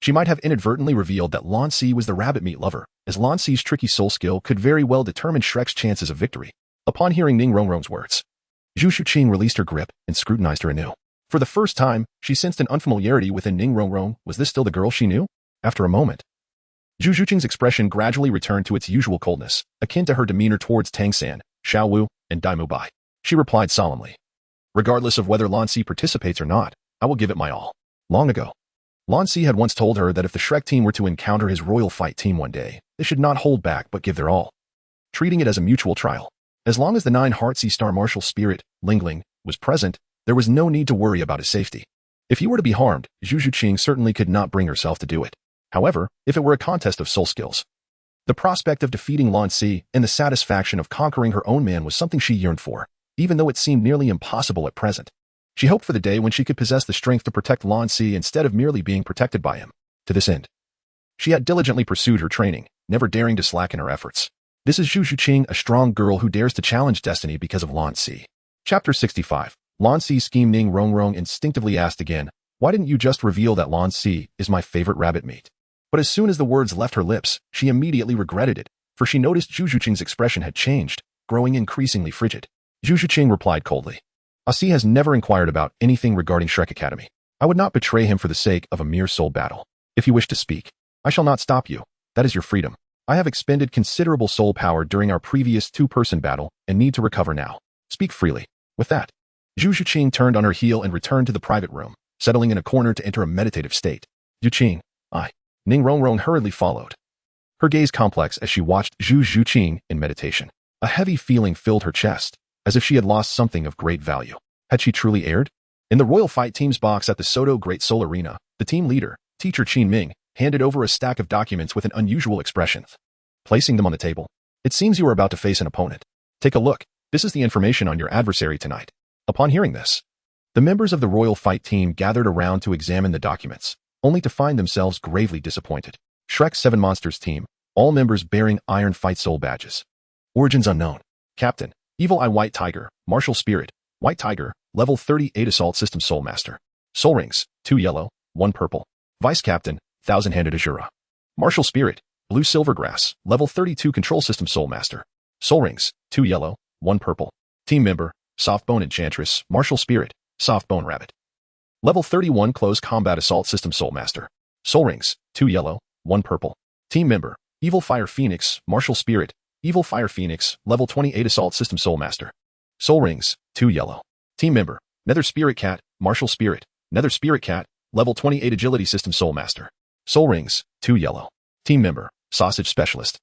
she might have inadvertently revealed that Lan Si was the rabbit meat lover, as Lan Si's tricky soul skill could very well determine Shrek's chances of victory. Upon hearing Ning Rongrong's words, Zhu Qing released her grip and scrutinized her anew. For the first time, she sensed an unfamiliarity within Ning Rongrong. Was this still the girl she knew? After a moment, Zhu Qing's expression gradually returned to its usual coldness, akin to her demeanor towards Tang San, Xiao Wu, and Daim Mubai. She replied solemnly, regardless of whether Lan Si participates or not, I will give it my all. Long ago, Lan Si had once told her that if the Shrek team were to encounter his royal fight team one day, they should not hold back but give their all, treating it as a mutual trial. As long as the 9-Heart Sea Star Martial Spirit, Lingling, was present, there was no need to worry about his safety. If he were to be harmed, Zhu Qing certainly could not bring herself to do it. However, if it were a contest of soul skills, the prospect of defeating Lan Si and the satisfaction of conquering her own man was something she yearned for, even though it seemed nearly impossible at present. She hoped for the day when she could possess the strength to protect Lan Si instead of merely being protected by him. To this end, she had diligently pursued her training, never daring to slacken her efforts. This is Zhu Qing, a strong girl who dares to challenge destiny because of Lan Si. Chapter 65. Lan Si's scheme. Ning Rongrong instinctively asked again, why didn't you just reveal that Lan Si is my favorite rabbit meat? But as soon as the words left her lips, she immediately regretted it, for she noticed Zhu Qing's expression had changed, growing increasingly frigid. Zhu Qing replied coldly, Si has never inquired about anything regarding Shrek Academy. I would not betray him for the sake of a mere soul battle. If you wish to speak, I shall not stop you. That is your freedom. I have expended considerable soul power during our previous 2-person battle and need to recover now. Speak freely. With that, Zhu Qing turned on her heel and returned to the private room, settling in a corner to enter a meditative state. Zhu Qing, Ning Rongrong hurriedly followed, her gaze complex as she watched Zhu Qing in meditation. A heavy feeling filled her chest, as if she had lost something of great value. Had she truly erred? In the Royal Fight Team's box at the Soto Great Soul Arena, the team leader, Teacher Qin Ming, handed over a stack of documents with an unusual expression. Placing them on the table, it seems you are about to face an opponent. Take a look. This is the information on your adversary tonight. Upon hearing this, the members of the Royal Fight Team gathered around to examine the documents, only to find themselves gravely disappointed. Shrek's 7 Monsters Team, all members bearing Iron Fight Soul badges. Origins unknown. Captain, Evil Eye White Tiger, Martial Spirit, White Tiger, Level 38 Assault System Soul Master. Soul Rings, 2 yellow, 1 purple. Vice Captain, Thousand-Handed Azura. Martial Spirit, Blue Silvergrass, Level 32 Control System Soul Master. Soul Rings, 2 yellow, 1 purple. Team Member, Softbone Enchantress, Martial Spirit, Softbone Rabbit. Level 31 Close Combat Assault System Soul Master. Soul Rings, 2 yellow, 1 purple. Team Member, Evil Fire Phoenix, Martial Spirit, Evil Fire Phoenix, Level 28 Assault System Soul Master. Soul Rings, 2 yellow. Team Member, Nether Spirit Cat, Martial Spirit, Nether Spirit Cat, Level 28 Agility System Soul Master. Soul Rings, 2 yellow. Team Member, Sausage Specialist.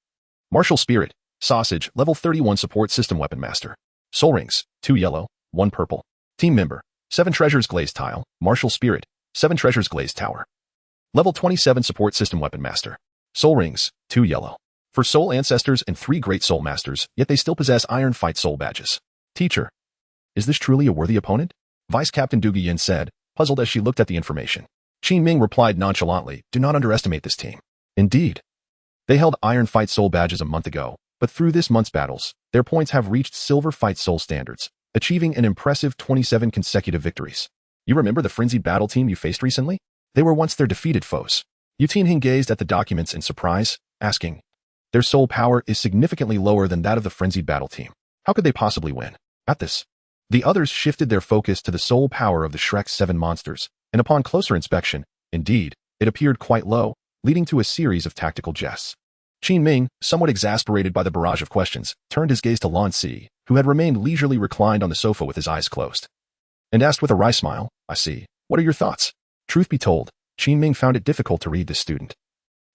Martial Spirit, Sausage, Level 31 Support System Weapon Master. Soul Rings, 2 yellow, 1 purple. Team Member, 7 Treasures Glazed Tile, Martial Spirit, 7 Treasures Glazed Tower. Level 27 Support System Weapon Master. Soul Rings, 2 yellow. For Soul Ancestors and 3 Great Soul Masters, yet they still possess Iron Fight Soul badges. Teacher, is this truly a worthy opponent? Vice Captain Dugu Yin said, puzzled as she looked at the information. Qin Ming replied nonchalantly, do not underestimate this team. Indeed, they held Iron Fight Soul badges a month ago, but through this month's battles, their points have reached Silver Fight Soul standards, achieving an impressive 27 consecutive victories. You remember the frenzied battle team you faced recently? They were once their defeated foes. Yu Tianhing gazed at the documents in surprise, asking, their soul power is significantly lower than that of the frenzied battle team. How could they possibly win? At this, the others shifted their focus to the soul power of the Shrek's 7 monsters, and upon closer inspection, indeed, it appeared quite low, leading to a series of tactical jests. Qin Ming, somewhat exasperated by the barrage of questions, turned his gaze to Lan Si, who had remained leisurely reclined on the sofa with his eyes closed, and asked with a wry smile, "I see. What are your thoughts?" Truth be told, Qin Ming found it difficult to read this student.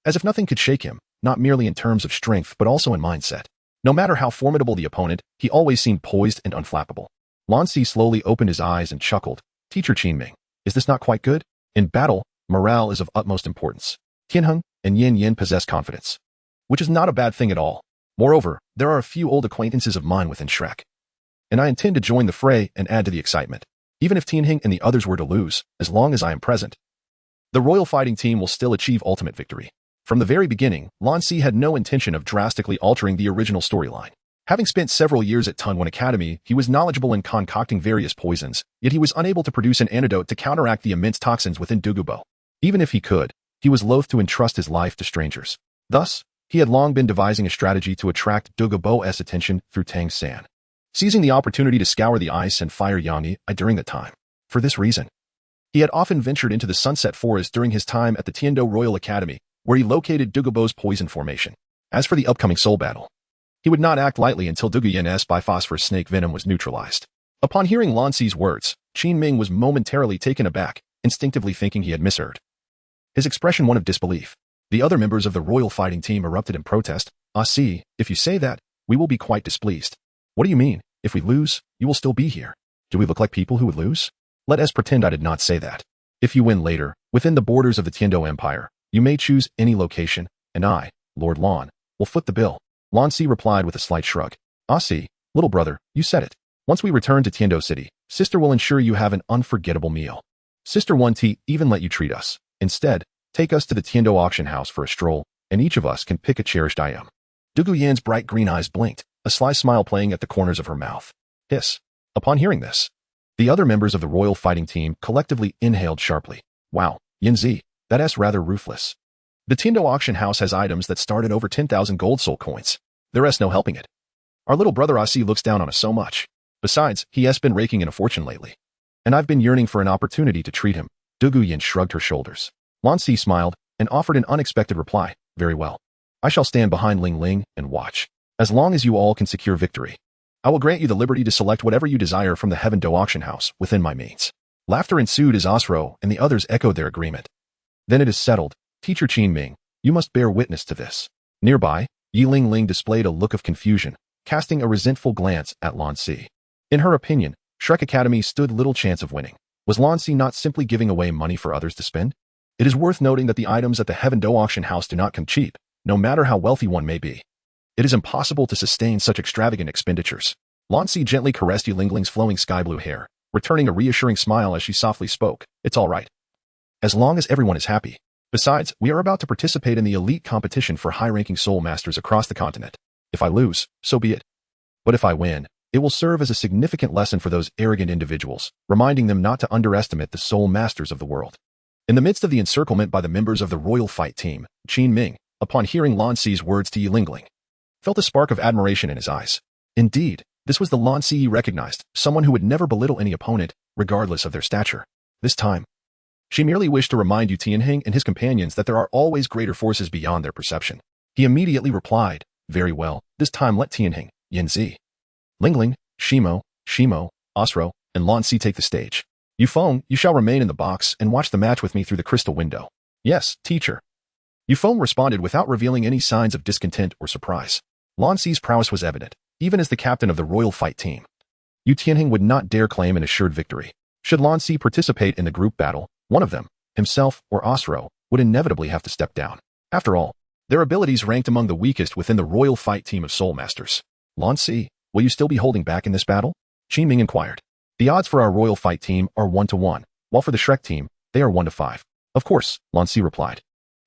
As if nothing could shake him, not merely in terms of strength but also in mindset. No matter how formidable the opponent, he always seemed poised and unflappable. Lan Si slowly opened his eyes and chuckled. "Teacher Qin Ming, is this not quite good? In battle, morale is of utmost importance. Tianheng and Yin Yin possess confidence, which is not a bad thing at all. Moreover, there are a few old acquaintances of mine within Shrek, and I intend to join the fray and add to the excitement. Even if Tianheng and the others were to lose, as long as I am present, the royal fighting team will still achieve ultimate victory." From the very beginning, Lan Si had no intention of drastically altering the original storyline. Having spent several years at Tongwen Academy, he was knowledgeable in concocting various poisons, yet he was unable to produce an antidote to counteract the immense toxins within Dugu Bo. Even if he could, he was loath to entrust his life to strangers. Thus, he had long been devising a strategy to attract Dugu Bo's attention through Tang San, seizing the opportunity to scour the ice and fire Yang during that time. For this reason, he had often ventured into the Sunset Forest during his time at the Tiando Royal Academy, where he located Dugu Bo's poison formation. As for the upcoming soul battle, he would not act lightly until Dugu Yin's biphosphorus snake venom was neutralized. Upon hearing Lan Si's words, Qin Ming was momentarily taken aback, instinctively thinking he had misheard. His expression one of disbelief. The other members of the royal fighting team erupted in protest. "Ah, see, if you say that, we will be quite displeased." "What do you mean? If we lose, you will still be here. Do we look like people who would lose? Let us pretend I did not say that. If you win later, within the borders of the Tiando Empire, you may choose any location, and I, Lord Lan, will foot the bill." Lan Si replied with a slight shrug. "Ah, see, little brother, you said it. Once we return to Tiando City, Sister will ensure you have an unforgettable meal. Sister won't even let you treat us. Instead, take us to the Tiando auction house for a stroll, and each of us can pick a cherished item." Dugu Yan's bright green eyes blinked, a sly smile playing at the corners of her mouth. Hiss. Upon hearing this, the other members of the royal fighting team collectively inhaled sharply. "Wow, Yanzi, that's rather ruthless. The Tiando auction house has items that start at over 10,000 gold soul coins. There's no helping it. Our little brother Asi looks down on us so much. Besides, he has been raking in a fortune lately, and I've been yearning for an opportunity to treat him." Dugu Yin shrugged her shoulders. Lan Si smiled and offered an unexpected reply. "Very well. I shall stand behind Ling Ling and watch. As long as you all can secure victory, I will grant you the liberty to select whatever you desire from the Heaven Do auction house within my means." Laughter ensued as Osro and the others echoed their agreement. "Then it is settled. Teacher Qin Ming, you must bear witness to this." Nearby, Yi Ling Ling displayed a look of confusion, casting a resentful glance at Lan Si. In her opinion, Shrek Academy stood little chance of winning. Was Lan Si not simply giving away money for others to spend? It is worth noting that the items at the Heaven Do auction house do not come cheap, no matter how wealthy one may be. It is impossible to sustain such extravagant expenditures. Lan Si gently caressed Yi Ling Ling's flowing sky-blue hair, returning a reassuring smile as she softly spoke. "It's all right. As long as everyone is happy. Besides, we are about to participate in the elite competition for high-ranking soul masters across the continent. If I lose, so be it. But if I win, it will serve as a significant lesson for those arrogant individuals, reminding them not to underestimate the soul masters of the world." In the midst of the encirclement by the members of the royal fight team, Qin Ming, upon hearing Lan Si's words to Yi Ling Ling, felt a spark of admiration in his eyes. Indeed, this was the Lan Si he recognized, someone who would never belittle any opponent, regardless of their stature. This time, she merely wished to remind Yu Tianheng and his companions that there are always greater forces beyond their perception. He immediately replied, "Very well, this time let Tianheng, Yanzi, Lingling, Shimo, Osro, and Lan Si take the stage. Yufeng, you shall remain in the box and watch the match with me through the crystal window." "Yes, teacher." Yufeng responded without revealing any signs of discontent or surprise. Lan Si's prowess was evident, even as the captain of the royal fight team. Yu Tianheng would not dare claim an assured victory. Should Lan Si participate in the group battle, one of them, himself or Osro, would inevitably have to step down. After all, their abilities ranked among the weakest within the royal fight team of soul masters. "Lan Si, will you still be holding back in this battle?" Qin Ming inquired. "The odds for our royal fight team are 1-1, while for the Shrek team, they are 1-5. "Of course," Lan Si replied,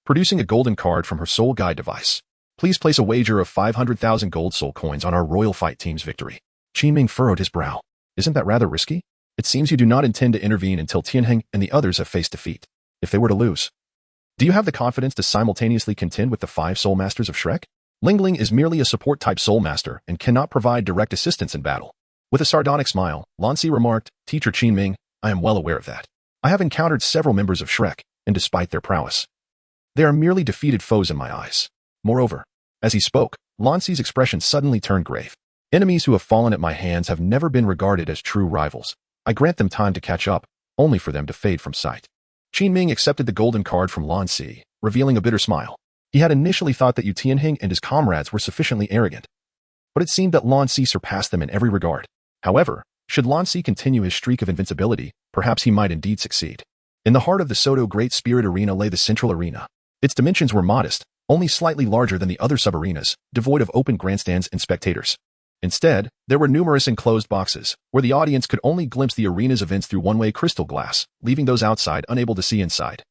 producing a golden card from her soul guide device. "Please place a wager of 500,000 gold soul coins on our royal fight team's victory." Qin Ming furrowed his brow. "Isn't that rather risky? It seems you do not intend to intervene until Tianheng and the others have faced defeat. If they were to lose, do you have the confidence to simultaneously contend with the 5 soul masters of Shrek?" Lingling is merely a support-type soul master and cannot provide direct assistance in battle. With a sardonic smile, Lan Si remarked, "Teacher Qin Ming, I am well aware of that. I have encountered several members of Shrek, and despite their prowess, they are merely defeated foes in my eyes." Moreover, as he spoke, Lan Si's expression suddenly turned grave. Enemies who have fallen at my hands have never been regarded as true rivals. I grant them time to catch up, only for them to fade from sight. Qin Ming accepted the golden card from Lan Si, revealing a bitter smile. He had initially thought that Yu Tianheng and his comrades were sufficiently arrogant, but it seemed that Lan Si surpassed them in every regard. However, should Lan Si continue his streak of invincibility, perhaps he might indeed succeed. In the heart of the Soto Great Spirit Arena lay the central arena. Its dimensions were modest, only slightly larger than the other sub-arenas, devoid of open grandstands and spectators. Instead, there were numerous enclosed boxes, where the audience could only glimpse the arena's events through one-way crystal glass, leaving those outside unable to see inside,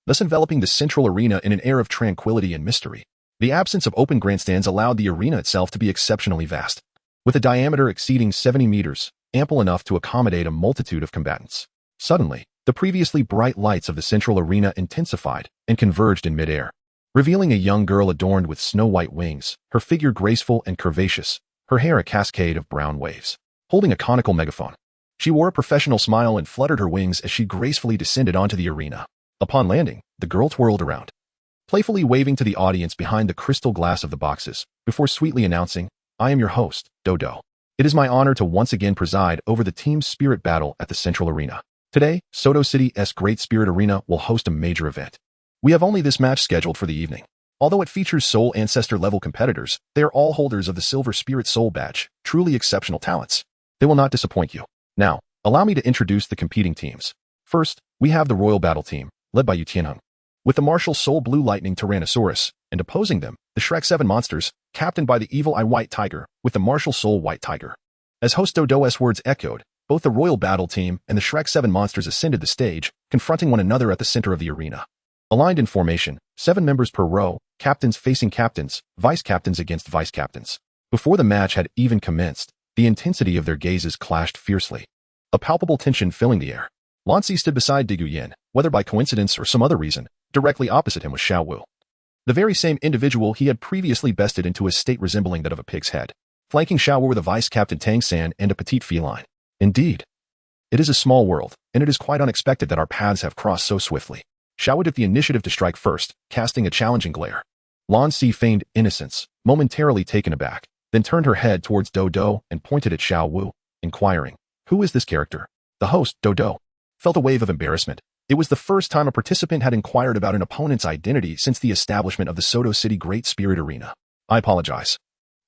thus enveloping the central arena in an air of tranquility and mystery. The absence of open grandstands allowed the arena itself to be exceptionally vast, with a diameter exceeding 70 meters, ample enough to accommodate a multitude of combatants. Suddenly, the previously bright lights of the central arena intensified and converged in midair, revealing a young girl adorned with snow-white wings, her figure graceful and curvaceous, her hair a cascade of brown waves. Holding a conical megaphone, she wore a professional smile and fluttered her wings as she gracefully descended onto the arena. Upon landing, the girl twirled around, playfully waving to the audience behind the crystal glass of the boxes, before sweetly announcing, "I am your host, Dodo. It is my honor to once again preside over the team's spirit battle at the central arena. Today, Soto City's Great Spirit Arena will host a major event. We have only this match scheduled for the evening. Although it features Soul Ancestor-level competitors, they are all holders of the Silver Spirit Soul Badge, truly exceptional talents. They will not disappoint you. Now, allow me to introduce the competing teams. First, we have the Royal Battle Team, led by Yu Tianheng, with the martial Soul Blue Lightning Tyrannosaurus, and opposing them, the Shrek 7 monsters, captained by the Evil Eye White Tiger, with the martial Soul White Tiger. As host Dodo's words echoed, both the Royal Battle Team and the Shrek 7 monsters ascended the stage, confronting one another at the center of the arena. Aligned in formation, 7 members per row, captains facing captains, vice-captains against vice-captains. Before the match had even commenced, the intensity of their gazes clashed fiercely, a palpable tension filling the air. Lan Si stood beside Dugu Yin, whether by coincidence or some other reason. Directly opposite him was Xiao Wu, the very same individual he had previously bested into a state resembling that of a pig's head. Flanking Xiao Wu were the vice-captain Tang San and a petite feline. Indeed, it is a small world, and it is quite unexpected that our paths have crossed so swiftly. Xiao Wu took the initiative to strike first, casting a challenging glare. Lan Si feigned innocence, momentarily taken aback, then turned her head towards Dodo and pointed at Xiao Wu, inquiring, "Who is this character?" The host, Dodo, felt a wave of embarrassment. It was the first time a participant had inquired about an opponent's identity since the establishment of the Soto City Great Spirit Arena. "I apologize,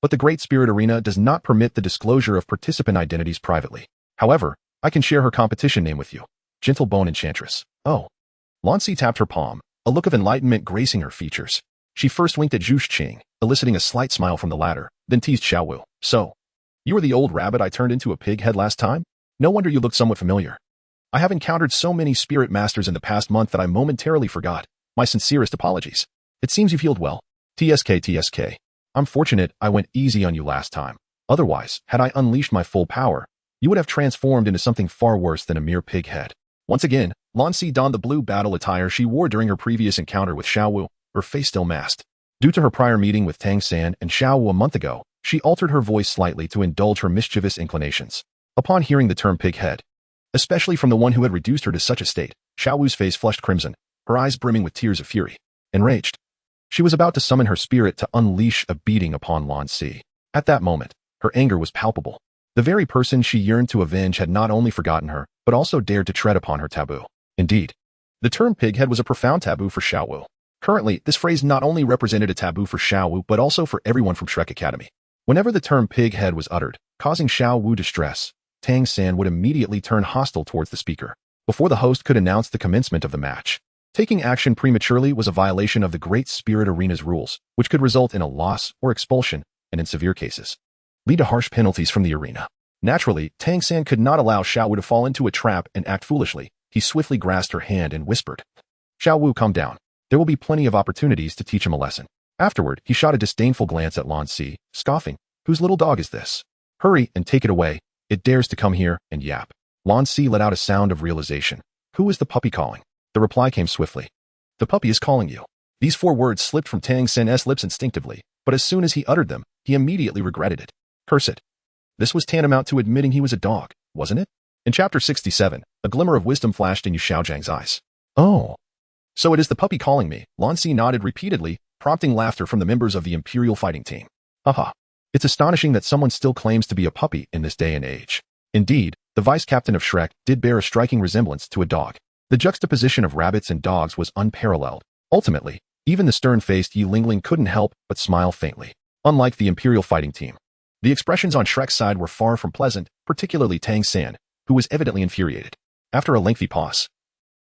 but the Great Spirit Arena does not permit the disclosure of participant identities privately. However, I can share her competition name with you. Gentle Bone Enchantress." "Oh." Lan Si tapped her palm, a look of enlightenment gracing her features. She first winked at Zhu Qing, eliciting a slight smile from the latter, then teased Xiao Wu. "So, you were the old rabbit I turned into a pig head last time? No wonder you looked somewhat familiar. I have encountered so many spirit masters in the past month that I momentarily forgot. My sincerest apologies. It seems you've healed well. TSK. I'm fortunate I went easy on you last time. Otherwise, had I unleashed my full power, you would have transformed into something far worse than a mere pig head." Once again, Lan Si donned the blue battle attire she wore during her previous encounter with Xiao Wu, her face still masked. Due to her prior meeting with Tang San and Xiao Wu a month ago, she altered her voice slightly to indulge her mischievous inclinations. Upon hearing the term pig head, especially from the one who had reduced her to such a state, Xiao Wu's face flushed crimson, her eyes brimming with tears of fury. Enraged, she was about to summon her spirit to unleash a beating upon Lan Si. At that moment, her anger was palpable. The very person she yearned to avenge had not only forgotten her, but also dared to tread upon her taboo. Indeed, the term pighead was a profound taboo for Xiao Wu. Currently, this phrase not only represented a taboo for Xiao Wu, but also for everyone from Shrek Academy. Whenever the term pighead was uttered, causing Xiao Wu distress, Tang San would immediately turn hostile towards the speaker, before the host could announce the commencement of the match. Taking action prematurely was a violation of the Great Spirit Arena's rules, which could result in a loss or expulsion, and in severe cases, lead to harsh penalties from the arena. Naturally, Tang San could not allow Xiao Wu to fall into a trap and act foolishly. He swiftly grasped her hand and whispered, "Xiao Wu, calm down. There will be plenty of opportunities to teach him a lesson." Afterward, he shot a disdainful glance at Lan Si, scoffing, "Whose little dog is this? Hurry and take it away. It dares to come here and yap." Lan Si let out a sound of realization. "Who is the puppy calling?" The reply came swiftly. "The puppy is calling you." These 4 words slipped from Tang San's lips instinctively, but as soon as he uttered them, he immediately regretted it. Curse it. This was tantamount to admitting he was a dog, wasn't it? In chapter 67, a glimmer of wisdom flashed in Yu Xiaojiang's eyes. "Oh. So it is the puppy calling me." Lan Si nodded repeatedly, prompting laughter from the members of the Imperial fighting team. "Haha. It's astonishing that someone still claims to be a puppy in this day and age. Indeed, the vice-captain of Shrek did bear a striking resemblance to a dog. The juxtaposition of rabbits and dogs was unparalleled. Ultimately, even the stern-faced Yi Lingling couldn't help but smile faintly. Unlike the Imperial fighting team, the expressions on Shrek's side were far from pleasant, particularly Tang San, who was evidently infuriated. After a lengthy pause,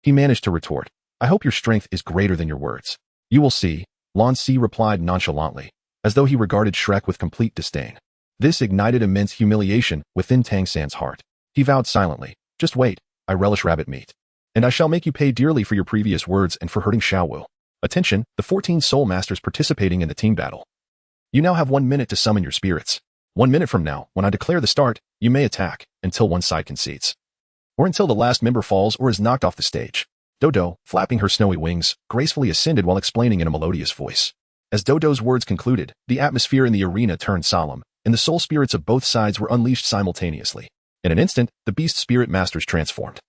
he managed to retort, "I hope your strength is greater than your words." "You will see," Lan Si replied nonchalantly, as though he regarded Shrek with complete disdain. This ignited immense humiliation within Tang San's heart. He vowed silently, "Just wait, I relish rabbit meat. And I shall make you pay dearly for your previous words and for hurting Xiaowu." Attention, the 14 soul masters participating in the team battle. You now have 1 minute to summon your spirits. 1 minute from now, when I declare the start, you may attack, until one side concedes. Or until the last member falls or is knocked off the stage. Dodo, flapping her snowy wings, gracefully ascended while explaining in a melodious voice. As Dodo's words concluded, the atmosphere in the arena turned solemn, and the soul spirits of both sides were unleashed simultaneously. In an instant, the beast spirit masters transformed,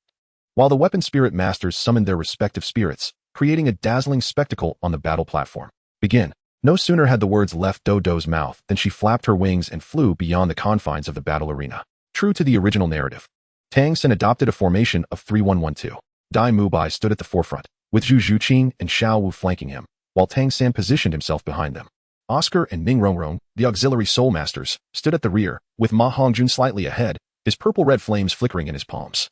while the weapon spirit masters summoned their respective spirits, creating a dazzling spectacle on the battle platform. "Begin." No sooner had the words left Dodo's mouth than she flapped her wings and flew beyond the confines of the battle arena. True to the original narrative, Tang San adopted a formation of 3-1-1-2. Daim Mubai stood at the forefront, with Zhu Qing and Xiao Wu flanking him, while Tang San positioned himself behind them. Oscar and Ning Rongrong, the auxiliary soul masters, stood at the rear, with Ma Hongjun slightly ahead, his purple-red flames flickering in his palms.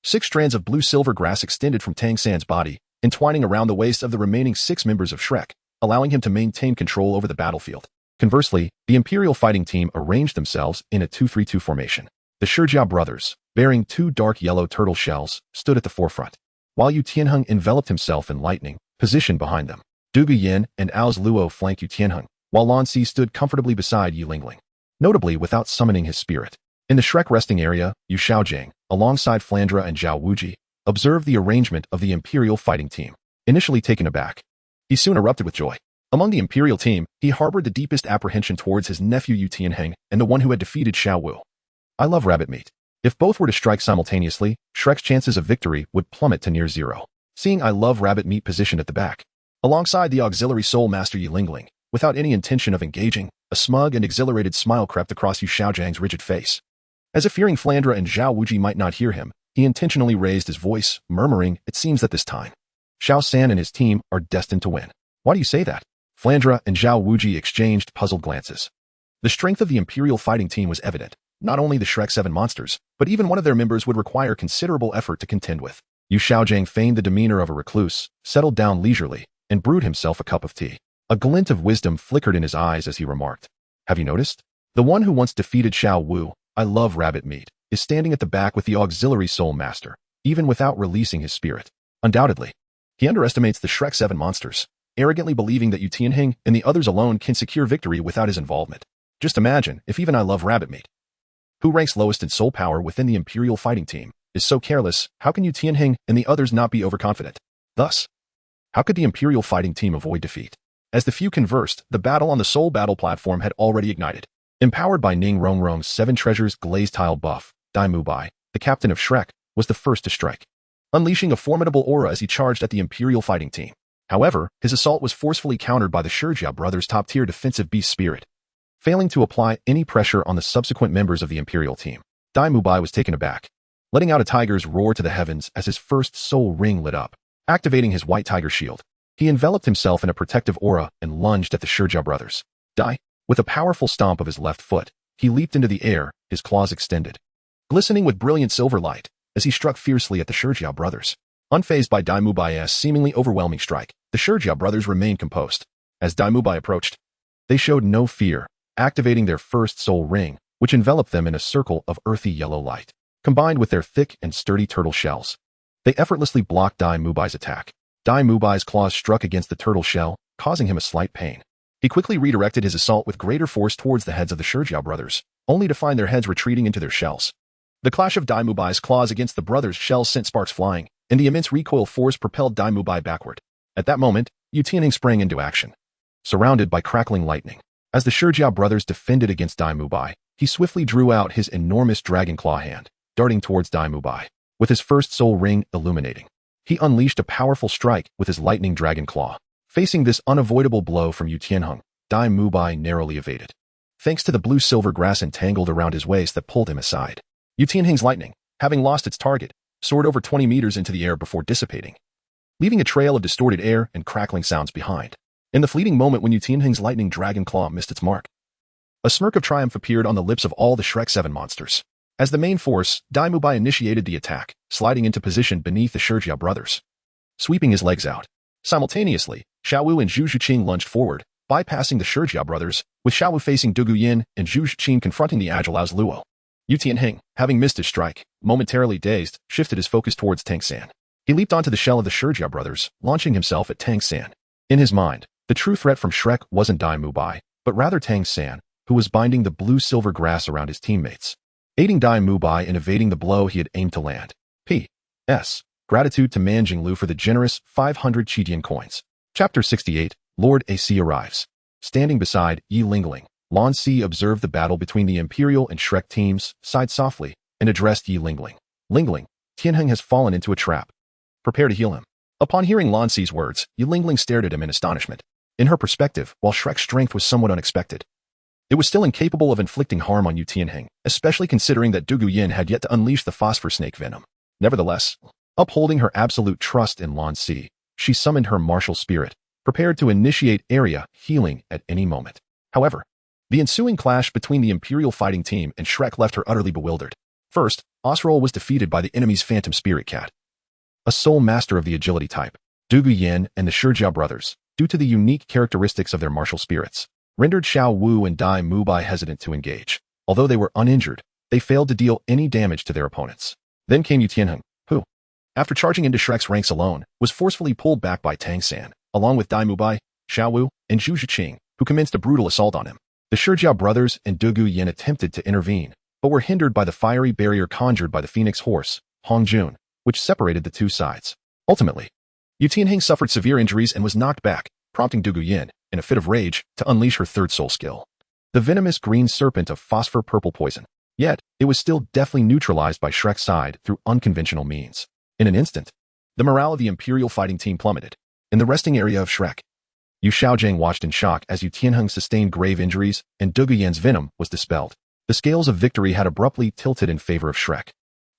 6 strands of blue-silver grass extended from Tang San's body, entwining around the waist of the remaining 6 members of Shrek, allowing him to maintain control over the battlefield. Conversely, the Imperial fighting team arranged themselves in a 2-3-2 formation. The Shijiao brothers, bearing 2 dark yellow turtle shells, stood at the forefront, while Yu Tianheng enveloped himself in lightning, positioned behind them. Dugu Yin and Ao's Luo flanked Yu Tianheng, while Lan Si stood comfortably beside Yi Lingling, notably without summoning his spirit. In the Shrek resting area, Yu Xiaojing, alongside Flandra and Zhao Wuji, observed the arrangement of the Imperial fighting team. Initially taken aback, he soon erupted with joy. Among the Imperial team, he harbored the deepest apprehension towards his nephew Yu Tianheng and the one who had defeated Xiaowu. "I love rabbit meat." If both were to strike simultaneously, Shrek's chances of victory would plummet to near zero. Seeing "I love rabbit meat" positioned at the back, alongside the auxiliary soul master Yi Lingling, without any intention of engaging, a smug and exhilarated smile crept across Yu Xiaojang's rigid face. As if fearing Flandra and Zhao Wuji might not hear him, he intentionally raised his voice, murmuring, "It seems that this time, Xiao San and his team are destined to win." "Why do you say that?" Flandra and Zhao Wuji exchanged puzzled glances. The strength of the Imperial fighting team was evident. Not only the Shrek 7 monsters, but even one of their members would require considerable effort to contend with. Yu Xiaojang feigned the demeanor of a recluse, settled down leisurely, and brewed himself a cup of tea. A glint of wisdom flickered in his eyes as he remarked, "Have you noticed? The one who once defeated Xiao Wu, I love rabbit meat, is standing at the back with the auxiliary soul master, even without releasing his spirit. Undoubtedly, he underestimates the Shrek 7 monsters, arrogantly believing that Yu Tianheng and the others alone can secure victory without his involvement. Just imagine if even I love rabbit meat, who ranks lowest in soul power within the Imperial fighting team, is so careless. How can Yu Tianheng and the others not be overconfident? Thus, how could the Imperial fighting team avoid defeat?" As the few conversed, the battle on the soul battle platform had already ignited. Empowered by Ning Rongrong's 7 treasures glazed tile buff, Daim Mubai, the captain of Shrek, was the first to strike, unleashing a formidable aura as he charged at the Imperial fighting team. However, his assault was forcefully countered by the Shijiao brothers' top-tier defensive beast spirit, failing to apply any pressure on the subsequent members of the Imperial team. Daim Mubai was taken aback, letting out a tiger's roar to the heavens as his first soul ring lit up. Activating his white tiger shield, he enveloped himself in a protective aura and lunged at the Shijiao brothers. With a powerful stomp of his left foot, he leaped into the air, his claws extended, glistening with brilliant silver light, as he struck fiercely at the Shijiao brothers. Unfazed by Daim Mubai's seemingly overwhelming strike, the Shijiao brothers remained composed. As Daim Mubai approached, they showed no fear, activating their first soul ring, which enveloped them in a circle of earthy yellow light. Combined with their thick and sturdy turtle shells, they effortlessly blocked Daim Mubai's attack. Daim Mubai's claws struck against the turtle shell, causing him a slight pain. He quickly redirected his assault with greater force towards the heads of the Shijiao brothers, only to find their heads retreating into their shells. The clash of Daim Mubai's claws against the brothers' shells sent sparks flying, and the immense recoil force propelled Daim Mubai backward. At that moment, Yu Tianheng sprang into action, surrounded by crackling lightning. As the Shijiao brothers defended against Daim Mubai, he swiftly drew out his enormous dragon claw hand, darting towards Daim Mubai. With his first soul ring illuminating, he unleashed a powerful strike with his lightning dragon claw. Facing this unavoidable blow from Yu Tianheng, Daim Mubai narrowly evaded, thanks to the blue-silver grass entangled around his waist that pulled him aside. Yu Tianheng's lightning, having lost its target, soared over 20 meters into the air before dissipating, leaving a trail of distorted air and crackling sounds behind. In the fleeting moment when Yu Tianheng's lightning dragon claw missed its mark, a smirk of triumph appeared on the lips of all the Shrek 7 monsters. As the main force, Daim Mubai initiated the attack, sliding into position beneath the Zhu brothers, sweeping his legs out. Simultaneously, Xiao Wu and Zhu Qing lunged forward, bypassing the Zhu brothers, with Xiao Wu facing Dugu Yin and Zhu Qing confronting the agile Luo. Yu Tianheng, having missed his strike, momentarily dazed, shifted his focus towards Tang San. He leaped onto the shell of the Zhu brothers, launching himself at Tang San. In his mind, the true threat from Shrek wasn't Daim Mubai, but rather Tang San, who was binding the blue-silver grass around his teammates, aiding Daim Mubai in evading the blow he had aimed to land. P.S. Gratitude to Man Jinglu for the generous 500 Qidian coins. Chapter 68, Lord AC arrives. Standing beside Yi Lingling, Lan Si observed the battle between the Imperial and Shrek teams, sighed softly, and addressed Yi Lingling. Lingling, Tianheng has fallen into a trap. Prepare to heal him. Upon hearing Lan Si's words, Yi Lingling stared at him in astonishment. In her perspective, while Shrek's strength was somewhat unexpected, it was still incapable of inflicting harm on Yu Tianheng, especially considering that Dugu Yin had yet to unleash the phosphor snake venom. Nevertheless, upholding her absolute trust in Lan Si, she summoned her martial spirit, prepared to initiate area healing at any moment. However, the ensuing clash between the Imperial fighting team and Shrek left her utterly bewildered. First, Osrol was defeated by the enemy's Phantom Spirit Cat, a sole master of the agility type. Dugu Yin and the Zhu brothers, due to the unique characteristics of their martial spirits, rendered Xiao Wu and Daim Mubai hesitant to engage. Although they were uninjured, they failed to deal any damage to their opponents. Then came Yu Tianheng, who, after charging into Shrek's ranks alone, was forcefully pulled back by Tang San, along with Daim Mubai, Xiao Wu, and Zhu Qing, who commenced a brutal assault on him. The Zhu brothers and Dugu Yin attempted to intervene, but were hindered by the fiery barrier conjured by the Phoenix Horse, Hong Jun, which separated the two sides. Ultimately, Yu Tianheng suffered severe injuries and was knocked back, prompting Dugu Yin, in a fit of rage, to unleash her third soul skill, the venomous green serpent of phosphor-purple poison. Yet, it was still deftly neutralized by Shrek's side through unconventional means. In an instant, the morale of the Imperial fighting team plummeted. In the resting area of Shrek, Yu Xiaojing watched in shock as Yu Tianheng sustained grave injuries and Dugu Yin's venom was dispelled. The scales of victory had abruptly tilted in favor of Shrek,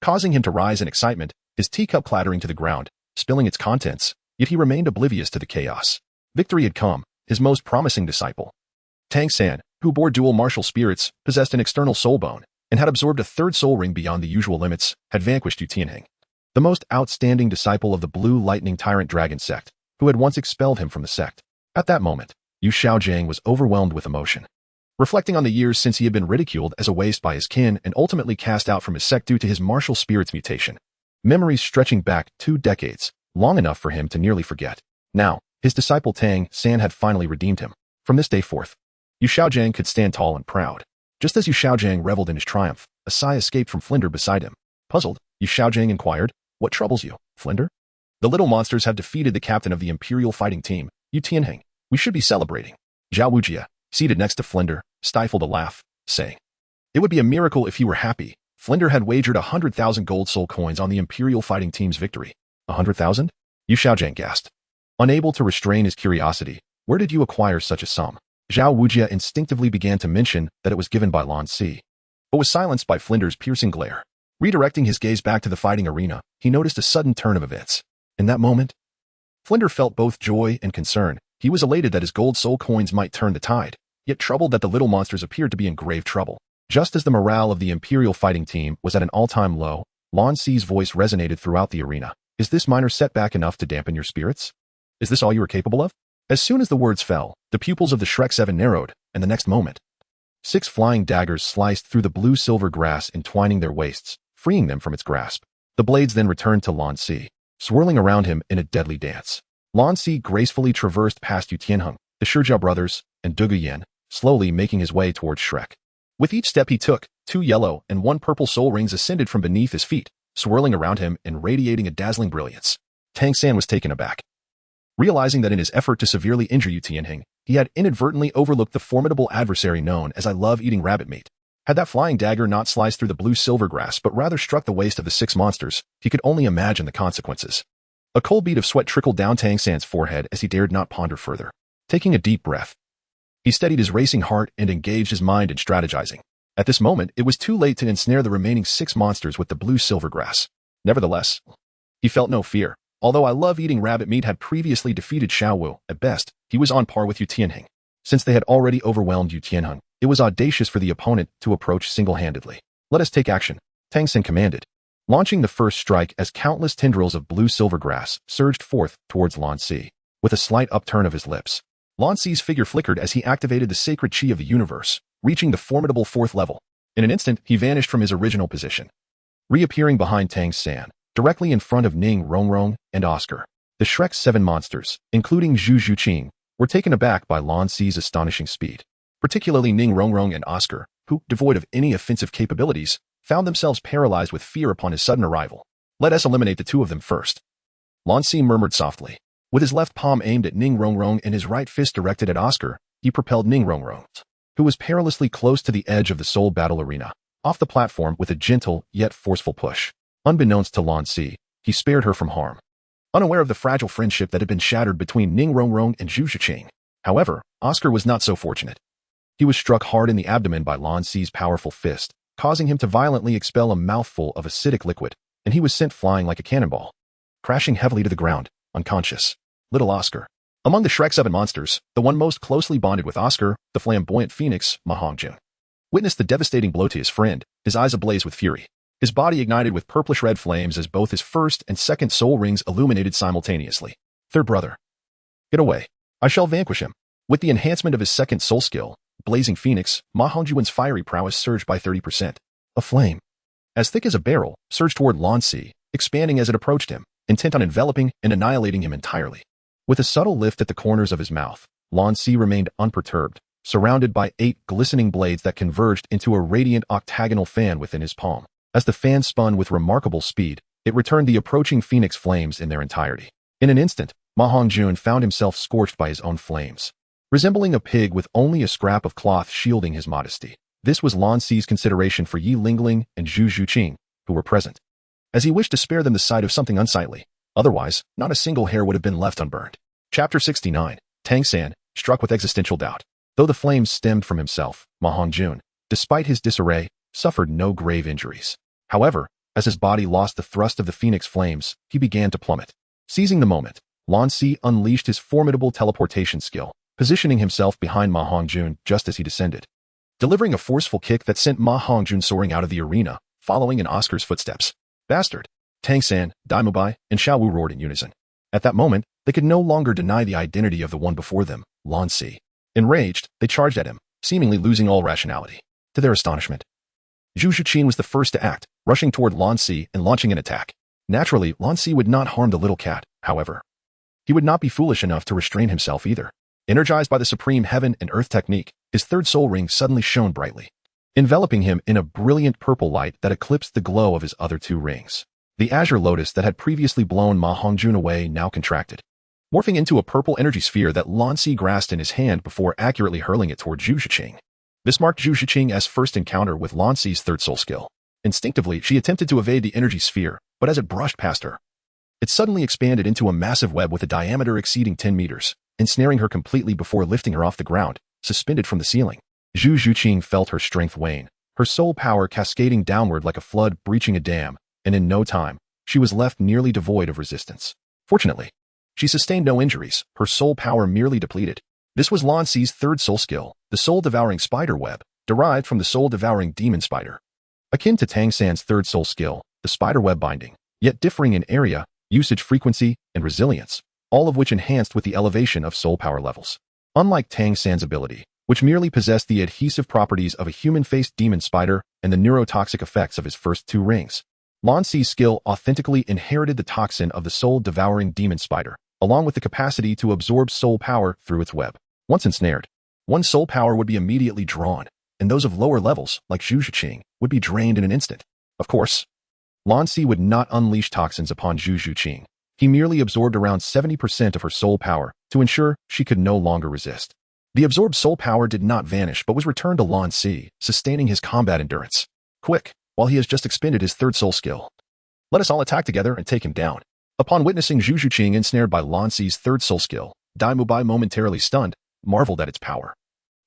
causing him to rise in excitement, his teacup clattering to the ground, spilling its contents, yet he remained oblivious to the chaos. Victory had come. His most promising disciple, Tang San, who bore dual martial spirits, possessed an external soul bone, and had absorbed a third soul ring beyond the usual limits, had vanquished Yu Tianheng, the most outstanding disciple of the Blue Lightning Tyrant Dragon Sect, who had once expelled him from the sect. At that moment, Yu Xiaojing was overwhelmed with emotion. Reflecting on the years since he had been ridiculed as a waste by his kin and ultimately cast out from his sect due to his martial spirit's mutation, memories stretching back 2 decades, long enough for him to nearly forget. Now, his disciple Tang San had finally redeemed him. From this day forth, Yu Xiaojing could stand tall and proud. Just as Yu Xiaojing reveled in his triumph, a sigh escaped from Flinder beside him. Puzzled, Yu Xiaojing inquired, "What troubles you, Flinder?" "The little monsters have defeated the captain of the Imperial fighting team, Yu Tianheng. We should be celebrating." Zhao Wujia, seated next to Flinder, stifled a laugh, saying, "It would be a miracle if he were happy." Flinder had wagered 100,000 gold soul coins on the Imperial fighting team's victory. 100,000? Yu Xiaojing gasped. Unable to restrain his curiosity, "Where did you acquire such a sum?" Zhao Wujia instinctively began to mention that it was given by Lan Si, but was silenced by Flinder's piercing glare. Redirecting his gaze back to the fighting arena, he noticed a sudden turn of events. In that moment, Flinder felt both joy and concern. He was elated that his gold soul coins might turn the tide, yet troubled that the little monsters appeared to be in grave trouble. Just as the morale of the Imperial fighting team was at an all-time low, Lan Si's voice resonated throughout the arena. "Is this minor setback enough to dampen your spirits? Is this all you are capable of?" As soon as the words fell, the pupils of the Shrek 7 narrowed, and the next moment, 6 flying daggers sliced through the blue-silver grass entwining their waists, freeing them from its grasp. The blades then returned to Lan Si, swirling around him in a deadly dance. Lan Si gracefully traversed past Yu Tianheng, the Zhu brothers, and Dugu Yin, slowly making his way towards Shrek. With each step he took, 2 yellow and 1 purple soul rings ascended from beneath his feet, swirling around him and radiating a dazzling brilliance. Tang San was taken aback, realizing that in his effort to severely injure Yu Tianheng, he had inadvertently overlooked the formidable adversary known as "I love eating rabbit meat." Had that flying dagger not sliced through the blue-silver grass but rather struck the waist of the 6 monsters, he could only imagine the consequences. A cold bead of sweat trickled down Tang San's forehead as he dared not ponder further. Taking a deep breath, He steadied his racing heart and engaged his mind in strategizing. At this moment, it was too late to ensnare the remaining 6 monsters with the blue-silver grass. Nevertheless, he felt no fear. Although I love eating rabbit meat had previously defeated Xiao Wu, at best, he was on par with Yu Tianheng. Since they had already overwhelmed Yu Tianheng, it was audacious for the opponent to approach single-handedly. Let us take action, Tang San commanded. Launching the first strike as countless tendrils of blue-silver grass surged forth towards Lan Si. With a slight upturn of his lips, Lan Si's figure flickered as he activated the sacred chi of the universe, reaching the formidable 4th level. In an instant, he vanished from his original position, reappearing behind Tang San, directly in front of Ning Rongrong and Oscar. The Shrek's 7 monsters, including Zhu Qing, were taken aback by Lan Si's astonishing speed. Particularly Ning Rongrong and Oscar, who, devoid of any offensive capabilities, found themselves paralyzed with fear upon his sudden arrival. Let us eliminate the 2 of them first, Lan Si murmured softly. With his left palm aimed at Ning Rongrong and his right fist directed at Oscar, he propelled Ning Rongrong, who was perilously close to the edge of the soul battle arena, off the platform with a gentle yet forceful push. Unbeknownst to Lan Si, he spared her from harm, unaware of the fragile friendship that had been shattered between Ning Rongrong and Zhu Qing. However, Oscar was not so fortunate. He was struck hard in the abdomen by Lan Si's powerful fist, causing him to violently expel a mouthful of acidic liquid, and he was sent flying like a cannonball, crashing heavily to the ground, unconscious. Little Oscar. Among the Shrek 7 monsters, the one most closely bonded with Oscar, the flamboyant phoenix, Ma Hongjun, witnessed the devastating blow to his friend, his eyes ablaze with fury. His body ignited with purplish-red flames as both his first and second soul rings illuminated simultaneously. Third brother. Get away. I shall vanquish him. With the enhancement of his second soul skill, Blazing Phoenix, Ma Hongjun's fiery prowess surged by 30%. A flame, as thick as a barrel, surged toward Lan Si, expanding as it approached him, intent on enveloping and annihilating him entirely. With a subtle lift at the corners of his mouth, Lan Si remained unperturbed, surrounded by 8 glistening blades that converged into a radiant octagonal fan within his palm. As the fan spun with remarkable speed, it returned the approaching phoenix flames in their entirety. In an instant, Ma Hongjun found himself scorched by his own flames. Resembling a pig with only a scrap of cloth shielding his modesty, this was Lan Si's consideration for Yi Lingling and Zhu Qing, who were present, as he wished to spare them the sight of something unsightly. Otherwise, not a single hair would have been left unburned. Chapter 69. Tang San, struck with existential doubt. Though the flames stemmed from himself, Ma Hongjun, despite his disarray, suffered no grave injuries. However, as his body lost the thrust of the phoenix flames, he began to plummet. Seizing the moment, Lan Si unleashed his formidable teleportation skill, positioning himself behind Ma Hongjun just as he descended, delivering a forceful kick that sent Ma Hongjun soaring out of the arena, following in Oscar's footsteps. Bastard! Tang San, Daim Mubai, and Xiao Wu roared in unison. At that moment, they could no longer deny the identity of the one before them, Lan Si. Enraged, they charged at him, seemingly losing all rationality. To their astonishment, Zhu Qing was the first to act, rushing toward Lan Si and launching an attack. Naturally, Lan Si would not harm the little cat, however. He would not be foolish enough to restrain himself either. Energized by the supreme heaven and earth technique, his third soul ring suddenly shone brightly, enveloping him in a brilliant purple light that eclipsed the glow of his other 2 rings. The azure lotus that had previously blown Ma Hongjun away now contracted, morphing into a purple energy sphere that Lan Si grasped in his hand before accurately hurling it toward Zhu Qing. This marked Zhu Qing's first encounter with Lan Si's third soul skill. Instinctively, she attempted to evade the energy sphere, but as it brushed past her, it suddenly expanded into a massive web with a diameter exceeding 10 meters, ensnaring her completely before lifting her off the ground, suspended from the ceiling. Zhu Qing felt her strength wane, her soul power cascading downward like a flood breaching a dam, and in no time, she was left nearly devoid of resistance. Fortunately, she sustained no injuries, her soul power merely depleted. This was Lan Si's third soul skill, the soul-devouring spider web, derived from the soul-devouring demon spider. Akin to Tang San's third soul skill, the spider web binding, yet differing in area, usage frequency, and resilience, all of which enhanced with the elevation of soul power levels. Unlike Tang San's ability, which merely possessed the adhesive properties of a human-faced demon spider and the neurotoxic effects of his first 2 rings, Lan Si's skill authentically inherited the toxin of the soul-devouring demon spider, along with the capacity to absorb soul power through its web. Once ensnared, one soul power would be immediately drawn, and those of lower levels, like Zhu Qing, would be drained in an instant. Of course, Lan Si would not unleash toxins upon Zhu Qing. He merely absorbed around 70% of her soul power to ensure she could no longer resist. The absorbed soul power did not vanish but was returned to Lan Si, sustaining his combat endurance. Quick, while he has just expended his third soul skill. Let us all attack together and take him down. Upon witnessing Zhu Qing ensnared by Lan Si's third soul skill, Daim Mubai, momentarily stunned, marveled at its power.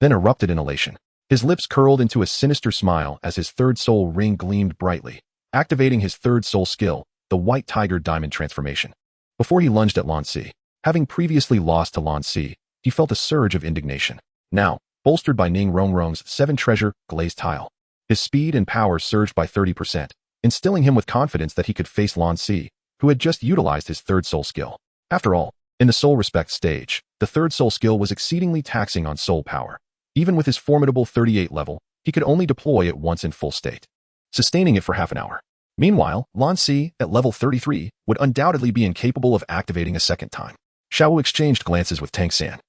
then erupted in elation. His lips curled into a sinister smile as his third soul ring gleamed brightly, activating his third soul skill, the White Tiger Diamond Transformation. Before he lunged at Lan Si, having previously lost to Lan Si, he felt a surge of indignation. Now, bolstered by Ning Rongrong's 7 treasure glazed tile, his speed and power surged by 30%, instilling him with confidence that he could face Lan Si, who had just utilized his third soul skill. After all, in the soul respect stage, the third soul skill was exceedingly taxing on soul power. Even with his formidable 38 level, he could only deploy it once in full state, sustaining it for half an hour. Meanwhile, Lan Si, at level 33, would undoubtedly be incapable of activating a second time. Xiaowu exchanged glances with Tang San,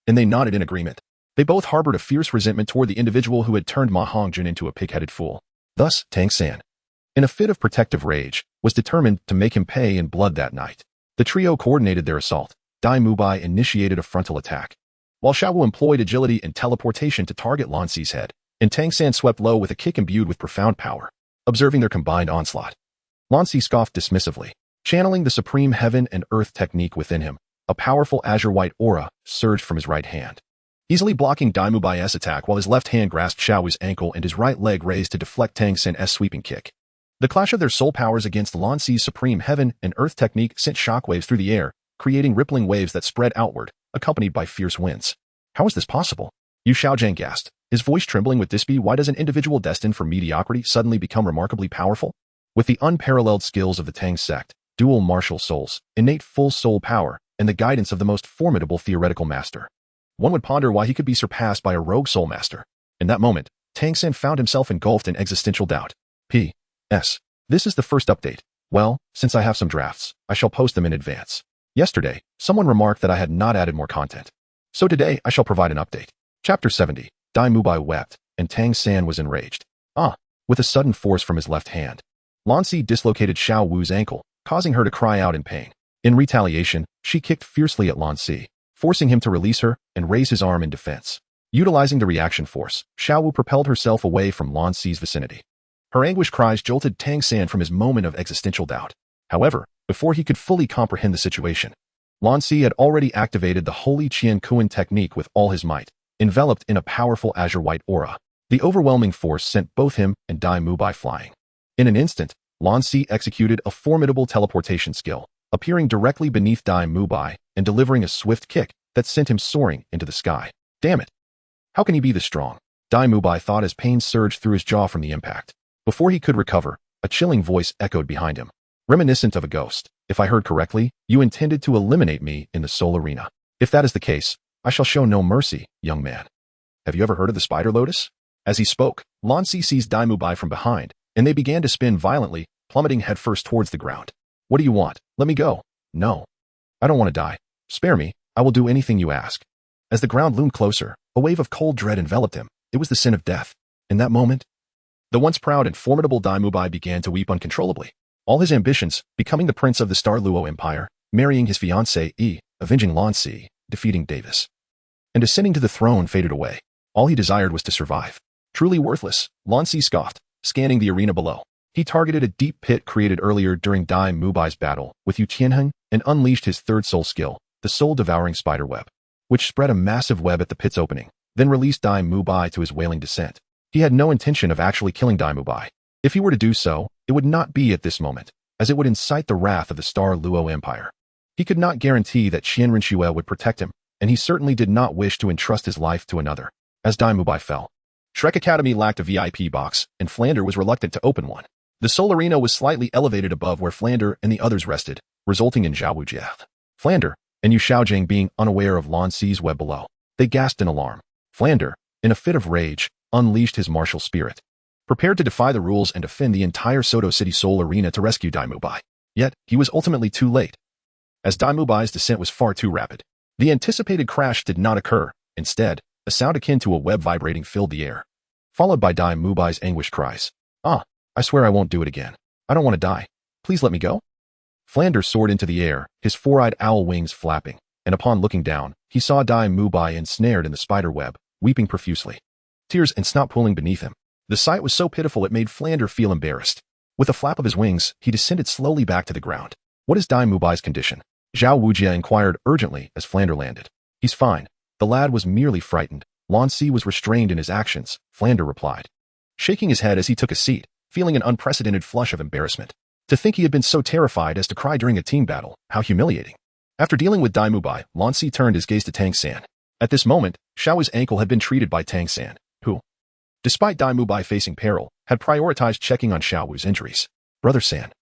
and they nodded in agreement. They both harbored a fierce resentment toward the individual who had turned Ma Hongjun into a pig-headed fool. Thus, Tang San, in a fit of protective rage, was determined to make him pay in blood that night. The trio coordinated their assault. Daim Mubai initiated a frontal attack, while Xiaowu employed agility and teleportation to target Lan Si's head, and Tang San swept low with a kick imbued with profound power. Observing their combined onslaught, Lan Si scoffed dismissively. Channeling the supreme heaven and earth technique within him, a powerful azure white aura surged from his right hand, easily blocking Daim Mubai's attack while his left hand grasped Xiaowu's ankle and his right leg raised to deflect Tang San's sweeping kick. The clash of their soul powers against Lan Si's supreme heaven and earth technique sent shockwaves through the air, creating rippling waves that spread outward, accompanied by fierce winds. How is this possible? Yu Xiaojang gasped, his voice trembling with disbelief. Why does an individual destined for mediocrity suddenly become remarkably powerful? With the unparalleled skills of the Tang Sect, dual martial souls, innate full soul power, and the guidance of the most formidable theoretical master, one would ponder why he could be surpassed by a rogue soul master. In that moment, Tang San found himself engulfed in existential doubt. P.S. This is the first update. Well, since I have some drafts, I shall post them in advance. Yesterday, someone remarked that I had not added more content. So today, I shall provide an update. Chapter 70. Daim Mubai wept, and Tang San was enraged. With a sudden force from his left hand, Lan Si dislocated Xiao Wu's ankle, causing her to cry out in pain. In retaliation, she kicked fiercely at Lan Si, forcing him to release her and raise his arm in defense. Utilizing the reaction force, Xiao Wu propelled herself away from Lan Si's vicinity. Her anguish cries jolted Tang San from his moment of existential doubt. However, before he could fully comprehend the situation, Lan Si had already activated the holy Qian Kuan technique with all his might, enveloped in a powerful azure white aura. The overwhelming force sent both him and Daim Mubai flying. In an instant, Lan Si executed a formidable teleportation skill, appearing directly beneath Daim Mubai and delivering a swift kick that sent him soaring into the sky. Damn it! How can he be this strong? Daim Mubai thought as pain surged through his jaw from the impact. Before he could recover, a chilling voice echoed behind him. Reminiscent of a ghost. If I heard correctly, you intended to eliminate me in the soul arena. If that is the case, I shall show no mercy, young man. Have you ever heard of the spider lotus? As he spoke, Lan Si seized Daim Mubai from behind, and they began to spin violently, plummeting headfirst towards the ground. What do you want? Let me go. No. I don't want to die. Spare me. I will do anything you ask. As the ground loomed closer, a wave of cold dread enveloped him. It was the sin of death. In that moment, the once proud and formidable Daim Mubai began to weep uncontrollably. All his ambitions, becoming the prince of the Star Luo Empire, marrying his fiancée, avenging Lan Si, defeating Davis, and ascending to the throne faded away. All he desired was to survive. Truly worthless, Lan Si scoffed, scanning the arena below. He targeted a deep pit created earlier during Daim Mubai's battle with Yu Tianheng and unleashed his third soul skill, the soul-devouring spider web, which spread a massive web at the pit's opening, then released Daim Mubai to his wailing descent. He had no intention of actually killing Daim Mubai. If he were to do so, it would not be at this moment, as it would incite the wrath of the Star Luo Empire. He could not guarantee that Shian Renu would protect him, and he certainly did not wish to entrust his life to another. As Daim Mubai fell, Shrek Academy lacked a VIP box, and Flander was reluctant to open one. The soul arena was slightly elevated above where Flander and the others rested, resulting in Xiaowu death. Flander and Yu Xiaojang being unaware of Lan Si's web below. They gasped in alarm. Flander, in a fit of rage, unleashed his martial spirit, prepared to defy the rules and defend the entire Soto City Soul Arena to rescue Daim Mubai. Yet, he was ultimately too late, as Daim Mubai's descent was far too rapid. The anticipated crash did not occur. Instead, a sound akin to a web vibrating filled the air, followed by Daim Mubai's anguished cries. I swear I won't do it again. I don't want to die. Please let me go. Flander soared into the air, his four-eyed owl wings flapping, and upon looking down, he saw Daim Mubai ensnared in the spider web, weeping profusely, tears and snot pooling beneath him. The sight was so pitiful it made Flander feel embarrassed. With a flap of his wings, he descended slowly back to the ground. What is Daim Mubai's condition? Zhao Wujia inquired urgently as Flander landed. He's fine. The lad was merely frightened, Lan Si was restrained in his actions, Flander replied, shaking his head as he took a seat, feeling an unprecedented flush of embarrassment. To think he had been so terrified as to cry during a team battle, how humiliating. After dealing with Daim Mubai, Lan Si turned his gaze to Tang San. At this moment, Xiaowu's ankle had been treated by Tang San, who, despite Daim Mubai facing peril, had prioritized checking on Xiaowu's injuries. Brother San.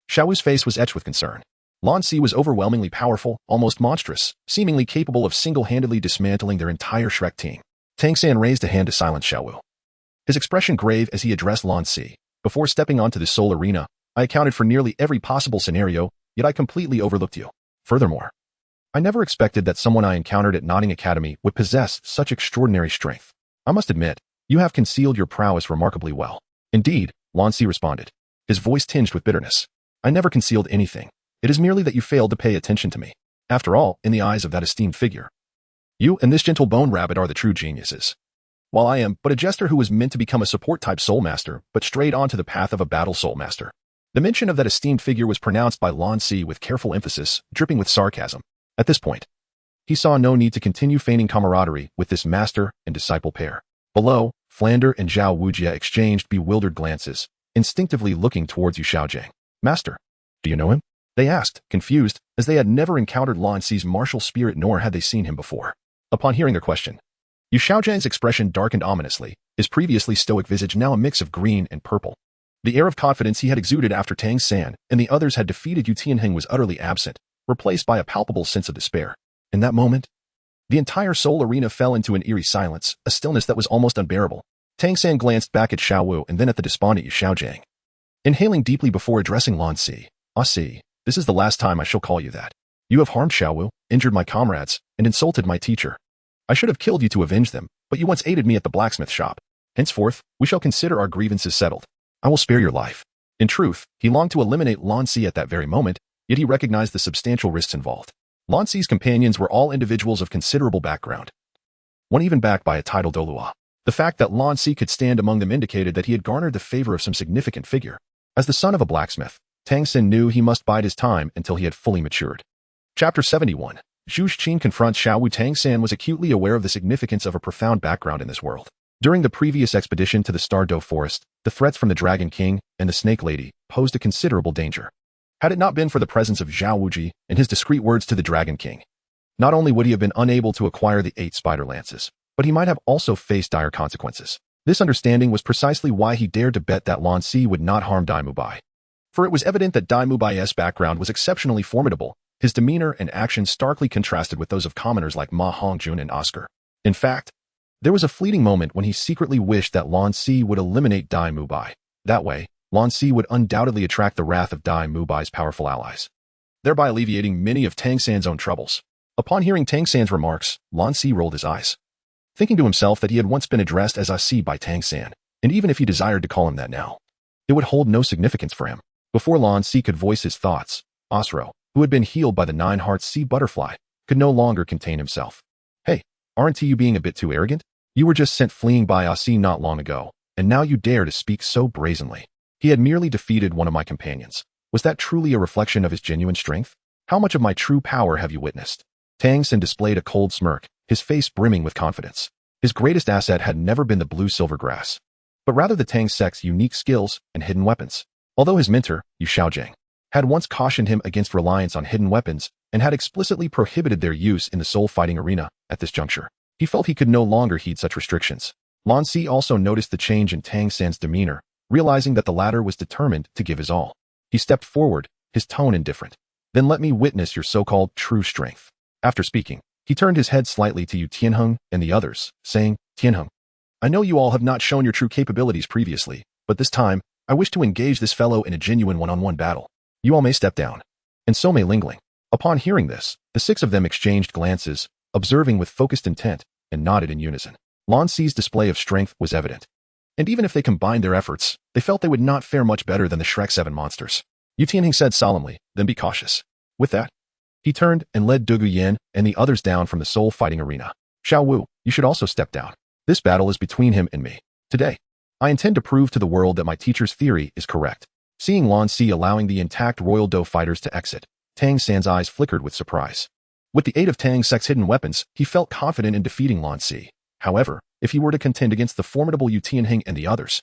Xiaowu's face was etched with concern. Lan Si was overwhelmingly powerful, almost monstrous, seemingly capable of single-handedly dismantling their entire Shrek team. Tang San raised a hand to silence Xiaowu. His expression grave as he addressed Lan Si. Before stepping onto the Soul Arena, I accounted for nearly every possible scenario, yet I completely overlooked you. Furthermore, I never expected that someone I encountered at Notting Academy would possess such extraordinary strength. I must admit, you have concealed your prowess remarkably well. Indeed, Lan Si responded, his voice tinged with bitterness. I never concealed anything. It is merely that you failed to pay attention to me. After all, in the eyes of that esteemed figure, you and this gentle bone rabbit are the true geniuses. While I am but a jester who was meant to become a support-type soul master, but strayed onto the path of a battle soul master. The mention of that esteemed figure was pronounced by Lan Si with careful emphasis, dripping with sarcasm. At this point, he saw no need to continue feigning camaraderie with this master and disciple pair. Below, Flander and Zhao Wujia exchanged bewildered glances, instinctively looking towards Yu Xiaojing. Master, do you know him? They asked, confused, as they had never encountered Lan Si's martial spirit nor had they seen him before. Upon hearing their question, Yu Xiaojing's expression darkened ominously, his previously stoic visage now a mix of green and purple. The air of confidence he had exuded after Tang San and the others had defeated Yu Tianheng was utterly absent, replaced by a palpable sense of despair. In that moment, the entire Soul Arena fell into an eerie silence, a stillness that was almost unbearable. Tang San glanced back at Xiaowu and then at the despondent Yu Xiaojing. Inhaling deeply before addressing Lan Si, "Ah Si, this is the last time I shall call you that. You have harmed Xiaowu, injured my comrades, and insulted my teacher. I should have killed you to avenge them, but you once aided me at the blacksmith shop. Henceforth, we shall consider our grievances settled. I will spare your life." In truth, he longed to eliminate Lan Si at that very moment, yet he recognized the substantial risks involved. Lan Si's companions were all individuals of considerable background, one even backed by a title Douluo. The fact that Lan Si could stand among them indicated that he had garnered the favor of some significant figure. As the son of a blacksmith, Tang San knew he must bide his time until he had fully matured. Chapter 71. Zhu Qing confronts Xiaowu. Tang San was acutely aware of the significance of a profound background in this world. During the previous expedition to the Star Doe Forest, the threats from the Dragon King and the Snake Lady posed a considerable danger. Had it not been for the presence of Zhao Wuji and his discreet words to the Dragon King, not only would he have been unable to acquire the 8 spider lances, but he might have also faced dire consequences. This understanding was precisely why he dared to bet that Lan Si would not harm Daim Mubai. For it was evident that Daim Mubai's background was exceptionally formidable, his demeanor and actions starkly contrasted with those of commoners like Ma Hongjun and Oscar. In fact, there was a fleeting moment when he secretly wished that Lan Si would eliminate Daim Mubai. That way, Lan Si would undoubtedly attract the wrath of Daim Mubai's powerful allies, thereby alleviating many of Tang San's own troubles. Upon hearing Tang San's remarks, Lan Si rolled his eyes, thinking to himself that he had once been addressed as Ah Si by Tang San, and even if he desired to call him that now, it would hold no significance for him. Before Lan Si could voice his thoughts, Osro, who had been healed by the 9 Hearts Sea Butterfly, could no longer contain himself. "Hey, aren't you being a bit too arrogant? You were just sent fleeing by Ah Si not long ago, and now you dare to speak so brazenly. He had merely defeated one of my companions. Was that truly a reflection of his genuine strength? How much of my true power have you witnessed?" Tang San displayed a cold smirk, his face brimming with confidence. His greatest asset had never been the blue-silver grass, but rather the Tang Sect's unique skills and hidden weapons. Although his mentor, Yu Xiaojing, had once cautioned him against reliance on hidden weapons and had explicitly prohibited their use in the soul-fighting arena, at this juncture, he felt he could no longer heed such restrictions. Lan Si also noticed the change in Tang San's demeanor, realizing that the latter was determined to give his all. He stepped forward, his tone indifferent. "Then let me witness your so-called true strength." After speaking, he turned his head slightly to Yu Tianheng and the others, saying, "Tianheng, I know you all have not shown your true capabilities previously, but this time, I wish to engage this fellow in a genuine one-on-one battle. You all may step down, and so may Lingling." Upon hearing this, the 6 of them exchanged glances, observing with focused intent, and nodded in unison. Lan Si's display of strength was evident, and even if they combined their efforts, they felt they would not fare much better than the Shrek 7 monsters. Yu Tianheng said solemnly, "Then be cautious." With that, he turned and led Dugu Yin and the others down from the soul-fighting arena. "Xiaowu, you should also step down. This battle is between him and me. Today, I intend to prove to the world that my teacher's theory is correct." Seeing Lan Si allowing the intact Royal Doe fighters to exit, Tang San's eyes flickered with surprise. With the aid of Tang Sect's hidden weapons, he felt confident in defeating Lan Si. However, if he were to contend against the formidable Yu Tianheng and the others,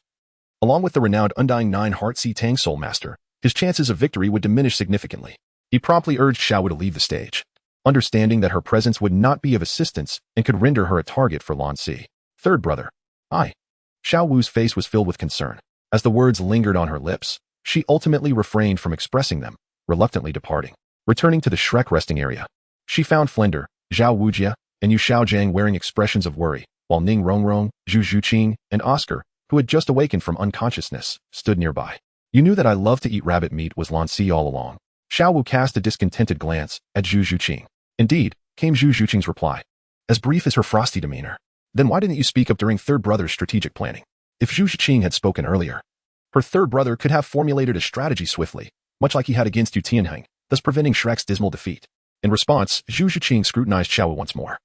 along with the renowned Undying Nine-Heart Sea Tang Soul Master, his chances of victory would diminish significantly. He promptly urged Xiaowu to leave the stage, understanding that her presence would not be of assistance and could render her a target for Lan Si. Third brother. Xiao Wu's face was filled with concern. As the words lingered on her lips, she ultimately refrained from expressing them, reluctantly departing. Returning to the Shrek resting area, she found Flender, Zhao Wujia, and Yu Xiaojiang wearing expressions of worry, while Ning Rongrong, Zhu Qing, and Oscar, who had just awakened from unconsciousness, stood nearby. You knew that I love to eat rabbit meat, was Lan Si all along. Xiaowu cast a discontented glance at Zhu Qing. Indeed, came Zhu Qing's reply, as brief as her frosty demeanor. Then why didn't you speak up during third brother's strategic planning? If Zhu Qing had spoken earlier, her third brother could have formulated a strategy swiftly, much like he had against Yu Tianheng, thus preventing Shrek's dismal defeat. In response, Zhu Qing scrutinized Xiaowu once more.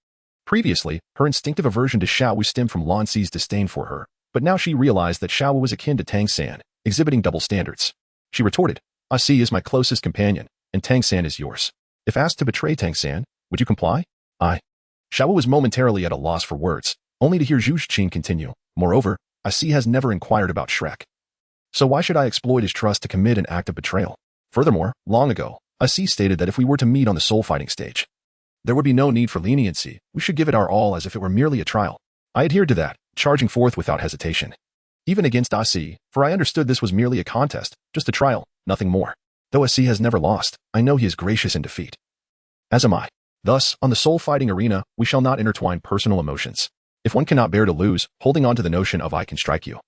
Previously, her instinctive aversion to Xiaowu stemmed from Lan Si's disdain for her, but now she realized that Xiaowu was akin to Tang San, exhibiting double standards. She retorted, Si is my closest companion, and Tang San is yours. If asked to betray Tang San, would you comply? Xiaowu was momentarily at a loss for words, only to hear Zhu Qing continue. Moreover, Si has never inquired about Shrek. So why should I exploit his trust to commit an act of betrayal? Furthermore, long ago, Si stated that if we were to meet on the soul fighting stage, there would be no need for leniency. We should give it our all as if it were merely a trial. I adhered to that, charging forth without hesitation. Even against Si, for I understood this was merely a contest, just a trial, nothing more. Though Si has never lost, I know he is gracious in defeat. As am I. Thus, on the soul fighting arena, we shall not intertwine personal emotions. If one cannot bear to lose, holding on to the notion of I can strike you,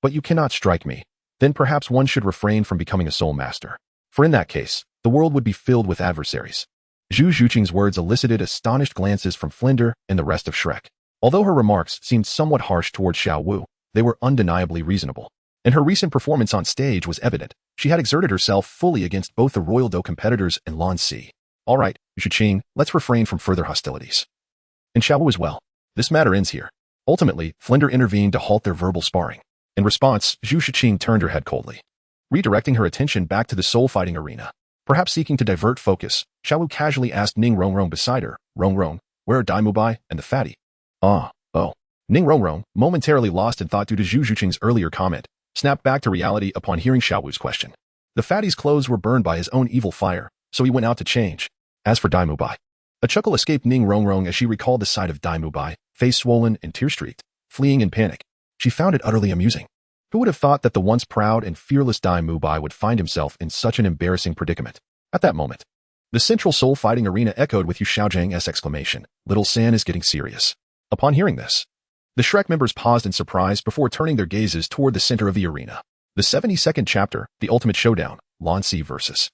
but you cannot strike me, then perhaps one should refrain from becoming a soul master. For in that case, the world would be filled with adversaries. Zhu Qing's words elicited astonished glances from Flender and the rest of Shrek. Although her remarks seemed somewhat harsh towards Xiao Wu, they were undeniably reasonable. And her recent performance on stage was evident. She had exerted herself fully against both the Royal Do competitors and Lan Si. All right, Zhu Qing, let's refrain from further hostilities. And Xiao Wu as well. This matter ends here. Ultimately, Flender intervened to halt their verbal sparring. In response, Zhu Qing turned her head coldly, redirecting her attention back to the soul-fighting arena. Perhaps seeking to divert focus, Xiaowu casually asked Ning Rongrong beside her, Rongrong, where are Daim Mubai and the fatty? Oh. Ning Rongrong, momentarily lost in thought due to Zhu Qing's earlier comment, snapped back to reality upon hearing Xiaowu's question. The fatty's clothes were burned by his own evil fire, so he went out to change. As for Daim Mubai, a chuckle escaped Ning Rongrong as she recalled the sight of Daim Mubai, face swollen and tear-streaked, fleeing in panic. She found it utterly amusing. Who would have thought that the once proud and fearless Daim Mubai would find himself in such an embarrassing predicament? At that moment, the central soul-fighting arena echoed with Yu Xiaojiang's exclamation, Little San is getting serious. Upon hearing this, the Shrek members paused in surprise before turning their gazes toward the center of the arena. The 72nd chapter, The Ultimate Showdown, Lan Si vs.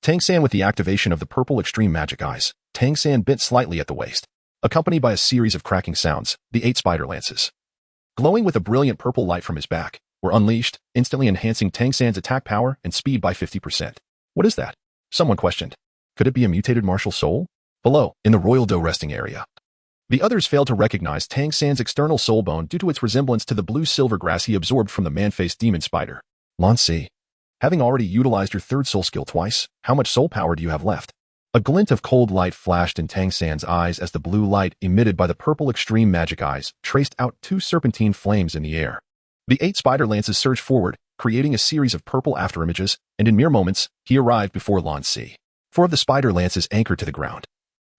Tang San. With the activation of the purple extreme magic eyes, Tang San bent slightly at the waist, accompanied by a series of cracking sounds. The 8 spider lances, glowing with a brilliant purple light from his back, were unleashed, instantly enhancing Tang San's attack power and speed by 50%. What is that? Someone questioned. Could it be a mutated martial soul? Below, in the Royal Do resting area, the others failed to recognize Tang San's external soul bone due to its resemblance to the blue-silver grass he absorbed from the man-faced demon spider. Lan Si, having already utilized your third soul skill twice, how much soul power do you have left? A glint of cold light flashed in Tang San's eyes as the blue light emitted by the purple extreme magic eyes traced out 2 serpentine flames in the air. The 8 spider lances surged forward, creating a series of purple afterimages, and in mere moments, he arrived before Lan Si. 4 of the spider lances anchored to the ground,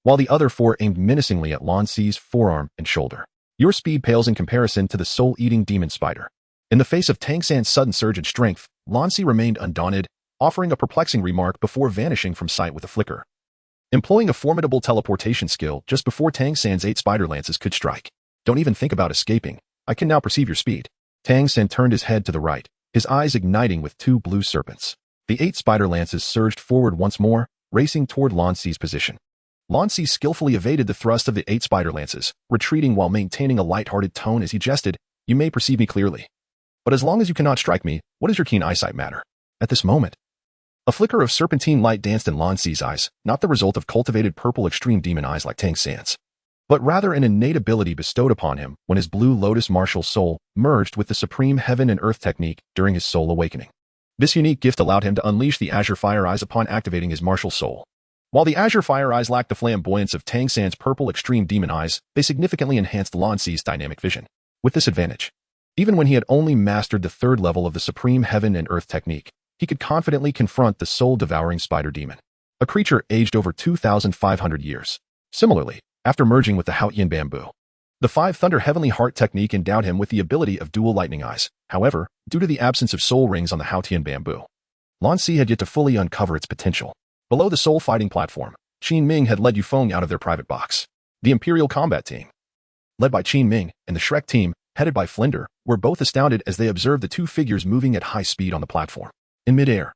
while the other 4 aimed menacingly at Lan Si's forearm and shoulder. Your speed pales in comparison to the soul-eating demon spider. In the face of Tang San's sudden surge in strength, Lan Si remained undaunted, offering a perplexing remark before vanishing from sight with a flicker. Employing a formidable teleportation skill just before Tang San's 8 spider lances could strike. Don't even think about escaping. I can now perceive your speed. Tang San turned his head to the right, his eyes igniting with 2 blue serpents. The 8 spider lances surged forward once more, racing toward Lan Si's position. Lan Si skillfully evaded the thrust of the 8 spider lances, retreating while maintaining a light-hearted tone as he jested, You may perceive me clearly, but as long as you cannot strike me, what does your keen eyesight matter? At this moment, a flicker of serpentine light danced in Lan Si's eyes, not the result of cultivated purple extreme demon eyes like Tang San's, but rather an innate ability bestowed upon him when his blue lotus martial soul merged with the supreme heaven and earth technique during his soul awakening. This unique gift allowed him to unleash the azure fire eyes upon activating his martial soul. While the Azure Fire Eyes lacked the flamboyance of Tang San's purple extreme demon eyes, they significantly enhanced Lan Si's dynamic vision. With this advantage, even when he had only mastered the third level of the Supreme Heaven and Earth technique, he could confidently confront the soul-devouring spider demon, a creature aged over 2,500 years. Similarly, after merging with the Haotian bamboo, the Five Thunder Heavenly Heart technique endowed him with the ability of dual lightning eyes. However, due to the absence of soul rings on the Haotian bamboo, Lan Si had yet to fully uncover its potential. Below the soul fighting platform, Qin Ming had led Yufeng out of their private box. The Imperial Combat Team, led by Qin Ming, and the Shrek team, headed by Flinder, were both astounded as they observed the two figures moving at high speed on the platform. In midair,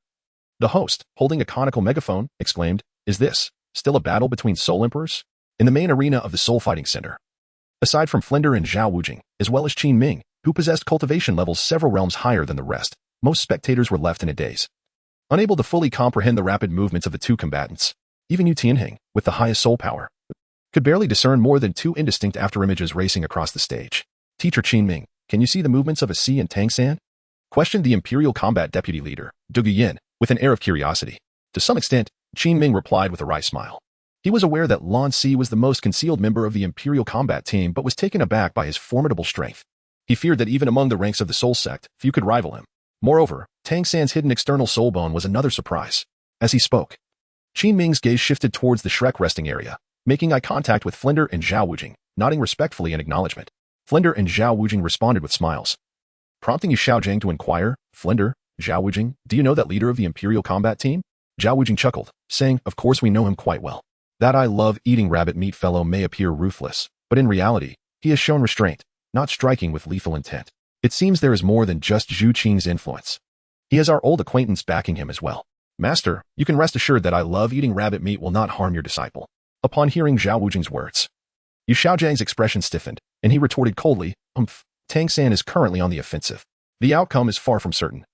the host, holding a conical megaphone, exclaimed, "Is this still a battle between soul emperors?" In the main arena of the soul fighting center, aside from Flinder and Xiao Wu, as well as Qin Ming, who possessed cultivation levels several realms higher than the rest, most spectators were left in a daze, unable to fully comprehend the rapid movements of the two combatants. Even Yu Tianheng, with the highest soul power, could barely discern more than two indistinct afterimages racing across the stage. "Teacher Qin Ming, can you see the movements of a Si and Tang San?" questioned the Imperial Combat Deputy Leader, Dugu Yin, with an air of curiosity. To some extent, Qin Ming replied with a wry smile. He was aware that Lan Si was the most concealed member of the Imperial Combat Team but was taken aback by his formidable strength. He feared that even among the ranks of the Soul Sect, few could rival him. Moreover, Tang San's hidden external soul bone was another surprise. As he spoke, Qin Ming's gaze shifted towards the Shrek resting area, making eye contact with Flinder and Xiao Wu, nodding respectfully in acknowledgement. Flinder and Xiao Wu responded with smiles, prompting Yu Xiaojing to inquire, "Flinder, Xiao Wu, do you know that leader of the Imperial Combat Team?" Xiao Wu chuckled, saying, "Of course we know him quite well. That I love eating rabbit meat fellow may appear ruthless, but in reality, he has shown restraint, not striking with lethal intent. It seems there is more than just Zhu Qing's influence. He has our old acquaintance backing him as well. Master, you can rest assured that I love eating rabbit meat will not harm your disciple." Upon hearing Xiao Wu's words, Yu Xiaojing's expression stiffened, and he retorted coldly, Tang San is currently on the offensive. The outcome is far from certain,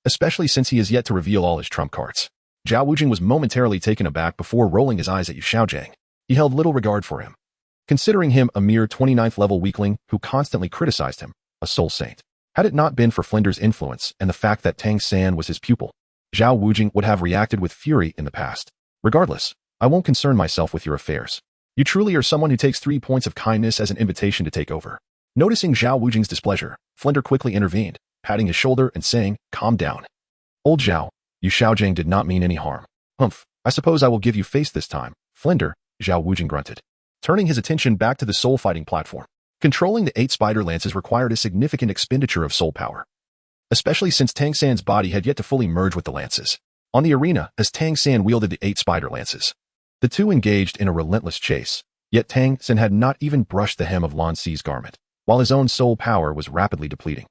especially since he has yet to reveal all his trump cards." Xiao Wu was momentarily taken aback before rolling his eyes at Yu Xiaojing. He held little regard for him, considering him a mere 29th level weakling who constantly criticized him, a soul saint. Had it not been for Flinder's influence and the fact that Tang San was his pupil, Xiao Wu would have reacted with fury in the past. "Regardless, I won't concern myself with your affairs. You truly are someone who takes 3 points of kindness as an invitation to take over." Noticing Xiao Wu's displeasure, Flinder quickly intervened, patting his shoulder and saying, "Calm down. Old Xiao, Yu Xiaojing did not mean any harm." I suppose I will give you face this time, Flinder," Xiao Wu grunted, turning his attention back to the soul fighting platform. Controlling the 8 spider lances required a significant expenditure of soul power, especially since Tang San's body had yet to fully merge with the lances. On the arena, as Tang San wielded the 8 spider lances, the two engaged in a relentless chase, yet Tang San had not even brushed the hem of Lan Si's garment, while his own soul power was rapidly depleting.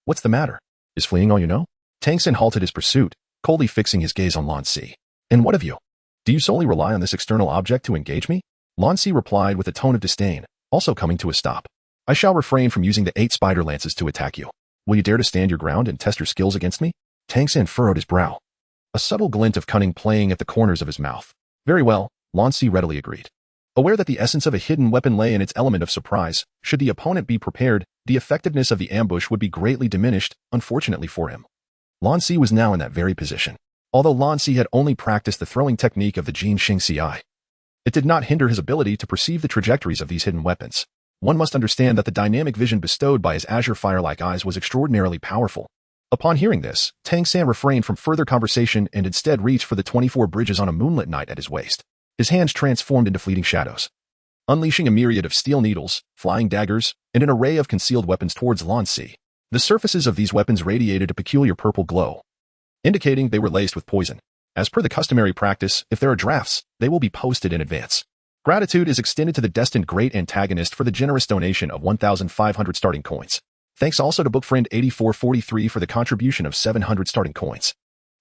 "What's the matter? Is fleeing all you know?" Tang San halted his pursuit, coldly fixing his gaze on Lan Si. "And what of you? Do you solely rely on this external object to engage me?" Lan Si replied with a tone of disdain, also coming to a stop. "I shall refrain from using the 8 spider lances to attack you. Will you dare to stand your ground and test your skills against me?" Tang San furrowed his brow, a subtle glint of cunning playing at the corners of his mouth. "Very well," Lan Si readily agreed. Aware that the essence of a hidden weapon lay in its element of surprise, should the opponent be prepared, the effectiveness of the ambush would be greatly diminished, unfortunately for him. Lan Si was now in that very position. Although Lan Si had only practiced the throwing technique of the Jin Xing Ci, it did not hinder his ability to perceive the trajectories of these hidden weapons. One must understand that the dynamic vision bestowed by his azure fire-like eyes was extraordinarily powerful. Upon hearing this, Tang San refrained from further conversation and instead reached for the 24 bridges on a moonlit night at his waist. His hands transformed into fleeting shadows, unleashing a myriad of steel needles, flying daggers, and an array of concealed weapons towards Lan Si. The surfaces of these weapons radiated a peculiar purple glow, indicating they were laced with poison. As per the customary practice, if there are drafts, they will be posted in advance. Gratitude is extended to the destined great antagonist for the generous donation of 1,500 starting coins. Thanks also to bookfriend 8443 for the contribution of 700 starting coins.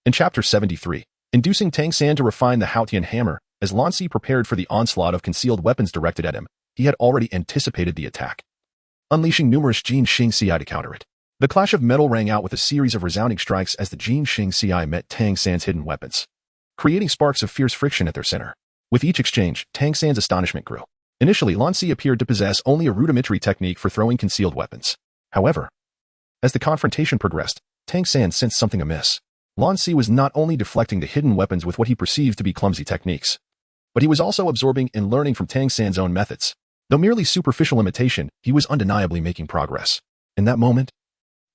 In Chapter 73, inducing Tang San to refine the Haotian hammer, as Lan Si prepared for the onslaught of concealed weapons directed at him, he had already anticipated the attack, unleashing numerous Jin Xing Ci to counter it. The clash of metal rang out with a series of resounding strikes as the Jin Xing Ci met Tang San's hidden weapons, creating sparks of fierce friction at their center. With each exchange, Tang San's astonishment grew. Initially, Lan Si appeared to possess only a rudimentary technique for throwing concealed weapons. However, as the confrontation progressed, Tang San sensed something amiss. Lan Si was not only deflecting the hidden weapons with what he perceived to be clumsy techniques, but he was also absorbing and learning from Tang San's own methods. Though merely superficial imitation, he was undeniably making progress. In that moment,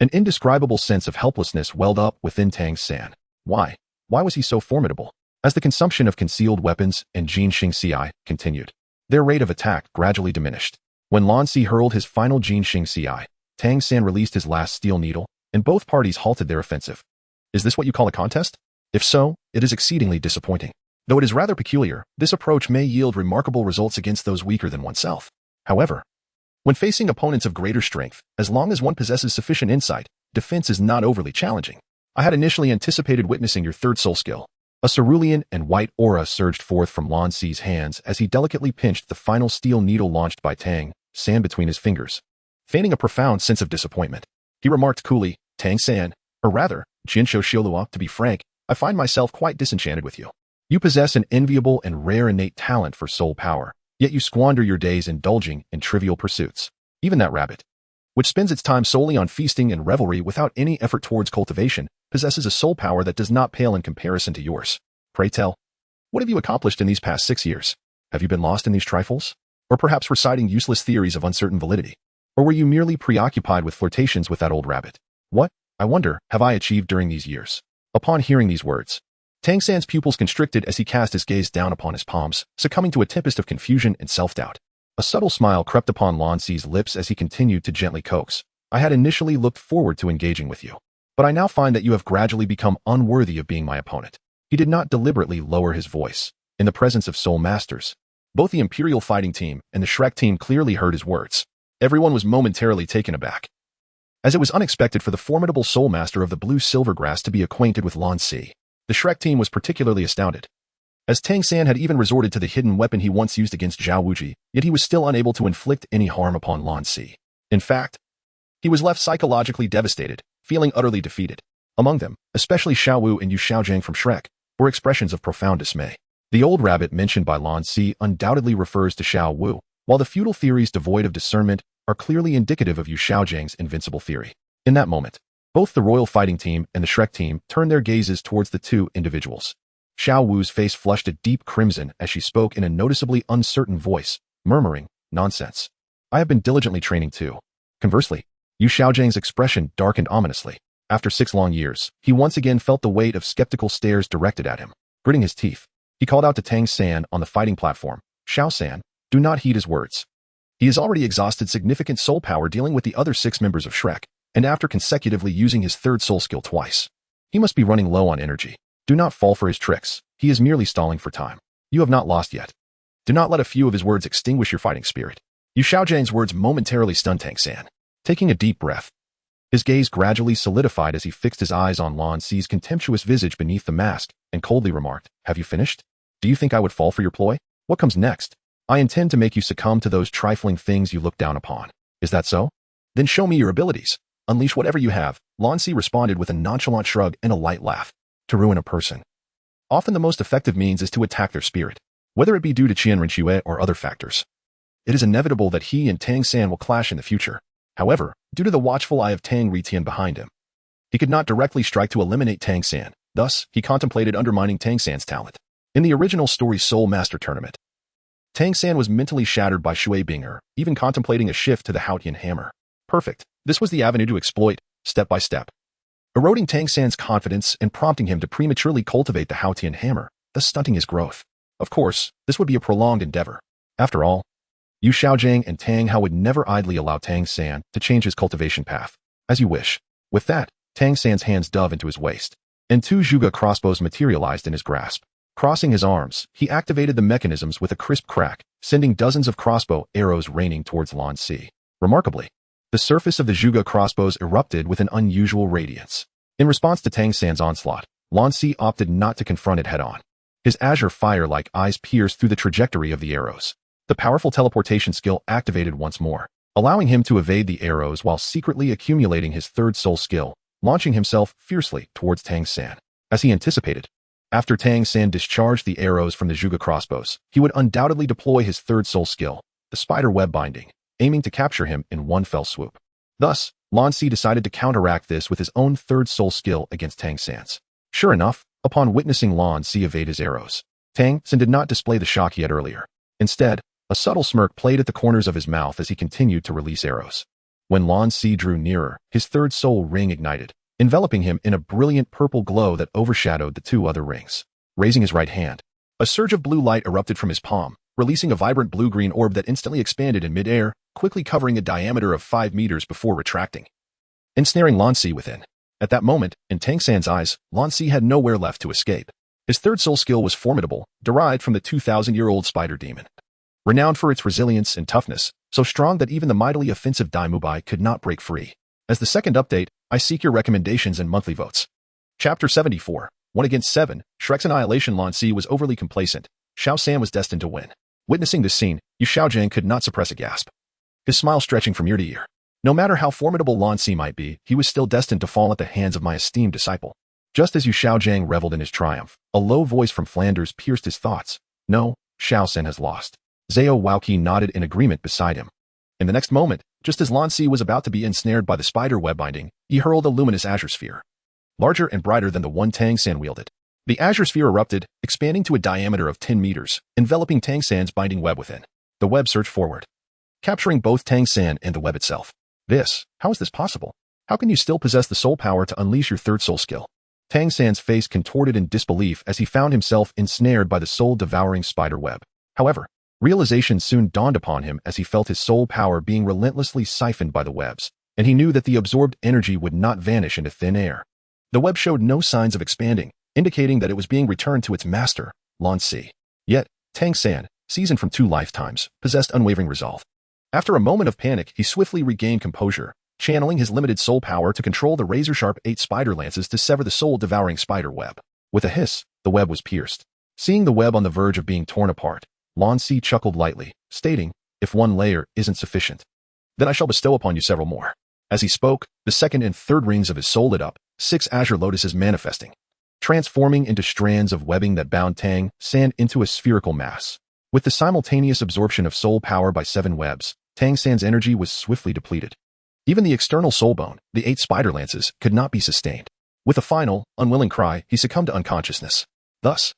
an indescribable sense of helplessness welled up within Tang San. Why? Why was he so formidable? As the consumption of concealed weapons and Jin Xing Ci continued, their rate of attack gradually diminished. When Lan Si hurled his final Jin Xing Ci, Tang San released his last steel needle, and both parties halted their offensive. Is this what you call a contest? If so, it is exceedingly disappointing. Though it is rather peculiar, this approach may yield remarkable results against those weaker than oneself. However, when facing opponents of greater strength, as long as one possesses sufficient insight, defense is not overly challenging. I had initially anticipated witnessing your third soul skill. A cerulean and white aura surged forth from Lan Si's hands as he delicately pinched the final steel needle launched by Tang San between his fingers. Feigning a profound sense of disappointment, he remarked coolly, Tang San, or rather, Jinsho Xiaolua, to be frank, I find myself quite disenchanted with you. You possess an enviable and rare innate talent for soul power, yet you squander your days indulging in trivial pursuits. Even that rabbit, which spends its time solely on feasting and revelry without any effort towards cultivation, possesses a soul power that does not pale in comparison to yours. Pray tell, what have you accomplished in these past 6 years? Have you been lost in these trifles? Or perhaps reciting useless theories of uncertain validity? Or were you merely preoccupied with flirtations with that old rabbit? What, I wonder, have I achieved during these years? Upon hearing these words, Tang San's pupils constricted as he cast his gaze down upon his palms, succumbing to a tempest of confusion and self-doubt. A subtle smile crept upon Lan Si's lips as he continued to gently coax. I had initially looked forward to engaging with you, but I now find that you have gradually become unworthy of being my opponent. He did not deliberately lower his voice. In the presence of soul masters, both the Imperial fighting team and the Shrek team clearly heard his words. Everyone was momentarily taken aback, as it was unexpected for the formidable soul master of the blue silvergrass to be acquainted with Lan Si. The Shrek team was particularly astounded, as Tang San had even resorted to the hidden weapon he once used against Xiao Wu, yet he was still unable to inflict any harm upon Lan Si. In fact, he was left psychologically devastated, feeling utterly defeated. Among them, especially Xiao Wu and Yu Xiaojiang from Shrek, were expressions of profound dismay. The old rabbit mentioned by Lan Si undoubtedly refers to Xiao Wu, while the feudal theories devoid of discernment are clearly indicative of Yu Xiaojiang's invincible theory. In that moment, both the royal fighting team and the Shrek team turned their gazes towards the two individuals. Xiao Wu's face flushed a deep crimson as she spoke in a noticeably uncertain voice, murmuring, nonsense. I have been diligently training too. Conversely, Yu Xiaojiang's expression darkened ominously. After 6 long years, he once again felt the weight of skeptical stares directed at him. Gritting his teeth, he called out to Tang San on the fighting platform, Xiao San, do not heed his words. He has already exhausted significant soul power dealing with the other 6 members of Shrek, and after consecutively using his third soul skill twice, he must be running low on energy. Do not fall for his tricks. He is merely stalling for time. You have not lost yet. Do not let a few of his words extinguish your fighting spirit. Yu Xiaojiang's words momentarily stunned Tang San. Taking a deep breath, his gaze gradually solidified as he fixed his eyes on Lan Si's contemptuous visage beneath the mask and coldly remarked, have you finished? Do you think I would fall for your ploy? What comes next? I intend to make you succumb to those trifling things you look down upon. Is that so? Then show me your abilities. Unleash whatever you have. Lan Si responded with a nonchalant shrug and a light laugh. To ruin a person, often the most effective means is to attack their spirit, whether it be due to Qian Renu or other factors. It is inevitable that he and Tang San will clash in the future. However, due to the watchful eye of Tang Retian behind him, he could not directly strike to eliminate Tang San. Thus, he contemplated undermining Tang San's talent. In the original story's Soul Master Tournament, Tang San was mentally shattered by Shui Binger, even contemplating a shift to the Haotian hammer. Perfect. This was the avenue to exploit, step by step, eroding Tang San's confidence and prompting him to prematurely cultivate the Haotian hammer, thus stunting his growth. Of course, this would be a prolonged endeavor. After all, Yu Xiaojiang and Tang Hao would never idly allow Tang San to change his cultivation path. As you wish. With that, Tang San's hands dove into his waist, and 2 Zhuge crossbows materialized in his grasp. Crossing his arms, he activated the mechanisms with a crisp crack, sending dozens of crossbow arrows raining towards Lan Si. Remarkably, the surface of the Zhuge crossbows erupted with an unusual radiance. In response to Tang San's onslaught, Lan Si opted not to confront it head-on. His azure fire-like eyes pierced through the trajectory of the arrows. The powerful teleportation skill activated once more, allowing him to evade the arrows while secretly accumulating his third soul skill, launching himself fiercely towards Tang San. As he anticipated, after Tang San discharged the arrows from the Zhuge crossbows, he would undoubtedly deploy his third soul skill, the spider web binding, aiming to capture him in one fell swoop. Thus, Lan Si decided to counteract this with his own third soul skill against Tang San's. Sure enough, upon witnessing Lan Si evade his arrows, Tang San did not display the shock he had earlier. Instead, a subtle smirk played at the corners of his mouth as he continued to release arrows. When Lan Si drew nearer, his third soul ring ignited, enveloping him in a brilliant purple glow that overshadowed the two other rings. Raising his right hand, a surge of blue light erupted from his palm, releasing a vibrant blue-green orb that instantly expanded in mid-air, quickly covering a diameter of 5 meters before retracting, ensnaring Lan Si within. At that moment, in Tang San's eyes, Lan Si had nowhere left to escape. His third soul skill was formidable, derived from the 2,000-year-old spider demon. Renowned for its resilience and toughness, so strong that even the mightily offensive Daim Mubai could not break free. As the second update, I seek your recommendations and monthly votes. Chapter 74, 1 against 7, Shrek's annihilation. Lan Si was overly complacent. Xiao San was destined to win. Witnessing this scene, Yu Xiaojiang could not suppress a gasp, his smile stretching from ear to ear. No matter how formidable Lan Si might be, he was still destined to fall at the hands of my esteemed disciple. Just as Yu Xiaojiang reveled in his triumph, a low voice from Flanders pierced his thoughts. No, Xiao San has lost. Xiao Wu nodded in agreement beside him. In the next moment, just as Lan Si was about to be ensnared by the spider web binding, he hurled a luminous azure sphere, larger and brighter than the one Tang San wielded. The azure sphere erupted, expanding to a diameter of 10 meters, enveloping Tang San's binding web within. The web surged forward, capturing both Tang San and the web itself. How is this possible? How can you still possess the soul power to unleash your third soul skill? Tang San's face contorted in disbelief as he found himself ensnared by the soul-devouring spider web. However, realization soon dawned upon him as he felt his soul power being relentlessly siphoned by the webs, and he knew that the absorbed energy would not vanish into thin air. The web showed no signs of expanding, indicating that it was being returned to its master, Lan Si. Yet, Tang San, seasoned from 2 lifetimes, possessed unwavering resolve. After a moment of panic, he swiftly regained composure, channeling his limited soul power to control the razor-sharp 8 spider lances to sever the soul-devouring spider web. With a hiss, the web was pierced. Seeing the web on the verge of being torn apart, Lan Si chuckled lightly, stating, "If one layer isn't sufficient, then I shall bestow upon you several more." As he spoke, the second and third rings of his soul lit up, 6 azure lotuses manifesting, transforming into strands of webbing that bound Tang San into a spherical mass. With the simultaneous absorption of soul power by 7 webs, Tang San's energy was swiftly depleted. Even the external soul bone, the 8 spider lances, could not be sustained. With a final, unwilling cry, he succumbed to unconsciousness. Thus,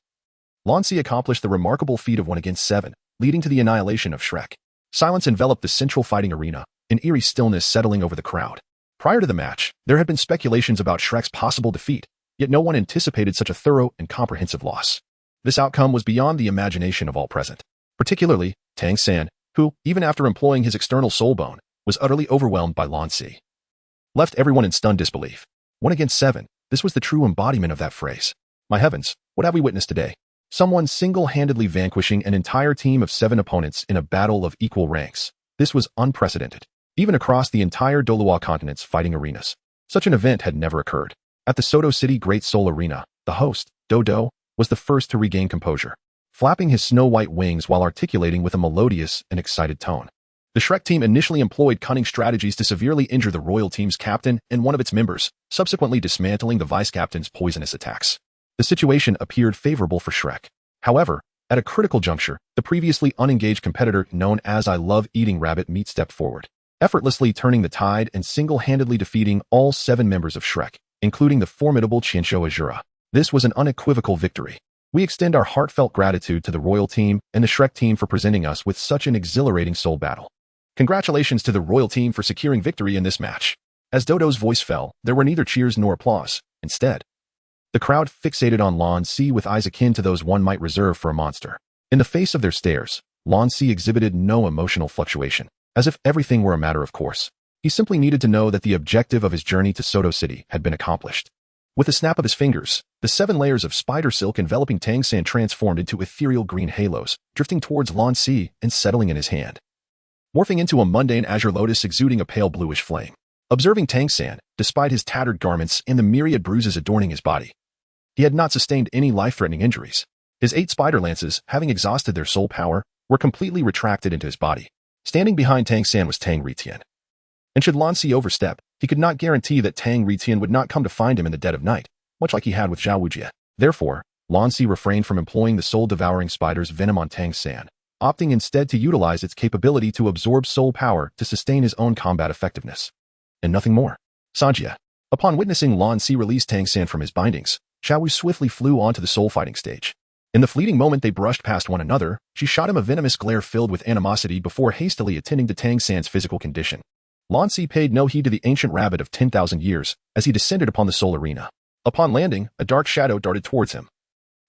Lan Si accomplished the remarkable feat of 1 against 7, leading to the annihilation of Shrek. Silence enveloped the central fighting arena, an eerie stillness settling over the crowd. Prior to the match, there had been speculations about Shrek's possible defeat, yet no one anticipated such a thorough and comprehensive loss. This outcome was beyond the imagination of all present, particularly Tang San, who, even after employing his external soul bone, was utterly overwhelmed by Lan Si. Left everyone in stunned disbelief. 1 against 7, this was the true embodiment of that phrase. My heavens, what have we witnessed today? Someone single-handedly vanquishing an entire team of 7 opponents in a battle of equal ranks. This was unprecedented, even across the entire Douluo Continent's fighting arenas. Such an event had never occurred. At the Soto City Great Soul Arena, the host, Dodo, was the first to regain composure, flapping his snow-white wings while articulating with a melodious and excited tone. The Shrek team initially employed cunning strategies to severely injure the royal team's captain and one of its members, subsequently dismantling the vice-captain's poisonous attacks. The situation appeared favorable for Shrek. However, at a critical juncture, the previously unengaged competitor known as I Love Eating Rabbit Meat stepped forward, effortlessly turning the tide and single-handedly defeating all 7 members of Shrek, including the formidable Qianshou Azura. This was an unequivocal victory. We extend our heartfelt gratitude to the royal team and the Shrek team for presenting us with such an exhilarating soul battle. Congratulations to the royal team for securing victory in this match. As Dodo's voice fell, there were neither cheers nor applause. Instead, the crowd fixated on Lan Si with eyes akin to those one might reserve for a monster. In the face of their stares, Lan Si exhibited no emotional fluctuation, as if everything were a matter of course. He simply needed to know that the objective of his journey to Soto City had been accomplished. With a snap of his fingers, the 7 layers of spider silk enveloping Tang San transformed into ethereal green halos, drifting towards Lan Si and settling in his hand, morphing into a mundane azure lotus exuding a pale bluish flame. Observing Tang San, despite his tattered garments and the myriad bruises adorning his body, he had not sustained any life-threatening injuries. His 8 spider lances, having exhausted their soul power, were completely retracted into his body. Standing behind Tang San was Tang Retian. And should Lan Si overstep, he could not guarantee that Tang Retian would not come to find him in the dead of night, much like he had with Xiao Wu. Therefore, Lan Si refrained from employing the soul-devouring spider's venom on Tang San, opting instead to utilize its capability to absorb soul power to sustain his own combat effectiveness. And nothing more. Sanjia. Upon witnessing Lan Si release Tang San from his bindings, Xiaowu swiftly flew onto the soul fighting stage. In the fleeting moment they brushed past one another, she shot him a venomous glare filled with animosity before hastily attending to Tang San's physical condition. Lan Si paid no heed to the ancient rabbit of 10,000 years as he descended upon the Soul Arena. Upon landing, a dark shadow darted towards him,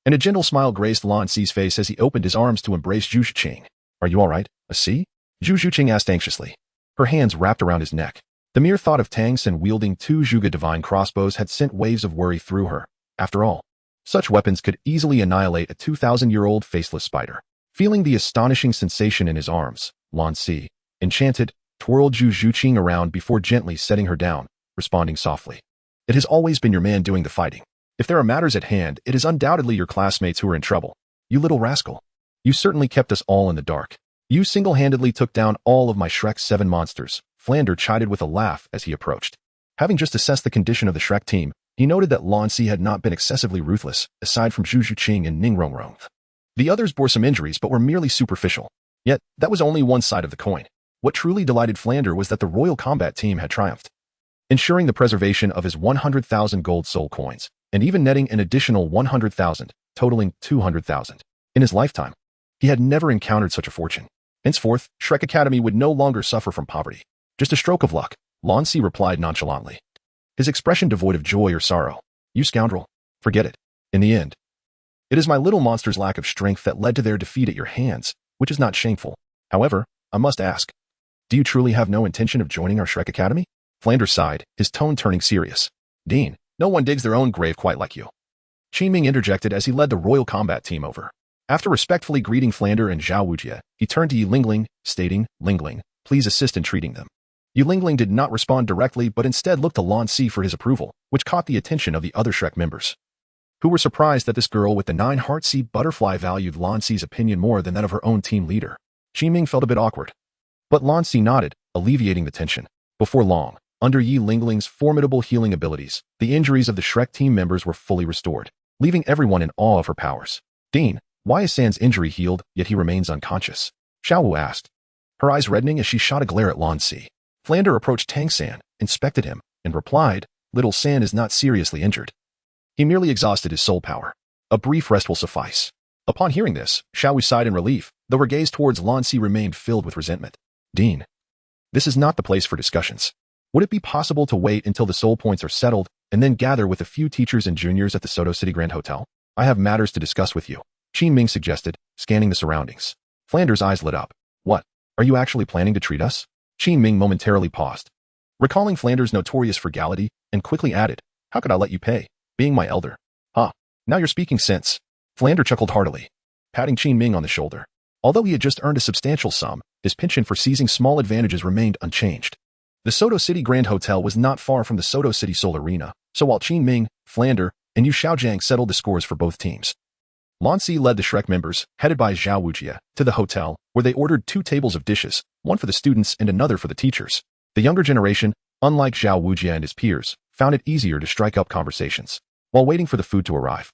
and a gentle smile graced Lan Si's face as he opened his arms to embrace Zhu Qing. "Are you all right, a C?" Zhu Qing asked anxiously, her hands wrapped around his neck. The mere thought of Tang San wielding two Zhuge divine crossbows had sent waves of worry through her. After all, such weapons could easily annihilate a 2,000-year-old faceless spider. Feeling the astonishing sensation in his arms, Lan Si, enchanted, twirled Zhu Qing around before gently setting her down, responding softly. "It has always been your man doing the fighting. If there are matters at hand, it is undoubtedly your classmates who are in trouble. You little rascal. You certainly kept us all in the dark. You single-handedly took down all of my Shrek's 7 monsters," Flander chided with a laugh as he approached. Having just assessed the condition of the Shrek team, he noted that Lan Si had not been excessively ruthless, aside from Zhu Qing and Ning Rongrong. The others bore some injuries but were merely superficial. Yet, that was only one side of the coin. What truly delighted Flander was that the Royal Combat team had triumphed, ensuring the preservation of his 100,000 gold soul coins, and even netting an additional 100,000, totaling 200,000. In his lifetime, he had never encountered such a fortune. Henceforth, Shrek Academy would no longer suffer from poverty. "Just a stroke of luck," Lan Si replied nonchalantly, his expression devoid of joy or sorrow. "You scoundrel. Forget it. In the end, it is my little monster's lack of strength that led to their defeat at your hands, which is not shameful. However, I must ask, do you truly have no intention of joining our Shrek Academy?" Flander sighed, his tone turning serious. "Dean, no one digs their own grave quite like you." Qin Ming interjected as he led the Royal Combat team over. After respectfully greeting Flander and Xiao Wu, he turned to Yi Lingling, stating, "Lingling, please assist in treating them." Yi Lingling did not respond directly but instead looked to Lan Si for his approval, which caught the attention of the other Shrek members, who were surprised that this girl with the 9-heart sea butterfly valued Lan Si's opinion more than that of her own team leader. Qin Ming felt a bit awkward, but Lan Si nodded, alleviating the tension. Before long, under Yi Lingling's formidable healing abilities, the injuries of the Shrek team members were fully restored, leaving everyone in awe of her powers. "Dean, why is San's injury healed, yet he remains unconscious?" Xiao Wu asked, her eyes reddening as she shot a glare at Lan Si. Flander approached Tang San, inspected him, and replied, "Little San is not seriously injured. He merely exhausted his soul power. A brief rest will suffice." Upon hearing this, Xiao Wu sighed in relief, though her gaze towards Lan Si remained filled with resentment. "Dean, this is not the place for discussions. Would it be possible to wait until the soul points are settled and then gather with a few teachers and juniors at the Soto City Grand Hotel? I have matters to discuss with you," Qin Ming suggested, scanning the surroundings. Flander's eyes lit up. "What? Are you actually planning to treat us?" Qin Ming momentarily paused, recalling Flander's notorious frugality, and quickly added, "How could I let you pay, being my elder?" "Huh, now you're speaking sense." Flander chuckled heartily, patting Qin Ming on the shoulder. Although he had just earned a substantial sum, his penchant for seizing small advantages remained unchanged. The Soto City Grand Hotel was not far from the Soto City Soul Arena, so while Qin Ming, Flander, and Yu Xiaojiang settled the scores for both teams, Lan Si led the Shrek members, headed by Xiao Wu, to the hotel, where they ordered 2 tables of dishes, one for the students and another for the teachers. The younger generation, unlike Xiao Wu and his peers, found it easier to strike up conversations while waiting for the food to arrive.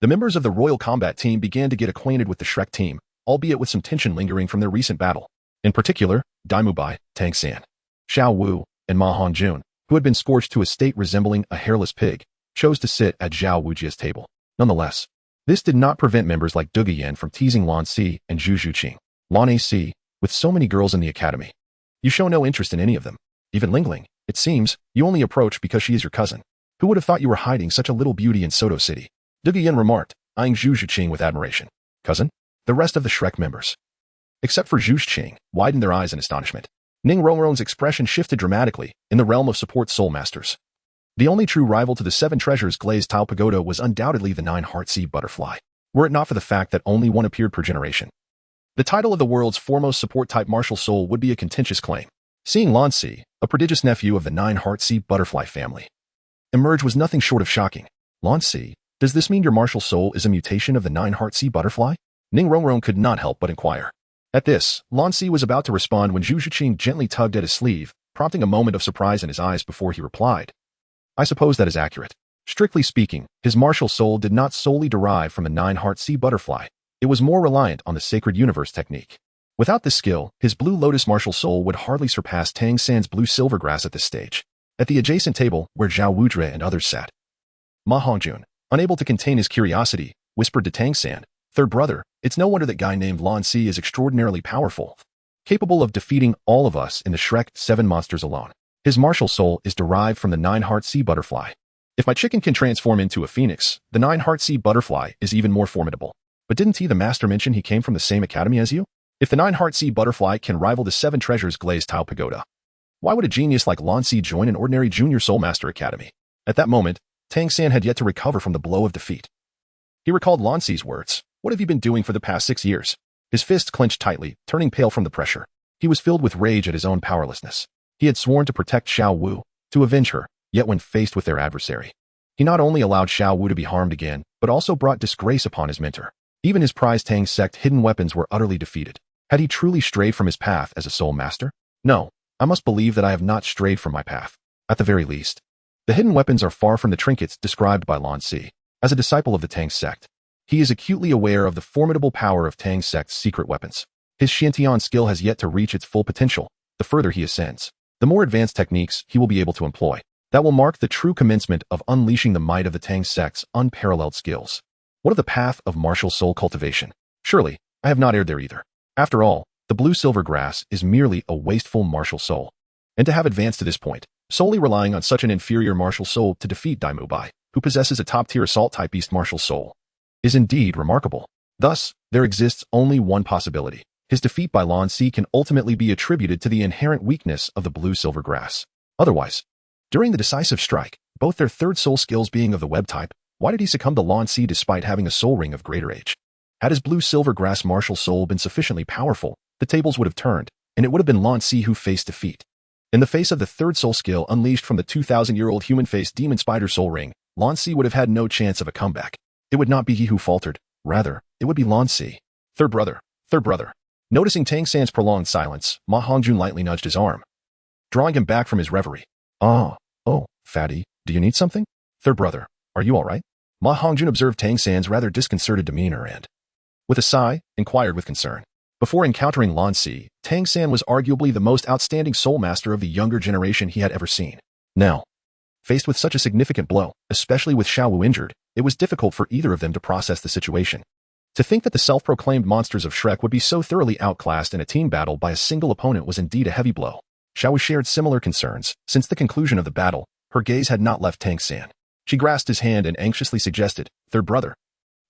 The members of the Royal Combat team began to get acquainted with the Shrek team, albeit with some tension lingering from their recent battle. In particular, Daim Mubai, Tang San, Xiao Wu, and Ma Hongjun, who had been scorched to a state resembling a hairless pig, chose to sit at Xiao Wu's table. Nonetheless, this did not prevent members like Dugu Yan from teasing Lan Si and Zhu Qing. "Lan Si, with so many girls in the academy, you show no interest in any of them. Even Lingling, it seems, you only approach because she is your cousin. Who would have thought you were hiding such a little beauty in Soto City?" Dugu Yan remarked, eyeing Zhu Qing with admiration. "Cousin?" The rest of the Shrek members, except for Zhu Qing, widened their eyes in astonishment. Ning Rongrong's expression shifted dramatically in the realm of support soul masters. The only true rival to the 7 treasures glazed tile pagoda was undoubtedly the 9-heart sea butterfly, were it not for the fact that only one appeared per generation. The title of the world's foremost support-type martial soul would be a contentious claim. Seeing Lan Si, a prodigious nephew of the 9-heart sea butterfly family, emerge was nothing short of shocking. "Lan Si, does this mean your martial soul is a mutation of the 9-heart sea butterfly?" Ning Rongrong could not help but inquire. At this, Lan Si was about to respond when Zhu Qing gently tugged at his sleeve, prompting a moment of surprise in his eyes before he replied, "I suppose that is accurate. Strictly speaking, his martial soul did not solely derive from the 9-heart sea butterfly. It was more reliant on the sacred universe technique. Without this skill, his blue lotus martial soul would hardly surpass Tang San's blue silvergrass at this stage." At the adjacent table, where Xiao Wu and others sat, Ma Hongjun, unable to contain his curiosity, whispered to Tang San, Third brother, it's no wonder that guy named Lan Si is extraordinarily powerful, capable of defeating all of us in the Shrek 7 monsters alone. His martial soul is derived from the 9-heart sea butterfly. If my chicken can transform into a phoenix, the 9-heart sea butterfly is even more formidable. But didn't the master mention he came from the same academy as you? If the 9-heart sea butterfly can rival the 7 treasures glazed tile pagoda, why would a genius like Lan Si join an ordinary junior soul master academy? At that moment, Tang San had yet to recover from the blow of defeat. He recalled Lan Si's words. What have you been doing for the past 6 years? His fists clenched tightly, turning pale from the pressure. He was filled with rage at his own powerlessness. He had sworn to protect Xiao Wu, to avenge her, yet when faced with their adversary, he not only allowed Xiao Wu to be harmed again, but also brought disgrace upon his mentor. Even his prized Tang Sect hidden weapons were utterly defeated. Had he truly strayed from his path as a soul master? No, I must believe that I have not strayed from my path. At the very least, the hidden weapons are far from the trinkets described by Lan Si. As a disciple of the Tang Sect, he is acutely aware of the formidable power of Tang Sect's secret weapons. His Xiantian skill has yet to reach its full potential. The further he ascends, the more advanced techniques he will be able to employ. That will mark the true commencement of unleashing the might of the Tang Sect's unparalleled skills. What of the path of martial soul cultivation? Surely, I have not erred there either. After all, the blue-silver grass is merely a wasteful martial soul. And to have advanced to this point, solely relying on such an inferior martial soul to defeat Daim Mubai, who possesses a top-tier assault-type beast martial soul, is indeed remarkable. Thus, there exists only one possibility. His defeat by Lan Si can ultimately be attributed to the inherent weakness of the blue-silver grass. Otherwise, during the decisive strike, both their third soul skills being of the web type, why did he succumb to Lan Si despite having a soul ring of greater age? Had his blue-silver grass martial soul been sufficiently powerful, the tables would have turned, and it would have been Lan Si who faced defeat. In the face of the third soul skill unleashed from the 2,000-year-old human-faced demon spider soul ring, Lan Si would have had no chance of a comeback. It would not be he who faltered. Rather, it would be Lan Si. Third brother. Noticing Tang San's prolonged silence, Ma Hongjun lightly nudged his arm, drawing him back from his reverie. Oh, fatty, do you need something? Third brother, are you all right? Ma Hongjun observed Tang San's rather disconcerted demeanor and, with a sigh, inquired with concern. Before encountering Lan Si, Tang San was arguably the most outstanding soul master of the younger generation he had ever seen. Now, faced with such a significant blow, especially with Xiaowu injured, it was difficult for either of them to process the situation. To think that the self-proclaimed monsters of Shrek would be so thoroughly outclassed in a team battle by a single opponent was indeed a heavy blow. Xiaowu shared similar concerns. Since the conclusion of the battle, her gaze had not left Tang San. She grasped his hand and anxiously suggested, Third brother,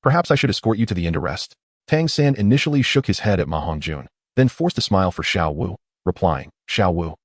perhaps I should escort you to the inn to rest. Tang San initially shook his head at Ma Hongjun, then forced a smile for Xiao Wu, replying, Xiao Wu,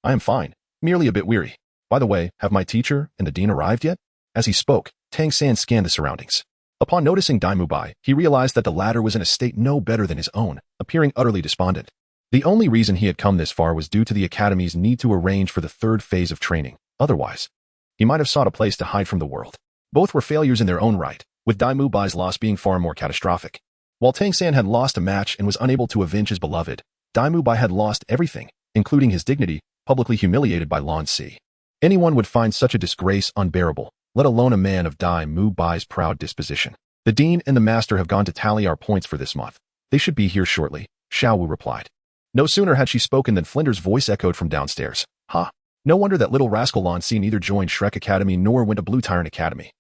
I am fine, merely a bit weary. By the way, have my teacher and the dean arrived yet? As he spoke, Tang San scanned the surroundings. Upon noticing Daim Mubai, he realized that the latter was in a state no better than his own, appearing utterly despondent. The only reason he had come this far was due to the academy's need to arrange for the third phase of training. Otherwise, he might have sought a place to hide from the world. Both were failures in their own right, with Daim Mubai's loss being far more catastrophic. While Tang San had lost a match and was unable to avenge his beloved, Daim Mubai had lost everything, including his dignity, publicly humiliated by Lan Si. Anyone would find such a disgrace unbearable, let alone a man of Daim Mubai's proud disposition. The dean and the master have gone to tally our points for this month. They should be here shortly, Xiaowu replied. No sooner had she spoken than Flinder's voice echoed from downstairs. Ha! No wonder that little rascal Lan Si neither joined Shrek Academy nor went to Blue Tyrant Academy.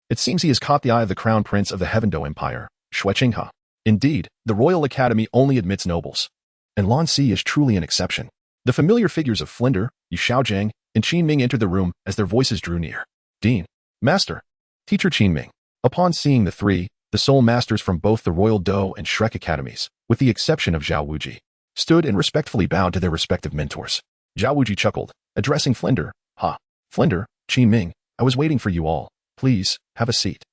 It seems he has caught the eye of the crown prince of the Heavendo Empire, Shui Qing. Indeed, the Royal Academy only admits nobles. And Lan Si is truly an exception. The familiar figures of Flinder, Yu Xiaojiang, and Qin Ming entered the room as their voices drew near. Dean, Master, Teacher Qin Ming. Upon seeing the three, the soul masters from both the Royal Do and Shrek Academies, with the exception of Zhao Wuji, stood and respectfully bowed to their respective mentors. Zhao Wuji chuckled, addressing Flinder. Ha! Flinder, Qin Ming, I was waiting for you all. Please, have a seat.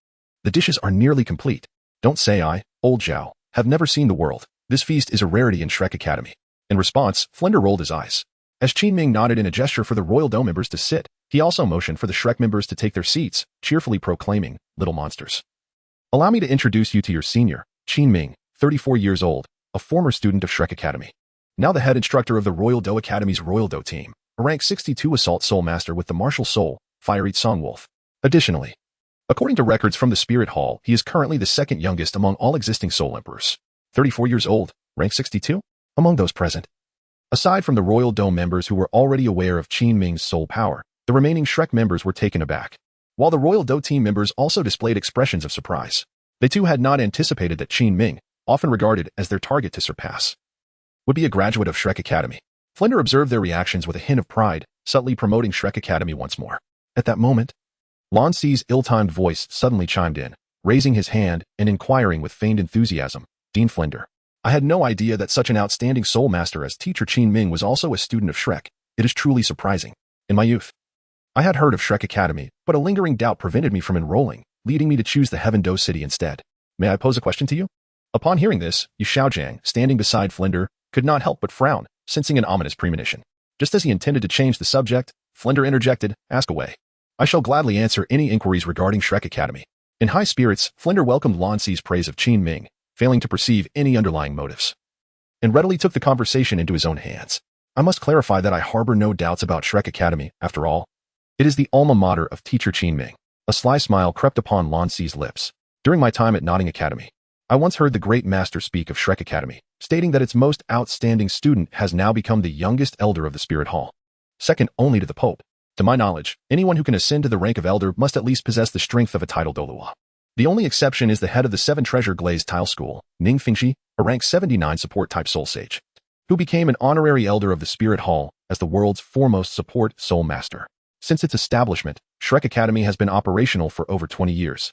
The dishes are nearly complete. Don't say I, old Zhao, have never seen the world. This feast is a rarity in Shrek Academy. In response, Flinder rolled his eyes. As Qin Ming nodded in a gesture for the Royal Do members to sit, he also motioned for the Shrek members to take their seats, cheerfully proclaiming, Little monsters. Allow me to introduce you to your senior, Qin Ming, 34 years old, a former student of Shrek Academy. Now the head instructor of the Royal Do Academy's Royal Do team, a rank 62 assault soul master with the martial soul, Fiery Songwolf. Additionally, according to records from the Spirit Hall, he is currently the second youngest among all existing soul emperors. 34 years old, rank 62? Among those present. Aside from the Royal Do members who were already aware of Qin Ming's soul power, the remaining Shrek members were taken aback, while the Royal Do team members also displayed expressions of surprise. They too had not anticipated that Qin Ming, often regarded as their target to surpass, would be a graduate of Shrek Academy. Flinder observed their reactions with a hint of pride, subtly promoting Shrek Academy once more. At that moment, Lan Si's ill-timed voice suddenly chimed in, raising his hand and inquiring with feigned enthusiasm, "Dean Flinder, I had no idea that such an outstanding soul master as teacher Qin Ming was also a student of Shrek. It is truly surprising. In my youth, I had heard of Shrek Academy, but a lingering doubt prevented me from enrolling, leading me to choose the Heaven Do City instead. May I pose a question to you?" Upon hearing this, Yu Xiaojiang, standing beside Flinder, could not help but frown, sensing an ominous premonition. Just as he intended to change the subject, Flinder interjected, "Ask away. I shall gladly answer any inquiries regarding Shrek Academy." In high spirits, Flinder welcomed Lan Si's praise of Qin Ming, failing to perceive any underlying motives, and readily took the conversation into his own hands. "I must clarify that I harbor no doubts about Shrek Academy, after all. It is the alma mater of teacher Qin Ming." A sly smile crept upon Lan Si's lips. "During my time at Notting Academy, I once heard the great master speak of Shrek Academy, stating that its most outstanding student has now become the youngest elder of the Spirit Hall, second only to the Pope. To my knowledge, anyone who can ascend to the rank of elder must at least possess the strength of a title Douluo. The only exception is the head of the 7 Treasure Glazed Tile School, Ning Fingxi, a rank 79 support-type soul sage, who became an honorary elder of the Spirit Hall as the world's foremost support soul master. Since its establishment, Shrek Academy has been operational for over 20 years,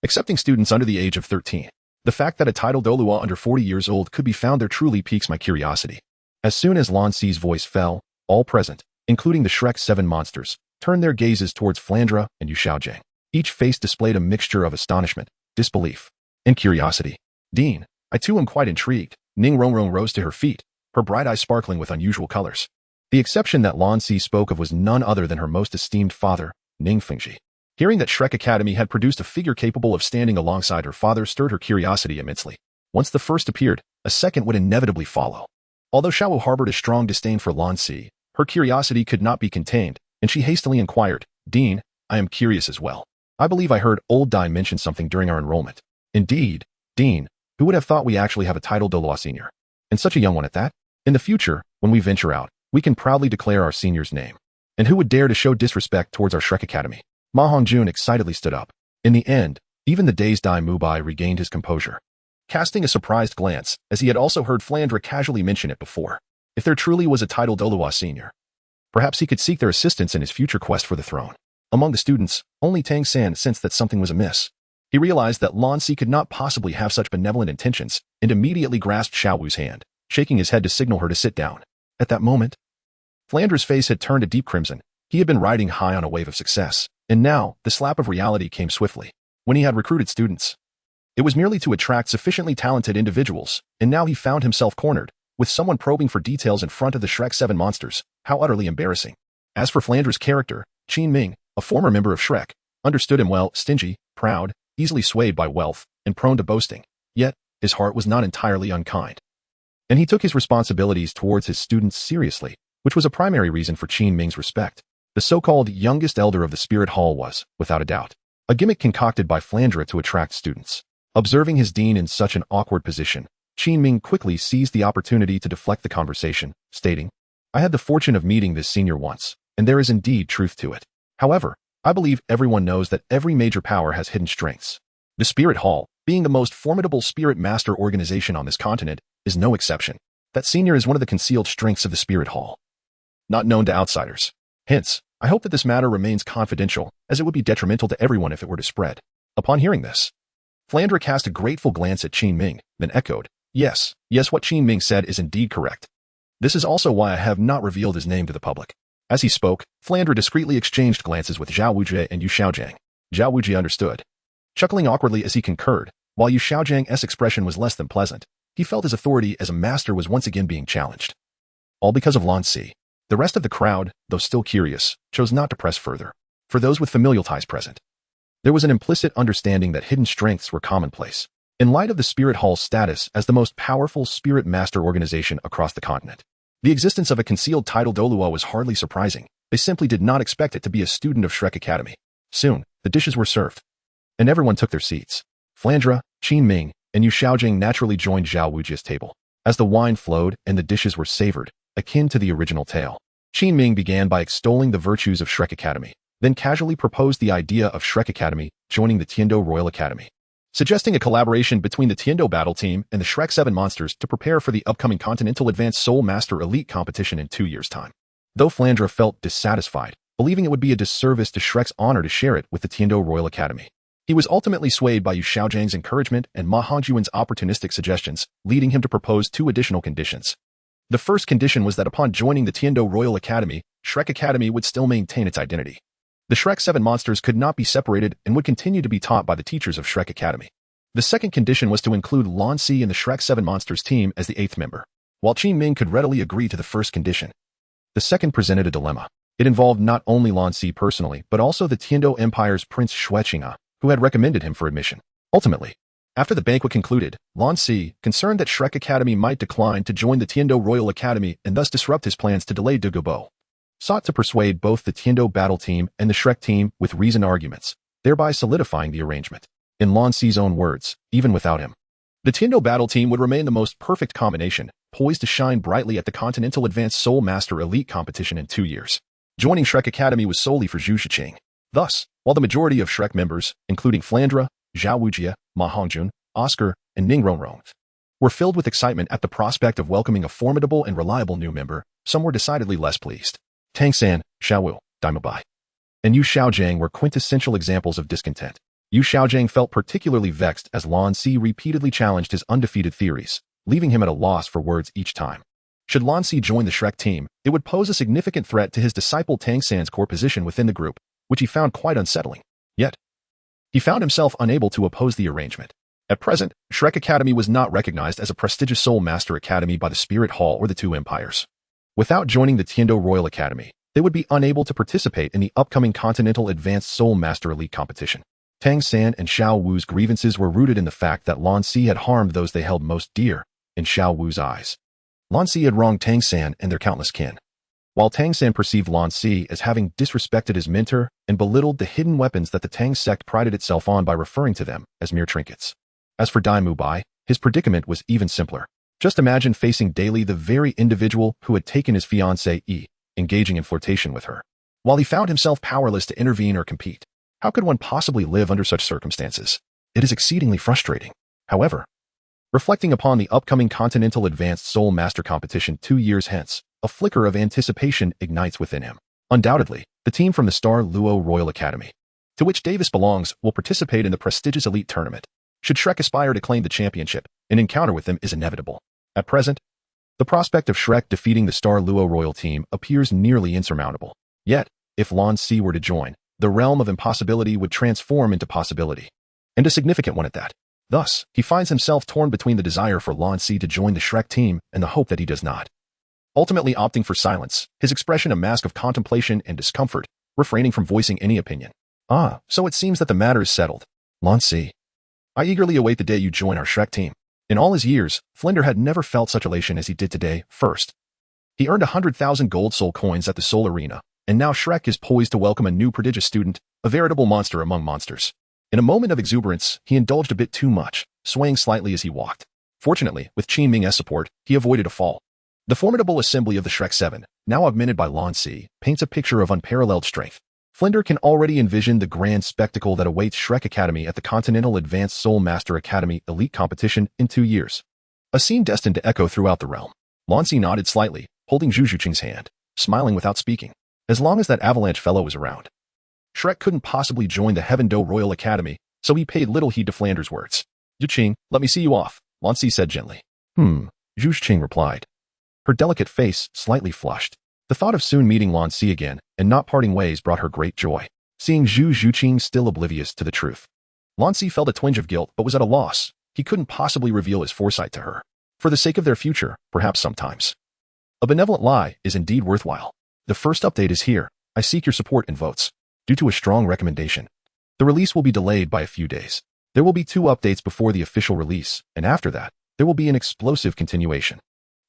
accepting students under the age of 13. The fact that a title Douluo under 40 years old could be found there truly piques my curiosity." As soon as Lan Si's voice fell, all present, including the Shrek 7 monsters, turned their gazes towards Flandra and Yu Xiaojiang. Each face displayed a mixture of astonishment, disbelief, and curiosity. "Dean, I too am quite intrigued." Ning Rongrong rose to her feet, her bright eyes sparkling with unusual colors. The exception that Lan Si spoke of was none other than her most esteemed father, Ning Fingxi. Hearing that Shrek Academy had produced a figure capable of standing alongside her father stirred her curiosity immensely. Once the first appeared, a second would inevitably follow. Although Xiaowu harbored a strong disdain for Lan Si, her curiosity could not be contained, and she hastily inquired, "Dean, I am curious as well. I believe I heard old Daim mention something during our enrollment." "Indeed, Dean, who would have thought we actually have a title Douluo senior? And such a young one at that? In the future, when we venture out, we can proudly declare our senior's name. And who would dare to show disrespect towards our Shrek Academy?" Ma Hongjun excitedly stood up. In the end, even the dazed Daim Mubai regained his composure, casting a surprised glance, as he had also heard Flandra casually mention it before. If there truly was a title Douluo senior, perhaps he could seek their assistance in his future quest for the throne. Among the students, only Tang San sensed that something was amiss. He realized that Lan Si could not possibly have such benevolent intentions, and immediately grasped Xiaowu's hand, shaking his head to signal her to sit down. At that moment, Flandra's face had turned a deep crimson. He had been riding high on a wave of success, and now the slap of reality came swiftly. When he had recruited students, it was merely to attract sufficiently talented individuals, and now he found himself cornered, with someone probing for details in front of the Shrek 7 monsters. How utterly embarrassing. As for Flandra's character, Qin Ming, a former member of Shrek, understood him well: stingy, proud, easily swayed by wealth, and prone to boasting. Yet, his heart was not entirely unkind, and he took his responsibilities towards his students seriously, which was a primary reason for Qin Ming's respect. The so-called youngest elder of the Spirit Hall was, without a doubt, a gimmick concocted by Flandra to attract students. Observing his dean in such an awkward position, Qin Ming quickly seized the opportunity to deflect the conversation, stating, "I had the fortune of meeting this senior once, and there is indeed truth to it. However, I believe everyone knows that every major power has hidden strengths. The Spirit Hall, being the most formidable spirit master organization on this continent, is no exception. That senior is one of the concealed strengths of the Spirit Hall, not known to outsiders. Hence, I hope that this matter remains confidential, as it would be detrimental to everyone if it were to spread." Upon hearing this, Flandra cast a grateful glance at Qin Ming, then echoed, Yes, what Qin Ming said is indeed correct. This is also why I have not revealed his name to the public." As he spoke, Flandra discreetly exchanged glances with Xiao Wu and Yu Xiaojiang. Xiao Wu understood, chuckling awkwardly as he concurred, while Yu Xiaojiang's expression was less than pleasant. He felt his authority as a master was once again being challenged. All because of Lan Si. The rest of the crowd, though still curious, chose not to press further. For those with familial ties present, there was an implicit understanding that hidden strengths were commonplace. In light of the Spirit Hall's status as the most powerful spirit master organization across the continent, the existence of a concealed title Douluo was hardly surprising. They simply did not expect it to be a student of Shrek Academy. Soon, the dishes were served, and everyone took their seats. Flandra, Qin Ming, and Yu Xiaojing naturally joined Xiao Wuji's table. As the wine flowed and the dishes were savored, akin to the original tale, Qin Ming began by extolling the virtues of Shrek Academy, then casually proposed the idea of Shrek Academy joining the Tiando Royal Academy. suggesting a collaboration between the Tiando Battle Team and the Shrek 7 monsters to prepare for the upcoming Continental Advanced Soul Master Elite competition in 2 years' time. Though Flandre felt dissatisfied, believing it would be a disservice to Shrek's honor to share it with the Tiando Royal Academy, he was ultimately swayed by Yu Xiaozhang's encouragement and Ma Hongjuan's opportunistic suggestions, leading him to propose 2 additional conditions. The first condition was that upon joining the Tiando Royal Academy, Shrek Academy would still maintain its identity. The Shrek 7 monsters could not be separated and would continue to be taught by the teachers of Shrek Academy. The second condition was to include Lan Si in the Shrek 7 monsters team as the 8th member. While Qin Ming could readily agree to the first condition, the second presented a dilemma. It involved not only Lan Si personally, but also the Tiando Empire's Prince Shueqing, who had recommended him for admission. Ultimately, after the banquet concluded, Lan Si, concerned that Shrek Academy might decline to join the Tiando Royal Academy and thus disrupt his plans to delay Dugu Bo, sought to persuade both the Tiando Battle Team and the Shrek team with reasoned arguments, thereby solidifying the arrangement. In Lan Si's own words, even without him, the Tiando Battle Team would remain the most perfect combination, poised to shine brightly at the Continental Advanced Soul Master Elite competition in 2 years. Joining Shrek Academy was solely for Zhu Qing. Thus, while the majority of Shrek members, including Flandre, Xiao Wu, Ma Hongjun, Oscar, and Ning Rongrong, were filled with excitement at the prospect of welcoming a formidable and reliable new member, some were decidedly less pleased. Tang San, Xiao Wu, Daim Mubai, and Yu Xiaozhang were quintessential examples of discontent. Yu Xiaozhang felt particularly vexed as Lan Si repeatedly challenged his undefeated theories, leaving him at a loss for words each time. Should Lan Si join the Shrek team, it would pose a significant threat to his disciple Tang San's core position within the group, which he found quite unsettling. Yet, he found himself unable to oppose the arrangement. At present, Shrek Academy was not recognized as a prestigious Soul Master Academy by the Spirit Hall or the Two Empires. Without joining the Tiando Royal Academy, they would be unable to participate in the upcoming Continental Advanced Soul Master Elite competition. Tang San and Xiao Wu's grievances were rooted in the fact that Lan Si had harmed those they held most dear, in Xiao Wu's eyes. Lan Si had wronged Tang San and their countless kin, while Tang San perceived Lan Si as having disrespected his mentor and belittled the hidden weapons that the Tang Sect prided itself on by referring to them as mere trinkets. As for Daim Mubai, his predicament was even simpler. Just imagine facing daily the very individual who had taken his fiancée, engaging in flirtation with her. While he found himself powerless to intervene or compete, how could one possibly live under such circumstances? It is exceedingly frustrating. However, reflecting upon the upcoming Continental Advanced Soul Master competition 2 years hence, a flicker of anticipation ignites within him. Undoubtedly, the team from the Douluo Royal Academy, to which Davis belongs, will participate in the prestigious elite tournament. Should Shrek aspire to claim the championship, an encounter with them is inevitable. At present, the prospect of Shrek defeating the Douluo Royal team appears nearly insurmountable. Yet, if Lan Si were to join, the realm of impossibility would transform into possibility, and a significant one at that. Thus, he finds himself torn between the desire for Lan Si to join the Shrek team and the hope that he does not. Ultimately opting for silence, his expression a mask of contemplation and discomfort, refraining from voicing any opinion. Ah, so it seems that the matter is settled. Lan Si, I eagerly await the day you join our Shrek team. In all his years, Flandre had never felt such elation as he did today. First, he earned 100,000 gold soul coins at the Soul Arena, and now Shrek is poised to welcome a new prodigious student, a veritable monster among monsters. In a moment of exuberance, he indulged a bit too much, swaying slightly as he walked. Fortunately, with Qin Ming's support, he avoided a fall. The formidable assembly of the Shrek 7, now augmented by Lan Si, paints a picture of unparalleled strength. Flandre can already envision the grand spectacle that awaits Shrek Academy at the Continental Advanced Soul Master Academy Elite competition in 2 years. A scene destined to echo throughout the realm. Lan Si nodded slightly, holding Zhu Qing's hand, smiling without speaking. As long as that avalanche fellow was around, Shrek couldn't possibly join the Heaven Do Royal Academy, so he paid little heed to Flandre's words. Zhu Qing, let me see you off, Lan Si said gently. Zhu Qing replied, her delicate face slightly flushed. The thought of soon meeting Lan Si again and not parting ways brought her great joy. Seeing Zhu Qing still oblivious to the truth, Lan Si felt a twinge of guilt but was at a loss. He couldn't possibly reveal his foresight to her. For the sake of their future, perhaps sometimes a benevolent lie is indeed worthwhile. The first update is here. I seek your support and votes. Due to a strong recommendation, the release will be delayed by a few days. There will be 2 updates before the official release, and after that, there will be an explosive continuation.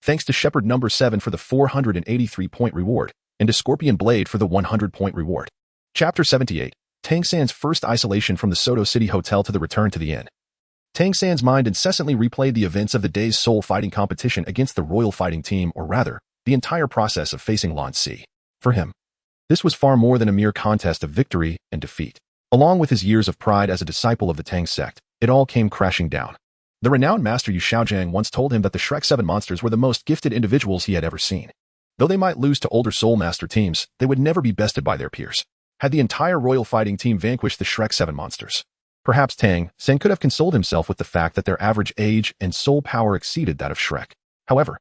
Thanks to Shepherd number 7 for the 483-point reward, and to Scorpion Blade for the 100-point reward. Chapter 78, Tang San's first isolation from the Soto City Hotel to the return to the inn. Tang San's mind incessantly replayed the events of the day's soul fighting competition against the royal fighting team, or rather, the entire process of facing Lan Si. For him, this was far more than a mere contest of victory and defeat. Along with his years of pride as a disciple of the Tang Sect, it all came crashing down. The renowned master Yu Xiaojiang once told him that the Shrek 7 monsters were the most gifted individuals he had ever seen. Though they might lose to older Soul Master teams, they would never be bested by their peers. Had the entire royal fighting team vanquished the Shrek 7 monsters, perhaps Tang San could have consoled himself with the fact that their average age and soul power exceeded that of Shrek. However,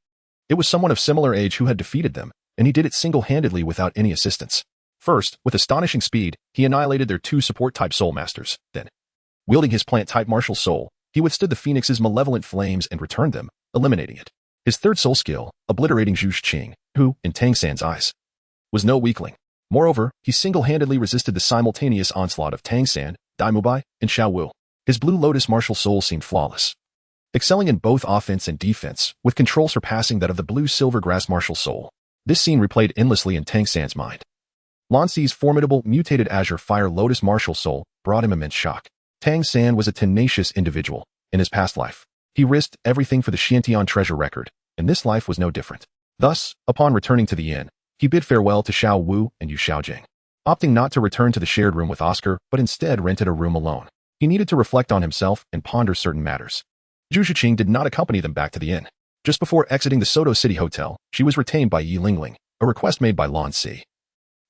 it was someone of similar age who had defeated them, and he did it single-handedly without any assistance. First, with astonishing speed, he annihilated their 2 support-type Soul Masters. Then, wielding his plant-type martial soul, he withstood the Phoenix's malevolent flames and returned them, eliminating it. His third soul skill, obliterating Zhu Qing, who, in Tang San's eyes, was no weakling. Moreover, he single-handedly resisted the simultaneous onslaught of Tang San, Daim Mubai, and Xiao Wu. His Blue Lotus martial soul seemed flawless, excelling in both offense and defense, with control surpassing that of the Blue Silver Grass martial soul. This scene replayed endlessly in Tang San's mind. Lan Si's formidable, mutated Azure Fire Lotus martial soul brought him immense shock. Tang San was a tenacious individual. In his past life, he risked everything for the Xiantian treasure record, and this life was no different. Thus, upon returning to the inn, he bid farewell to Xiao Wu and Yu Xiaojiang, opting not to return to the shared room with Oscar, but instead rented a room alone. He needed to reflect on himself and ponder certain matters. Zhu Qing did not accompany them back to the inn. Just before exiting the Soto City Hotel, she was retained by Yi Lingling, a request made by Lan Si.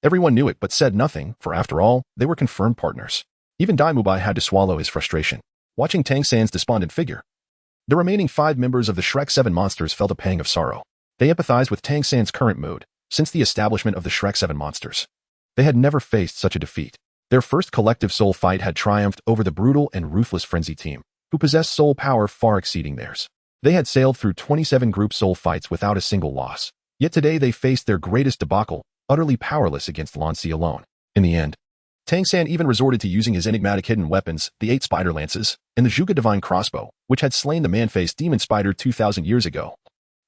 Everyone knew it but said nothing, for after all, they were confirmed partners. Even Daim Mubai had to swallow his frustration, watching Tang San's despondent figure. The remaining 5 members of the Shrek 7 monsters felt a pang of sorrow. They empathized with Tang San's current mood. Since the establishment of the Shrek 7 monsters, they had never faced such a defeat. Their first collective soul fight had triumphed over the brutal and ruthless Frenzy team, who possessed soul power far exceeding theirs. They had sailed through 27 group soul fights without a single loss. Yet today they faced their greatest debacle, utterly powerless against Lan Si alone. In the end, Tang San even resorted to using his enigmatic hidden weapons, the 8 spider lances, and the Zhuge Divine crossbow, which had slain the man-faced demon spider 2,000 years ago.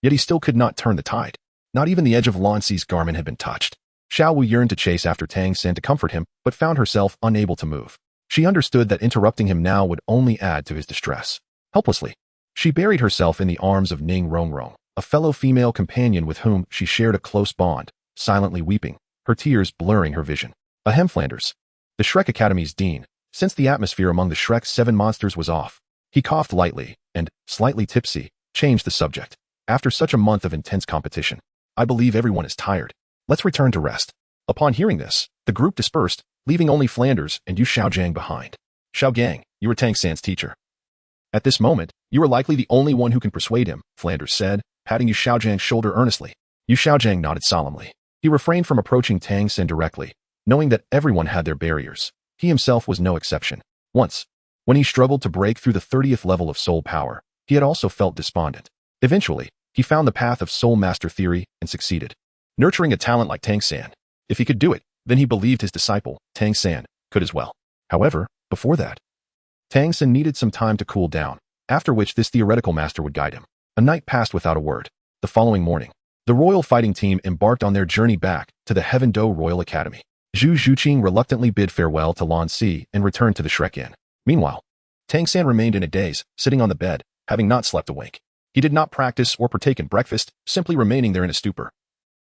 Yet he still could not turn the tide. Not even the edge of Lan Si's garment had been touched. Xiao Wu yearned to chase after Tang San to comfort him, but found herself unable to move. She understood that interrupting him now would only add to his distress. Helplessly, she buried herself in the arms of Ning Rongrong, a fellow female companion with whom she shared a close bond, silently weeping, her tears blurring her vision. Ahem Flanders, the Shrek Academy's dean, sensed the atmosphere among the Shrek 7 monsters was off. He coughed lightly and, slightly tipsy, changed the subject. After such a month of intense competition, I believe everyone is tired. Let's return to rest. Upon hearing this, the group dispersed, leaving only Flanders and Yu Xiaojiang behind. Xiaogang, you are Tang San's teacher. At this moment, you are likely the only one who can persuade him, Flanders said, patting Yu Xiaojiang's shoulder earnestly. Yu Xiaojiang nodded solemnly. He refrained from approaching Tang San directly, knowing that everyone had their barriers. He himself was no exception. Once, when he struggled to break through the 30th level of soul power, he had also felt despondent. Eventually, he found the path of soul master theory and succeeded, nurturing a talent like Tang San. If he could do it, then he believed his disciple, Tang San, could as well. However, before that, Tang San needed some time to cool down, after which this theoretical master would guide him. A night passed without a word. The following morning, the royal fighting team embarked on their journey back to the Heaven Do Royal Academy. Zhu Qing reluctantly bid farewell to Lan Si and returned to the Shrek Inn. Meanwhile, Tang San remained in a daze, sitting on the bed, having not slept awake. He did not practice or partake in breakfast, simply remaining there in a stupor.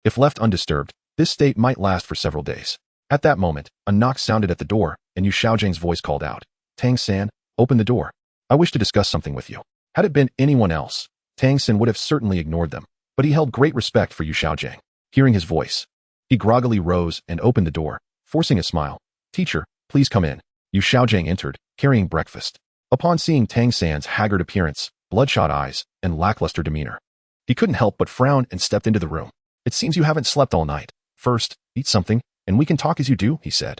If left undisturbed, this state might last for several days. At that moment, a knock sounded at the door, and Yu Xiaojiang's voice called out, Tang San, open the door. I wish to discuss something with you. Had it been anyone else, Tang San would have certainly ignored them, but he held great respect for Yu Xiaojiang. Hearing his voice, he groggily rose and opened the door, forcing a smile. Teacher, please come in. Yu Xiaojiang entered, carrying breakfast. Upon seeing Tang San's haggard appearance, bloodshot eyes, and lackluster demeanor, he couldn't help but frown and stepped into the room. It seems you haven't slept all night. First, eat something, and we can talk as you do, he said,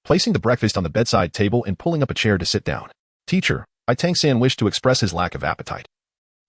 placing the breakfast on the bedside table and pulling up a chair to sit down. Teacher, Tang San wished to express his lack of appetite.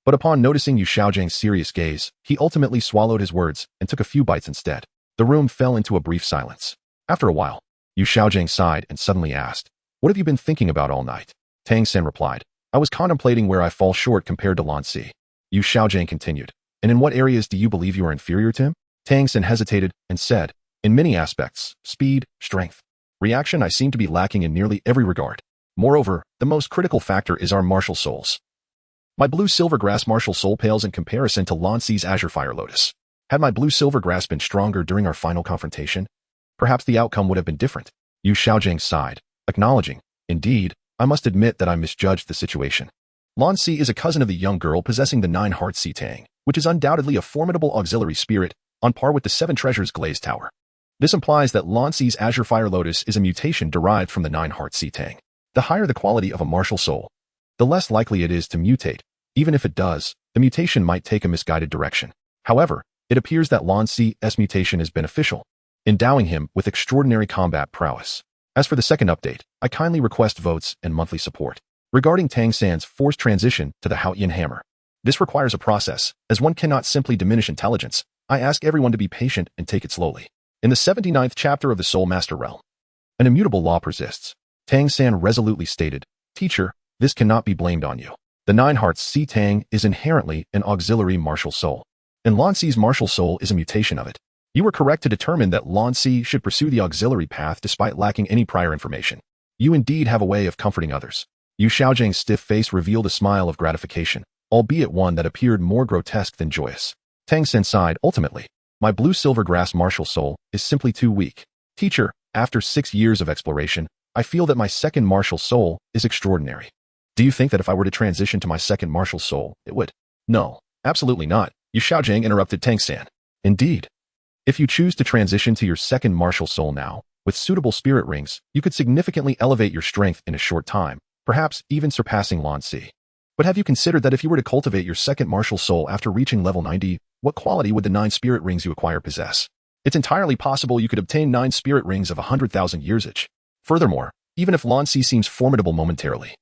But upon noticing Yu Xiaojiang's serious gaze, he ultimately swallowed his words and took a few bites instead. The room fell into a brief silence. After a while, Yu Xiaojiang sighed and suddenly asked, What have you been thinking about all night? Tang San replied, I was contemplating where I fall short compared to Lan Si. Yu Xiaojiang continued, And in what areas do you believe you are inferior to him? Tang San hesitated and said, In many aspects, speed, strength, reaction, I seem to be lacking in nearly every regard. Moreover, the most critical factor is our martial souls. My blue silver grass martial soul pales in comparison to Lan Si's Azure Fire Lotus. Had my blue silver grass been stronger during our final confrontation, perhaps the outcome would have been different. Yu Xiaojiang sighed, acknowledging, Indeed, I must admit that I misjudged the situation. Lan Si is a cousin of the young girl possessing the 9 hearts Si Tang, which is undoubtedly a formidable auxiliary spirit, on par with the 7 treasures glazed tower. This implies that Lan Si's Azure Fire Lotus is a mutation derived from the 9 hearts Si Tang. The higher the quality of a martial soul, the less likely it is to mutate. Even if it does, the mutation might take a misguided direction. However, it appears that Lan Si's mutation is beneficial, endowing him with extraordinary combat prowess. As for the second update, I kindly request votes and monthly support. Regarding Tang San's forced transition to the Haoyan hammer, this requires a process, as one cannot simply diminish intelligence. I ask everyone to be patient and take it slowly. In the 79th chapter of the Soul Master Realm, an immutable law persists. Tang San resolutely stated, "Teacher, this cannot be blamed on you. The 9 hearts Si Tang is inherently an auxiliary martial soul, and Lan Si's martial soul is a mutation of it. You were correct to determine that Lan Si should pursue the auxiliary path despite lacking any prior information. You indeed have a way of comforting others." Yu Xiaojiang's stiff face revealed a smile of gratification, albeit one that appeared more grotesque than joyous. Tang San sighed, "Ultimately, my blue-silver grass martial soul is simply too weak. Teacher, after 6 years of exploration, I feel that my second martial soul is extraordinary. Do you think that if I were to transition to my second martial soul, it would?" "No, absolutely not," Yu Xiaojiang interrupted Tang San. "Indeed. If you choose to transition to your second martial soul now, with suitable spirit rings, you could significantly elevate your strength in a short time, perhaps even surpassing Lan Si. But have you considered that if you were to cultivate your second martial soul after reaching level 90, what quality would the 9 spirit rings you acquire possess? It's entirely possible you could obtain 9 spirit rings of 100,000 years each. Furthermore, even if Lan Si seems formidable momentarily,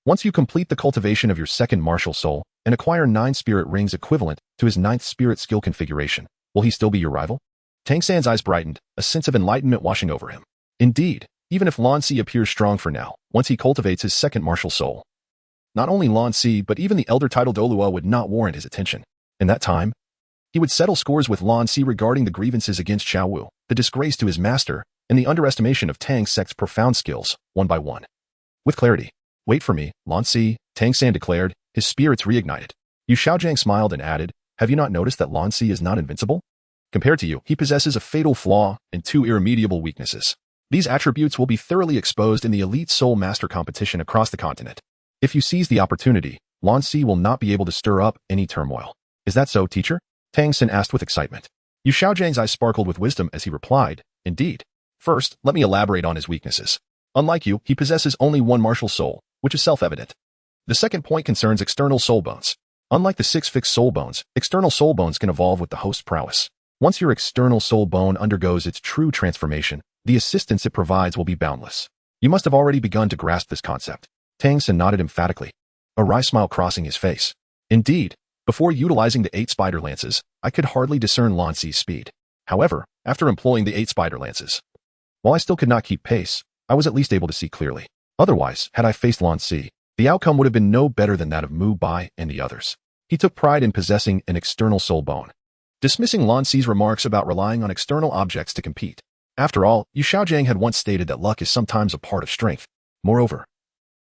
once you complete the cultivation of your second martial soul and acquire 9 spirit rings equivalent to his 9th spirit skill configuration, will he still be your rival?" Tang San's eyes brightened, a sense of enlightenment washing over him. Indeed, even if Lan Si appears strong for now, once he cultivates his second martial soul, not only Lan Si but even the elder title Douluo would not warrant his attention. In that time, he would settle scores with Lan Si regarding the grievances against Xiao Wu, the disgrace to his master, and the underestimation of Tang Sect's profound skills, one by one. With clarity. "Wait for me, Lan Si," Tang San declared, his spirits reignited. Yu Xiaojiang smiled and added, "Have you not noticed that Lan Si is not invincible? Compared to you, he possesses a fatal flaw and 2 irremediable weaknesses. These attributes will be thoroughly exposed in the elite soul master competition across the continent. If you seize the opportunity, Lan Si will not be able to stir up any turmoil." "Is that so, teacher?" Tang San asked with excitement. Yu Xiaojiang's eyes sparkled with wisdom as he replied, "Indeed. First, let me elaborate on his weaknesses. Unlike you, he possesses only 1 martial soul, which is self-evident. The second point concerns external soul bones. Unlike the 6 fixed soul bones, external soul bones can evolve with the host's prowess. Once your external soul bone undergoes its true transformation, the assistance it provides will be boundless. You must have already begun to grasp this concept." Tang San nodded emphatically, a wry smile crossing his face. "Indeed, before utilizing the 8 spider lances, I could hardly discern Lan Si's speed. However, after employing the 8 spider lances, while I still could not keep pace, I was at least able to see clearly. Otherwise, had I faced Lan Si, the outcome would have been no better than that of Mubai and the others. He took pride in possessing an external soul bone, dismissing Lan Si's remarks about relying on external objects to compete. After all, Yu Xiaojiang had once stated that luck is sometimes a part of strength. Moreover,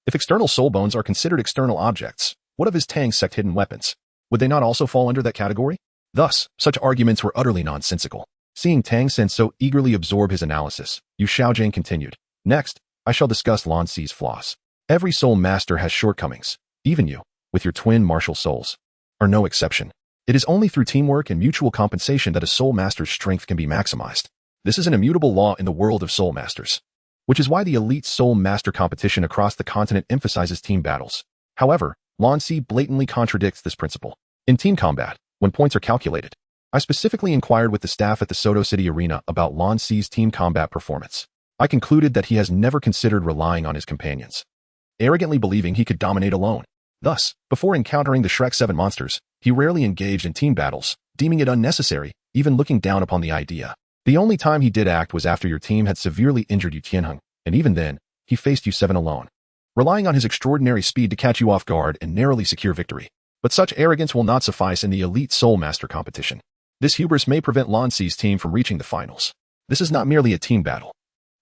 if external soul bones are considered external objects, what of his Tang Sect hidden weapons? Would they not also fall under that category? Thus, such arguments were utterly nonsensical. Seeing Tang San so eagerly absorb his analysis, Yu Xiaojiang continued, "Next, I shall discuss Lan Si's flaws. Every soul master has shortcomings. Even you, with your twin martial souls, are no exception. It is only through teamwork and mutual compensation that a soul master's strength can be maximized. This is an immutable law in the world of soul masters, which is why the elite soul master competition across the continent emphasizes team battles. However, Lan Si blatantly contradicts this principle. In team combat, when points are calculated, I specifically inquired with the staff at the Soto City Arena about Lan Si's team combat performance. I concluded that he has never considered relying on his companions, arrogantly believing he could dominate alone. Thus, before encountering the Shrek 7 monsters, he rarely engaged in team battles, deeming it unnecessary, even looking down upon the idea. The only time he did act was after your team had severely injured Yu Tianheng, and even then, he faced you 7 alone, relying on his extraordinary speed to catch you off guard and narrowly secure victory. But such arrogance will not suffice in the elite soul master competition. This hubris may prevent Lan Si's team from reaching the finals. This is not merely a team battle.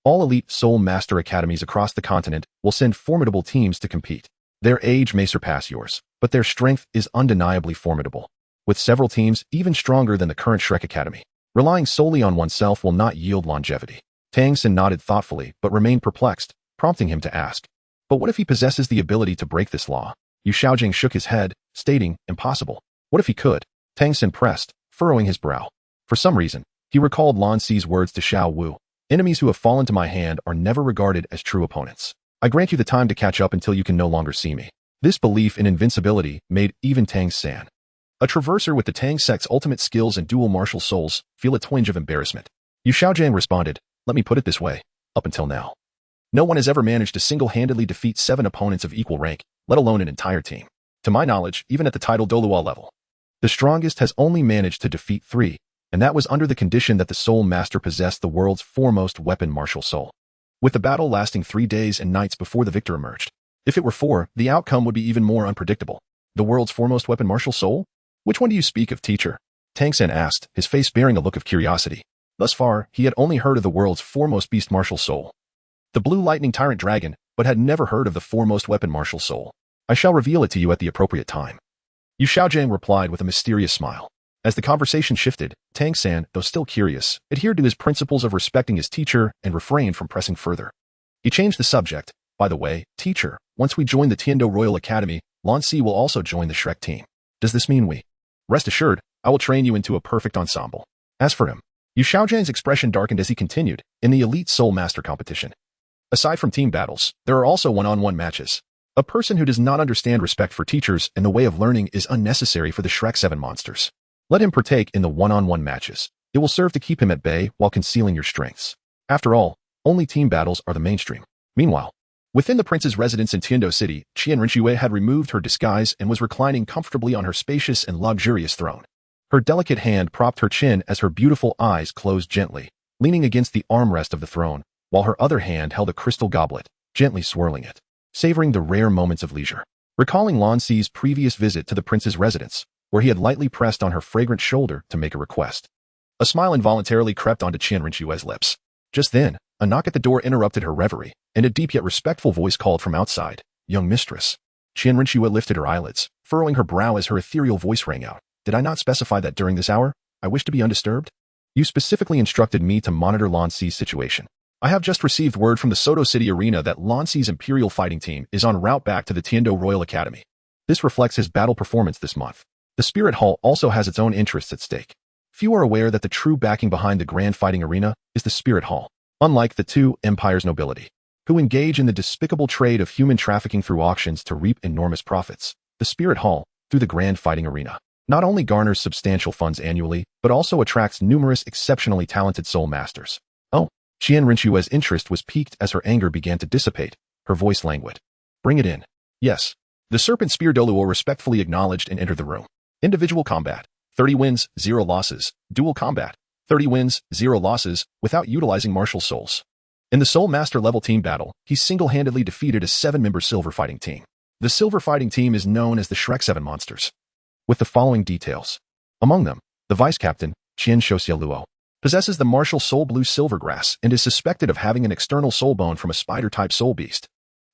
All elite soul master academies across the continent will send formidable teams to compete. Their age may surpass yours, but their strength is undeniably formidable, with several teams even stronger than the current Shrek Academy. Relying solely on oneself will not yield longevity." Tang San nodded thoughtfully but remained perplexed, prompting him to ask, But what if he possesses the ability to break this law? Yu Xiaojing shook his head, stating, impossible. What if he could? Tang San pressed, furrowing his brow. For some reason, he recalled Lan Si's words to Xiao Wu. Enemies who have fallen to my hand are never regarded as true opponents. I grant you the time to catch up until you can no longer see me. This belief in invincibility made even Tang San, a traverser with the Tang Sect's ultimate skills and dual martial souls, feel a twinge of embarrassment. Yu Xiaojing responded, let me put it this way. Up until now, no one has ever managed to single-handedly defeat 7 opponents of equal rank, let alone an entire team. To my knowledge, even at the title Douluo level, the strongest has only managed to defeat 3, and that was under the condition that the Soul Master possessed the world's foremost weapon martial soul. With the battle lasting 3 days and nights before the victor emerged. If it were 4, the outcome would be even more unpredictable. The world's foremost weapon martial soul? Which one do you speak of, teacher? Tang San asked, his face bearing a look of curiosity. Thus far, he had only heard of the world's foremost beast martial soul, the Blue Lightning Tyrant Dragon, but had never heard of the foremost weapon martial soul. I shall reveal it to you at the appropriate time. Yu Xiaojing replied with a mysterious smile. As the conversation shifted, Tang San, though still curious, adhered to his principles of respecting his teacher and refrained from pressing further. He changed the subject. By the way, teacher, once we join the Tiando Royal Academy, Lan Si will also join the Shrek team. Does this mean we? Rest assured, I will train you into a perfect ensemble. As for him, Yu Xiaojing's expression darkened as he continued, in the Elite Soul Master competition. Aside from team battles, there are also one-on-one matches. A person who does not understand respect for teachers and the way of learning is unnecessary for the Shrek 7 monsters. Let him partake in the one-on-one matches. It will serve to keep him at bay while concealing your strengths. After all, only team battles are the mainstream. Meanwhile, within the prince's residence in Tiando City, Xian Renu had removed her disguise and was reclining comfortably on her spacious and luxurious throne. Her delicate hand propped her chin as her beautiful eyes closed gently, leaning against the armrest of the throne, while her other hand held a crystal goblet, gently swirling it, savoring the rare moments of leisure. Recalling Lan Si's previous visit to the prince's residence, where he had lightly pressed on her fragrant shoulder to make a request, a smile involuntarily crept onto Xian Renu's lips. Just then, a knock at the door interrupted her reverie, and a deep yet respectful voice called from outside, "Young mistress." Xian Renu lifted her eyelids, furrowing her brow as her ethereal voice rang out. Did I not specify that during this hour, I wish to be undisturbed? You specifically instructed me to monitor Lan Si's situation. I have just received word from the Soto City Arena that Lan Si's Imperial Fighting Team is en route back to the Tiando Royal Academy. This reflects his battle performance this month. The Spirit Hall also has its own interests at stake. Few are aware that the true backing behind the Grand Fighting Arena is the Spirit Hall, unlike the 2 Empire's nobility, who engage in the despicable trade of human trafficking through auctions to reap enormous profits. The Spirit Hall, through the Grand Fighting Arena, not only garners substantial funds annually, but also attracts numerous exceptionally talented soul masters. Oh, Xian Renu's interest was piqued as her anger began to dissipate, her voice languid. Bring it in. Yes. The Serpent Spear Douluo respectfully acknowledged and entered the room. Individual combat, 30 wins, 0 losses. Dual combat, 30 wins, 0 losses, without utilizing martial souls. In the Soul Master level team battle, he single-handedly defeated a 7-member Silver Fighting Team. The Silver Fighting Team is known as the Shrek 7 monsters, with the following details. Among them, the vice-captain, Qian Xiaoluo, possesses the martial soul blue silvergrass and is suspected of having an external soul bone from a spider-type soul beast.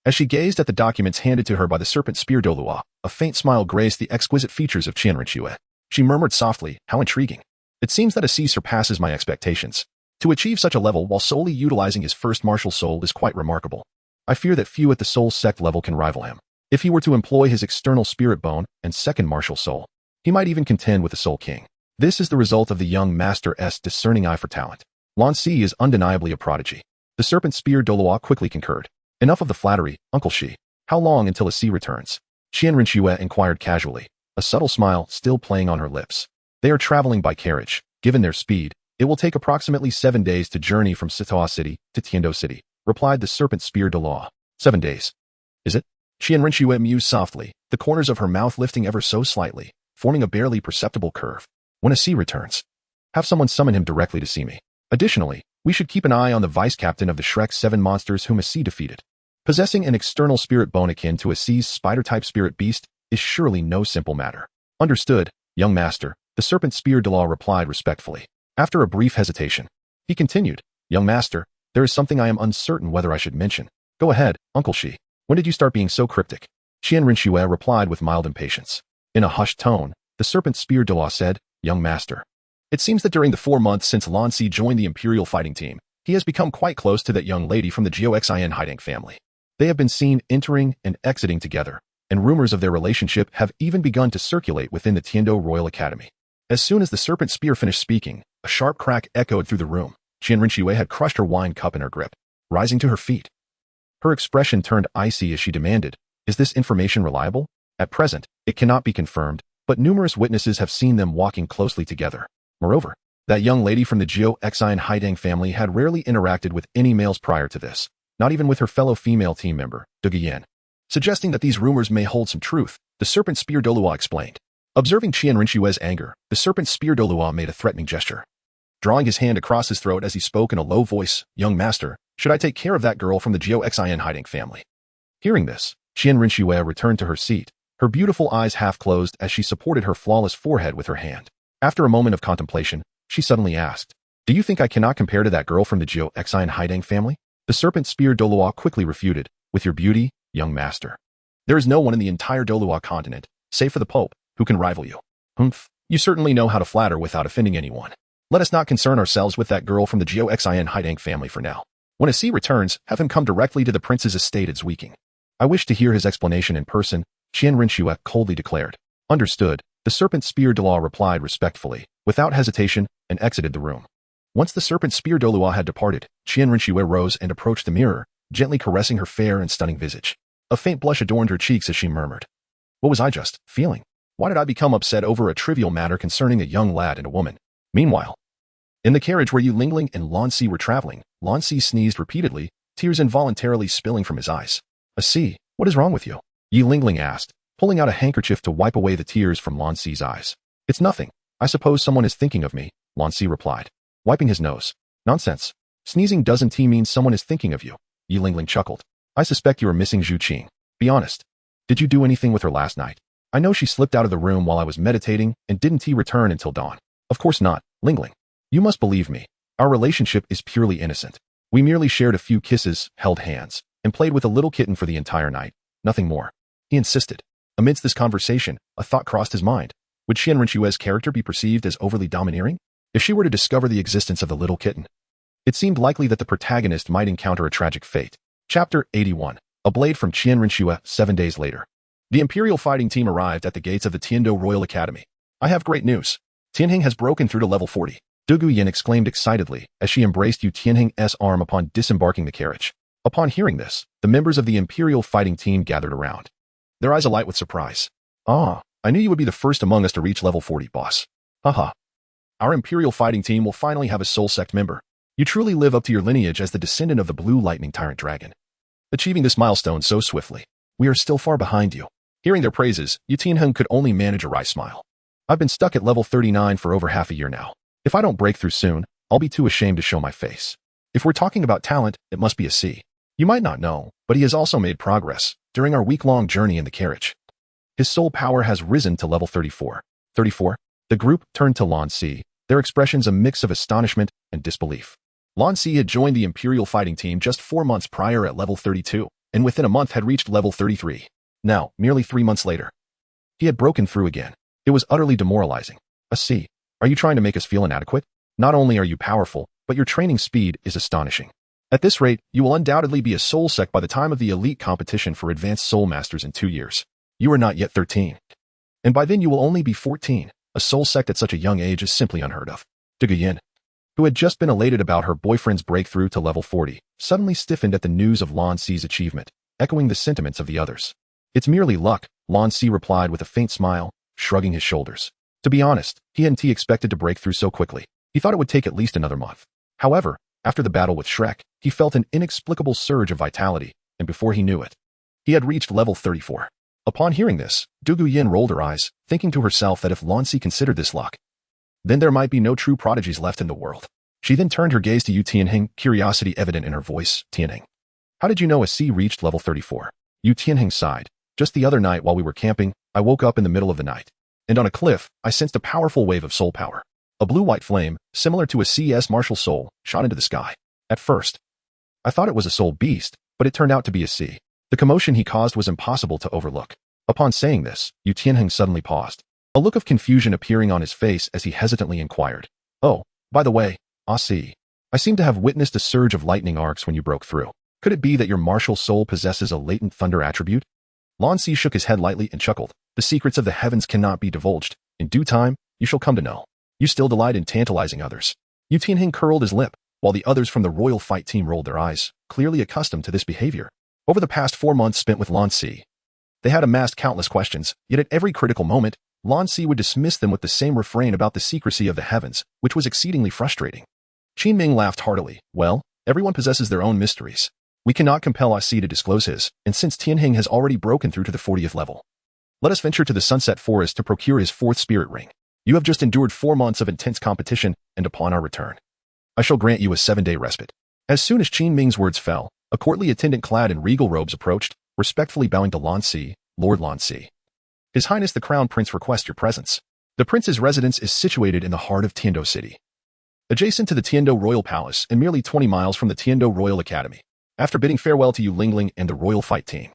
As she gazed at the documents handed to her by the Serpent Spear Douluo, a faint smile graced the exquisite features of Qian Renu. She murmured softly, how intriguing. It seems that a C surpasses my expectations. To achieve such a level while solely utilizing his first martial soul is quite remarkable. I fear that few at the Soul Sect level can rival him. If he were to employ his external spirit bone and second martial soul, he might even contend with the Soul King. This is the result of the young master's discerning eye for talent. Lan Si is undeniably a prodigy. The Serpent Spear Douluo quickly concurred. Enough of the flattery, Uncle Shi. How long until a C returns? Xian Renu inquired casually, a subtle smile still playing on her lips. They are traveling by carriage. Given their speed, it will take approximately 7 days to journey from Sitoa City to Tiando City, replied the Serpent Spear Douluo. 7 days. Is it? Xian Renu mused softly, the corners of her mouth lifting ever so slightly, forming a barely perceptible curve. When a C returns, have someone summon him directly to see me. Additionally, we should keep an eye on the vice-captain of the Shrek 7 monsters whom a C defeated. Possessing an external spirit bone akin to a C's spider-type spirit beast is surely no simple matter. Understood, young master, the Serpent Spear Douluo replied respectfully. After a brief hesitation, he continued, young master, there is something I am uncertain whether I should mention. Go ahead, Uncle Shi. When did you start being so cryptic? Xian Renu replied with mild impatience. In a hushed tone, the Serpent Spear Douluo said, young master. It seems that during the 4 months since Lan Si joined the Imperial Fighting Team, he has become quite close to that young lady from the Goxin Haidang family. They have been seen entering and exiting together, and rumors of their relationship have even begun to circulate within the Tiando Royal Academy. As soon as the serpent spear finished speaking, a sharp crack echoed through the room. Xian Renu had crushed her wine cup in her grip, rising to her feet. Her expression turned icy as she demanded, "Is this information reliable?" At present, it cannot be confirmed, but numerous witnesses have seen them walking closely together. Moreover, that young lady from the Xiaowu Haidang family had rarely interacted with any males prior to this, not even with her fellow female team member, Dugu Bo. Suggesting that these rumors may hold some truth, the serpent spear Douluo explained. Observing Xian Renu's anger, the serpent spear Douluo made a threatening gesture, drawing his hand across his throat as he spoke in a low voice, "Young master, should I take care of that girl from the Xiaowu Haidang family?" Hearing this, Xian Renu returned to her seat, her beautiful eyes half closed as she supported her flawless forehead with her hand. After a moment of contemplation, she suddenly asked, "Do you think I cannot compare to that girl from the Xiaowu Haidang family?" The serpent spear Douluo quickly refuted, "With your beauty, young master, there is no one in the entire Douluo Continent, save for the Pope, who can rival you. Humph, you certainly know how to flatter without offending anyone. Let us not concern ourselves with that girl from the Xiaowu Haidang family for now. When Si returns, have him come directly to the prince's estate at Zhu Qing. I wish to hear his explanation in person," Xian Renu coldly declared. "Understood," the serpent spear Douluo replied respectfully, without hesitation, and exited the room. Once the serpent spear Douluo had departed, Xian Renu rose and approached the mirror, gently caressing her fair and stunning visage. A faint blush adorned her cheeks as she murmured, "What was I just feeling? Why did I become upset over a trivial matter concerning a young lad and a woman?" Meanwhile, in the carriage where Yu Lingling and Lan Si were traveling, Lan Si sneezed repeatedly, tears involuntarily spilling from his eyes. "Si, what is wrong with you?" Yu Lingling asked, pulling out a handkerchief to wipe away the tears from Lan Si's eyes. "It's nothing. I suppose someone is thinking of me," Lan Si replied, wiping his nose. "Nonsense. Sneezing doesn't mean someone is thinking of you," Yu Lingling chuckled. "I suspect you are missing Zhu Qing. Be honest. Did you do anything with her last night? I know she slipped out of the room while I was meditating and didn't return until dawn." "Of course not, Lingling. You must believe me. Our relationship is purely innocent. We merely shared a few kisses, held hands, and played with a little kitten for the entire night. Nothing more," he insisted. Amidst this conversation, a thought crossed his mind. Would Xian Renu's character be perceived as overly domineering if she were to discover the existence of the little kitten? It seemed likely that the protagonist might encounter a tragic fate. Chapter 81. A Blade from Xian Renu. 7 days later, the Imperial fighting team arrived at the gates of the Tiando Royal Academy. "I have great news. Tianheng has broken through to level 40. Dugu Yin exclaimed excitedly as she embraced Yu Tianheng's arm upon disembarking the carriage. Upon hearing this, the members of the Imperial fighting team gathered around, their eyes alight with surprise. "Ah, I knew you would be the first among us to reach level 40, boss. Haha. Our Imperial fighting team will finally have a Soul Sect member. You truly live up to your lineage as the descendant of the Blue Lightning Tyrant Dragon, achieving this milestone so swiftly. We are still far behind you." Hearing their praises, Yu Tianheng could only manage a wry smile. "I've been stuck at level 39 for over half a year now. If I don't break through soon, I'll be too ashamed to show my face. If we're talking about talent, it must be a Si. You might not know, but he has also made progress during our week-long journey in the carriage. His soul power has risen to level 34. 34? The group turned to Lan Si, their expressions a mix of astonishment and disbelief. Lan Si had joined the Imperial fighting team just 4 months prior at level 32, and within a month had reached level 33. Now, merely 3 months later, he had broken through again. It was utterly demoralizing. "A Si, are you trying to make us feel inadequate? Not only are you powerful, but your training speed is astonishing. At this rate, you will undoubtedly be a Soul Sect by the time of the elite competition for advanced Soul Masters in 2 years. You are not yet 13. And by then you will only be 14. A Soul Sect at such a young age is simply unheard of." Dugu Yin, who had just been elated about her boyfriend's breakthrough to level 40, suddenly stiffened at the news of Lan Si's achievement, echoing the sentiments of the others. "It's merely luck," Lan Si replied with a faint smile, shrugging his shoulders. To be honest, he hadn't expected to break through so quickly. He thought it would take at least another month. However, after the battle with Shrek, he felt an inexplicable surge of vitality, and before he knew it, he had reached level 34. Upon hearing this, Dugu Yin rolled her eyes, thinking to herself that if Lan Si considered this luck, then there might be no true prodigies left in the world. She then turned her gaze to Yu Tianheng, curiosity evident in her voice. "Tianheng, how did you know a Si reached level 34? Yu Tianheng sighed. "Just the other night while we were camping, I woke up in the middle of the night, and on a cliff, I sensed a powerful wave of soul power. A blue-white flame, similar to a C's martial soul, shot into the sky. At first, I thought it was a soul beast, but it turned out to be a Si. The commotion he caused was impossible to overlook." Upon saying this, Yu Tianheng suddenly paused, a look of confusion appearing on his face as he hesitantly inquired, "Oh, by the way, Si, I seem to have witnessed a surge of lightning arcs when you broke through. Could it be that your martial soul possesses a latent thunder attribute? Lan Si shook his head lightly and chuckled. The secrets of the heavens cannot be divulged. In due time, you shall come to know. You still delight in tantalizing others. Yu Tianhing curled his lip, while the others from the royal fight team rolled their eyes, clearly accustomed to this behavior. Over the past 4 months spent with Lan Si, they had amassed countless questions, yet at every critical moment, Lan Si would dismiss them with the same refrain about the secrecy of the heavens, which was exceedingly frustrating. Qin Ming laughed heartily. Well, everyone possesses their own mysteries. We cannot compel Ah Si to disclose his, and since Tianhing has already broken through to the 40th level, let us venture to the Sunset Forest to procure his 4th spirit ring. You have just endured 4 months of intense competition, and upon our return, I shall grant you a 7-day respite. As soon as Qin Ming's words fell, a courtly attendant clad in regal robes approached, respectfully bowing to Lan Si. Lord Lan Si. His Highness the Crown Prince requests your presence. The prince's residence is situated in the heart of Tiando City, adjacent to the Tiando Royal Palace and merely 20 miles from the Tiando Royal Academy. After bidding farewell to Yu Lingling and the royal fight team,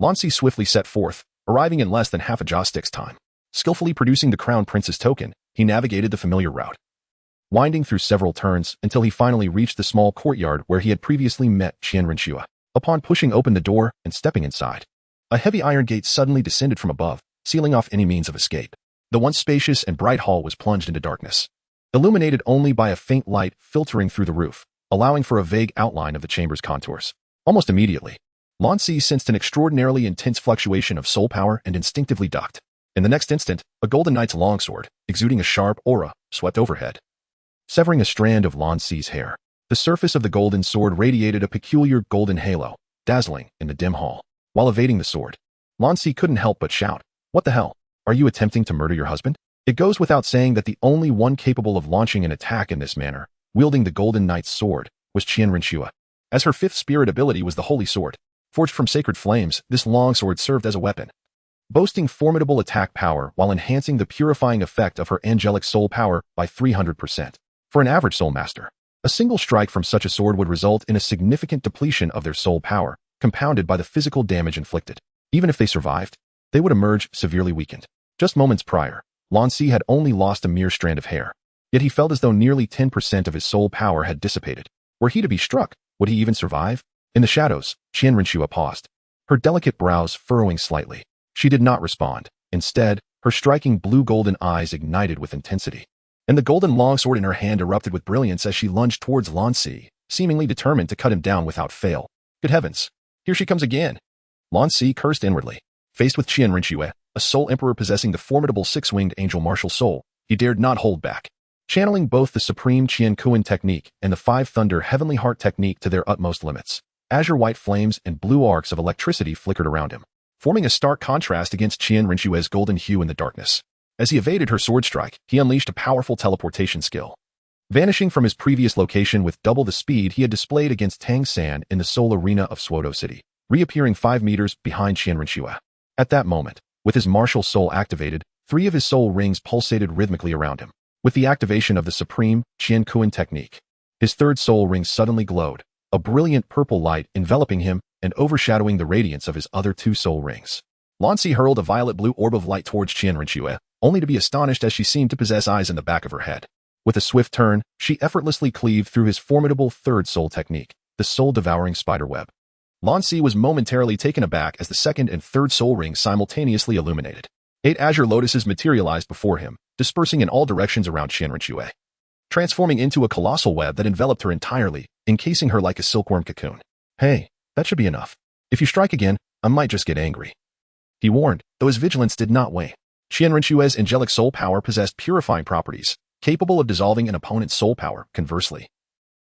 Lan Si swiftly set forth, arriving in less than half a joystick's time. Skillfully producing the Crown Prince's token, he navigated the familiar route, winding through several turns until he finally reached the small courtyard where he had previously met Xian Renu. Upon pushing open the door and stepping inside, a heavy iron gate suddenly descended from above, sealing off any means of escape. The once spacious and bright hall was plunged into darkness, illuminated only by a faint light filtering through the roof, allowing for a vague outline of the chamber's contours. Almost immediately, Lan Si sensed an extraordinarily intense fluctuation of soul power and instinctively ducked. In the next instant, a golden knight's longsword, exuding a sharp aura, swept overhead, severing a strand of Lan Si's hair. The surface of the golden sword radiated a peculiar golden halo, dazzling in the dim hall. While evading the sword, Lan Si couldn't help but shout, "What the hell? Are you attempting to murder your husband?" It goes without saying that the only one capable of launching an attack in this manner, wielding the golden knight's sword, was Xian Renu. As her 5th spirit ability was the Holy Sword. Forged from sacred flames, this longsword served as a weapon, boasting formidable attack power while enhancing the purifying effect of her angelic soul power by 300%. For an average soul master, a single strike from such a sword would result in a significant depletion of their soul power, compounded by the physical damage inflicted. Even if they survived, they would emerge severely weakened. Just moments prior, Lan Si had only lost a mere strand of hair, yet he felt as though nearly 10% of his soul power had dissipated. Were he to be struck, would he even survive? In the shadows, Xian Renu paused, her delicate brows furrowing slightly. She did not respond. Instead, her striking blue-golden eyes ignited with intensity, and the golden longsword in her hand erupted with brilliance as she lunged towards Lan Si, seemingly determined to cut him down without fail. Good heavens! Here she comes again! Lan Si cursed inwardly. Faced with Xian Renu, a soul emperor possessing the formidable 6-winged angel martial soul, he dared not hold back. Channeling both the supreme Qian Kuan technique and the 5 Thunder Heavenly Heart technique to their utmost limits, azure white flames and blue arcs of electricity flickered around him, forming a stark contrast against Xian Renu's golden hue in the darkness. As he evaded her sword strike, he unleashed a powerful teleportation skill, vanishing from his previous location with double the speed he had displayed against Tang San in the Soul Arena of Suodo City, reappearing 5 meters behind Xian Renu. At that moment, with his martial soul activated, 3 of his soul rings pulsated rhythmically around him. With the activation of the supreme Qian Kuan technique, his 3rd soul ring suddenly glowed, a brilliant purple light enveloping him and overshadowing the radiance of his other 2 soul rings. Lan Si hurled a violet-blue orb of light towards Xian Renu, only to be astonished as she seemed to possess eyes in the back of her head. With a swift turn, she effortlessly cleaved through his formidable 3rd soul technique, the soul-devouring spiderweb. Lan Si was momentarily taken aback as the 2nd and 3rd soul rings simultaneously illuminated. 8 azure lotuses materialized before him, dispersing in all directions around Xian Renu, transforming into a colossal web that enveloped her entirely, encasing her like a silkworm cocoon. "Hey, that should be enough. If you strike again, I might just get angry," he warned, though his vigilance did not wane. Xian Renu's angelic soul power possessed purifying properties, capable of dissolving an opponent's soul power. Conversely,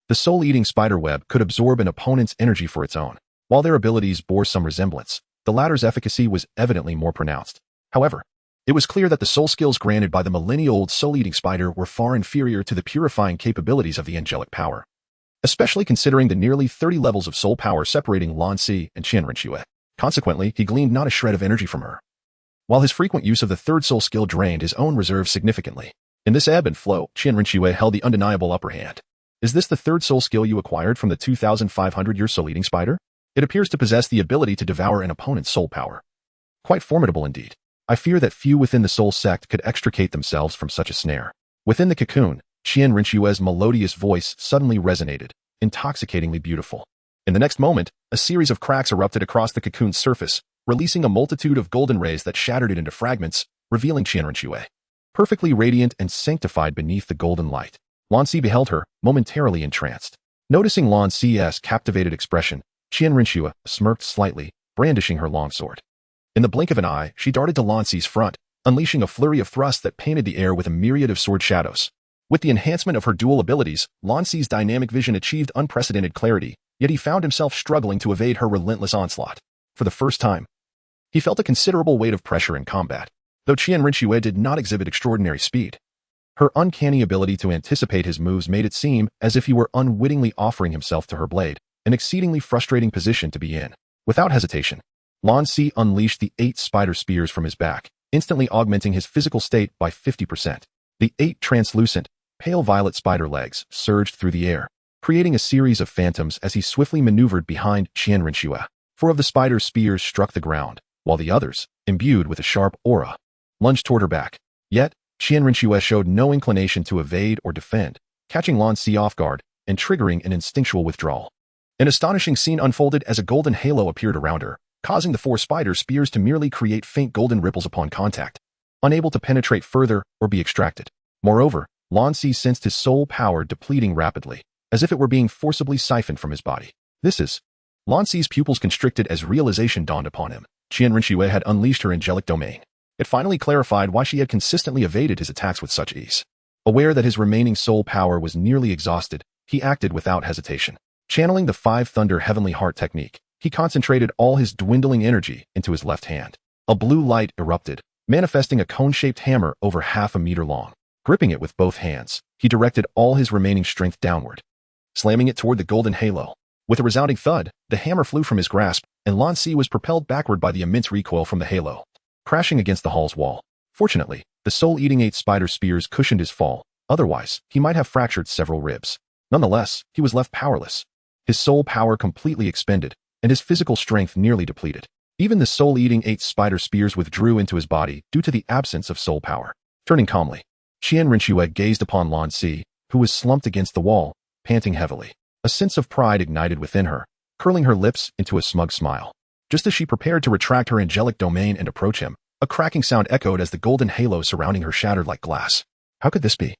the soul-eating spider web could absorb an opponent's energy for its own. While their abilities bore some resemblance, the latter's efficacy was evidently more pronounced. However, it was clear that the soul skills granted by the millennia-old soul-eating spider were far inferior to the purifying capabilities of the angelic power, especially considering the nearly 30 levels of soul power separating Lan Si and Xian Renu. Consequently, he gleaned not a shred of energy from her, while his frequent use of the 3rd soul skill drained his own reserve significantly. In this ebb and flow, Xian Renu held the undeniable upper hand. "Is this the 3rd soul skill you acquired from the 2,500-year soul-eating spider? It appears to possess the ability to devour an opponent's soul power. Quite formidable indeed. I fear that few within the Soul Sect could extricate themselves from such a snare." Within the cocoon, Xian Renu's melodious voice suddenly resonated, intoxicatingly beautiful. In the next moment, a series of cracks erupted across the cocoon's surface, releasing a multitude of golden rays that shattered it into fragments, revealing Xian Renu. Perfectly radiant and sanctified beneath the golden light. Lan Si beheld her, momentarily entranced. Noticing Lan Si's captivated expression, Xian Renu smirked slightly, brandishing her longsword. In the blink of an eye, she darted to Lan Si's front, unleashing a flurry of thrusts that painted the air with a myriad of sword shadows. With the enhancement of her dual abilities, Lan Si's dynamic vision achieved unprecedented clarity, yet he found himself struggling to evade her relentless onslaught. For the first time, he felt a considerable weight of pressure in combat. Though Xian Renu did not exhibit extraordinary speed, her uncanny ability to anticipate his moves made it seem as if he were unwittingly offering himself to her blade, an exceedingly frustrating position to be in. Without hesitation, Lan Si unleashed the 8 spider spears from his back, instantly augmenting his physical state by 50%. The 8 translucent, pale violet spider legs surged through the air, creating a series of phantoms as he swiftly maneuvered behind Xian Renu. 4 of the spider's spears struck the ground, while the others, imbued with a sharp aura, lunged toward her back. Yet, Xian Renu showed no inclination to evade or defend, catching Lan Si off guard and triggering an instinctual withdrawal. An astonishing scene unfolded as a golden halo appeared around her, causing the 4 spider spears to merely create faint golden ripples upon contact, unable to penetrate further or be extracted. Moreover, Lan Si sensed his soul power depleting rapidly, as if it were being forcibly siphoned from his body. Lan Si's pupils constricted as realization dawned upon him. Xian Renu had unleashed her angelic domain. It finally clarified why she had consistently evaded his attacks with such ease. Aware that his remaining soul power was nearly exhausted, he acted without hesitation. Channeling the 5 Thunder Heavenly Heart technique, he concentrated all his dwindling energy into his left hand. A blue light erupted, manifesting a cone-shaped hammer over half a meter long. Gripping it with both hands, he directed all his remaining strength downward, slamming it toward the golden halo. With a resounding thud, the hammer flew from his grasp, and Lan Si was propelled backward by the immense recoil from the halo, crashing against the hall's wall. Fortunately, the soul-eating 8 spider spears cushioned his fall, otherwise, he might have fractured several ribs. Nonetheless, he was left powerless. His soul power completely expended, and his physical strength nearly depleted. Even the soul-eating 8 spider spears withdrew into his body due to the absence of soul power. Turning calmly, Xian Renu gazed upon Lan Si, who was slumped against the wall, panting heavily. A sense of pride ignited within her, curling her lips into a smug smile. Just as she prepared to retract her angelic domain and approach him, a cracking sound echoed as the golden halo surrounding her shattered like glass. How could this be?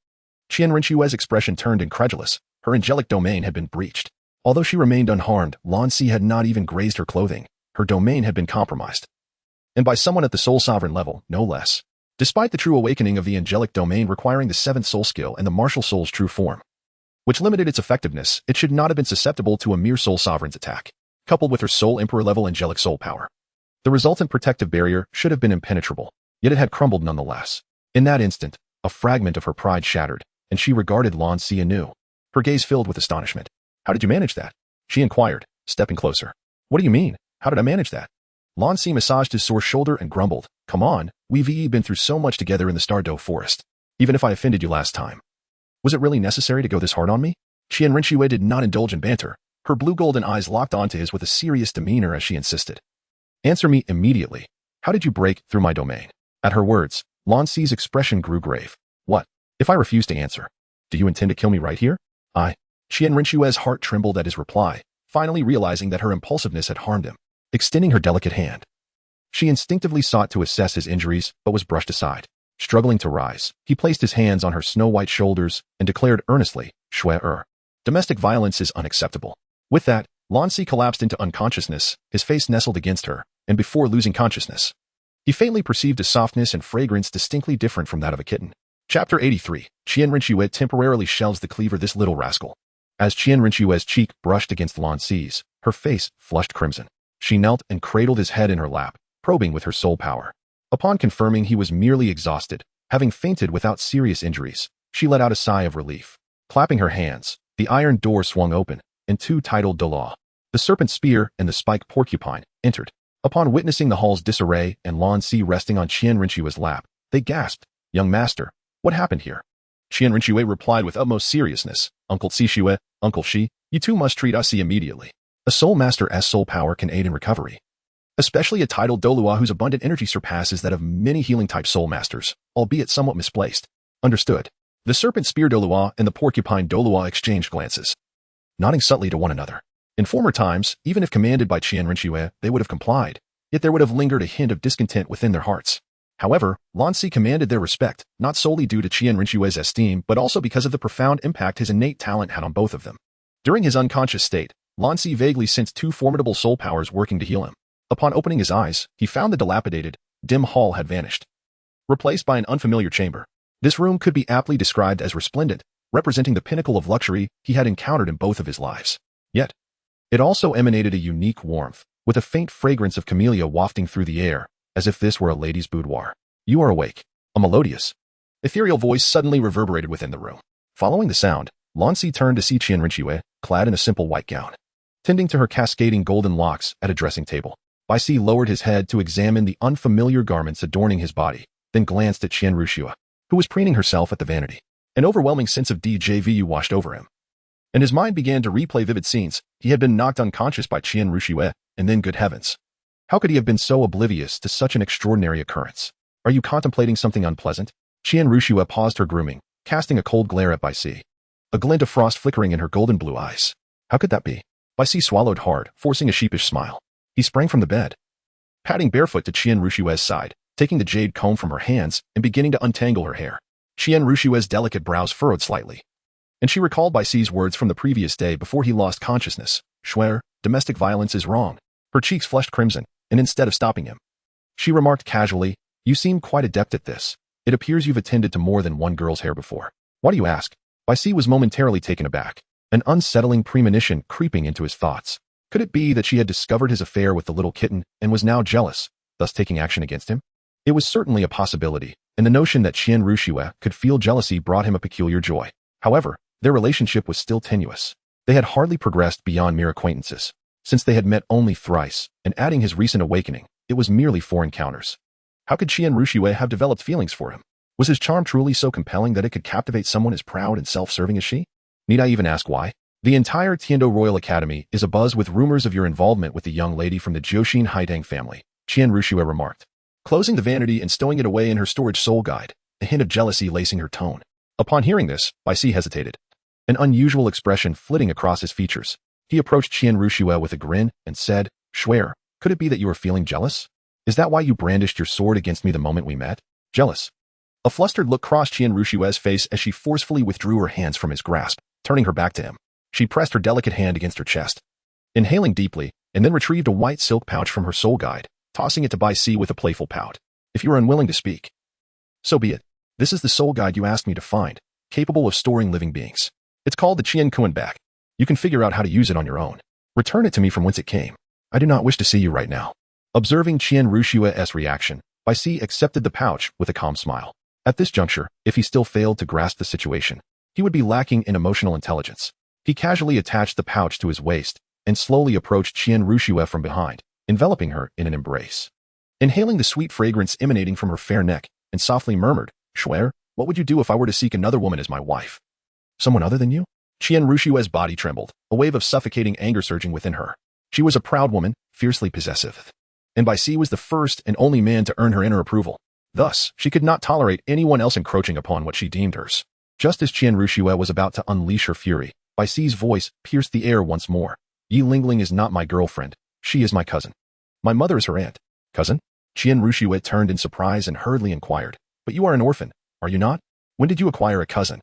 Xian Renu's expression turned incredulous. Her angelic domain had been breached. Although she remained unharmed, Lan Si had not even grazed her clothing. Her domain had been compromised. And by someone at the soul sovereign level, no less. Despite the true awakening of the angelic domain requiring the 7th soul skill and the martial soul's true form, which limited its effectiveness, it should not have been susceptible to a mere soul sovereign's attack. Coupled with her soul emperor level angelic soul power, the resultant protective barrier should have been impenetrable, yet it had crumbled nonetheless. In that instant, a fragment of her pride shattered, and she regarded Lan Si anew, her gaze filled with astonishment. How did you manage that? She inquired, stepping closer. What do you mean? How did I manage that? Lan Si massaged his sore shoulder and grumbled. Come on, we've been through so much together in the Stardow Forest. Even if I offended you last time, was it really necessary to go this hard on me? Xian Renu did not indulge in banter. Her blue-golden eyes locked onto his with a serious demeanor as she insisted. Answer me immediately. How did you break through my domain? At her words, Lan Si's expression grew grave. What? If I refuse to answer, do you intend to kill me right here? Xian Renu's heart trembled at his reply, finally realizing that her impulsiveness had harmed him. Extending her delicate hand, she instinctively sought to assess his injuries, but was brushed aside. Struggling to rise, he placed his hands on her snow-white shoulders and declared earnestly, Shui. Domestic violence is unacceptable. With that, Lan Si collapsed into unconsciousness, his face nestled against her, and before losing consciousness, he faintly perceived a softness and fragrance distinctly different from that of a kitten. Chapter 83. Xian Renu temporarily shelves the cleaver this little rascal. As Xian Renu's cheek brushed against Lan Si's, her face flushed crimson. She knelt and cradled his head in her lap, probing with her soul power. Upon confirming he was merely exhausted, having fainted without serious injuries, she let out a sigh of relief. Clapping her hands, the iron door swung open, and 2 titled Douluo, the serpent spear and the spiked porcupine, entered. Upon witnessing the hall's disarray and Lan Si resting on Xian Renu's lap, they gasped, Young master, what happened here? Xian Renu replied with utmost seriousness, Uncle Xi, Uncle Shi, you two must treat us immediately. A soul master's soul power can aid in recovery, especially a titled Douluo whose abundant energy surpasses that of many healing-type soul masters, albeit somewhat misplaced. Understood. The serpent spear Douluo and the porcupine Douluo exchanged glances, nodding subtly to one another. In former times, even if commanded by Qian Renu, they would have complied, yet there would have lingered a hint of discontent within their hearts. However, Lan Si commanded their respect, not solely due to Qian Renu's esteem, but also because of the profound impact his innate talent had on both of them. During his unconscious state, Lan Si vaguely sensed two formidable soul powers working to heal him. Upon opening his eyes, he found the dilapidated, dim hall had vanished, replaced by an unfamiliar chamber. This room could be aptly described as resplendent, representing the pinnacle of luxury he had encountered in both of his lives. Yet, it also emanated a unique warmth, with a faint fragrance of camellia wafting through the air, as if this were a lady's boudoir. "You are awake." A melodious, ethereal voice suddenly reverberated within the room. Following the sound, Lan Si turned to see Qian Renu, clad in a simple white gown, tending to her cascading golden locks at a dressing table. Bai Si lowered his head to examine the unfamiliar garments adorning his body, then glanced at Qian Renu, who was preening herself at the vanity. An overwhelming sense of deja vu washed over him, and his mind began to replay vivid scenes. He had been knocked unconscious by Qian Renu, and then, good heavens, how could he have been so oblivious to such an extraordinary occurrence? "Are you contemplating something unpleasant?" Qian Renu paused her grooming, casting a cold glare at Bai Si, a glint of frost flickering in her golden blue eyes. "How could that be?" Bai Si swallowed hard, forcing a sheepish smile. He sprang from the bed, padding barefoot to Qian Renu's side, taking the jade comb from her hands and beginning to untangle her hair. Qian Renu's delicate brows furrowed slightly, and she recalled Bai Si's words from the previous day before he lost consciousness. "Swear, domestic violence is wrong." Her cheeks flushed crimson, and instead of stopping him, she remarked casually, "You seem quite adept at this. It appears you've attended to more than one girl's hair before." "Why do you ask?" Bai Si was momentarily taken aback, an unsettling premonition creeping into his thoughts. Could it be that she had discovered his affair with the little kitten and was now jealous, thus taking action against him? It was certainly a possibility, and the notion that Qian Renu could feel jealousy brought him a peculiar joy. However, their relationship was still tenuous. They had hardly progressed beyond mere acquaintances, since they had met only thrice, and adding his recent awakening, it was merely 4 encounters. How could Qian Renu have developed feelings for him? Was his charm truly so compelling that it could captivate someone as proud and self-serving as she? Need I even ask why? The entire Tiando Royal Academy is abuzz with rumors of your involvement with the young lady from the Jiuxin Haidang family, Qian Renu remarked, closing the vanity and stowing it away in her storage soul guide, a hint of jealousy lacing her tone. Upon hearing this, Bai Si hesitated, an unusual expression flitting across his features. He approached Qian Renu with a grin and said, "Swear, could it be that you are feeling jealous? Is that why you brandished your sword against me the moment we met?" "Jealous?" A flustered look crossed Qian Renu's face as she forcefully withdrew her hands from his grasp, turning her back to him. She pressed her delicate hand against her chest, inhaling deeply, and then retrieved a white silk pouch from her soul guide, tossing it to Bai Si with a playful pout. "If you are unwilling to speak, so be it. This is the soul guide you asked me to find, capable of storing living beings. It's called the Qian Kuan Back. You can figure out how to use it on your own. Return it to me from whence it came. I do not wish to see you right now." Observing Qian Renu's reaction, Bai Si accepted the pouch with a calm smile. At this juncture, if he still failed to grasp the situation, he would be lacking in emotional intelligence. He casually attached the pouch to his waist and slowly approached Qian Renu from behind, enveloping her in an embrace. Inhaling the sweet fragrance emanating from her fair neck, and softly murmured, "Swear, what would you do if I were to seek another woman as my wife?" "Someone other than you?" Qian Renu's body trembled, a wave of suffocating anger surging within her. She was a proud woman, fiercely possessive, and Bai Si was the first and only man to earn her inner approval. Thus, she could not tolerate anyone else encroaching upon what she deemed hers. Just as Qian Renu was about to unleash her fury, Bai Si's voice pierced the air once more. "Yi Lingling is not my girlfriend. She is my cousin. My mother is her aunt." "Cousin?" Qian Renu turned in surprise and hurriedly inquired. "But you are an orphan, are you not? When did you acquire a cousin?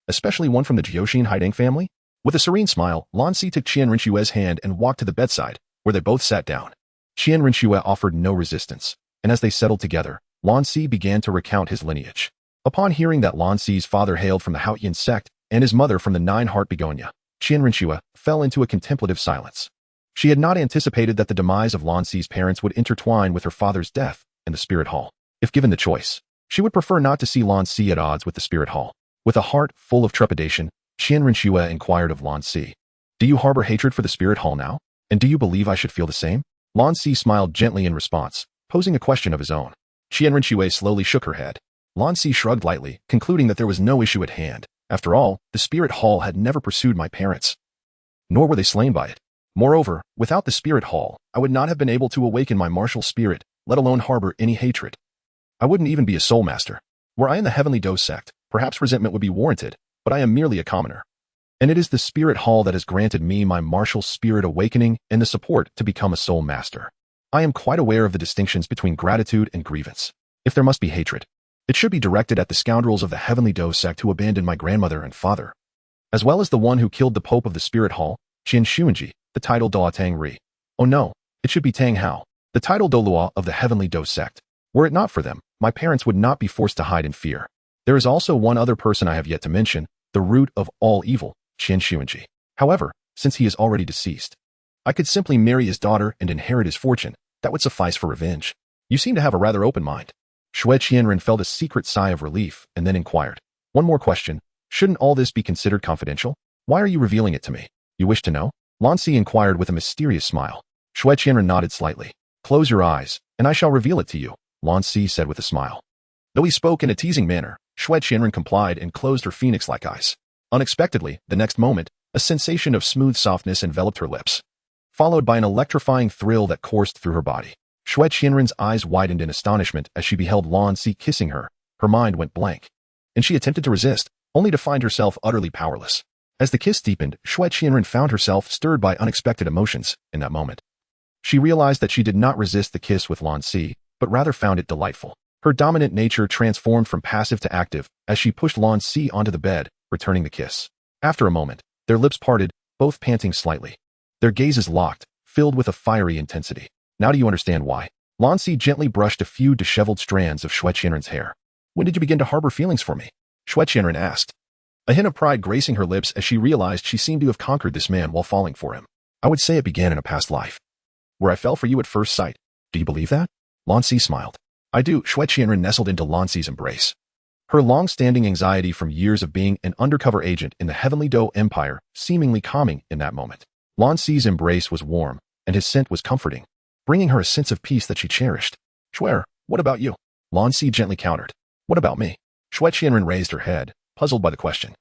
Especially one from the Jiuxin Haidang family?" With a serene smile, Lan Si took Qian Renu's hand and walked to the bedside, where they both sat down. Qian Renu offered no resistance, and as they settled together, Lan Si began to recount his lineage. Upon hearing that Lan Si's father hailed from the Haoyan sect and his mother from the Nine-Heart Begonia, Qian Renu fell into a contemplative silence. She had not anticipated that the demise of Lan Si's parents would intertwine with her father's death and the Spirit Hall. If given the choice, she would prefer not to see Lan Si at odds with the Spirit Hall. With a heart full of trepidation, Qian Renu inquired of Lan Si, "Do you harbor hatred for the Spirit Hall now? And do you believe I should feel the same?" Lan Si smiled gently in response, posing a question of his own. Qian Renu slowly shook her head. Lan Si shrugged lightly, concluding that there was no issue at hand. After all, the Spirit Hall had never pursued my parents, nor were they slain by it. Moreover, without the Spirit Hall, I would not have been able to awaken my martial spirit, let alone harbor any hatred. I wouldn't even be a soul master. Were I in the Heavenly Doe sect, perhaps resentment would be warranted, but I am merely a commoner. and it is the spirit hall that has granted me my martial spirit awakening and the support to become a soul master. I am quite aware of the distinctions between gratitude and grievance. If there must be hatred, it should be directed at the scoundrels of the Heavenly Dou sect who abandoned my grandmother and father, as well as the one who killed the Pope of the Spirit Hall, Qin Xuanji, the title Dou Tang Ri. Oh no, it should be Tang Hao, the title Douluo of the Heavenly Dou sect. Were it not for them, my parents would not be forced to hide in fear. There is also one other person I have yet to mention, the root of all evil, Qin Xuanji. However, since he is already deceased, I could simply marry his daughter and inherit his fortune. That would suffice for revenge. You seem to have a rather open mind. Xian Renu felt a secret sigh of relief and then inquired, one more question. Shouldn't all this be considered confidential? Why are you revealing it to me? You wish to know? Lan Si inquired with a mysterious smile. Xian Renu nodded slightly. Close your eyes, and I shall reveal it to you, Lan Si said with a smile. Though he spoke in a teasing manner, Xian Renu complied and closed her phoenix-like eyes. Unexpectedly, the next moment, a sensation of smooth softness enveloped her lips, followed by an electrifying thrill that coursed through her body. Xian Renu's eyes widened in astonishment as she beheld Lan Si kissing her. Her mind went blank, and she attempted to resist, only to find herself utterly powerless. As the kiss deepened, Xian Renu found herself stirred by unexpected emotions. In that moment, she realized that she did not resist the kiss with Lan Si, but rather found it delightful. Her dominant nature transformed from passive to active as she pushed Lan Si onto the bed, returning the kiss. After a moment, their lips parted, both panting slightly. Their gazes locked, filled with a fiery intensity. Now do you understand why? Lan Si gently brushed a few disheveled strands of Xian Renu's hair. When did you begin to harbor feelings for me? Xian Renu asked, a hint of pride gracing her lips as she realized she seemed to have conquered this man while falling for him. I would say it began in a past life, where I fell for you at first sight. Do you believe that? Lan Si smiled. I do. Xian Renu nestled into Lan Si's embrace. Her long-standing anxiety from years of being an undercover agent in the Heavenly Dou Empire seemingly calming in that moment. Lan Si's embrace was warm, and his scent was comforting, bringing her a sense of peace that she cherished. Swear, what about you? Lan Si gently countered. What about me? Xian Renu raised her head, puzzled by the question.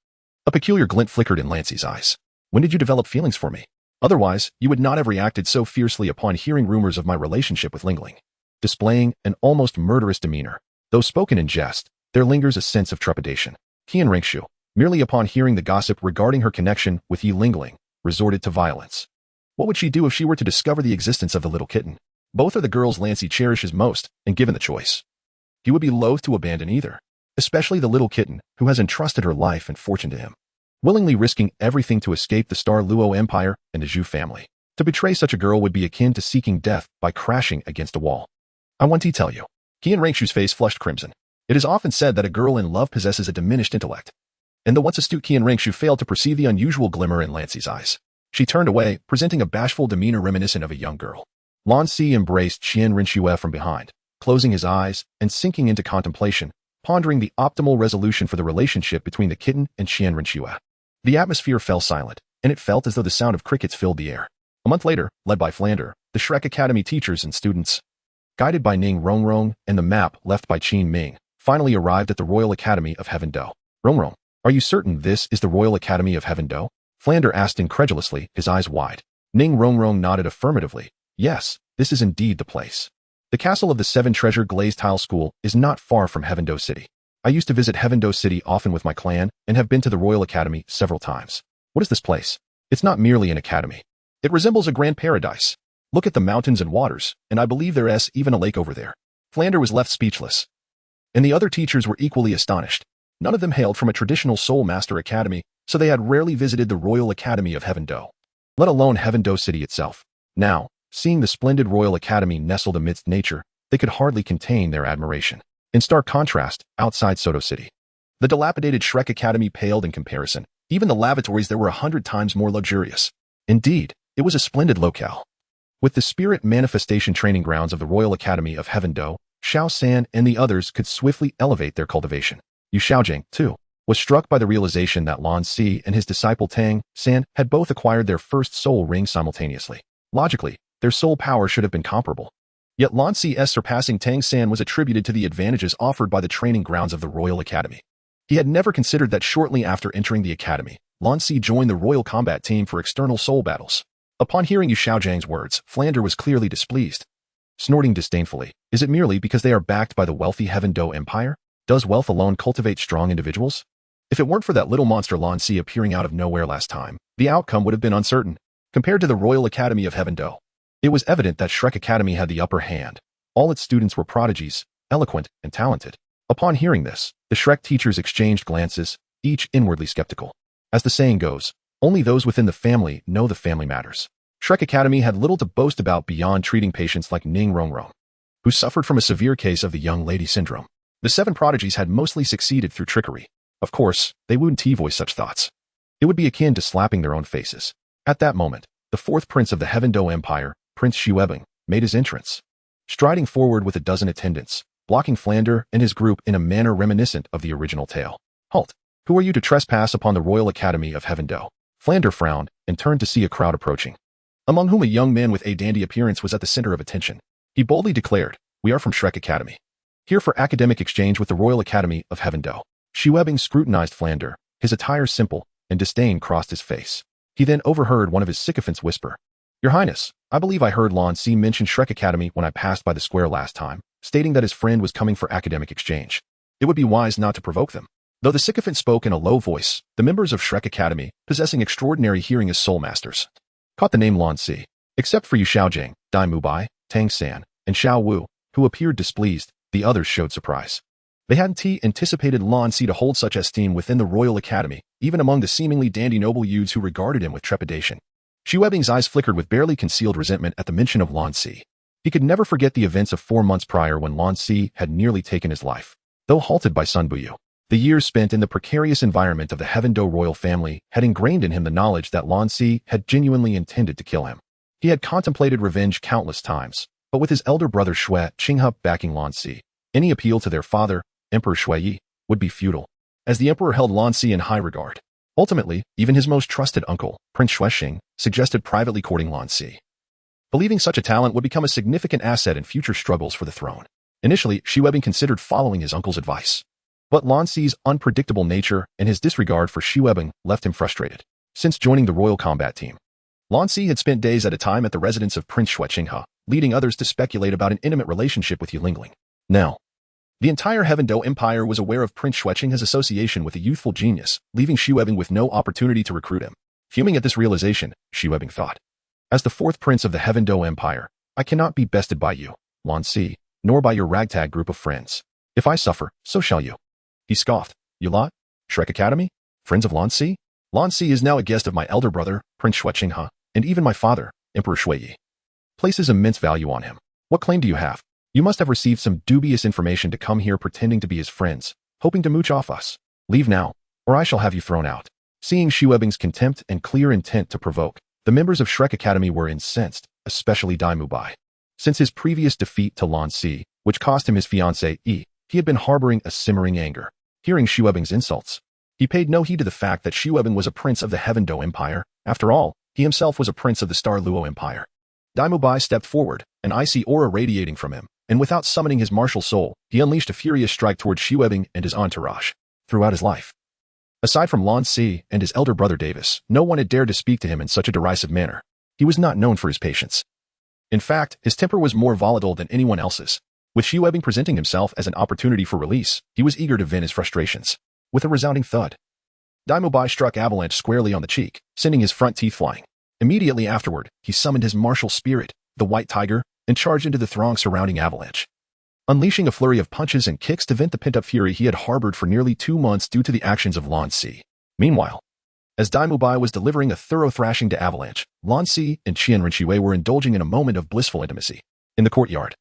A peculiar glint flickered in Lan Si's eyes. When did you develop feelings for me? Otherwise, you would not have reacted so fiercely upon hearing rumors of my relationship with Lingling. Displaying an almost murderous demeanor, though spoken in jest, there lingers a sense of trepidation. Qian Rengshu, merely upon hearing the gossip regarding her connection with Yi Lingling, resorted to violence. What would she do if she were to discover the existence of the little kitten? Both are the girls Lan Si cherishes most, and given the choice, he would be loath to abandon either, especially the little kitten who has entrusted her life and fortune to him, willingly risking everything to escape the Star Luo Empire and the Zhu family. To betray such a girl would be akin to seeking death by crashing against a wall. I want to tell you. Qian Rengshu's face flushed crimson. It is often said that a girl in love possesses a diminished intellect, and the once astute Qian Rengshu failed to perceive the unusual glimmer in Lan Si's eyes. She turned away, presenting a bashful demeanor reminiscent of a young girl. Lan Si embraced Qian Renshu from behind, closing his eyes and sinking into contemplation, pondering the optimal resolution for the relationship between the kitten and Qian Renshu. The atmosphere fell silent, and it felt as though the sound of crickets filled the air. A month later, led by Flander, the Shrek Academy teachers and students, guided by Ning Rongrong and the map left by Qin Ming, finally arrived at the Royal Academy of Heaven Dou. Rongrong, are you certain this is the Royal Academy of Heaven Dou? Flander asked incredulously, his eyes wide. Ning Rongrong nodded affirmatively. Yes, this is indeed the place. The castle of the Seven Treasure Glazed Tile School is not far from Heaven Dou City. I used to visit Heaven Dou City often with my clan and have been to the Royal Academy several times. What is this place? It's not merely an academy. It resembles a grand paradise. Look at the mountains and waters, and I believe there is even a lake over there. Flander was left speechless, and the other teachers were equally astonished. None of them hailed from a traditional Soul Master Academy, so they had rarely visited the Royal Academy of Heaven Dou, let alone Heaven Dou City itself. Now, seeing the splendid Royal Academy nestled amidst nature, they could hardly contain their admiration. In stark contrast, outside Soto City, the dilapidated Shrek Academy paled in comparison. Even the lavatories there were 100 times more luxurious. Indeed, it was a splendid locale. With the spirit manifestation training grounds of the Royal Academy of Heaven Dou, Xiao San and the others could swiftly elevate their cultivation. Yu Xiaojing, too, was struck by the realization that Lan Si and his disciple Tang San had both acquired their first soul ring simultaneously. Logically, their soul power should have been comparable. Yet Lan Si's surpassing Tang San was attributed to the advantages offered by the training grounds of the Royal Academy. He had never considered that shortly after entering the academy, Lan Si joined the Royal Combat Team for external soul battles. Upon hearing Yu Xiaojing's words, Flander was clearly displeased. Snorting disdainfully, is it merely because they are backed by the wealthy Heaven Dou Empire? Does wealth alone cultivate strong individuals? If it weren't for that little monster Lan Si appearing out of nowhere last time, the outcome would have been uncertain. Compared to the Royal Academy of Heaven-Do, it was evident that Shrek Academy had the upper hand. All its students were prodigies, eloquent, and talented. Upon hearing this, the Shrek teachers exchanged glances, each inwardly skeptical. As the saying goes, only those within the family know the family matters. Shrek Academy had little to boast about beyond treating patients like Ning Rongrong, who suffered from a severe case of the young lady syndrome. The 7 prodigies had mostly succeeded through trickery. Of course, they wouldn't voice such thoughts. It would be akin to slapping their own faces. At that moment, the 4th prince of the Heaven-Do Empire, Prince Xiaowu, made his entrance, striding forward with a dozen attendants, blocking Flander and his group in a manner reminiscent of the original tale. Halt! Who are you to trespass upon the Royal Academy of Heaven-Do? Flander frowned and turned to see a crowd approaching, among whom a young man with a dandy appearance was at the center of attention. He boldly declared, "We are from Shrek Academy, here for academic exchange with the Royal Academy of Heaven-Do." Xiaowu scrutinized Flander, his attire simple, and disdain crossed his face. He then overheard one of his sycophants whisper, "Your Highness, I believe I heard Lan Si mention Shrek Academy when I passed by the square last time, stating that his friend was coming for academic exchange. It would be wise not to provoke them." Though the sycophant spoke in a low voice, the members of Shrek Academy, possessing extraordinary hearing as soul masters, caught the name Lan Si. Except for Yu Xiaojing, Daim Mubai, Tang San, and Xiao Wu, who appeared displeased, the others showed surprise. They hadn't anticipated Lan Si to hold such esteem within the Royal Academy, even among the seemingly dandy noble youths who regarded him with trepidation. Xiaowu's eyes flickered with barely concealed resentment at the mention of Lan Si. He could never forget the events of 4 months prior when Lan Si had nearly taken his life. Though halted by Sun Buyu, the years spent in the precarious environment of the Heaven-Do royal family had ingrained in him the knowledge that Lan Si had genuinely intended to kill him. He had contemplated revenge countless times, but with his elder brother Shui Qinghe backing Lan Si, any appeal to their father, Emperor Shui, would be futile, as the emperor held Lan Si in high regard. Ultimately, even his most trusted uncle, Prince Shuixing, suggested privately courting Lan Si, believing such a talent would become a significant asset in future struggles for the throne. Initially, Xiaowu considered following his uncle's advice, but Lan Si's unpredictable nature and his disregard for Xiaowu left him frustrated. Since joining the royal combat team, Lan Si had spent days at a time at the residence of Prince Shuixing, leading others to speculate about an intimate relationship with Yulingling. Now, the entire Heaven-Do Empire was aware of Prince Shuixing's association with a youthful genius, leaving Xiaowu with no opportunity to recruit him. Fuming at this realization, Xiaowu thought, "As the 4th prince of the Heaven-Do Empire, I cannot be bested by you, Lan Si, nor by your ragtag group of friends. If I suffer, so shall you." He scoffed. "You lot? Shrek Academy? Friends of Lan Si? Lan Si is now a guest of my elder brother, Prince Shuixing, and even my father, Emperor Shui, places immense value on him. What claim do you have? You must have received some dubious information to come here pretending to be his friends, hoping to mooch off us. Leave now, or I shall have you thrown out." Seeing Xiaowu's contempt and clear intent to provoke, the members of Shrek Academy were incensed, especially Daim Mubai. Since his previous defeat to Lan Si, which cost him his fiancée, he had been harboring a simmering anger. Hearing Xiaowu's insults, he paid no heed to the fact that Xiaowu was a prince of the Heaven-Do Empire. After all, he himself was a prince of the Star Luo Empire. Daim Mubai stepped forward, an icy aura radiating from him, and without summoning his martial soul, he unleashed a furious strike toward Xiaowu and his entourage. Throughout his life, aside from Lan Si and his elder brother Davis, no one had dared to speak to him in such a derisive manner. He was not known for his patience. In fact, his temper was more volatile than anyone else's. With Xiaowu presenting himself as an opportunity for release, he was eager to vent his frustrations. With a resounding thud, Daim Mubai struck Avalanche squarely on the cheek, sending his front teeth flying. Immediately afterward, he summoned his martial spirit, the White Tiger, and charged into the throng surrounding Avalanche, unleashing a flurry of punches and kicks to vent the pent-up fury he had harbored for nearly 2 months due to the actions of Lan Si. Meanwhile, as Daim Mubai was delivering a thorough thrashing to Avalanche, Lan Si and Xian Renu were indulging in a moment of blissful intimacy. In the courtyard,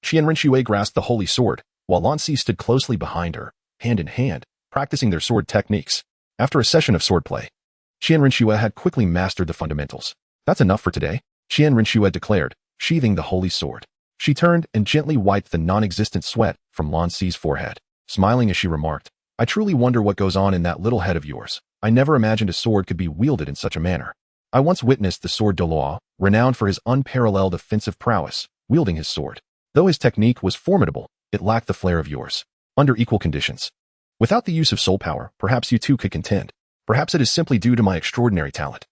Xian Renu grasped the holy sword, while Lan Si stood closely behind her, hand in hand, practicing their sword techniques. After a session of swordplay, Xian Renu had quickly mastered the fundamentals. "That's enough for today," Xian Renu declared, sheathing the holy sword. She turned and gently wiped the non-existent sweat from Lan Si's forehead, smiling as she remarked, "I truly wonder what goes on in that little head of yours. I never imagined a sword could be wielded in such a manner. I once witnessed the sword Douluo, renowned for his unparalleled offensive prowess, wielding his sword. Though his technique was formidable, it lacked the flair of yours. Under equal conditions, without the use of soul power, perhaps you too could contend. Perhaps it is simply due to my extraordinary talent."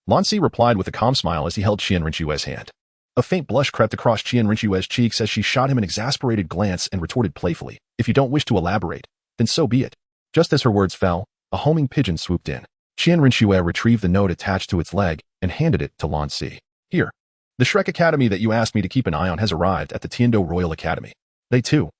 Lan Si replied with a calm smile as he held Xian Renu's hand. A faint blush crept across Xian Renu's cheeks as she shot him an exasperated glance and retorted playfully, "If you don't wish to elaborate, then so be it." Just as her words fell, a homing pigeon swooped in. Xian Renu retrieved the note attached to its leg and handed it to Lan Si. Here. The Shrek Academy that you asked me to keep an eye on has arrived at the Tiando Royal Academy. They, too,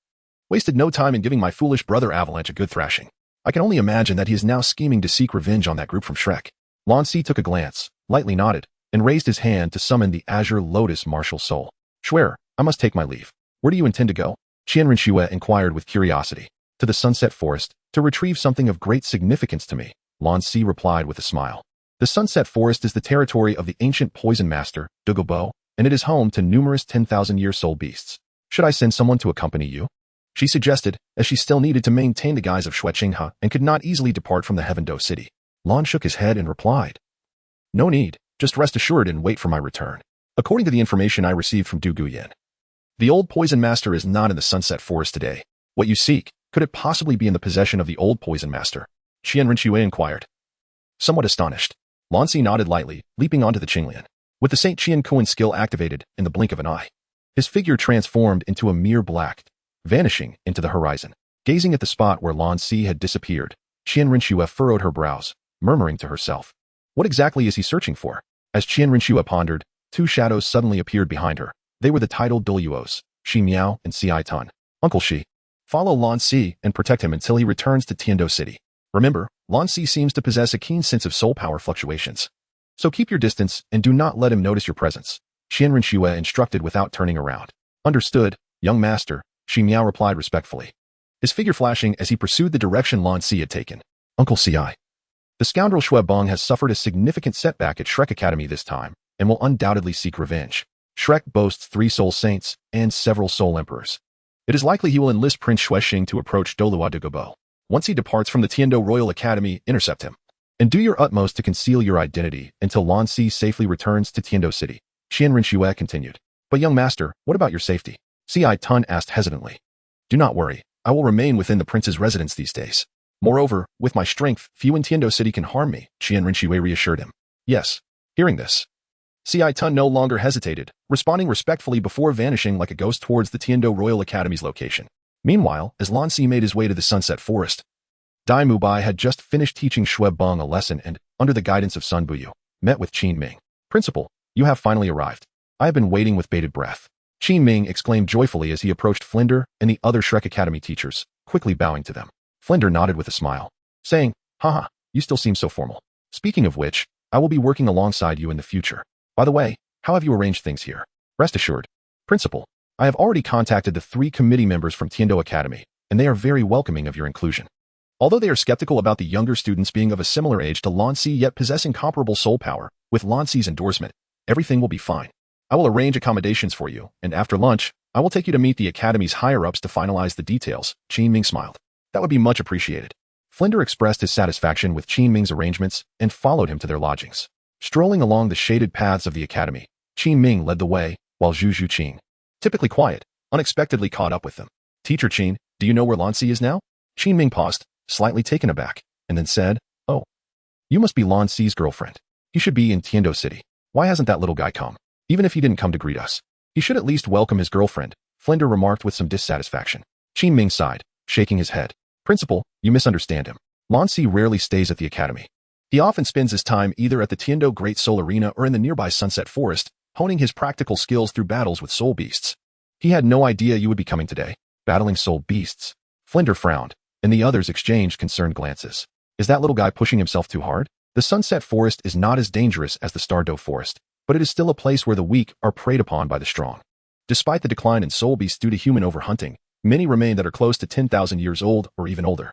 wasted no time in giving my foolish brother Avalanche a good thrashing. I can only imagine that he is now scheming to seek revenge on that group from Shrek. Lan Si took a glance, lightly nodded, and raised his hand to summon the Azure Lotus martial soul. Schwer, I must take my leave. Where do you intend to go? Xian Renu inquired with curiosity. To the Sunset Forest, to retrieve something of great significance to me, Lan Si replied with a smile. The Sunset Forest is the territory of the ancient poison master, Dugu Bo, and it is home to numerous 10,000-year soul beasts. Should I send someone to accompany you? She suggested, as she still needed to maintain the guise of Shuqinghe and could not easily depart from the Heaven-Do city. Lan shook his head and replied, No need, just rest assured and wait for my return. According to the information I received from Dugu Yin, the old poison master is not in the Sunset Forest today. What you seek, could it possibly be in the possession of the old poison master? Xian Renu inquired. Somewhat astonished, Lan Si nodded lightly, leaping onto the Qinglian. With the St. Qian Kuan skill activated in the blink of an eye, his figure transformed into a mere black, vanishing into the horizon. Gazing at the spot where Lan Si had disappeared, Xian Renu furrowed her brows, murmuring to herself. What exactly is he searching for? As Xian Renu pondered, two shadows suddenly appeared behind her. They were the titled Douluos, Shi Miao and Si Tun. Uncle Shi. Follow Lan Si and protect him until he returns to Tiando City. Remember, Lan Si seems to possess a keen sense of soul power fluctuations. So keep your distance and do not let him notice your presence. Xian Renu instructed without turning around. Understood, young master, Shi Miao replied respectfully, his figure flashing as he pursued the direction Lan Si had taken. Uncle Si. The scoundrel Xue Bong has suffered a significant setback at Shrek Academy this time, and will undoubtedly seek revenge. Shrek boasts 3 soul saints and several soul emperors. It is likely he will enlist Prince Shuqing to approach Dugu Bo. Once he departs from the Tiando Royal Academy, intercept him. And do your utmost to conceal your identity until Lan Si safely returns to Tiando City. Xian Renu continued. But young master, what about your safety? Si Tun asked hesitantly. Do not worry, I will remain within the prince's residence these days. Moreover, with my strength, few in Tiando City can harm me, Xian Renu reassured him. Yes. Hearing this, Si Tun no longer hesitated, responding respectfully before vanishing like a ghost towards the Tiando Royal Academy's location. Meanwhile, as Lan Si made his way to the Sunset Forest, Daim Mubai had just finished teaching Xue Bong a lesson and, under the guidance of Sun Buyu, met with Qin Ming. Principal, you have finally arrived. I have been waiting with bated breath. Qin Ming exclaimed joyfully as he approached Flinder and the other Shrek Academy teachers, quickly bowing to them. Flinder nodded with a smile, saying, Haha, you still seem so formal. Speaking of which, I will be working alongside you in the future. By the way, how have you arranged things here? Rest assured, Principal, I have already contacted the 3 committee members from Tiando Academy, and they are very welcoming of your inclusion. Although they are skeptical about the younger students being of a similar age to Lan Si yet possessing comparable soul power, with Lan Si's endorsement, everything will be fine. I will arrange accommodations for you, and after lunch, I will take you to meet the Academy's higher-ups to finalize the details. Qin Ming smiled. That would be much appreciated. Flinder expressed his satisfaction with Qin Ming's arrangements and followed him to their lodgings. Strolling along the shaded paths of the Academy, Qin Ming led the way, while Zhu Qing, typically quiet, unexpectedly caught up with them. Teacher Qin, do you know where Lan Si is now? Qin Ming paused, slightly taken aback, and then said, Oh, you must be Lan Si's girlfriend. He should be in Tiando City. Why hasn't that little guy come? Even if he didn't come to greet us, he should at least welcome his girlfriend, Flinder remarked with some dissatisfaction. Qin Ming sighed, shaking his head. Principal, you misunderstand him. Lan Si rarely stays at the Academy. He often spends his time either at the Tiando Great Soul Arena or in the nearby Sunset Forest, honing his practical skills through battles with soul beasts. He had no idea you would be coming today. Battling soul beasts. Flinder frowned, and the others exchanged concerned glances. Is that little guy pushing himself too hard? The Sunset Forest is not as dangerous as the Stardo Forest, but it is still a place where the weak are preyed upon by the strong. Despite the decline in soul beasts due to human overhunting, many remain that are close to 10,000 years old or even older.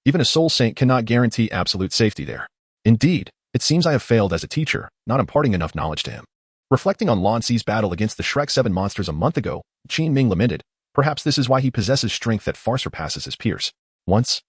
Even a soul saint cannot guarantee absolute safety there. Indeed, it seems I have failed as a teacher, not imparting enough knowledge to him. Reflecting on Lan Si's battle against the Shrek 7 monsters a month ago, Qin Ming lamented, perhaps this is why he possesses strength that far surpasses his peers. Once,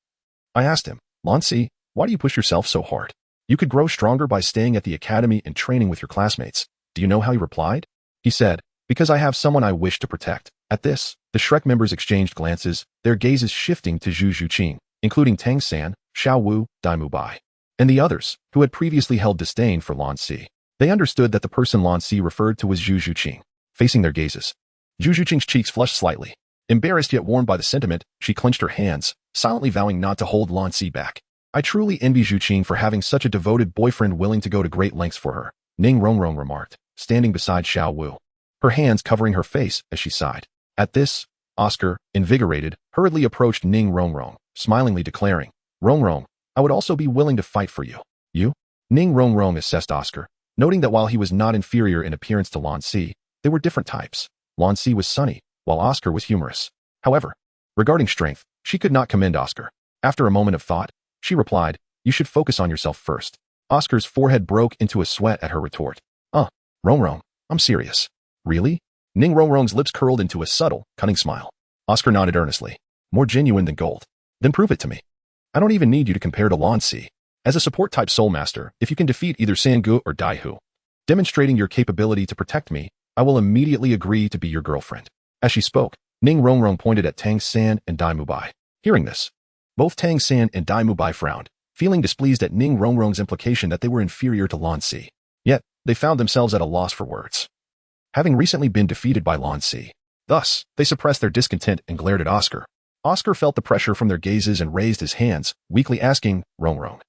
I asked him, Lan Si, why do you push yourself so hard? You could grow stronger by staying at the academy and training with your classmates. Do you know how he replied? He said, because I have someone I wish to protect. At this, the Shrek members exchanged glances, their gazes shifting to Zhu Qing, including Tang San, Xiao Wu, Daim Mubai, and the others, who had previously held disdain for Lan Si. They understood that the person Lan Si referred to was Zhu Qing. Facing their gazes, Zhu Qing's cheeks flushed slightly. Embarrassed yet warmed by the sentiment, she clenched her hands, silently vowing not to hold Lan Si back. I truly envy Zhu Qing for having such a devoted boyfriend willing to go to great lengths for her, Ning Rongrong remarked, standing beside Xiao Wu, her hands covering her face as she sighed. At this, Oscar, invigorated, hurriedly approached Ning Rongrong, smilingly declaring, Rongrong, I would also be willing to fight for you. You? Ning Rongrong assessed Oscar, noting that while he was not inferior in appearance to Lan Si, they were different types. Lan Si was sunny, while Oscar was humorous. However, regarding strength, she could not commend Oscar. After a moment of thought, she replied, you should focus on yourself first. Oscar's forehead broke into a sweat at her retort. Rongrong, I'm serious. Really? Ning Rongrong's lips curled into a subtle, cunning smile. Oscar nodded earnestly. More genuine than gold. Then prove it to me. I don't even need you to compare to Lan Si. As a support-type soul master, if you can defeat either Sangu or Daihu, demonstrating your capability to protect me, I will immediately agree to be your girlfriend. As she spoke, Ning Rongrong pointed at Tang San and Daim Mubai. Hearing this, both Tang San and Daim Mubai frowned, feeling displeased at Ning Rongrong's implication that they were inferior to Lan Si. Yet, they found themselves at a loss for words. Having recently been defeated by Lan Si, thus, they suppressed their discontent and glared at Oscar. Oscar felt the pressure from their gazes and raised his hands, weakly asking, Rongrong.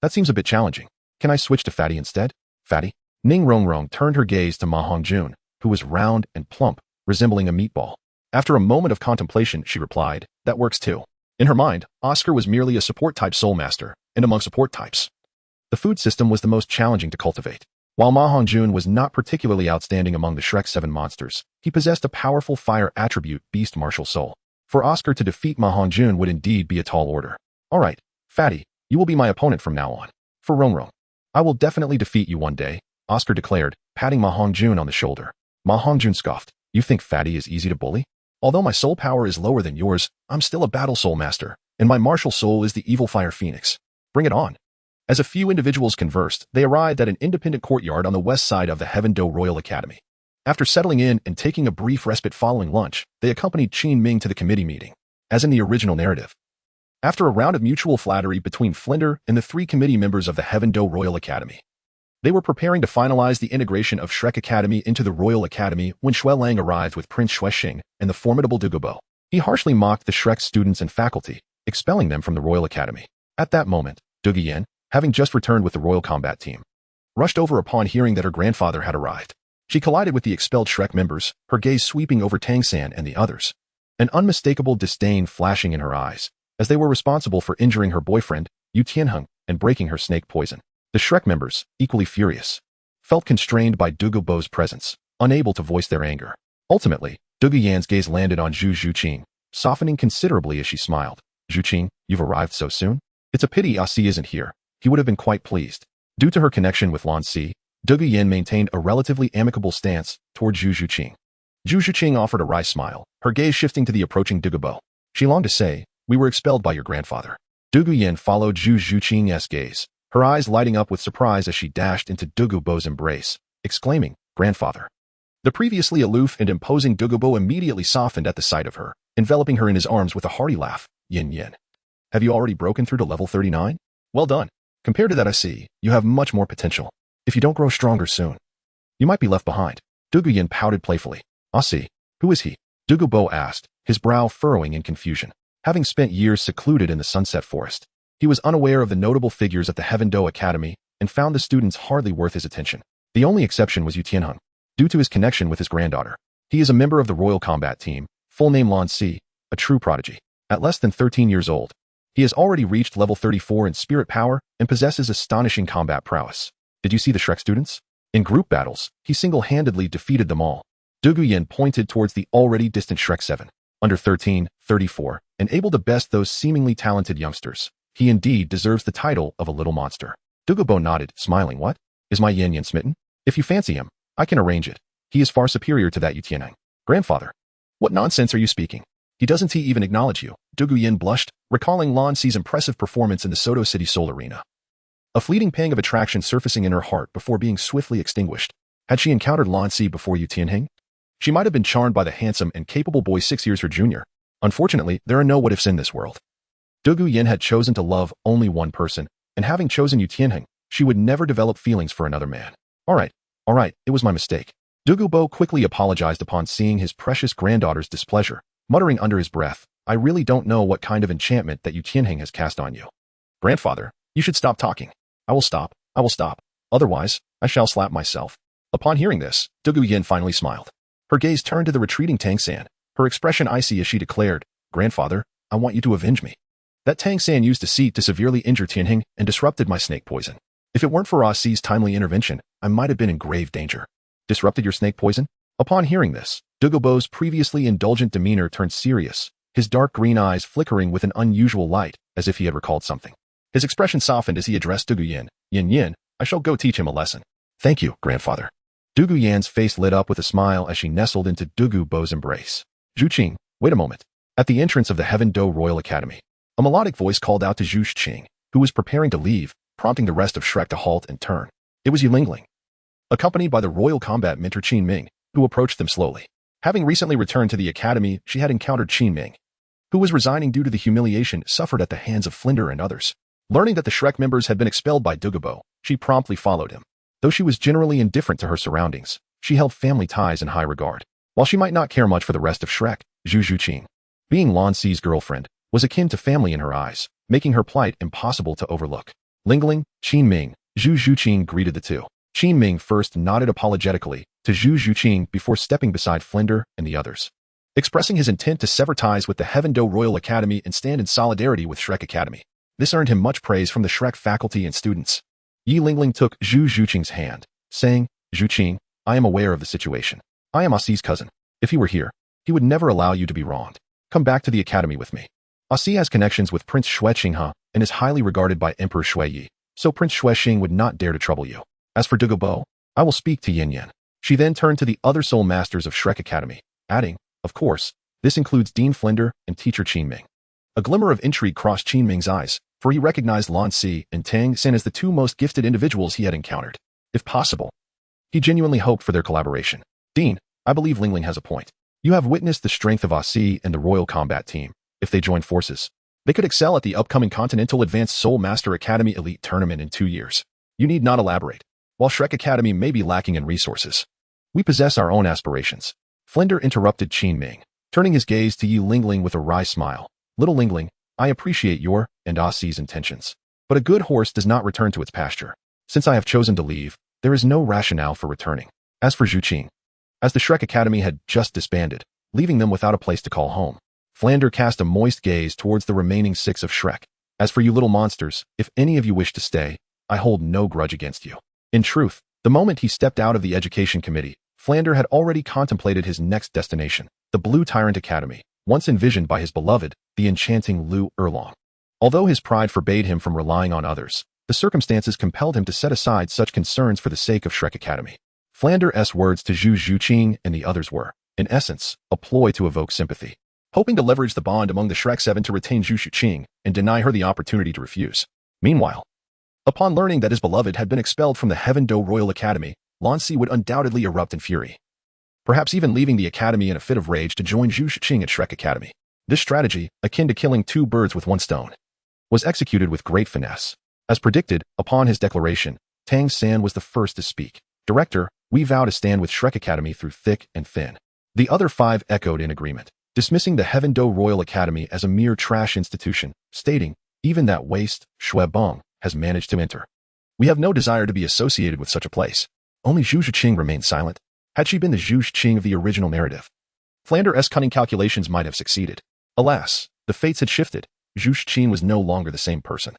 That seems a bit challenging. Can I switch to Fatty instead? Fatty? Ning Rongrong turned her gaze to Ma Hongjun, who was round and plump, resembling a meatball. After a moment of contemplation, she replied, that works too. In her mind, Oscar was merely a support-type soul master, and among support types, the food system was the most challenging to cultivate. While Ma Hongjun was not particularly outstanding among the Shrek 7 monsters, he possessed a powerful fire attribute, Beast Martial Soul. For Oscar to defeat Ma Hongjun would indeed be a tall order. Alright, Fatty, you will be my opponent from now on. For Rongrong, I will definitely defeat you one day, Oscar declared, patting Ma Hongjun on the shoulder. Ma Hongjun scoffed, you think Fatty is easy to bully? Although my soul power is lower than yours, I'm still a battle soul master, and my martial soul is the evil fire phoenix. Bring it on. As a few individuals conversed, they arrived at an independent courtyard on the west side of the Heaven-Do Royal Academy. After settling in and taking a brief respite following lunch, they accompanied Qin Ming to the committee meeting, as in the original narrative. After a round of mutual flattery between Flinder and the 3 committee members of the Heaven-Do Royal Academy, they were preparing to finalize the integration of Shrek Academy into the Royal Academy when Shui Lang arrived with Prince Xuexing and the formidable Dugu Bo. He harshly mocked the Shrek students and faculty, expelling them from the Royal Academy. At that moment, Dugu Yan, having just returned with the Royal Combat Team, rushed over upon hearing that her grandfather had arrived. She collided with the expelled Shrek members, her gaze sweeping over Tang San and the others, an unmistakable disdain flashing in her eyes, as they were responsible for injuring her boyfriend, Yu Tianheng, and breaking her snake poison. The Shrek members, equally furious, felt constrained by Dugu Bo's presence, unable to voice their anger. Ultimately, Dugu Yan's gaze landed on Zhu Qing, softening considerably as she smiled. Zhu Qing, you've arrived so soon? It's a pity Ah Si isn't here. He would have been quite pleased. Due to her connection with Lan Si, Dugu Yan maintained a relatively amicable stance toward Zhu Qing. Zhu Qing offered a wry smile, her gaze shifting to the approaching Dugu Bo. She longed to say, we were expelled by your grandfather. Dugu Yan followed Zhu Qing's gaze, her eyes lighting up with surprise as she dashed into Dugu Bo's embrace, exclaiming, Grandfather. The previously aloof and imposing Dugu Bo immediately softened at the sight of her, enveloping her in his arms with a hearty laugh. Yin Yin. Have you already broken through to level 39? Well done. Compared to that I see, you have much more potential. If you don't grow stronger soon, you might be left behind. Dugu Yin pouted playfully. Ah Si, who is he? Dugu Bo asked, his brow furrowing in confusion. Having spent years secluded in the Sunset Forest, he was unaware of the notable figures at the Heaven-Do Academy and found the students hardly worth his attention. The only exception was Yu Tianheng, due to his connection with his granddaughter. He is a member of the Royal Combat Team, full name Lan Si, a true prodigy. At less than 13 years old, he has already reached level 34 in spirit power and possesses astonishing combat prowess. Did you see the Shrek students? In group battles, he single-handedly defeated them all. Dugu Yan pointed towards the already distant Shrek 7. Under 13, 34, and able to best those seemingly talented youngsters. He indeed deserves the title of a little monster. Dugu Bo nodded, smiling. What? Is my Yin Yin smitten? If you fancy him, I can arrange it. He is far superior to that Yu Tianheng. Grandfather. What nonsense are you speaking? Doesn't he even acknowledge you? Dugu Yin blushed, recalling Lan Si's impressive performance in the Soto City Soul Arena. A fleeting pang of attraction surfacing in her heart before being swiftly extinguished. Had she encountered Lan Si before Yu Tianheng? She might have been charmed by the handsome and capable boy 6 years her junior. Unfortunately, there are no what-ifs in this world. Dugu Yin had chosen to love only one person, and having chosen Yu Tianheng, she would never develop feelings for another man. Alright, it was my mistake. Dugu Bo quickly apologized upon seeing his precious granddaughter's displeasure, muttering under his breath, I really don't know what kind of enchantment that Yu Tianheng has cast on you. Grandfather, you should stop talking. I will stop. I will stop. Otherwise, I shall slap myself. Upon hearing this, Dugu Yin finally smiled. Her gaze turned to the retreating Tang San, her expression icy as she declared, Grandfather, I want you to avenge me. That Tang San used deceit to severely injure Tianhing and disrupted my snake poison. If it weren't for Ah Si's timely intervention, I might have been in grave danger. Disrupted your snake poison? Upon hearing this, Dugu Bo's previously indulgent demeanor turned serious, his dark green eyes flickering with an unusual light, as if he had recalled something. His expression softened as he addressed Dugu Yin. Yin Yin, I shall go teach him a lesson. Thank you, Grandfather. Dugu Yan's face lit up with a smile as she nestled into Dugu Bo's embrace. Zhu Qing, wait a moment. At the entrance of the Heaven Do Royal Academy, a melodic voice called out to Zhu Qing, who was preparing to leave, prompting the rest of Shrek to halt and turn. It was Yilingling, accompanied by the Royal Combat Mentor Qin Ming, who approached them slowly. Having recently returned to the academy, she had encountered Qin Ming, who was resigning due to the humiliation suffered at the hands of Flinder and others. Learning that the Shrek members had been expelled by Dugu Bo, she promptly followed him. Though she was generally indifferent to her surroundings, she held family ties in high regard. While she might not care much for the rest of Shrek, Zhu Qing, being Lan Si's girlfriend, was akin to family in her eyes, making her plight impossible to overlook. Lingling, Qin Ming, Zhu Qing greeted the two. Qin Ming first nodded apologetically to Zhu Qing before stepping beside Flinder and the others, expressing his intent to sever ties with the Heaven Do Royal Academy and stand in solidarity with Shrek Academy. This earned him much praise from the Shrek faculty and students. Yi Lingling took Zhu Qing's hand, saying, Zhu Qing, I am aware of the situation. I am Ah Si's cousin. If he were here, he would never allow you to be wronged. Come back to the academy with me. Ah Si has connections with Prince Xue Qinghe and is highly regarded by Emperor Xue Yi, so Prince Xue Qing would not dare to trouble you. As for Dugu Bo, I will speak to Yin Yin. She then turned to the other soul masters of Shrek Academy, adding, of course, this includes Dean Flinder and teacher Qin Ming. A glimmer of intrigue crossed Qin Ming's eyes, for he recognized Lan Si and Tang San as the two most gifted individuals he had encountered. If possible, he genuinely hoped for their collaboration. Dean, I believe Lingling has a point. You have witnessed the strength of Ah Si and the Royal Combat Team. If they join forces, they could excel at the upcoming Continental Advanced Soul Master Academy Elite Tournament in 2 years. You need not elaborate. While Shrek Academy may be lacking in resources, we possess our own aspirations. Flinder interrupted Qin Ming, turning his gaze to Yi Lingling with a wry smile. Little Lingling, I appreciate your and Ah Si's intentions, but a good horse does not return to its pasture. Since I have chosen to leave, there is no rationale for returning. As for Zhu Qing, as the Shrek Academy had just disbanded, leaving them without a place to call home, Flander cast a moist gaze towards the remaining 6 of Shrek. As for you little monsters, if any of you wish to stay, I hold no grudge against you. In truth, the moment he stepped out of the education committee, Flander had already contemplated his next destination, the Blue Tyrant Academy, once envisioned by his beloved, the enchanting Lu Erlong. Although his pride forbade him from relying on others, the circumstances compelled him to set aside such concerns for the sake of Shrek Academy. Flander's words to Zhu Qing and the others were, in essence, a ploy to evoke sympathy, hoping to leverage the bond among the Shrek Seven to retain Zhu Qing and deny her the opportunity to refuse. Meanwhile, upon learning that his beloved had been expelled from the Heaven Do Royal Academy, Lan Si would undoubtedly erupt in fury, perhaps even leaving the academy in a fit of rage to join Zhu Qing at Shrek Academy. This strategy, akin to killing 2 birds with 1 stone, was executed with great finesse. As predicted, upon his declaration, Tang San was the first to speak. Director, we vow to stand with Shrek Academy through thick and thin. The other 5 echoed in agreement, dismissing the Heaven Do Royal Academy as a mere trash institution, stating, even that waste, Shui Bong, has managed to enter. We have no desire to be associated with such a place. Only Zhu Qing remained silent. Had she been the Zhu Qing of the original narrative, Flander's cunning calculations might have succeeded. Alas, the fates had shifted. Zhu Qing was no longer the same person.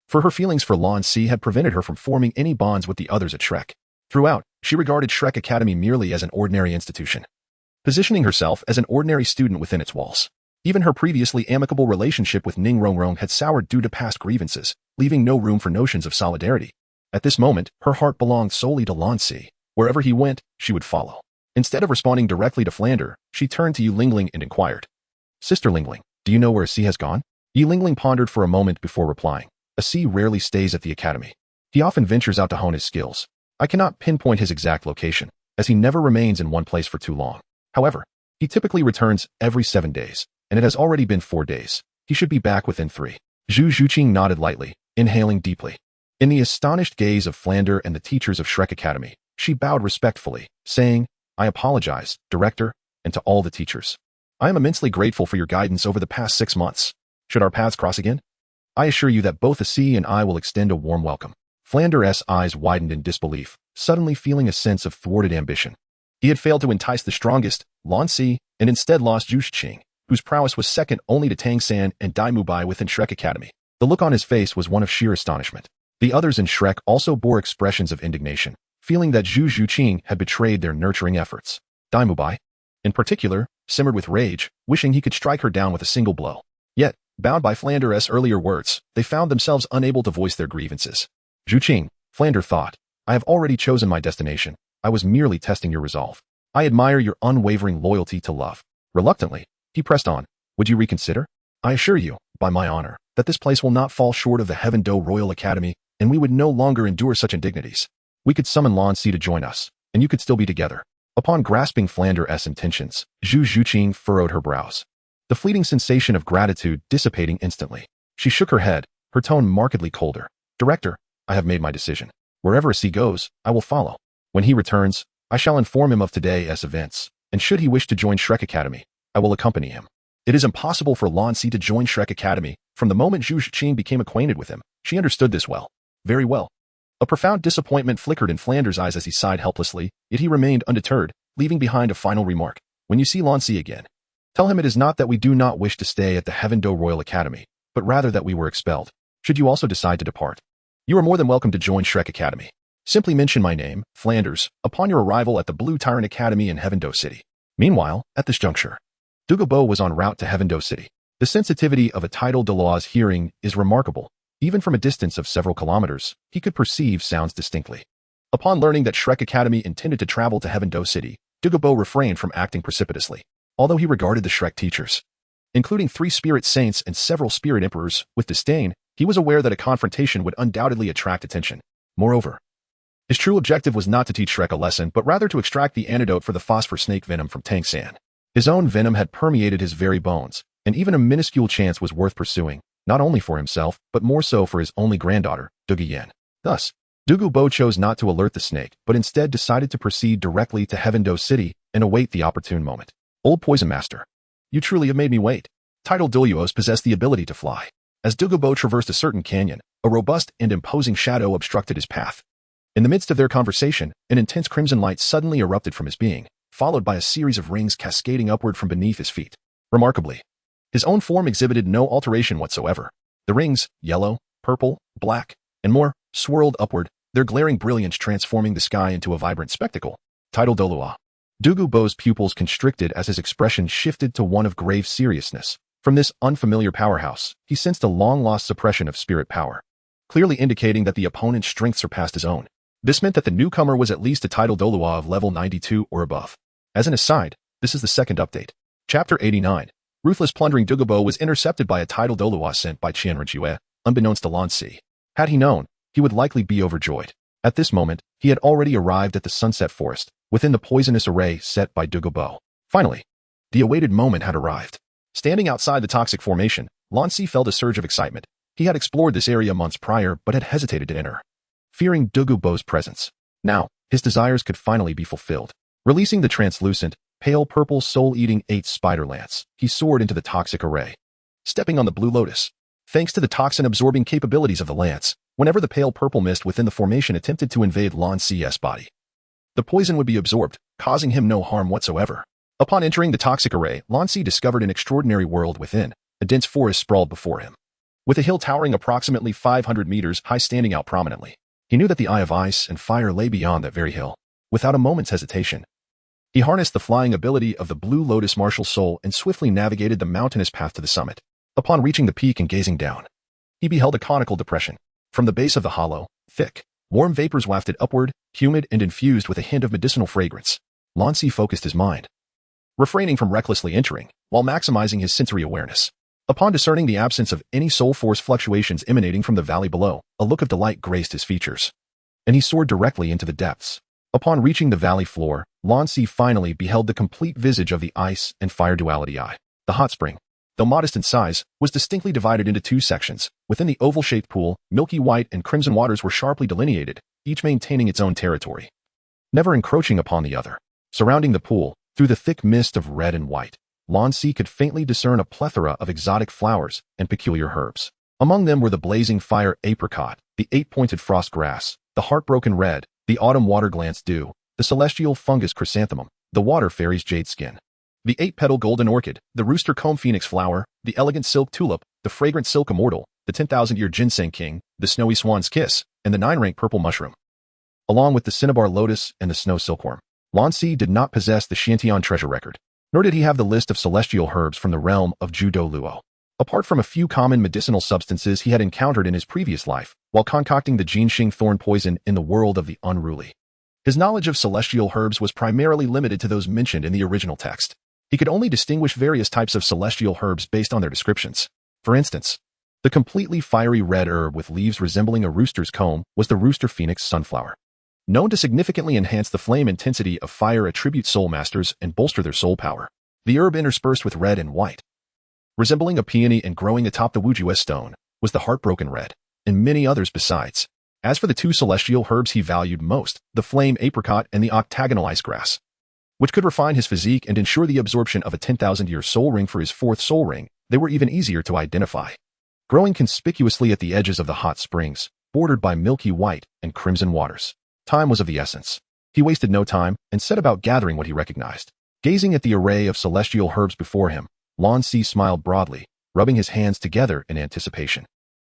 For her feelings for Lan Si had prevented her from forming any bonds with the others at Shrek. Throughout, she regarded Shrek Academy merely as an ordinary institution, positioning herself as an ordinary student within its walls. Even her previously amicable relationship with Ning Rongrong had soured due to past grievances, leaving no room for notions of solidarity. At this moment, her heart belonged solely to Lan Si. Wherever he went, she would follow. Instead of responding directly to Flander, she turned to Yi Lingling and inquired, Sister Lingling, do you know where Si has gone? Yi Lingling pondered for a moment before replying. A Si rarely stays at the academy. He often ventures out to hone his skills. I cannot pinpoint his exact location, as he never remains in one place for too long. However, he typically returns every 7 days, and it has already been 4 days. He should be back within 3. Zhu Qing nodded lightly, inhaling deeply. In the astonished gaze of Flander and the teachers of Shrek Academy, she bowed respectfully, saying, I apologize, Director, and to all the teachers. I am immensely grateful for your guidance over the past 6 months. Should our paths cross again, I assure you that both the sea and I will extend a warm welcome. Flanders' eyes widened in disbelief, suddenly feeling a sense of thwarted ambition. He had failed to entice the strongest, Lan Si, and instead lost Zhu Qing, whose prowess was second only to Tang San and Daim Mubai within Shrek Academy. The look on his face was one of sheer astonishment. The others in Shrek also bore expressions of indignation, feeling that Zhu Qing had betrayed their nurturing efforts. Daim Mubai, in particular, simmered with rage, wishing he could strike her down with a single blow. Yet, bound by Flanders' earlier words, they found themselves unable to voice their grievances. Zhu Qing, Flanders thought, I have already chosen my destination. I was merely testing your resolve. I admire your unwavering loyalty to love. Reluctantly, he pressed on. Would you reconsider? I assure you, by my honor, that this place will not fall short of the Heaven Do Royal Academy, and we would no longer endure such indignities. We could summon Lan Si to join us, and you could still be together. Upon grasping Flanders' intentions, Zhu Qing furrowed her brows. The fleeting sensation of gratitude dissipating instantly. She shook her head, her tone markedly colder. Director, I have made my decision. Wherever Si goes, I will follow. When he returns, I shall inform him of today's events, and should he wish to join Shrek Academy, I will accompany him. It is impossible for Lan Si to join Shrek Academy. From the moment Zhu Qing became acquainted with him, she understood this well. Very well. A profound disappointment flickered in Flanders' eyes as he sighed helplessly, yet he remained undeterred, leaving behind a final remark. When you see Lan Si again, tell him it is not that we do not wish to stay at the Heaven Do Royal Academy, but rather that we were expelled. Should you also decide to depart, you are more than welcome to join Shrek Academy. Simply mention my name, Flanders, upon your arrival at the Blue Tyrant Academy in Heaven Do City. Meanwhile, at this juncture, Dugu Bo was en route to Heaven Do City. The sensitivity of a tidal Daluo's hearing is remarkable. Even from a distance of several kilometers, he could perceive sounds distinctly. Upon learning that Shrek Academy intended to travel to Heaven Do City, Dugu Bo refrained from acting precipitously. Although he regarded the Shrek teachers, including 3 spirit saints and several spirit emperors, with disdain, he was aware that a confrontation would undoubtedly attract attention. Moreover, his true objective was not to teach Shrek a lesson, but rather to extract the antidote for the phosphor snake venom from Tang San. His own venom had permeated his very bones, and even a minuscule chance was worth pursuing, not only for himself, but more so for his only granddaughter, Dugu Yan. Thus, Dugu Bo chose not to alert the snake, but instead decided to proceed directly to Heaven Do City and await the opportune moment. Old Poison Master, you truly have made me wait. Tidal Daluos possessed the ability to fly. As Dugu Bo traversed a certain canyon, a robust and imposing shadow obstructed his path. In the midst of their conversation, an intense crimson light suddenly erupted from his being, followed by a series of rings cascading upward from beneath his feet. Remarkably, his own form exhibited no alteration whatsoever. The rings, yellow, purple, black, and more, swirled upward, their glaring brilliance transforming the sky into a vibrant spectacle. Tidal Daluo. Dugu Bo's pupils constricted as his expression shifted to one of grave seriousness. From this unfamiliar powerhouse, he sensed a long-lost suppression of spirit power, clearly indicating that the opponent's strength surpassed his own. This meant that the newcomer was at least a Tidal Daluo of level 92 or above. As an aside, this is the second update. Chapter 89. Ruthless plundering. Dugu Bo was intercepted by a Tidal Daluo sent by Xian Renu, unbeknownst to Lan Si. Had he known, he would likely be overjoyed. At this moment, he had already arrived at the Sunset Forest, within the poisonous array set by Dugu Bo. Finally, the awaited moment had arrived. Standing outside the toxic formation, Lan Si felt a surge of excitement. He had explored this area months prior but had hesitated to enter, fearing Dugu Bo's presence. Now, his desires could finally be fulfilled. Releasing the translucent, pale purple soul-eating 8 spider lance, he soared into the toxic array. Stepping on the blue lotus. Thanks to the toxin-absorbing capabilities of the lance, whenever the pale purple mist within the formation attempted to invade Lan Si's body, the poison would be absorbed, causing him no harm whatsoever. Upon entering the toxic array, Lan Si discovered an extraordinary world within. A dense forest sprawled before him, with a hill towering approximately 500 meters high standing out prominently. He knew that the eye of ice and fire lay beyond that very hill. Without a moment's hesitation, he harnessed the flying ability of the Blue Lotus martial soul and swiftly navigated the mountainous path to the summit. Upon reaching the peak and gazing down, he beheld a conical depression. From the base of the hollow, thick, warm vapors wafted upward, humid and infused with a hint of medicinal fragrance. Lan Si focused his mind, refraining from recklessly entering, while maximizing his sensory awareness. Upon discerning the absence of any soul force fluctuations emanating from the valley below, a look of delight graced his features, and he soared directly into the depths. Upon reaching the valley floor, Lan Si finally beheld the complete visage of the ice and fire duality eye. The hot spring, though modest in size, was distinctly divided into 2 sections. Within the oval-shaped pool, milky white and crimson waters were sharply delineated, each maintaining its own territory, never encroaching upon the other. Surrounding the pool, through the thick mist of red and white, Lan Si could faintly discern a plethora of exotic flowers and peculiar herbs. Among them were the blazing fire apricot, the eight-pointed frost grass, the heartbroken red, the autumn water-glance dew, the celestial fungus chrysanthemum, the water fairy's jade skin, the eight-petal golden orchid, the rooster comb phoenix flower, the elegant silk tulip, the fragrant silk immortal, the 10,000-year ginseng king, the snowy swan's kiss, and the 9-rank purple mushroom, along with the cinnabar lotus and the snow silkworm. Lan Si did not possess the Xiantian treasure record, nor did he have the list of celestial herbs from the realm of Douluo. Apart from a few common medicinal substances he had encountered in his previous life, while concocting the Jinxing thorn poison in the world of the unruly, his knowledge of celestial herbs was primarily limited to those mentioned in the original text. He could only distinguish various types of celestial herbs based on their descriptions. For instance, the completely fiery red herb with leaves resembling a rooster's comb was the rooster phoenix sunflower, known to significantly enhance the flame intensity of fire attribute soul masters and bolster their soul power. The herb interspersed with red and white, resembling a peony and growing atop the Wuju's stone, was the heartbroken red, and many others besides. As for the two celestial herbs he valued most, the flame apricot and the octagonal ice grass, which could refine his physique and ensure the absorption of a 10,000-year soul ring for his fourth soul ring, they were even easier to identify. Growing conspicuously at the edges of the hot springs, bordered by milky white and crimson waters. Time was of the essence. He wasted no time and set about gathering what he recognized. Gazing at the array of celestial herbs before him, Lan Si smiled broadly, rubbing his hands together in anticipation.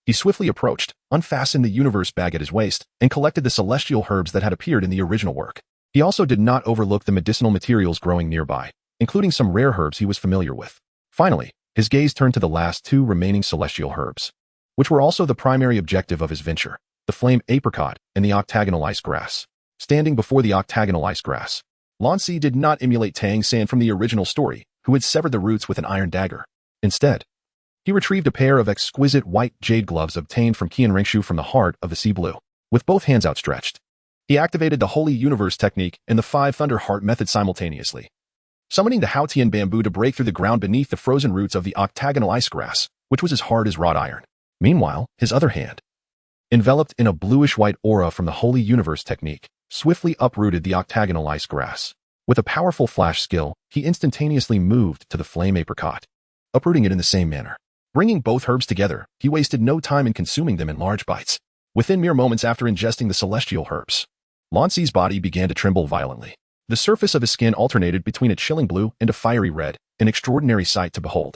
He swiftly approached, unfastened the universe bag at his waist, and collected the celestial herbs that had appeared in the original work. He also did not overlook the medicinal materials growing nearby, including some rare herbs he was familiar with. Finally, his gaze turned to the last two remaining celestial herbs, which were also the primary objective of his venture, the flame apricot and the octagonal ice grass. Standing before the octagonal ice grass, Lan Si did not emulate Tang San from the original story, who had severed the roots with an iron dagger. Instead, he retrieved a pair of exquisite white jade gloves obtained from Xian Renu from the heart of the sea blue. With both hands outstretched, he activated the Holy Universe technique and the 5 Thunder Heart method simultaneously, summoning the Haotian bamboo to break through the ground beneath the frozen roots of the octagonal ice grass, which was as hard as wrought iron. Meanwhile, his other hand, enveloped in a bluish-white aura from the Holy Universe technique, swiftly uprooted the octagonal ice grass. With a powerful flash skill, he instantaneously moved to the flame apricot, uprooting it in the same manner. Bringing both herbs together, he wasted no time in consuming them in large bites. Within mere moments after ingesting the celestial herbs, Lan Si's body began to tremble violently. The surface of his skin alternated between a chilling blue and a fiery red, an extraordinary sight to behold.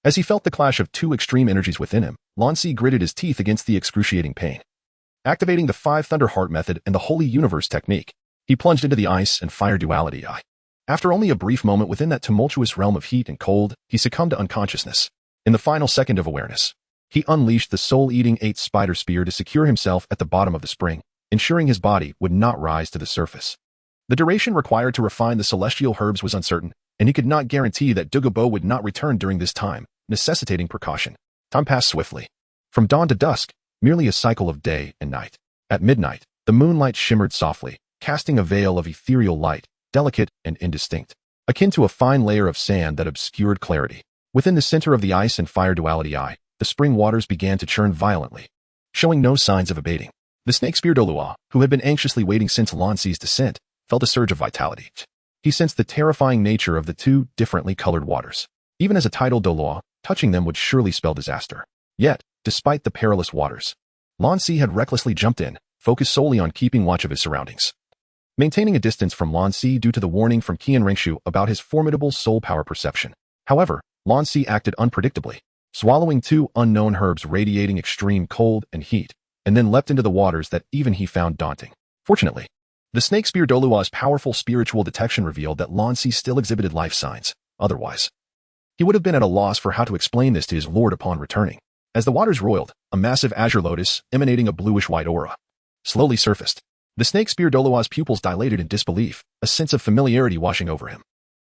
As he felt the clash of two extreme energies within him, Lan Si gritted his teeth against the excruciating pain. Activating the 5 Thunder Heart method and the Holy Universe technique, he plunged into the ice and fire duality eye. After only a brief moment within that tumultuous realm of heat and cold, he succumbed to unconsciousness. In the final second of awareness, he unleashed the soul-eating 8 spider spear to secure himself at the bottom of the spring, ensuring his body would not rise to the surface. The duration required to refine the celestial herbs was uncertain, and he could not guarantee that Dugu Bo would not return during this time, necessitating precaution. Time passed swiftly. From dawn to dusk, merely a cycle of day and night. At midnight, the moonlight shimmered softly, casting a veil of ethereal light, delicate and indistinct, akin to a fine layer of sand that obscured clarity. Within the center of the ice and fire duality eye, the spring waters began to churn violently, showing no signs of abating. The snake spear Douluo, who had been anxiously waiting since Lan Si's descent, felt a surge of vitality. He sensed the terrifying nature of the two differently colored waters. Even as a tidal Douluo, touching them would surely spell disaster. Yet, despite the perilous waters, Lan Si had recklessly jumped in, focused solely on keeping watch of his surroundings, maintaining a distance from Lan Si due to the warning from Xian Renu about his formidable soul power perception. However, Lan Si acted unpredictably, swallowing 2 unknown herbs radiating extreme cold and heat, and then leapt into the waters that even he found daunting. Fortunately, the snake spear Douluo's powerful spiritual detection revealed that Lan Si still exhibited life signs. Otherwise, he would have been at a loss for how to explain this to his lord upon returning. As the waters roiled, a massive azure lotus, emanating a bluish-white aura, slowly surfaced. The snake spear Douluo's pupils dilated in disbelief, a sense of familiarity washing over him.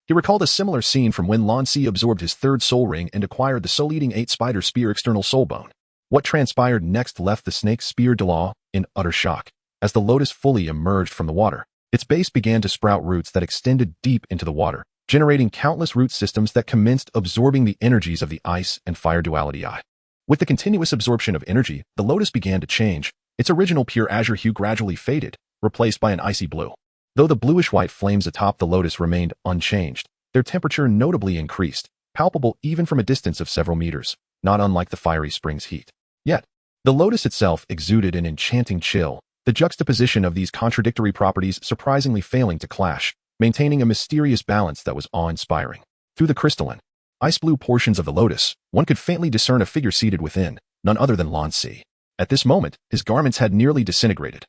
He recalled a similar scene from when Lan Si absorbed his 3rd soul ring and acquired the soul-eating 8 spider spear external soul bone. What transpired next left the snake spear Douluo in utter shock. As the lotus fully emerged from the water, its base began to sprout roots that extended deep into the water, generating countless root systems that commenced absorbing the energies of the ice and fire duality eye. With the continuous absorption of energy, the lotus began to change. Its original pure azure hue gradually faded, replaced by an icy blue. Though the bluish-white flames atop the lotus remained unchanged, their temperature notably increased, palpable even from a distance of several meters, not unlike the fiery spring's heat. Yet, the lotus itself exuded an enchanting chill, the juxtaposition of these contradictory properties surprisingly failing to clash, maintaining a mysterious balance that was awe-inspiring. Through the crystalline, ice-blue portions of the lotus, one could faintly discern a figure seated within, none other than Lan Si. At this moment, his garments had nearly disintegrated,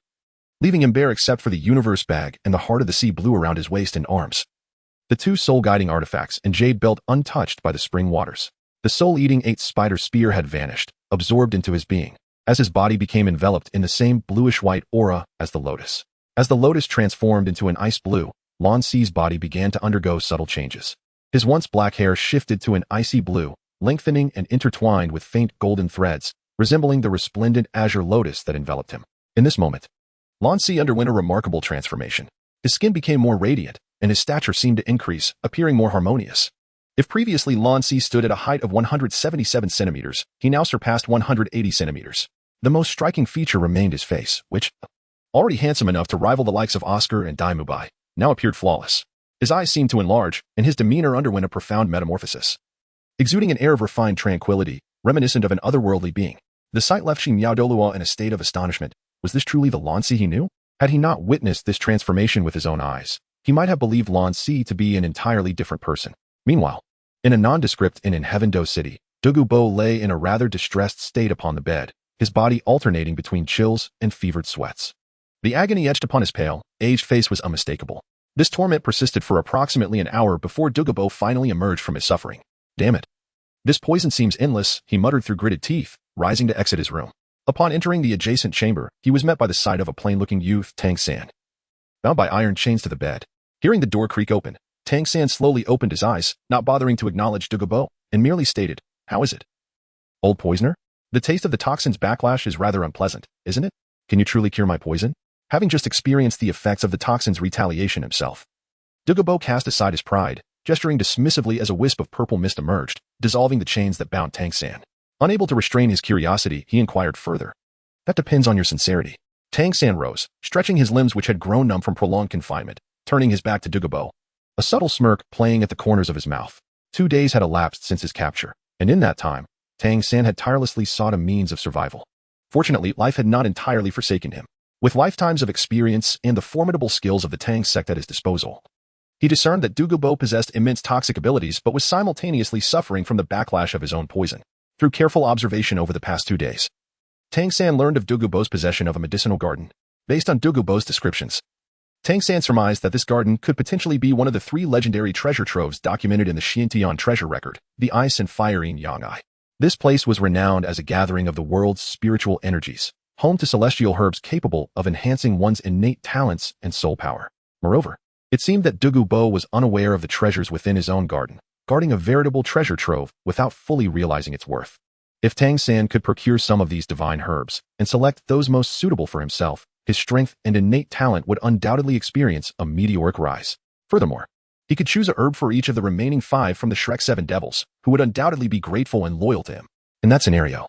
leaving him bare except for the universe bag and the heart of the sea blue around his waist and arms. The two soul-guiding artifacts and jade belt untouched by the spring waters. The soul-eating eight-spider spear had vanished, absorbed into his being, as his body became enveloped in the same bluish-white aura as the lotus. As the lotus transformed into an ice blue, Lan Si's body began to undergo subtle changes. His once black hair shifted to an icy blue, lengthening and intertwined with faint golden threads, resembling the resplendent azure lotus that enveloped him. In this moment, Lan Si underwent a remarkable transformation. His skin became more radiant, and his stature seemed to increase, appearing more harmonious. If previously Lan Si stood at a height of 177 centimeters, he now surpassed 180 centimeters. The most striking feature remained his face, which, already handsome enough to rival the likes of Oscar and Daim Mubai, now appeared flawless. His eyes seemed to enlarge, and his demeanor underwent a profound metamorphosis. Exuding an air of refined tranquility, reminiscent of an otherworldly being, the sight left Douluo in a state of astonishment. Was this truly the Lan Si he knew? Had he not witnessed this transformation with his own eyes, he might have believed Lan Si to be an entirely different person. Meanwhile, in a nondescript inn in Heaven-Do City, Dugu Bo lay in a rather distressed state upon the bed, his body alternating between chills and fevered sweats. The agony etched upon his pale, aged face was unmistakable. This torment persisted for approximately an hour before Dugu Bo finally emerged from his suffering. Damn it. This poison seems endless, he muttered through gritted teeth, rising to exit his room. Upon entering the adjacent chamber, he was met by the sight of a plain-looking youth, Tang San, bound by iron chains to the bed. Hearing the door creak open, Tang San slowly opened his eyes, not bothering to acknowledge Dugu Bo, and merely stated, "How is it? Old poisoner? The taste of the toxin's backlash is rather unpleasant, isn't it? Can you truly cure my poison?" Having just experienced the effects of the toxin's retaliation himself, Dugu Bo cast aside his pride, gesturing dismissively as a wisp of purple mist emerged, dissolving the chains that bound Tang San. Unable to restrain his curiosity, he inquired further. "That depends on your sincerity." Tang San rose, stretching his limbs which had grown numb from prolonged confinement, turning his back to Dugu Bo, a subtle smirk playing at the corners of his mouth. 2 days had elapsed since his capture, and in that time, Tang San had tirelessly sought a means of survival. Fortunately, life had not entirely forsaken him. With lifetimes of experience and the formidable skills of the Tang Sect at his disposal, he discerned that Dugu Bo possessed immense toxic abilities but was simultaneously suffering from the backlash of his own poison. Through careful observation over the past 2 days, Tang San learned of Dugu Bo's possession of a medicinal garden. Based on Dugu Bo's descriptions, Tang San surmised that this garden could potentially be one of the 3 legendary treasure troves documented in the Xian treasure record, the Ice and Fire Yang Eye. This place was renowned as a gathering of the world's spiritual energies, home to celestial herbs capable of enhancing one's innate talents and soul power. Moreover, it seemed that Dugu Bo was unaware of the treasures within his own garden, guarding a veritable treasure trove without fully realizing its worth. If Tang San could procure some of these divine herbs and select those most suitable for himself, his strength and innate talent would undoubtedly experience a meteoric rise. Furthermore, he could choose a herb for each of the remaining 5 from the Shrek 7 devils, who would undoubtedly be grateful and loyal to him. In that scenario,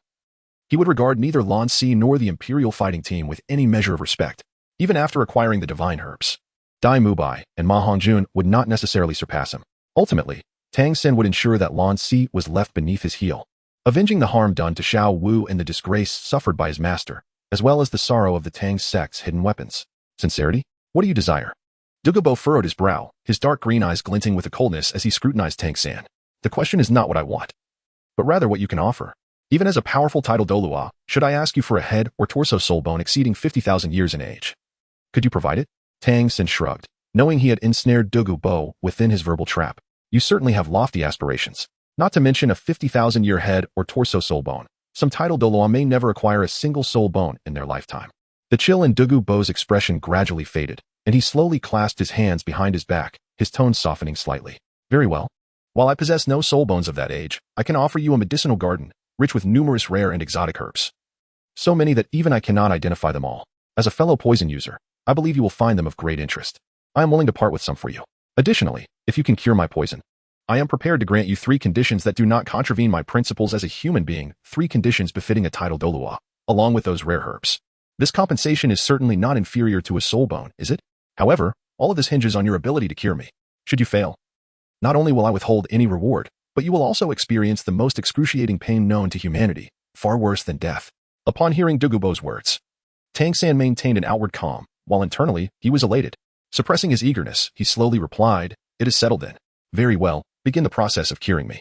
he would regard neither Lan Si nor the Imperial fighting team with any measure of respect, even after acquiring the divine herbs. Daim Mubai and Ma Hongjun would not necessarily surpass him. Ultimately, Tang San would ensure that Lan Si was left beneath his heel, avenging the harm done to Xiao Wu and the disgrace suffered by his master, as well as the sorrow of the Tang Sect's hidden weapons. Sincerity? What do you desire? Dugu Bo furrowed his brow, his dark green eyes glinting with a coldness as he scrutinized Tang San. The question is not what I want, but rather what you can offer. Even as a powerful title Douluo, should I ask you for a head or torso soul bone exceeding 50,000 years in age? Could you provide it? Tang San shrugged, knowing he had ensnared Dugu Bo within his verbal trap. You certainly have lofty aspirations, not to mention a 50,000-year head or torso soul bone. Some title Douluo may never acquire a single soul bone in their lifetime. The chill in Dugu Bo's expression gradually faded, and he slowly clasped his hands behind his back, his tone softening slightly. Very well. While I possess no soul bones of that age, I can offer you a medicinal garden, rich with numerous rare and exotic herbs. So many that even I cannot identify them all. As a fellow poison user, I believe you will find them of great interest. I am willing to part with some for you. Additionally, if you can cure my poison, I am prepared to grant you 3 conditions that do not contravene my principles as a human being, 3 conditions befitting a title Douluo, along with those rare herbs. This compensation is certainly not inferior to a soul bone, is it? However, all of this hinges on your ability to cure me. Should you fail, not only will I withhold any reward, but you will also experience the most excruciating pain known to humanity. far worse than death. Upon hearing Dugu Bo's words, Tang San maintained an outward calm, while internally, he was elated. Suppressing his eagerness, he slowly replied, "It is settled then. Very well, begin the process of curing me."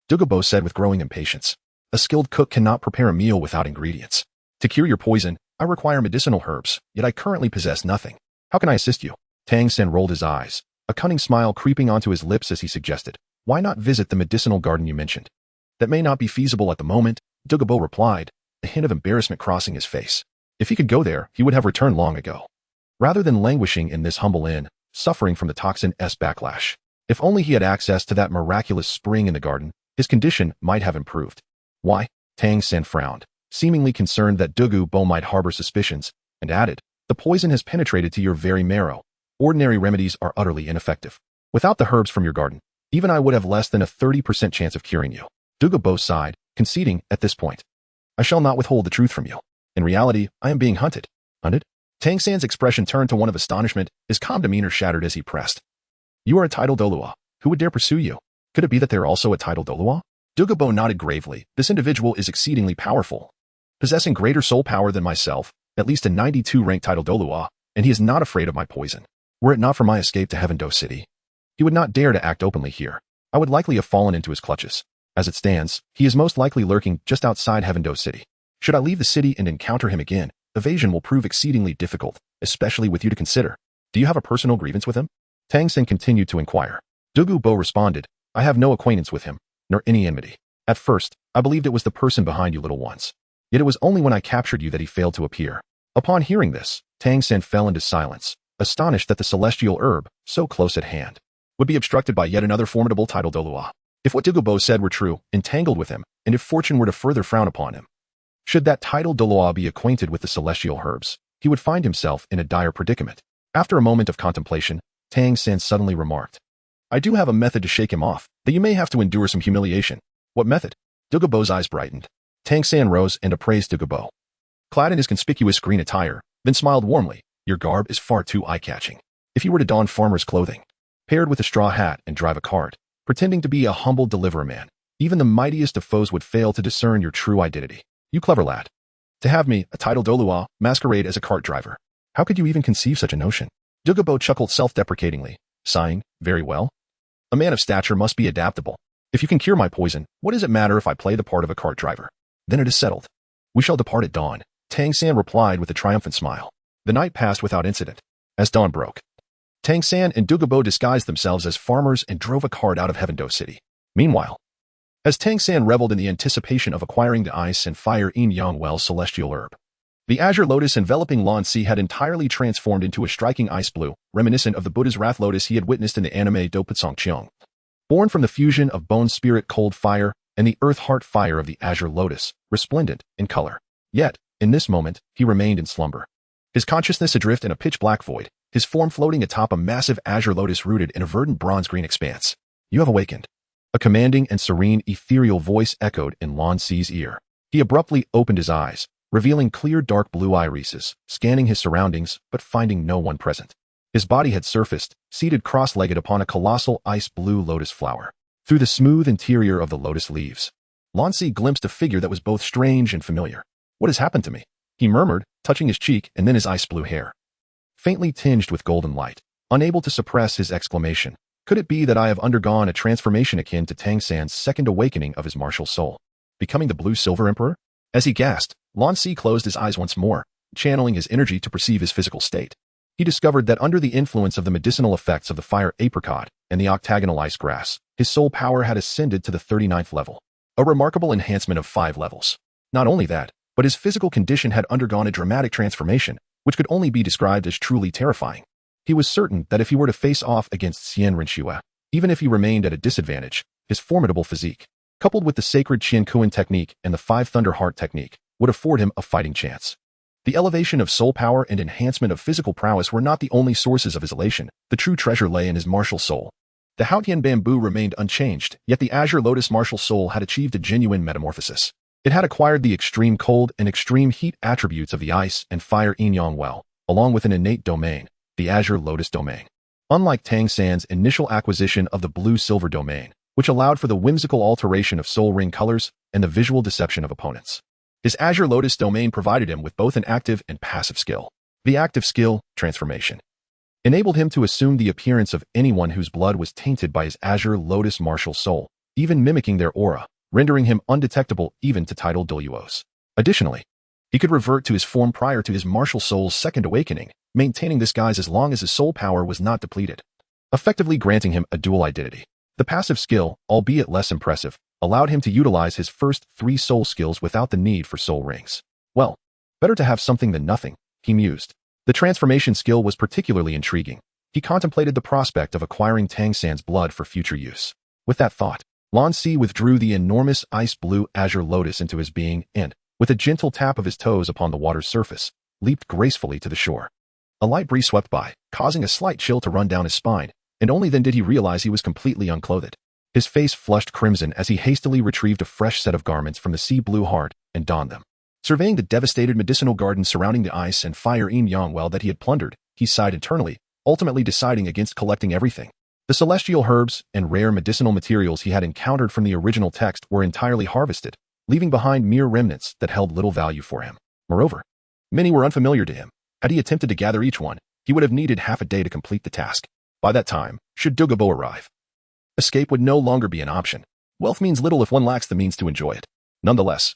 Dugu Bo said with growing impatience, "A skilled cook cannot prepare a meal without ingredients. To cure your poison, I require medicinal herbs, yet I currently possess nothing. How can I assist you?" Tang San rolled his eyes, a cunning smile creeping onto his lips as he suggested, "Why not visit the medicinal garden you mentioned?" "That may not be feasible at the moment," Dugu Bo replied, a hint of embarrassment crossing his face. If he could go there, he would have returned long ago. Rather than languishing in this humble inn, suffering from the toxin-s backlash. If only he had access to that miraculous spring in the garden, his condition might have improved. "Why?" Tang San frowned, seemingly concerned that Dugu Bo might harbor suspicions, and added, "The poison has penetrated to your very marrow. Ordinary remedies are utterly ineffective. Without the herbs from your garden, even I would have less than a 30% chance of curing you." Dugu Bo sighed, conceding at this point, "I shall not withhold the truth from you. In reality, I am being hunted." "Hunted?" Tang San's expression turned to one of astonishment, his calm demeanor shattered as he pressed. "You are a titled Douluo. Who would dare pursue you? Could it be that they are also a titled Douluo?" Dugu Bo nodded gravely. "This individual is exceedingly powerful, possessing greater soul power than myself, at least a 92-rank titled Douluo, and he is not afraid of my poison. Were it not for my escape to Heaven Do City, he would not dare to act openly here. I would likely have fallen into his clutches. As it stands, he is most likely lurking just outside Heaven Do City. Should I leave the city and encounter him again, evasion will prove exceedingly difficult, especially with you to consider. Do you have a personal grievance with him?" Tang San continued to inquire. Dugu Bo responded, "I have no acquaintance with him, nor any enmity. At first, I believed it was the person behind you little ones. Yet it was only when I captured you that he failed to appear." Upon hearing this, Tang San fell into silence, astonished that the celestial herb, so close at hand, would be obstructed by yet another formidable titled Douluo. If what Dugu Bo said were true, entangled with him, and if fortune were to further frown upon him, should that titled Douluo be acquainted with the celestial herbs, he would find himself in a dire predicament. After a moment of contemplation, Tang San suddenly remarked, "I do have a method to shake him off, that you may have to endure some humiliation." "What method?" Dugu Bo's eyes brightened. Tang San rose and appraised Dugu Bo. Clad in his conspicuous green attire, then smiled warmly, "Your garb is far too eye-catching. If you were to don farmer's clothing, paired with a straw hat and drive a cart, pretending to be a humble deliverer man, even the mightiest of foes would fail to discern your true identity. You clever lad. To have me, a titled Douluo, masquerade as a cart driver. How could you even conceive such a notion?" Dugu Bo chuckled self-deprecatingly, sighing, "Very well. A man of stature must be adaptable. If you can cure my poison, what does it matter if I play the part of a cart driver? Then it is settled. We shall depart at dawn," Tang San replied with a triumphant smile. The night passed without incident. As dawn broke, Tang San and Dugu Bo disguised themselves as farmers and drove a cart out of Heaven Do City. Meanwhile, as Tang San reveled in the anticipation of acquiring the ice and fire yin-yang well celestial herb, the azure lotus enveloping Lan Si had entirely transformed into a striking ice blue, reminiscent of the Buddha's wrath lotus he had witnessed in the anime Do Qiang. Born from the fusion of bone spirit cold fire and the earth heart fire of the azure lotus, resplendent in color. Yet, in this moment, he remained in slumber. His consciousness adrift in a pitch-black void, his form floating atop a massive azure lotus rooted in a verdant bronze-green expanse. "You have awakened." A commanding and serene ethereal voice echoed in Lan Si's ear. He abruptly opened his eyes, revealing clear dark blue irises, scanning his surroundings but finding no one present. His body had surfaced, seated cross-legged upon a colossal ice-blue lotus flower. Through the smooth interior of the lotus leaves, Lan Si glimpsed a figure that was both strange and familiar. "What has happened to me?" he murmured, touching his cheek and then his ice-blue hair, faintly tinged with golden light. Unable to suppress his exclamation, "Could it be that I have undergone a transformation akin to Tang San's second awakening of his martial soul, becoming the Blue-Silver Emperor?" As he gasped, Lan Si closed his eyes once more, channeling his energy to perceive his physical state. He discovered that under the influence of the medicinal effects of the fire apricot and the octagonal ice grass, his soul power had ascended to the 39th level, a remarkable enhancement of 5 levels. Not only that, but his physical condition had undergone a dramatic transformation, which could only be described as truly terrifying. He was certain that if he were to face off against Xian Renu, even if he remained at a disadvantage, his formidable physique, coupled with the sacred Qian technique and the 5 Thunder Heart technique, would afford him a fighting chance. The elevation of soul power and enhancement of physical prowess were not the only sources of his elation. The true treasure lay in his martial soul. The Haotian bamboo remained unchanged, yet the azure lotus martial soul had achieved a genuine metamorphosis. It had acquired the extreme cold and extreme heat attributes of the ice and fire yin-yang well, along with an innate domain, the azure lotus domain. Unlike Tang San's initial acquisition of the blue-silver domain, which allowed for the whimsical alteration of soul ring colors and the visual deception of opponents, His Azure Lotus domain provided him with both an active and passive skill. The active skill, transformation, enabled him to assume the appearance of anyone whose blood was tainted by his Azure Lotus martial soul, even mimicking their aura, rendering him undetectable even to titled Douluos. Additionally, he could revert to his form prior to his martial soul's second awakening, maintaining this guise as long as his soul power was not depleted, effectively granting him a dual identity. The passive skill, albeit less impressive, allowed him to utilize his first 3 soul skills without the need for soul rings. Well, better to have something than nothing, he mused. The transformation skill was particularly intriguing. He contemplated the prospect of acquiring Tang San's blood for future use. With that thought, Lan Si withdrew the enormous ice-blue Azure Lotus into his being and, with a gentle tap of his toes upon the water's surface, leaped gracefully to the shore. A light breeze swept by, causing a slight chill to run down his spine, and only then did he realize he was completely unclothed. His face flushed crimson as he hastily retrieved a fresh set of garments from the sea blue heart and donned them. Surveying the devastated medicinal garden surrounding the ice and fire yin-yang well that he had plundered, he sighed internally, ultimately deciding against collecting everything. The celestial herbs and rare medicinal materials he had encountered from the original text were entirely harvested, leaving behind mere remnants that held little value for him. Moreover, many were unfamiliar to him. Had he attempted to gather each one, he would have needed half a day to complete the task. By that time, should Dugu Bo arrive, escape would no longer be an option. Wealth means little if one lacks the means to enjoy it. Nonetheless,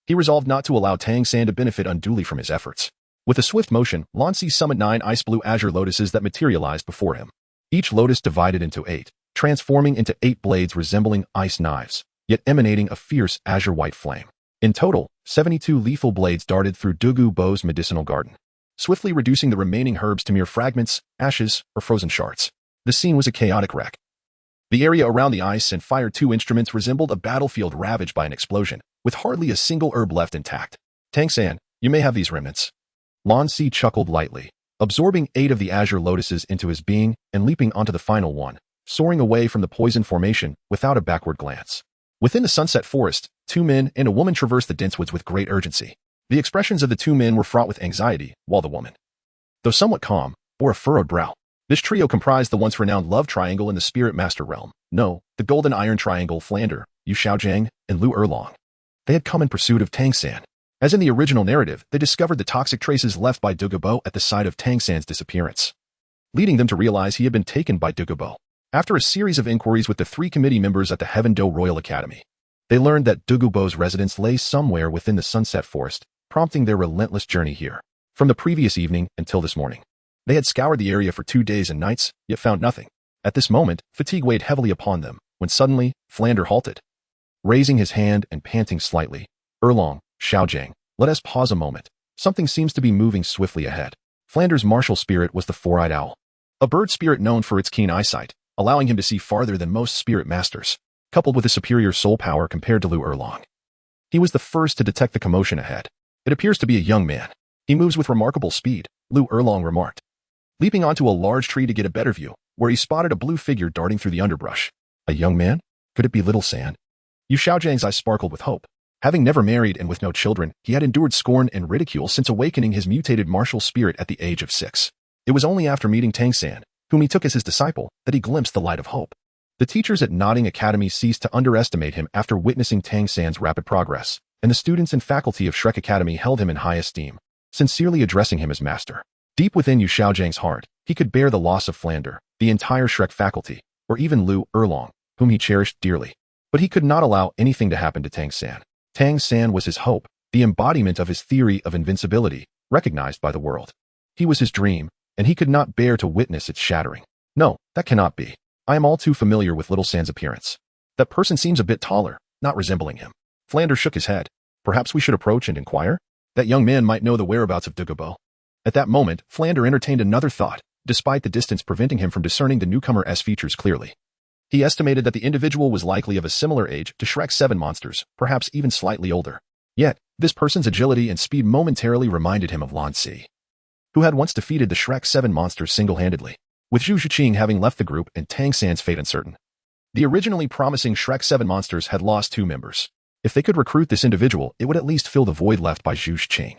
he resolved not to allow Tang San to benefit unduly from his efforts. With a swift motion, Lan Si summoned 9 ice-blue azure lotuses that materialized before him. Each lotus divided into 8, transforming into 8 blades resembling ice knives, yet emanating a fierce azure-white flame. In total, 72 lethal blades darted through Dugu Bo's medicinal garden, swiftly reducing the remaining herbs to mere fragments, ashes, or frozen shards. The scene was a chaotic wreck. The area around the ice and fire 2 instruments resembled a battlefield ravaged by an explosion, with hardly a single herb left intact. Tang San, you may have these remnants. Lan Si chuckled lightly, absorbing 8 of the azure lotuses into his being and leaping onto the final one, soaring away from the poison formation without a backward glance. Within the sunset forest, 2 men and a woman traversed the dense woods with great urgency. The expressions of the 2 men were fraught with anxiety, while the woman, though somewhat calm, bore a furrowed brow. This trio comprised the once renowned love triangle in the Spirit Master realm. No, the golden iron triangle Flander, Yu Xiaojang, and Lu Erlong. They had come in pursuit of Tang San. As in the original narrative, they discovered the toxic traces left by Dugu Bo at the site of Tang San's disappearance, leading them to realize he had been taken by Dugu Bo. After a series of inquiries with the 3 committee members at the Heaven Do Royal Academy, they learned that Dugu Bo's residence lay somewhere within the Sunset Forest, prompting their relentless journey here. From the previous evening until this morning, they had scoured the area for 2 days and nights, yet found nothing. At this moment, fatigue weighed heavily upon them, when suddenly, Flander halted. Raising his hand and panting slightly, Erlong, Xiaojang, let us pause a moment. Something seems to be moving swiftly ahead. Flander's martial spirit was the four-eyed owl, a bird spirit known for its keen eyesight, allowing him to see farther than most spirit masters, coupled with a superior soul power compared to Lu Erlong. He was the first to detect the commotion ahead. It appears to be a young man. He moves with remarkable speed, Lu Erlong remarked, leaping onto a large tree to get a better view, where he spotted a blue figure darting through the underbrush. A young man? Could it be Little San? Yu Xiaojang's eyes sparkled with hope. Having never married and with no children, he had endured scorn and ridicule since awakening his mutated martial spirit at the age of 6. It was only after meeting Tang San, whom he took as his disciple, that he glimpsed the light of hope. The teachers at Nodding Academy ceased to underestimate him after witnessing Tang San's rapid progress, and the students and faculty of Shrek Academy held him in high esteem, sincerely addressing him as master. Deep within Yu Xiaojang's heart, he could bear the loss of Flander, the entire Shrek faculty, or even Lu Erlong, whom he cherished dearly. But he could not allow anything to happen to Tang San. Tang San was his hope, the embodiment of his theory of invincibility, recognized by the world. He was his dream, and he could not bear to witness its shattering. No, that cannot be. I am all too familiar with Little San's appearance. That person seems a bit taller, not resembling him. Flander shook his head. Perhaps we should approach and inquire? That young man might know the whereabouts of Dugu Bo. At that moment, Flander entertained another thought, despite the distance preventing him from discerning the newcomer's features clearly. He estimated that the individual was likely of a similar age to Shrek's 7 monsters, perhaps even slightly older. Yet, this person's agility and speed momentarily reminded him of Lan Si, who had once defeated the Shrek 7 monsters single-handedly, with Zhu Qing having left the group and Tang San's fate uncertain. The originally promising Shrek 7 monsters had lost 2 members. If they could recruit this individual, it would at least fill the void left by Zhu Qing,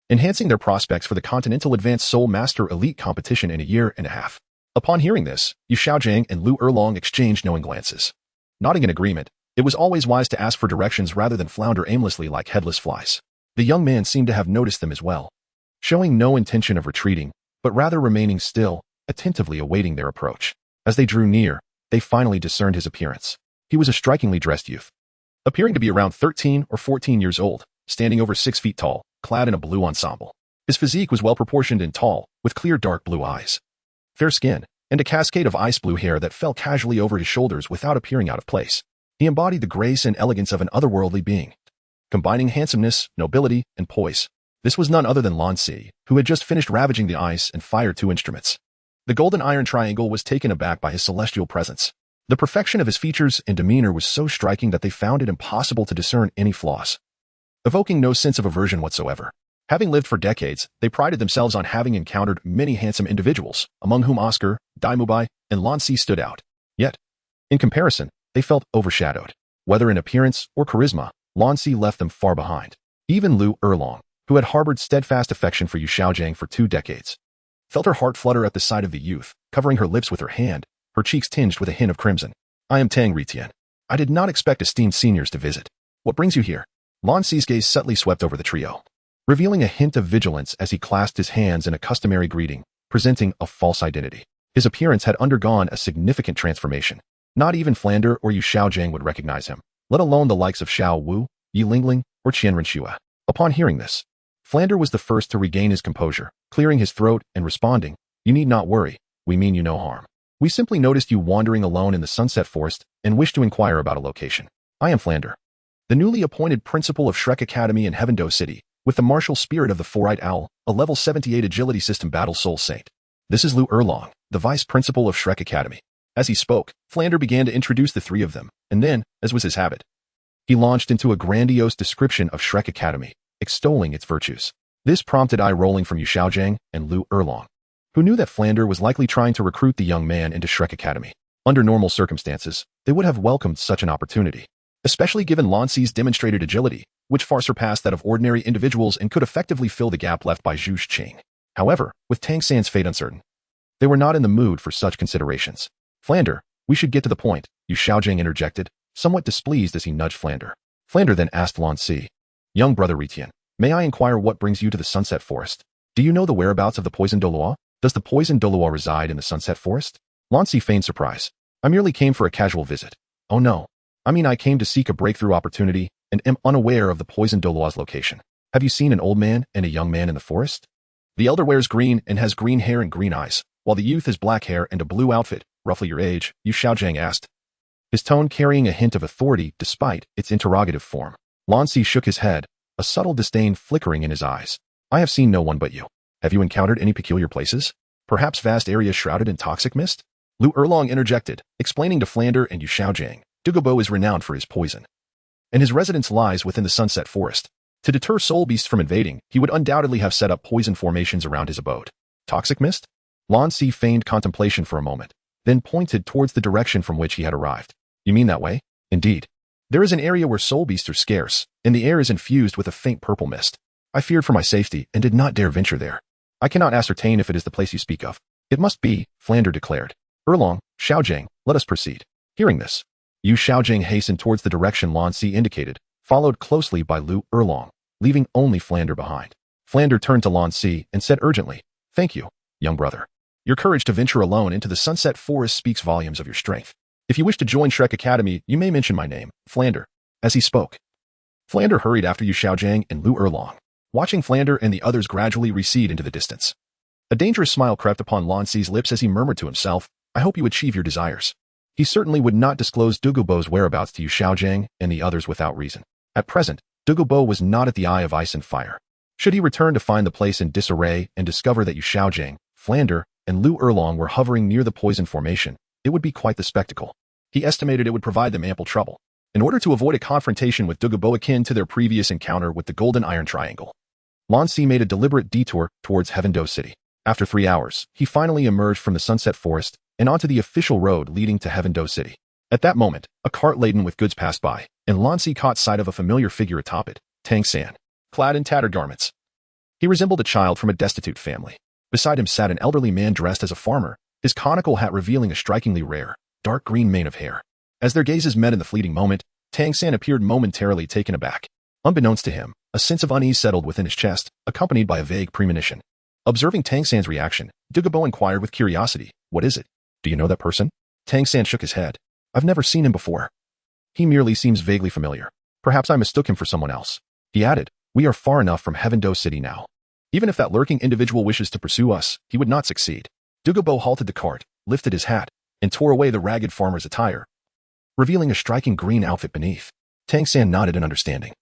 enhancing their prospects for the Continental Advanced Soul Master Elite competition in a year and a half. Upon hearing this, Yu Xiaojang and Lu Erlong exchanged knowing glances. Nodding in agreement, it was always wise to ask for directions rather than flounder aimlessly like headless flies. The young man seemed to have noticed them as well, showing no intention of retreating, but rather remaining still, attentively awaiting their approach. As they drew near, they finally discerned his appearance. He was a strikingly dressed youth, appearing to be around 13 or 14 years old, standing over 6 feet tall, clad in a blue ensemble. His physique was well-proportioned and tall, with clear dark blue eyes, fair skin, and a cascade of ice blue hair that fell casually over his shoulders without appearing out of place. He embodied the grace and elegance of an otherworldly being, combining handsomeness, nobility, and poise. This was none other than Lan Si, who had just finished ravaging the ice and fired 2 instruments. The golden iron triangle was taken aback by his celestial presence. The perfection of his features and demeanor was so striking that they found it impossible to discern any flaws, evoking no sense of aversion whatsoever. Having lived for decades, they prided themselves on having encountered many handsome individuals, among whom Oscar, Daim Mubai, and Lan Si stood out. Yet, in comparison, they felt overshadowed. Whether in appearance or charisma, Lan Si left them far behind. Even Lu Erlong, who had harbored steadfast affection for Yu Xiaojiang for 2 decades, felt her heart flutter at the sight of the youth, covering her lips with her hand, her cheeks tinged with a hint of crimson. I am Tang Retian. I did not expect esteemed seniors to visit. What brings you here? Lan Si's gaze subtly swept over the trio, revealing a hint of vigilance as he clasped his hands in a customary greeting, presenting a false identity. His appearance had undergone a significant transformation. Not even Flander or Yu Xiaojiang would recognize him, let alone the likes of Xiao Wu, Yi Lingling, or Qian Renu. Upon hearing this, Flander was the first to regain his composure, clearing his throat and responding, "You need not worry, we mean you no harm. We simply noticed you wandering alone in the Sunset Forest and wish to inquire about a location. I am Flander, the newly appointed principal of Shrek Academy in Heavendoe City, with the martial spirit of the Four-Eyed Owl, a level 78 agility system battle soul saint. This is Lu Erlong, the vice principal of Shrek Academy." As he spoke, Flander began to introduce the 3 of them, and then, as was his habit, he launched into a grandiose description of Shrek Academy, extolling its virtues. This prompted eye-rolling from Yu Xiaojiang and Lu Erlong, who knew that Flander was likely trying to recruit the young man into Shrek Academy. Under normal circumstances, they would have welcomed such an opportunity, especially given Lan Si's demonstrated agility, which far surpassed that of ordinary individuals and could effectively fill the gap left by Zhu Qing. However, with Tang San's fate uncertain, they were not in the mood for such considerations. "Flander, we should get to the point," Yu Xiaojiang interjected, somewhat displeased as he nudged Flander. Flander then asked Lan Si, "Young brother Retian, may I inquire what brings you to the Sunset Forest? Do you know the whereabouts of the poison Douluo? Does the poison Douluo reside in the Sunset Forest?" Lan Si feigned surprise. "I merely came for a casual visit." "Oh no. I mean I came to seek a breakthrough opportunity and am unaware of the poison Douluo's location. Have you seen an old man and a young man in the forest?" "The elder wears green and has green hair and green eyes, while the youth has black hair and a blue outfit, roughly your age," Yu Xiaojiang asked, his tone carrying a hint of authority despite its interrogative form. Lan Si shook his head, a subtle disdain flickering in his eyes. "I have seen no one but you. Have you encountered any peculiar places? Perhaps vast areas shrouded in toxic mist?" Lu Erlong interjected, explaining to Flander and Yu Xiaojiang, "Dugu Bo is renowned for his poison, and his residence lies within the Sunset Forest. To deter soul beasts from invading, he would undoubtedly have set up poison formations around his abode." "Toxic mist?" Lan Si feigned contemplation for a moment, then pointed towards the direction from which he had arrived. "You mean that way?" "Indeed. There is an area where soul beasts are scarce, and the air is infused with a faint purple mist. I feared for my safety and did not dare venture there. I cannot ascertain if it is the place you speak of." "It must be," Flander declared. "Erlong, Xiaojiang, let us proceed." Hearing this, Yu Xiaojiang hastened towards the direction Lan Si indicated, followed closely by Lu Erlong, leaving only Flander behind. Flander turned to Lan Si and said urgently, "Thank you, young brother. Your courage to venture alone into the Sunset Forest speaks volumes of your strength. If you wish to join Shrek Academy, you may mention my name, Flander." As he spoke, Flander hurried after Yu Xiaojiang and Lu Erlong, watching Flander and the others gradually recede into the distance. A dangerous smile crept upon Lan Si's lips as he murmured to himself, "I hope you achieve your desires." He certainly would not disclose Dugu Bo's whereabouts to Yu Xiaojiang and the others without reason. At present, Dugu Bo was not at the Eye of Ice and Fire. Should he return to find the place in disarray and discover that Yu Xiaojiang, Flander, and Lu Erlong were hovering near the poison formation, it would be quite the spectacle. He estimated it would provide them ample trouble. In order to avoid a confrontation with Dugu Bo akin to their previous encounter with the Golden Iron Triangle, Lan Si made a deliberate detour towards Heavendoe City. After 3 hours, he finally emerged from the Sunset Forest and onto the official road leading to Heavendoe City. At that moment, a cart laden with goods passed by, and Lan Si caught sight of a familiar figure atop it, Tang San, clad in tattered garments. He resembled a child from a destitute family. Beside him sat an elderly man dressed as a farmer, his conical hat revealing a strikingly rare, dark green mane of hair. As their gazes met in the fleeting moment, Tang San appeared momentarily taken aback. Unbeknownst to him, A sense of unease settled within his chest, accompanied by a vague premonition. Observing Tang San's reaction, Dugu Bo inquired with curiosity, "What is it? Do you know that person?" Tang San shook his head. "I've never seen him before. He merely seems vaguely familiar. Perhaps I mistook him for someone else." He added, "We are far enough from Heaven-Do City now. Even if that lurking individual wishes to pursue us, he would not succeed." Dugu Bo halted the cart, lifted his hat, and tore away the ragged farmer's attire, revealing a striking green outfit beneath. Tang San nodded in understanding,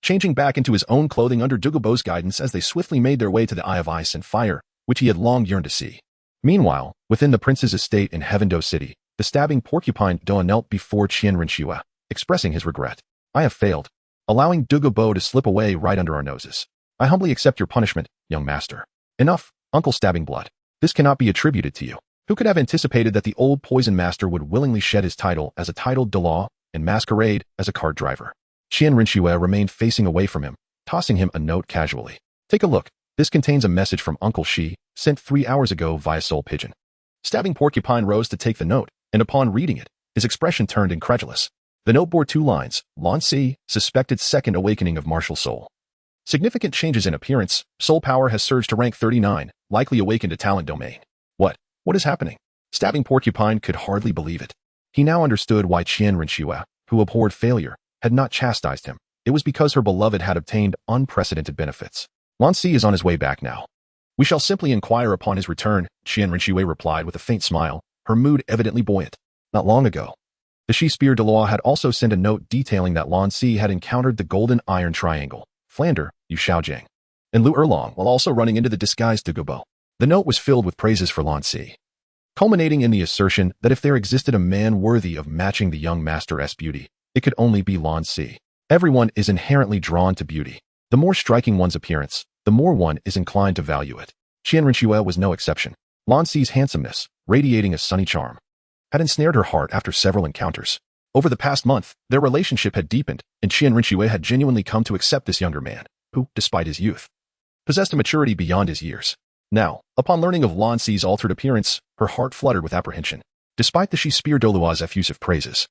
changing back into his own clothing under Dugu Bo's guidance as they swiftly made their way to the Eye of Ice and Fire, which he had long yearned to see. Meanwhile, within the prince's estate in Heaven-Do City, the stabbing porcupine Doa knelt before Xian Renu, expressing his regret. "I have failed, allowing Dugu Bo to slip away right under our noses. I humbly accept your punishment, young master." "Enough, Uncle Stabbing Blood. This cannot be attributed to you." Who could have anticipated that the old poison master would willingly shed his title as a titled Douluo and masquerade as a cart driver? Xian Renu remained facing away from him, tossing him a note casually. "Take a look. This contains a message from Uncle Shi, sent 3 hours ago via Soul Pigeon." Stabbing Porcupine rose to take the note, and upon reading it, his expression turned incredulous. The note bore 2 lines, "Lan Si, suspected second awakening of martial soul. Significant changes in appearance, soul power has surged to rank 39, likely awakened to talent domain." What is happening? Stabbing Porcupine could hardly believe it. He now understood why Xian Renu, who abhorred failure, had not chastised him. It was because her beloved had obtained unprecedented benefits. "Lan Si is on his way back now. We shall simply inquire upon his return," Xian Renu replied with a faint smile, her mood evidently buoyant. Not long ago, the Shi Spear Douluo had also sent a note detailing that Lan Si had encountered the Golden Iron Triangle, Flander, Yu Xiaojiang, and Lu Erlong while also running into the disguised Dugu Bo. The note was filled with praises for Lan Si, culminating in the assertion that if there existed a man worthy of matching the young master's beauty, it could only be Lan Si. Everyone is inherently drawn to beauty. The more striking one's appearance, the more one is inclined to value it. Xian Renu was no exception. Lan Si's handsomeness, radiating a sunny charm, had ensnared her heart after several encounters. Over the past month, their relationship had deepened, and Xian Renu had genuinely come to accept this younger man, who, despite his youth, possessed a maturity beyond his years. Now, upon learning of Lan Si's altered appearance, her heart fluttered with apprehension. Despite the Shi Spear Douluo's effusive praises,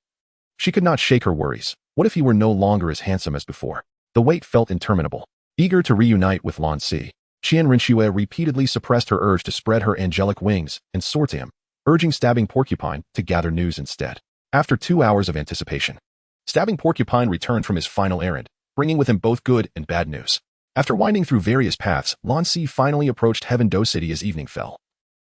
she could not shake her worries. What if he were no longer as handsome as before? The wait felt interminable. Eager to reunite with Lan Si, Xian Renu repeatedly suppressed her urge to spread her angelic wings and soar to him, urging Stabbing Porcupine to gather news instead. After 2 hours of anticipation, Stabbing Porcupine returned from his final errand, bringing with him both good and bad news. After winding through various paths, Lan Si finally approached Heaven-Do City as evening fell,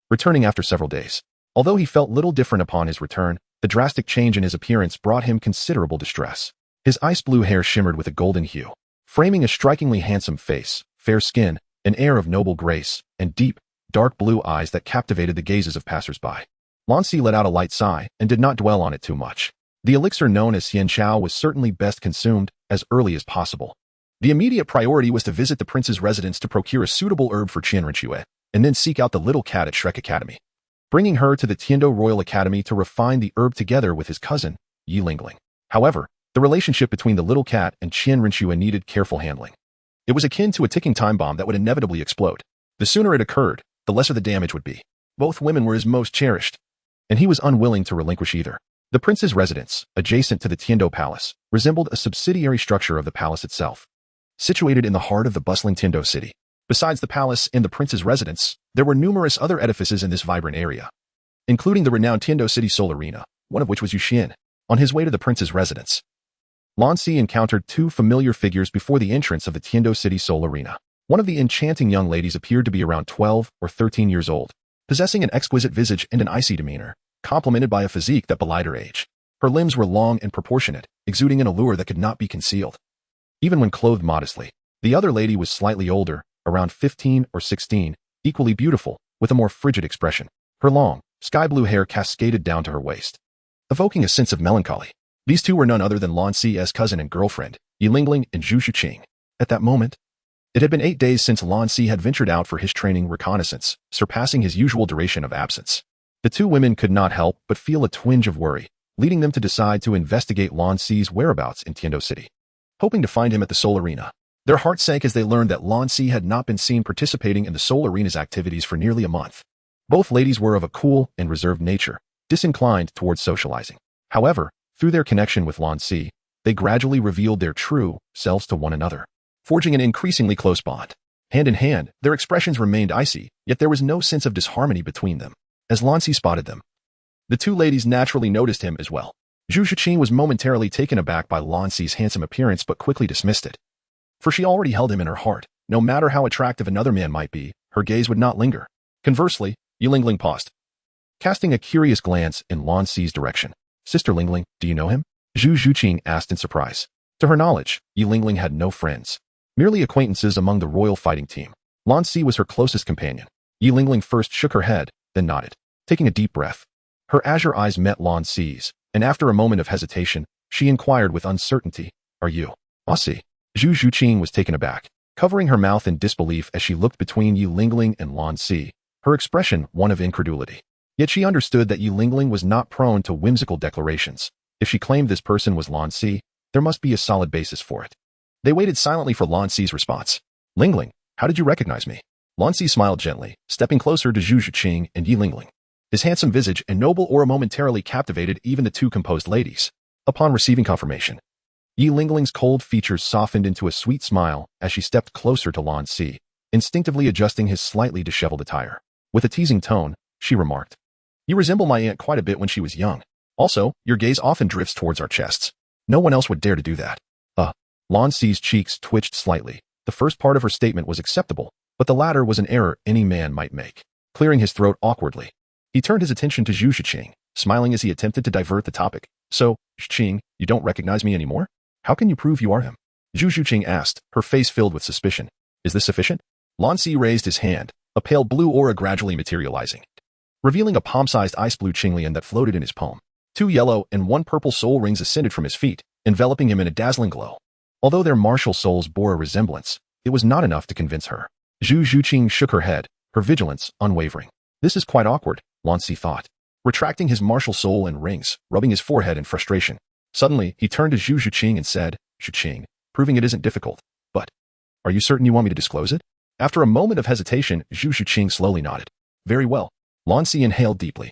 returning after several days. Although he felt little different upon his return, the drastic change in his appearance brought him considerable distress. His ice blue hair shimmered with a golden hue, framing a strikingly handsome face, fair skin, an air of noble grace, and deep, dark blue eyes that captivated the gazes of passers-by. Lan Si let out a light sigh and did not dwell on it too much. The elixir known as Xian Chao was certainly best consumed as early as possible. The immediate priority was to visit the prince's residence to procure a suitable herb for Xian Renu, and then seek out the little cat at Shrek Academy, bringing her to the Tiando Royal Academy to refine the herb together with his cousin, Yi Lingling. However, the relationship between the little cat and Xian Renu needed careful handling. It was akin to a ticking time bomb that would inevitably explode. The sooner it occurred, the lesser the damage would be. Both women were his most cherished, and he was unwilling to relinquish either. The prince's residence, adjacent to the Tiando Palace, resembled a subsidiary structure of the palace itself, situated in the heart of the bustling Tiando city. Besides the palace and the prince's residence, there were numerous other edifices in this vibrant area, including the renowned Tiando City Soul Arena, one of which was Yuxian. On his way to the prince's residence, Lan Si encountered 2 familiar figures before the entrance of the Tiando City Soul Arena. One of the enchanting young ladies appeared to be around 12 or 13 years old, possessing an exquisite visage and an icy demeanor, complemented by a physique that belied her age. Her limbs were long and proportionate, exuding an allure that could not be concealed, even when clothed modestly. The other lady was slightly older, around 15 or 16, equally beautiful, with a more frigid expression. Her long, sky-blue hair cascaded down to her waist, evoking a sense of melancholy. These 2 were none other than Lan Si's cousin and girlfriend, Yi Lingling and Zhu Qing. At that moment, it had been 8 days since Lan Si had ventured out for his training reconnaissance, surpassing his usual duration of absence. The 2 women could not help but feel a twinge of worry, leading them to decide to investigate Lan Si's whereabouts in Tiando City, hoping to find him at the Soul Arena. Their hearts sank as they learned that Lan Si had not been seen participating in the Soul Arena's activities for nearly a month. Both ladies were of a cool and reserved nature, disinclined towards socializing. However, through their connection with Lan Si, they gradually revealed their true selves to one another. forging an increasingly close bond. Hand in hand, their expressions remained icy, yet there was no sense of disharmony between them. As Lan Si spotted them, the two ladies naturally noticed him as well. Zhu Qing was momentarily taken aback by Lan Si's handsome appearance but quickly dismissed it. For she already held him in her heart. No matter how attractive another man might be, her gaze would not linger. Conversely, Yi Lingling paused, casting a curious glance in Lan Si's direction. Sister Lingling, do you know him? Zhu Qing asked in surprise. To her knowledge, Yi Lingling had no friends, merely acquaintances among the royal fighting team. Lan Si was her closest companion. Yi Lingling first shook her head, then nodded. Taking a deep breath, her azure eyes met Lan Si's, and after a moment of hesitation, she inquired with uncertainty, Are you Si? Zhu Qing was taken aback, covering her mouth in disbelief as she looked between Yi Lingling and Lan Si, her expression one of incredulity. Yet she understood that Yi Lingling was not prone to whimsical declarations. If she claimed this person was Lan Si, there must be a solid basis for it. They waited silently for Lan Si's response. Lingling, how did you recognize me? Lan Si smiled gently, stepping closer to Zhu Qing and Yi Lingling. His handsome visage and noble aura momentarily captivated even the two composed ladies. Upon receiving confirmation, Yi Lingling's cold features softened into a sweet smile as she stepped closer to Lan Si, instinctively adjusting his slightly disheveled attire. With a teasing tone, she remarked, You resemble my aunt quite a bit when she was young. Also, your gaze often drifts towards our chests. No one else would dare to do that. Lan Si's cheeks twitched slightly. The first part of her statement was acceptable, but the latter was an error any man might make. Clearing his throat awkwardly, he turned his attention to Zhu Qing, smiling as he attempted to divert the topic. So, Qing, you don't recognize me anymore? How can you prove you are him? Zhu Qing asked, her face filled with suspicion. Is this sufficient? Lan Si raised his hand, a pale blue aura gradually materializing, revealing a palm-sized ice blue Qinglian that floated in his palm. 2 yellow and 1 purple soul rings ascended from his feet, enveloping him in a dazzling glow. Although their martial souls bore a resemblance, it was not enough to convince her. Zhu Qing shook her head, her vigilance unwavering. This is quite awkward, Lan Si thought, retracting his martial soul and rings, rubbing his forehead in frustration. Suddenly, he turned to Zhu Qing and said, Qing, proving it isn't difficult, but are you certain you want me to disclose it? After a moment of hesitation, Zhu Qing slowly nodded. Very well. Lan Si inhaled deeply,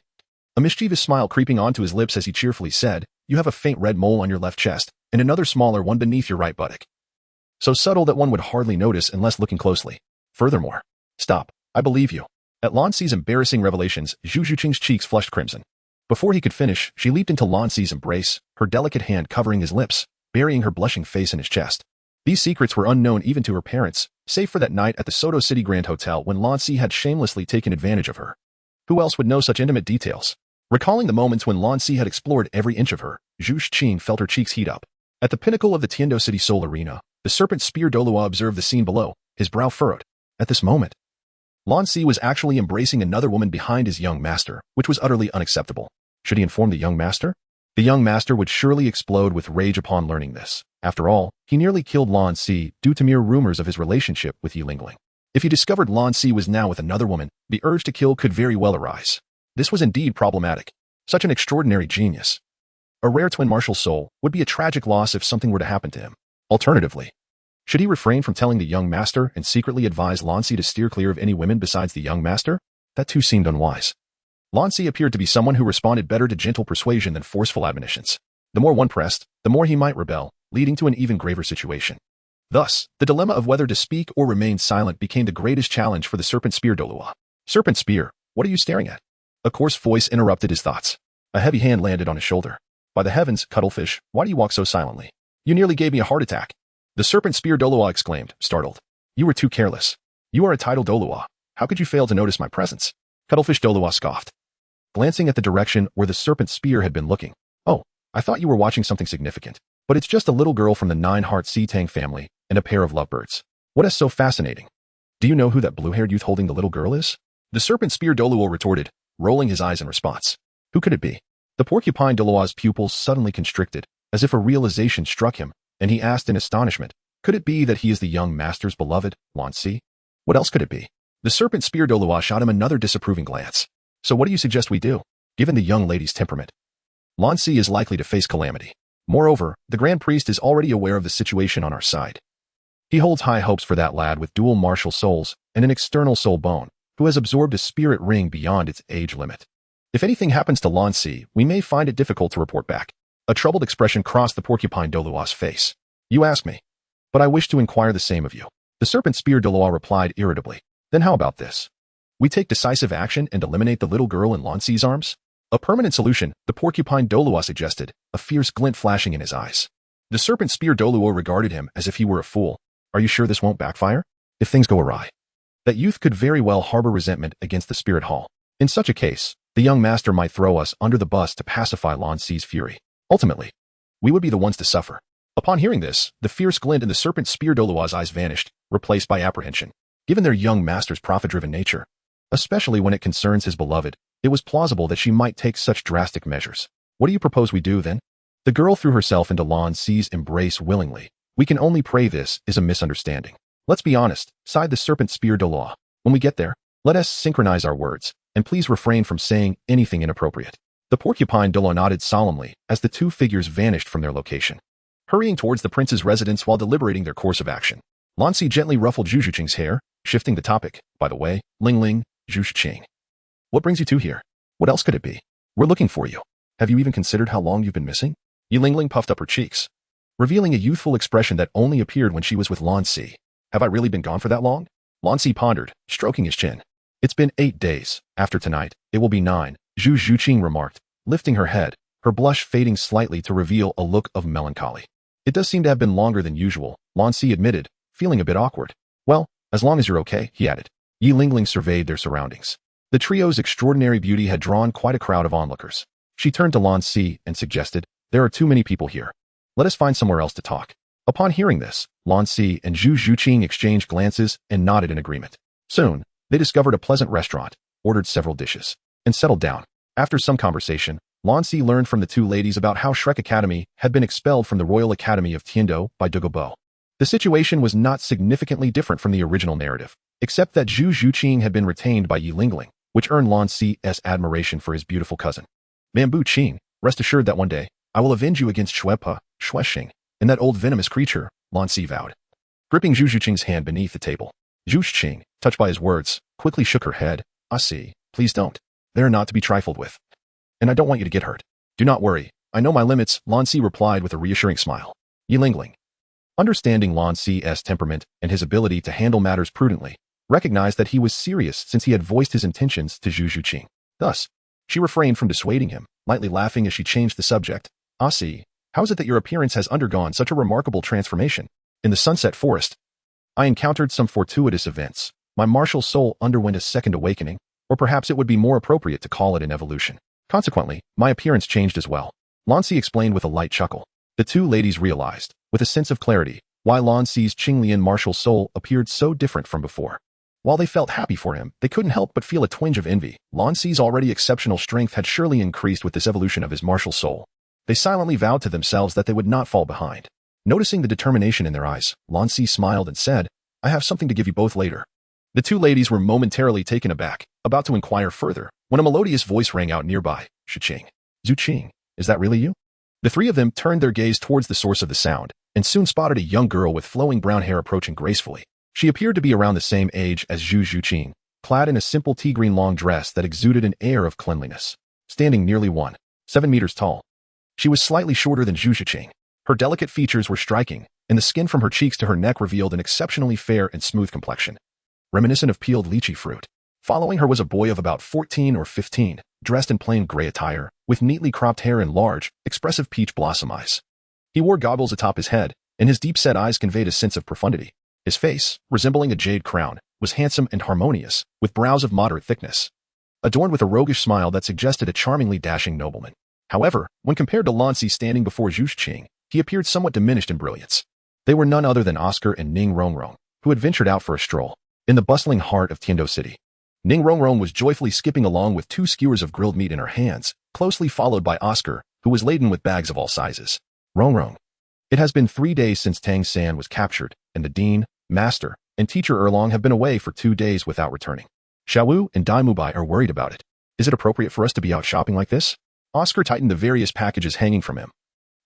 a mischievous smile creeping onto his lips as he cheerfully said, You have a faint red mole on your left chest, and another smaller one beneath your right buttock. So subtle that one would hardly notice unless looking closely. Furthermore, stop, I believe you. At Lan Si's embarrassing revelations, Zhu Qing's cheeks flushed crimson. Before he could finish, she leaped into Lan Si's embrace, her delicate hand covering his lips, burying her blushing face in his chest. These secrets were unknown even to her parents, save for that night at the Soto City Grand Hotel when Lan Si had shamelessly taken advantage of her. Who else would know such intimate details? Recalling the moments when Lan Si had explored every inch of her, Zhu Qing felt her cheeks heat up. At the pinnacle of the Tiando City Soul Arena, the serpent spear Douluo observed the scene below, his brow furrowed. At this moment, Lan Si was actually embracing another woman behind his young master, which was utterly unacceptable. Should he inform the young master? The young master would surely explode with rage upon learning this. After all, he nearly killed Lan Si due to mere rumors of his relationship with Yi Lingling. If he discovered Lan Si was now with another woman, the urge to kill could very well arise. This was indeed problematic. Such an extraordinary genius, a rare twin martial soul, would be a tragic loss if something were to happen to him. Alternatively, should he refrain from telling the young master and secretly advise Lan Si to steer clear of any women besides the young master? That too seemed unwise. Lan Si appeared to be someone who responded better to gentle persuasion than forceful admonitions. The more one pressed, the more he might rebel, leading to an even graver situation. Thus, the dilemma of whether to speak or remain silent became the greatest challenge for the Serpent Spear Douluo. Serpent Spear, what are you staring at? A coarse voice interrupted his thoughts. A heavy hand landed on his shoulder. By the heavens, Cuttlefish, why do you walk so silently? You nearly gave me a heart attack. The Serpent Spear Douluo exclaimed, startled. You were too careless. You are a titled Douluo. How could you fail to notice my presence? Cuttlefish Douluo scoffed, glancing at the direction where the Serpent Spear had been looking. Oh, I thought you were watching something significant. But it's just a little girl from the Nine-Heart Sea Tang family and a pair of lovebirds. What is so fascinating? Do you know who that blue-haired youth holding the little girl is? The Serpent Spear Douluo retorted, rolling his eyes in response. Who could it be? The porcupine Douluo's pupils suddenly constricted, as if a realization struck him, and he asked in astonishment, could it be that he is the young master's beloved, Lan Si? What else could it be? The Serpent Spear Douluo shot him another disapproving glance. So what do you suggest we do? Given the young lady's temperament, Lan Si is likely to face calamity. Moreover, the Grand Priest is already aware of the situation on our side. He holds high hopes for that lad with dual martial souls and an external soul bone, who has absorbed a spirit ring beyond its age limit. If anything happens to Lan Si, we may find it difficult to report back. A troubled expression crossed the porcupine Douluo's face. You ask me. But I wish to inquire the same of you. The serpent spear Douluo replied irritably. Then how about this? We take decisive action and eliminate the little girl in Lan Si's arms? A permanent solution, the porcupine Douluo suggested, a fierce glint flashing in his eyes. The serpent spear Douluo regarded him as if he were a fool. Are you sure this won't backfire? If things go awry. That youth could very well harbor resentment against the spirit hall. In such a case, the young master might throw us under the bus to pacify Lan Si's fury. Ultimately, we would be the ones to suffer. Upon hearing this, the fierce glint in the serpent spear Douluo's eyes vanished, replaced by apprehension. Given their young master's profit-driven nature, especially when it concerns his beloved, it was plausible that she might take such drastic measures. What do you propose we do, then? The girl threw herself into Lan Si's embrace willingly. We can only pray this is a misunderstanding. Let's be honest, sighed the serpent spear Douluo. When we get there, let us synchronize our words, and please refrain from saying anything inappropriate. The porcupine Douluo nodded solemnly as the two figures vanished from their location. Hurrying towards the prince's residence while deliberating their course of action, Lan Si gently ruffled Zhu Qing's hair, shifting the topic. By the way, Ling Ling, Zhu Qing. What brings you two here? What else could it be? We're looking for you. Have you even considered how long you've been missing? Ling Ling puffed up her cheeks, revealing a youthful expression that only appeared when she was with Lan Si. Have I really been gone for that long? Lan Si pondered, stroking his chin. It's been 8 days. After tonight, it will be 9, Zhu Qing remarked, lifting her head, her blush fading slightly to reveal a look of melancholy. It does seem to have been longer than usual, Lan Si admitted, feeling a bit awkward. Well, as long as you're okay, he added. Ling Ling surveyed their surroundings. The trio's extraordinary beauty had drawn quite a crowd of onlookers. She turned to Lan Si and suggested, there are too many people here. Let us find somewhere else to talk. Upon hearing this, Lan Si and Zhu Qing exchanged glances and nodded in agreement. Soon, they discovered a pleasant restaurant, ordered several dishes, and settled down. After some conversation, Lan Si learned from the two ladies about how Shrek Academy had been expelled from the Royal Academy of Tiandou by Dugu Bo. The situation was not significantly different from the original narrative, except that Zhu Qing had been retained by Ling Ling, which earned Lan Si's admiration for his beautiful cousin. Bamboo Qing, rest assured that one day, I will avenge you against Xuexing, and that old venomous creature, Lan Si vowed. Gripping Zhu Qing's hand beneath the table, Zhu Qing, touched by his words, quickly shook her head. I see, please don't. They are not to be trifled with. And I don't want you to get hurt. Do not worry, I know my limits, Lan Si replied with a reassuring smile. Ling Ling, understanding Lan Si's temperament and his ability to handle matters prudently, recognized that he was serious since he had voiced his intentions to Zhu Qing. Thus, she refrained from dissuading him, lightly laughing as she changed the subject. I see. How is it that your appearance has undergone such a remarkable transformation? In the Sunset Forest, I encountered some fortuitous events. My martial soul underwent a second awakening, or perhaps it would be more appropriate to call it an evolution. Consequently, my appearance changed as well. Lan Si explained with a light chuckle. The two ladies realized, with a sense of clarity, why Lan Si's Qinglian martial soul appeared so different from before. While they felt happy for him, they couldn't help but feel a twinge of envy. Lan Si's already exceptional strength had surely increased with this evolution of his martial soul. They silently vowed to themselves that they would not fall behind. Noticing the determination in their eyes, Lan Si smiled and said, I have something to give you both later. The two ladies were momentarily taken aback, about to inquire further, when a melodious voice rang out nearby. Zhu Qing, is that really you? The three of them turned their gaze towards the source of the sound, and soon spotted a young girl with flowing brown hair approaching gracefully. She appeared to be around the same age as Zhu Qing, clad in a simple tea-green long dress that exuded an air of cleanliness. Standing nearly 1.7 meters tall, she was slightly shorter than Zhu Qing. Her delicate features were striking, and the skin from her cheeks to her neck revealed an exceptionally fair and smooth complexion, reminiscent of peeled lychee fruit. Following her was a boy of about 14 or 15, dressed in plain gray attire, with neatly cropped hair and large, expressive peach blossom eyes. He wore goggles atop his head, and his deep-set eyes conveyed a sense of profundity. His face, resembling a jade crown, was handsome and harmonious, with brows of moderate thickness, adorned with a roguish smile that suggested a charmingly dashing nobleman. However, when compared to Lan Si standing before Zhu Qing, he appeared somewhat diminished in brilliance. They were none other than Oscar and Ning Rongrong, who had ventured out for a stroll in the bustling heart of Tiandou City. Ning Rongrong was joyfully skipping along with 2 skewers of grilled meat in her hands, closely followed by Oscar, who was laden with bags of all sizes. Rongrong. It has been 3 days since Tang San was captured, and the dean, master, and teacher Erlong have been away for 2 days without returning. Xiao Wu and Daim Mubai are worried about it. Is it appropriate for us to be out shopping like this? Oscar tightened the various packages hanging from him,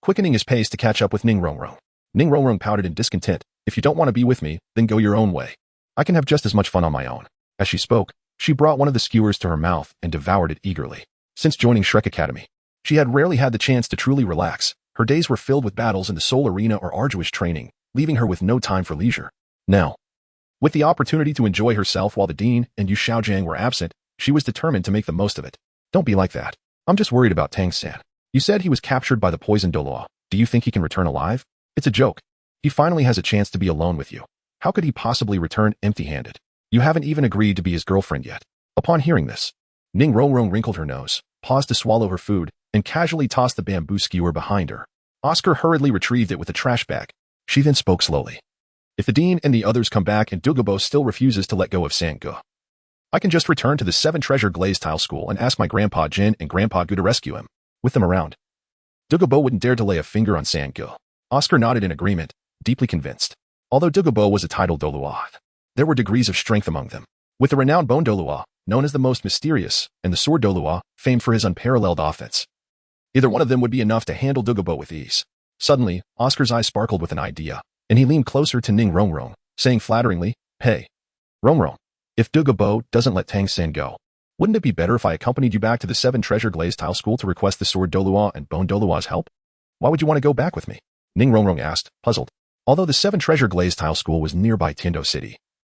quickening his pace to catch up with Ning Rongrong. Ning Rongrong pouted in discontent. If you don't want to be with me, then go your own way. I can have just as much fun on my own. As she spoke, she brought one of the skewers to her mouth and devoured it eagerly. Since joining Shrek Academy, she had rarely had the chance to truly relax. Her days were filled with battles in the soul arena or arduous training, leaving her with no time for leisure. Now, with the opportunity to enjoy herself while the dean and Yu Xiaojiang were absent, she was determined to make the most of it. Don't be like that. I'm just worried about Tang San. You said he was captured by the poisoned Douluo. Do you think he can return alive? It's a joke. He finally has a chance to be alone with you. How could he possibly return empty-handed? You haven't even agreed to be his girlfriend yet. Upon hearing this, Ning Rongrong wrinkled her nose, paused to swallow her food, and casually tossed the bamboo skewer behind her. Oscar hurriedly retrieved it with a trash bag. She then spoke slowly. If the dean and the others come back and Dugu Bo still refuses to let go of Sangu, I can just return to the 7 Treasure Glazed Tile School and ask my Grandpa Jin and Grandpa Gu to rescue him. With them around, Dugu Bo wouldn't dare to lay a finger on Sangu. Oscar nodded in agreement, deeply convinced. Although Dugu Bo was a titled Douluo, there were degrees of strength among them. With the renowned Bone Douluo, known as the most mysterious, and the Sword Douluo, famed for his unparalleled offense, either one of them would be enough to handle Dugu Bo with ease. Suddenly, Oscar's eyes sparkled with an idea, and he leaned closer to Ning Rongrong, saying flatteringly, "Hey, Rongrong, if Dugu Bo doesn't let Tang San go, wouldn't it be better if I accompanied you back to the 7 Treasure Glazed Tile School to request the Sword Douluo and Bone Douluo's help? Why would you want to go back with me?" Ning Rongrong asked, puzzled. Although the 7 Treasure Glazed Tile School was nearby Tindo City,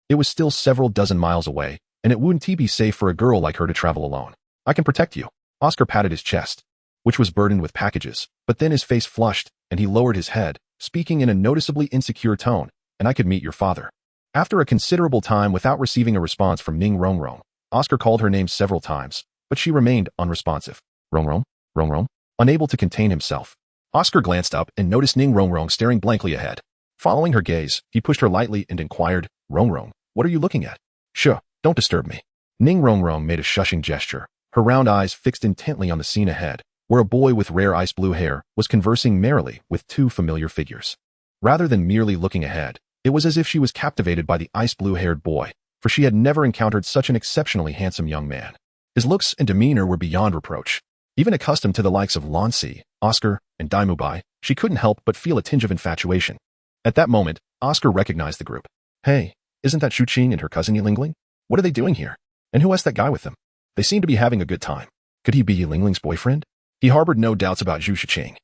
it was still several dozen miles away, and it wouldn't be safe for a girl like her to travel alone. "I can protect you." Oscar patted his chest, which was burdened with packages, but then his face flushed, and he lowered his head, speaking in a noticeably insecure tone, "And I could meet your father." After a considerable time without receiving a response from Ning Rongrong, Oscar called her name several times, but she remained unresponsive. Rongrong? Rongrong? Unable to contain himself, Oscar glanced up and noticed Ning Rongrong staring blankly ahead. Following her gaze, he pushed her lightly and inquired, "Rongrong, what are you looking at?" "Shuh, don't disturb me." Ning Rongrong made a shushing gesture, her round eyes fixed intently on the scene ahead, where a boy with rare ice blue hair was conversing merrily with 2 familiar figures. Rather than merely looking ahead, it was as if she was captivated by the ice blue-haired boy, for she had never encountered such an exceptionally handsome young man. His looks and demeanor were beyond reproach. Even accustomed to the likes of Lan Si, Oscar, and Daim Mubai, she couldn't help but feel a tinge of infatuation. At that moment, Oscar recognized the group. "Hey, isn't that Zhu Qing and her cousin Yilingling? What are they doing here? And who has that guy with them? They seem to be having a good time. Could he be Yilingling's boyfriend?" He harbored no doubts about Zhu Qing,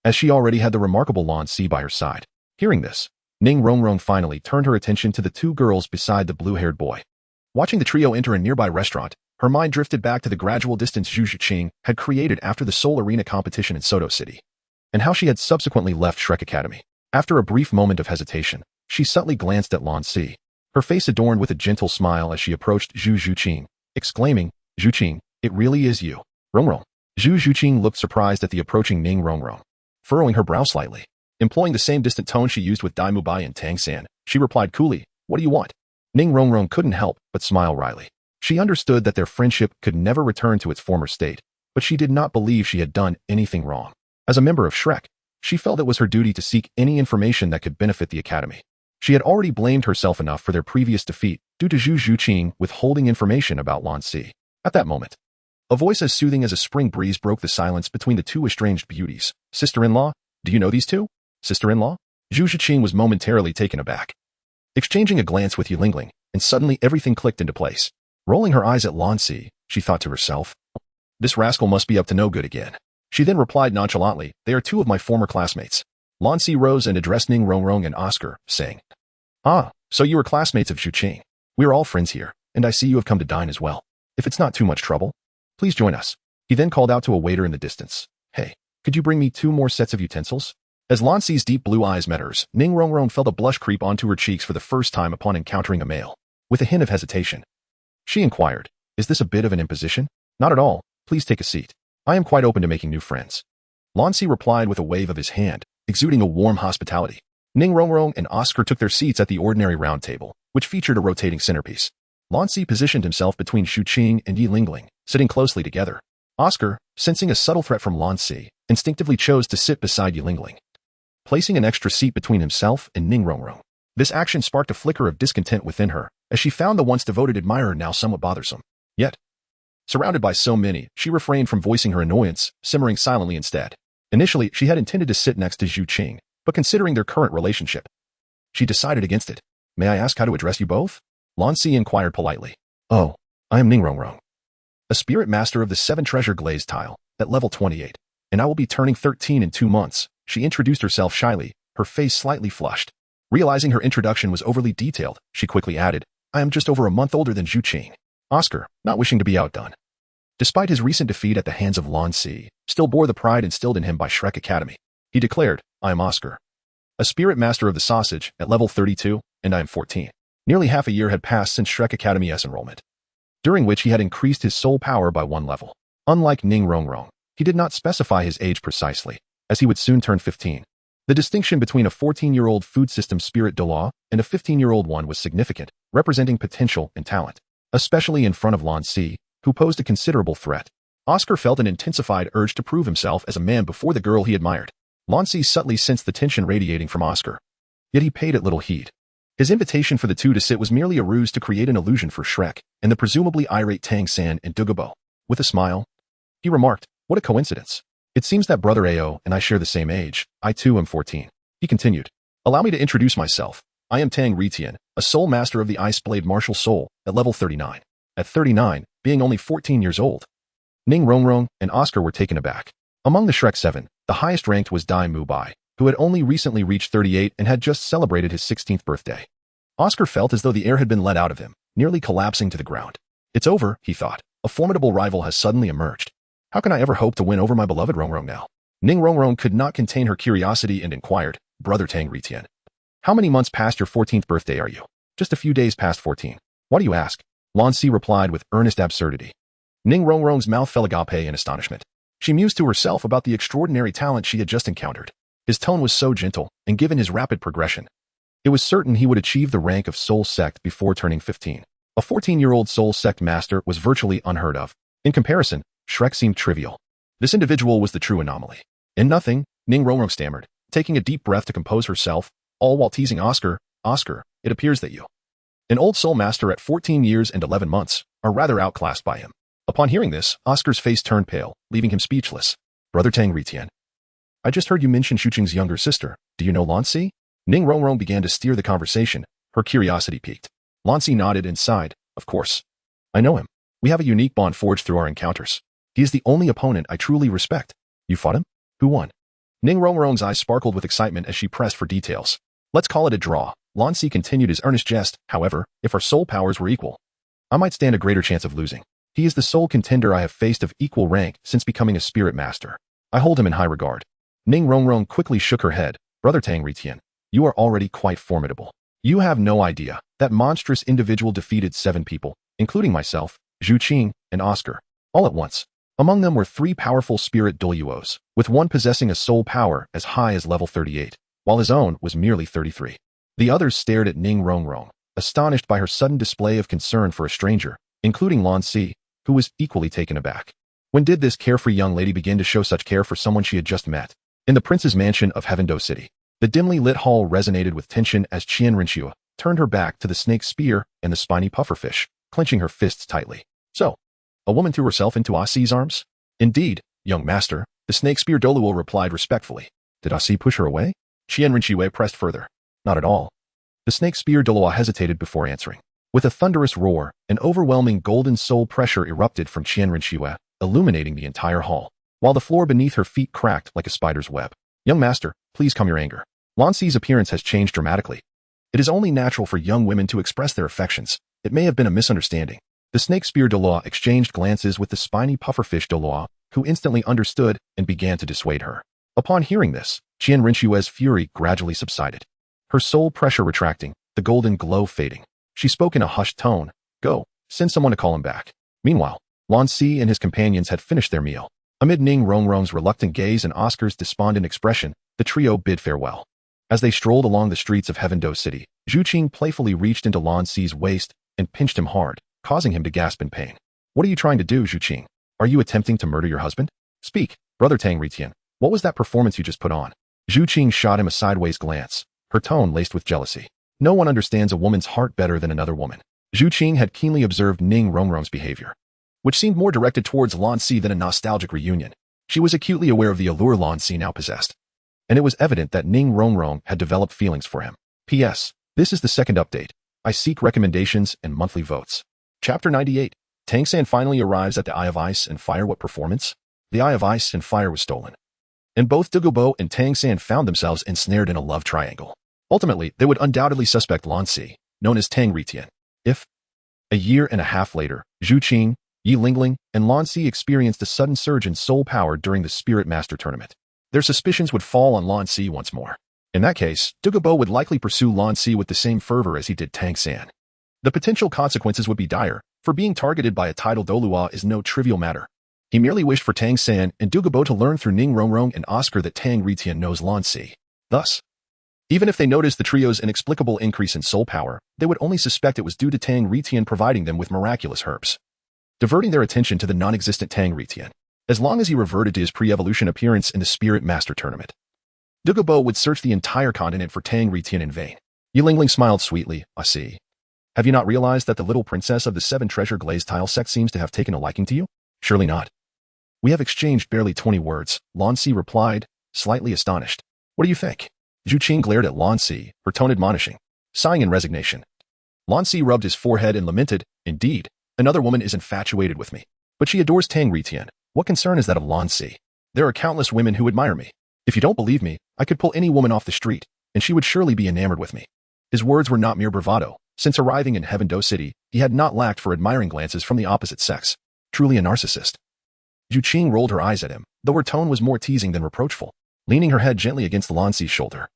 as she already had the remarkable Lan Si by her side. Hearing this, Ning Rongrong finally turned her attention to the 2 girls beside the blue-haired boy. Watching the trio enter a nearby restaurant, her mind drifted back to the gradual distance Zhu Qing had created after the Seoul Arena competition in Soto City, and how she had subsequently left Shrek Academy. After a brief moment of hesitation, she subtly glanced at Lan Si, her face adorned with a gentle smile as she approached Zhu Qing, exclaiming, "Zhu Qing, it really is you." "Rongrong." Zhu Qing looked surprised at the approaching Ning Rongrong. Furrowing her brow slightly, employing the same distant tone she used with Daim Mubai and Tang San, she replied coolly, "What do you want?" Ning Rongrong couldn't help but smile wryly. She understood that their friendship could never return to its former state, but she did not believe she had done anything wrong. As a member of Shrek, she felt it was her duty to seek any information that could benefit the Academy. She had already blamed herself enough for their previous defeat due to Zhu Qing withholding information about Lan Si. At that moment, a voice as soothing as a spring breeze broke the silence between the 2 estranged beauties. "Sister-in-law? Do you know these 2? Sister-in-law?" Zhu Qing was momentarily taken aback, exchanging a glance with Yilingling, and suddenly everything clicked into place. Rolling her eyes at Lan Si, she thought to herself, "This rascal must be up to no good again." She then replied nonchalantly, "They are 2 of my former classmates." Lan Si rose and addressed Ning Rongrong and Oscar, saying, "Ah, so you are classmates of Zhu Qing. We are all friends here, and I see you have come to dine as well. If it's not too much trouble, please join us." He then called out to a waiter in the distance, "Hey, could you bring me 2 more sets of utensils?" As Lan Si's deep blue eyes met hers, Ning Rongrong felt a blush creep onto her cheeks for the first time upon encountering a male. With a hint of hesitation, she inquired, "Is this a bit of an imposition?" "Not at all. Please take a seat. I am quite open to making new friends." Lan Si replied with a wave of his hand, exuding a warm hospitality. Ning Rongrong and Oscar took their seats at the ordinary round table, which featured a rotating centerpiece. Lan Si positioned himself between Zhu Qing and Yilingling, sitting closely together. Oscar, sensing a subtle threat from Lan Si, instinctively chose to sit beside Yilingling, placing an extra seat between himself and Ning Rongrong. This action sparked a flicker of discontent within her, as she found the once devoted admirer now somewhat bothersome. Yet, surrounded by so many, she refrained from voicing her annoyance, simmering silently instead. Initially, she had intended to sit next to Zhu Qing, but considering their current relationship, she decided against it. "May I ask how to address you both?" Lan Si inquired politely. "Oh, I am Ning Rongrong, a spirit master of the 7 Treasure Glazed Tile, at level 28, and I will be turning 13 in 2 months." She introduced herself shyly, her face slightly flushed. Realizing her introduction was overly detailed, she quickly added, I am just over a month older than Zhu Qing. Oscar, not wishing to be outdone, despite his recent defeat at the hands of Lan Si, still bore the pride instilled in him by Shrek Academy. He declared, I am Oscar, a spirit master of the sausage at level 32, and I am 14. Nearly half a year had passed since Shrek Academy's enrollment, during which he had increased his soul power by 1 level. Unlike Ning Rongrong, he did not specify his age precisely, as he would soon turn 15. The distinction between a 14-year-old food system spirit Douluo and a 15-year-old one was significant, representing potential and talent, especially in front of Lan Si, who posed a considerable threat. Oscar felt an intensified urge to prove himself as a man before the girl he admired. Lan Si subtly sensed the tension radiating from Oscar, yet he paid it little heed. His invitation for the two to sit was merely a ruse to create an illusion for Shrek and the presumably irate Tang San and Dugu Bo. With a smile, he remarked, what a coincidence. It seems that Brother Ao and I share the same age. I too am 14. He continued, allow me to introduce myself. I am Tang Retian, a soul master of the Ice Blade Martial Soul, at level 39. At 39, being only 14 years old. Ning Rongrong and Oscar were taken aback. Among the Shrek 7, the highest ranked was Daim Mubai, who had only recently reached 38 and had just celebrated his 16th birthday. Oscar felt as though the air had been let out of him, nearly collapsing to the ground. It's over, he thought. A formidable rival has suddenly emerged. How can I ever hope to win over my beloved Rongrong now? Ning Rongrong could not contain her curiosity and inquired, Brother Tang Retian, how many months past your 14th birthday are you? Just a few days past 14. Why do you ask? Lan Si replied with earnest absurdity. Ning Rongrong's mouth fell agape in astonishment. She mused to herself about the extraordinary talent she had just encountered. His tone was so gentle, and given his rapid progression, it was certain he would achieve the rank of Soul Sect before turning 15. A 14-year-old Soul Sect master was virtually unheard of. In comparison, Shrek seemed trivial. This individual was the true anomaly. In nothing, Ning Rongrong stammered, taking a deep breath to compose herself, all while teasing Oscar, Oscar, it appears that you, an old soul master at 14 years and 11 months, are rather outclassed by him. Upon hearing this, Oscar's face turned pale, leaving him speechless. Brother Tang Retian, I just heard you mention Zhu Qing's younger sister. Do you know Lan Si? Ning Rongrong began to steer the conversation, her curiosity piqued. Lan Si nodded and sighed, of course. I know him. We have a unique bond forged through our encounters. He is the only opponent I truly respect. You fought him? Who won? Ning Rongrong's eyes sparkled with excitement as she pressed for details. Let's call it a draw. Lan Si continued his earnest jest. However, if our soul powers were equal, I might stand a greater chance of losing. He is the sole contender I have faced of equal rank since becoming a spirit master. I hold him in high regard. Ning Rongrong quickly shook her head. Brother Tang Retian, you are already quite formidable. You have no idea. That monstrous individual defeated 7 people, including myself, Zhu Qing, and Oscar, all at once. Among them were 3 powerful spirit Douluos, with one possessing a soul power as high as level 38, while his own was merely 33. The others stared at Ning Rongrong, astonished by her sudden display of concern for a stranger, including Lan Si, who was equally taken aback. When did this carefree young lady begin to show such care for someone she had just met? In the prince's mansion of Heavendou City, the dimly lit hall resonated with tension as Xian Renu turned her back to the snake spear and the spiny pufferfish, clenching her fists tightly. So, a woman threw herself into Asi's arms? Indeed, young master, the snake spear Douluo replied respectfully. Did Asi push her away? Xian Renu pressed further. Not at all. The snake spear Douluo hesitated before answering. With a thunderous roar, an overwhelming golden soul pressure erupted from Xian Renu, illuminating the entire hall, while the floor beneath her feet cracked like a spider's web. Young master, please calm your anger. Lan Si's appearance has changed dramatically. It is only natural for young women to express their affections. It may have been a misunderstanding. The snake spear Douluo exchanged glances with the spiny pufferfish Douluo, who instantly understood and began to dissuade her. Upon hearing this, Xian Renu's fury gradually subsided. Her soul pressure retracting, the golden glow fading. She spoke in a hushed tone. Go, send someone to call him back. Meanwhile, Lan Si and his companions had finished their meal. Amid Ning Rongrong's reluctant gaze and Oscar's despondent expression, the trio bid farewell. As they strolled along the streets of Heavendou City, Zhu Qing playfully reached into Lan Si's waist and pinched him hard, causing him to gasp in pain. What are you trying to do, Zhu Qing? Are you attempting to murder your husband? Speak, Brother Tang Retian. What was that performance you just put on? Zhu Qing shot him a sideways glance, her tone laced with jealousy. No one understands a woman's heart better than another woman. Zhu Qing had keenly observed Ning Rongrong's behavior, which seemed more directed towards Lan Si than a nostalgic reunion. She was acutely aware of the allure Lan Si now possessed, and it was evident that Ning Rongrong had developed feelings for him. P.S. This is the second update. I seek recommendations and monthly votes. Chapter 98. Tang San finally arrives at the Eye of Ice and Fire. What performance? The Eye of Ice and Fire was stolen, and both Dugu Bo and Tang San found themselves ensnared in a love triangle. Ultimately, they would undoubtedly suspect Lan Si, known as Tang Retian. If, a year and a half later, Zhu Qing, Yi Lingling, and Lan Si experienced a sudden surge in soul power during the Spirit Master Tournament, their suspicions would fall on Lan Si once more. In that case, Dugu Bo would likely pursue Lan Si with the same fervor as he did Tang San. The potential consequences would be dire, for being targeted by a titled Douluo is no trivial matter. He merely wished for Tang San and Dugu Bo to learn through Ning Rongrong and Oscar that Tang Retian knows Lan Si. Thus, even if they noticed the trio's inexplicable increase in soul power, they would only suspect it was due to Tang Retian providing them with miraculous herbs, diverting their attention to the non-existent Tang Retian. As long as he reverted to his pre-evolution appearance in the Spirit Master Tournament, Dugu Bo would search the entire continent for Tang Retian in vain. Yi Lingling smiled sweetly. I see. Have you not realized that the little princess of the seven treasure glazed tile sect seems to have taken a liking to you? Surely not. We have exchanged barely 20 words, Lan Si replied, slightly astonished. What do you think? Zhu Qing glared at Lan Si, her tone admonishing, sighing in resignation. Lan Si rubbed his forehead and lamented, indeed, another woman is infatuated with me. But she adores Tang Retian. What concern is that of Lan Si? There are countless women who admire me. If you don't believe me, I could pull any woman off the street, and she would surely be enamored with me. His words were not mere bravado. Since arriving in Heaven Do City, he had not lacked for admiring glances from the opposite sex. Truly a narcissist. Zhu Qing rolled her eyes at him, though her tone was more teasing than reproachful, leaning her head gently against Lan Si's shoulder.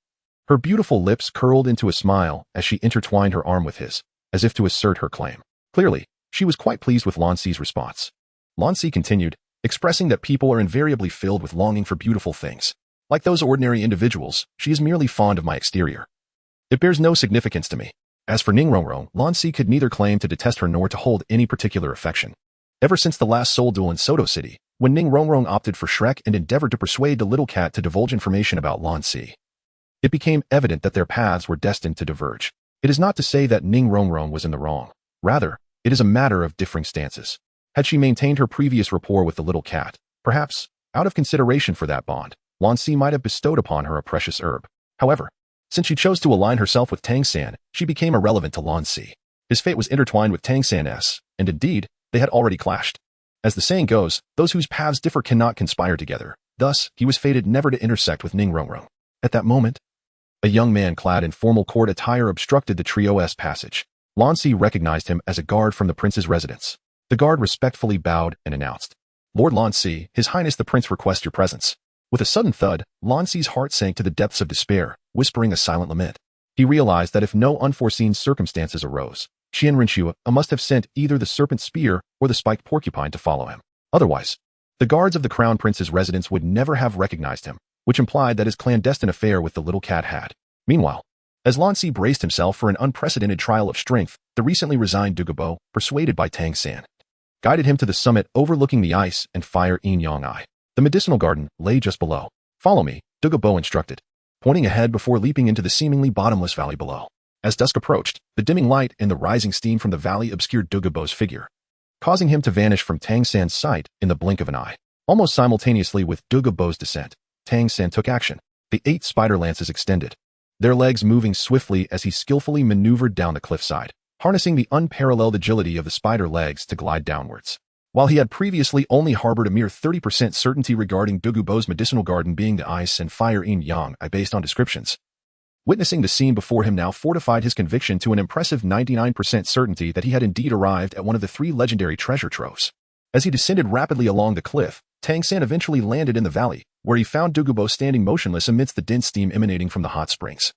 Her beautiful lips curled into a smile as she intertwined her arm with his, as if to assert her claim. Clearly, she was quite pleased with Lan Si's response. Lan Si continued, expressing that people are invariably filled with longing for beautiful things. Like those ordinary individuals, she is merely fond of my exterior. It bears no significance to me. As for Ning Rongrong, Lan Si could neither claim to detest her nor to hold any particular affection. Ever since the last soul duel in Soto City, when Ning Rongrong opted for Shrek and endeavored to persuade the little cat to divulge information about Lan Si, it became evident that their paths were destined to diverge. It is not to say that Ning Rongrong was in the wrong. Rather, it is a matter of differing stances. Had she maintained her previous rapport with the little cat, perhaps, out of consideration for that bond, Lan Si might have bestowed upon her a precious herb. However, since she chose to align herself with Tang San, she became irrelevant to Lan Si. His fate was intertwined with Tang San's, and indeed, they had already clashed. As the saying goes, those whose paths differ cannot conspire together. Thus, he was fated never to intersect with Ning Rongrong. At that moment, a young man clad in formal court attire obstructed the trio's passage. Lan Si recognized him as a guard from the prince's residence. The guard respectfully bowed and announced, Lord Lan Si, His Highness the Prince requests your presence. With a sudden thud, Lan Si's heart sank to the depths of despair, whispering a silent lament. He realized that if no unforeseen circumstances arose, Shian Renu must have sent either the serpent spear or the spiked porcupine to follow him. Otherwise, the guards of the crown prince's residence would never have recognized him, which implied that his clandestine affair with the little cat had. Meanwhile, as Lan Si braced himself for an unprecedented trial of strength, the recently resigned Dugu Bo, persuaded by Tang San, guided him to the summit overlooking the ice and fire Yin Yang Eye. The medicinal garden lay just below. Follow me, Dugu Bo instructed, pointing ahead before leaping into the seemingly bottomless valley below. As dusk approached, the dimming light and the rising steam from the valley obscured Dugu Bo's figure, causing him to vanish from Tang San's sight in the blink of an eye. Almost simultaneously with Dugu Bo's descent, Tang San took action. The 8 spider lances extended, their legs moving swiftly as he skillfully maneuvered down the cliffside, harnessing the unparalleled agility of the spider legs to glide downwards. While he had previously only harbored a mere 30% certainty regarding Dugu Bo's medicinal garden being the ice and fire Yin Yang Eye based on descriptions, witnessing the scene before him now fortified his conviction to an impressive 99% certainty that he had indeed arrived at one of the 3 legendary treasure troves. As he descended rapidly along the cliff, Tang San eventually landed in the valley, where he found Dugu Bo standing motionless amidst the dense steam emanating from the hot springs,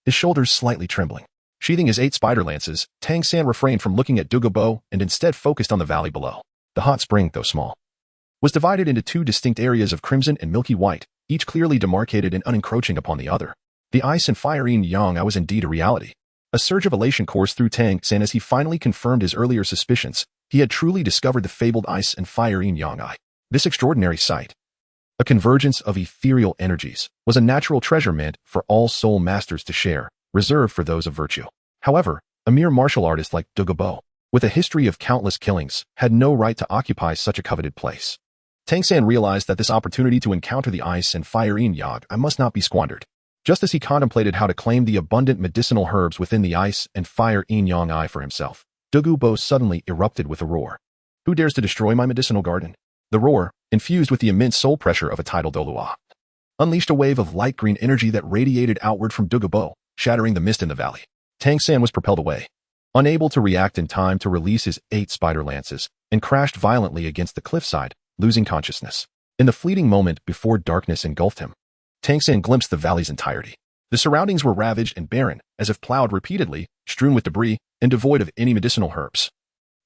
his shoulders slightly trembling. Sheathing his 8 spider lances, Tang San refrained from looking at Dugu Bo and instead focused on the valley below. The hot spring, though small, was divided into 2 distinct areas of crimson and milky white, each clearly demarcated and unencroaching upon the other. The ice and fire Yin Yang Eye was indeed a reality. A surge of elation coursed through Tang San as he finally confirmed his earlier suspicions. He had truly discovered the fabled ice and fire Yin Yang Eye. This extraordinary sight, a convergence of ethereal energies, was a natural treasure meant for all soul masters to share, reserved for those of virtue. However, a mere martial artist like Dugu Bo, with a history of countless killings, had no right to occupy such a coveted place. Tang San realized that this opportunity to encounter the ice and fire Yin Yang Eye must not be squandered. Just as he contemplated how to claim the abundant medicinal herbs within the ice and fire Yin Yang Eye for himself, Dugu Bo suddenly erupted with a roar. Who dares to destroy my medicinal garden? The roar, infused with the immense soul pressure of a tidal Douluo, unleashed a wave of light green energy that radiated outward from Dugu Bo, shattering the mist in the valley. Tang San was propelled away, unable to react in time to release his 8 spider lances, and crashed violently against the cliffside, losing consciousness. In the fleeting moment before darkness engulfed him, Tang San glimpsed the valley's entirety. The surroundings were ravaged and barren, as if plowed repeatedly, strewn with debris, and devoid of any medicinal herbs.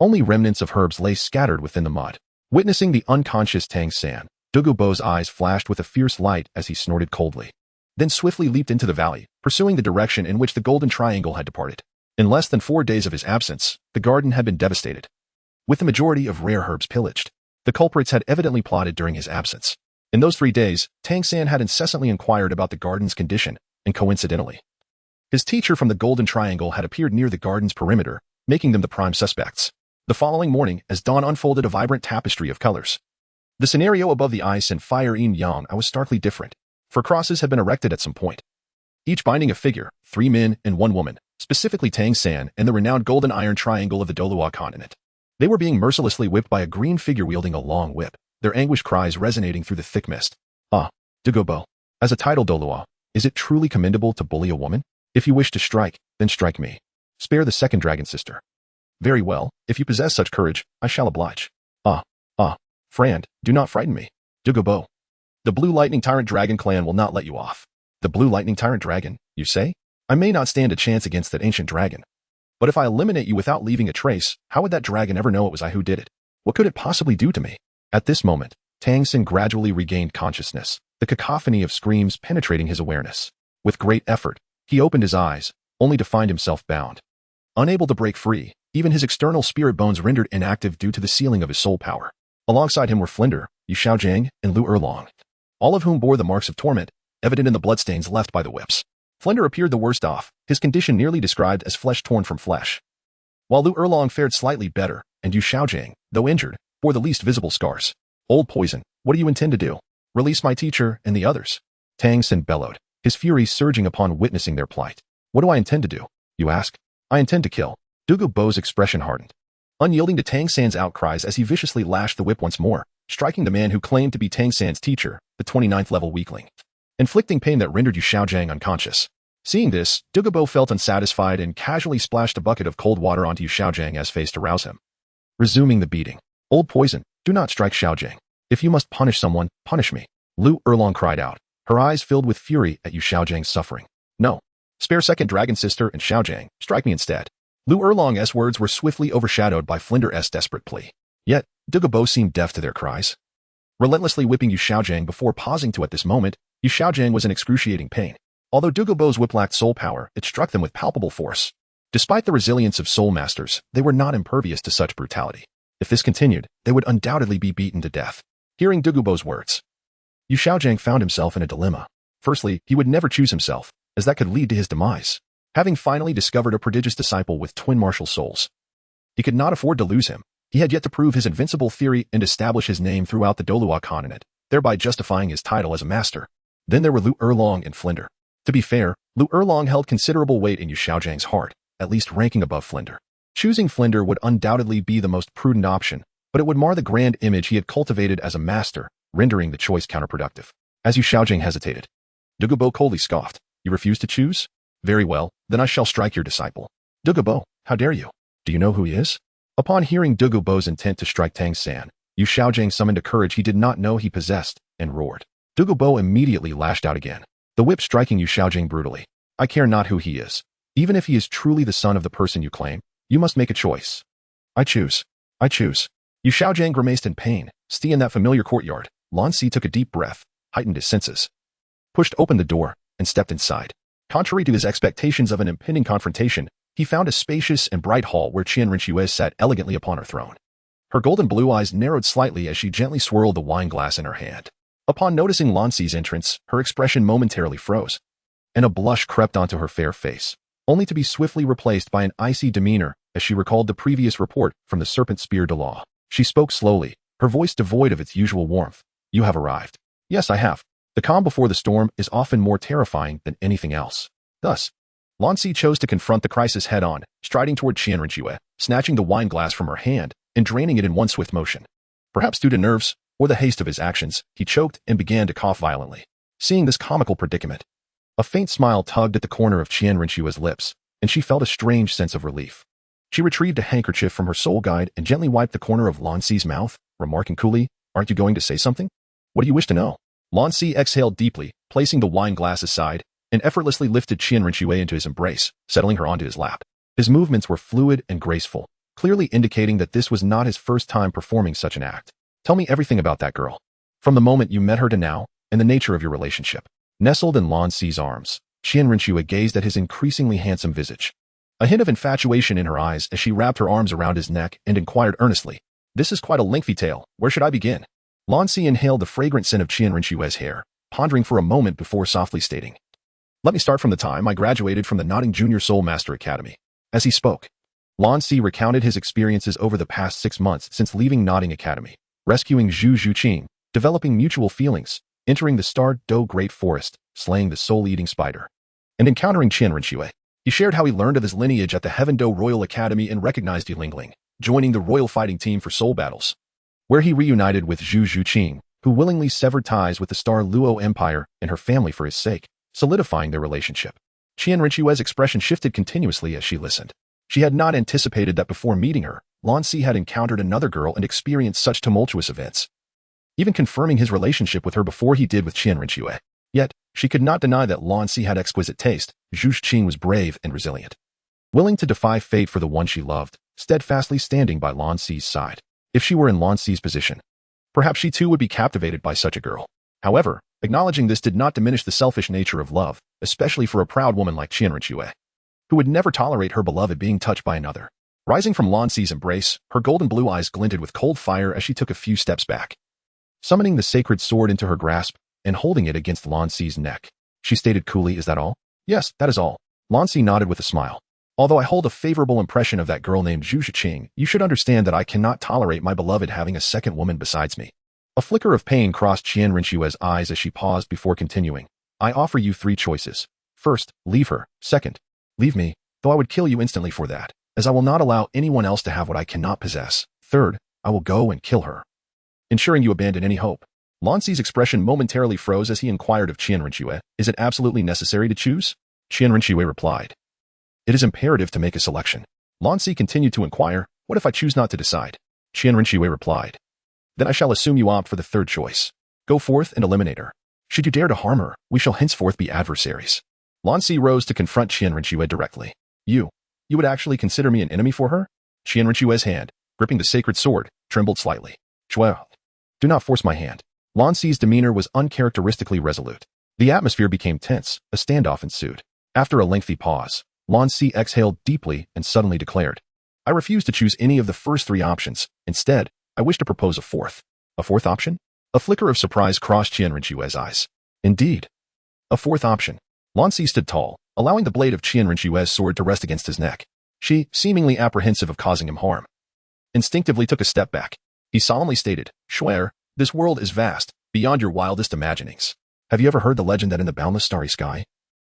Only remnants of herbs lay scattered within the mud. Witnessing the unconscious Tang San, Dugu Bo's eyes flashed with a fierce light as he snorted coldly, then swiftly leaped into the valley, pursuing the direction in which the Golden Triangle had departed. In less than 4 days of his absence, the garden had been devastated, with the majority of rare herbs pillaged. The culprits had evidently plotted during his absence. In those 3 days, Tang San had incessantly inquired about the garden's condition, and coincidentally, his teacher from the Golden Triangle had appeared near the garden's perimeter, making them the prime suspects. The following morning, as dawn unfolded a vibrant tapestry of colors, the scenario above the ice and fire yin yang was starkly different, for crosses had been erected at some point, each binding a figure, 3 men and 1 woman, specifically Tang San and the renowned Golden Iron Triangle of the Douluo Continent. They were being mercilessly whipped by a green figure wielding a long whip, their anguished cries resonating through the thick mist. Ah, Dugu Bo. As a title Douluo, is it truly commendable to bully a woman? If you wish to strike, then strike me. Spare the second dragon sister. Very well, if you possess such courage, I shall oblige. Friend, do not frighten me. Dugu Bo. The Blue Lightning Tyrant Dragon clan will not let you off. The Blue Lightning Tyrant Dragon, you say? I may not stand a chance against that ancient dragon. But if I eliminate you without leaving a trace, how would that dragon ever know it was I who did it? What could it possibly do to me? At this moment, Tang San gradually regained consciousness, the cacophony of screams penetrating his awareness. With great effort, he opened his eyes, only to find himself bound. Unable to break free, even his external spirit bones rendered inactive due to the sealing of his soul power. Alongside him were Flinder, Yu Xiaojing, and Lu Erlong, all of whom bore the marks of torment, evident in the bloodstains left by the whips. Flinder appeared the worst off, his condition nearly described as flesh torn from flesh, while Lu Erlong fared slightly better, and Yu Xiaojing, though injured, bore the least visible scars. Old Poison, what do you intend to do? Release my teacher and the others? Tang San bellowed, his fury surging upon witnessing their plight. What do I intend to do, you ask? I intend to kill. Dugu Bo's expression hardened, unyielding to Tang San's outcries as he viciously lashed the whip once more, striking the man who claimed to be Tang San's teacher, the 29th level weakling, inflicting pain that rendered Yu Xiaojing unconscious. Seeing this, Dugu Bo felt unsatisfied and casually splashed a bucket of cold water onto Yu Xiaojing as face to rouse him. Resuming the beating. Old Poison, do not strike Xiaojing. If you must punish someone, punish me. Lu Erlong cried out, her eyes filled with fury at Yu Xiaojing's suffering. No. Spare second dragon sister and Xiaojing, strike me instead. Lu Erlong's words were swiftly overshadowed by Flinder's desperate plea. Yet, Dugu Bo seemed deaf to their cries. Relentlessly whipping Yu Xiaojing before pausing to at this moment, Yu Xiaojing was in excruciating pain. Although Dugu Bo's whip lacked soul power, it struck them with palpable force. Despite the resilience of soul masters, they were not impervious to such brutality. If this continued, they would undoubtedly be beaten to death. Hearing Dugu Bo's words, Yu Xiaojing found himself in a dilemma. Firstly, he would never choose himself, as that could lead to his demise. Having finally discovered a prodigious disciple with twin martial souls, he could not afford to lose him. He had yet to prove his invincible theory and establish his name throughout the Douluo Continent, thereby justifying his title as a master. Then there were Lu Erlong and Flinder. To be fair, Lu Erlong held considerable weight in Yu Xiaojing's heart, at least ranking above Flinder. Choosing Flinder would undoubtedly be the most prudent option, but it would mar the grand image he had cultivated as a master, rendering the choice counterproductive. As Yu Xiaojing hesitated, Dugu Bo coldly scoffed. You refuse to choose? Very well, then I shall strike your disciple. Dugu Bo, how dare you? Do you know who he is? Upon hearing Dugu Bo's intent to strike Tang San, Yu Xiaojing summoned a courage he did not know he possessed, and roared. Dugu Bo immediately lashed out again, the whip striking Yu Xiaojing brutally. I care not who he is. Even if he is truly the son of the person you claim, you must make a choice. I choose. I choose. Yu Xiaojing grimaced in pain. In that familiar courtyard, Lan Si took a deep breath, heightened his senses, pushed open the door, and stepped inside. Contrary to his expectations of an impending confrontation, he found a spacious and bright hall where Shian Renu sat elegantly upon her throne. Her golden blue eyes narrowed slightly as she gently swirled the wine glass in her hand. Upon noticing Lan Si's entrance, her expression momentarily froze, and a blush crept onto her fair face, only to be swiftly replaced by an icy demeanor as she recalled the previous report from the Serpent Spear de Law. She spoke slowly, her voice devoid of its usual warmth. You have arrived. Yes, I have. The calm before the storm is often more terrifying than anything else. Thus, Lan Si chose to confront the crisis head-on, striding toward Shian Renu, snatching the wine glass from her hand and draining it in one swift motion. Perhaps due to nerves or the haste of his actions, he choked and began to cough violently. Seeing this comical predicament, A faint smile tugged at the corner of Xian Renchua's lips, and she felt a strange sense of relief. She retrieved a handkerchief from her soul guide and gently wiped the corner of Lan Si's mouth, remarking coolly, "Aren't you going to say something? What do you wish to know?" Lan Si exhaled deeply, placing the wine glass aside, and effortlessly lifted Xian Renchue into his embrace, settling her onto his lap. His movements were fluid and graceful, clearly indicating that this was not his first time performing such an act. "Tell me everything about that girl. From the moment you met her to now, and the nature of your relationship." Nestled in Lan Si's arms, Xian Renchue gazed at his increasingly handsome visage. A hint of infatuation in her eyes as she wrapped her arms around his neck and inquired earnestly, "This is quite a lengthy tale. Where should I begin?" Lan Si inhaled the fragrant scent of Xian Renchue's hair, pondering for a moment before softly stating, "Let me start from the time I graduated from the Nodding Junior Soul Master Academy." As he spoke, Lan Si recounted his experiences over the past 6 months since leaving Nodding Academy, rescuing Zhu Qing, developing mutual feelings, entering the Star Do Great Forest, slaying the soul-eating spider, and encountering Xian Renchue. He shared how he learned of his lineage at the Heaven Do Royal Academy and recognized Yilingling, joining the royal fighting team for soul battles, where he reunited with Zhu Qing, who willingly severed ties with the Star Luo Empire and her family for his sake, solidifying their relationship. Xian Renchue's expression shifted continuously as she listened. She had not anticipated that before meeting her, Lan Si had encountered another girl and experienced such tumultuous events, even confirming his relationship with her before he did with Xian Renchue. Yet, she could not deny that Lan Si had exquisite taste. Zhu Qing was brave and resilient, willing to defy fate for the one she loved, steadfastly standing by Lan Si's side. If she were in Lan Si's position, perhaps she too would be captivated by such a girl. However, acknowledging this did not diminish the selfish nature of love, especially for a proud woman like Xian Renchue, who would never tolerate her beloved being touched by another. Rising from Lan Si's embrace, her golden blue eyes glinted with cold fire as she took a few steps back, summoning the sacred sword into her grasp and holding it against Lan Si's neck. She stated coolly, "Is that all?" "Yes, that is all." Lan Si nodded with a smile. "Although I hold a favorable impression of that girl named Zhu Qing, you should understand that I cannot tolerate my beloved having a second woman besides me." A flicker of pain crossed Xian Renchue's eyes as she paused before continuing. "I offer you 3 choices. First, leave her. Second, leave me, though I would kill you instantly for that, as I will not allow anyone else to have what I cannot possess. Third, I will go and kill her, ensuring you abandon any hope." Lan Si's expression momentarily froze as he inquired of Xian Renchue, "Is it absolutely necessary to choose?" Xian Renchue replied, "It is imperative to make a selection." Lan Si continued to inquire, "What if I choose not to decide?" Xian Renchue replied, "Then I shall assume you opt for the third choice. Go forth and eliminate her. Should you dare to harm her, we shall henceforth be adversaries." Lan Si rose to confront Xian Renchue directly. You would actually consider me an enemy for her?" Xian Renchue's hand, gripping the sacred sword, trembled slightly. "Shuao, do not force my hand." Lan Si's demeanor was uncharacteristically resolute. The atmosphere became tense, a standoff ensued. After a lengthy pause, Lan Si exhaled deeply and suddenly declared, "I refuse to choose any of the first 3 options. Instead, I wish to propose a fourth." "A fourth option?" A flicker of surprise crossed Xian Renchue's eyes. "Indeed. A fourth option." Lan Si stood tall, allowing the blade of Xian Renchue's sword to rest against his neck. She, seemingly apprehensive of causing him harm, instinctively took a step back. He solemnly stated, "Shuer, this world is vast, beyond your wildest imaginings. Have you ever heard the legend that in the boundless starry sky,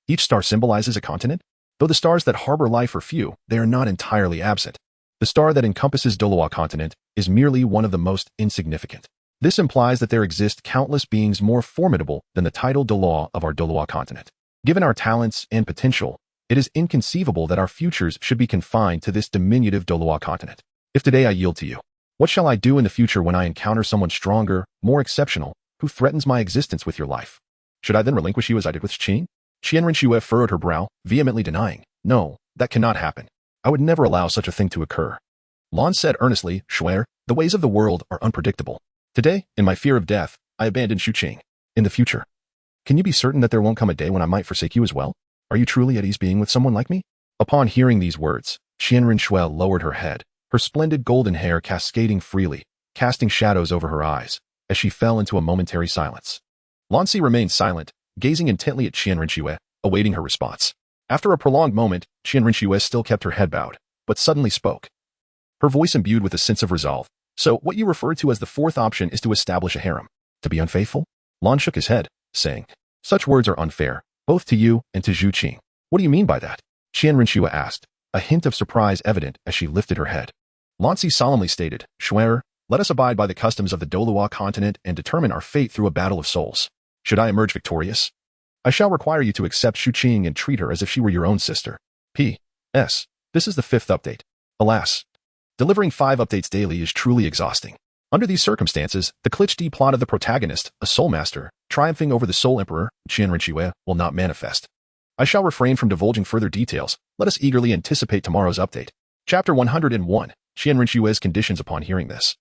each star symbolizes a continent? Though the stars that harbor life are few, they are not entirely absent. The star that encompasses Douluo Continent is merely one of the most insignificant. This implies that there exist countless beings more formidable than the tidal Douluo of our Douluo Continent. Given our talents and potential, it is inconceivable that our futures should be confined to this diminutive Douluo Continent. If today I yield to you, what shall I do in the future when I encounter someone stronger, more exceptional, who threatens my existence with your life? Should I then relinquish you as I did with Qing?" Xian Renchue furrowed her brow, vehemently denying, "No, that cannot happen. I would never allow such a thing to occur." Lan said earnestly, "Shuer, the ways of the world are unpredictable. Today, in my fear of death, I abandoned Zhu Qing. In the future, can you be certain that there won't come a day when I might forsake you as well? Are you truly at ease being with someone like me?" Upon hearing these words, Xian Renchue lowered her head, her splendid golden hair cascading freely, casting shadows over her eyes, as she fell into a momentary silence. Lan Si remained silent, gazing intently at Xian Renchue, awaiting her response. After a prolonged moment, Xian Renchue still kept her head bowed, but suddenly spoke, her voice imbued with a sense of resolve. "So, what you refer to as the fourth option is to establish a harem. To be unfaithful?" Lan shook his head, saying, "Such words are unfair, both to you and to Zhu Qing." "What do you mean by that?" Xian Renchue asked, a hint of surprise evident as she lifted her head. Lan Si solemnly stated, "Shuer, let us abide by the customs of the Douluo Continent and determine our fate through a battle of souls. Should I emerge victorious, I shall require you to accept Su Qing and treat her as if she were your own sister. P.S. This is the 5th update. Alas, delivering 5 updates daily is truly exhausting. Under these circumstances, the cliché plot of the protagonist, a soul master, triumphing over the soul emperor, Xian Renu, will not manifest. I shall refrain from divulging further details. Let us eagerly anticipate tomorrow's update. Chapter 101, Xian Renu's conditions upon hearing this.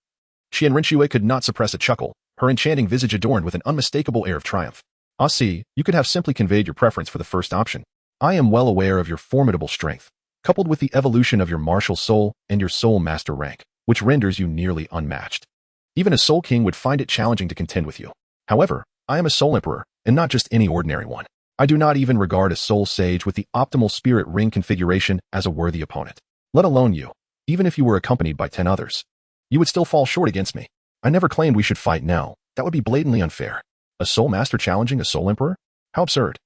Xian Renu could not suppress a chuckle, her enchanting visage adorned with an unmistakable air of triumph. Ah, see, you could have simply conveyed your preference for the first option. I am well aware of your formidable strength, coupled with the evolution of your martial soul and your soul master rank, which renders you nearly unmatched. Even a soul king would find it challenging to contend with you. However, I am a soul emperor, and not just any ordinary one. I do not even regard a soul sage with the optimal spirit ring configuration as a worthy opponent. Let alone you. Even if you were accompanied by 10 others, you would still fall short against me. I never claimed we should fight now. That would be blatantly unfair. A soul master challenging a soul emperor? How absurd.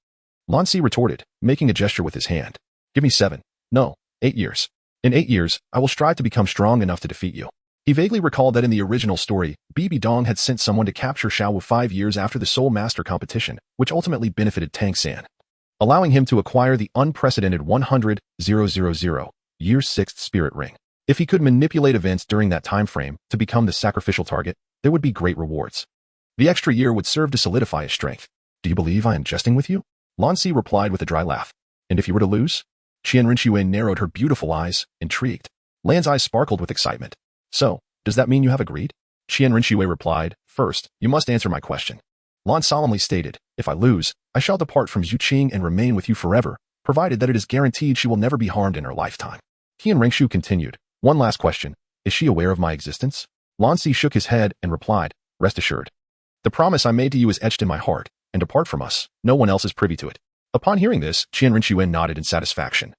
Lan Si retorted, making a gesture with his hand. Give me 7. No, 8 years. In 8 years, I will strive to become strong enough to defeat you. He vaguely recalled that in the original story, Bibi Dong had sent someone to capture Xiaowu 5 years after the Soul Master competition, which ultimately benefited Tang San, allowing him to acquire the unprecedented 100,000 year 6th spirit ring. If he could manipulate events during that time frame to become the sacrificial target, there would be great rewards. The extra year would serve to solidify his strength. Do you believe I am jesting with you? Lan Si replied with a dry laugh. And if you were to lose? Xian Renu narrowed her beautiful eyes, intrigued. Lan's eyes sparkled with excitement. So, does that mean you have agreed? Xian Renu replied, First, you must answer my question. Lan solemnly stated, If I lose, I shall depart from Zhu Qing and remain with you forever, provided that it is guaranteed she will never be harmed in her lifetime. Xian Renu continued, One last question. Is she aware of my existence? Lan Si shook his head and replied, Rest assured. The promise I made to you is etched in my heart, and apart from us, no one else is privy to it. Upon hearing this, Xian Renu nodded in satisfaction,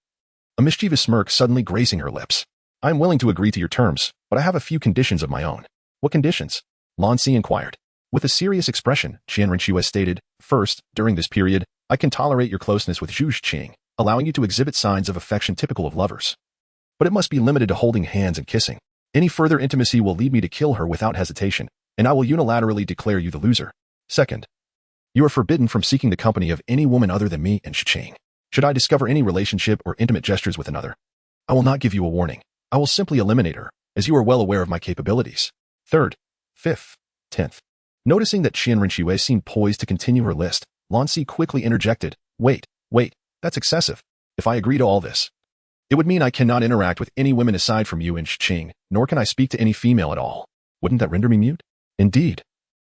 a mischievous smirk suddenly gracing her lips. I am willing to agree to your terms, but I have a few conditions of my own. What conditions? Lan Si inquired. With a serious expression, Xian Renu stated, First, during this period, I can tolerate your closeness with Zhu Qing, allowing you to exhibit signs of affection typical of lovers. But it must be limited to holding hands and kissing. Any further intimacy will lead me to kill her without hesitation, and I will unilaterally declare you the loser. Second, you are forbidden from seeking the company of any woman other than me and Zhu Qing. Should I discover any relationship or intimate gestures with another, I will not give you a warning. I will simply eliminate her, as you are well aware of my capabilities. Third, fifth, 10th. Noticing that Xian Renu seemed poised to continue her list, Lan Si quickly interjected, Wait, that's excessive. If I agree to all this, it would mean I cannot interact with any women aside from you and Zhu Qing, nor can I speak to any female at all. Wouldn't that render me mute? Indeed.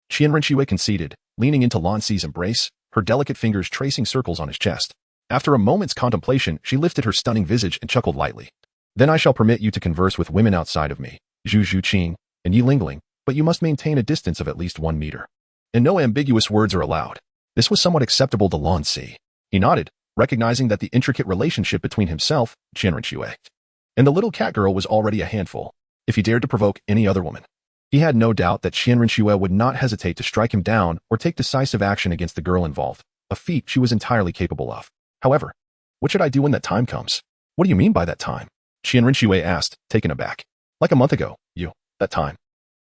Xian Renu conceded, leaning into Lan Si's embrace, her delicate fingers tracing circles on his chest. After a moment's contemplation, she lifted her stunning visage and chuckled lightly. Then I shall permit you to converse with women outside of me, Zhu Qing, and Yi Lingling, but you must maintain a distance of at least 1 meter. And no ambiguous words are allowed. This was somewhat acceptable to Lan Si. He nodded, recognizing that the intricate relationship between himself, Xian Renu, and the little cat girl was already a handful. If he dared to provoke any other woman, he had no doubt that Xian Renu would not hesitate to strike him down or take decisive action against the girl involved, a feat she was entirely capable of. However, what should I do when that time comes? What do you mean by that time? Xian Renu asked, taken aback. Like a month ago, that time.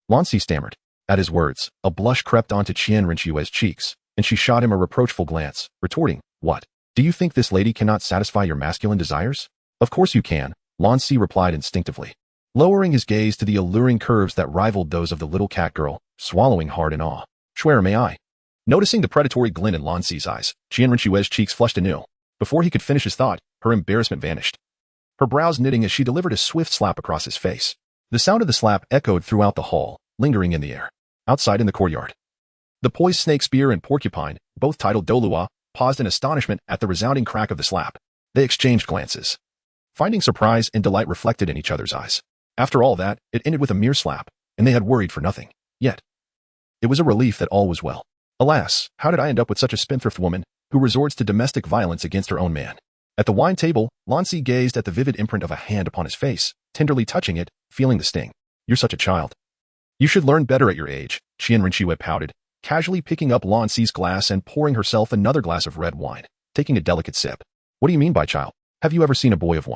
Lan Si stammered. At his words, a blush crept onto Xian Renu's cheeks, and she shot him a reproachful glance, retorting, What? Do you think this lady cannot satisfy your masculine desires? Of course you can, Lan Si replied instinctively, lowering his gaze to the alluring curves that rivaled those of the little cat girl, swallowing hard in awe. Swear may I? Noticing the predatory glint in Lan Si's eyes, Xian Renu's cheeks flushed anew. Before he could finish his thought, her embarrassment vanished, her brows knitting as she delivered a swift slap across his face. The sound of the slap echoed throughout the hall, lingering in the air. Outside in the courtyard, the poised snake spear and porcupine, both titled Douluo, paused in astonishment at the resounding crack of the slap. They exchanged glances, finding surprise and delight reflected in each other's eyes. After all that, it ended with a mere slap, and they had worried for nothing. Yet, it was a relief that all was well. Alas, how did I end up with such a spendthrift woman, who resorts to domestic violence against her own man? At the wine table, Lan Si gazed at the vivid imprint of a hand upon his face, tenderly touching it, feeling the sting. You're such a child. You should learn better at your age, Xian Renu pouted, casually picking up Lan Si's glass and pouring herself another glass of red wine, taking a delicate sip. What do you mean by child? Have you ever seen a boy of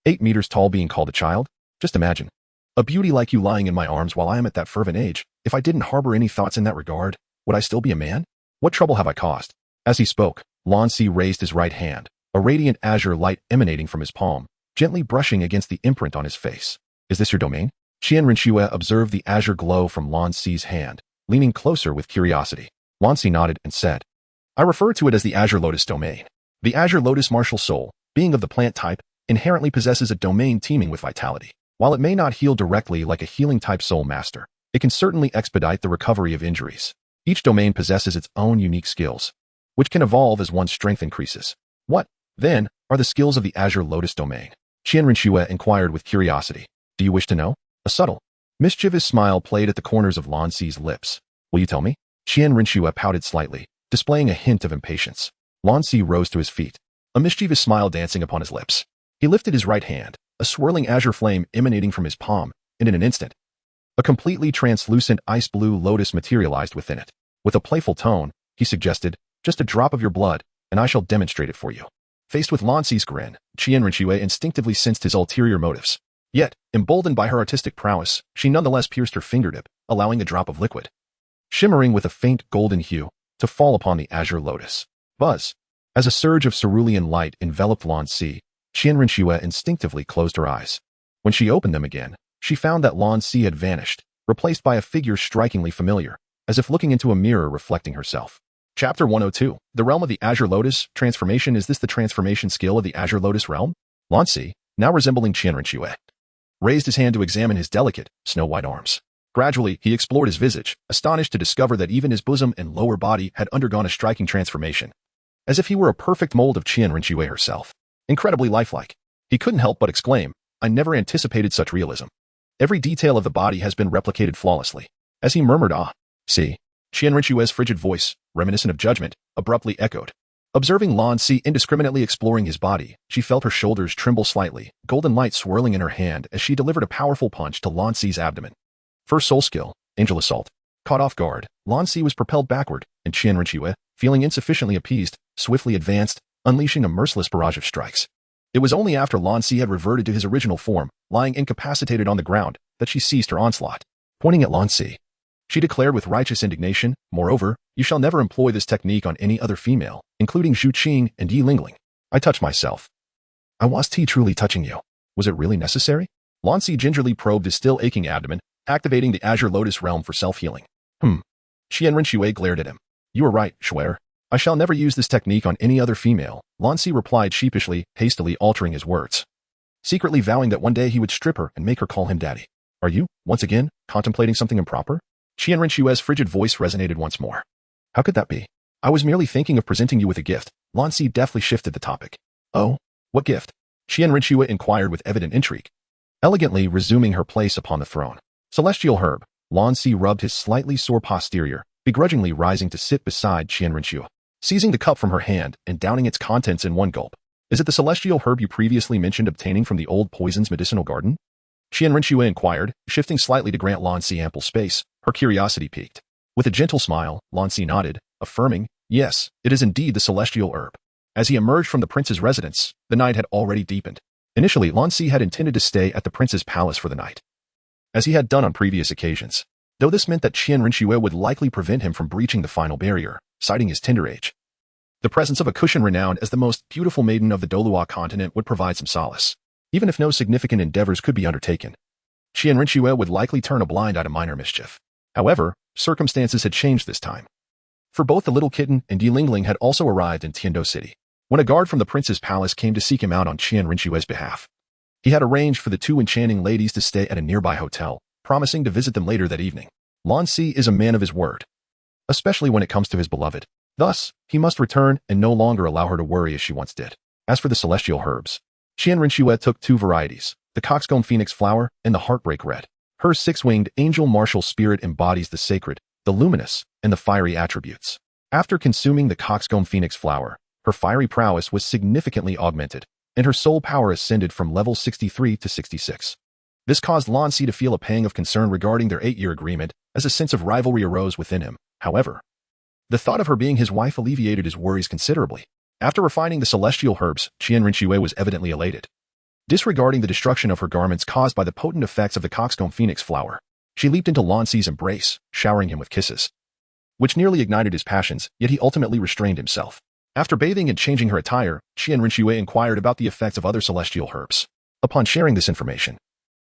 8 meters tall being called a child? Just imagine. A beauty like you lying in my arms while I am at that fervent age. If I didn't harbor any thoughts in that regard, would I still be a man? What trouble have I caused? As he spoke, Lan Si raised his right hand, a radiant azure light emanating from his palm, gently brushing against the imprint on his face. Is this your domain? Xian Renu observed the azure glow from Lan Si's hand, leaning closer with curiosity. Lan Si nodded and said, I refer to it as the Azure Lotus domain. The Azure Lotus martial soul, being of the plant type, inherently possesses a domain teeming with vitality. While it may not heal directly like a healing-type soul master, it can certainly expedite the recovery of injuries. Each domain possesses its own unique skills, which can evolve as one's strength increases. What, then, are the skills of the Azure Lotus domain? Xian Renu inquired with curiosity. Do you wish to know? A subtle, mischievous smile played at the corners of Lan Si's lips. Will you tell me? Xian Renu pouted slightly, displaying a hint of impatience. Lan Si rose to his feet, a mischievous smile dancing upon his lips. He lifted his right hand, a swirling azure flame emanating from his palm, and in an instant, a completely translucent ice blue lotus materialized within it. With a playful tone, he suggested, just a drop of your blood, and I shall demonstrate it for you. Faced with Lan Si's grin, Xian Renu instinctively sensed his ulterior motives. Yet, emboldened by her artistic prowess, she nonetheless pierced her fingertip, allowing a drop of liquid, shimmering with a faint golden hue, to fall upon the azure lotus. Buzz! As a surge of cerulean light enveloped Lan Si, Xian Renu instinctively closed her eyes. When she opened them again, she found that Lan Si had vanished, replaced by a figure strikingly familiar, as if looking into a mirror reflecting herself. Chapter 102, The Realm of the Azure Lotus, Transformation. Is this the transformation skill of the Azure Lotus realm? Lan Si, now resembling Xian Renu, raised his hand to examine his delicate, snow-white arms. Gradually, he explored his visage, astonished to discover that even his bosom and lower body had undergone a striking transformation, as if he were a perfect mold of Xian Renu herself. Incredibly lifelike. He couldn't help but exclaim, I never anticipated such realism. Every detail of the body has been replicated flawlessly. As he murmured, see. Xian Renu's frigid voice, reminiscent of judgment, abruptly echoed. Observing Lan Si indiscriminately exploring his body, she felt her shoulders tremble slightly, golden light swirling in her hand as she delivered a powerful punch to Lan Si's abdomen. First soul skill, Angel Assault. Caught off guard, Lan Si was propelled backward, and Xian Renu, feeling insufficiently appeased, swiftly advanced, unleashing a merciless barrage of strikes. It was only after Lan Si had reverted to his original form, lying incapacitated on the ground, that she ceased her onslaught. Pointing at Lan Si, she declared with righteous indignation, Moreover, you shall never employ this technique on any other female, including Zhu Qing and Yi Lingling. I touch myself. Was he truly touching you? Was it really necessary? Lan Si gingerly probed his still aching abdomen, activating the Azure Lotus realm for self-healing. Xian Renu glared at him. You are right, Shuer. I shall never use this technique on any other female, Lan Si replied sheepishly, hastily altering his words, secretly vowing that one day he would strip her and make her call him daddy. Are you, once again, contemplating something improper? Xian Renu's frigid voice resonated once more. How could that be? I was merely thinking of presenting you with a gift. Lan Si deftly shifted the topic. Oh, what gift? Xian Renu inquired with evident intrigue, elegantly resuming her place upon the throne. Celestial herb. Lan Si rubbed his slightly sore posterior, begrudgingly rising to sit beside Xian Renu, seizing the cup from her hand and downing its contents in one gulp. Is it the celestial herb you previously mentioned obtaining from the old poison's medicinal garden? Xian Renu inquired, shifting slightly to grant Lan Si ample space. Her curiosity piqued. With a gentle smile, Lan Si nodded, affirming, yes, it is indeed the celestial herb. As he emerged from the prince's residence, the night had already deepened. Initially, Lan Si had intended to stay at the prince's palace for the night, as he had done on previous occasions, though this meant that Xian Renu would likely prevent him from breaching the final barrier, citing his tender age. The presence of a cushion renowned as the most beautiful maiden of the Douluo Continent would provide some solace, even if no significant endeavors could be undertaken. Xian Renu would likely turn a blind eye to minor mischief. However, circumstances had changed this time. For both the little kitten and Yi Lingling had also arrived in Tiando City, when a guard from the prince's palace came to seek him out on Xian Renu's behalf. He had arranged for the two enchanting ladies to stay at a nearby hotel, promising to visit them later that evening. Lan Si is a man of his word, especially when it comes to his beloved. Thus, he must return and no longer allow her to worry as she once did. As for the celestial herbs, Xian Renu took two varieties, the coxcomb phoenix flower and the heartbreak red. Her six-winged angel martial spirit embodies the sacred, the luminous, and the fiery attributes. After consuming the coxcomb phoenix flower, her fiery prowess was significantly augmented, and her soul power ascended from level 63 to 66. This caused Lan Si to feel a pang of concern regarding their 8-year agreement, as a sense of rivalry arose within him. However, the thought of her being his wife alleviated his worries considerably. After refining the celestial herbs, Xian Renu was evidently elated. Disregarding the destruction of her garments caused by the potent effects of the coxcomb phoenix flower, she leaped into Lan Si's embrace, showering him with kisses, which nearly ignited his passions, yet he ultimately restrained himself. After bathing and changing her attire, Xian Renu inquired about the effects of other celestial herbs. Upon sharing this information,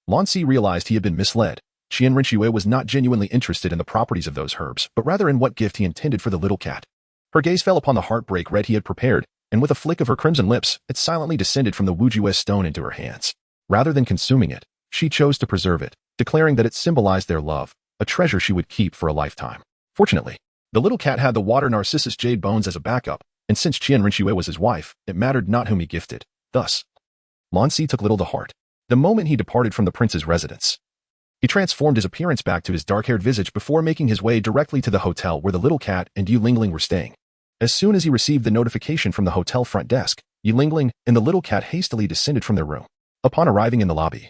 Lan Si realized he had been misled. Xian Renu was not genuinely interested in the properties of those herbs, but rather in what gift he intended for the little cat. Her gaze fell upon the heartbreak red he had prepared, and with a flick of her crimson lips, it silently descended from the Wujue stone into her hands. Rather than consuming it, she chose to preserve it, declaring that it symbolized their love, a treasure she would keep for a lifetime. Fortunately, the little cat had the water narcissus jade bones as a backup, and since Xian Renu was his wife, it mattered not whom he gifted. Thus, Lan Si took little to heart. The moment he departed from the prince's residence, he transformed his appearance back to his dark-haired visage before making his way directly to the hotel where the little cat and Yu Lingling were staying. As soon as he received the notification from the hotel front desk, Yu Lingling and the little cat hastily descended from their room. Upon arriving in the lobby,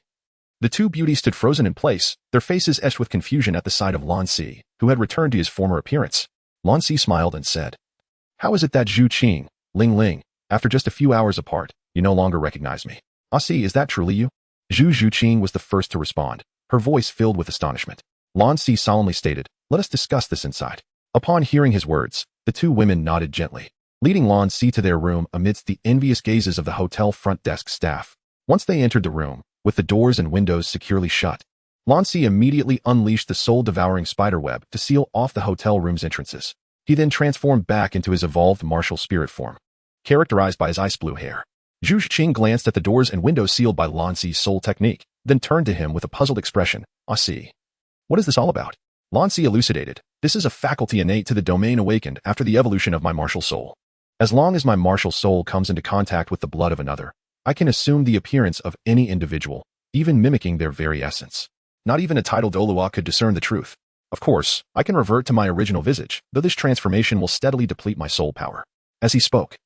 the two beauties stood frozen in place, their faces etched with confusion at the sight of Lan Si, who had returned to his former appearance. Lan Si smiled and said, "How is it that Zhu Qing, Ling Ling, after just a few hours apart, you no longer recognize me? Ah Si, is that truly you?" Zhu Qing was the first to respond, her voice filled with astonishment. Lan Si solemnly stated, "Let us discuss this inside." Upon hearing his words, the two women nodded gently, leading Lan Si to their room amidst the envious gazes of the hotel front desk staff. Once they entered the room, with the doors and windows securely shut, Lan Si immediately unleashed the soul-devouring spiderweb to seal off the hotel room's entrances. He then transformed back into his evolved martial spirit form, characterized by his ice blue hair. Zhu Qing glanced at the doors and windows sealed by Lan Si's soul technique, then turned to him with a puzzled expression. "Ah Si, what is this all about?" Lan Si elucidated, "This is a faculty innate to the domain awakened after the evolution of my martial soul. As long as my martial soul comes into contact with the blood of another, I can assume the appearance of any individual, even mimicking their very essence. Not even a titled Douluo could discern the truth. Of course, I can revert to my original visage, though this transformation will steadily deplete my soul power." As he spoke,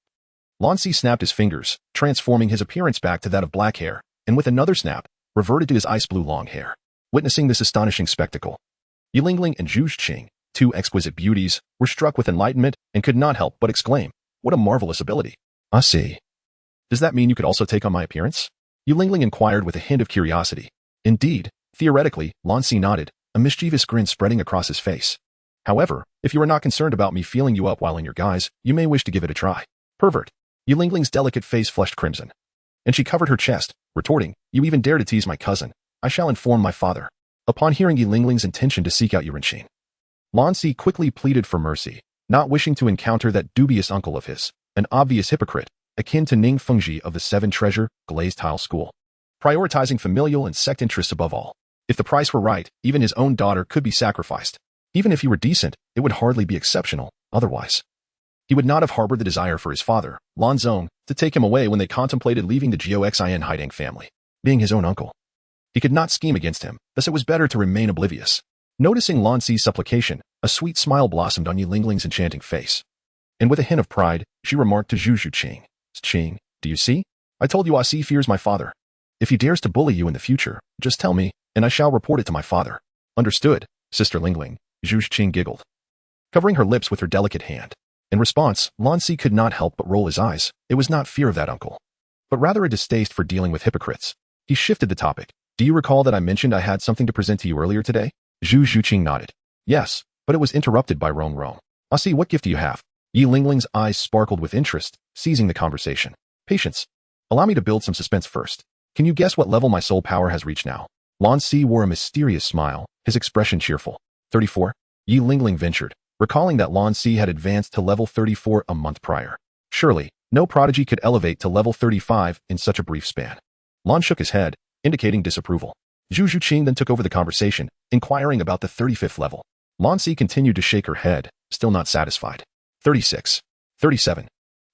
Lan Si snapped his fingers, transforming his appearance back to that of black hair, and with another snap, reverted to his ice blue long hair. Witnessing this astonishing spectacle, Yu Lingling and Zhu Qing, two exquisite beauties, were struck with enlightenment and could not help but exclaim, "What a marvelous ability." "Ah Si, does that mean you could also take on my appearance?" Yu Lingling inquired with a hint of curiosity. Indeed, theoretically, Lan Si nodded, a mischievous grin spreading across his face. "However, if you are not concerned about me feeling you up while in your guise, you may wish to give it a try." "Pervert." Yu Lingling's delicate face flushed crimson, and she covered her chest, retorting, "You even dare to tease my cousin. I shall inform my father." Upon hearing Yu Lingling's intention to seek out Yu Renqin, Lan Si quickly pleaded for mercy, not wishing to encounter that dubious uncle of his, an obvious hypocrite, akin to Ning Fengji of the Seven Treasure Glazed Tile School, prioritizing familial and sect interests above all. If the price were right, even his own daughter could be sacrificed. Even if he were decent, it would hardly be exceptional, otherwise. He would not have harbored the desire for his father, Lan Zong, to take him away when they contemplated leaving the Goxin Haidang family. Being his own uncle, he could not scheme against him, thus it was better to remain oblivious. Noticing Lan Si's supplication, a sweet smile blossomed on Yu Lingling's enchanting face. And with a hint of pride, she remarked to Zhu Qing, "Qing, do you see? I told you Ah Si fears my father. If he dares to bully you in the future, just tell me, and I shall report it to my father." "Understood, Sister Lingling," Zhu Qing giggled, covering her lips with her delicate hand. In response, Lan Si could not help but roll his eyes. It was not fear of that uncle, but rather a distaste for dealing with hypocrites. He shifted the topic. "Do you recall that I mentioned I had something to present to you earlier today?" Zhu Qing nodded. "Yes, but it was interrupted by Rong Rong. Ah Si, what gift do you have?" Yu Lingling's eyes sparkled with interest, seizing the conversation. "Patience. Allow me to build some suspense first. Can you guess what level my soul power has reached now?" Lan Si wore a mysterious smile, his expression cheerful. 34? Yu Lingling ventured, recalling that Lan Si had advanced to level 34 a month prior. Surely, no prodigy could elevate to level 35 in such a brief span. Lan shook his head, indicating disapproval. Zhu Qing then took over the conversation, inquiring about the 35th level. Lan Si continued to shake her head, still not satisfied. 36, 37,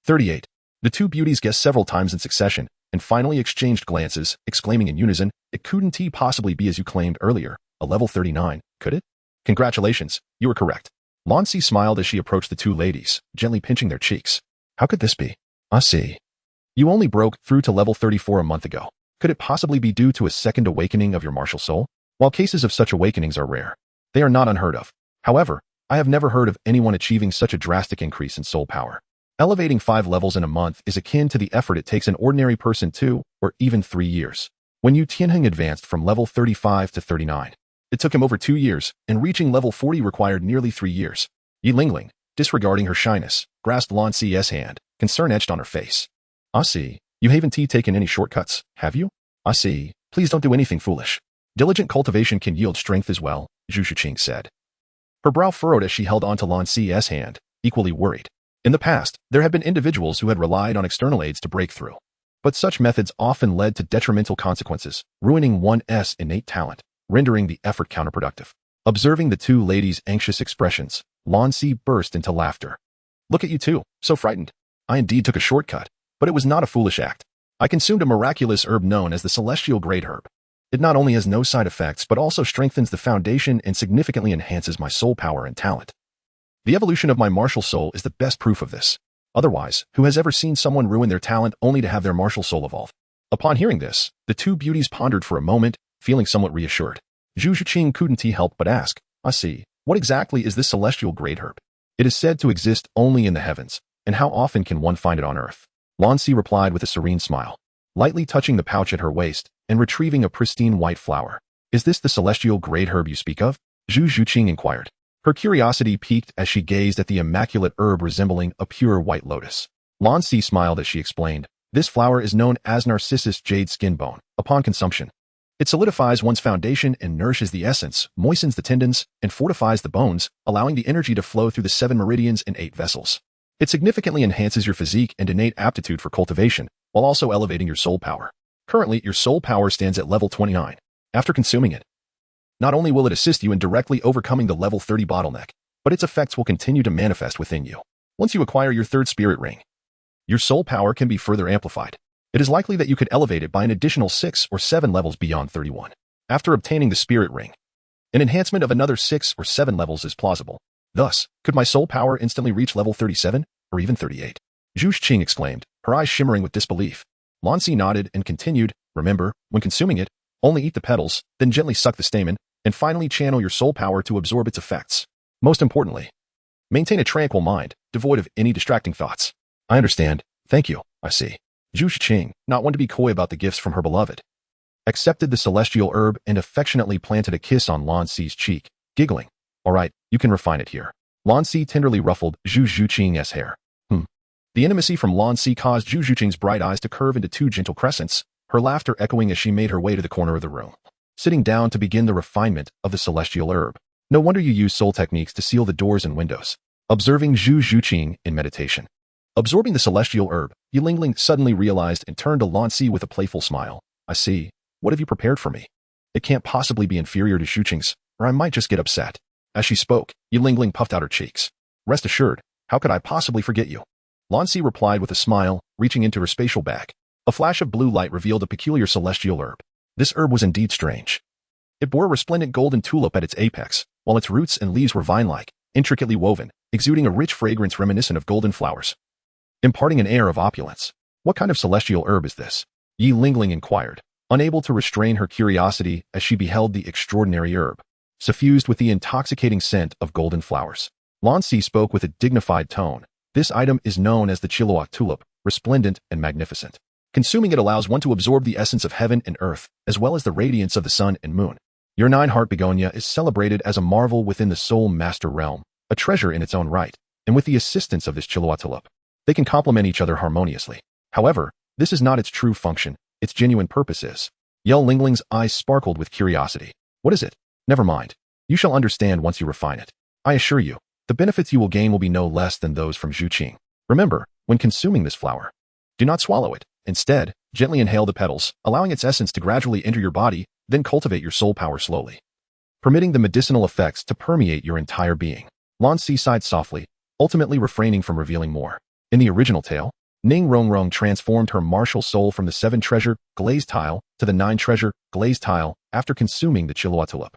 38. The two beauties guessed several times in succession, and finally exchanged glances, exclaiming in unison, "It couldn't possibly be as you claimed earlier, a level 39, could it?" "Congratulations, you were correct." Lan Si smiled as she approached the two ladies, gently pinching their cheeks. "How could this be?" "Ah Si, you only broke through to level 34 a month ago. Could it possibly be due to a second awakening of your martial soul? While cases of such awakenings are rare, they are not unheard of. However, I have never heard of anyone achieving such a drastic increase in soul power. Elevating 5 levels in a month is akin to the effort it takes an ordinary person 2 or even 3 years. When Yu Tianheng advanced from level 35 to 39, it took him over 2 years, and reaching level 40 required nearly 3 years. Yu Lingling, disregarding her shyness, grasped Lan Si's hand, concern etched on her face. "I see. You haven't taken any shortcuts, have you? I see. Please don't do anything foolish. Diligent cultivation can yield strength as well," Zhu Qing said. Her brow furrowed as she held onto Lan Si's hand, equally worried. In the past, there had been individuals who had relied on external aids to break through. But such methods often led to detrimental consequences, ruining one's innate talent, rendering the effort counterproductive. Observing the two ladies' anxious expressions, Lan Si burst into laughter. "Look at you two, so frightened. I indeed took a shortcut, but it was not a foolish act. I consumed a miraculous herb known as the Celestial Great Herb. It not only has no side effects but also strengthens the foundation and significantly enhances my soul power and talent. The evolution of my martial soul is the best proof of this. Otherwise, who has ever seen someone ruin their talent only to have their martial soul evolve?" Upon hearing this, the two beauties pondered for a moment, feeling somewhat reassured. Zhu Qing couldn't help but ask, "I see. What exactly is this celestial great herb? It is said to exist only in the heavens, and how often can one find it on earth?" Lan Si replied with a serene smile, lightly touching the pouch at her waist and retrieving a pristine white flower. "Is this the celestial great herb you speak of?" Zhu Qing inquired. Her curiosity piqued as she gazed at the immaculate herb resembling a pure white lotus. Lan Si smiled as she explained, "This flower is known as Narcissus jade skin bone. Upon consumption, it solidifies one's foundation and nourishes the essence, moistens the tendons, and fortifies the bones, allowing the energy to flow through the 7 meridians and 8 vessels. It significantly enhances your physique and innate aptitude for cultivation, while also elevating your soul power. Currently, your soul power stands at level 29. After consuming it, not only will it assist you in directly overcoming the level 30 bottleneck, but its effects will continue to manifest within you. Once you acquire your 3rd spirit ring, your soul power can be further amplified. It is likely that you could elevate it by an additional 6 or 7 levels beyond 31. After obtaining the spirit ring, an enhancement of another 6 or 7 levels is plausible. Thus, could my soul power instantly reach level 37 or even 38? Zhu Qing exclaimed, her eyes shimmering with disbelief. Lan Si nodded and continued, "Remember, when consuming it, only eat the petals, then gently suck the stamen, and finally channel your soul power to absorb its effects. Most importantly, maintain a tranquil mind, devoid of any distracting thoughts." "I understand. Thank you. I see." Zhu Qing, not one to be coy about the gifts from her beloved, accepted the celestial herb and affectionately planted a kiss on Lan Si's cheek, giggling. "All right, you can refine it here." Lan Si tenderly ruffled Zhu Qing's hair. The intimacy from Lan Si caused Zhu Qing's bright eyes to curve into 2 gentle crescents, her laughter echoing as she made her way to the corner of the room, sitting down to begin the refinement of the celestial herb. "No wonder you use soul techniques to seal the doors and windows." Observing Zhu Qing in meditation. Absorbing the celestial herb, Yilingling suddenly realized and turned to Lan Si with a playful smile. "I see. What have you prepared for me? It can't possibly be inferior to Zhu Qing's, or I might just get upset." As she spoke, Yilingling puffed out her cheeks. "Rest assured, how could I possibly forget you?" Lan Si replied with a smile, reaching into her spatial bag. A flash of blue light revealed a peculiar celestial herb. This herb was indeed strange. It bore a resplendent golden tulip at its apex, while its roots and leaves were vine-like, intricately woven, exuding a rich fragrance reminiscent of golden flowers, imparting an air of opulence. "What kind of celestial herb is this?" Yilingling inquired, unable to restrain her curiosity as she beheld the extraordinary herb, suffused with the intoxicating scent of golden flowers. Lan Si spoke with a dignified tone. "This item is known as the Chiloak tulip, resplendent and magnificent. Consuming it allows one to absorb the essence of heaven and earth, as well as the radiance of the sun and moon. Your 9-heart begonia is celebrated as a marvel within the soul master realm, a treasure in its own right, and with the assistance of this Chiloak tulip, they can complement each other harmoniously. However, this is not its true function, its genuine purpose is." Yilingling's eyes sparkled with curiosity. "What is it?" "Never mind. You shall understand once you refine it. I assure you, the benefits you will gain will be no less than those from Zhu Qing. Remember, when consuming this flower, do not swallow it. Instead, gently inhale the petals, allowing its essence to gradually enter your body, then cultivate your soul power slowly, permitting the medicinal effects to permeate your entire being." Lan Si sighed softly, ultimately refraining from revealing more. In the original tale, Ning Rongrong transformed her martial soul from the 7-treasure glazed tile to the 9-treasure glazed tile after consuming the Chiloak tulip,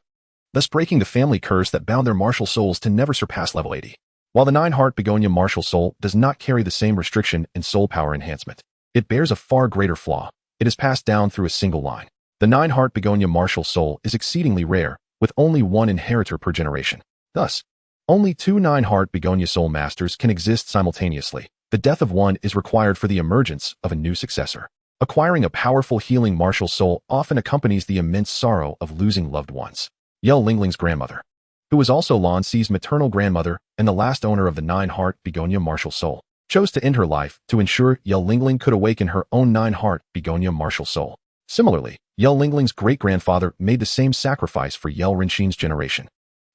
thus breaking the family curse that bound their martial souls to never surpass level 80. While the 9-heart begonia martial soul does not carry the same restriction in soul power enhancement, it bears a far greater flaw. It is passed down through a single line. The 9-heart begonia martial soul is exceedingly rare, with only 1 inheritor per generation. Thus, only 2 9-heart begonia soul masters can exist simultaneously. The death of one is required for the emergence of a new successor. Acquiring a powerful healing martial soul often accompanies the immense sorrow of losing loved ones. Yilingling's grandmother, who was also Lan Si's maternal grandmother and the last owner of the nine-heart begonia martial soul, chose to end her life to ensure Yao Lingling could awaken her own nine-heart begonia martial soul. Similarly, Yao Lingling's great-grandfather made the same sacrifice for Yao Renxin's generation.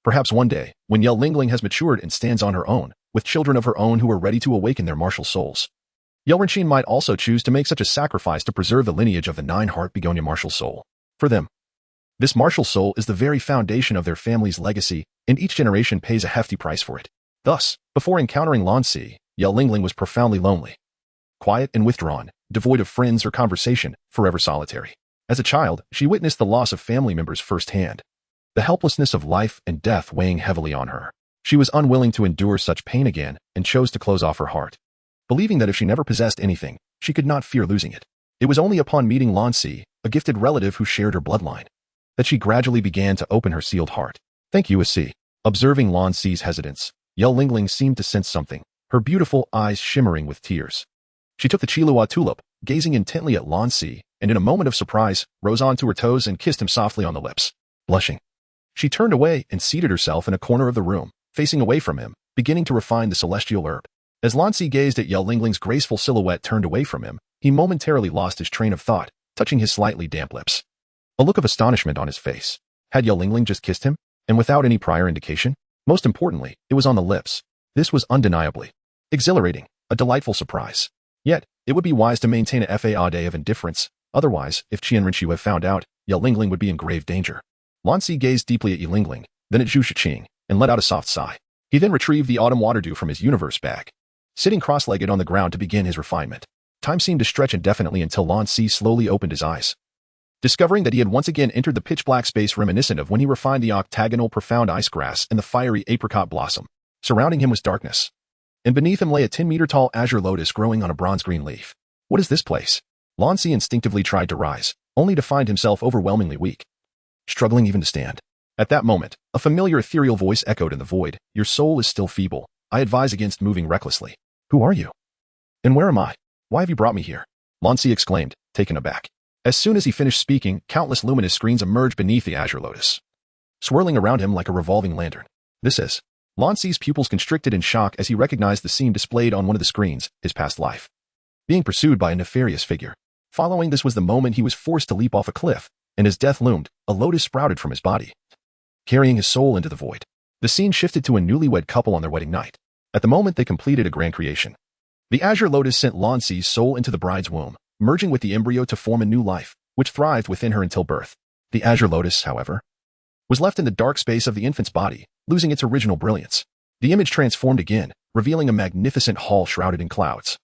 Perhaps one day, when Yao Lingling has matured and stands on her own, with children of her own who are ready to awaken their martial souls, Yao Renxin might also choose to make such a sacrifice to preserve the lineage of the nine-heart begonia martial soul. For them, this martial soul is the very foundation of their family's legacy, and each generation pays a hefty price for it. Thus, before encountering Lan Si, Yao Lingling was profoundly lonely. Quiet and withdrawn, devoid of friends or conversation, forever solitary. As a child, she witnessed the loss of family members firsthand, the helplessness of life and death weighing heavily on her. She was unwilling to endure such pain again and chose to close off her heart, believing that if she never possessed anything, she could not fear losing it. It was only upon meeting Lan Si, a gifted relative who shared her bloodline, that she gradually began to open her sealed heart. Thank you, Si. Observing Lan Si's hesitance, Yao Lingling seemed to sense something, her beautiful eyes shimmering with tears. She took the Qilua tulip, gazing intently at Lan Si, and in a moment of surprise, rose onto her toes and kissed him softly on the lips. Blushing, she turned away and seated herself in a corner of the room, facing away from him, beginning to refine the celestial herb. As Lan Si gazed at Yao Lingling's graceful silhouette turned away from him, he momentarily lost his train of thought, touching his slightly damp lips. A look of astonishment on his face. Had Yao Lingling just kissed him? And without any prior indication? Most importantly, it was on the lips. This was undeniably exhilarating, a delightful surprise. Yet, it would be wise to maintain a day of indifference. Otherwise, if Qian Renu had found out, Yao Lingling would be in grave danger. Lan Si gazed deeply at Yao Lingling, then at Zhu Qing, and let out a soft sigh. He then retrieved the autumn water dew from his universe bag, sitting cross-legged on the ground to begin his refinement. Time seemed to stretch indefinitely until Lan Si slowly opened his eyes, discovering that he had once again entered the pitch-black space reminiscent of when he refined the octagonal profound ice grass and the fiery apricot blossom. Surrounding him was darkness, and beneath him lay a 10-meter-tall azure lotus growing on a bronze-green leaf. What is this place? Lan Si instinctively tried to rise, only to find himself overwhelmingly weak, struggling even to stand. At that moment, a familiar ethereal voice echoed in the void. Your soul is still feeble. I advise against moving recklessly. Who are you? And where am I? Why have you brought me here? Lan Si exclaimed, taken aback. As soon as he finished speaking, countless luminous screens emerged beneath the azure lotus, swirling around him like a revolving lantern. This is... Lan Si's pupils constricted in shock as he recognized the scene displayed on one of the screens, his past life, being pursued by a nefarious figure. Following this was the moment he was forced to leap off a cliff, and as death loomed, a lotus sprouted from his body, carrying his soul into the void. The scene shifted to a newlywed couple on their wedding night. At the moment they completed a grand creation, the azure lotus sent Lan Si's soul into the bride's womb, merging with the embryo to form a new life, which thrived within her until birth. The azure lotus, however, was left in the dark space of the infant's body, losing its original brilliance. The image transformed again, revealing a magnificent hall shrouded in clouds,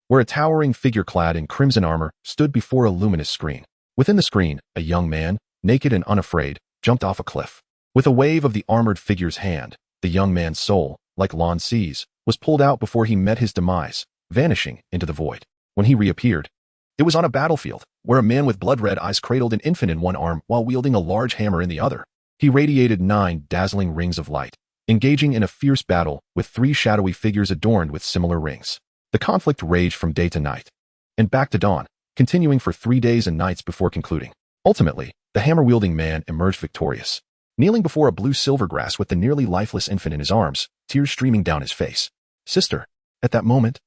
where a towering figure clad in crimson armor stood before a luminous screen. Within the screen, a young man, naked and unafraid, jumped off a cliff. With a wave of the armored figure's hand, the young man's soul, like Lan Si's, was pulled out before he met his demise, vanishing into the void. When he reappeared, it was on a battlefield, where a man with blood-red eyes cradled an infant in one arm while wielding a large hammer in the other. He radiated 9 dazzling rings of light, engaging in a fierce battle with 3 shadowy figures adorned with similar rings. The conflict raged from day to night, and back to dawn, continuing for 3 days and nights before concluding. Ultimately, the hammer-wielding man emerged victorious, kneeling before a blue silver grass with the nearly lifeless infant in his arms, tears streaming down his face. Sister, at that moment,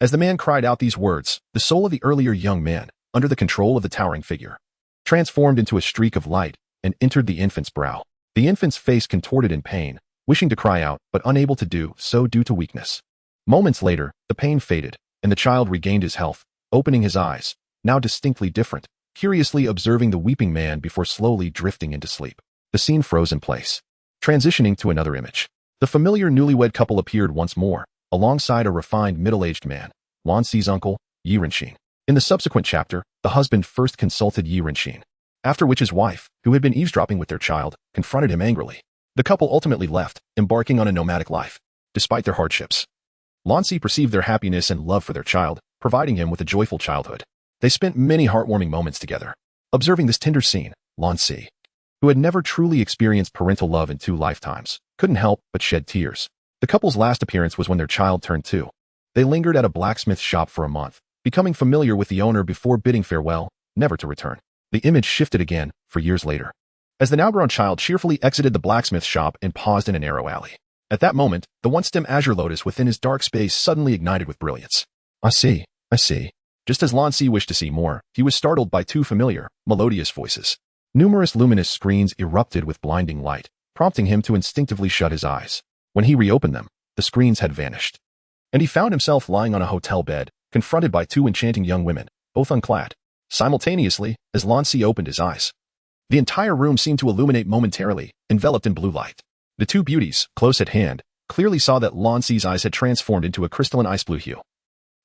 as the man cried out these words, the soul of the earlier young man, under the control of the towering figure, transformed into a streak of light and entered the infant's brow. The infant's face contorted in pain, wishing to cry out, but unable to do so due to weakness. Moments later, the pain faded, and the child regained his health, opening his eyes, now distinctly different, curiously observing the weeping man before slowly drifting into sleep. The scene froze in place, transitioning to another image. The familiar newlywed couple appeared once more, alongside a refined middle-aged man, Lan Si's uncle, Yi Renxin. In the subsequent chapter, the husband first consulted Yi Renxin, after which his wife, who had been eavesdropping with their child, confronted him angrily. The couple ultimately left, embarking on a nomadic life. Despite their hardships, Lan Si perceived their happiness and love for their child, providing him with a joyful childhood. They spent many heartwarming moments together. Observing this tender scene, Lan Si, who had never truly experienced parental love in 2 lifetimes, couldn't help but shed tears. The couple's last appearance was when their child turned 2. They lingered at a blacksmith shop for a month, becoming familiar with the owner before bidding farewell, never to return. The image shifted again, for years later. as the now-grown child cheerfully exited the blacksmith shop and paused in a narrow alley. At that moment, the once dim azure lotus within his dark space suddenly ignited with brilliance. I see. Just as Lan Si wished to see more, he was startled by two familiar, melodious voices. Numerous luminous screens erupted with blinding light, prompting him to instinctively shut his eyes. When he reopened them, the screens had vanished. And he found himself lying on a hotel bed, confronted by two enchanting young women, both unclad. Simultaneously, as Lan Si opened his eyes, the entire room seemed to illuminate momentarily, enveloped in blue light. The two beauties, close at hand, clearly saw that Lan Si's eyes had transformed into a crystalline ice blue hue,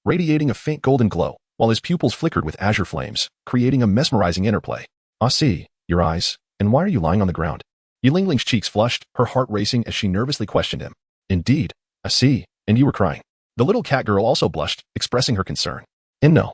radiating a faint golden glow, while his pupils flickered with azure flames, creating a mesmerizing interplay. I see, your eyes, and why are you lying on the ground? Yilingling's cheeks flushed, her heart racing as she nervously questioned him. Indeed, I see, and you were crying. The little cat girl also blushed, expressing her concern. And no,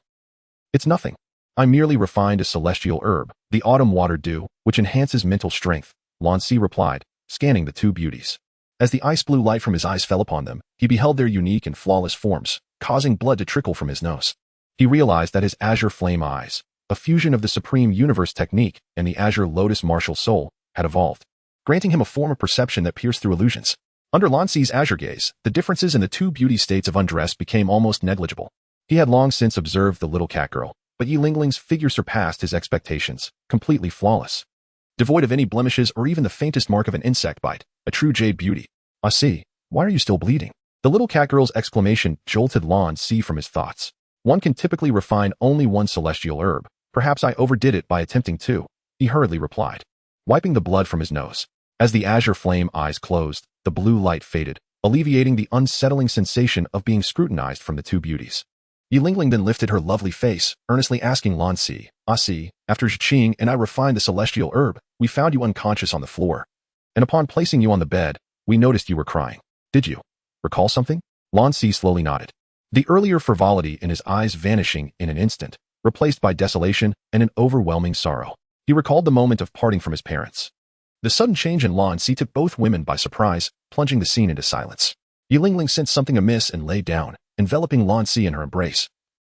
it's nothing. I merely refined a celestial herb, the autumn water dew, which enhances mental strength, Lan Si replied, scanning the two beauties. As the ice blue light from his eyes fell upon them, he beheld their unique and flawless forms, causing blood to trickle from his nose. He realized that his azure flame eyes, a fusion of the supreme universe technique and the azure lotus martial soul, had evolved, granting him a form of perception that pierced through illusions. Under Lan Si's azure gaze, the differences in the two beauty states of undress became almost negligible. He had long since observed the little cat girl, but Yilingling's figure surpassed his expectations, completely flawless, devoid of any blemishes or even the faintest mark of an insect bite, a true jade beauty. I see. Why are you still bleeding? The little cat girl's exclamation jolted Lan Si from his thoughts. One can typically refine only one celestial herb. Perhaps I overdid it by attempting two, he hurriedly replied, wiping the blood from his nose. As the azure flame eyes closed, the blue light faded, alleviating the unsettling sensation of being scrutinized from the two beauties. Yilingling then lifted her lovely face, earnestly asking Lan Si, I see, after Zhu Qing and I refined the celestial herb, we found you unconscious on the floor. And upon placing you on the bed, we noticed you were crying. Did you recall something? Lan Si slowly nodded, the earlier frivolity in his eyes vanishing in an instant, replaced by desolation and an overwhelming sorrow. He recalled the moment of parting from his parents. The sudden change in Lan Si took both women by surprise, plunging the scene into silence. Yilingling sensed something amiss and lay down, enveloping Lan Si in her embrace,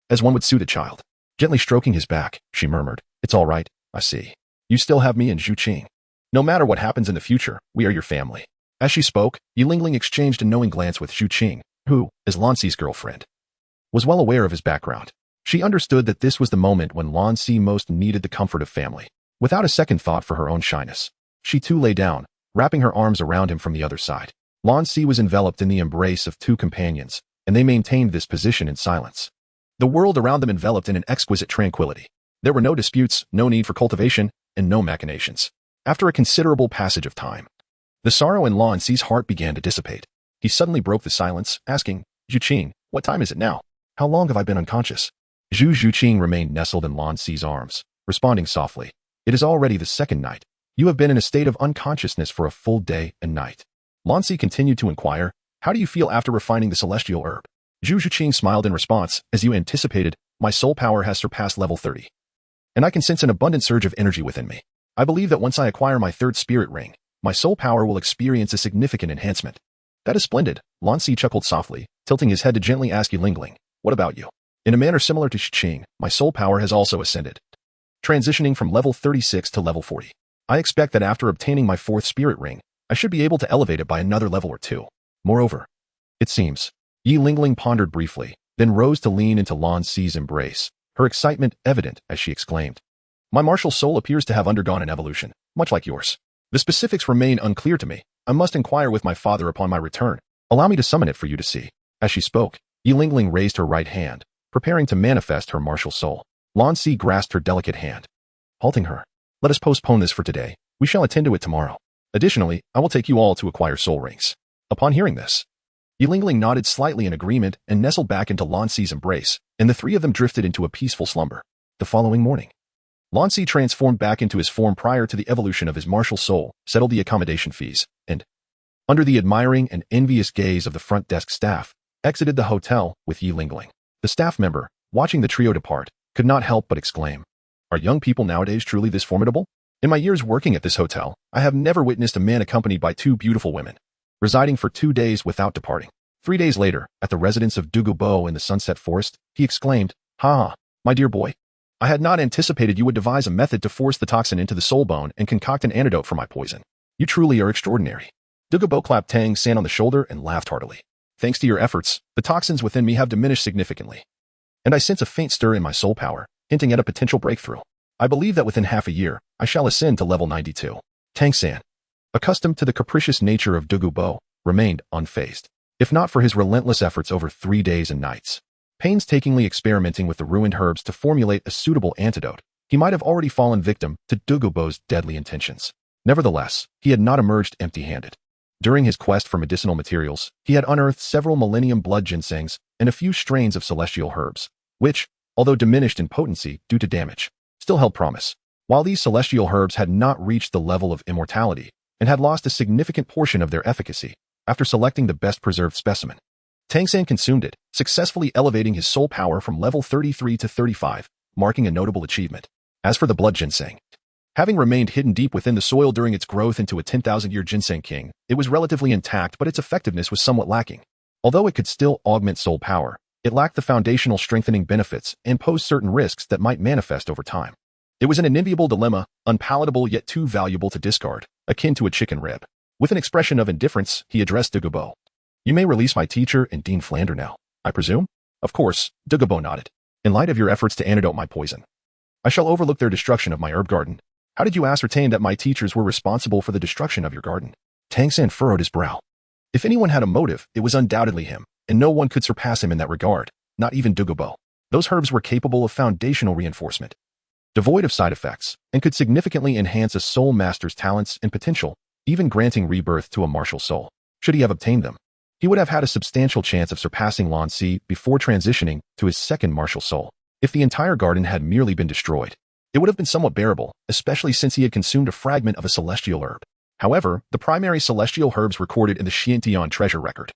as one would suit a child. Gently stroking his back, she murmured, It's all right, I see. You still have me and Zhu Qing. No matter what happens in the future, we are your family. As she spoke, Yilingling exchanged a knowing glance with Zhu Qing, who, as Lan Si's girlfriend, was well aware of his background. She understood that this was the moment when Lan Si most needed the comfort of family. Without a second thought for her own shyness, she too lay down, wrapping her arms around him from the other side. Lan Si was enveloped in the embrace of two companions, and they maintained this position in silence. The world around them enveloped in an exquisite tranquility. There were no disputes, no need for cultivation, and no machinations. After a considerable passage of time, the sorrow in Lan Si's heart began to dissipate. He suddenly broke the silence, asking, Zhu Qing, what time is it now? How long have I been unconscious? Zhu Qing remained nestled in Lan Si's arms, responding softly, It is already the second night. You have been in a state of unconsciousness for a full day and night. Lan Si continued to inquire, How do you feel after refining the celestial herb? Zhu Qing smiled in response, As you anticipated, my soul power has surpassed level 30. And I can sense an abundant surge of energy within me. I believe that once I acquire my third spirit ring, my soul power will experience a significant enhancement. That is splendid, Lan Si chuckled softly, tilting his head to gently ask Yilingling, What about you? In a manner similar to Zhu Qing, my soul power has also ascended, transitioning from level 36 to level 40. I expect that after obtaining my fourth spirit ring, I should be able to elevate it by another level or two. Moreover, it seems. Yilingling pondered briefly, then rose to lean into Lan Si's embrace, her excitement evident as she exclaimed, My martial soul appears to have undergone an evolution, much like yours. The specifics remain unclear to me. I must inquire with my father upon my return. Allow me to summon it for you to see. As she spoke, Yilingling raised her right hand, preparing to manifest her martial soul. Lan Si grasped her delicate hand, halting her. Let us postpone this for today. We shall attend to it tomorrow. Additionally, I will take you all to acquire soul rings. Upon hearing this, Yilingling nodded slightly in agreement and nestled back into Lan Si's embrace, and the three of them drifted into a peaceful slumber. The following morning, Lan Si transformed back into his form prior to the evolution of his martial soul, settled the accommodation fees, and, under the admiring and envious gaze of the front desk staff, exited the hotel with Yilingling. The staff member, watching the trio depart, could not help but exclaim, Are young people nowadays truly this formidable? In my years working at this hotel, I have never witnessed a man accompanied by two beautiful women, residing for 2 days without departing. 3 days later, at the residence of Dugu Bo in the Sunset Forest, he exclaimed, Ha, my dear boy, I had not anticipated you would devise a method to force the toxin into the soul bone and concoct an antidote for my poison. You truly are extraordinary. Dugu Bo clapped Tang San on the shoulder and laughed heartily. Thanks to your efforts, the toxins within me have diminished significantly. And I sense a faint stir in my soul power, hinting at a potential breakthrough. I believe that within half a year, I shall ascend to level 92. Tang San, accustomed to the capricious nature of Dugu Bo, remained unfazed. If not for his relentless efforts over 3 days and nights, painstakingly experimenting with the ruined herbs to formulate a suitable antidote, he might have already fallen victim to Dugu Bo's deadly intentions. Nevertheless, he had not emerged empty-handed. During his quest for medicinal materials, he had unearthed several millennium blood ginsengs and a few strains of celestial herbs, which, although diminished in potency due to damage, still held promise. While these celestial herbs had not reached the level of immortality and had lost a significant portion of their efficacy after selecting the best preserved specimen, Tang San consumed it, successfully elevating his soul power from level 33 to 35, marking a notable achievement. As for the blood ginseng, having remained hidden deep within the soil during its growth into a 10,000-year ginseng king, it was relatively intact, but its effectiveness was somewhat lacking. Although it could still augment soul power, it lacked the foundational strengthening benefits and posed certain risks that might manifest over time. It was an enviable dilemma, unpalatable yet too valuable to discard, akin to a chicken rib. With an expression of indifference, he addressed Dugu Bo. You may release my teacher and Dean Flander now, I presume? Of course, Dugu Bo nodded. In light of your efforts to antidote my poison, I shall overlook their destruction of my herb garden. How did you ascertain that my teachers were responsible for the destruction of your garden? Tang San furrowed his brow. If anyone had a motive, it was undoubtedly him, and no one could surpass him in that regard, not even Dugu Bo. Those herbs were capable of foundational reinforcement, devoid of side effects, and could significantly enhance a soul master's talents and potential, even granting rebirth to a martial soul. Should he have obtained them, he would have had a substantial chance of surpassing Lan Si before transitioning to his second martial soul. If the entire garden had merely been destroyed, it would have been somewhat bearable, especially since he had consumed a fragment of a celestial herb. However, the primary celestial herbs recorded in the Xian treasure record,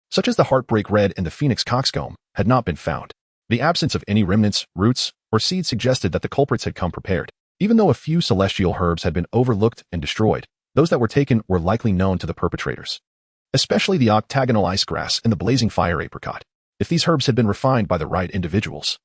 such as the Heartbreak Red and the Phoenix Coxcomb, had not been found. The absence of any remnants, roots, or seeds suggested that the culprits had come prepared. Even though a few celestial herbs had been overlooked and destroyed, those that were taken were likely known to the perpetrators, especially the octagonal icegrass and the blazing fire apricot. If these herbs had been refined by the right individuals,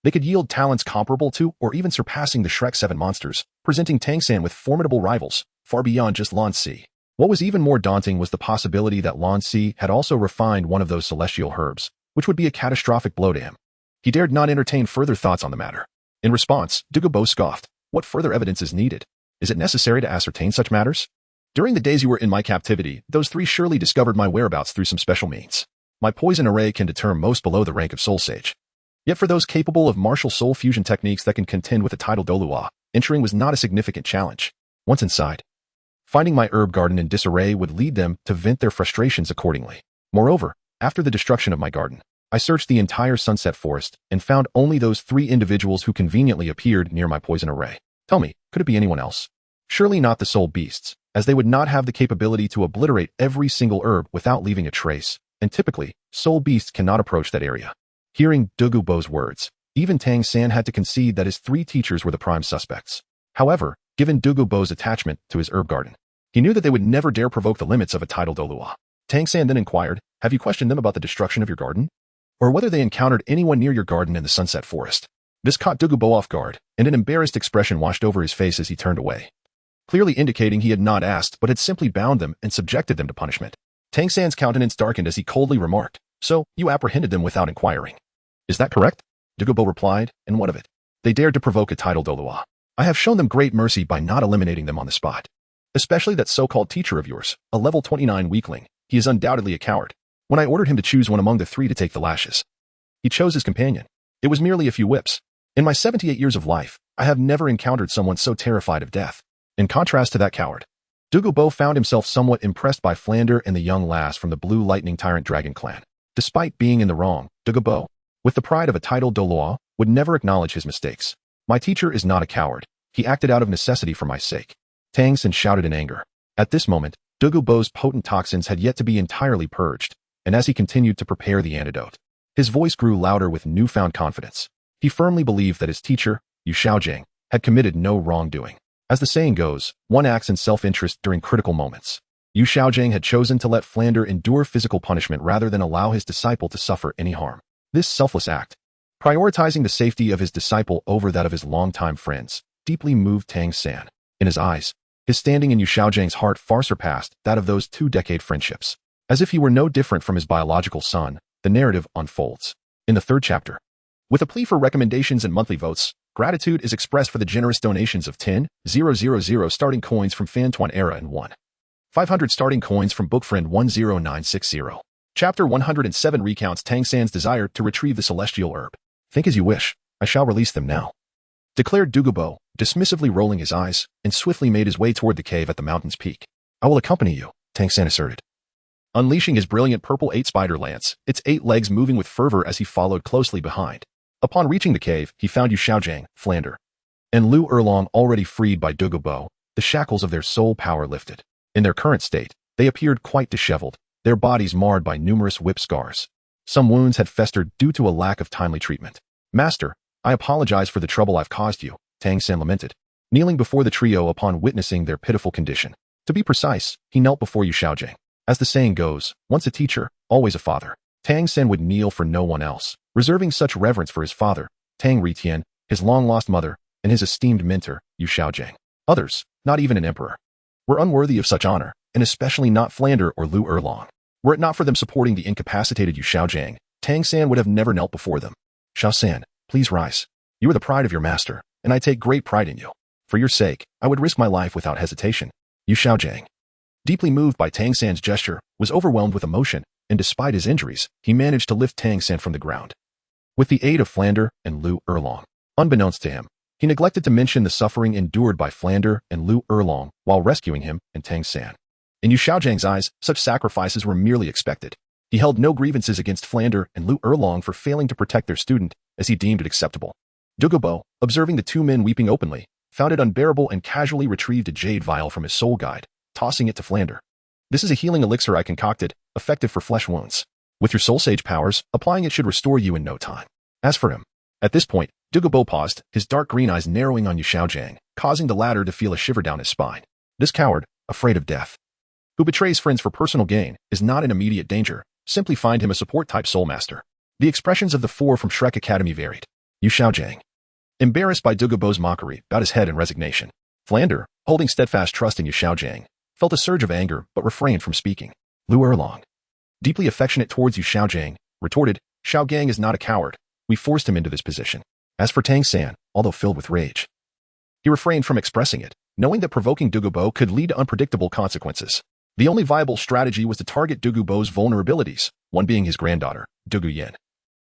they could yield talents comparable to or even surpassing the Shrek 7 monsters, presenting Tang San with formidable rivals, far beyond just Lan Si. What was even more daunting was the possibility that Lan Si had also refined one of those celestial herbs, which would be a catastrophic blow to him. He dared not entertain further thoughts on the matter. In response, Dugu Bo scoffed. What further evidence is needed? Is it necessary to ascertain such matters? During the days you were in my captivity, those three surely discovered my whereabouts through some special means. My poison array can deter most below the rank of soul sage. Yet for those capable of martial soul fusion techniques that can contend with the title Douluo, entering was not a significant challenge. Once inside, finding my herb garden in disarray would lead them to vent their frustrations accordingly. Moreover, after the destruction of my garden, I searched the entire Sunset Forest and found only those 3 individuals who conveniently appeared near my poison array. Tell me, could it be anyone else? Surely not the soul beasts, as they would not have the capability to obliterate every single herb without leaving a trace, and typically, soul beasts cannot approach that area. Hearing Dugu Bo's words, even Tang San had to concede that his 3 teachers were the prime suspects. However, given Dugu Bo's attachment to his herb garden, he knew that they would never dare provoke the limits of a title Douluo. Tang San then inquired, have you questioned them about the destruction of your garden? Or whether they encountered anyone near your garden in the Sunset Forest? This caught Dugu Bo off guard, and an embarrassed expression washed over his face as he turned away, clearly indicating he had not asked but had simply bound them and subjected them to punishment. Tang San's countenance darkened as he coldly remarked, so, you apprehended them without inquiring. Is that correct? Dugu Bo replied, and what of it? They dared to provoke a title Douluo. I have shown them great mercy by not eliminating them on the spot. Especially that so-called teacher of yours, a level 29 weakling. He is undoubtedly a coward. When I ordered him to choose one among the 3 to take the lashes, he chose his companion. It was merely a few whips. In my 78 years of life, I have never encountered someone so terrified of death. In contrast to that coward, Dugu Bo found himself somewhat impressed by Flander and the young lass from the Blue Lightning Tyrant Dragon clan. Despite being in the wrong, Dugu Bo, with the pride of a title Douluo, would never acknowledge his mistakes. My teacher is not a coward. He acted out of necessity for my sake. Tang San shouted in anger. At this moment, Dugu Bo's potent toxins had yet to be entirely purged, and as he continued to prepare the antidote, his voice grew louder with newfound confidence. He firmly believed that his teacher, Yu Xiaojing, had committed no wrongdoing. As the saying goes, one acts in self-interest during critical moments. Yu Xiaojing had chosen to let Flander endure physical punishment rather than allow his disciple to suffer any harm. This selfless act, Prioritizing the safety of his disciple over that of his longtime friends deeply moved Tang San. In his eyes, his standing in Yu Xiaojiang's heart far surpassed that of those two-decade friendships. As if he were no different from his biological son, the narrative unfolds. In the third chapter, with a plea for recommendations and monthly votes, gratitude is expressed for the generous donations of 10,000 starting coins from Fantuan Era and 1,500 starting coins from Bookfriend 10960. Chapter 107 recounts Tang San's desire to retrieve the celestial herb. Think as you wish, I shall release them now, declared Dugu Bo, dismissively rolling his eyes, and swiftly made his way toward the cave at the mountain's peak. I will accompany you, Tang San asserted, unleashing his brilliant purple 8-spider lance, its 8 legs moving with fervor as he followed closely behind. Upon reaching the cave, he found Yu Xiaojiang, Flander, and Lu Erlong already freed by Dugu Bo, the shackles of their soul power lifted. In their current state, they appeared quite disheveled, their bodies marred by numerous whip scars. Some wounds had festered due to a lack of timely treatment. Master, I apologize for the trouble I've caused you, Tang San lamented, kneeling before the trio upon witnessing their pitiful condition. To be precise, he knelt before Yu Xiaojiang. As the saying goes, once a teacher, always a father. Tang San would kneel for no one else, reserving such reverence for his father, Tang Retian, his long-lost mother, and his esteemed mentor, Yu Xiaojiang. Others, not even an emperor, were unworthy of such honor, and especially not Flander or Lu Erlong. Were it not for them supporting the incapacitated Yu Xiaojiang, Tang San would have never knelt before them. Xiao San, please rise. You are the pride of your master, and I take great pride in you. For your sake, I would risk my life without hesitation. Yu Xiaojiang, deeply moved by Tang San's gesture, was overwhelmed with emotion, and despite his injuries, he managed to lift Tang San from the ground. With the aid of Flander and Lu Erlong. Unbeknownst to him, he neglected to mention the suffering endured by Flander and Lu Erlong while rescuing him and Tang San. In Yu Xiaojiang's eyes, such sacrifices were merely expected. He held no grievances against Flander and Lu Erlong for failing to protect their student, as he deemed it acceptable. Dugu Bo, observing the two men weeping openly, found it unbearable and casually retrieved a jade vial from his soul guide, tossing it to Flander. This is a healing elixir I concocted, effective for flesh wounds. With your soul sage powers, applying it should restore you in no time. As for him, at this point, Dugu Bo paused, his dark green eyes narrowing on Yu Xiaojiang, causing the latter to feel a shiver down his spine. This coward, afraid of death, who betrays friends for personal gain, is not in immediate danger. Simply find him a support-type soul master. The expressions of the four from Shrek Academy varied. Yu Xiaojiang, embarrassed by Dugu Bo's mockery, bowed his head in resignation. Flander, holding steadfast trust in Yu Xiaojiang, felt a surge of anger but refrained from speaking. Lu Erlong, deeply affectionate towards Yu Xiaojiang, retorted, Xiaogang is not a coward. We forced him into this position. As for Tang San, although filled with rage, he refrained from expressing it, knowing that provoking Dugu Bo could lead to unpredictable consequences. The only viable strategy was to target Dugu Bo's vulnerabilities, one being his granddaughter, Dugu Yin,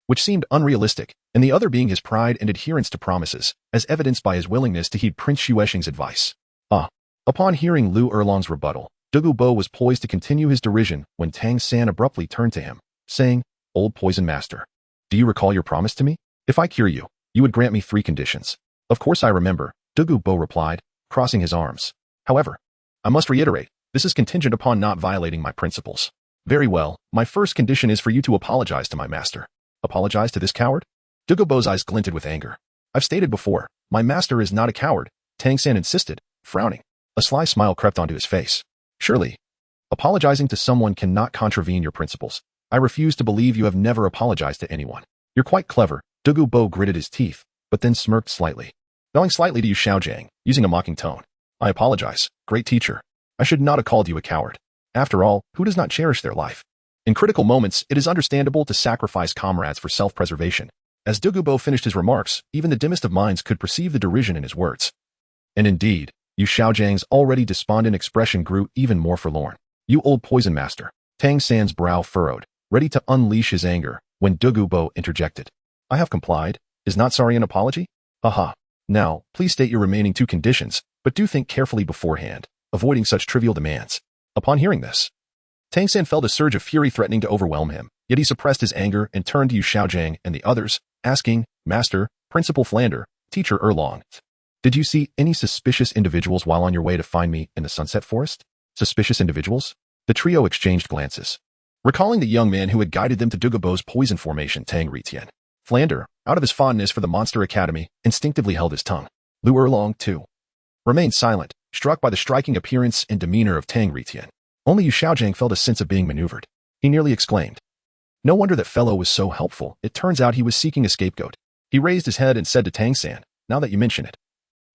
which seemed unrealistic, and the other being his pride and adherence to promises, as evidenced by his willingness to heed Prince Xuexing's advice. Upon hearing Lu Erlong's rebuttal, Dugu Bo was poised to continue his derision when Tang San abruptly turned to him, saying, Old Poison Master, do you recall your promise to me? If I cure you, you would grant me 3 conditions. Of course I remember, Dugu Bo replied, crossing his arms. However, I must reiterate, this is contingent upon not violating my principles. Very well, my first condition is for you to apologize to my master. Apologize to this coward? Dugu Bo's eyes glinted with anger. I've stated before, my master is not a coward, Tang San insisted, frowning. A sly smile crept onto his face. Surely, apologizing to someone cannot contravene your principles. I refuse to believe you have never apologized to anyone. You're quite clever, Dugu Bo gritted his teeth, but then smirked slightly. Bowing slightly to Yu Xiaojiang, using a mocking tone. I apologize, great teacher. I should not have called you a coward. After all, who does not cherish their life? In critical moments, it is understandable to sacrifice comrades for self-preservation. As Dugu Bo finished his remarks, even the dimmest of minds could perceive the derision in his words. And indeed, Yu Xiaojiang's already despondent expression grew even more forlorn. You old poison master. Tang San's brow furrowed, ready to unleash his anger, when Dugu Bo interjected. I have complied. Is not sorry an apology? Aha. Now, please state your remaining 2 conditions, but do think carefully beforehand, avoiding such trivial demands. Upon hearing this, Tang San felt a surge of fury threatening to overwhelm him, yet he suppressed his anger and turned to Yu Xiaojiang and the others, asking, Master, Principal Flander, Teacher Erlong, did you see any suspicious individuals while on your way to find me in the Sunset Forest? Suspicious individuals? The trio exchanged glances, recalling the young man who had guided them to Dugu Bo's poison formation, Tang Retian. Flander, out of his fondness for the Monster Academy, instinctively held his tongue. Lu Erlong, too, remained silent, struck by the striking appearance and demeanor of Tang Retian. Only Yu Xiaojiang felt a sense of being maneuvered. He nearly exclaimed. No wonder that fellow was so helpful. It turns out he was seeking a scapegoat. He raised his head and said to Tang San, "Now that you mention it,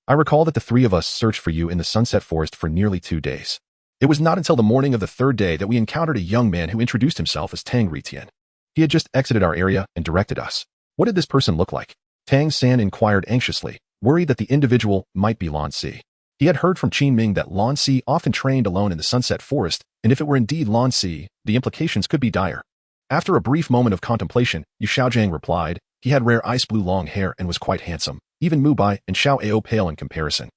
I recall that the three of us searched for you in the Sunset Forest for nearly 2 days. It was not until the morning of the 3rd day that we encountered a young man who introduced himself as Tang Retian. He had just exited our area and directed us. What did this person look like?" Tang San inquired anxiously, worried that the individual might be Lan Si. He had heard from Qin Ming that Lan Si often trained alone in the Sunset Forest, and if it were indeed Lan Si, the implications could be dire. After a brief moment of contemplation, Yu Xiaojiang replied, "He had rare ice-blue long hair and was quite handsome, even Mubai and Xiaowu pale in comparison.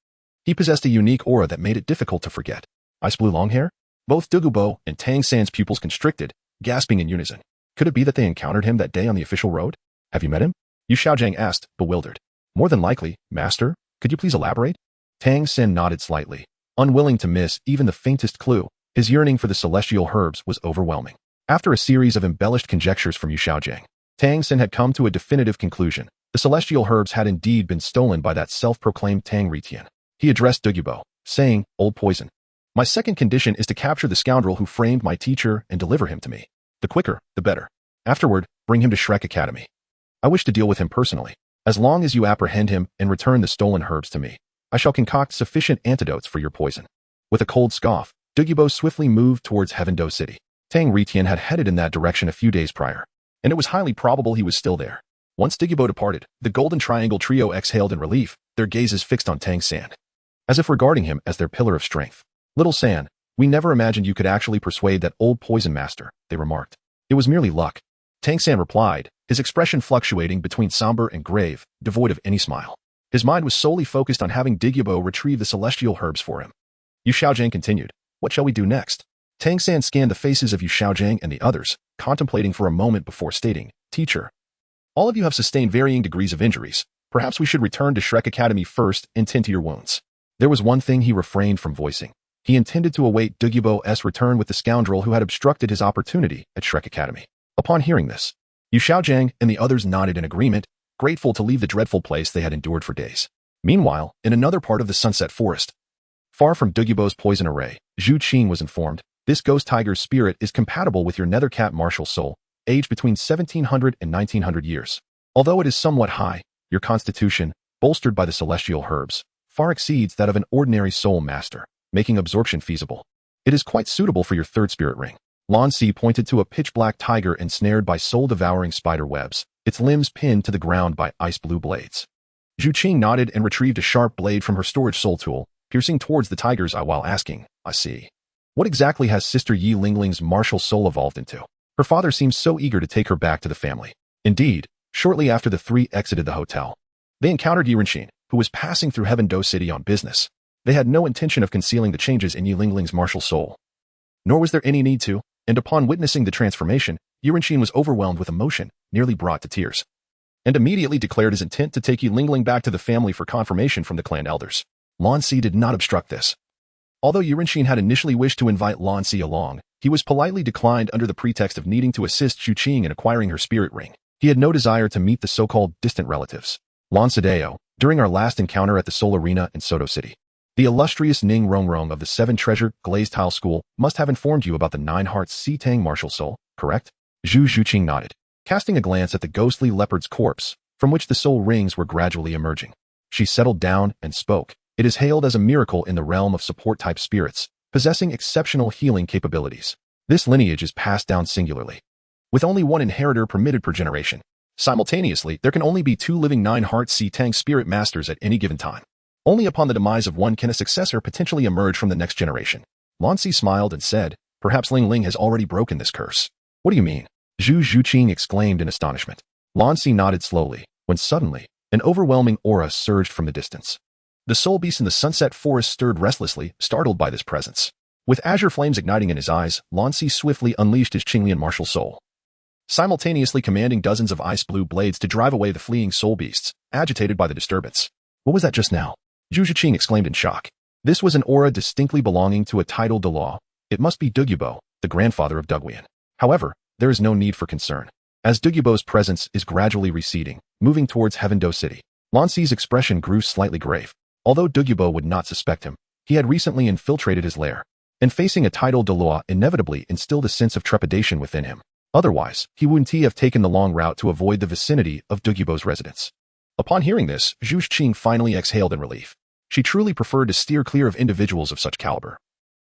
He possessed a unique aura that made it difficult to forget." Ice-blue long hair? Both Dugu Bo and Tang San's pupils constricted, gasping in unison. Could it be that they encountered him that day on the official road? "Have you met him?" Yu Xiaojiang asked, bewildered. "More than likely, master. Could you please elaborate?" Tang San nodded slightly, unwilling to miss even the faintest clue. His yearning for the celestial herbs was overwhelming. After a series of embellished conjectures from Yu Xiaojiang, Tang San had come to a definitive conclusion. The celestial herbs had indeed been stolen by that self-proclaimed Tang Retian. He addressed Dugu Bo, saying, "Old poison. My second condition is to capture the scoundrel who framed my teacher and deliver him to me. The quicker, the better. Afterward, bring him to Shrek Academy. I wish to deal with him personally. As long as you apprehend him and return the stolen herbs to me, I shall concoct sufficient antidotes for your poison." With a cold scoff, Dugu Bo swiftly moved towards Heavendo City. Tang Retian had headed in that direction a few days prior, and it was highly probable he was still there. Once Dugu Bo departed, the Golden Triangle trio exhaled in relief, their gazes fixed on Tang San, as if regarding him as their pillar of strength. "Little San, we never imagined you could actually persuade that old poison master," they remarked. "It was merely luck." Tang San replied, his expression fluctuating between somber and grave, devoid of any smile. His mind was solely focused on having Dugu Bo retrieve the celestial herbs for him. Yu Xiaojiang continued, "What shall we do next?" Tang San scanned the faces of Yu Xiaojiang and the others, contemplating for a moment before stating, "Teacher, all of you have sustained varying degrees of injuries. Perhaps we should return to Shrek Academy first and tend to your wounds." There was one thing he refrained from voicing. He intended to await Dugu Bo's return with the scoundrel who had obstructed his opportunity at Shrek Academy. Upon hearing this, Yu Xiaojiang and the others nodded in agreement, grateful to leave the dreadful place they had endured for days. Meanwhile, in another part of the Sunset Forest, far from Dugu Bo's poison array, Zhu Qing was informed, "This ghost tiger's spirit is compatible with your nether cat martial soul, aged between 1700 and 1900 years. Although it is somewhat high, your constitution, bolstered by the celestial herbs, far exceeds that of an ordinary soul master, making absorption feasible. It is quite suitable for your 3rd spirit ring." Lan Si pointed to a pitch-black tiger ensnared by soul-devouring spider webs, its limbs pinned to the ground by ice-blue blades. Zhu Qing nodded and retrieved a sharp blade from her storage soul tool, piercing towards the tiger's eye while asking, "I see. What exactly has Sister Yi Lingling's martial soul evolved into?" Her father seemed so eager to take her back to the family. Indeed, shortly after the three exited the hotel, they encountered Yi Renqin, who was passing through Heavendo City on business. They had no intention of concealing the changes in Yi Lingling's martial soul, nor was there any need to, and upon witnessing the transformation, Yi Renqin was overwhelmed with emotion, nearly brought to tears, and immediately declared his intent to take Yi Lingling back to the family for confirmation from the clan elders. Lan Si did not obstruct this. Although Yi Renqin had initially wished to invite Lan Si along, he was politely declined under the pretext of needing to assist Zhu Qing in acquiring her spirit ring. He had no desire to meet the so-called distant relatives. "Lan Sadeo, during our last encounter at the Soul Arena in Soto City, the illustrious Ning Rongrong of the 7-treasure glazed tile school must have informed you about the 9-hearts Si Tang martial soul, correct?" Zhu Qing nodded, casting a glance at the ghostly leopard's corpse, from which the soul rings were gradually emerging. She settled down and spoke. "It is hailed as a miracle in the realm of support-type spirits, possessing exceptional healing capabilities. This lineage is passed down singularly, with only one inheritor permitted per generation. Simultaneously, there can only be 2 living 9-heart Si Tang spirit masters at any given time. Only upon the demise of one can a successor potentially emerge from the next generation." Lan Si smiled and said, "Perhaps Ling Ling has already broken this curse." "What do you mean?" Zhu Qing exclaimed in astonishment. Lan Si nodded slowly, when suddenly, an overwhelming aura surged from the distance. The soul beast in the Sunset Forest stirred restlessly, startled by this presence. With azure flames igniting in his eyes, Lan Si swiftly unleashed his Qinglian martial soul, simultaneously commanding dozens of ice-blue blades to drive away the fleeing soul beasts, agitated by the disturbance. "What was that just now?" Zhu Qing exclaimed in shock. This was an aura distinctly belonging to a titled Dauluo. It must be Dugu Bo, the grandfather of Dugwian. However, there is no need for concern, as Dugu Bo's presence is gradually receding, moving towards Heavendo City. Lan Si's expression grew slightly grave. Although Dugu Bo would not suspect him, he had recently infiltrated his lair, and facing a titled Dauluo inevitably instilled a sense of trepidation within him. Otherwise, he wouldn't have taken the long route to avoid the vicinity of Dugu Bo's residence. Upon hearing this, Zhu Qing finally exhaled in relief. She truly preferred to steer clear of individuals of such caliber,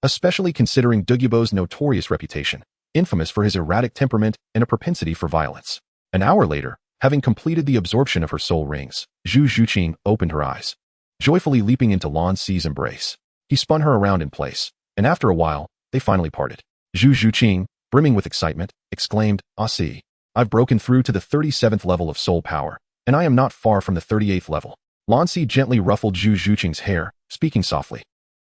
especially considering Dugu Bo's notorious reputation, infamous for his erratic temperament and a propensity for violence. An hour later, having completed the absorption of her soul rings, Zhu Qing opened her eyes, joyfully leaping into Lan Si's embrace. He spun her around in place, and after a while, they finally parted. Zhu Qing, brimming with excitement, exclaimed, "Ah, Si, I've broken through to the 37th level of soul power, and I am not far from the 38th level." Lan Si gently ruffled Zhu Qing's hair, speaking softly.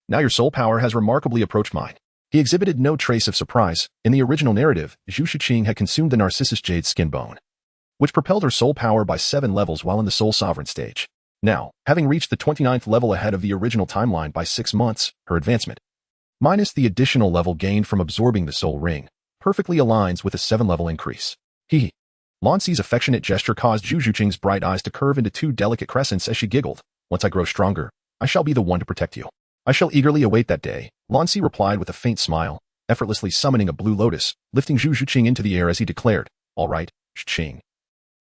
"Now your soul power has remarkably approached mine." He exhibited no trace of surprise. In the original narrative, Zhu Qing had consumed the Narcissus Jade skin bone, which propelled her soul power by 7 levels while in the Soul Sovereign stage. Now, having reached the 29th level ahead of the original timeline by 6 months, her advancement, minus the additional level gained from absorbing the soul ring, perfectly aligns with a 7-level increase. Lan Si's affectionate gesture caused Zhu Qing's bright eyes to curve into 2 delicate crescents as she giggled. "Once I grow stronger, I shall be the one to protect you." "I shall eagerly await that day," Lan Si replied with a faint smile, effortlessly summoning a blue lotus, lifting Zhu Qing into the air as he declared, "All right, Qing.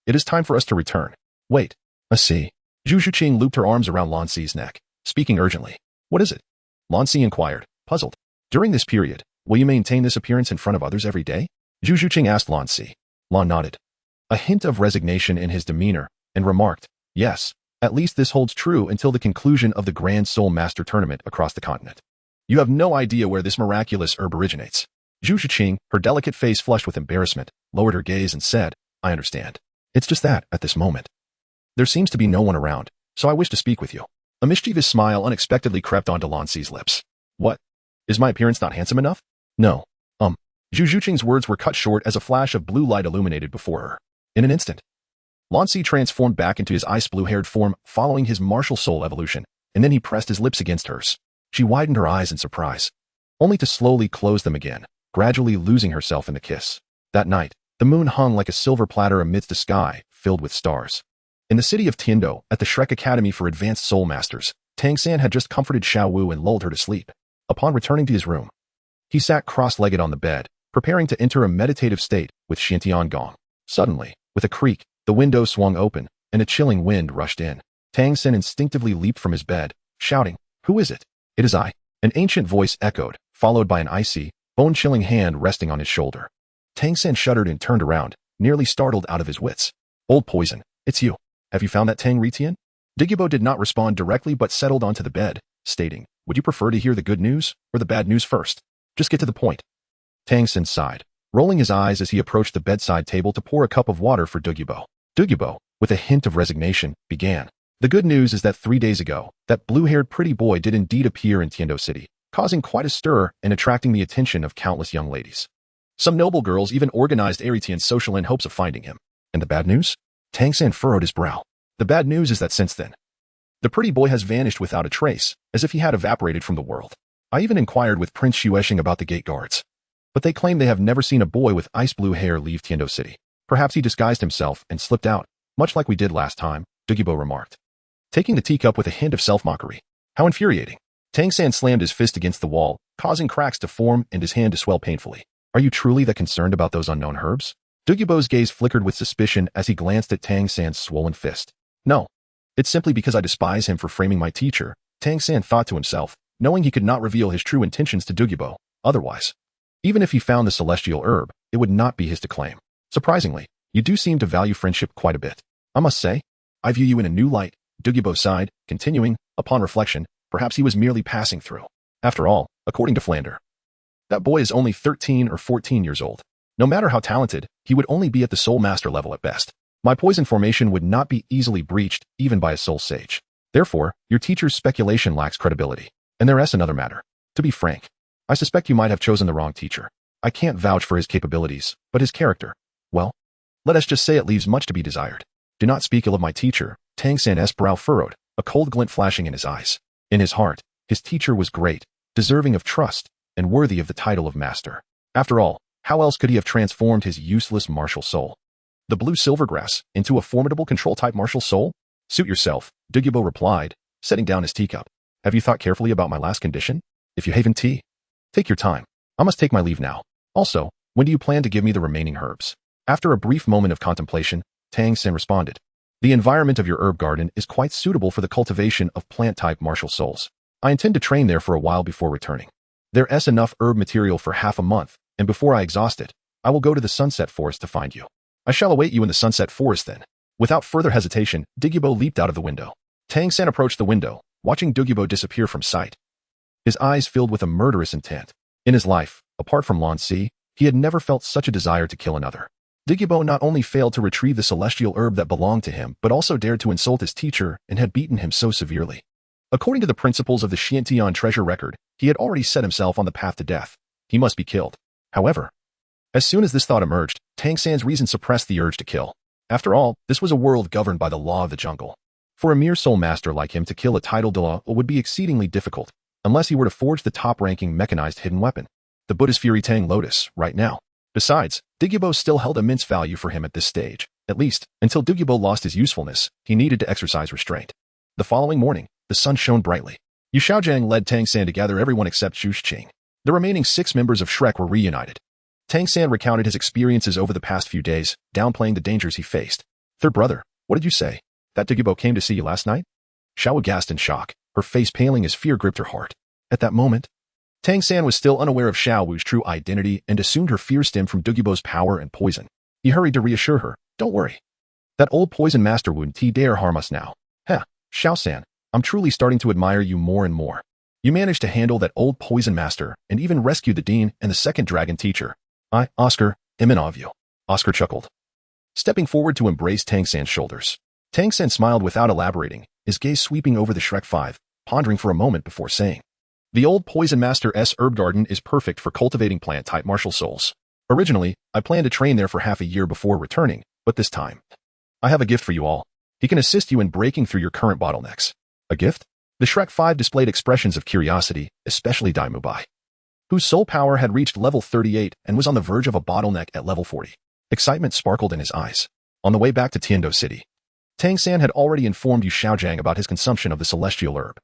It is time for us to return." "Wait, I see." Zhu Qing looped her arms around Lan Si's neck, speaking urgently. "What is it?" Lan Si inquired, puzzled. "During this period, will you maintain this appearance in front of others every day?" Zhu Qing asked Lan Si. Lan nodded, a hint of resignation in his demeanor, and remarked, "Yes, at least this holds true until the conclusion of the Grand Soul Master Tournament across the continent." "You have no idea where this miraculous herb originates." Zhu Qing, her delicate face flushed with embarrassment, lowered her gaze and said, "I understand. It's just that, at this moment, there seems to be no one around, so I wish to speak with you." A mischievous smile unexpectedly crept onto Lan Si's lips. "What? Is my appearance not handsome enough?" "No. Zhu Qing's words were cut short as a flash of blue light illuminated before her. In an instant, Lan Si transformed back into his ice blue-haired form following his martial soul evolution, and then he pressed his lips against hers. She widened her eyes in surprise, only to slowly close them again, gradually losing herself in the kiss. That night, the moon hung like a silver platter amidst a sky filled with stars. In the city of Tiando, at the Shrek Academy for Advanced Soul Masters, Tang San had just comforted Xiao Wu and lulled her to sleep. Upon returning to his room, he sat cross-legged on the bed, preparing to enter a meditative state with Shintian Gong. Suddenly, with a creak, the window swung open, and a chilling wind rushed in. Tang San instinctively leaped from his bed, shouting, "Who is it?" "It is I," an ancient voice echoed, followed by an icy, bone-chilling hand resting on his shoulder. Tang San shuddered and turned around, nearly startled out of his wits. "Old poison, it's you. Have you found that Tang Retian?" Dugu Bo did not respond directly but settled onto the bed, stating, "Would you prefer to hear the good news or the bad news first? Just get to the point." Tang San sighed, rolling his eyes as he approached the bedside table to pour a cup of water for Dugu Bo. Dugu Bo, with a hint of resignation, began. "The good news is that 3 days ago, that blue-haired pretty boy did indeed appear in Tiando City, causing quite a stir and attracting the attention of countless young ladies. Some noble girls even organized a Retian social in hopes of finding him. And the bad news?" Tang San furrowed his brow. "The bad news is that since then, the pretty boy has vanished without a trace, as if he had evaporated from the world. I even inquired with Prince Xuexing about the gate guards, but they claim they have never seen a boy with ice blue hair leave Tiando City. Perhaps he disguised himself and slipped out, much like we did last time," Dugu Bo remarked, taking the teacup with a hint of self-mockery. "How infuriating." Tang San slammed his fist against the wall, causing cracks to form and his hand to swell painfully. "Are you truly that concerned about those unknown herbs?" Dugu Bo's gaze flickered with suspicion as he glanced at Tang San's swollen fist. "No. It's simply because I despise him for framing my teacher," Tang San thought to himself, knowing he could not reveal his true intentions to Dugu Bo. Otherwise, even if he found the celestial herb, it would not be his to claim. "Surprisingly, you do seem to value friendship quite a bit. I must say, I view you in a new light," Dugu Bo sighed, continuing, "Upon reflection, perhaps he was merely passing through. After all, according to Flander, that boy is only 13 or 14 years old. No matter how talented, he would only be at the Soul Master level at best. My poison formation would not be easily breached, even by a Soul Sage. Therefore, your teacher's speculation lacks credibility. And there's another matter. To be frank, I suspect you might have chosen the wrong teacher. I can't vouch for his capabilities, but his character, well, let us just say it leaves much to be desired. Do not speak ill of my teacher." Tang San's brow furrowed, a cold glint flashing in his eyes. In his heart, his teacher was great, deserving of trust, and worthy of the title of master. After all, how else could he have transformed his useless martial soul, the blue silvergrass, into a formidable control-type martial soul? "Suit yourself," Dugu Bo replied, setting down his teacup. "Have you thought carefully about my last condition? If you haven't tea, take your time. I must take my leave now. Also, when do you plan to give me the remaining herbs?" After a brief moment of contemplation, Tang San responded, The environment of your herb garden is quite suitable for the cultivation of plant-type martial souls. I intend to train there for a while before returning. There's enough herb material for half a month, and before I exhaust it, I will go to the Sunset Forest to find you. I shall await you in the Sunset Forest then. Without further hesitation, Dugu Bo leaped out of the window. Tang San approached the window, watching Dugu Bo disappear from sight. His eyes filled with a murderous intent. In his life, apart from Lan Si, he had never felt such a desire to kill another. Dugu Bo not only failed to retrieve the celestial herb that belonged to him, but also dared to insult his teacher and had beaten him so severely. According to the principles of the Xian treasure record, he had already set himself on the path to death. He must be killed. However, as soon as this thought emerged, Tang San's reason suppressed the urge to kill. After all, this was a world governed by the law of the jungle. For a mere soul master like him to kill a title Dauluo would be exceedingly difficult, unless he were to forge the top-ranking mechanized hidden weapon, the Buddha's Fury Tang Lotus, right now. Besides, Dugu Bo still held immense value for him at this stage. At least, until Dugu Bo lost his usefulness, he needed to exercise restraint. The following morning, the sun shone brightly. Yu Xiaojiang led Tang San to gather everyone except Zhu Qing. The remaining 6 members of Shrek were reunited. Tang San recounted his experiences over the past few days, downplaying the dangers he faced. Third brother, what did you say? That Dugu Bo came to see you last night? Xiaowu gasped in shock, her face paling as fear gripped her heart. At that moment, Tang San was still unaware of Xiaowu's true identity and assumed her fear stemmed from Dugu Bo's power and poison. He hurried to reassure her, don't worry. That old poison master wouldn't dare harm us now. Heh, Xiao-san, I'm truly starting to admire you more and more. You managed to handle that old poison master and even rescue the dean and the second dragon teacher. I, Oscar, am in awe of you. Oscar chuckled, stepping forward to embrace Tang San's shoulders. Tang San smiled without elaborating, his gaze sweeping over the Shrek 5, pondering for a moment before saying, the old Poison Master's herb garden is perfect for cultivating plant-type martial souls. Originally, I planned to train there for half a year before returning, but this time, I have a gift for you all. He can assist you in breaking through your current bottlenecks. A gift? The Shrek 5 displayed expressions of curiosity, especially Daim Mubai, whose soul power had reached level 38 and was on the verge of a bottleneck at level 40. Excitement sparkled in his eyes. On the way back to Tiando City, Tang San had already informed Yu Xiaojiang about his consumption of the celestial herb.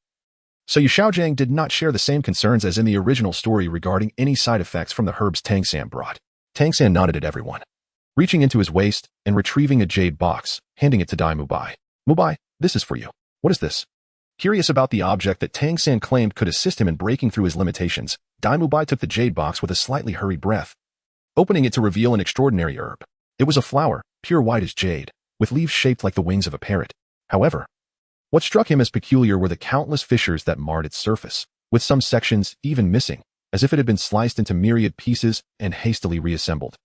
So Yu Xiaojiang did not share the same concerns as in the original story regarding any side effects from the herbs Tang San brought. Tang San nodded at everyone, reaching into his waist and retrieving a jade box, handing it to Daim Mubai. Mubai, this is for you. What is this? Curious about the object that Tang San claimed could assist him in breaking through his limitations, Daim Mubai took the jade box with a slightly hurried breath, opening it to reveal an extraordinary herb. It was a flower, pure white as jade, with leaves shaped like the wings of a parrot. However, what struck him as peculiar were the countless fissures that marred its surface, with some sections even missing, as if it had been sliced into myriad pieces and hastily reassembled,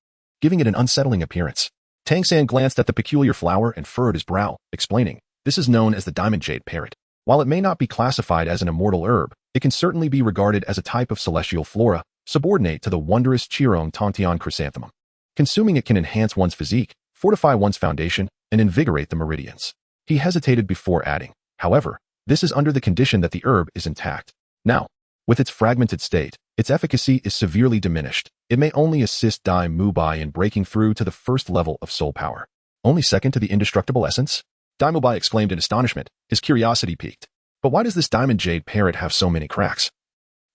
giving it an unsettling appearance. Tang San glanced at the peculiar flower and furrowed his brow, explaining, this is known as the diamond jade parrot. While it may not be classified as an immortal herb, it can certainly be regarded as a type of celestial flora, subordinate to the wondrous Qirong Tongtian chrysanthemum. Consuming it can enhance one's physique, fortify one's foundation, and invigorate the meridians. He hesitated before adding, however, this is under the condition that the herb is intact. Now, with its fragmented state, its efficacy is severely diminished. It may only assist Daim Mubai in breaking through to the first level of soul power. Only second to the indestructible essence? Daim Mubai exclaimed in astonishment, his curiosity piqued. But why does this diamond jade parrot have so many cracks?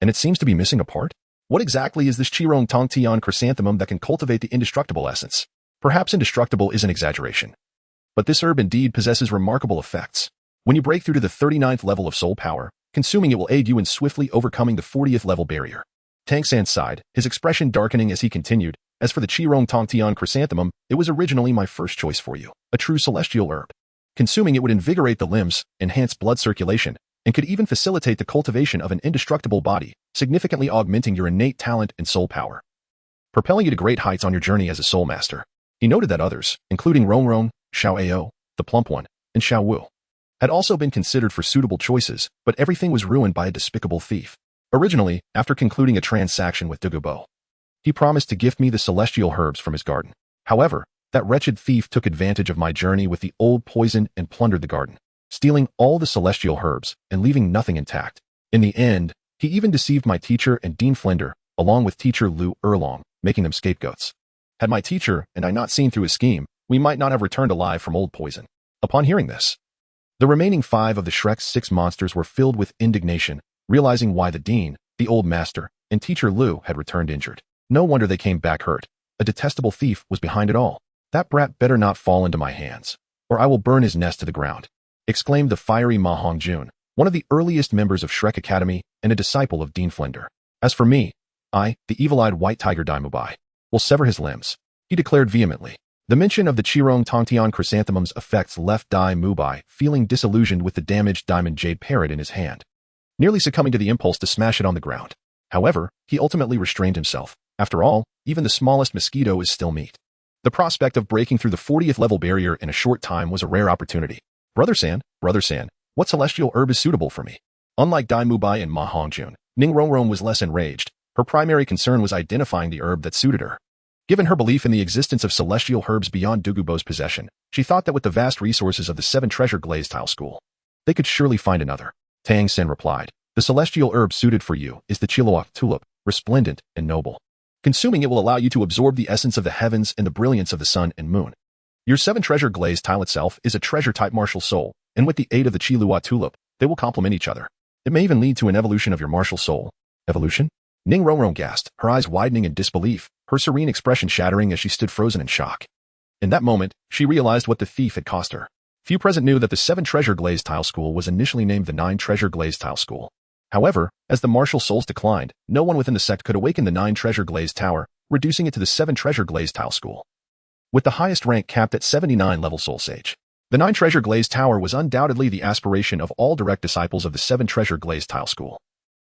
And it seems to be missing a part? What exactly is this Qirong Tongtian chrysanthemum that can cultivate the indestructible essence? Perhaps indestructible is an exaggeration, but this herb indeed possesses remarkable effects. When you break through to the 39th level of soul power, consuming it will aid you in swiftly overcoming the 40th level barrier. Tang San sighed, his expression darkening as he continued, as for the Qirong Tongtian chrysanthemum, it was originally my first choice for you, a true celestial herb. Consuming it would invigorate the limbs, enhance blood circulation, and could even facilitate the cultivation of an indestructible body, significantly augmenting your innate talent and soul power, propelling you to great heights on your journey as a soul master. He noted that others, including Rongrong, Xiaowu, the Plump One, and Xiao Wu, had also been considered for suitable choices, but everything was ruined by a despicable thief. Originally, after concluding a transaction with Dugu Bo, he promised to gift me the celestial herbs from his garden. However, that wretched thief took advantage of my journey with the old poison and plundered the garden, stealing all the celestial herbs and leaving nothing intact. In the end, he even deceived my teacher and Dean Flender, along with teacher Lu Erlong, making them scapegoats. Had my teacher and I not seen through his scheme, we might not have returned alive from old poison. Upon hearing this, the remaining 5 of the Shrek's 6 monsters were filled with indignation, realizing why the Dean, the old master, and teacher Lu had returned injured. No wonder they came back hurt. A detestable thief was behind it all. That brat better not fall into my hands. or I will burn his nest to the ground, exclaimed the fiery Ma Hongjun, one of the earliest members of Shrek Academy and a disciple of Dean Flinder. As for me, I, the evil-eyed white tiger Daim Mubai, will sever his limbs, he declared vehemently. The mention of the Qirong Tongtian chrysanthemum's effects left Daim Mubai feeling disillusioned with the damaged diamond jade parrot in his hand, nearly succumbing to the impulse to smash it on the ground. However, he ultimately restrained himself. After all, even the smallest mosquito is still meat. The prospect of breaking through the 40th level barrier in a short time was a rare opportunity. Brother San, what celestial herb is suitable for me? Unlike Daim Mubai and Ma Hongjun, Ning Rongrong was less enraged. Her primary concern was identifying the herb that suited her. Given her belief in the existence of celestial herbs beyond Dugu Bo's possession, she thought that with the vast resources of the Seven Treasure Glazed Tile School, they could surely find another. Tang San replied, the celestial herb suited for you is the Chiloa tulip, resplendent and noble. Consuming it will allow you to absorb the essence of the heavens and the brilliance of the sun and moon. Your Seven Treasure Glazed Tile itself is a treasure-type martial soul, and with the aid of the Chiloa tulip, they will complement each other. It may even lead to an evolution of your martial soul. Evolution? Ning Rongrong gasped, her eyes widening in disbelief, her serene expression shattering as she stood frozen in shock. In that moment, she realized what the thief had cost her. Few present knew that the Seven Treasure Glazed Tile School was initially named the Nine Treasure Glazed Tile School. However, as the martial souls declined, no one within the sect could awaken the Nine Treasure Glazed Tower, reducing it to the Seven Treasure Glazed Tile School. With the highest rank capped at 79 level Soul Sage, the Nine Treasure Glazed Tower was undoubtedly the aspiration of all direct disciples of the Seven Treasure Glazed Tile School,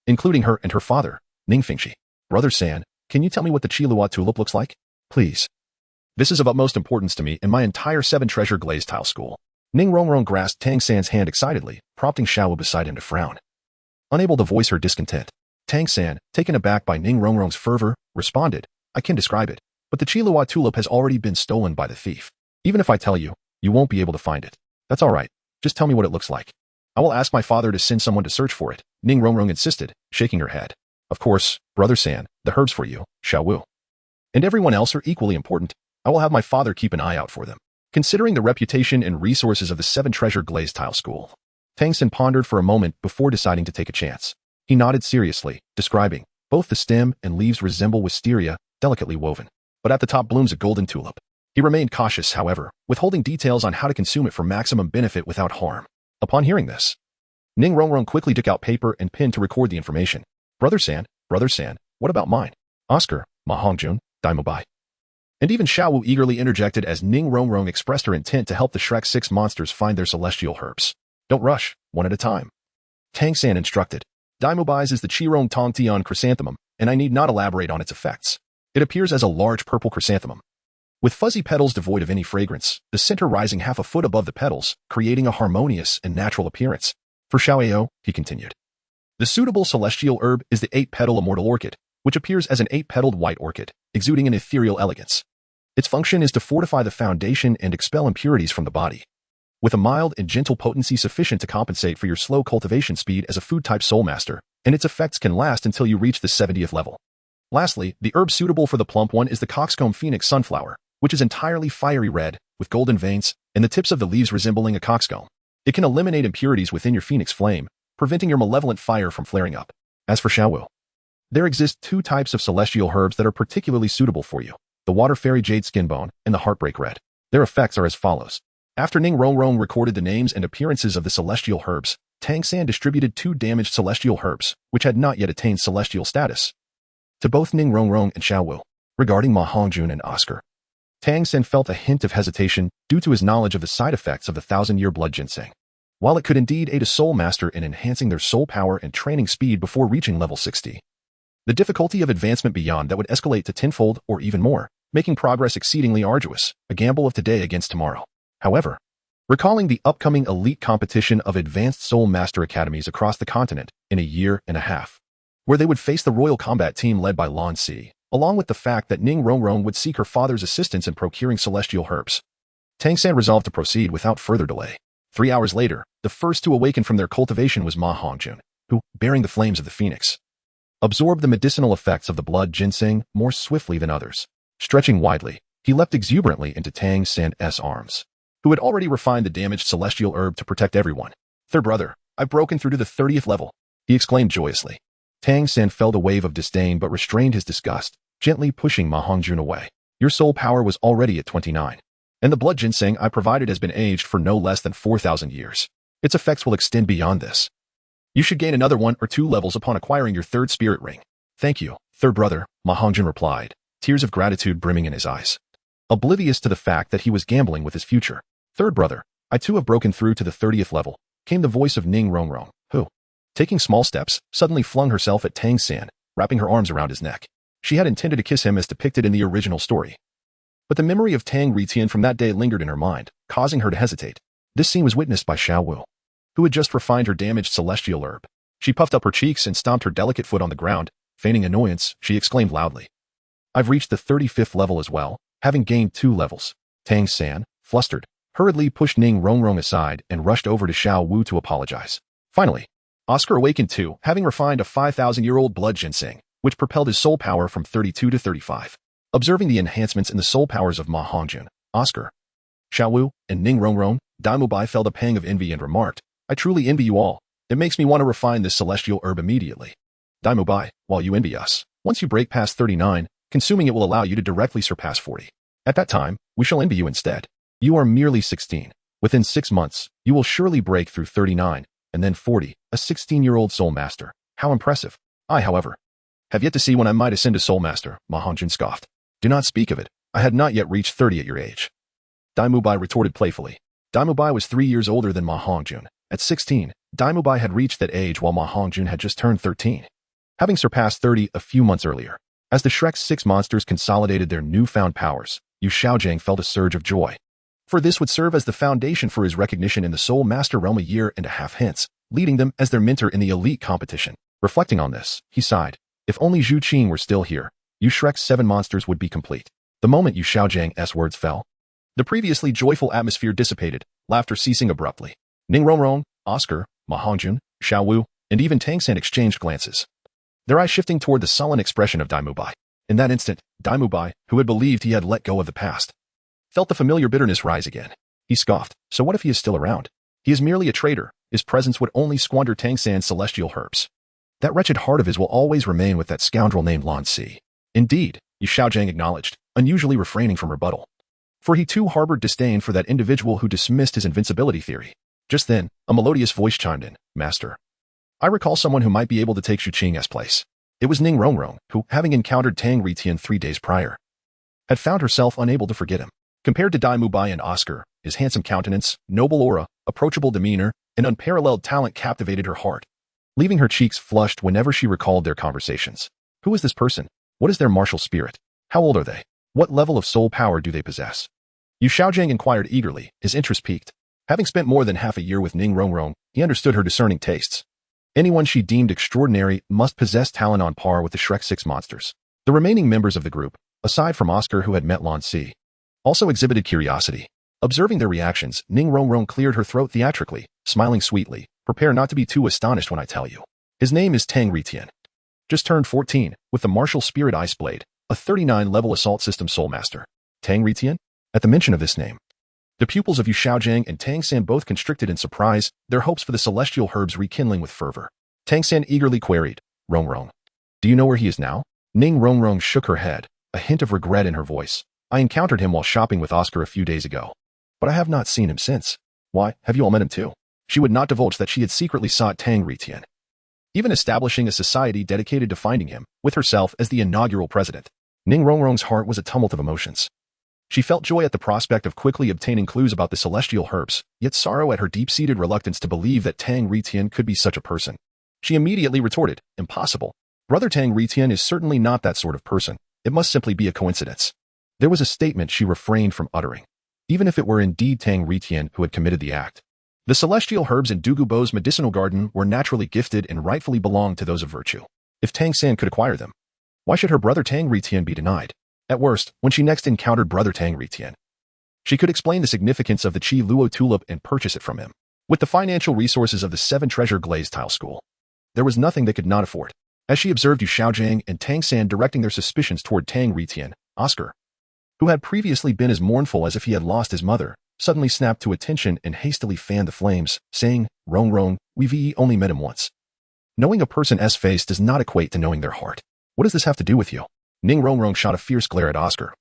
including her and her father, Ning Fingxi. Brother San, can you tell me what the Chiluo tulip looks like? Please. This is of utmost importance to me and my entire Seven Treasure Glazed Tile School. Ning Rongrong grasped Tang San's hand excitedly, prompting Xiaowu beside him to frown. Unable to voice her discontent, Tang San, taken aback by Ning Rongrong's fervor, responded, I can describe it, but the Chiluo tulip has already been stolen by the thief. Even if I tell you, you won't be able to find it. That's all right. Just tell me what it looks like. I will ask my father to send someone to search for it, Ning Rongrong insisted, shaking her head. Of course, Brother San, the herbs for you, Xiaowu, and everyone else are equally important. I will have my father keep an eye out for them. Considering the reputation and resources of the Seven Treasure Glazed Tile School, Tang San pondered for a moment before deciding to take a chance. He nodded seriously, describing, both the stem and leaves resemble wisteria, delicately woven, but at the top blooms a golden tulip. He remained cautious, however, withholding details on how to consume it for maximum benefit without harm. Upon hearing this, Ning Rongrong quickly took out paper and pen to record the information. Brother San, what about mine? Oscar, Ma Hongjun, Daim Mubai. And even Xiaowu eagerly interjected as Ning Rongrong expressed her intent to help the Shrek 6 monsters find their celestial herbs. Don't rush, one at a time. Tang San instructed. Daim Mubai's is the Qirong Tongtian chrysanthemum, and I need not elaborate on its effects. It appears as a large purple chrysanthemum, with fuzzy petals devoid of any fragrance, the center rising half a foot above the petals, creating a harmonious and natural appearance. For Xiaowu, he continued, the suitable celestial herb is the 8-petal immortal orchid, which appears as an 8-petaled white orchid, exuding an ethereal elegance. Its function is to fortify the foundation and expel impurities from the body, with a mild and gentle potency sufficient to compensate for your slow cultivation speed as a food-type soul master, and its effects can last until you reach the 70th level. Lastly, the herb suitable for the plump one is the coxcomb phoenix sunflower, which is entirely fiery red, with golden veins, and the tips of the leaves resembling a coxcomb. It can eliminate impurities within your phoenix flame, preventing your malevolent fire from flaring up. As for Xiaowu, there exist 2 types of celestial herbs that are particularly suitable for you, the water fairy jade skinbone and the heartbreak red. Their effects are as follows. After Ning Rongrong recorded the names and appearances of the celestial herbs, Tang San distributed 2 damaged celestial herbs, which had not yet attained celestial status, to both Ning Rongrong and Xiaowu. Regarding Ma Hongjun and Oscar, Tang San felt a hint of hesitation due to his knowledge of the side effects of the 1000-year blood ginseng. While it could indeed aid a soul master in enhancing their soul power and training speed before reaching level 60, the difficulty of advancement beyond that would escalate to tenfold or even more, making progress exceedingly arduous, a gamble of today against tomorrow. However, recalling the upcoming elite competition of advanced soul master academies across the continent in a year and a half, where they would face the royal combat team led by Lan Si, along with the fact that Ning Rongrong would seek her father's assistance in procuring celestial herbs, Tang San resolved to proceed without further delay. 3 hours later, the first to awaken from their cultivation was Ma Hongjun, who, bearing the flames of the phoenix, absorbed the medicinal effects of the blood ginseng more swiftly than others. Stretching widely, he leapt exuberantly into Tang San's arms, who had already refined the damaged celestial herb to protect everyone. Third brother, I've broken through to the 30th level, he exclaimed joyously. Tang San felt a wave of disdain but restrained his disgust, gently pushing Ma Hongjun away. Your soul power was already at 29. And the blood ginseng I provided has been aged for no less than 4,000 years. Its effects will extend beyond this. You should gain another 1 or 2 levels upon acquiring your 3rd spirit ring. Thank you, third brother, Ma Hongjun replied, tears of gratitude brimming in his eyes. Oblivious to the fact that he was gambling with his future. Third brother, I too have broken through to the 30th level, came the voice of Ning Rongrong, who, taking small steps, suddenly flung herself at Tang San, wrapping her arms around his neck. She had intended to kiss him as depicted in the original story. But the memory of Tang Retian from that day lingered in her mind, causing her to hesitate. This scene was witnessed by Xiao Wu, who had just refined her damaged celestial herb. She puffed up her cheeks and stomped her delicate foot on the ground. Feigning annoyance, she exclaimed loudly, I've reached the 35th level as well, having gained 2 levels. Tang San, flustered, hurriedly pushed Ning Rongrong aside and rushed over to Xiao Wu to apologize. Finally, Oscar awakened too, having refined a 5,000-year-old blood ginseng, which propelled his soul power from 32 to 35. Observing the enhancements in the soul powers of Ma Hongjun, Oscar, Xiao Wu, and Ning Rongrong, Daim Mubai felt a pang of envy and remarked, I truly envy you all. It makes me want to refine this celestial herb immediately. Daim Mubai, while you envy us, once you break past 39, consuming it will allow you to directly surpass 40. At that time, we shall envy you instead. You are merely 16. Within 6 months, you will surely break through 39, and then 40, a 16-year-old soul master. How impressive. I, however, have yet to see when I might ascend to soul master, Ma Hongjun scoffed. Do not speak of it. I had not yet reached 30 at your age. Daim Mubai retorted playfully. Daim Mubai was 3 years older than Ma Hongjun. At 16, Daim Mubai had reached that age while Ma Hongjun had just turned 13. Having surpassed 30 a few months earlier. As the Shrek's 6 monsters consolidated their newfound powers, Yu Xiaojing felt a surge of joy. For this would serve as the foundation for his recognition in the Soul Master realm a year and a half hence, leading them as their mentor in the elite competition. Reflecting on this, he sighed. If only Zhu Qing were still here, Yu Shrek's 7 monsters would be complete. The moment Yu Xiaojing's words fell, the previously joyful atmosphere dissipated, laughter ceasing abruptly. Ning Rongrong, Oscar, Ma Hongjun, Xiao Wu, and even Tang San exchanged glances, their eyes shifting toward the sullen expression of Daim Mubai. In that instant, Daim Mubai, who had believed he had let go of the past, felt the familiar bitterness rise again. He scoffed, so what if he is still around? He is merely a traitor. His presence would only squander Tang San's celestial herbs. That wretched heart of his will always remain with that scoundrel named Lan Si. Indeed, Yu Xiaojing acknowledged, unusually refraining from rebuttal. For he too harbored disdain for that individual who dismissed his invincibility theory. Just then, a melodious voice chimed in, Master, I recall someone who might be able to take Zhu Qing's place. It was Ning Rongrong, who, having encountered Tang Retian 3 days prior, had found herself unable to forget him. Compared to Daim Mubai and Oscar, his handsome countenance, noble aura, approachable demeanor, and unparalleled talent captivated her heart, leaving her cheeks flushed whenever she recalled their conversations. Who is this person? What is their martial spirit? How old are they? What level of soul power do they possess? Yu Xiaojing inquired eagerly, his interest piqued. Having spent more than half a year with Ning Rongrong, he understood her discerning tastes. Anyone she deemed extraordinary must possess talent on par with the Shrek 6 monsters. The remaining members of the group, aside from Oscar who had met Lan Si, also exhibited curiosity. Observing their reactions, Ning Rongrong cleared her throat theatrically, smiling sweetly. Prepare not to be too astonished when I tell you. His name is Tang Retian. Just turned 14, with the martial spirit ice blade, a 39-level assault system soul master. Tang Retian? At the mention of this name, the pupils of Yu Xiaojing and Tang San both constricted in surprise, their hopes for the celestial herbs rekindling with fervor. Tang San eagerly queried, Rongrong, do you know where he is now? Ning Rongrong shook her head, a hint of regret in her voice. I encountered him while shopping with Oscar a few days ago, but I have not seen him since. Why, have you all met him too? She would not divulge that she had secretly sought Tang Retian, even establishing a society dedicated to finding him, with herself as the inaugural president. Ning Rongrong's heart was a tumult of emotions. She felt joy at the prospect of quickly obtaining clues about the celestial herbs, yet sorrow at her deep-seated reluctance to believe that Tang Retian could be such a person. She immediately retorted, impossible. Brother Tang Retian is certainly not that sort of person. It must simply be a coincidence. There was a statement she refrained from uttering, even if it were indeed Tang Retian who had committed the act. The celestial herbs in Dugu Bo's medicinal garden were naturally gifted and rightfully belonged to those of virtue. If Tang San could acquire them, why should her brother Tang Retian be denied? At worst, when she next encountered brother Tang Retian, she could explain the significance of the Qi Luo tulip and purchase it from him. With the financial resources of the 7 treasure glazed tile school, there was nothing they could not afford. As she observed Yu Xiaojing and Tang San directing their suspicions toward Tang Retian, Oscar, who had previously been as mournful as if he had lost his mother, suddenly snapped to attention and hastily fanned the flames, saying, Rongrong, we've only met him once. Knowing a person's face does not equate to knowing their heart. What does this have to do with you? Ning Rongrong shot a fierce glare at Oscar,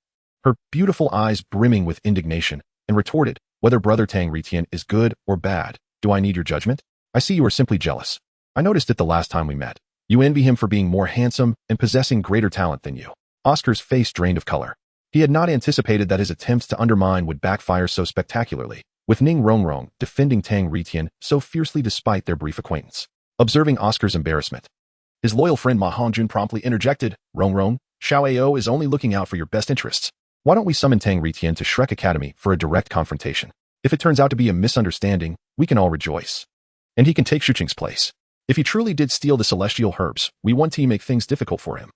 her beautiful eyes brimming with indignation, and retorted, "Whether Brother Tang Retian is good or bad, do I need your judgment? I see you are simply jealous. I noticed it the last time we met. You envy him for being more handsome and possessing greater talent than you." Oscar's face drained of color. He had not anticipated that his attempts to undermine would backfire so spectacularly, with Ning Rongrong defending Tang Retian so fiercely despite their brief acquaintance. Observing Oscar's embarrassment, his loyal friend Ma Hongjun promptly interjected, "Rongrong, Xiaowu is only looking out for your best interests. Why don't we summon Tang Retian to Shrek Academy for a direct confrontation? If it turns out to be a misunderstanding, we can all rejoice. And he can take Zhu Qing's place. If he truly did steal the celestial herbs, we want to make things difficult for him.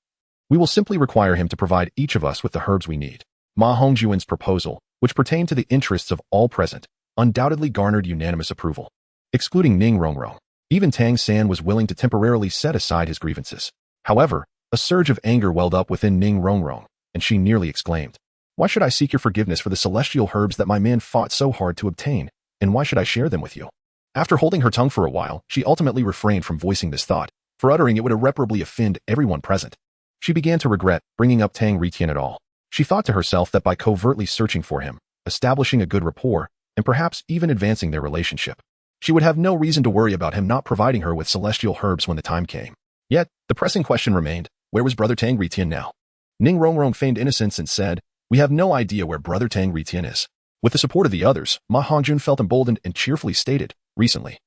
We will simply require him to provide each of us with the herbs we need." Ma Hongjun's proposal, which pertained to the interests of all present, undoubtedly garnered unanimous approval. Excluding Ning Rongrong, even Tang San was willing to temporarily set aside his grievances. However, a surge of anger welled up within Ning Rongrong, and she nearly exclaimed, "Why should I seek your forgiveness for the celestial herbs that my man fought so hard to obtain, and why should I share them with you?" After holding her tongue for a while, she ultimately refrained from voicing this thought, for uttering it would irreparably offend everyone present. She began to regret bringing up Tang Retian at all. She thought to herself that by covertly searching for him, establishing a good rapport, and perhaps even advancing their relationship, she would have no reason to worry about him not providing her with celestial herbs when the time came. Yet, the pressing question remained, where was Brother Tang Retian now? Ning Rongrong feigned innocence and said, "We have no idea where Brother Tang Retian is." With the support of the others, Ma Hongjun felt emboldened and cheerfully stated, "Recently,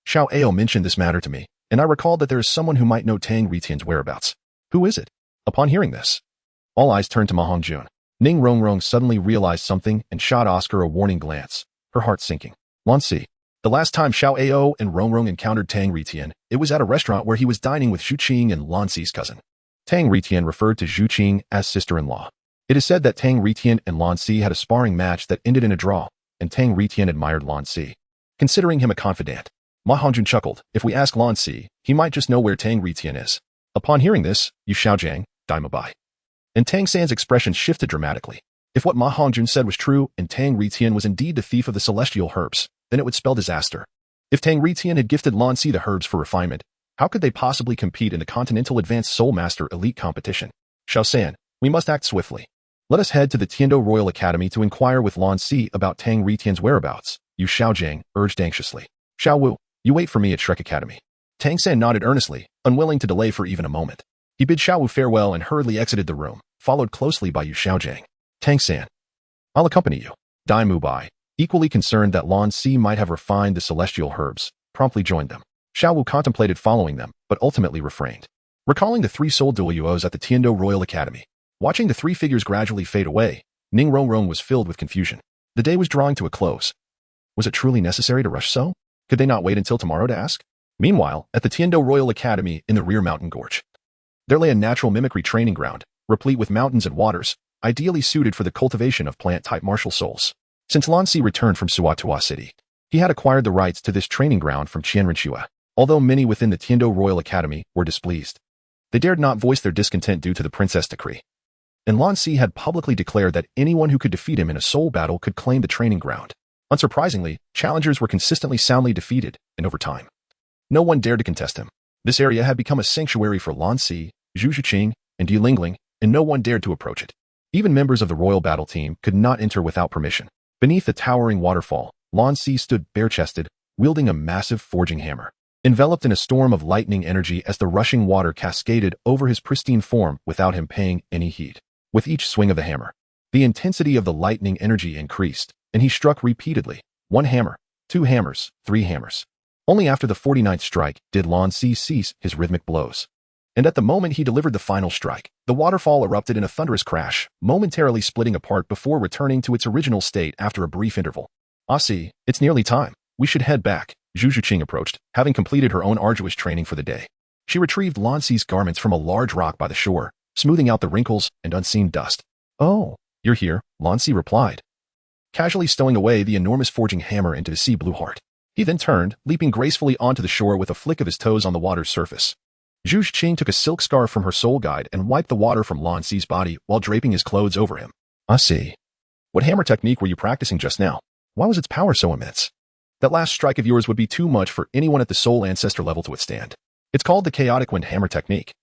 Xiaowu mentioned this matter to me, and I recalled that there is someone who might know Tang Retian's whereabouts. Who is it?" Upon hearing this, all eyes turned to Ma Hongjun. Ning Rongrong suddenly realized something and shot Oscar a warning glance, her heart sinking. Lan Si. The last time Xiaowu and Rongrong encountered Tang Retian, it was at a restaurant where he was dining with Zhu Qing and Lan Si's cousin. Tang Retian referred to Zhu Qing as sister-in-law. It is said that Tang Retian and Lan Si had a sparring match that ended in a draw, and Tang Retian admired Lan Si, considering him a confidant. Ma Hongjun chuckled, "If we ask Lan Si, he might just know where Tang Retian is." Upon hearing this, Yu Xiaojiang, Daim Mubai, and Tang San's expression shifted dramatically. If what Ma Hongjun said was true, and Tang Retian was indeed the thief of the celestial herbs, then it would spell disaster. If Tang Retian had gifted Lan Si the herbs for refinement, how could they possibly compete in the Continental Advanced Soul Master Elite competition? Xiao San, we must act swiftly. Let us head to the Tiando Royal Academy to inquire with Lan Si about Tang Retian's whereabouts, Yu Xiaojiang urged anxiously. Xiao Wu, you wait for me at Shrek Academy. Tang San nodded earnestly, unwilling to delay for even a moment. He bid Xiao Wu farewell and hurriedly exited the room, followed closely by Yu Xiaojiang. Tang San, I'll accompany you. Daim Mubai, equally concerned that Lan Si might have refined the celestial herbs, promptly joined them. Xiao Wu contemplated following them, but ultimately refrained. Recalling the three soul duos at the Tiando Royal Academy, watching the three figures gradually fade away, Ning Rongrong was filled with confusion. The day was drawing to a close. Was it truly necessary to rush so? Could they not wait until tomorrow to ask? Meanwhile, at the Tiando Royal Academy in the rear mountain gorge, there lay a natural mimicry training ground, replete with mountains and waters, ideally suited for the cultivation of plant-type martial souls. Since Lan Si returned from Su Yuntao City, he had acquired the rights to this training ground from Xian Renu. Although many within the Tiando Royal Academy were displeased, they dared not voice their discontent due to the princess decree. And Lan Si had publicly declared that anyone who could defeat him in a soul battle could claim the training ground. Unsurprisingly, challengers were consistently soundly defeated, and over time, no one dared to contest him. This area had become a sanctuary for Lan Si, Zhu Qing, and Di Lingling, and no one dared to approach it. Even members of the royal battle team could not enter without permission. Beneath the towering waterfall, Lan Si stood bare-chested, wielding a massive forging hammer, enveloped in a storm of lightning energy as the rushing water cascaded over his pristine form without him paying any heed. With each swing of the hammer, the intensity of the lightning energy increased, and he struck repeatedly. 1 hammer, 2 hammers, 3 hammers. Only after the 49th strike did Lan Si cease his rhythmic blows. And at the moment he delivered the final strike, the waterfall erupted in a thunderous crash, momentarily splitting apart before returning to its original state after a brief interval. "Ah Si, it's nearly time. We should head back," Zhu Qing approached, having completed her own arduous training for the day. She retrieved Lan Si's garments from a large rock by the shore, smoothing out the wrinkles and unseen dust. "Oh, you're here," Lan Si replied, casually stowing away the enormous forging hammer into his sea blue heart. He then turned, leaping gracefully onto the shore with a flick of his toes on the water's surface. Zhu Qing took a silk scarf from her soul guide and wiped the water from Lan Si's body while draping his clothes over him. "I see. What hammer technique were you practicing just now? Why was its power so immense? That last strike of yours would be too much for anyone at the soul ancestor level to withstand. It's called the chaotic wind hammer technique."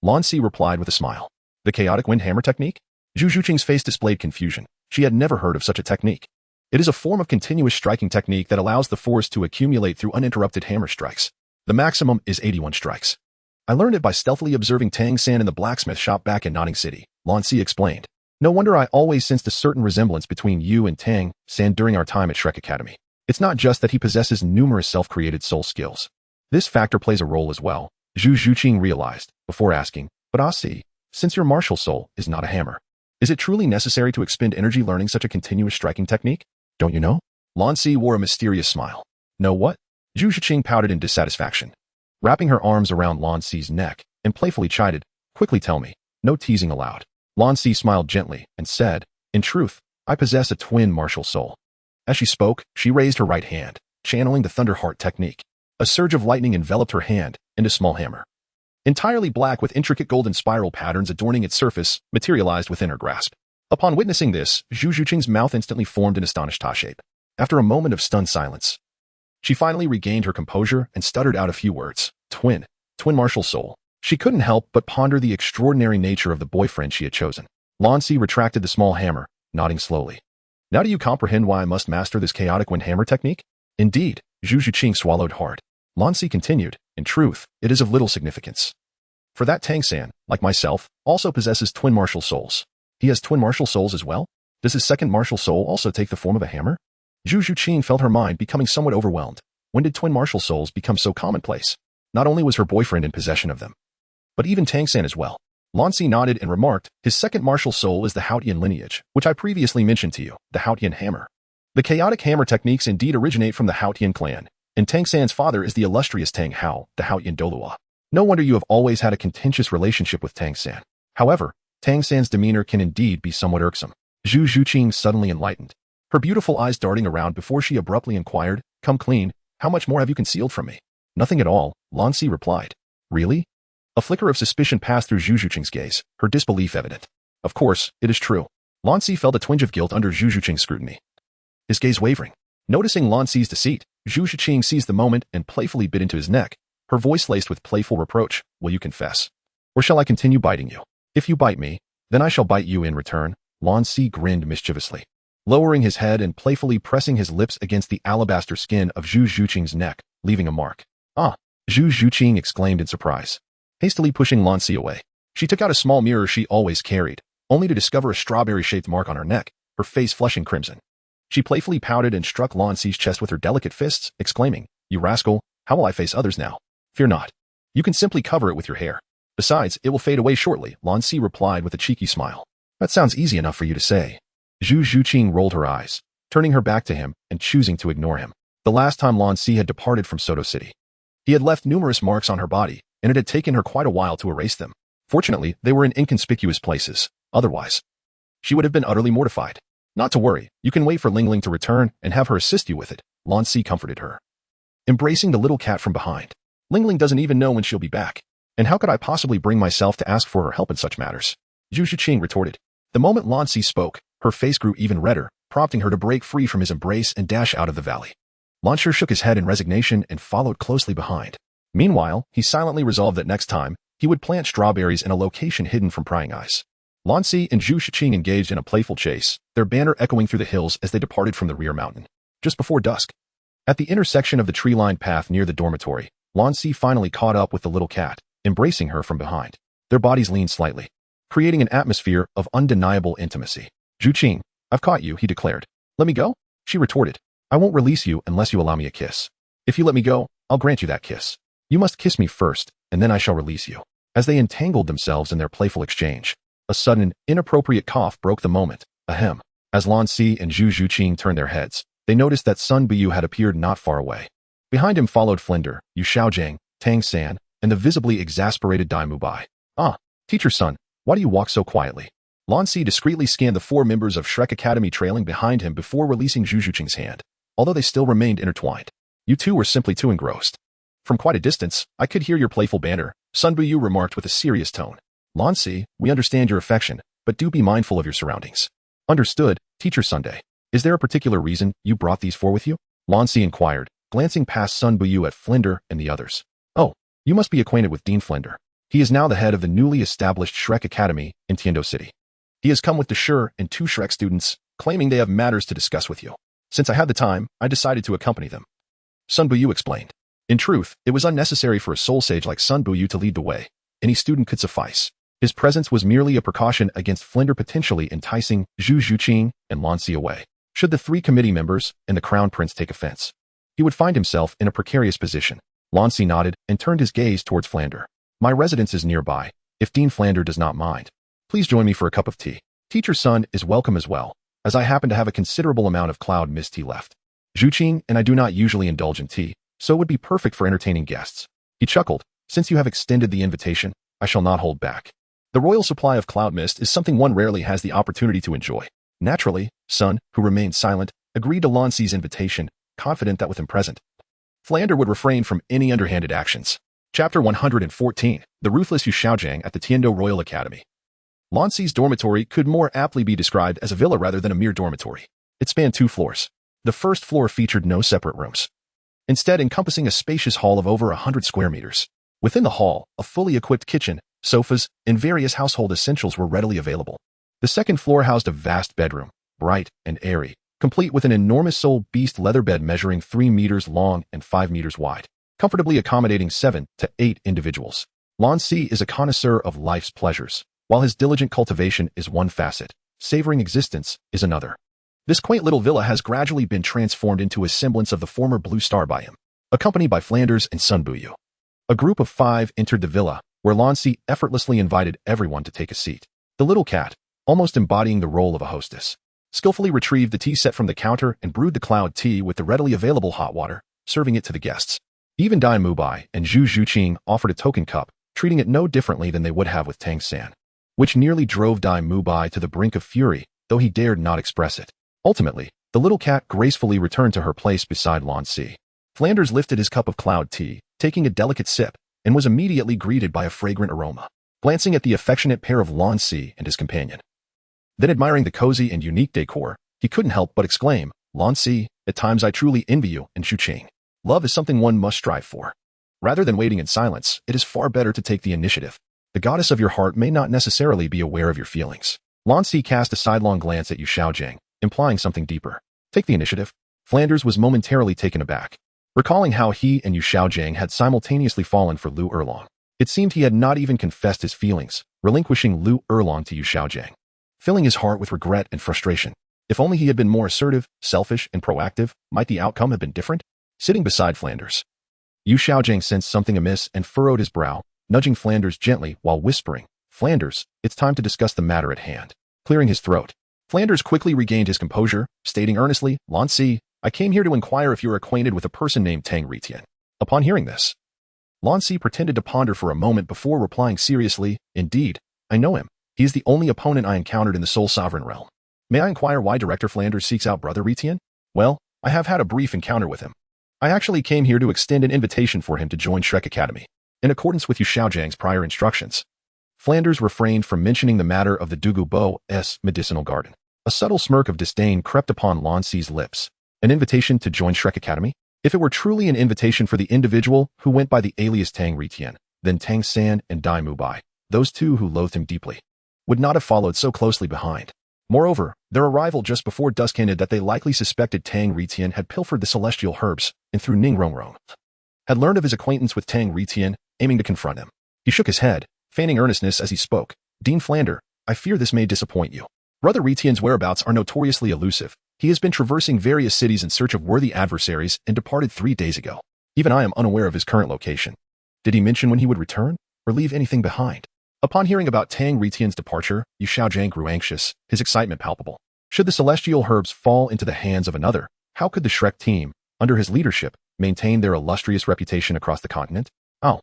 Lan Si replied with a smile. "The chaotic wind hammer technique? Zhu Qing's face displayed confusion. She had never heard of such a technique. It is a form of continuous striking technique that allows the force to accumulate through uninterrupted hammer strikes. The maximum is 81 strikes. I learned it by stealthily observing Tang San in the blacksmith shop back in Notting City, Lan Si explained. No wonder I always sensed a certain resemblance between you and Tang San during our time at Shrek Academy. It's not just that he possesses numerous self-created soul skills. This factor plays a role as well, Zhu Qing realized, before asking, but I see, since your martial soul is not a hammer, is it truly necessary to expend energy learning such a continuous striking technique? Don't you know? Lan Si wore a mysterious smile. Know what? Zhu Qing pouted in dissatisfaction, wrapping her arms around Lan Si's neck, and playfully chided, quickly tell me, no teasing allowed. Lan Si smiled gently and said, in truth, I possess a twin martial soul. As she spoke, she raised her right hand, channeling the Thunder Heart technique. A surge of lightning enveloped her hand, and a small hammer, entirely black with intricate golden spiral patterns adorning its surface, materialized within her grasp. Upon witnessing this, Zhu Qing's mouth instantly formed an astonished ta shape. After a moment of stunned silence, she finally regained her composure and stuttered out a few words. Twin martial soul. She couldn't help but ponder the extraordinary nature of the boyfriend she had chosen. Lan Si retracted the small hammer, nodding slowly. Now do you comprehend why I must master this chaotic wind hammer technique? Indeed, Zhu Qing swallowed hard. Lan Si continued, in truth, it is of little significance. For that Tang San, like myself, also possesses twin martial souls. He has twin martial souls as well? Does his second martial soul also take the form of a hammer? Zhu Qing felt her mind becoming somewhat overwhelmed. When did twin martial souls become so commonplace? Not only was her boyfriend in possession of them, but even Tang San as well. Lan Si nodded and remarked, his second martial soul is the Haotian lineage, which I previously mentioned to you, the Haotian hammer. The chaotic hammer techniques indeed originate from the Haotian clan, and Tang San's father is the illustrious Tang Hao, the Haotian Douluo. No wonder you have always had a contentious relationship with Tang San. However, Tang San's demeanor can indeed be somewhat irksome. Zhu Qing suddenly enlightened, her beautiful eyes darting around before she abruptly inquired, come clean, how much more have you concealed from me? Nothing at all, Lan Si replied. Really? A flicker of suspicion passed through Zhu Qing's gaze, her disbelief evident. Of course, it is true. Lan Si felt a twinge of guilt under Zhu Qing's scrutiny, his gaze wavering. Noticing Lan Si's deceit, Zhu Qing seized the moment and playfully bit into his neck, her voice laced with playful reproach. Will you confess? Or shall I continue biting you? If you bite me, then I shall bite you in return. Lan Si grinned mischievously, lowering his head and playfully pressing his lips against the alabaster skin of Zhu Qing's neck, leaving a mark. Ah! Zhu Qing exclaimed in surprise, hastily pushing Lan Si away. She took out a small mirror she always carried, only to discover a strawberry-shaped mark on her neck, her face flushing crimson. She playfully pouted and struck Lan Si's chest with her delicate fists, exclaiming, you rascal, how will I face others now? Fear not. You can simply cover it with your hair. Besides, it will fade away shortly, Lan Si replied with a cheeky smile. That sounds easy enough for you to say. Zhu Qing rolled her eyes, turning her back to him and choosing to ignore him. The last time Lan Si had departed from Soto City, he had left numerous marks on her body, and it had taken her quite a while to erase them. Fortunately, they were in inconspicuous places. Otherwise, she would have been utterly mortified. Not to worry, you can wait for Ling Ling to return and have her assist you with it, Lan Si comforted her, embracing the little cat from behind. Ling Ling doesn't even know when she'll be back. And how could I possibly bring myself to ask for her help in such matters? Zhu Qing retorted. The moment Lan Si spoke, her face grew even redder, prompting her to break free from his embrace and dash out of the valley. Lan Si shook his head in resignation and followed closely behind. Meanwhile, he silently resolved that next time, he would plant strawberries in a location hidden from prying eyes. Lan Si and Zhu Qing engaged in a playful chase, their banter echoing through the hills as they departed from the rear mountain. Just before dusk, at the intersection of the tree-lined path near the dormitory, Lan Si finally caught up with the little cat, embracing her from behind. Their bodies leaned slightly, creating an atmosphere of undeniable intimacy. Zhu Qing, I've caught you, he declared. Let me go? She retorted. I won't release you unless you allow me a kiss. If you let me go, I'll grant you that kiss. You must kiss me first, and then I shall release you. As they entangled themselves in their playful exchange, a sudden, inappropriate cough broke the moment. Ahem. As Lan Si and Zhu Qing turned their heads, they noticed that Sun Bu had appeared not far away. Behind him followed Flinder, Yu Xiaojiang, Tang San, and the visibly exasperated Daim Mubai. Ah, teacher's son, why do you walk so quietly? Lan Si discreetly scanned the 4 members of Shrek Academy trailing behind him before releasing Zhu Qing's hand, although they still remained intertwined. You two were simply too engrossed. From quite a distance, I could hear your playful banter, Sun Bu remarked with a serious tone. Lan Si, we understand your affection, but do be mindful of your surroundings. Understood, Teacher Sunday. Is there a particular reason you brought these 4 with you? Lan Si inquired, glancing past Sun Bu at Flinder and the others. Oh, you must be acquainted with Dean Flinder. He is now the head of the newly established Shrek Academy in Tiando City. He has come with the Sure and 2 Shrek students, claiming they have matters to discuss with you. Since I had the time, I decided to accompany them. Sun Buyu explained. In truth, it was unnecessary for a soul sage like Sun Buyu to lead the way. Any student could suffice. His presence was merely a precaution against Flinder potentially enticing Zhu Qing and Lan Si away. Should the 3 committee members and the Crown Prince take offense, he would find himself in a precarious position. Lan Si nodded and turned his gaze towards Flander. My residence is nearby. If Dean Flander does not mind, please join me for a cup of tea. Teacher Sun is welcome as well, as I happen to have a considerable amount of cloud mist tea left. Zhu Qing and I do not usually indulge in tea, so it would be perfect for entertaining guests. He chuckled. Since you have extended the invitation, I shall not hold back. The royal supply of cloud mist is something one rarely has the opportunity to enjoy. Naturally, Sun, who remained silent, agreed to Lan Si's invitation, confident that with him present, Flander would refrain from any underhanded actions. Chapter 114, The Ruthless Yu Xiaojiang at the Tiando Royal Academy. Lan Si's dormitory could more aptly be described as a villa rather than a mere dormitory. It spanned 2 floors. The first floor featured no separate rooms, instead encompassing a spacious hall of over 100 square meters. Within the hall, a fully equipped kitchen, sofas, and various household essentials were readily available. The second floor housed a vast bedroom, bright and airy, complete with an enormous soul beast leather bed measuring 3 meters long and 5 meters wide, comfortably accommodating 7 to 8 individuals. Lan Si is a connoisseur of life's pleasures, while his diligent cultivation is one facet, savoring existence is another. This quaint little villa has gradually been transformed into a semblance of the former Blue Star by him, accompanied by Flanders and Sun Buyu. A group of 5 entered the villa, where Lan Si effortlessly invited everyone to take a seat. The little cat, almost embodying the role of a hostess, skillfully retrieved the tea set from the counter and brewed the cloud tea with the readily available hot water, serving it to the guests. Even Daim Mubai and Zhu Qing offered a token cup, treating it no differently than they would have with Tang San, which nearly drove Daim Mubai to the brink of fury, though he dared not express it. Ultimately, the little cat gracefully returned to her place beside Lan Si. Flanders lifted his cup of cloud tea, taking a delicate sip, and was immediately greeted by a fragrant aroma. Glancing at the affectionate pair of Lan Si and his companion, then admiring the cozy and unique decor, he couldn't help but exclaim, Lan Si, at times I truly envy you and Zhu Qing. Love is something one must strive for. Rather than waiting in silence, it is far better to take the initiative. The goddess of your heart may not necessarily be aware of your feelings. Lan Si cast a sidelong glance at Yu Xiaojiang, implying something deeper. Take the initiative. Flanders was momentarily taken aback, recalling how he and Yu Xiaojiang had simultaneously fallen for Lu Erlong. It seemed he had not even confessed his feelings, relinquishing Lu Erlong to Yu Xiaojiang, filling his heart with regret and frustration. If only he had been more assertive, selfish, and proactive, might the outcome have been different? Sitting beside Flanders, Yu Xiaojiang sensed something amiss and furrowed his brow, nudging Flanders gently while whispering, Flanders, it's time to discuss the matter at hand. Clearing his throat, Flanders quickly regained his composure, stating earnestly, Lan Si, I came here to inquire if you're acquainted with a person named Tang Retian. Upon hearing this, Lan Si pretended to ponder for a moment before replying seriously, Indeed, I know him. He is the only opponent I encountered in the Soul Sovereign realm. May I inquire why Director Flanders seeks out Brother Retian? Well, I have had a brief encounter with him. I actually came here to extend an invitation for him to join Shrek Academy, in accordance with Yu Xiaojiang's prior instructions. Flanders refrained from mentioning the matter of the Dugu Bo's medicinal garden. A subtle smirk of disdain crept upon Lan Si's lips. An invitation to join Shrek Academy? If it were truly an invitation for the individual who went by the alias Tang Retian, then Tang San and Daim Mubai, those 2 who loathed him deeply, would not have followed so closely behind. Moreover, their arrival just before dusk hinted that they likely suspected Tang Retian had pilfered the celestial herbs and through Ning Rongrong had learned of his acquaintance with Tang Retian, aiming to confront him. He shook his head, feigning earnestness as he spoke. Dean Flander, I fear this may disappoint you. Brother Retian's whereabouts are notoriously elusive. He has been traversing various cities in search of worthy adversaries and departed 3 days ago. Even I am unaware of his current location. Did he mention when he would return, or leave anything behind? Upon hearing about Tang Retian's departure, Yu Xiaojiang grew anxious, his excitement palpable. Should the celestial herbs fall into the hands of another, how could the Shrek team, under his leadership, maintain their illustrious reputation across the continent? Oh,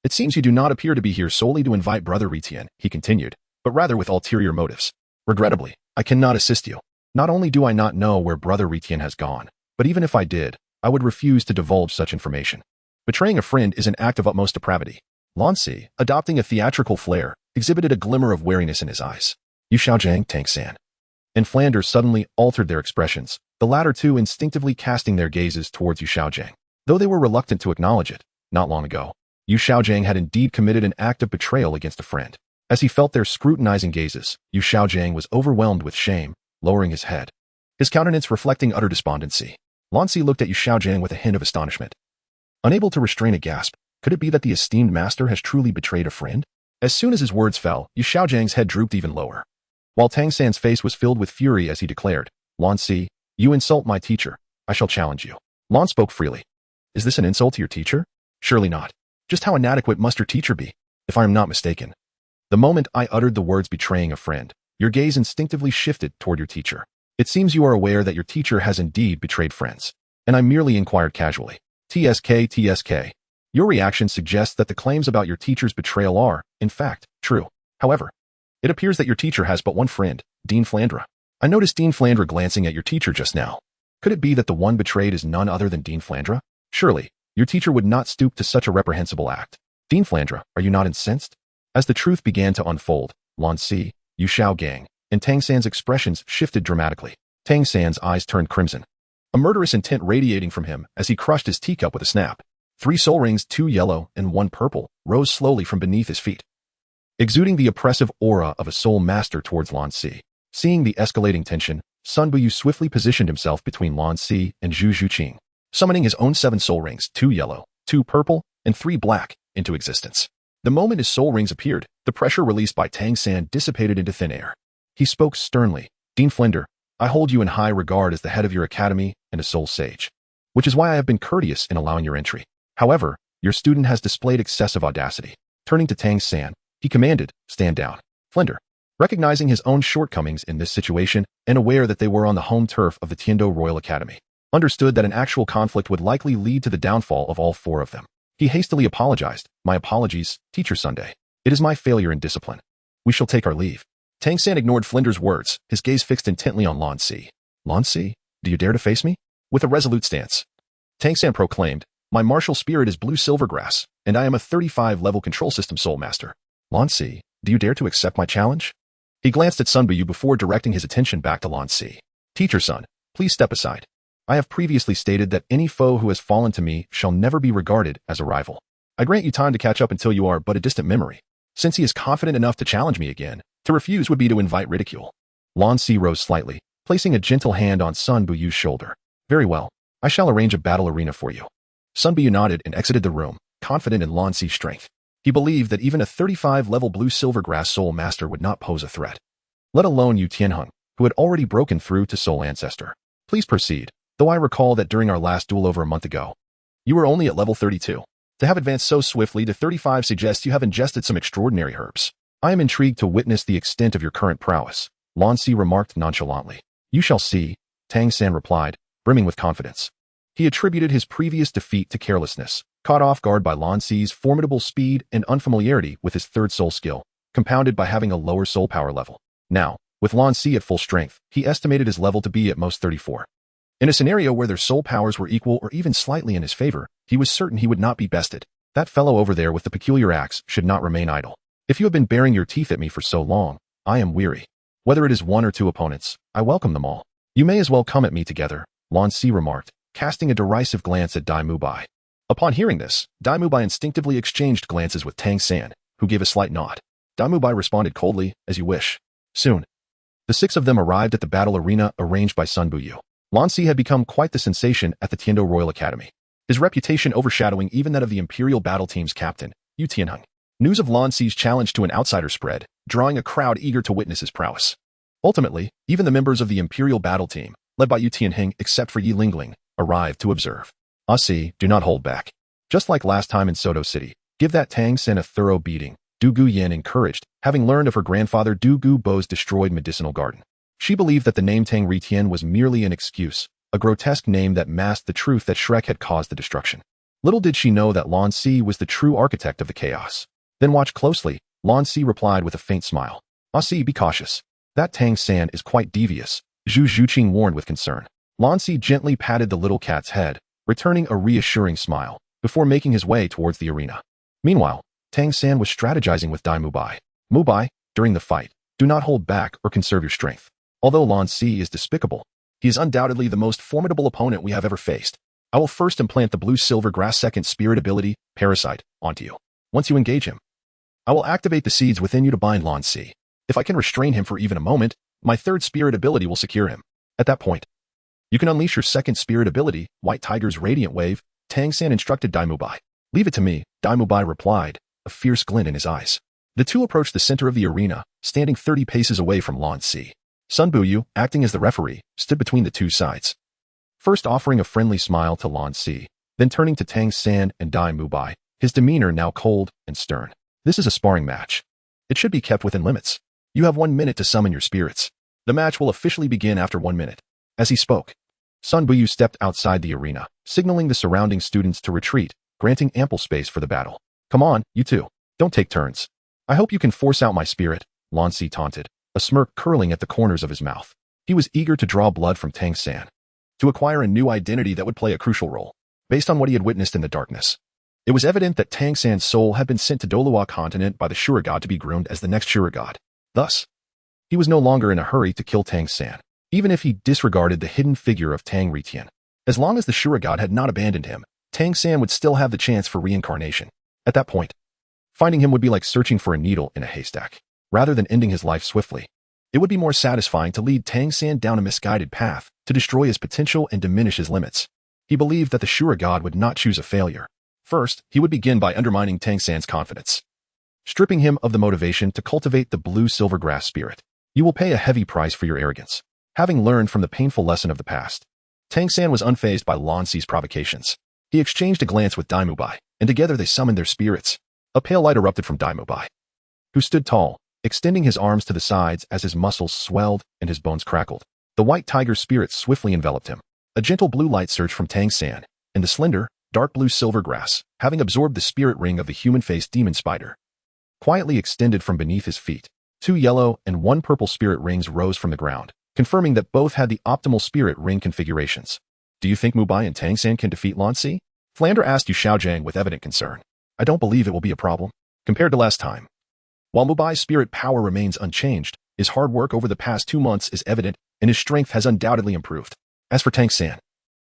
it seems you do not appear to be here solely to invite Brother Retian, he continued, but rather with ulterior motives. Regrettably, I cannot assist you. Not only do I not know where Brother Retian has gone, but even if I did, I would refuse to divulge such information. Betraying a friend is an act of utmost depravity. Lan Si, adopting a theatrical flair, exhibited a glimmer of wariness in his eyes. Yu Xiaojiang, Tang San, and Flanders suddenly altered their expressions, the latter 2 instinctively casting their gazes towards Yu Xiaojiang. Though they were reluctant to acknowledge it, not long ago, Yu Xiaojiang had indeed committed an act of betrayal against a friend. As he felt their scrutinizing gazes, Yu Xiaojiang was overwhelmed with shame, lowering his head, his countenance reflecting utter despondency. Lan Si looked at Yu Xiaojiang with a hint of astonishment. Unable to restrain a gasp, could it be that the esteemed master has truly betrayed a friend? As soon as his words fell, Yu Xiaojiang's head drooped even lower, while Tang San's face was filled with fury as he declared, Lan Si, you insult my teacher. I shall challenge you. Lan spoke freely. Is this an insult to your teacher? Surely not. Just how inadequate must your teacher be, if I am not mistaken? The moment I uttered the words betraying a friend, your gaze instinctively shifted toward your teacher. It seems you are aware that your teacher has indeed betrayed friends, and I merely inquired casually. TSK. Your reaction suggests that the claims about your teacher's betrayal are, in fact, true. However, it appears that your teacher has but one friend, Dean Flandre. I noticed Dean Flandre glancing at your teacher just now. Could it be that the one betrayed is none other than Dean Flandre? Surely, your teacher would not stoop to such a reprehensible act. Dean Flandre, are you not incensed? As the truth began to unfold, Lan Si, Yu Xiaojiang, and Tang San's expressions shifted dramatically. Tang San's eyes turned crimson, a murderous intent radiating from him as he crushed his teacup with a snap. 3 soul rings, 2 yellow and 1 purple, rose slowly from beneath his feet, exuding the oppressive aura of a soul master towards Lan Si. Seeing the escalating tension, Sun Buyu swiftly positioned himself between Lan Si and Zhu Qing, summoning his own 7 soul rings, 2 yellow, 2 purple, and 3 black, into existence. The moment his soul rings appeared, the pressure released by Tang San dissipated into thin air. He spoke sternly, Dean Flandre, I hold you in high regard as the head of your academy and a soul sage, which is why I have been courteous in allowing your entry. However, your student has displayed excessive audacity. Turning to Tang San, he commanded, stand down. Flandre, recognizing his own shortcomings in this situation and aware that they were on the home turf of the Tiando Royal Academy, understood that an actual conflict would likely lead to the downfall of all 4 of them. He hastily apologized. My apologies, Teacher Sunday. It is my failure in discipline. We shall take our leave. Tang San ignored Flandre's words, his gaze fixed intently on Lan Si. Lan Si, do you dare to face me? With a resolute stance, Tang San proclaimed, my martial spirit is blue silvergrass, and I am a 35-level control system soul master. Lan Si, do you dare to accept my challenge? He glanced at Sun Buyu before directing his attention back to Lan Si. Teacher Sun, please step aside. I have previously stated that any foe who has fallen to me shall never be regarded as a rival. I grant you time to catch up until you are but a distant memory. Since he is confident enough to challenge me again, to refuse would be to invite ridicule. Lan Si rose slightly, placing a gentle hand on Sun Buyu's shoulder. Very well, I shall arrange a battle arena for you. Sun Buyu nodded and exited the room, confident in Lan Si's strength. He believed that even a 35-level blue silvergrass soul master would not pose a threat, let alone Yu Tianheng, who had already broken through to soul ancestor. Please proceed. Though I recall that during our last duel over a month ago, you were only at level 32. To have advanced so swiftly to 35 suggests you have ingested some extraordinary herbs. I am intrigued to witness the extent of your current prowess, Lan Si remarked nonchalantly. You shall see, Tang San replied, brimming with confidence. He attributed his previous defeat to carelessness, caught off guard by Lan Si's formidable speed and unfamiliarity with his 3rd soul skill, compounded by having a lower soul power level. Now, with Lan Si at full strength, he estimated his level to be at most 34. In a scenario where their soul powers were equal or even slightly in his favor, he was certain he would not be bested. That fellow over there with the peculiar axe should not remain idle. If you have been baring your teeth at me for so long, I am weary. Whether it is 1 or 2 opponents, I welcome them all. You may as well come at me together, Lan Si remarked, casting a derisive glance at Daim Mubai. Upon hearing this, Daim Mubai instinctively exchanged glances with Tang San, who gave a slight nod. Daim Mubai responded coldly, as you wish. Soon, the 6 of them arrived at the battle arena arranged by Sun Buyu. Lan Si had become quite the sensation at the Tiando Royal Academy, his reputation overshadowing even that of the Imperial Battle Team's captain, Yu Tianheng. News of Lan Si's challenge to an outsider spread, drawing a crowd eager to witness his prowess. Ultimately, even the members of the Imperial Battle Team, led by Yu Tianheng except for Yi Lingling, arrived to observe. Ah Si, do not hold back. Just like last time in Soto City, give that Tang San a thorough beating, Dugu Yin encouraged, having learned of her grandfather Dugu Bo's destroyed medicinal garden. She believed that the name Tang Ritien was merely an excuse, a grotesque name that masked the truth that Shrek had caused the destruction. Little did she know that Lan Si was the true architect of the chaos. Then watch closely, Lan Si replied with a faint smile. Ah Si, be cautious. That Tang San is quite devious, Zhu Qing warned with concern. Lan Si gently patted the little cat's head, returning a reassuring smile, before making his way towards the arena. Meanwhile, Tang San was strategizing with Daim Mubai. Mubai, during the fight, do not hold back or conserve your strength. Although Lan Si is despicable, he is undoubtedly the most formidable opponent we have ever faced. I will first implant the blue silver grass second spirit ability, Parasite, onto you. Once you engage him, I will activate the seeds within you to bind Lan Si. If I can restrain him for even a moment, my third spirit ability will secure him. At that point, you can unleash your second spirit ability, White Tiger's Radiant Wave, Tang San instructed Daim Mubai. Leave it to me, Daim Mubai replied, a fierce glint in his eyes. The two approached the center of the arena, standing 30 paces away from Lan Si. Sun Buyu, acting as the referee, stood between the two sides. First offering a friendly smile to Lan Si, then turning to Tang San and Daim Mubai, his demeanor now cold and stern. This is a sparring match. It should be kept within limits. You have 1 minute to summon your spirits. The match will officially begin after 1 minute. As he spoke, Sun Buyu stepped outside the arena, signaling the surrounding students to retreat, granting ample space for the battle. Come on, you two. Don't take turns. I hope you can force out my spirit, Lan Si taunted, a smirk curling at the corners of his mouth. He was eager to draw blood from Tang San, to acquire a new identity that would play a crucial role, based on what he had witnessed in the darkness. It was evident that Tang San's soul had been sent to Douluo Continent by the Shurigod to be groomed as the next Shurigod. Thus, he was no longer in a hurry to kill Tang San, even if he disregarded the hidden figure of Tang Retian. As long as the Shurigod had not abandoned him, Tang San would still have the chance for reincarnation. At that point, finding him would be like searching for a needle in a haystack. Rather than ending his life swiftly, it would be more satisfying to lead Tang San down a misguided path, to destroy his potential and diminish his limits. He believed that the Shurigod would not choose a failure. First, he would begin by undermining Tang San's confidence, stripping him of the motivation to cultivate the blue silvergrass spirit. You will pay a heavy price for your arrogance. Having learned from the painful lesson of the past, Tang San was unfazed by Lan Si's provocations. He exchanged a glance with Daim Mubai, and together they summoned their spirits. A pale light erupted from Daim Mubai, who stood tall, extending his arms to the sides as his muscles swelled and his bones crackled. The white tiger spirit swiftly enveloped him. A gentle blue light surged from Tang San, and the slender, dark blue silvergrass, having absorbed the spirit ring of the human-faced demon spider, quietly extended from beneath his feet. 2 yellow and 1 purple spirit rings rose from the ground, confirming that both had the optimal spirit ring configurations. Do you think Mubai and Tang San can defeat Lan Si? Flander asked Yu Xiaojiang with evident concern. I don't believe it will be a problem. Compared to last time, while Mubai's spirit power remains unchanged, his hard work over the past 2 months is evident, and his strength has undoubtedly improved. As for Tang San,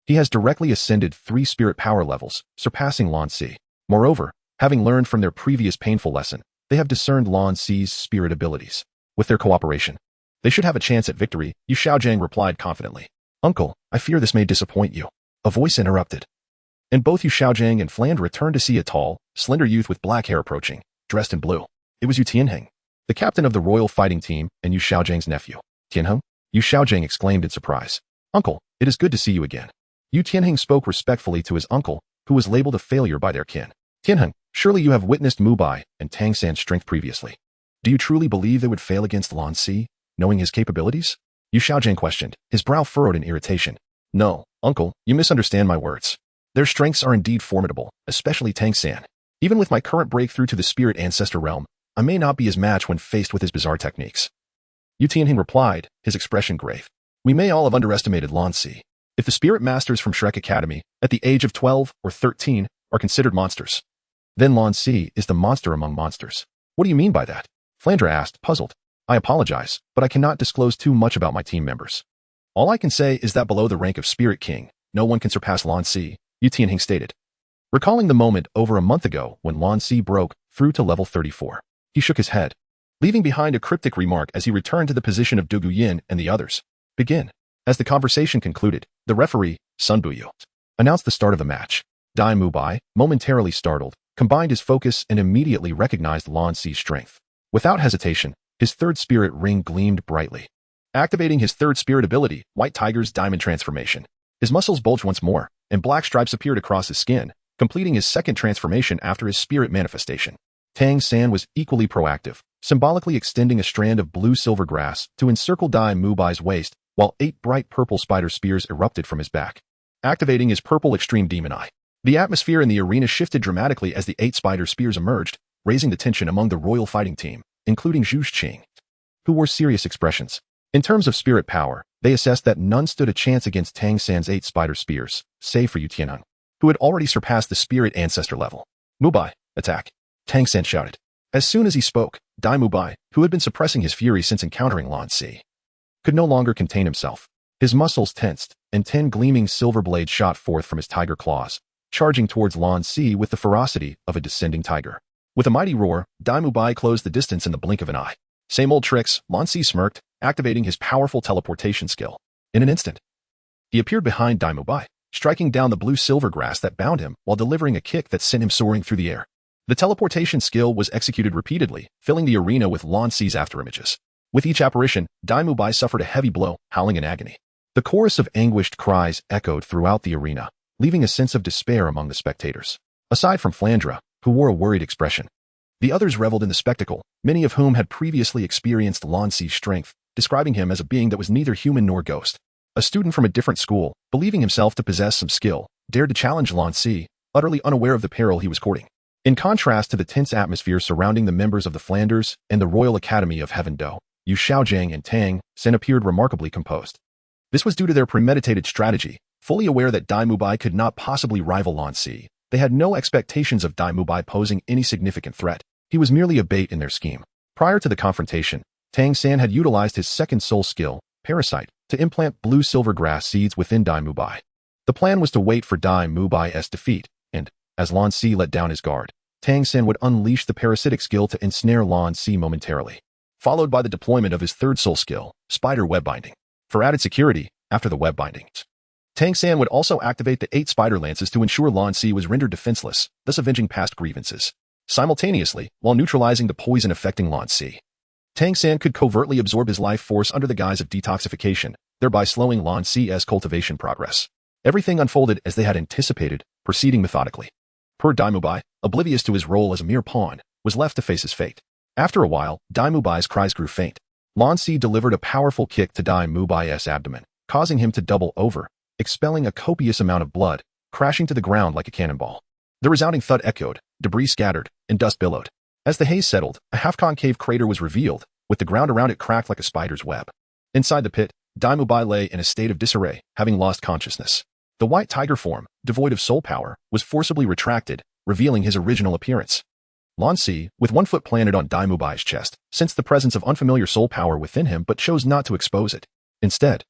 he has directly ascended 3 spirit power levels, surpassing Lan Si. Moreover, having learned from their previous painful lesson, they have discerned Lan Si's spirit abilities. With their cooperation, they should have a chance at victory, Yu Xiaojiang replied confidently. Uncle, I fear this may disappoint you. A voice interrupted, and both Yu Xiaojiang and Flander turned to see a tall, slender youth with black hair approaching, dressed in blue. It was Yu Tianheng, the captain of the royal fighting team and Yu Xiaojiang's nephew. Tianheng? Yu Xiaojiang exclaimed in surprise. Uncle, it is good to see you again. Yu Tianheng spoke respectfully to his uncle, who was labeled a failure by their kin. Tianheng, surely you have witnessed Mubai and Tang San's strength previously. Do you truly believe they would fail against Lan Si, knowing his capabilities? Yu Xiaojiang questioned, his brow furrowed in irritation. No, uncle, you misunderstand my words. Their strengths are indeed formidable, especially Tang San. Even with my current breakthrough to the spirit ancestor realm, I may not be his match when faced with his bizarre techniques. Yu Tianheng replied, his expression grave. We may all have underestimated Lan Si. If the spirit masters from Shrek Academy, at the age of 12 or 13, are considered monsters, then Lan Si is the monster among monsters. What do you mean by that? Flandre asked, puzzled. I apologize, but I cannot disclose too much about my team members. All I can say is that below the rank of Spirit King, no one can surpass Lan Si, Yu Tianheng stated. Recalling the moment over a month ago when Lan Si broke through to level 34, he shook his head, leaving behind a cryptic remark as he returned to the position of Dugu Yin and the others. Begin. As the conversation concluded, the referee, Sun Buyu, announced the start of the match. Daim Mubai, momentarily startled, combined his focus and immediately recognized Lan Si's strength. Without hesitation, his third spirit ring gleamed brightly. Activating his third spirit ability, White Tiger's Diamond Transformation, his muscles bulged once more, and black stripes appeared across his skin, completing his second transformation after his spirit manifestation. Tang San was equally proactive, symbolically extending a strand of blue silver grass to encircle Daim Mubai's waist, while 8 bright purple spider spears erupted from his back, activating his purple extreme demon eye. The atmosphere in the arena shifted dramatically as the 8 spider spears emerged, raising the tension among the royal fighting team, including Zhu Qing, who wore serious expressions. In terms of spirit power, they assessed that none stood a chance against Tang San's 8 spider spears, save for Yu Tianheng, who had already surpassed the spirit ancestor level. Mubai, attack! Tang San shouted. As soon as he spoke, Daim Mubai, who had been suppressing his fury since encountering Lan Si, could no longer contain himself. His muscles tensed, and 10 gleaming silver blades shot forth from his tiger claws, charging towards Lan Si with the ferocity of a descending tiger. With a mighty roar, Daim Mubai closed the distance in the blink of an eye. Same old tricks, Lan Si smirked, activating his powerful teleportation skill. In an instant, he appeared behind Daim Mubai, striking down the blue-silver grass that bound him while delivering a kick that sent him soaring through the air. The teleportation skill was executed repeatedly, filling the arena with Lan Si's afterimages. With each apparition, Daim Mubai suffered a heavy blow, howling in agony. The chorus of anguished cries echoed throughout the arena, leaving a sense of despair among the spectators. Aside from Flandra, who wore a worried expression, the others reveled in the spectacle, many of whom had previously experienced Lan Si's strength, describing him as a being that was neither human nor ghost. A student from a different school, believing himself to possess some skill, dared to challenge Lan Si, utterly unaware of the peril he was courting. In contrast to the tense atmosphere surrounding the members of the Flanders and the Royal Academy of Heaven Do, Yu Xiaojing and Tang San appeared remarkably composed. This was due to their premeditated strategy. Fully aware that Daim Mubai could not possibly rival Lan Si, they had no expectations of Daim Mubai posing any significant threat. He was merely a bait in their scheme. Prior to the confrontation, Tang San had utilized his second soul skill, Parasite, to implant blue-silver grass seeds within Daim Mubai. The plan was to wait for Daim Mubai's defeat, and, as Lan Si let down his guard, Tang San would unleash the parasitic skill to ensnare Lan Si momentarily, followed by the deployment of his third soul skill, Spider Web Binding. For added security, after the web bindings, Tang San would also activate the 8 spider lances to ensure Lan Si was rendered defenseless, thus avenging past grievances. Simultaneously, while neutralizing the poison affecting Lan Si, Tang San could covertly absorb his life force under the guise of detoxification, thereby slowing Lan Si's cultivation progress. Everything unfolded as they had anticipated, proceeding methodically. Poor Daim Mubai, oblivious to his role as a mere pawn, was left to face his fate. After a while, Daim Mubai's cries grew faint. Lan Si delivered a powerful kick to Daim Mubai's abdomen, causing him to double over, expelling a copious amount of blood, crashing to the ground like a cannonball. The resounding thud echoed, debris scattered, and dust billowed. As the haze settled, a half-concave crater was revealed, with the ground around it cracked like a spider's web. Inside the pit, Daim Mubai lay in a state of disarray, having lost consciousness. The white tiger form, devoid of soul power, was forcibly retracted, revealing his original appearance. Lan Si, with one foot planted on Daim Mubai's chest, sensed the presence of unfamiliar soul power within him but chose not to expose it. Instead,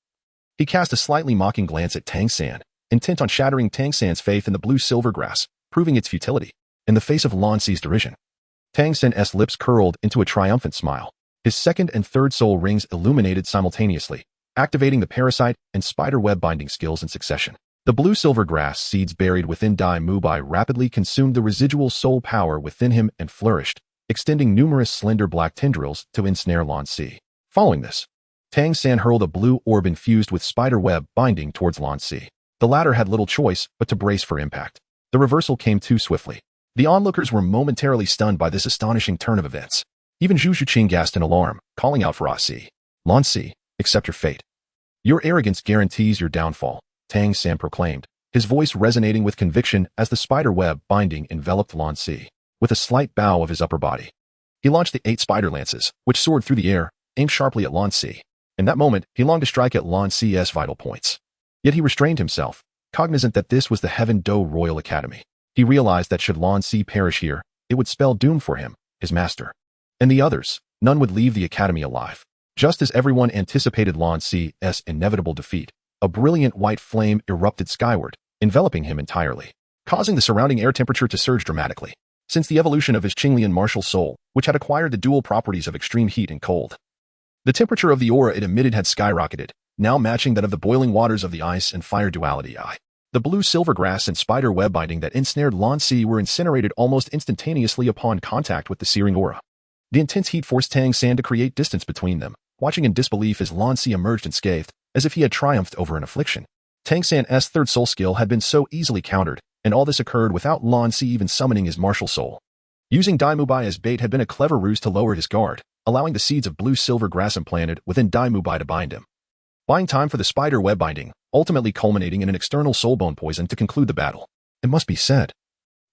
he cast a slightly mocking glance at Tang San, intent on shattering Tang San's faith in the blue-silver grass, proving its futility. In the face of Lan Si's derision, Tang San's lips curled into a triumphant smile. His second and third soul rings illuminated simultaneously, activating the parasite and spider web binding skills in succession. The blue-silver grass seeds buried within Daim Mubai rapidly consumed the residual soul power within him and flourished, extending numerous slender black tendrils to ensnare Lan Si. Following this, Tang San hurled a blue orb infused with spider web binding towards Lan Si. The latter had little choice but to brace for impact. The reversal came too swiftly. The onlookers were momentarily stunned by this astonishing turn of events. Even Zhu Qing gasped in alarm, calling out for Lan Si. Lan Si, accept your fate. Your arrogance guarantees your downfall, Tang San proclaimed, his voice resonating with conviction as the spider web binding enveloped Lan Si. With a slight bow of his upper body, he launched the 8 spider lances, which soared through the air, aimed sharply at Lan Si. In that moment, he longed to strike at Lan Si's vital points. Yet he restrained himself, cognizant that this was the Heaven Do Royal Academy. He realized that should Lan Si perish here, it would spell doom for him, his master. And the others, none would leave the academy alive. Just as everyone anticipated Lan Si's inevitable defeat, a brilliant white flame erupted skyward, enveloping him entirely, causing the surrounding air temperature to surge dramatically. Since the evolution of his Qinglian martial soul, which had acquired the dual properties of extreme heat and cold, the temperature of the aura it emitted had skyrocketed, now matching that of the boiling waters of the ice and fire duality eye. The blue-silver grass and spider web binding that ensnared Lan Si were incinerated almost instantaneously upon contact with the searing aura. The intense heat forced Tang San to create distance between them, watching in disbelief as Lan Si emerged unscathed, as if he had triumphed over an affliction. Tang San's third soul skill had been so easily countered, and all this occurred without Lan Si even summoning his martial soul. Using Daim Mubai as bait had been a clever ruse to lower his guard, allowing the seeds of blue-silver grass implanted within Daim Mubai to bind him. Buying time for the spider web binding, ultimately culminating in an external soulbone poison to conclude the battle. It must be said,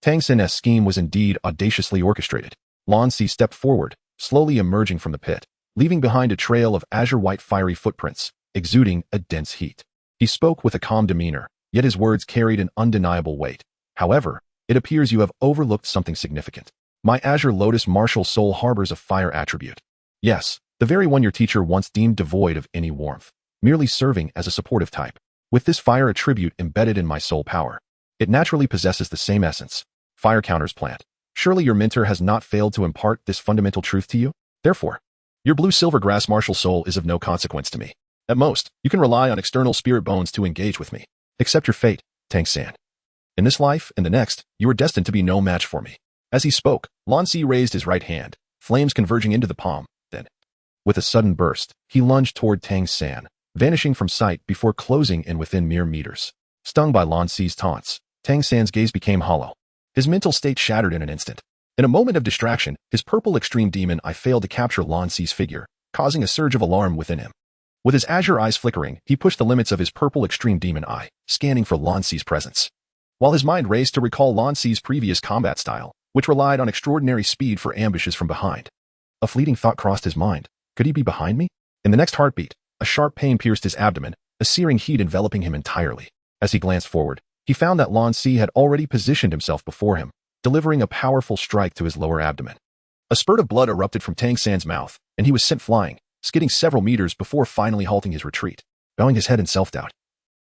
Tang San's scheme was indeed audaciously orchestrated. Lan Si stepped forward, slowly emerging from the pit, leaving behind a trail of azure white fiery footprints, exuding a dense heat. He spoke with a calm demeanor, yet his words carried an undeniable weight. However, it appears you have overlooked something significant. My Azure Lotus martial soul harbors a fire attribute. Yes, the very one your teacher once deemed devoid of any warmth, merely serving as a supportive type. With this fire attribute embedded in my soul power, it naturally possesses the same essence. Fire counters plant. Surely your mentor has not failed to impart this fundamental truth to you? Therefore, your blue-silver grass martial soul is of no consequence to me. At most, you can rely on external spirit bones to engage with me. Accept your fate, Tang San. In this life and the next, you are destined to be no match for me. As he spoke, Lan Si raised his right hand, flames converging into the palm. Then, with a sudden burst, he lunged toward Tang San, vanishing from sight before closing in within mere meters. Stung by Lan Si's taunts, Tang San's gaze became hollow. His mental state shattered in an instant. In a moment of distraction, his purple extreme demon eye failed to capture Lan Si's figure, causing a surge of alarm within him. With his azure eyes flickering, he pushed the limits of his purple extreme demon eye, scanning for Lan Si's presence. While his mind raced to recall Lan Si's previous combat style, which relied on extraordinary speed for ambushes from behind, a fleeting thought crossed his mind. Could he be behind me? In the next heartbeat, a sharp pain pierced his abdomen, a searing heat enveloping him entirely. As he glanced forward, he found that Lan Si had already positioned himself before him, delivering a powerful strike to his lower abdomen. A spurt of blood erupted from Tang San's mouth, and he was sent flying, skidding several meters before finally halting his retreat. Bowing his head in self-doubt,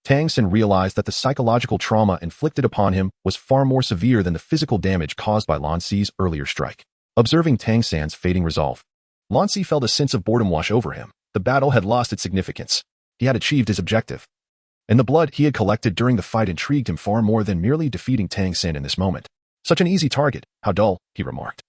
Tang San realized that the psychological trauma inflicted upon him was far more severe than the physical damage caused by Lan Si's earlier strike. Observing Tang San's fading resolve, Lan Si felt a sense of boredom wash over him. The battle had lost its significance. He had achieved his objective. And the blood he had collected during the fight intrigued him far more than merely defeating Tang San in this moment. Such an easy target, how dull, he remarked.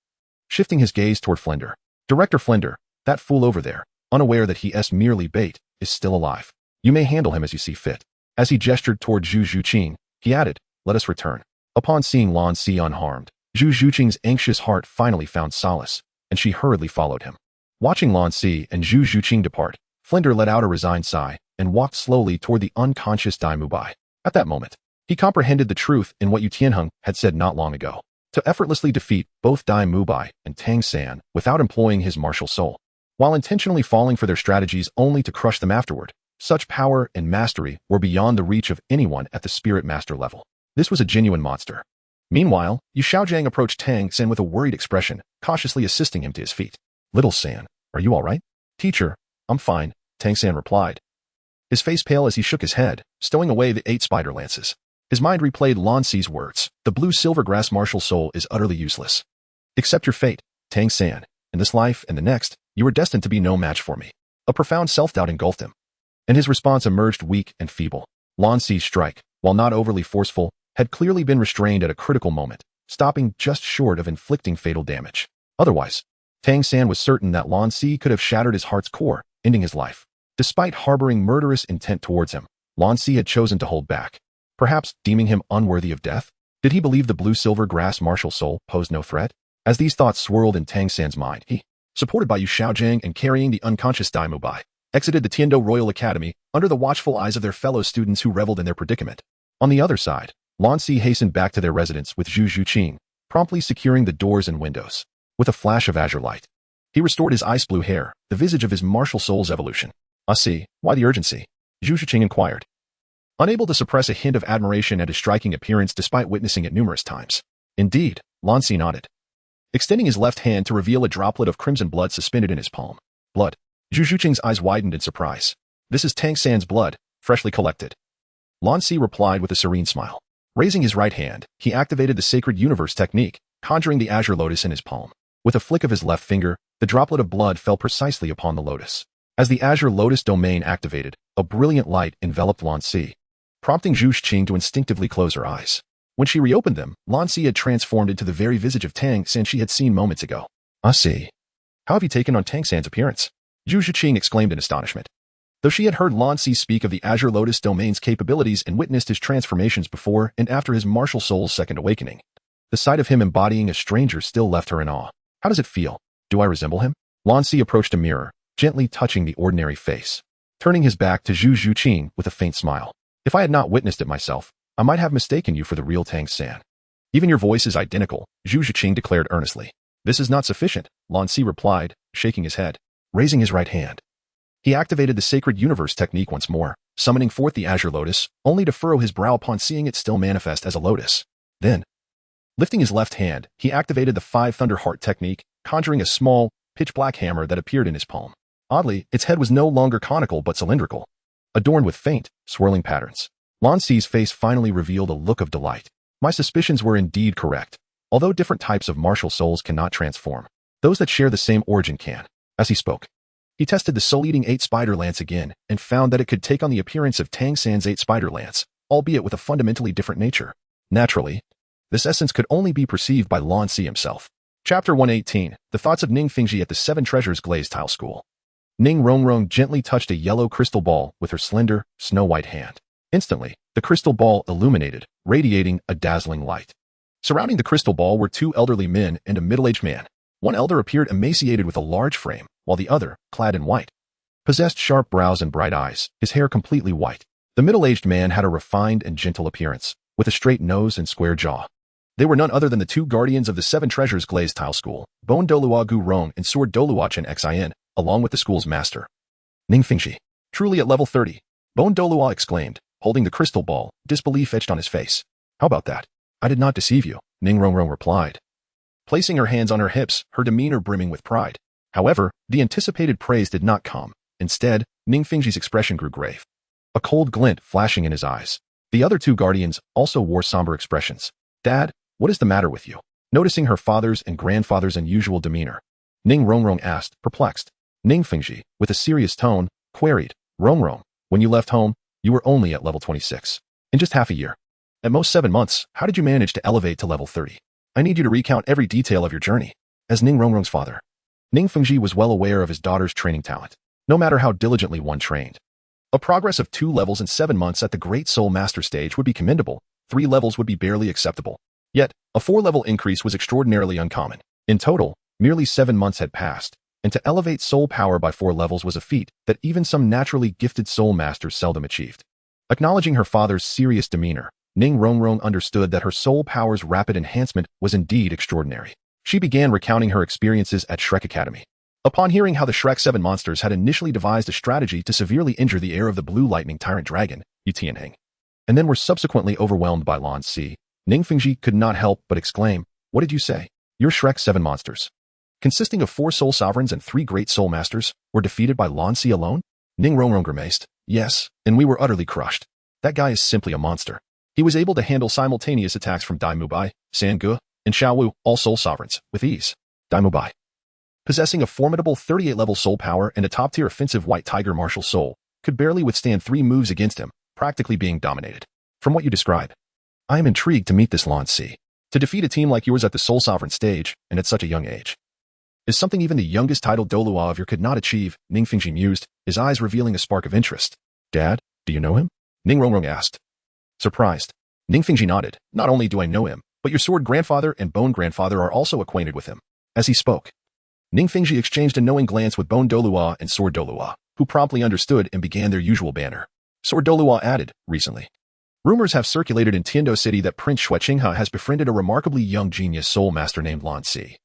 Shifting his gaze toward Flender. Director Flender, that fool over there, unaware that he is merely bait, is still alive. You may handle him as you see fit. As he gestured toward Zhu Qing, he added, let us return. Upon seeing Lan Si unharmed, Zhu Qing's anxious heart finally found solace, and she hurriedly followed him. Watching Lan Si and Zhu Qing depart, Flender let out a resigned sigh and walked slowly toward the unconscious Daim Mubai. At that moment, he comprehended the truth in what Yu Tianheng had said not long ago. To effortlessly defeat both Daim Mubai and Tang San without employing his martial soul, while intentionally falling for their strategies only to crush them afterward, such power and mastery were beyond the reach of anyone at the spirit master level. This was a genuine monster. Meanwhile, Yu Xiaojiang approached Tang San with a worried expression, cautiously assisting him to his feet. Little San, are you all right? Teacher, I'm fine, Tang San replied. His face pale as he shook his head, stowing away the 8 spider lances. His mind replayed Lan Si's words. The blue-silver grass martial soul is utterly useless. Accept your fate, Tang San. In this life and the next, you are destined to be no match for me. A profound self-doubt engulfed him, and his response emerged weak and feeble. Lan Si's strike, while not overly forceful, had clearly been restrained at a critical moment, stopping just short of inflicting fatal damage. Otherwise, Tang San was certain that Lan Si could have shattered his heart's core, ending his life. Despite harboring murderous intent towards him, Lan Si had chosen to hold back, perhaps deeming him unworthy of death. Did he believe the blue-silver grass martial soul posed no threat? As these thoughts swirled in Tang San's mind, he, supported by Yu Xiaojiang and carrying the unconscious Daim Mubai, exited the Tiando Royal Academy under the watchful eyes of their fellow students who reveled in their predicament. On the other side, Lan Si hastened back to their residence with Zhu Qing, promptly securing the doors and windows. With a flash of azure light, he restored his ice blue hair, the visage of his martial soul's evolution. I see, why the urgency? Zhu Qing inquired, unable to suppress a hint of admiration at his striking appearance despite witnessing it numerous times. Indeed, Lan Si nodded, extending his left hand to reveal a droplet of crimson blood suspended in his palm. Blood. Zhu Qing's eyes widened in surprise. This is Tang San's blood, freshly collected. Lan Si replied with a serene smile. Raising his right hand, he activated the sacred universe technique, conjuring the azure lotus in his palm. With a flick of his left finger, the droplet of blood fell precisely upon the lotus. As the azure lotus domain activated, a brilliant light enveloped Lan Si, prompting Zhu Qing to instinctively close her eyes. When she reopened them, Lan Si had transformed into the very visage of Tang San she had seen moments ago. I see. How have you taken on Tang San's appearance? Zhu Qing exclaimed in astonishment. Though she had heard Lan Si speak of the azure lotus domain's capabilities and witnessed his transformations before and after his martial soul's second awakening, the sight of him embodying a stranger still left her in awe. How does it feel? Do I resemble him? Lan Si approached a mirror, gently touching the ordinary face, turning his back to Zhu Qing with a faint smile. If I had not witnessed it myself, I might have mistaken you for the real Tang San. Even your voice is identical, Zhu Qing declared earnestly. This is not sufficient, Lan Si replied, shaking his head. Raising his right hand, he activated the sacred universe technique once more, summoning forth the azure lotus, only to furrow his brow upon seeing it still manifest as a lotus. Then, lifting his left hand, he activated the 5 thunder heart technique, conjuring a small, pitch-black hammer that appeared in his palm. Oddly, its head was no longer conical but cylindrical, adorned with faint, swirling patterns. Lan Si's face finally revealed a look of delight. My suspicions were indeed correct. Although different types of martial souls cannot transform, those that share the same origin can. As he spoke, he tested the soul-eating 8 Spider Lance again and found that it could take on the appearance of Tang San's 8 Spider Lance, albeit with a fundamentally different nature. Naturally, this essence could only be perceived by Lan Si himself. Chapter 118, The Thoughts of Ning Fingji at the Seven Treasures Glazed Tile School. Ning Rongrong gently touched a yellow crystal ball with her slender, snow-white hand. Instantly, the crystal ball illuminated, radiating a dazzling light. Surrounding the crystal ball were 2 elderly men and a middle-aged man. One elder appeared emaciated with a large frame, while the other, clad in white, possessed sharp brows and bright eyes, his hair completely white. The middle-aged man had a refined and gentle appearance, with a straight nose and square jaw. They were none other than the 2 guardians of the Seven Treasures Glazed Tile School, Bon Douluo Gu Rong and Sword Douluo Chen Xin, along with the school's master. Ning Fingji. Truly at level 30. Bon Douluo exclaimed, holding the crystal ball, disbelief etched on his face. How about that? I did not deceive you, Ning Rongrong replied, placing her hands on her hips, her demeanor brimming with pride. However, the anticipated praise did not come. Instead, Ning Fingji's expression grew grave, a cold glint flashing in his eyes. The other 2 guardians also wore somber expressions. Dad, what is the matter with you? Noticing her father's and grandfather's unusual demeanor, Ning Rongrong asked, perplexed. Ning Fingji, with a serious tone, queried, Rongrong, when you left home, you were only at level 26. In just half a year. At most 7 months, how did you manage to elevate to level 30? I need you to recount every detail of your journey. As Ning Rongrong's father, Ning Fingji was well aware of his daughter's training talent, no matter how diligently one trained. A progress of 2 levels in 7 months at the Great Soul Master stage would be commendable, 3 levels would be barely acceptable. Yet, a 4-level increase was extraordinarily uncommon. In total, merely 7 months had passed, and to elevate soul power by 4 levels was a feat that even some naturally gifted soul masters seldom achieved. Acknowledging her father's serious demeanor, Ning Rongrong understood that her soul power's rapid enhancement was indeed extraordinary. She began recounting her experiences at Shrek Academy. Upon hearing how the Shrek 7 monsters had initially devised a strategy to severely injure the heir of the Blue Lightning Tyrant Dragon, Yu Tianheng, and then were subsequently overwhelmed by Lan Si, Ning Fingji could not help but exclaim, what did you say? Your Shrek 7 monsters, consisting of 4 soul sovereigns and 3 great soul masters, were defeated by Lan Si alone? Ning Rongrong grimaced, yes, and we were utterly crushed. That guy is simply a monster. He was able to handle simultaneous attacks from Daim Mubai, San Ge, and Xiao Wu, all soul sovereigns, with ease. Daim Mubai, possessing a formidable 38-level soul power and a top-tier offensive white tiger martial soul, could barely withstand 3 moves against him, practically being dominated. From what you describe, I am intrigued to meet this Lan Si. To defeat a team like yours at the soul sovereign stage, and at such a young age, is something even the youngest titled Douluo of your could not achieve, Ning Fingji mused, his eyes revealing a spark of interest. Dad, do you know him? Ning Rongrong asked. Surprised, Ning Fingji nodded. Not only do I know him, but your sword grandfather and bone grandfather are also acquainted with him. As he spoke, Ning Fingji exchanged a knowing glance with Bone Douluo and Sword Douluo, who promptly understood and began their usual banter. Sword Douluo added, recently, rumors have circulated in Tiando City that Prince Shui Qinghe has befriended a remarkably young genius soul master named Lan Si,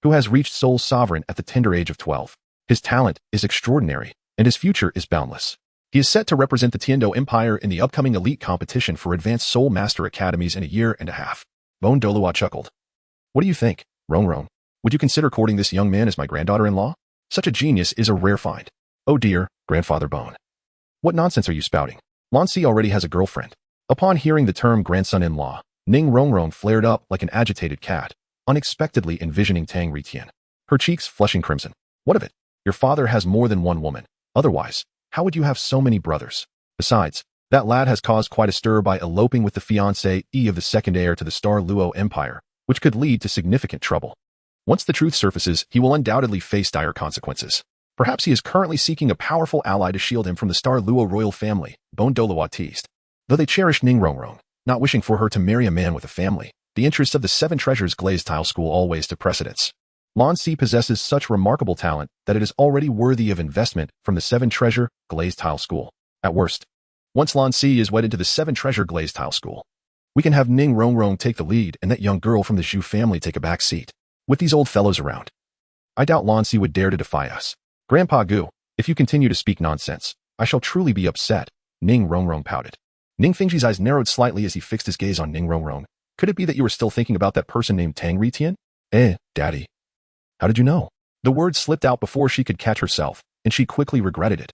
who has reached soul sovereign at the tender age of 12. His talent is extraordinary, and his future is boundless. He is set to represent the Tiando Empire in the upcoming elite competition for advanced soul master academies in a year and a half. Bone Douluo chuckled. What do you think, Rongrong? Would you consider courting this young man as my granddaughter-in-law? Such a genius is a rare find. Oh dear, Grandfather Bone. What nonsense are you spouting? Lan Si already has a girlfriend. Upon hearing the term grandson-in-law, Ning Rongrong flared up like an agitated cat, unexpectedly envisioning Tang Retian, her cheeks flushing crimson. What of it? Your father has more than one woman. Otherwise, how would you have so many brothers? Besides, that lad has caused quite a stir by eloping with the fiancée of the second heir to the Star Luo Empire, which could lead to significant trouble. Once the truth surfaces, he will undoubtedly face dire consequences. Perhaps he is currently seeking a powerful ally to shield him from the Star Luo royal family, Bone Douluo teased. Though they cherished Ning Rongrong, not wishing for her to marry a man with a family, the interests of the Seven Treasures Glazed Tile School always took precedence. Lan Si possesses such remarkable talent that it is already worthy of investment from the Seven Treasure Glazed Tile School. At worst, once Lan Si is wedded to the Seven Treasure Glazed Tile School, we can have Ning Rongrong take the lead and that young girl from the Zhu family take a back seat. With these old fellows around, I doubt Lan Si would dare to defy us. Grandpa Gu, if you continue to speak nonsense, I shall truly be upset, Ning Rongrong pouted. Ning Fingji's eyes narrowed slightly as he fixed his gaze on Ning Rongrong. Could it be that you were still thinking about that person named Tang Retian? Daddy. How did you know? The words slipped out before she could catch herself, and she quickly regretted it,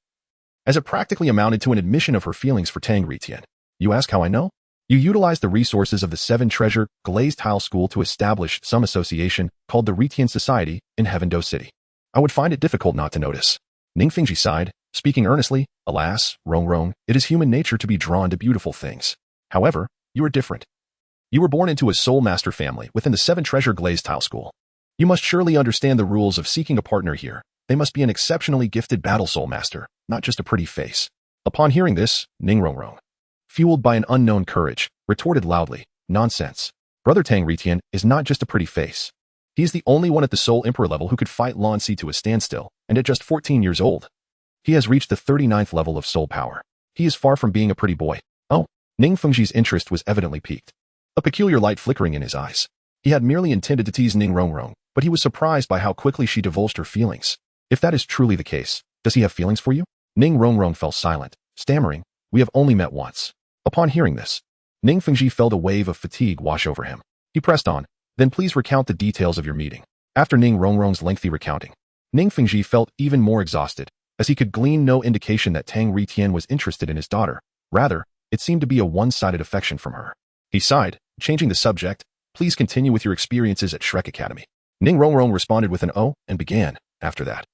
as it practically amounted to an admission of her feelings for Tang Retian. You ask how I know? You utilized the resources of the Seven Treasure Glazed Tile School to establish some association called the Retian Society in Heavendo City. I would find it difficult not to notice. Ning Fingji sighed, speaking earnestly. Alas, Rong Rong, it is human nature to be drawn to beautiful things. However, you are different. You were born into a soul master family within the Seven Treasure Glazed Tile School. You must surely understand the rules of seeking a partner here. They must be an exceptionally gifted battle soul master, not just a pretty face. Upon hearing this, Ning Rongrong, fueled by an unknown courage, retorted loudly, Nonsense. Brother Tang Retian is not just a pretty face. He is the only one at the Soul Emperor level who could fight Lan Si to a standstill, and at just 14 years old. He has reached the 39th level of soul power. He is far from being a pretty boy. Oh, Ning Fengji's interest was evidently piqued. A peculiar light flickering in his eyes. He had merely intended to tease Ning Rongrong, but he was surprised by how quickly she divulged her feelings. If that is truly the case, does he have feelings for you? Ning Rongrong fell silent, stammering, We have only met once. Upon hearing this, Ning Fengji felt a wave of fatigue wash over him. He pressed on, Then please recount the details of your meeting. After Ning Rongrong's lengthy recounting, Ning Fengji felt even more exhausted, as he could glean no indication that Tang Retian was interested in his daughter. Rather, it seemed to be a one-sided affection from her. He sighed, changing the subject, Please continue with your experiences at Shrek Academy. Ning Rongrong responded with an O and began, after that.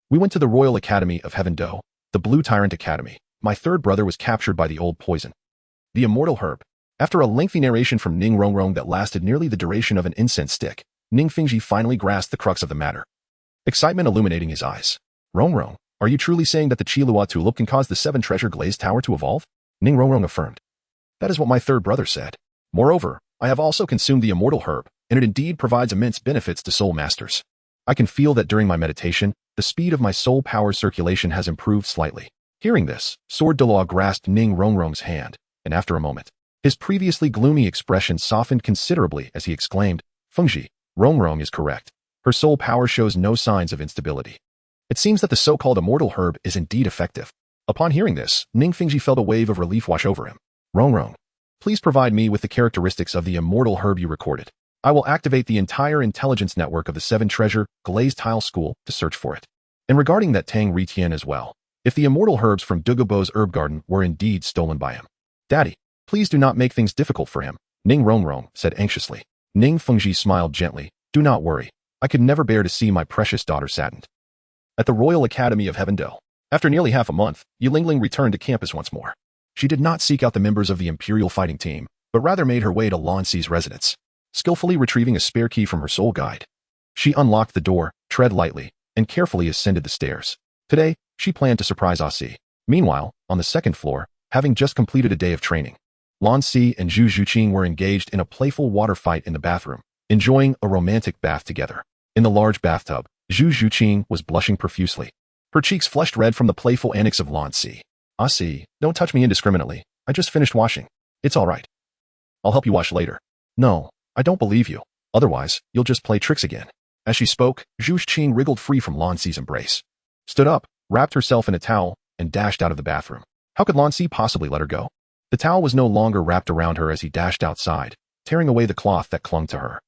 We went to the Royal Academy of Heaven Do, the Blue Tyrant Academy. My third brother was captured by the old poison, the immortal herb. After a lengthy narration from Ning Rongrong that lasted nearly the duration of an incense stick, Ning Fengji finally grasped the crux of the matter. Excitement illuminating his eyes. Rongrong, are you truly saying that the Qilua tulip can cause the Seven Treasure Glazed Tower to evolve? Ning Rongrong affirmed. That is what my third brother said. Moreover, I have also consumed the immortal herb, and it indeed provides immense benefits to soul masters. I can feel that during my meditation, the speed of my soul power circulation has improved slightly. Hearing this, Sword Douluo grasped Ning Rongrong's hand, and after a moment, his previously gloomy expression softened considerably as he exclaimed, Fengji, Rongrong is correct. Her soul power shows no signs of instability. It seems that the so-called immortal herb is indeed effective. Upon hearing this, Ning Fengji felt a wave of relief wash over him. Rongrong, please provide me with the characteristics of the immortal herb you recorded. I will activate the entire intelligence network of the Seven Treasure Glazed Tile School to search for it. And regarding that Tang Retian as well, if the immortal herbs from Dugu Bo's herb garden were indeed stolen by him. Daddy, please do not make things difficult for him, Ning Rongrong said anxiously. Ning Fengji smiled gently. Do not worry. I could never bear to see my precious daughter saddened. At the Royal Academy of Heaven Do, after nearly half a month, Yulingling returned to campus once more. She did not seek out the members of the Imperial fighting team, but rather made her way to Lan Si's residence. Skillfully retrieving a spare key from her soul guide, she unlocked the door, tread lightly, and carefully ascended the stairs. Today, she planned to surprise Si. Meanwhile, on the second floor, having just completed a day of training, Lan Si and Zhu Qing were engaged in a playful water fight in the bathroom, enjoying a romantic bath together. In the large bathtub, Zhu Qing was blushing profusely. Her cheeks flushed red from the playful antics of Lan Si. Si, don't touch me indiscriminately. I just finished washing. It's all right. I'll help you wash later. No, I don't believe you. Otherwise, you'll just play tricks again. As she spoke, Zhu Qing wriggled free from Lan Si's embrace, stood up, wrapped herself in a towel, and dashed out of the bathroom. How could Lan Si possibly let her go? The towel was no longer wrapped around her as he dashed outside, tearing away the cloth that clung to her.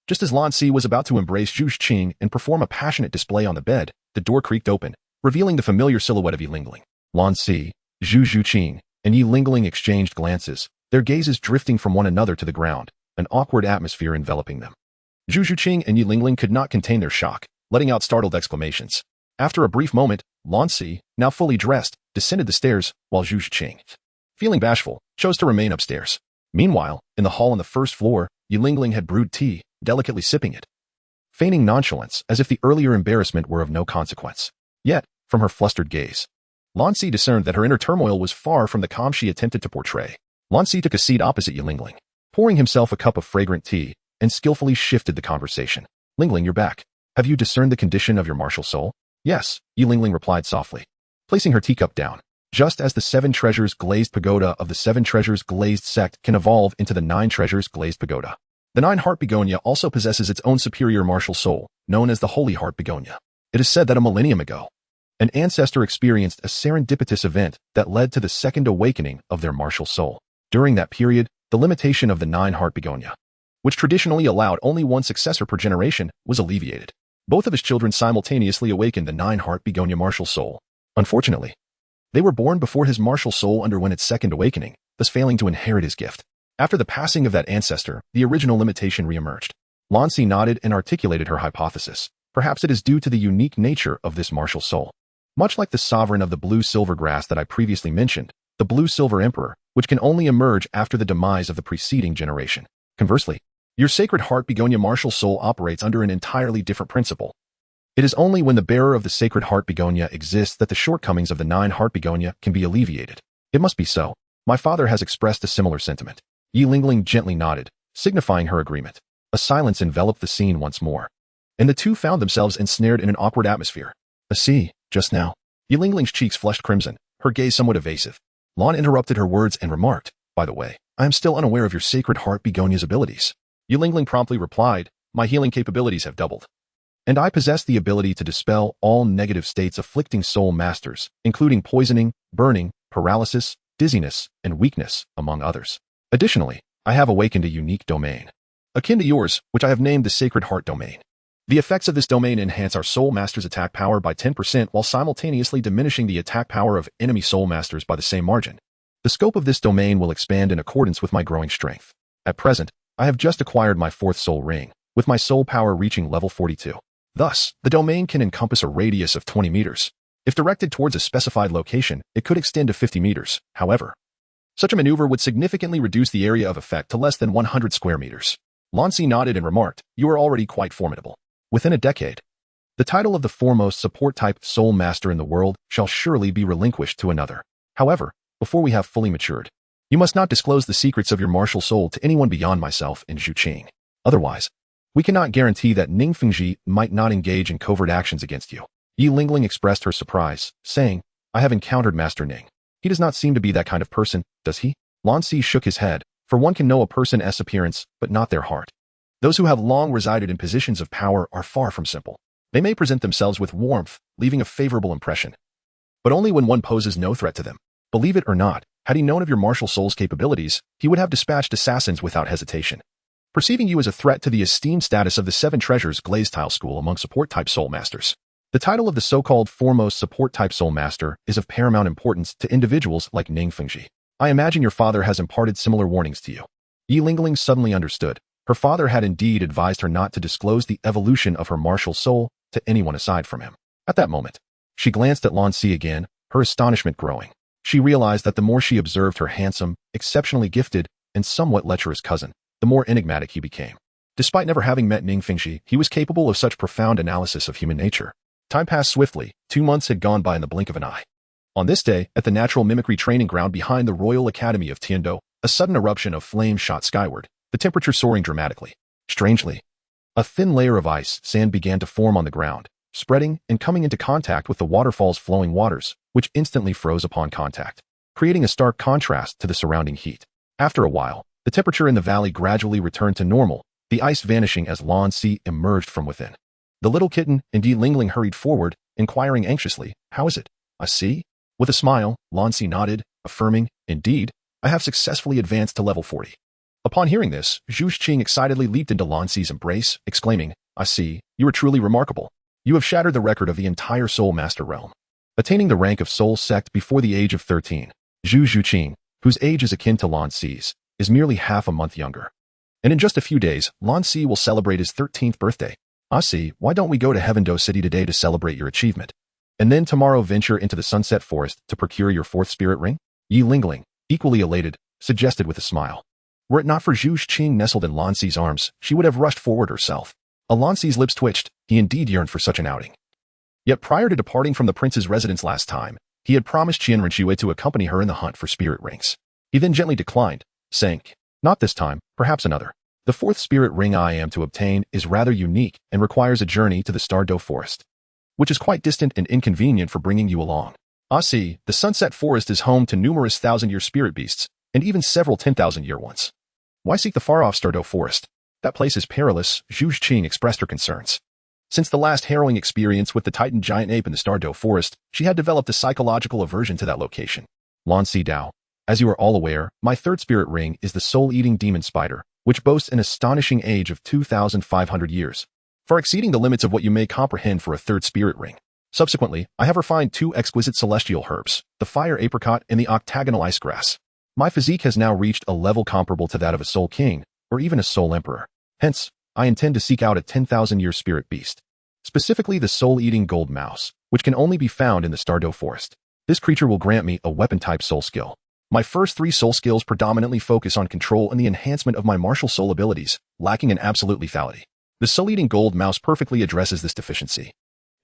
Just as Lan Si was about to embrace Zhu Qing and perform a passionate display on the bed, the door creaked open, revealing the familiar silhouette of Yulingling. Lan Si, Zhu Qing, and Yulingling exchanged glances, their gazes drifting from one another to the ground, an awkward atmosphere enveloping them. Zhu Qing and Yulingling could not contain their shock, letting out startled exclamations. After a brief moment, Lan Si, now fully dressed, descended the stairs, while Zhu Qing, feeling bashful, chose to remain upstairs. Meanwhile, in the hall on the first floor, Yulingling had brewed tea, delicately sipping it, feigning nonchalance as if the earlier embarrassment were of no consequence. Yet, from her flustered gaze, Lan Si discerned that her inner turmoil was far from the calm she attempted to portray. Lan Si took a seat opposite Yulingling, pouring himself a cup of fragrant tea, and skillfully shifted the conversation. Lingling, you're back. Have you discerned the condition of your martial soul? Yes, Yulingling replied softly, placing her teacup down. Just as the Seven Treasures Glazed Pagoda of the Seven Treasures Glazed Sect can evolve into the Nine Treasures Glazed Pagoda, the Nine Heart Begonia also possesses its own superior martial soul, known as the Holy Heart Begonia. It is said that a millennium ago, an ancestor experienced a serendipitous event that led to the second awakening of their martial soul. During that period, the limitation of the Nine Heart Begonia, which traditionally allowed only one successor per generation, was alleviated. Both of his children simultaneously awakened the Nine Heart Begonia martial soul. Unfortunately, they were born before his martial soul underwent its second awakening, thus failing to inherit his gift. After the passing of that ancestor, the original limitation reemerged. Lan Si nodded and articulated her hypothesis. Perhaps it is due to the unique nature of this martial soul. Much like the sovereign of the blue-silver grass that I previously mentioned, the blue-silver emperor, which can only emerge after the demise of the preceding generation. Conversely, your sacred heart begonia martial soul operates under an entirely different principle. It is only when the bearer of the sacred heart begonia exists that the shortcomings of the 9 heart begonia can be alleviated. It must be so. My father has expressed a similar sentiment. Yi Lingling gently nodded, signifying her agreement. A silence enveloped the scene once more, and the two found themselves ensnared in an awkward atmosphere. See, just now. Yi Lingling's cheeks flushed crimson, her gaze somewhat evasive. Lan interrupted her words and remarked, by the way, I am still unaware of your sacred heart begonia's abilities. Yi Lingling promptly replied, my healing capabilities have doubled. And I possess the ability to dispel all negative states afflicting soul masters, including poisoning, burning, paralysis, dizziness, and weakness, among others. Additionally, I have awakened a unique domain, akin to yours, which I have named the Sacred Heart Domain. The effects of this domain enhance our soul master's attack power by 10% while simultaneously diminishing the attack power of enemy soul masters by the same margin. The scope of this domain will expand in accordance with my growing strength. At present, I have just acquired my 4th soul ring, with my soul power reaching level 42. Thus, the domain can encompass a radius of 20 meters. If directed towards a specified location, it could extend to 50 meters. However, such a maneuver would significantly reduce the area of effect to less than 100 square meters. Lan Si nodded and remarked, you are already quite formidable. Within a decade, the title of the foremost support-type soul master in the world shall surely be relinquished to another. However, before we have fully matured, you must not disclose the secrets of your martial soul to anyone beyond myself and Zhu Qing. Otherwise, we cannot guarantee that Ning Fengji might not engage in covert actions against you. Yi Lingling expressed her surprise, saying, I have encountered Master Ning. He does not seem to be that kind of person, does he? Lan Si shook his head, for one can know a person's appearance, but not their heart. Those who have long resided in positions of power are far from simple. They may present themselves with warmth, leaving a favorable impression, but only when one poses no threat to them. Believe it or not, had he known of your martial soul's capabilities, he would have dispatched assassins without hesitation. Perceiving you as a threat to the esteemed status of the 7 treasures glaze tile school among support-type soul masters. The title of the so-called foremost support-type soul master is of paramount importance to individuals like Ning Fengji. I imagine your father has imparted similar warnings to you. Yi Lingling suddenly understood. Her father had indeed advised her not to disclose the evolution of her martial soul to anyone aside from him. At that moment, she glanced at Lan Si again, her astonishment growing. She realized that the more she observed her handsome, exceptionally gifted, and somewhat lecherous cousin, the more enigmatic he became. Despite never having met Ning Fengji, he was capable of such profound analysis of human nature. Time passed swiftly. 2 months had gone by in the blink of an eye. On this day, at the natural mimicry training ground behind the Royal Academy of Tiando, a sudden eruption of flame shot skyward, the temperature soaring dramatically. Strangely, a thin layer of ice sand began to form on the ground, spreading and coming into contact with the waterfall's flowing waters, which instantly froze upon contact, creating a stark contrast to the surrounding heat. After a while, the temperature in the valley gradually returned to normal, the ice vanishing as Lan Si emerged from within. The little kitten and Yi Lingling hurried forward, inquiring anxiously, how is it? I see? With a smile, Lan Si nodded, affirming, indeed, I have successfully advanced to level 40. Upon hearing this, Zhu Qing excitedly leaped into Lan Si's embrace, exclaiming, I see, you are truly remarkable. You have shattered the record of the entire Soul Master realm, attaining the rank of Soul Sect before the age of 13. Zhu Qing, whose age is akin to Lan Si's, is merely half a month younger. And in just a few days, Lan Si will celebrate his 13th birthday. I see, why don't we go to Heavendo City today to celebrate your achievement? And then tomorrow venture into the Sunset Forest to procure your 4th spirit ring? Yi Lingling, equally elated, suggested with a smile. Were it not for Zhu Qing nestled in Lan Si's arms, she would have rushed forward herself. Lan Si's lips twitched, he indeed yearned for such an outing. Yet prior to departing from the prince's residence last time, he had promised Xian Renu to accompany her in the hunt for spirit rings. He then gently declined, saying, not this time, perhaps another. The 4th spirit ring I am to obtain is rather unique and requires a journey to the Stardo Forest, which is quite distant and inconvenient for bringing you along. I see, the Sunset Forest is home to numerous 1,000-year spirit beasts, and even several 10,000-year ones. Why seek the far-off Stardo Forest? That place is perilous, Zhu Qing expressed her concerns. Since the last harrowing experience with the Titan giant ape in the Stardo Forest, she had developed a psychological aversion to that location. Lan Si Dao, as you are all aware, my 3rd spirit ring is the soul-eating demon spider, which boasts an astonishing age of 2,500 years, far exceeding the limits of what you may comprehend for a 3rd spirit ring. Subsequently, I have refined 2 exquisite celestial herbs, the fire apricot and the octagonal ice grass. My physique has now reached a level comparable to that of a soul king, or even a soul emperor. Hence, I intend to seek out a 10,000-year spirit beast. Specifically the soul-eating gold mouse, which can only be found in the Stardew Forest. This creature will grant me a weapon-type soul skill. My first 3 soul skills predominantly focus on control and the enhancement of my martial soul abilities, lacking in absolute lethality. The soul-eating gold mouse perfectly addresses this deficiency.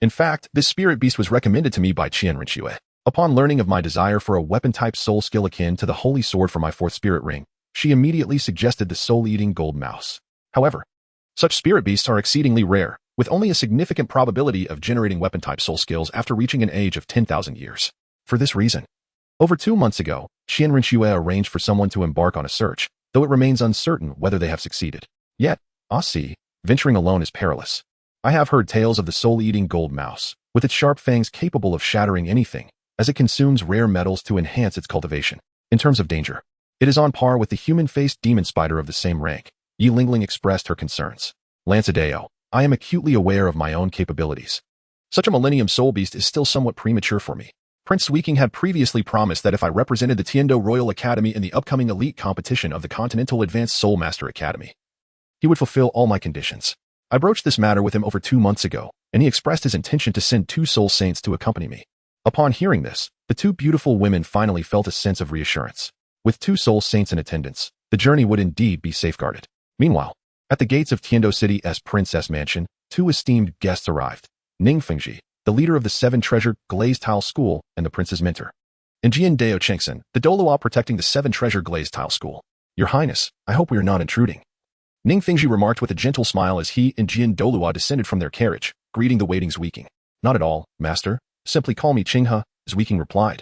In fact, this spirit beast was recommended to me by Xian Renu. Upon learning of my desire for a weapon-type soul skill akin to the holy sword for my 4th spirit ring, she immediately suggested the soul-eating gold mouse. However, such spirit beasts are exceedingly rare, with only a significant probability of generating weapon-type soul skills after reaching an age of 10,000 years. For this reason, over 2 months ago, Shian Renu arranged for someone to embark on a search, though it remains uncertain whether they have succeeded. Yet, see, venturing alone is perilous. I have heard tales of the soul-eating gold mouse, with its sharp fangs capable of shattering anything, as it consumes rare metals to enhance its cultivation. In terms of danger, it is on par with the human-faced demon spider of the same rank. Yi Lingling expressed her concerns. Lan Si, I am acutely aware of my own capabilities. Such a millennium soul beast is still somewhat premature for me. Prince Su Yuntao had previously promised that if I represented the Tiando Royal Academy in the upcoming elite competition of the Continental Advanced Soul Master Academy, he would fulfill all my conditions. I broached this matter with him over 2 months ago, and he expressed his intention to send 2 soul saints to accompany me. Upon hearing this, the 2 beautiful women finally felt a sense of reassurance. With 2 soul saints in attendance, the journey would indeed be safeguarded. Meanwhile, at the gates of Tiando City's Princess Mansion, 2 esteemed guests arrived. Ning Fengji, the leader of the 7 Treasure Glazed Tile School, and the prince's mentor. And Jian Dao Chengsen, the Douluo protecting the 7 Treasure Glazed Tile School. Your Highness, I hope we are not intruding. Ning Fengji remarked with a gentle smile as he and Jian Douluo descended from their carriage, greeting the waiting Zhu Qing. Not at all, master. Simply call me Qinghe, Zhu Qing replied.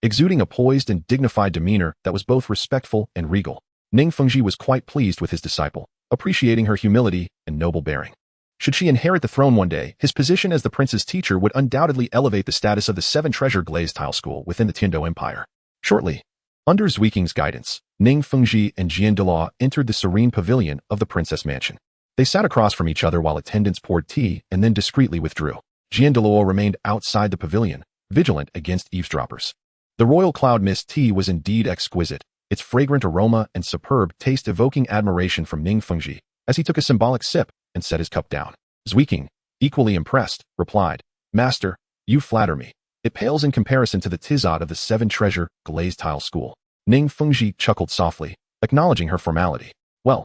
Exuding a poised and dignified demeanor that was both respectful and regal, Ning Fengji was quite pleased with his disciple, appreciating her humility and noble bearing. Should she inherit the throne one day, his position as the prince's teacher would undoubtedly elevate the status of the 7 Treasure Glazed Tile School within the Tiando Empire. Shortly, under Zhu Qing's guidance, Ning Fengji and Jian Douluo entered the serene pavilion of the princess mansion. They sat across from each other while attendants poured tea and then discreetly withdrew. Jian Douluo remained outside the pavilion, vigilant against eavesdroppers. The royal cloud mist tea was indeed exquisite, its fragrant aroma and superb taste evoking admiration from Ning Fengji as he took a symbolic sip and set his cup down. Zhu Qing, equally impressed, replied, Master, you flatter me. It pales in comparison to the tizot of the 7 Treasure Glazed Tile School. Ning Fengji chuckled softly, acknowledging her formality. Well,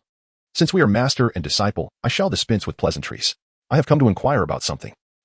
since we are master and disciple, I shall dispense with pleasantries. I have come to inquire about something.